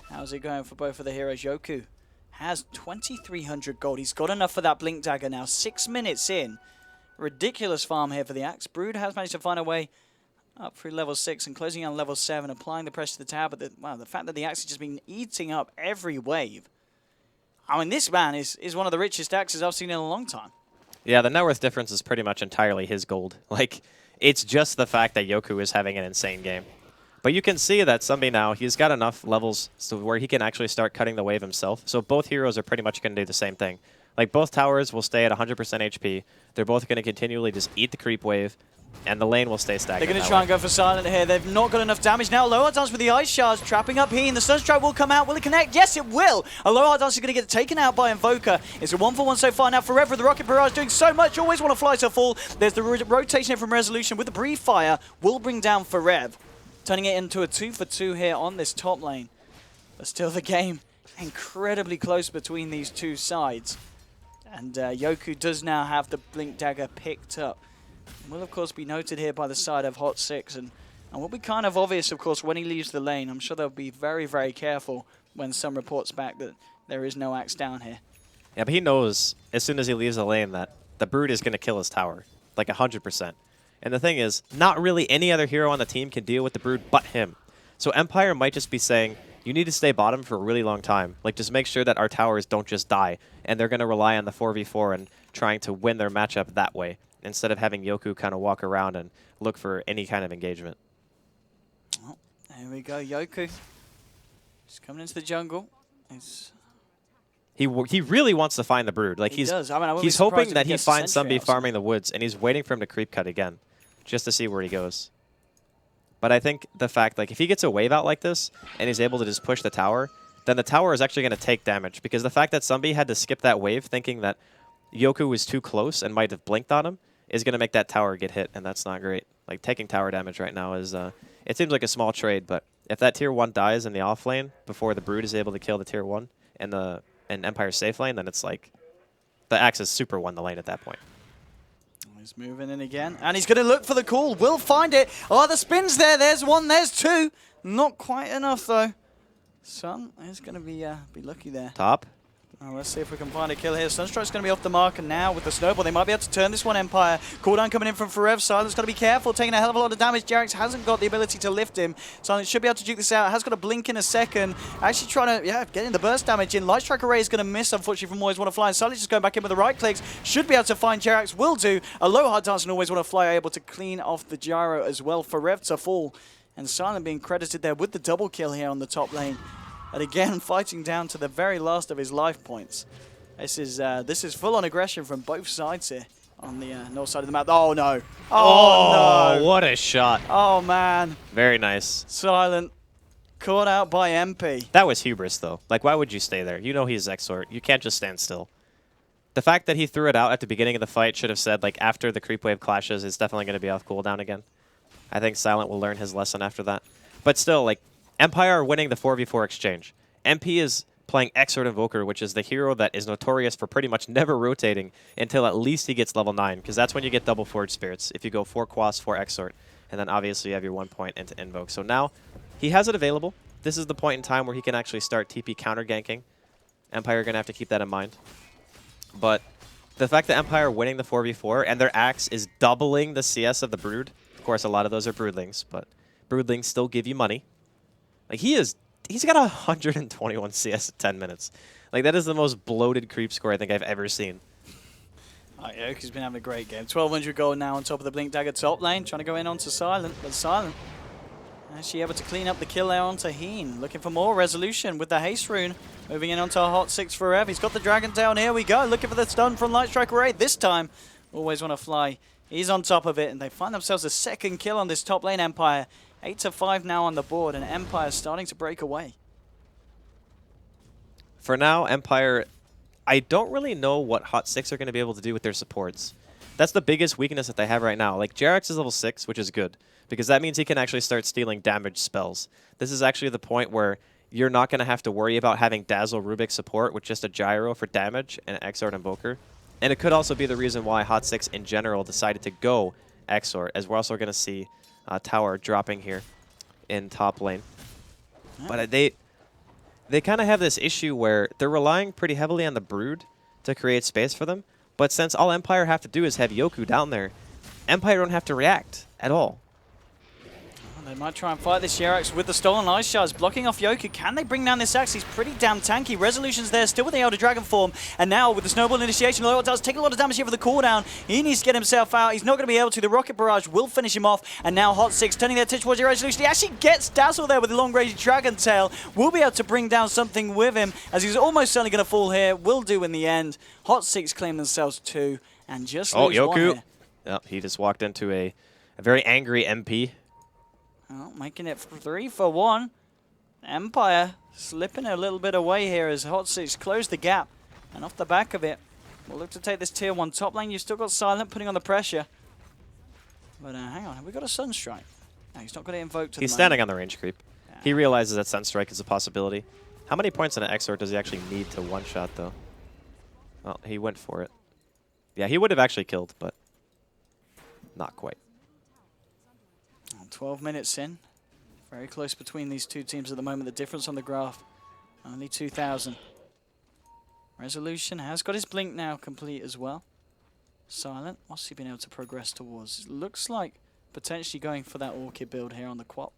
How's it going for both of the heroes? Yoku has 2,300 gold. He's got enough for that Blink Dagger now. 6 minutes in. Ridiculous farm here for the Axe. Brood has managed to find a way up through level 6 and closing on level 7, applying the pressure to the tower. But the fact that the Axe has just been eating up every wave. I mean, this man is one of the richest Axes I've seen in a long time. Yeah, the net worth difference is pretty much entirely his gold. Like, it's just the fact that Yoku is having an insane game. But you can see that Sunbi now, he's got enough levels so where he can actually start cutting the wave himself. So both heroes are pretty much going to do the same thing. Like, both towers will stay at 100% HP. They're both going to continually just eat the creep wave, and the lane will stay stagnant. They're going to try and go for Silent here. They've not got enough damage now. Aloha Dance with the Ice Shards trapping up Heen. The Sunstrike will come out. Will it connect? Yes, it will. Aloha Dance is going to get taken out by Invoker. It's a 1-for-1 so far now. Forever, the Rocket Barrage doing so much. Always want to fly to fall. There's the rotation here from Resolution with the Brief Fire. Will bring down Forever, turning it into a 2-for-2 here on this top lane. But still, the game incredibly close between these two sides. And Yoku does now have the Blink Dagger picked up. Will, of course, be noted here by the side of Hot 6. And will be kind of obvious, of course, when he leaves the lane. I'm sure they'll be very, very careful when some reports back that there is no axe down here. Yeah, but he knows as soon as he leaves the lane that the Brood is going to kill his tower, like 100%. And the thing is, not really any other hero on the team can deal with the Brood but him. So Empire might just be saying, you need to stay bottom for a really long time. Like, just make sure that our towers don't just die. And they're going to rely on the 4v4 and trying to win their matchup that way, instead of having Yoku kind of walk around and look for any kind of engagement. Oh, there we go, Yoku. Just coming into the jungle. He really wants to find the Brood. Like, He does. I mean, he's hoping that he finds Sunbi farming the woods, and he's waiting for him to creep cut again, just to see where he goes. But I think the fact, like, if he gets a wave out like this, and he's able to just push the tower, then the tower is actually going to take damage. Because the fact that Sunbi had to skip that wave thinking that Yoku was too close and might have blinked on him is going to make that tower get hit, and that's not great. Like, taking tower damage right now is, it seems like a small trade, but if that tier 1 dies in the off lane before the Brood is able to kill the tier 1 and Empire's safe lane, then it's like the Axis super won the lane at that point. He's moving in again, and he's going to look for the call. Will find it. Oh, the spins there. There's one. There's two. Not quite enough, though. Sun is going to be lucky there. Top. Oh, let's see if we can find a kill here. Sunstrike's going to be off the mark, and now with the snowball, they might be able to turn this one, Empire. Cooldown coming in from Forever. Silent's got to be careful, taking a hell of a lot of damage. Jarex hasn't got the ability to lift him. Silent should be able to duke this out. Has got a blink in a second. Actually trying to, getting the burst damage in. Light Strike Array is going to miss, unfortunately, from Always Want to Fly. And Silent's just going back in with the right clicks. Should be able to find Jarex. Will do. Aloha Dance and Always Want to Fly are able to clean off the gyro as well. Forever to fall. And Silent being credited there with the double kill here on the top lane. And again, fighting down to the very last of his life points. This is full-on aggression from both sides here on the north side of the map. Oh, no. Oh, no. What a shot. Oh, man. Very nice. Silent. Caught out by MP. That was hubris, though. Like, why would you stay there? You know he's Exort. You can't just stand still. The fact that he threw it out at the beginning of the fight should have said, like, after the creep wave clashes, it's definitely going to be off cooldown again. I think Silent will learn his lesson after that. But still, like, Empire are winning the 4v4 exchange. MP is playing Exort Invoker, which is the hero that is notorious for pretty much never rotating until at least he gets level 9, because that's when you get double Forge Spirits, if you go 4 Quas, 4 Exort, and then obviously you have your 1 point into Invoke. So now, he has it available. This is the point in time where he can actually start TP counter-ganking. Empire are going to have to keep that in mind. But the fact that Empire are winning the 4v4, and their Axe is doubling the CS of the Brood, of course a lot of those are Broodlings, but Broodlings still give you money. Like, he's got 121 CS at 10 minutes. Like, that is the most bloated creep score I think I've ever seen. Oh, yeah, he's been having a great game. 1200 gold now on top of the Blink Dagger top lane, trying to go in onto Silent, but Silent actually able to clean up the kill there onto Heen. Looking for more resolution with the haste rune. Moving in onto a Hot 6 Forever. He's got the dragon down. Here we go. Looking for the stun from Light Strike Array. This time, Always Want to Fly. He's on top of it, and they find themselves a second kill on this top lane, Empire. 8-5 now on the board, and Empire starting to break away. For now, Empire, I don't really know what Hot 6 are going to be able to do with their supports. That's the biggest weakness that they have right now. Like, Jarex is level 6, which is good, because that means he can actually start stealing damage spells. This is actually the point where you're not going to have to worry about having Dazzle Rubik support with just a gyro for damage and Exort Invoker. And it could also be the reason why Hot 6 in general decided to go Exort, as we're also going to see Tower dropping here in top lane. Yeah. But they kind of have this issue where they're relying pretty heavily on the Brood to create space for them. But since all Empire have to do is have Yoku down there, Empire don't have to react at all. They might try and fight this Jerax with the stolen ice shards, blocking off Yoku. Can they bring down this axe? He's pretty damn tanky. Resolution's there, still with the Elder Dragon form. And now with the Snowball Initiation, Loyal does take a lot of damage here for the cooldown. He needs to get himself out. He's not going to be able to. The Rocket Barrage will finish him off. And now Hot 6 turning their attention towards Resolution. He actually gets Dazzle there with the long-range Dragon Tail. Will be able to bring down something with him, as he's almost certainly going to fall here. Will do in the end. Hot 6 claim themselves 2 and just lose 1 here. Yep, he just walked into a very angry MP. Well, making it 3 for 1. Empire slipping a little bit away here as Hot 6 close the gap. And off the back of it, we'll look to take this tier 1 top lane. You've still got Silent putting on the pressure. But hang on, have we got a Sunstrike? No, he's not going to invoke to He's the standing moment. on the range creep. He realizes that Sunstrike is a possibility. How many points in an Exort does he actually need to one-shot, though? Well, he went for it. Yeah, he would have actually killed, but not quite. 12 minutes in. Very close between these two teams at the moment. The difference on the graph, only 2,000. Resolution has got his blink now complete as well. Silent, what's he been able to progress towards? It looks like potentially going for that Orchid build here on the Quap.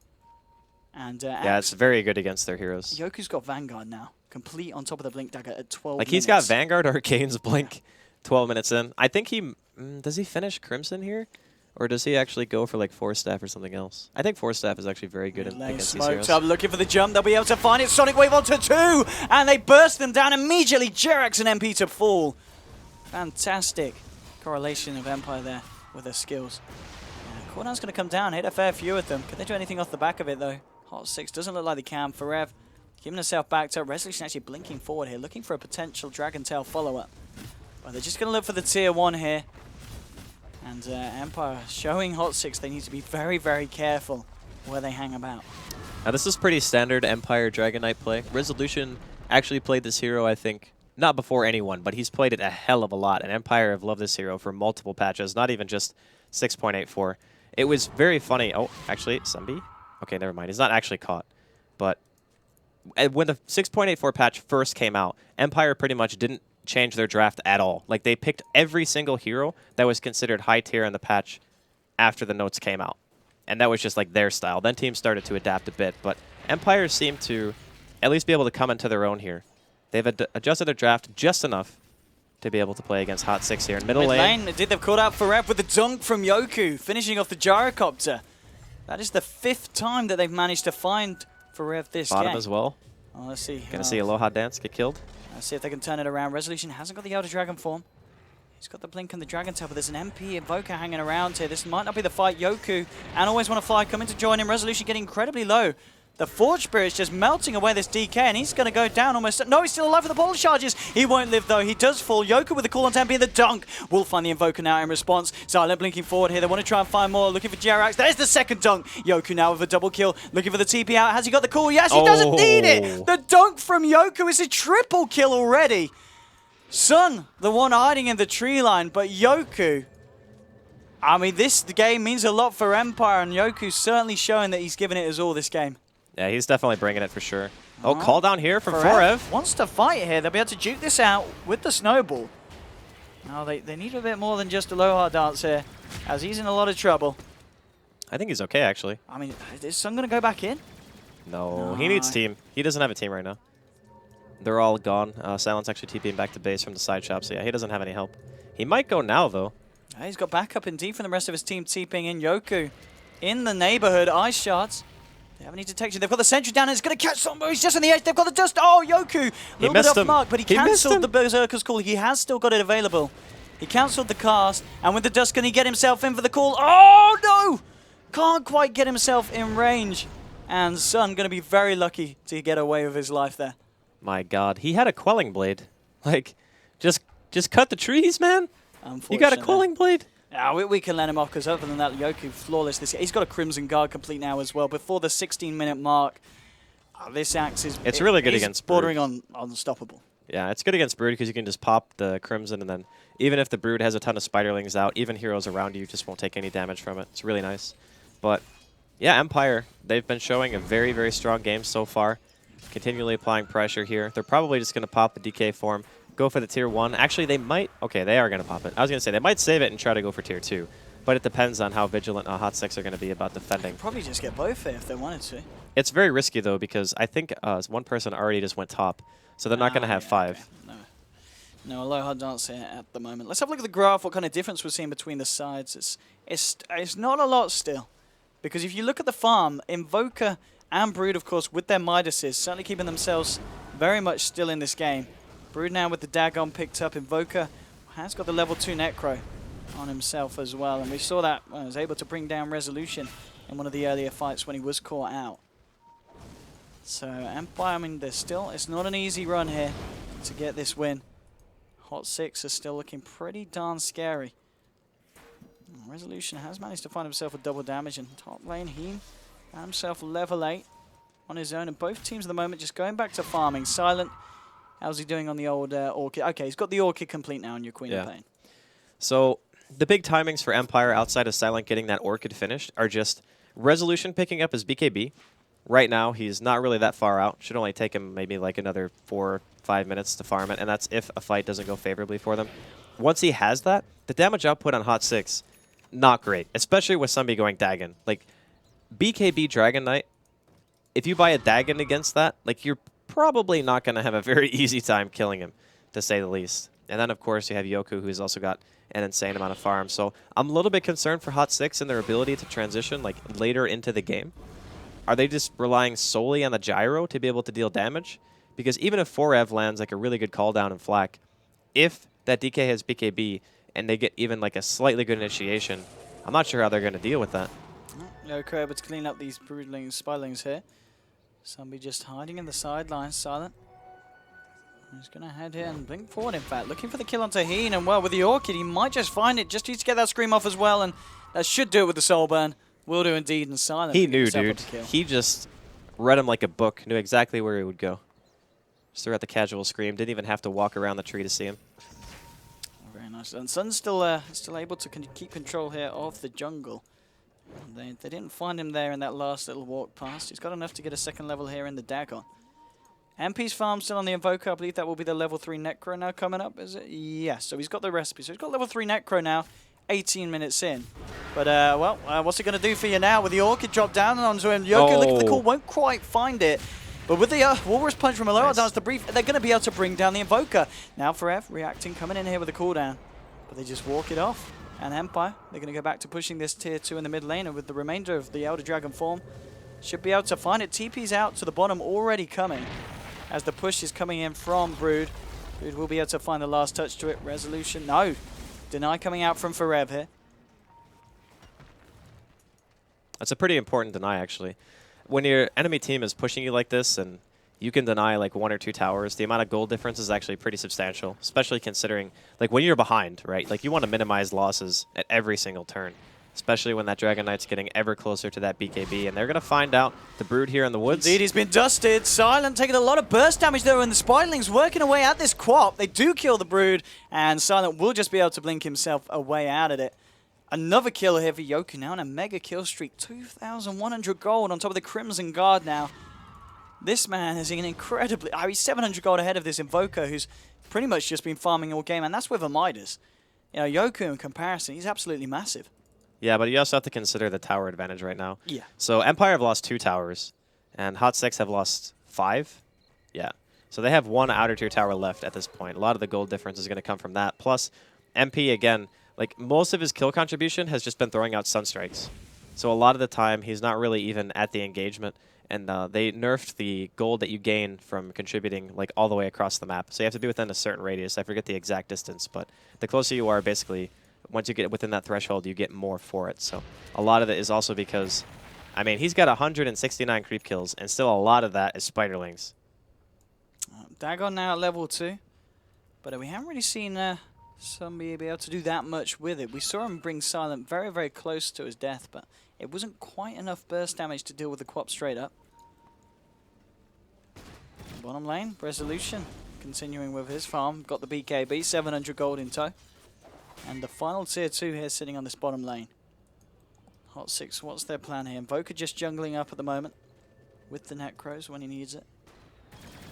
And yeah, it's very good against their heroes. Yoku's got Vanguard now, complete on top of the Blink Dagger at 12 Like, minutes. he's got Vanguard, Arcane's Blink 12 minutes in. I think he... does he finish Crimson here? Or does he actually go for, like, 4-staff or something else? I think 4-staff is actually very good against these heroes. Up, looking for the jump. They'll be able to find it. Sonic Wave onto 2. And they burst them down immediately. Jerax and MP to fall. Fantastic correlation of Empire there with their skills. Cooldown's going to come down. Hit a fair few of them. Can they do anything off the back of it, though? Hot 6 doesn't look like they can. Forev keeping herself backed up. Resolution actually blinking forward here, looking for a potential Dragon Tail follow-up. But they're just going to look for the tier 1 here. And Empire showing Hot 6 they need to be very, very careful where they hang about. Now, this is pretty standard Empire Dragon Knight play. Resolution actually played this hero, I think, not before anyone, but he's played it a hell of a lot. And Empire have loved this hero for multiple patches, not even just 6.84. It was very funny. Oh, actually, Sunbi? Okay, never mind. He's not actually caught. But when the 6.84 patch first came out, Empire pretty much didn't change their draft at all. Like, they picked every single hero that was considered high tier in the patch after the notes came out. And that was just like their style. Then teams started to adapt a bit, but Empire seemed to at least be able to come into their own here. They've adjusted their draft just enough to be able to play against Hot 6 here in middle lane. They've called out Forev with the dunk from Yoku, finishing off the Gyrocopter. That is the 5th time that they've managed to find Forev this Bottom game. as well. Oh, let's see. Gonna see Aloha Dance get killed. Let's see if they can turn it around. Resolution hasn't got the Elder Dragon form. He's got the Blink and the Dragon Tail, but there's an MP Invoker hanging around here. This might not be the fight. Yoku and Always Want to Fly coming to join him. Resolution getting incredibly low. The Forge Spirit's just melting away this DK, and he's going to go down almost. No, he's still alive with the ball charges. He won't live, though. He does fall. Yoku with the call on MP and the dunk. Will find the Invoker now in response. Silent blinking forward here. They want to try and find more. Looking for Jerax. There's the second dunk. Yoku now with a double kill. Looking for the TP out. Has he got the call? Yes, he doesn't need it. The dunk from Yoku is a triple kill already. Sun, the one hiding in the tree line, but Yoku... I mean, this game means a lot for Empire, and Yoku's certainly showing that he's given it his all this game. Yeah, he's definitely bringing it for sure. Oh, call down here from Forev. Wants to fight here. They'll be able to juke this out with the snowball. Now, they need a bit more than just Aloha Dance here, as he's in a lot of trouble. I think he's okay, actually. I mean, is Sun going to go back in? No, he needs team. He doesn't have a team right now. They're all gone. Silent's actually TPing back to base from the side shop, so yeah, he doesn't have any help. He might go now, though. Yeah, he's got backup indeed from the rest of his team TPing in. Yoku in the neighborhood. Ice shards. They have any detection. They've got the sentry down, and it's going to catch somebody. He's just on the edge. They've got the dust. Oh, Yoku. A little bit off mark, but he cancelled the Berserker's call. He has still got it available. He cancelled the cast, and with the dust, can he get himself in for the call? Oh, no! Can't quite get himself in range. And Sun going to be very lucky to get away with his life there. My God, he had a quelling blade. Like, just cut the trees, man. You got a quelling blade. Yeah, we can let him off, because other than that, Yoku flawless. He's got a Crimson Guard complete now as well. Before the 16-minute mark, this axe is really good against bordering on unstoppable. Yeah, it's good against Brood because you can just pop the Crimson, and then even if the Brood has a ton of Spiderlings out, even heroes around you just won't take any damage from it. It's really nice. But yeah, Empire, they've been showing a very, very strong game so far. Continually applying pressure here. They're probably just going to pop the DK form, go for the tier 1. Actually, they might... Okay, they are going to pop it. I was going to say, they might save it and try to go for tier 2. but it depends on how vigilant Hot 6 are going to be about defending. Probably just get both here if they wanted to. It's very risky, though, because I think one person already just went top, so they're not going to have 5. Okay. No, Aloha dance here at the moment. Let's have a look at the graph, what kind of difference we're seeing between the sides. It's not a lot still, because if you look at the farm, Invoker and Brood, of course, with their Midases, certainly keeping themselves very much still in this game. Brood now with the Dagon picked up. Invoker has got the level 2 Necro on himself as well, and we saw that when he was able to bring down Resolution in one of the earlier fights when he was caught out. So Empire, I mean, it's not an easy run here to get this win. Hot 6 is still looking pretty darn scary. Resolution has managed to find himself a double damage, and top lane, he found himself level 8 on his own, and both teams at the moment just going back to farming. Silent, how's he doing on the old Orchid? Okay, he's got the Orchid complete now on your Queen of Pain. So the big timings for Empire outside of Silent getting that Orchid finished are just Resolution picking up his BKB. Right now, he's not really that far out. Should only take him maybe like another 4 or 5 minutes to farm it, and that's if a fight doesn't go favorably for them. Once he has that, the damage output on Hot 6, not great, especially with somebody going Dagon. Like, BKB Dragon Knight, if you buy a Dagon against that, like, you're probably not going to have a very easy time killing him, to say the least. And then, of course, you have Yoku, who's also got an insane amount of farm. So I'm a little bit concerned for Hot 6 and their ability to transition, like, later into the game. Are they just relying solely on the gyro to be able to deal damage? Because even if Forev lands like a really good call down in Flak, if that DK has BKB and they get even like a slightly good initiation, I'm not sure how they're going to deal with that. Okay, able to clean up these broodlings, spylings here. Somebody just hiding in the sidelines, Silent. He's going to head here and blink forward, in fact. Looking for the kill on Taheen, and well, with the Orchid, he might just find it. Just needs to get that Scream off as well, and that should do it with the Soul Burn. Will do indeed, and Silent. He knew, dude. He just read him like a book, knew exactly where he would go. Just threw out the casual Scream, didn't even have to walk around the tree to see him. Very nice. And Sun's still able to keep control here of the jungle. They didn't find him there in that last little walk past. He's got enough to get a second level here in the Dagon. MP's farm still on the Invoker. I believe that will be the level 3 Necro now coming up, is it? Yes, so he's got the recipe. So he's got level 3 Necro now, 18 minutes in. But, what's it going to do for you now with the Orchid drop down onto him? Yoku, look at the call, won't quite find it. But with the Walrus Punch from Aloha Dance to brief, they're going to be able to bring down the Invoker. Now Forev reacting, coming in here with a cooldown. But they just walk it off. And Empire, they're going to go back to pushing this tier 2 in the mid lane, and with the remainder of the Elder Dragon form, should be able to find it. TP's out to the bottom, already coming, as the push is coming in from Brood. Brood will be able to find the last touch to it. Resolution, no. Deny coming out from Forev here. That's a pretty important deny, actually. When your enemy team is pushing you like this and you can deny like 1 or 2 towers, the amount of gold difference is actually pretty substantial, especially considering like when you're behind, right? Like you want to minimize losses at every single turn, especially when that Dragon Knight's getting ever closer to that BKB, and they're going to find out the Brood here in the woods. Indeed, he's been dusted. Silent taking a lot of burst damage though, and the Spylings working away at this Quap. They do kill the Brood, and Silent will just be able to blink himself away out of it. Another kill here for Yoku now, and a mega kill streak. 2,100 gold on top of the Crimson Guard now. This man is an incredibly... he's 700 gold ahead of this Invoker, who's pretty much just been farming all game, and that's with a Midas. You know, Yoku in comparison, he's absolutely massive. Yeah, but you also have to consider the tower advantage right now. Yeah. So Empire have lost 2 towers, and Hot 6 have lost 5. Yeah. So they have 1 outer tier tower left at this point. A lot of the gold difference is going to come from that. Plus, MP, again, like most of his kill contribution has just been throwing out Sunstrikes. So a lot of the time, he's not really even at the engagement. And they nerfed the gold that you gain from contributing like all the way across the map. So you have to be within a certain radius. I forget the exact distance, but the closer you are, basically, once you get within that threshold, you get more for it. So a lot of it is also because, I mean, he's got 169 creep kills, and still a lot of that is Spiderlings. Dagon now at level 2. But we haven't really seen somebody be able to do that much with it. We saw him bring Silent very, very close to his death, but it wasn't quite enough burst damage to deal with the Quap straight up. Bottom lane, Resolution continuing with his farm. Got the BKB, 700 gold in tow. And the final tier 2 here sitting on this bottom lane. Hot 6, what's their plan here? Invoker just jungling up at the moment with the Necros when he needs it.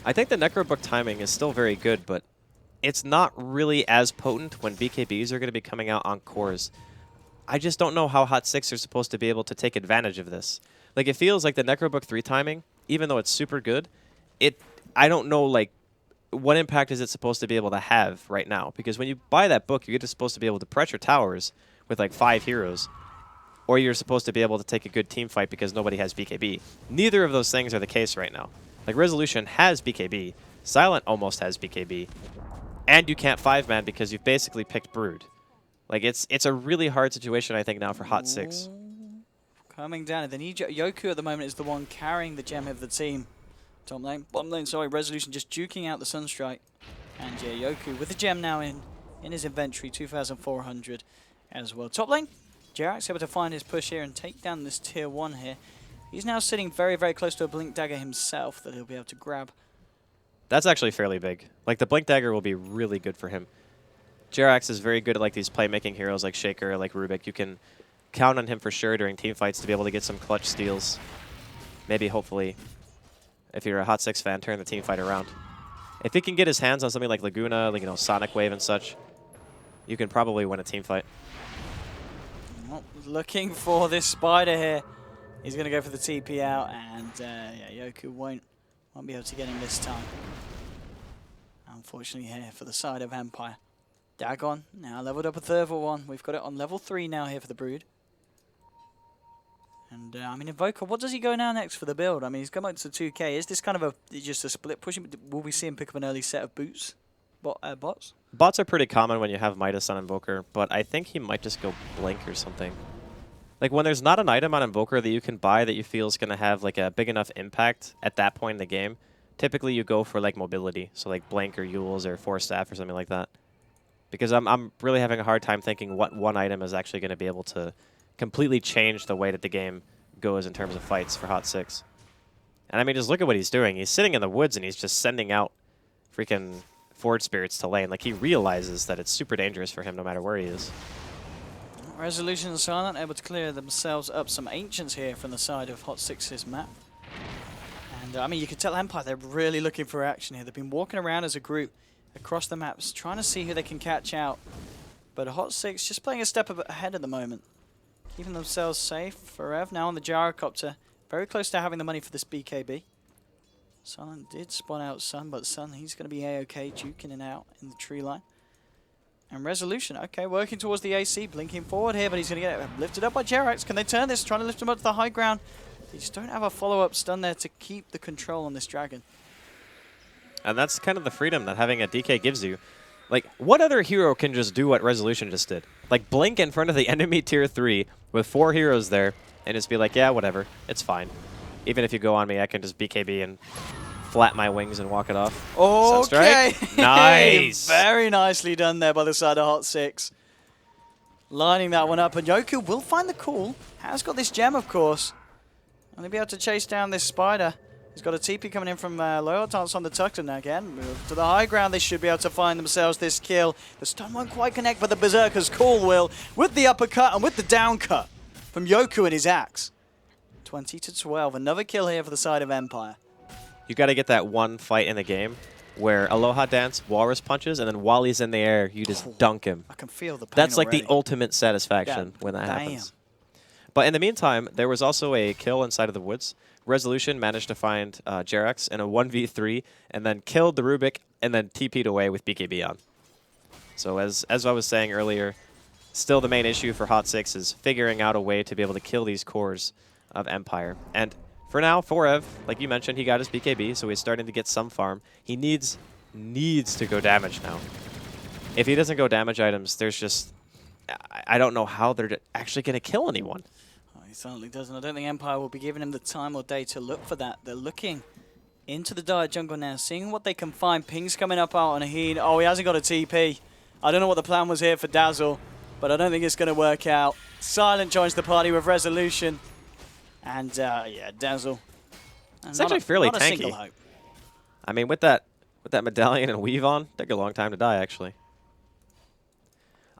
I think the Necro book timing is still very good, but it's not really as potent when BKBs are going to be coming out on cores. I just don't know how Hot 6 are supposed to be able to take advantage of this. Like, it feels like the Necrobook 3 timing, even though it's super good, I don't know, like, what impact is it supposed to be able to have right now? Because when you buy that book, you're just supposed to be able to pressure towers with, like, 5 heroes. Or you're supposed to be able to take a good team fight because nobody has BKB. Neither of those things are the case right now. Like, Resolution has BKB. Silent almost has BKB. And you can't 5-man because you've basically picked Brood. Like, it's a really hard situation, I think, now for Hot 6. Coming down, and then Yoku at the moment is the one carrying the gem of the team. Top lane, bottom lane, sorry, Resolution just juking out the Sunstrike. And yeah, Yoku with the gem now in his inventory, 2,400 as well. Top lane, Jerax able to find his push here and take down this tier 1 here. He's now sitting very, very close to a Blink Dagger himself that he'll be able to grab. That's actually fairly big. Like, the Blink Dagger will be really good for him. Jerax is very good at, like, these playmaking heroes like Shaker, like Rubik. You can count on him for sure during team fights to be able to get some clutch steals. Maybe, hopefully, if you're a Hot 6 fan, turn the team fight around. If he can get his hands on something like Laguna, like, you know, Sonic Wave and such, you can probably win a team fight. Well, looking for this spider here. He's going to go for the TP out, and yeah, Yoku won't be able to get him this time. Unfortunately here for the side of Empire. Dagon now leveled up a third one. We've got it on level 3 now here for the Brood. And I mean, Invoker, what does he go now next for the build? I mean, he's come up to 2k. Is this kind of just a split push? Will we see him pick up an early set of boots? Bots? Bots are pretty common when you have Midas on Invoker, but I think he might just go Blink or something. Like, when there's not an item on Invoker that you can buy that you feel is going to have, like, a big enough impact at that point in the game, typically you go for, like, mobility. So, like, Blink or Yules or Force Staff or something like that. Because I'm really having a hard time thinking what one item is actually going to be able to completely change the way that the game goes in terms of fights for Hot 6. And I mean, just look at what he's doing. He's sitting in the woods and he's just sending out freaking Forge Spirits to lane. Like, he realizes that it's super dangerous for him no matter where he is. Resolution and Silent able to clear themselves up some Ancients here from the side of Hot 6's map. And I mean, you can tell Empire, they're really looking for action here. They've been walking around as a group across the maps, trying to see who they can catch out. But Hot 6 just playing a step ahead at the moment. Keeping themselves safe forever. Now on the Gyrocopter, very close to having the money for this BKB. Silent did spawn out Sun, but Sun, he's going to be A-OK, juking in out in the tree line. And Resolution, okay, working towards the AC, blinking forward here, but he's going to get lifted up by Jerax. Can they turn this? Trying to lift him up to the high ground. They just don't have a follow-up stun there to keep the control on this dragon. And that's kind of the freedom that having a DK gives you. Like, what other hero can just do what Resolution just did? Like, blink in front of the enemy tier 3 with 4 heroes there and just be like, yeah, whatever, it's fine. Even if you go on me, I can just BKB and flap my wings and walk it off. Okay. Nice. Very nicely done there by the side of Hot 6. Lining that one up, and Yoku will find the call. Has got this gem, of course. And they'll be able to chase down this spider. He's got a TP coming in from Loyaltance on the Tuckton again. Move to the high ground. They should be able to find themselves this kill. The stun won't quite connect, but the Berserker's call will. With the uppercut and with the down cut from Yoku and his axe. 20-12. Another kill here for the side of Empire. You got to get that one fight in the game where Aloha Dance, Walrus punches, and then while he's in the air, you just dunk him. I can feel the pain That's like already. the ultimate satisfaction when that happens. But in the meantime, there was also a kill inside of the woods. Resolution managed to find Jerax in a 1v3 and then killed the Rubik and then TP'd away with BKB on. So as I was saying earlier, still the main issue for Hot 6 is figuring out a way to be able to kill these cores of Empire. And for now, Forev, like you mentioned, he got his BKB, so he's starting to get some farm. He needs to go damage now. If he doesn't go damage items, there's just... I don't know how they're actually going to kill anyone. He certainly doesn't. I don't think Empire will be giving him the time or day to look for that. They're looking into the dire jungle now, seeing what they can find. Ping's coming up out on a heat. Oh, he hasn't got a TP. I don't know what the plan was here for Dazzle, but I don't think it's going to work out. Silent joins the party with Resolution. And, yeah, Dazzle. It's actually fairly not a tanky. single hope. I mean, with that medallion and weave on, took a long time to die, actually.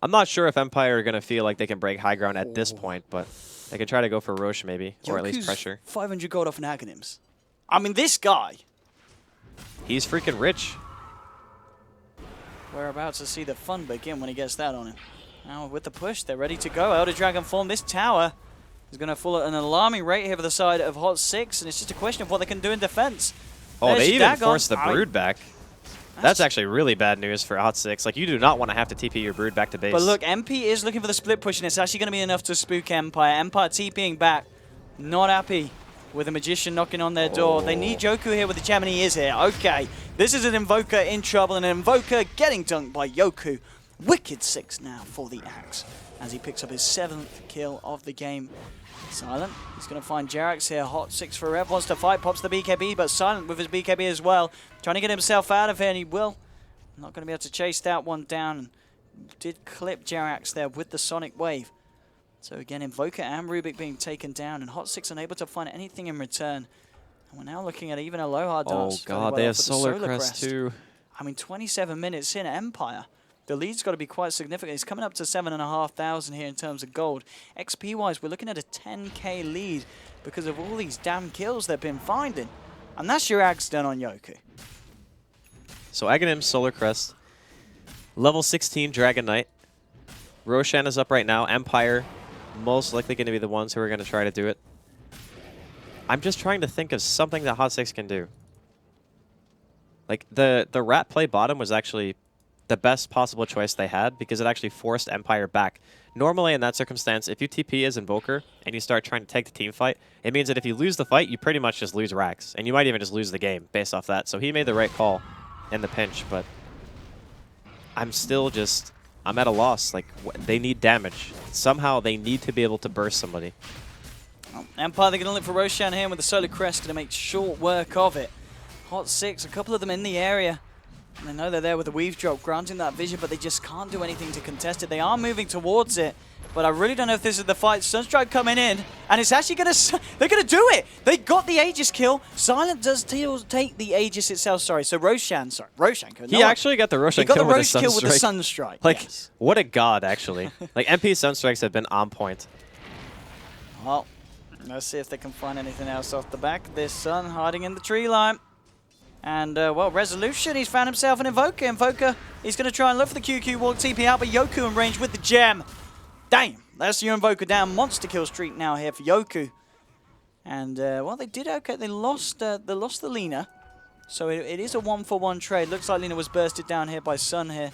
I'm not sure if Empire are going to feel like they can break high ground at this point, but they could try to go for Roche maybe, or at least pressure. 500 gold off an Aghanims. I mean, this guy. He's freaking rich. We're about to see the fun begin when he gets that on him. Now with the push, they're ready to go. Elder Dragon form. This tower is going to fall at an alarming rate here for the side of Hot 6, and it's just a question of what they can do in defense. Oh, There's they even Dagon. forced the Brood back. That's actually really bad news for Hot 6. Like, you do not want to have to TP your Brood back to base. But look, MP is looking for the split push, and it's actually going to be enough to spook Empire. Empire TPing back, not happy with a Magician knocking on their door. They need Yoku here with the gem, and he is here. Okay, this is an Invoker in trouble, and an Invoker getting dunked by Yoku. Wicked 6 now for the Axe, as he picks up his 7th kill of the game. Silent, he's going to find Jerax here. Hot 6 for Rev, wants to fight, pops the BKB, but Silent with his BKB as well. Trying to get himself out of here, and he will. Not going to be able to chase that one down. And did clip Jerax there with the Sonic Wave. So again, Invoker and Rubik being taken down, and Hot 6 unable to find anything in return. And we're now looking at even Aloha dance. Oh god, they have Solar Crest too. I mean, 27 minutes in, Empire. The lead's got to be quite significant. It's coming up to 7,500 here in terms of gold. XP-wise, we're looking at a 10k lead because of all these damn kills they've been finding. And that's your Ags done on Yoku. So Aghanim, Solar Crest, level 16 Dragon Knight. Roshan is up right now. Empire, most likely going to be the ones who are going to try to do it. I'm just trying to think of something that Hot 6 can do. Like, the rat play bottom was actually the best possible choice they had because it actually forced Empire back. Normally, in that circumstance, if you TP as Invoker and you start trying to take the team fight, it means that if you lose the fight, you pretty much just lose racks. And you might even just lose the game based off that. So he made the right call in the pinch, but I'm still just... I'm at a loss. Like, they need damage. Somehow, they need to be able to burst somebody. Well, Empire, they're going to look for Roshan here with the Solar Crest, going to make short work of it. Hot 6, a couple of them in the area. And they know they're there with the Weave Drop, granting that vision, but they just can't do anything to contest it. They are moving towards it, but I really don't know if this is the fight. Sunstrike coming in, and it's actually going to... They're going to do it! They got the Aegis kill. Silent does take the Aegis itself. Sorry, so Roshan... Sorry, Roshan. He actually got the Roshan kill with the Sunstrike. With the Sunstrike. Like, yes. What a god, actually. Like, MP Sunstrikes have been on point. Well, let's see if they can find anything else off the back. This Sun hiding in the tree line. And, well, Resolution, he's found himself an Invoker. Invoker, he's going to try and look for the QQ walk, TP out, but Yoku in range with the gem. Damn, that's your Invoker down. Monster kill streak now here for Yoku. And, well, they did okay. They lost the Lina. So it is a 1-for-1 trade. Looks like Lina was bursted down here by Sun here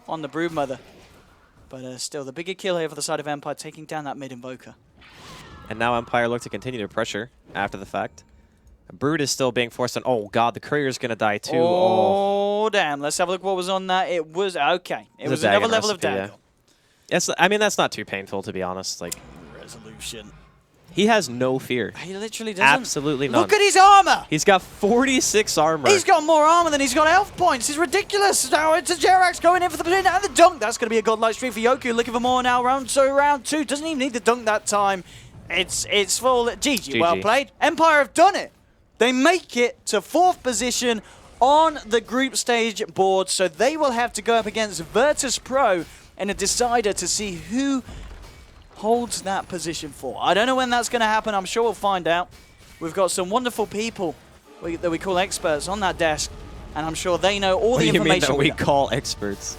on the Broodmother. But still, the bigger kill here for the side of Empire, taking down that mid-Invoker. And now Empire look to continue to pressure after the fact. Brood is still being forced on. Oh, God, the Courier's going to die, too. Oh, damn. Let's have a look what was on that. It was, okay. It was another level of Dagon. Yeah. I mean, that's not too painful, to be honest. Like, Resolution. He has no fear. He literally doesn't. Absolutely none. Look at his armor. He's got 46 armor. He's got more armor than he's got health points. It's ridiculous. Now it's a Jerax going in for the pin and the dunk. That's going to be a godlike streak for Yoku. Looking for more now. Round 2. Doesn't even need the dunk that time. It's full. GG. Well played. Empire have done it. They make it to 4th position on the group stage board, so they will have to go up against Virtus Pro in a decider to see who holds that position for. I don't know when that's going to happen. I'm sure we'll find out. We've got some wonderful people that we call experts on that desk, and I'm sure they know all the information. What do you mean that we call experts?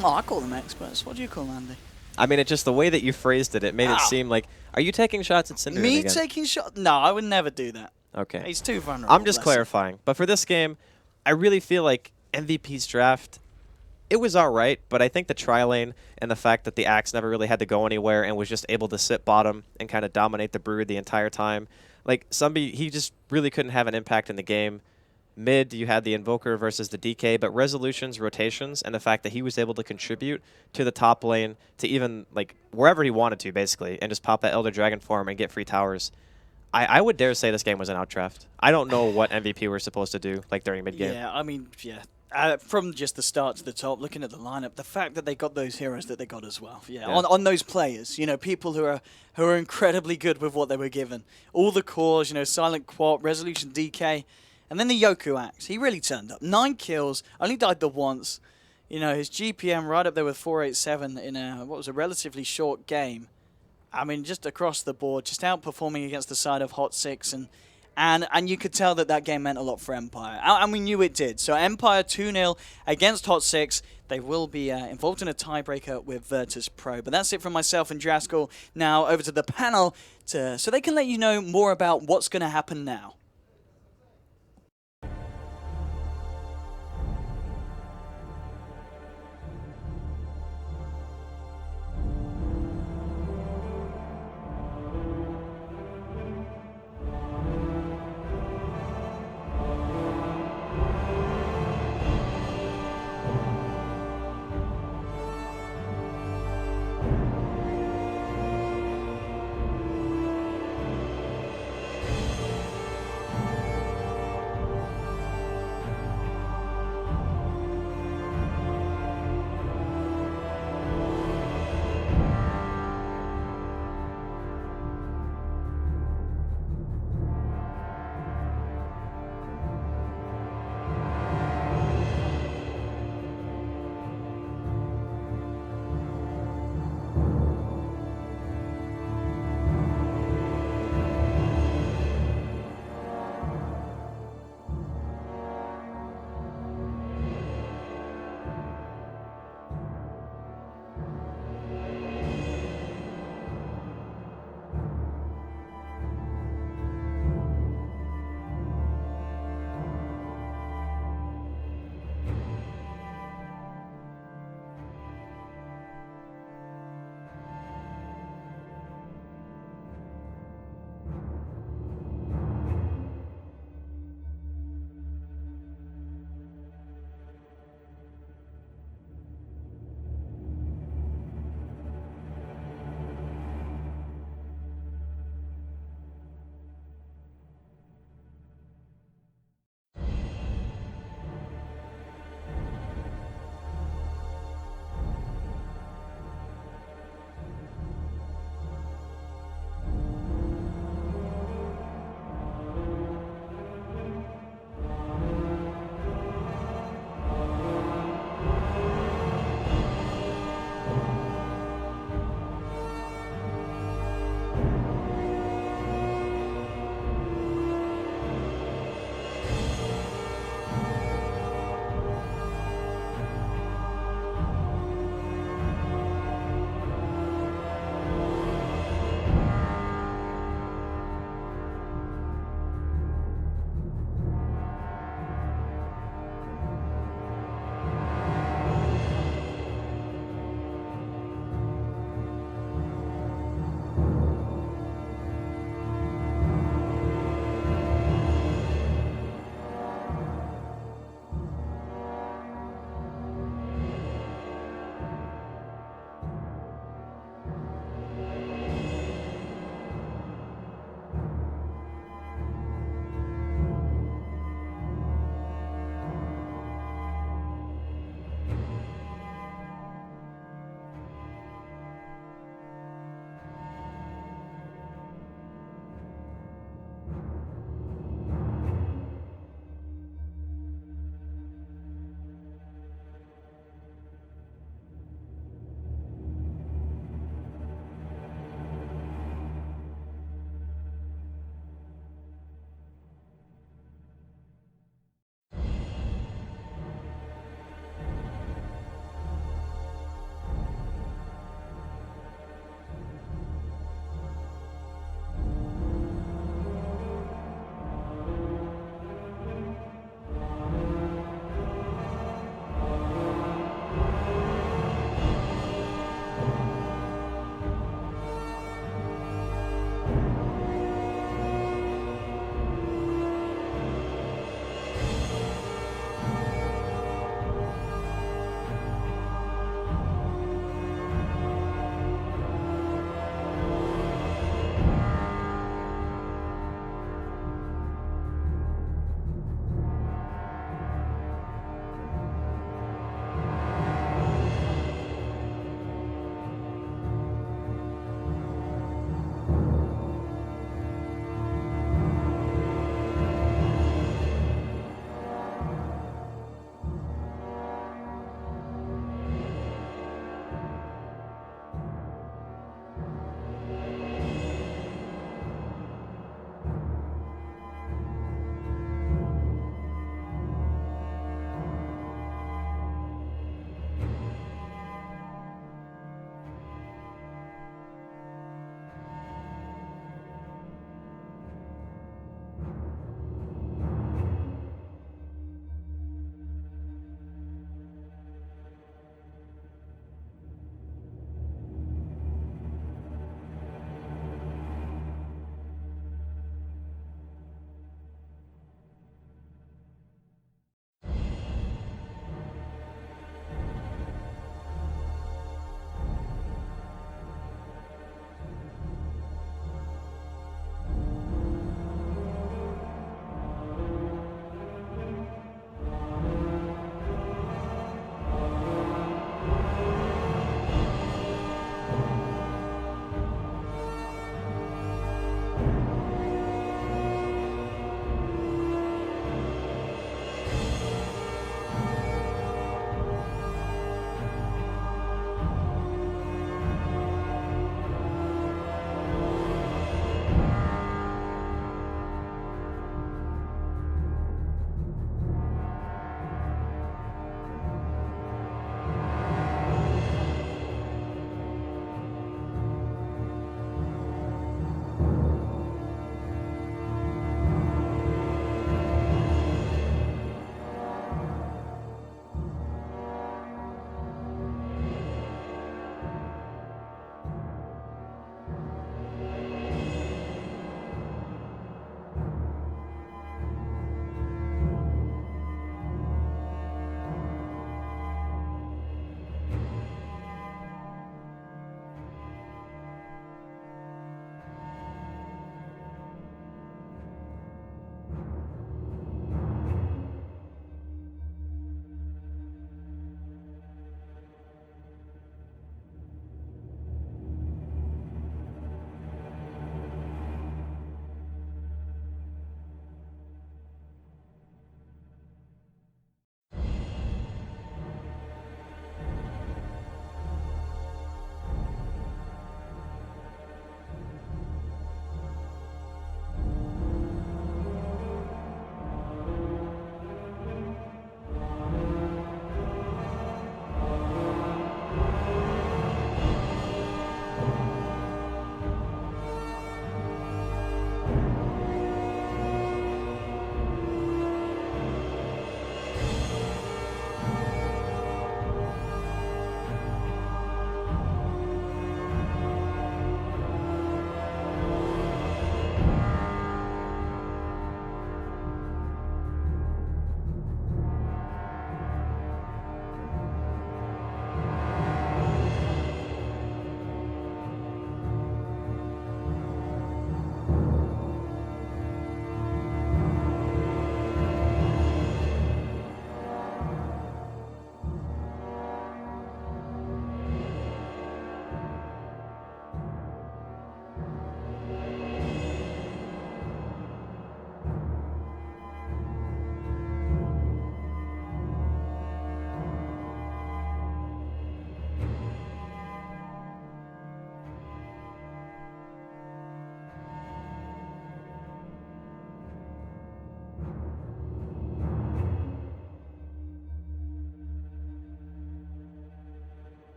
Oh, I call them experts. What do you call them, Andy? I mean, it's just the way that you phrased it. It made it seem like, are you taking shots at Cinder? Me taking shots? No, I would never do that. Okay. He's too vulnerable. I'm just clarifying. But for this game, I really feel like MVP's draft, it was all right, but I think the tri-lane and the fact that the Axe never really had to go anywhere and was just able to sit bottom and kind of dominate the Brood the entire time, like, he just really couldn't have an impact in the game. Mid, you had the Invoker versus the DK, but Resolution's rotations and the fact that he was able to contribute to the top lane to even, like, wherever he wanted to, basically, and just pop that Elder Dragon form and get free towers. I would dare say this game was an outdraft. I don't know what MVP were supposed to do, like, during mid-game. Yeah, I mean, yeah. From just the start to the top, looking at the lineup, the fact that they got those heroes that they got as well. Yeah. On those players, you know, people who are incredibly good with what they were given. All the cores, you know, Silent Quat, Resolution DK, and then the Yoku Axe. He really turned up. 9 kills, only died the once. You know, his GPM right up there with 487 in what was a relatively short game. I mean, just across the board, just outperforming against the side of Hot 6. And And you could tell that game meant a lot for Empire. And we knew it did. So Empire 2-0 against Hot 6. They will be involved in a tiebreaker with Virtus Pro. But that's it from myself and Draskell. Now over to the panel so they can let you know more about what's going to happen now.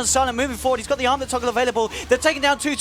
Silent moving forward. He's got the armor toggle available. They're taking down 2.